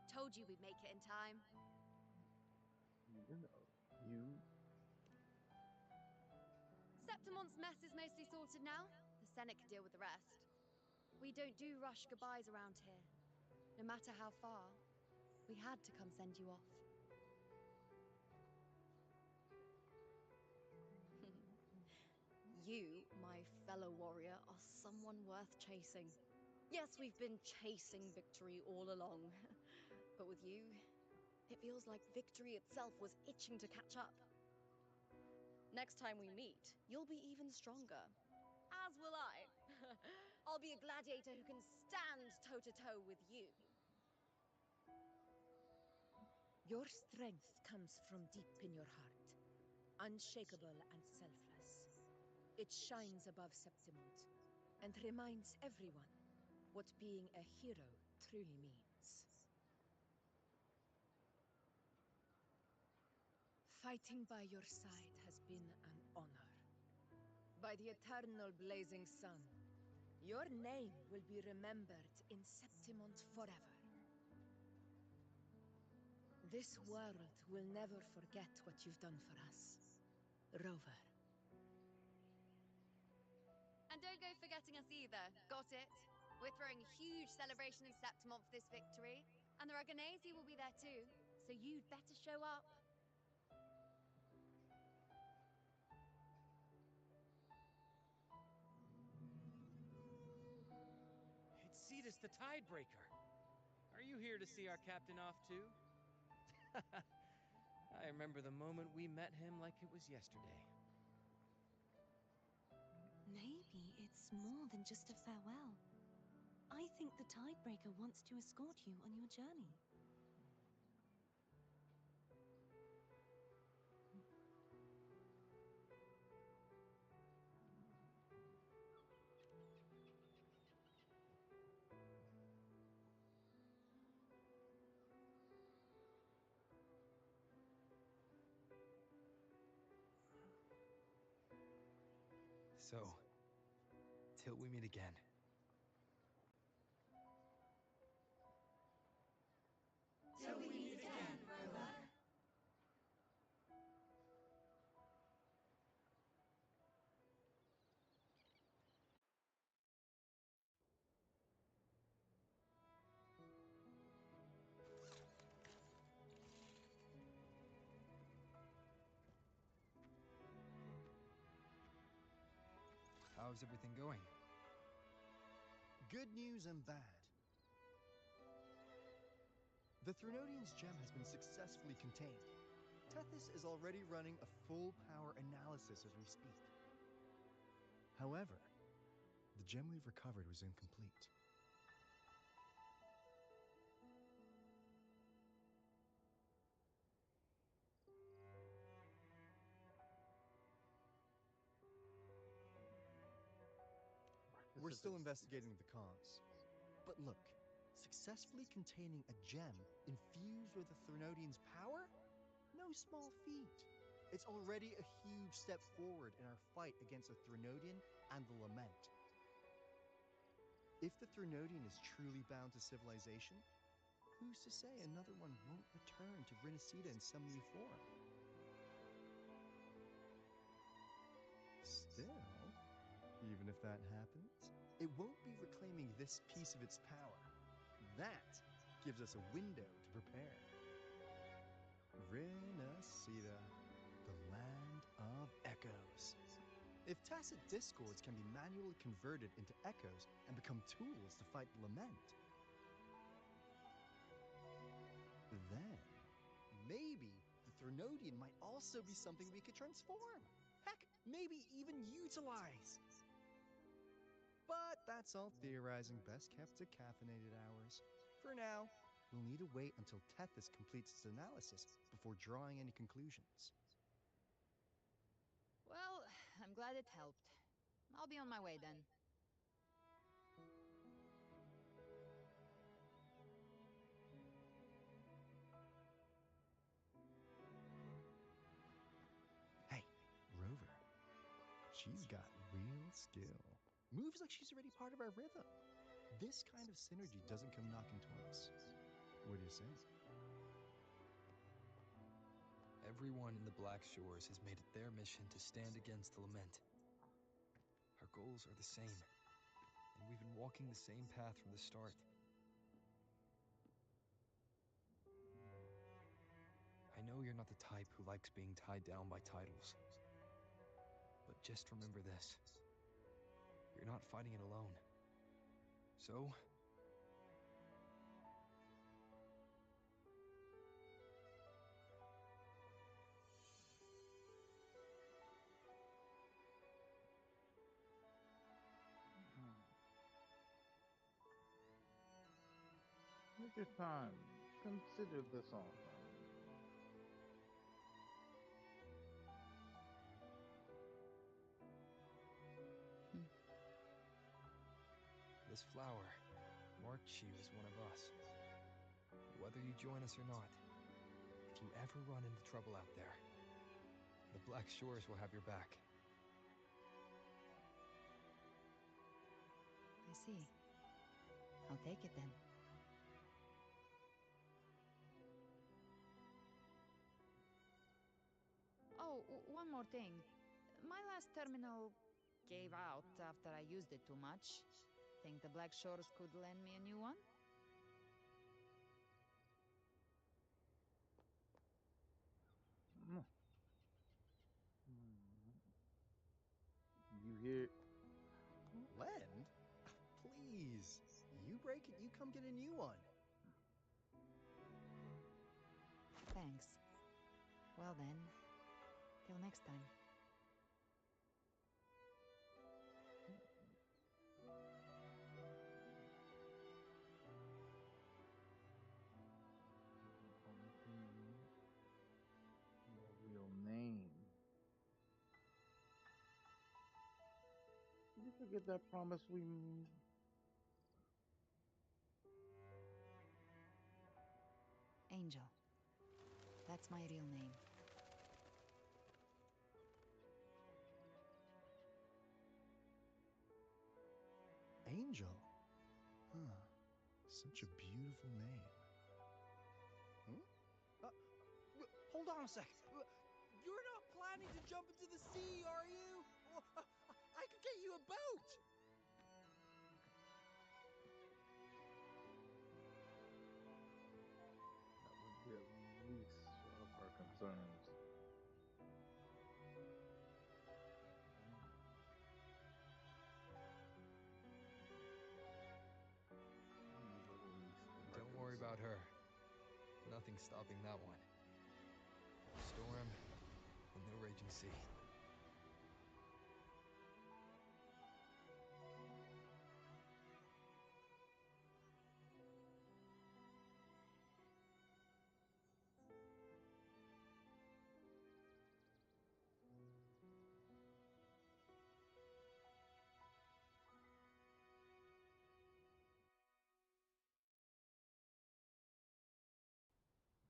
Told you we'd make it in time. Septimont's mess is mostly sorted now. The Senate can deal with the rest. We don't do rush goodbyes around here. No matter how far, we had to come send you off. You, my fellow warrior, are someone worth chasing. Yes, we've been chasing victory all along. But with you, it feels like victory itself was itching to catch up. Next time we meet, you'll be even stronger. As will I. I'll be a gladiator who can stand toe-to-toe with you. Your strength comes from deep in your heart, unshakable and selfless. It shines above Septimont, and reminds everyone what being a hero truly means. Fighting by your side has been an honor. By the eternal blazing sun, your name will be remembered in Septimont forever. This world will never forget what you've done for us, Rover. And don't go forgetting us either, got it? We're throwing a huge celebration in Septimont for this victory, and the Raganesi will be there too, so you'd better show up. It's Cetus the Tidebreaker. Are you here to see our captain off too? I remember the moment we met him like it was yesterday. Maybe it's more than just a farewell. I think the Tidebreaker wants to escort you on your journey. So, till we meet again. Till we meet again, Rover. How's everything going? Good news and bad. The Threnodian's gem has been successfully contained. Tethys is already running a full power analysis as we speak. However, the gem we've recovered was incomplete. We're still investigating the cause. But look, successfully containing a gem infused with the Threnodian's power? No small feat. It's already a huge step forward in our fight against the Threnodian and the Lament. If the Threnodian is truly bound to civilization, who's to say another one won't return to Rinasida in some new form? Still, even if that happens, it won't be reclaiming this piece of its power. That gives us a window to prepare. Rinasida, the land of echoes. If tacit discords can be manually converted into echoes and become tools to fight the Lament, then maybe the Threnodian might also be something we could transform. Heck, maybe even utilize. But that's all theorizing best kept to caffeinated hours. For now, we'll need to wait until Tethys completes its analysis before drawing any conclusions. Well, I'm glad it helped. I'll be on my way then. Hey, Rover. She's got real skill. Moves like she's already part of our rhythm. This kind of synergy doesn't come knocking twice. What do you say? Everyone in the Black Shores has made it their mission to stand against the Lament. Our goals are the same, and we've been walking the same path from the start. I know you're not the type who likes being tied down by titles. But just remember this. You're not fighting it alone. So, Take your time. Consider this offer. This flower marked she was one of us. Whether you join us or not, if you ever run into trouble out there, the Black Shores will have your back. I see. I'll take it then. Oh, one more thing. My last terminal gave out after I used it too much. Think the Black Shores could lend me a new one? Mm. You hear? Lend? Please. You break it, you come get a new one. Thanks. Well then, till next time. Your real name. Did you forget that promise we made? Angel. That's my real name. Angel? Huh. Such a beautiful name. Hold on a sec. You're not planning to jump into the sea, are you? I could get you a boat. That would be at least of our concerns. Don't worry about her. Nothing's stopping that one. No storm and no raging sea.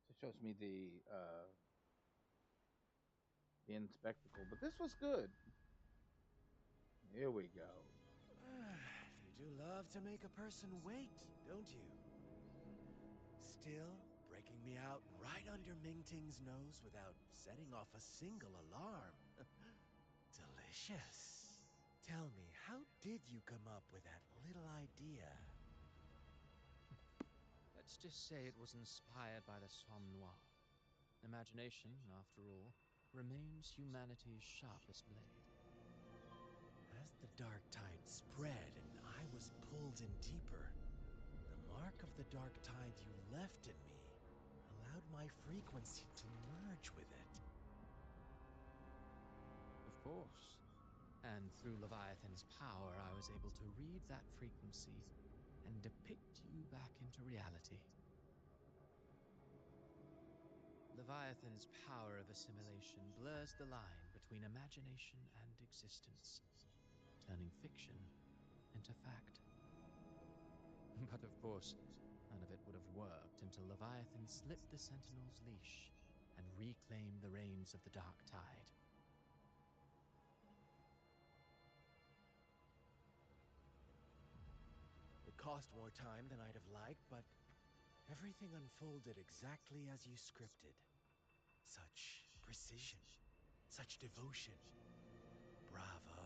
It shows me the end spectacle, but this was good. Here we go. You do love to make a person wait, don't you? Still, breaking me out right under Mingting's nose without setting off a single alarm. Delicious. Tell me, how did you come up with that little idea? Let's just say it was inspired by the Somme Noir. Imagination, after all, remains humanity's sharpest blade. As the dark tide spread and I was pulled in deeper, the mark of the dark tide you left in me allowed my frequency to merge with it. Of course. And through Leviathan's power, I was able to read that frequency and depict you back into reality. Leviathan's power of assimilation blurs the line between imagination and existence, turning fiction into fact. But of course, none of it would have worked until Leviathan slipped the Sentinel's leash and reclaimed the reins of the Dark Tide. It cost more time than I'd have liked, but everything unfolded exactly as you scripted. Such precision, such devotion. Bravo.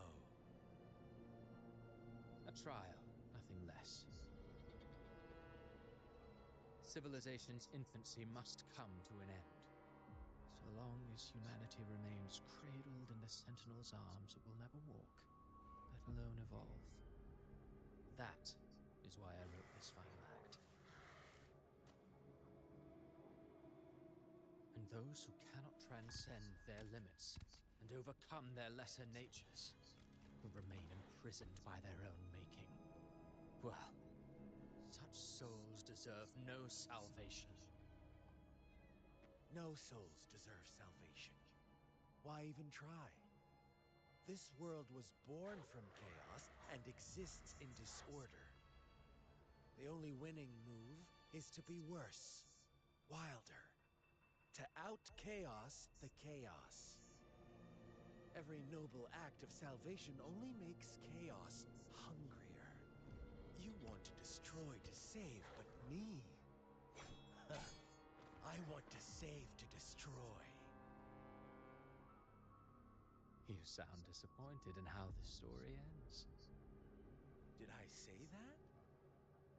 A trial, nothing less. Civilization's infancy must come to an end. So long as humanity remains cradled in the Sentinel's arms, it will never walk, let alone evolve. That is why I wrote this final act. And those who cannot transcend their limits and overcome their lesser natures will remain imprisoned by their own making. Well, such souls deserve no salvation. No souls deserve salvation. Why even try? This world was born from chaos and exists in disorder. The only winning move is to be worse, wilder, to out-chaos the chaos. Every noble act of salvation only makes chaos hungrier. You want to destroy to save, but me? I want to save to destroy. You sound disappointed in how the story ends. Did I say that?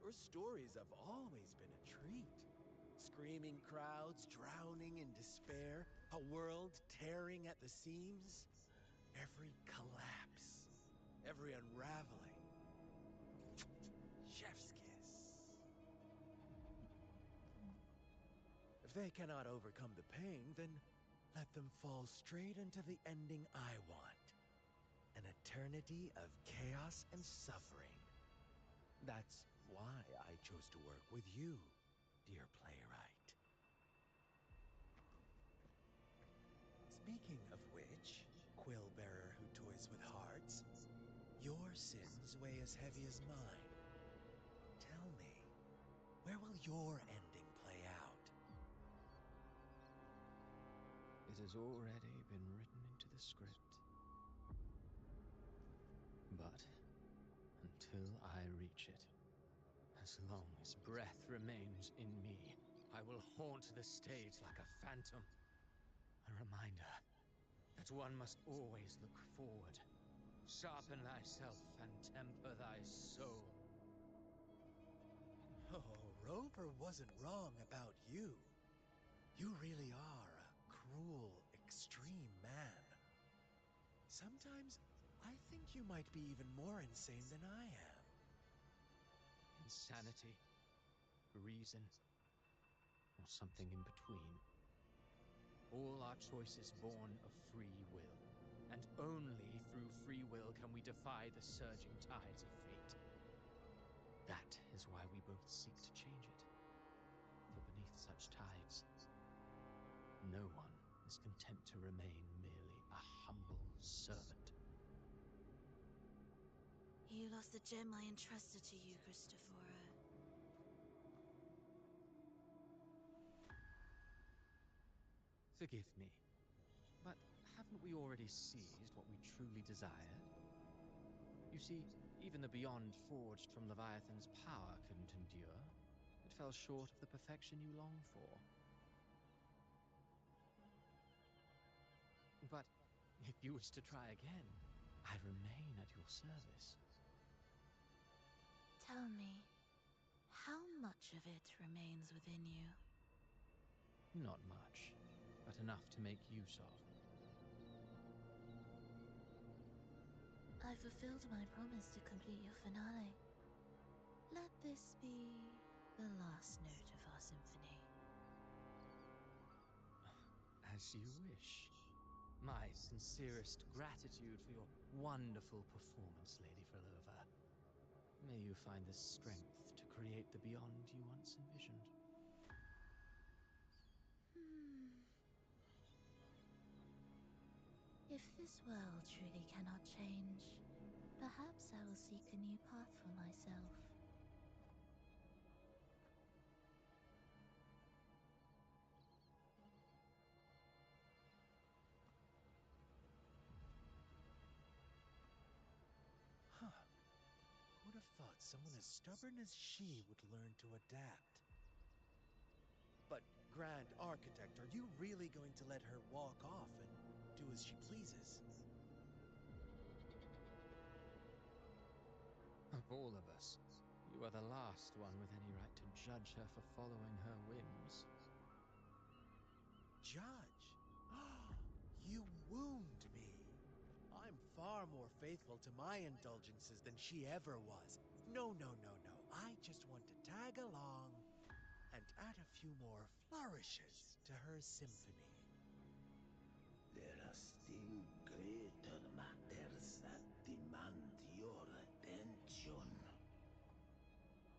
Your stories have always been a treat. Screaming crowds drowning in despair, a world tearing at the seams. Every collapse, every unraveling. Chef's kiss. If they cannot overcome the pain, then let them fall straight into the ending I want. An eternity of chaos and suffering. That's why I chose to work with you, dear playwright. Speaking of which, quill bearer who toys with hearts, your sins weigh as heavy as mine. Tell me, where will your ending play out? It has already been written into the script. But until I reach it, as long as breath remains in me, I will haunt the stage like a phantom. A reminder that one must always look forward. Sharpen thyself and temper thy soul. Oh, Rover wasn't wrong about you. You really are a cruel, extreme man. Sometimes I think you might be even more insane than I am. Insanity, reason, or something in between. All our choices born of free will, and only through free will can we defy the surging tides of fate. That is why we both seek to change it. For beneath such tides, no one is content to remain merely a humble servant. You lost the gem I entrusted to you, Christopher. Forgive me, but haven't we already seized what we truly desired? You see, even the beyond forged from Leviathan's power couldn't endure. It fell short of the perfection you long for. But if you wish to try again, I remain at your service. Tell me, how much of it remains within you? Not much, but enough to make use of. I fulfilled my promise to complete your finale. Let this be the last note of our symphony. As you wish. My sincerest gratitude for your wonderful performance, Lady Verlova. May you find the strength to create the beyond you once envisioned. If this world truly cannot change, perhaps I will seek a new path for myself. Huh. Who would have thought someone as stubborn as she would learn to adapt? But, Grand Architect, are you really going to let her walk off and do as she pleases? Of all of us, you are the last one with any right to judge her for following her whims. Judge? You wound me. I'm far more faithful to my indulgences than she ever was. No, no, no, no. I just want to tag along and add a few more flourishes to her symphony. There are still greater matters that demand your attention.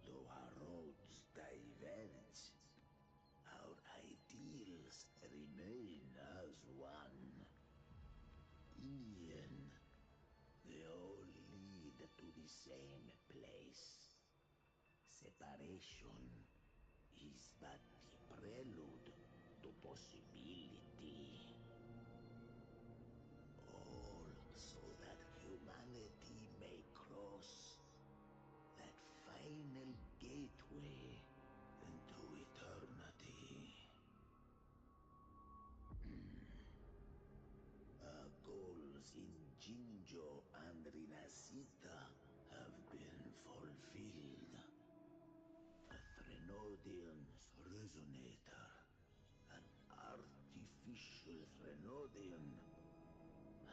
Though our roads the same place. Separation is but the prelude to possibility. All so that humanity may cross that final gateway into eternity. Our goals in Jinjo and Rinasita have been fulfilled. The Threnodian's resonator, an artificial Threnodian,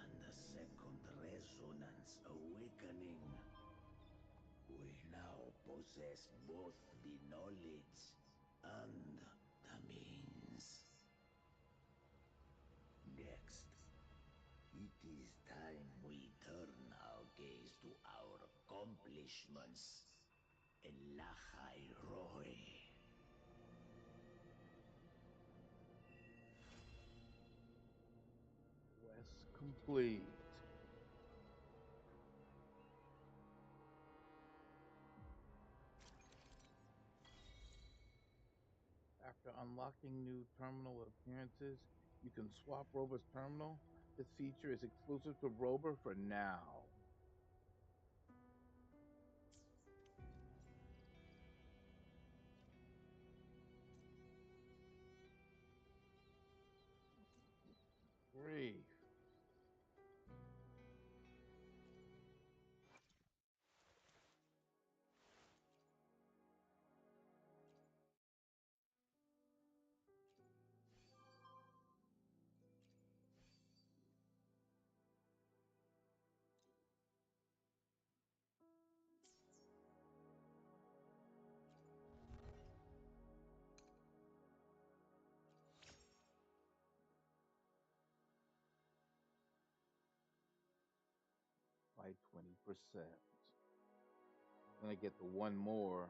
and the second resonance awakening. We now possess both the knowledge and the means. Next, it is time we turn our gaze to our accomplishments in Lahai Roy. Quest complete. After unlocking new terminal appearances, you can swap Rover's terminal. This feature is exclusive to Rover for now. Grief. By 20%. Then I get the one more.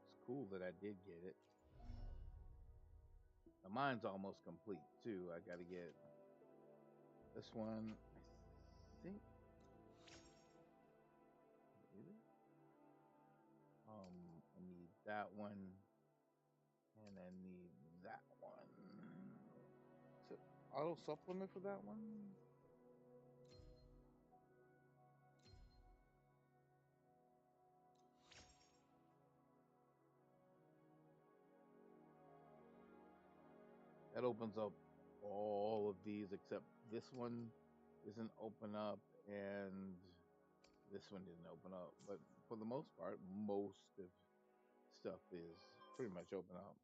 It's cool that I did get it. Now mine's almost complete too. I gotta get this one. I think. I need that one, and I need that one. Is it auto supplement for that one? That opens up all of these except this one doesn't open up, and this one didn't open up. But for the most part, most of stuff is pretty much open up.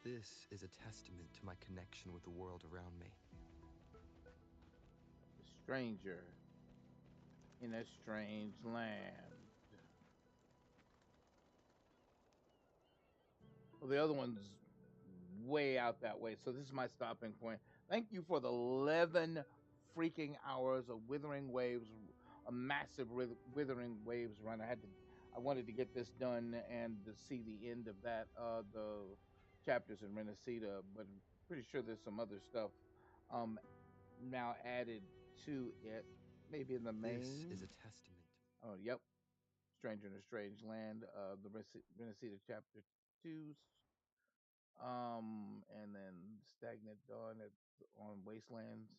This is a testament to my connection with the world around me. A stranger in a strange land. Well, the other one's way out that way, so this is my stopping point. Thank you for the 11 freaking hours of Withering Waves, a massive Withering Waves run. I wanted to get this done and to see the end of that, the chapters in Renacita, but I'm pretty sure there's some other stuff now added to it, maybe in the main. This is a testament. Oh, yep. Stranger in a Strange Land, the Renacita chapter 2, and then Stagnant Dawn on Wastelands,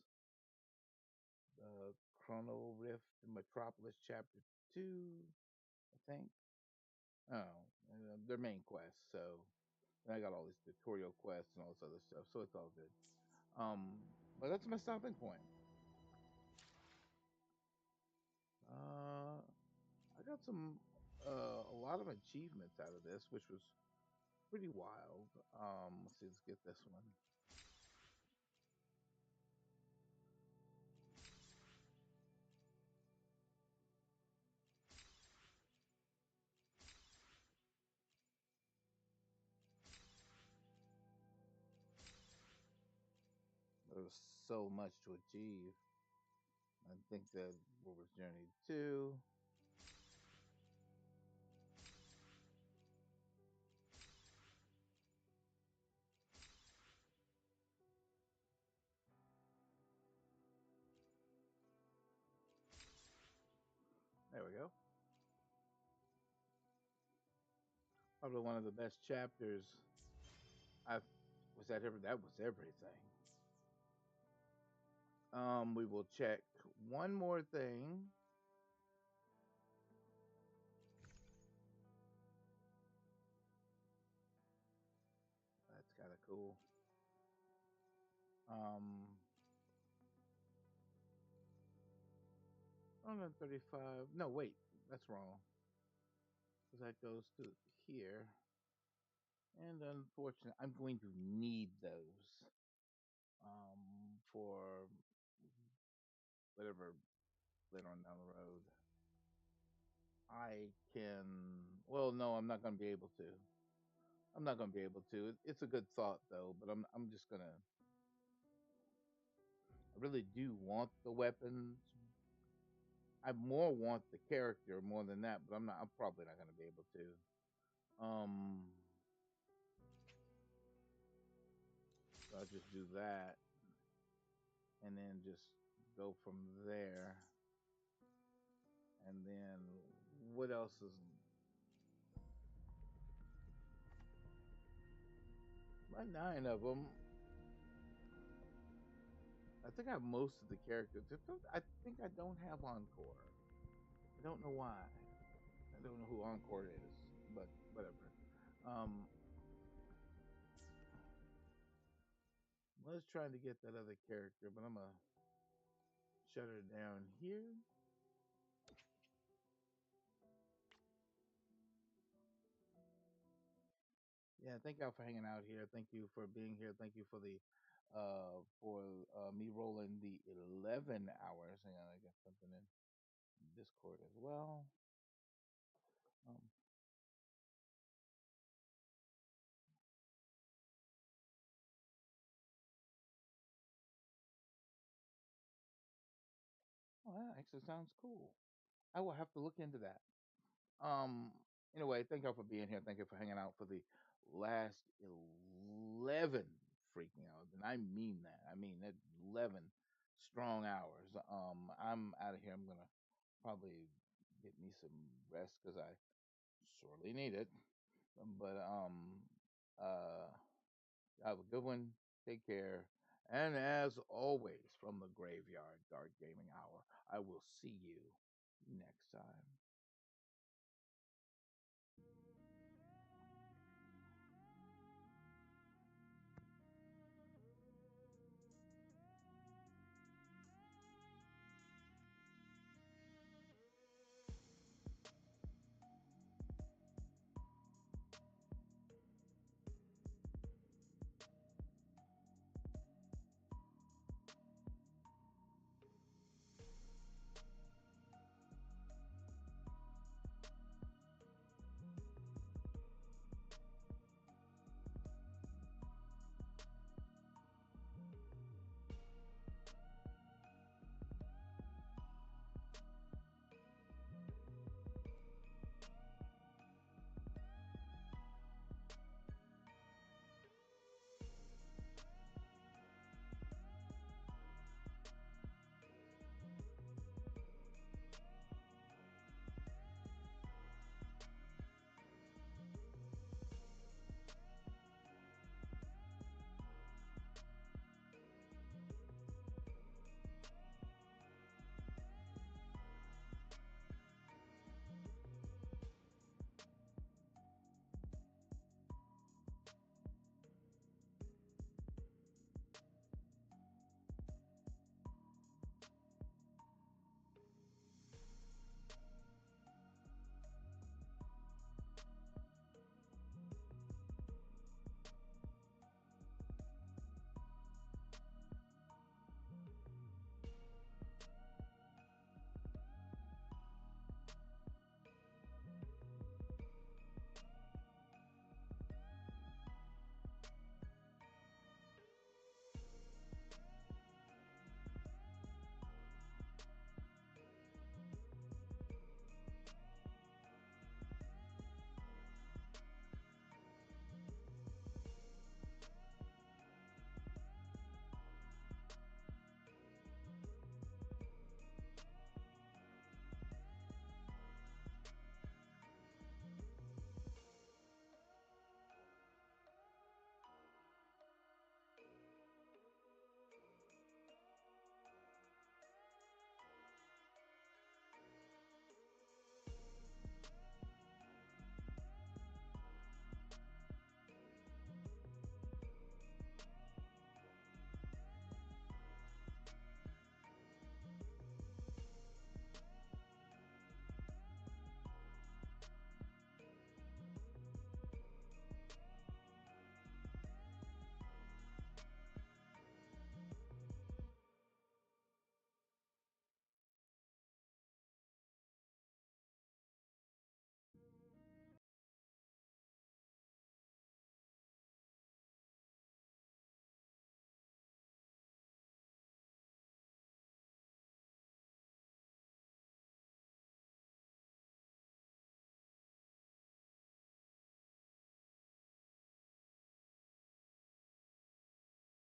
Chrono Rift, Metropolis chapter 2, I think. Oh, their main quests. So and I got all these tutorial quests and all this other stuff, so it's all good. But that's my stopping point. I got a lot of achievements out of this, which was pretty wild. Let's see, let's get this one. so much to achieve. I think that what was Journey 2. There we go. Probably one of the best chapters I've that was everything. We will check one more thing. That's kind of cool. 135. No, wait, that's wrong. Because that goes to here. And unfortunately, I'm going to need those for whatever later on down the road. I can. Well, no, I'm not going to be able to. I'm not going to be able to. It's a good thought though, but I'm just gonna. I really do want the weapons. I more want the character more than that, but I'm not. I'm probably not going to be able to. So I'll just do that, and then just go from there. And then what else is? My 9 of them. I think I have most of the characters. I think I don't have Encore. I don't know why. I don't know who Encore is, but whatever. I was trying to get that other character, but I'm gonna shut her down here. Yeah, thank y'all for hanging out here. Thank you for being here. Thank you for the me rolling the 11 hours. Hang on, I got something in Discord as well. Um, oh, that actually sounds cool. I will have to look into that. Um. Anyway, thank y'all for being here. Thank you for hanging out for the last 11 freaking hours, and I mean that. I mean that 11 strong hours. I'm out of here. I'm gonna probably get me some rest because I sorely need it. But uh, have a good one. Take care. And as always, from the graveyard, Dark Gaming Hour, I will see you next time.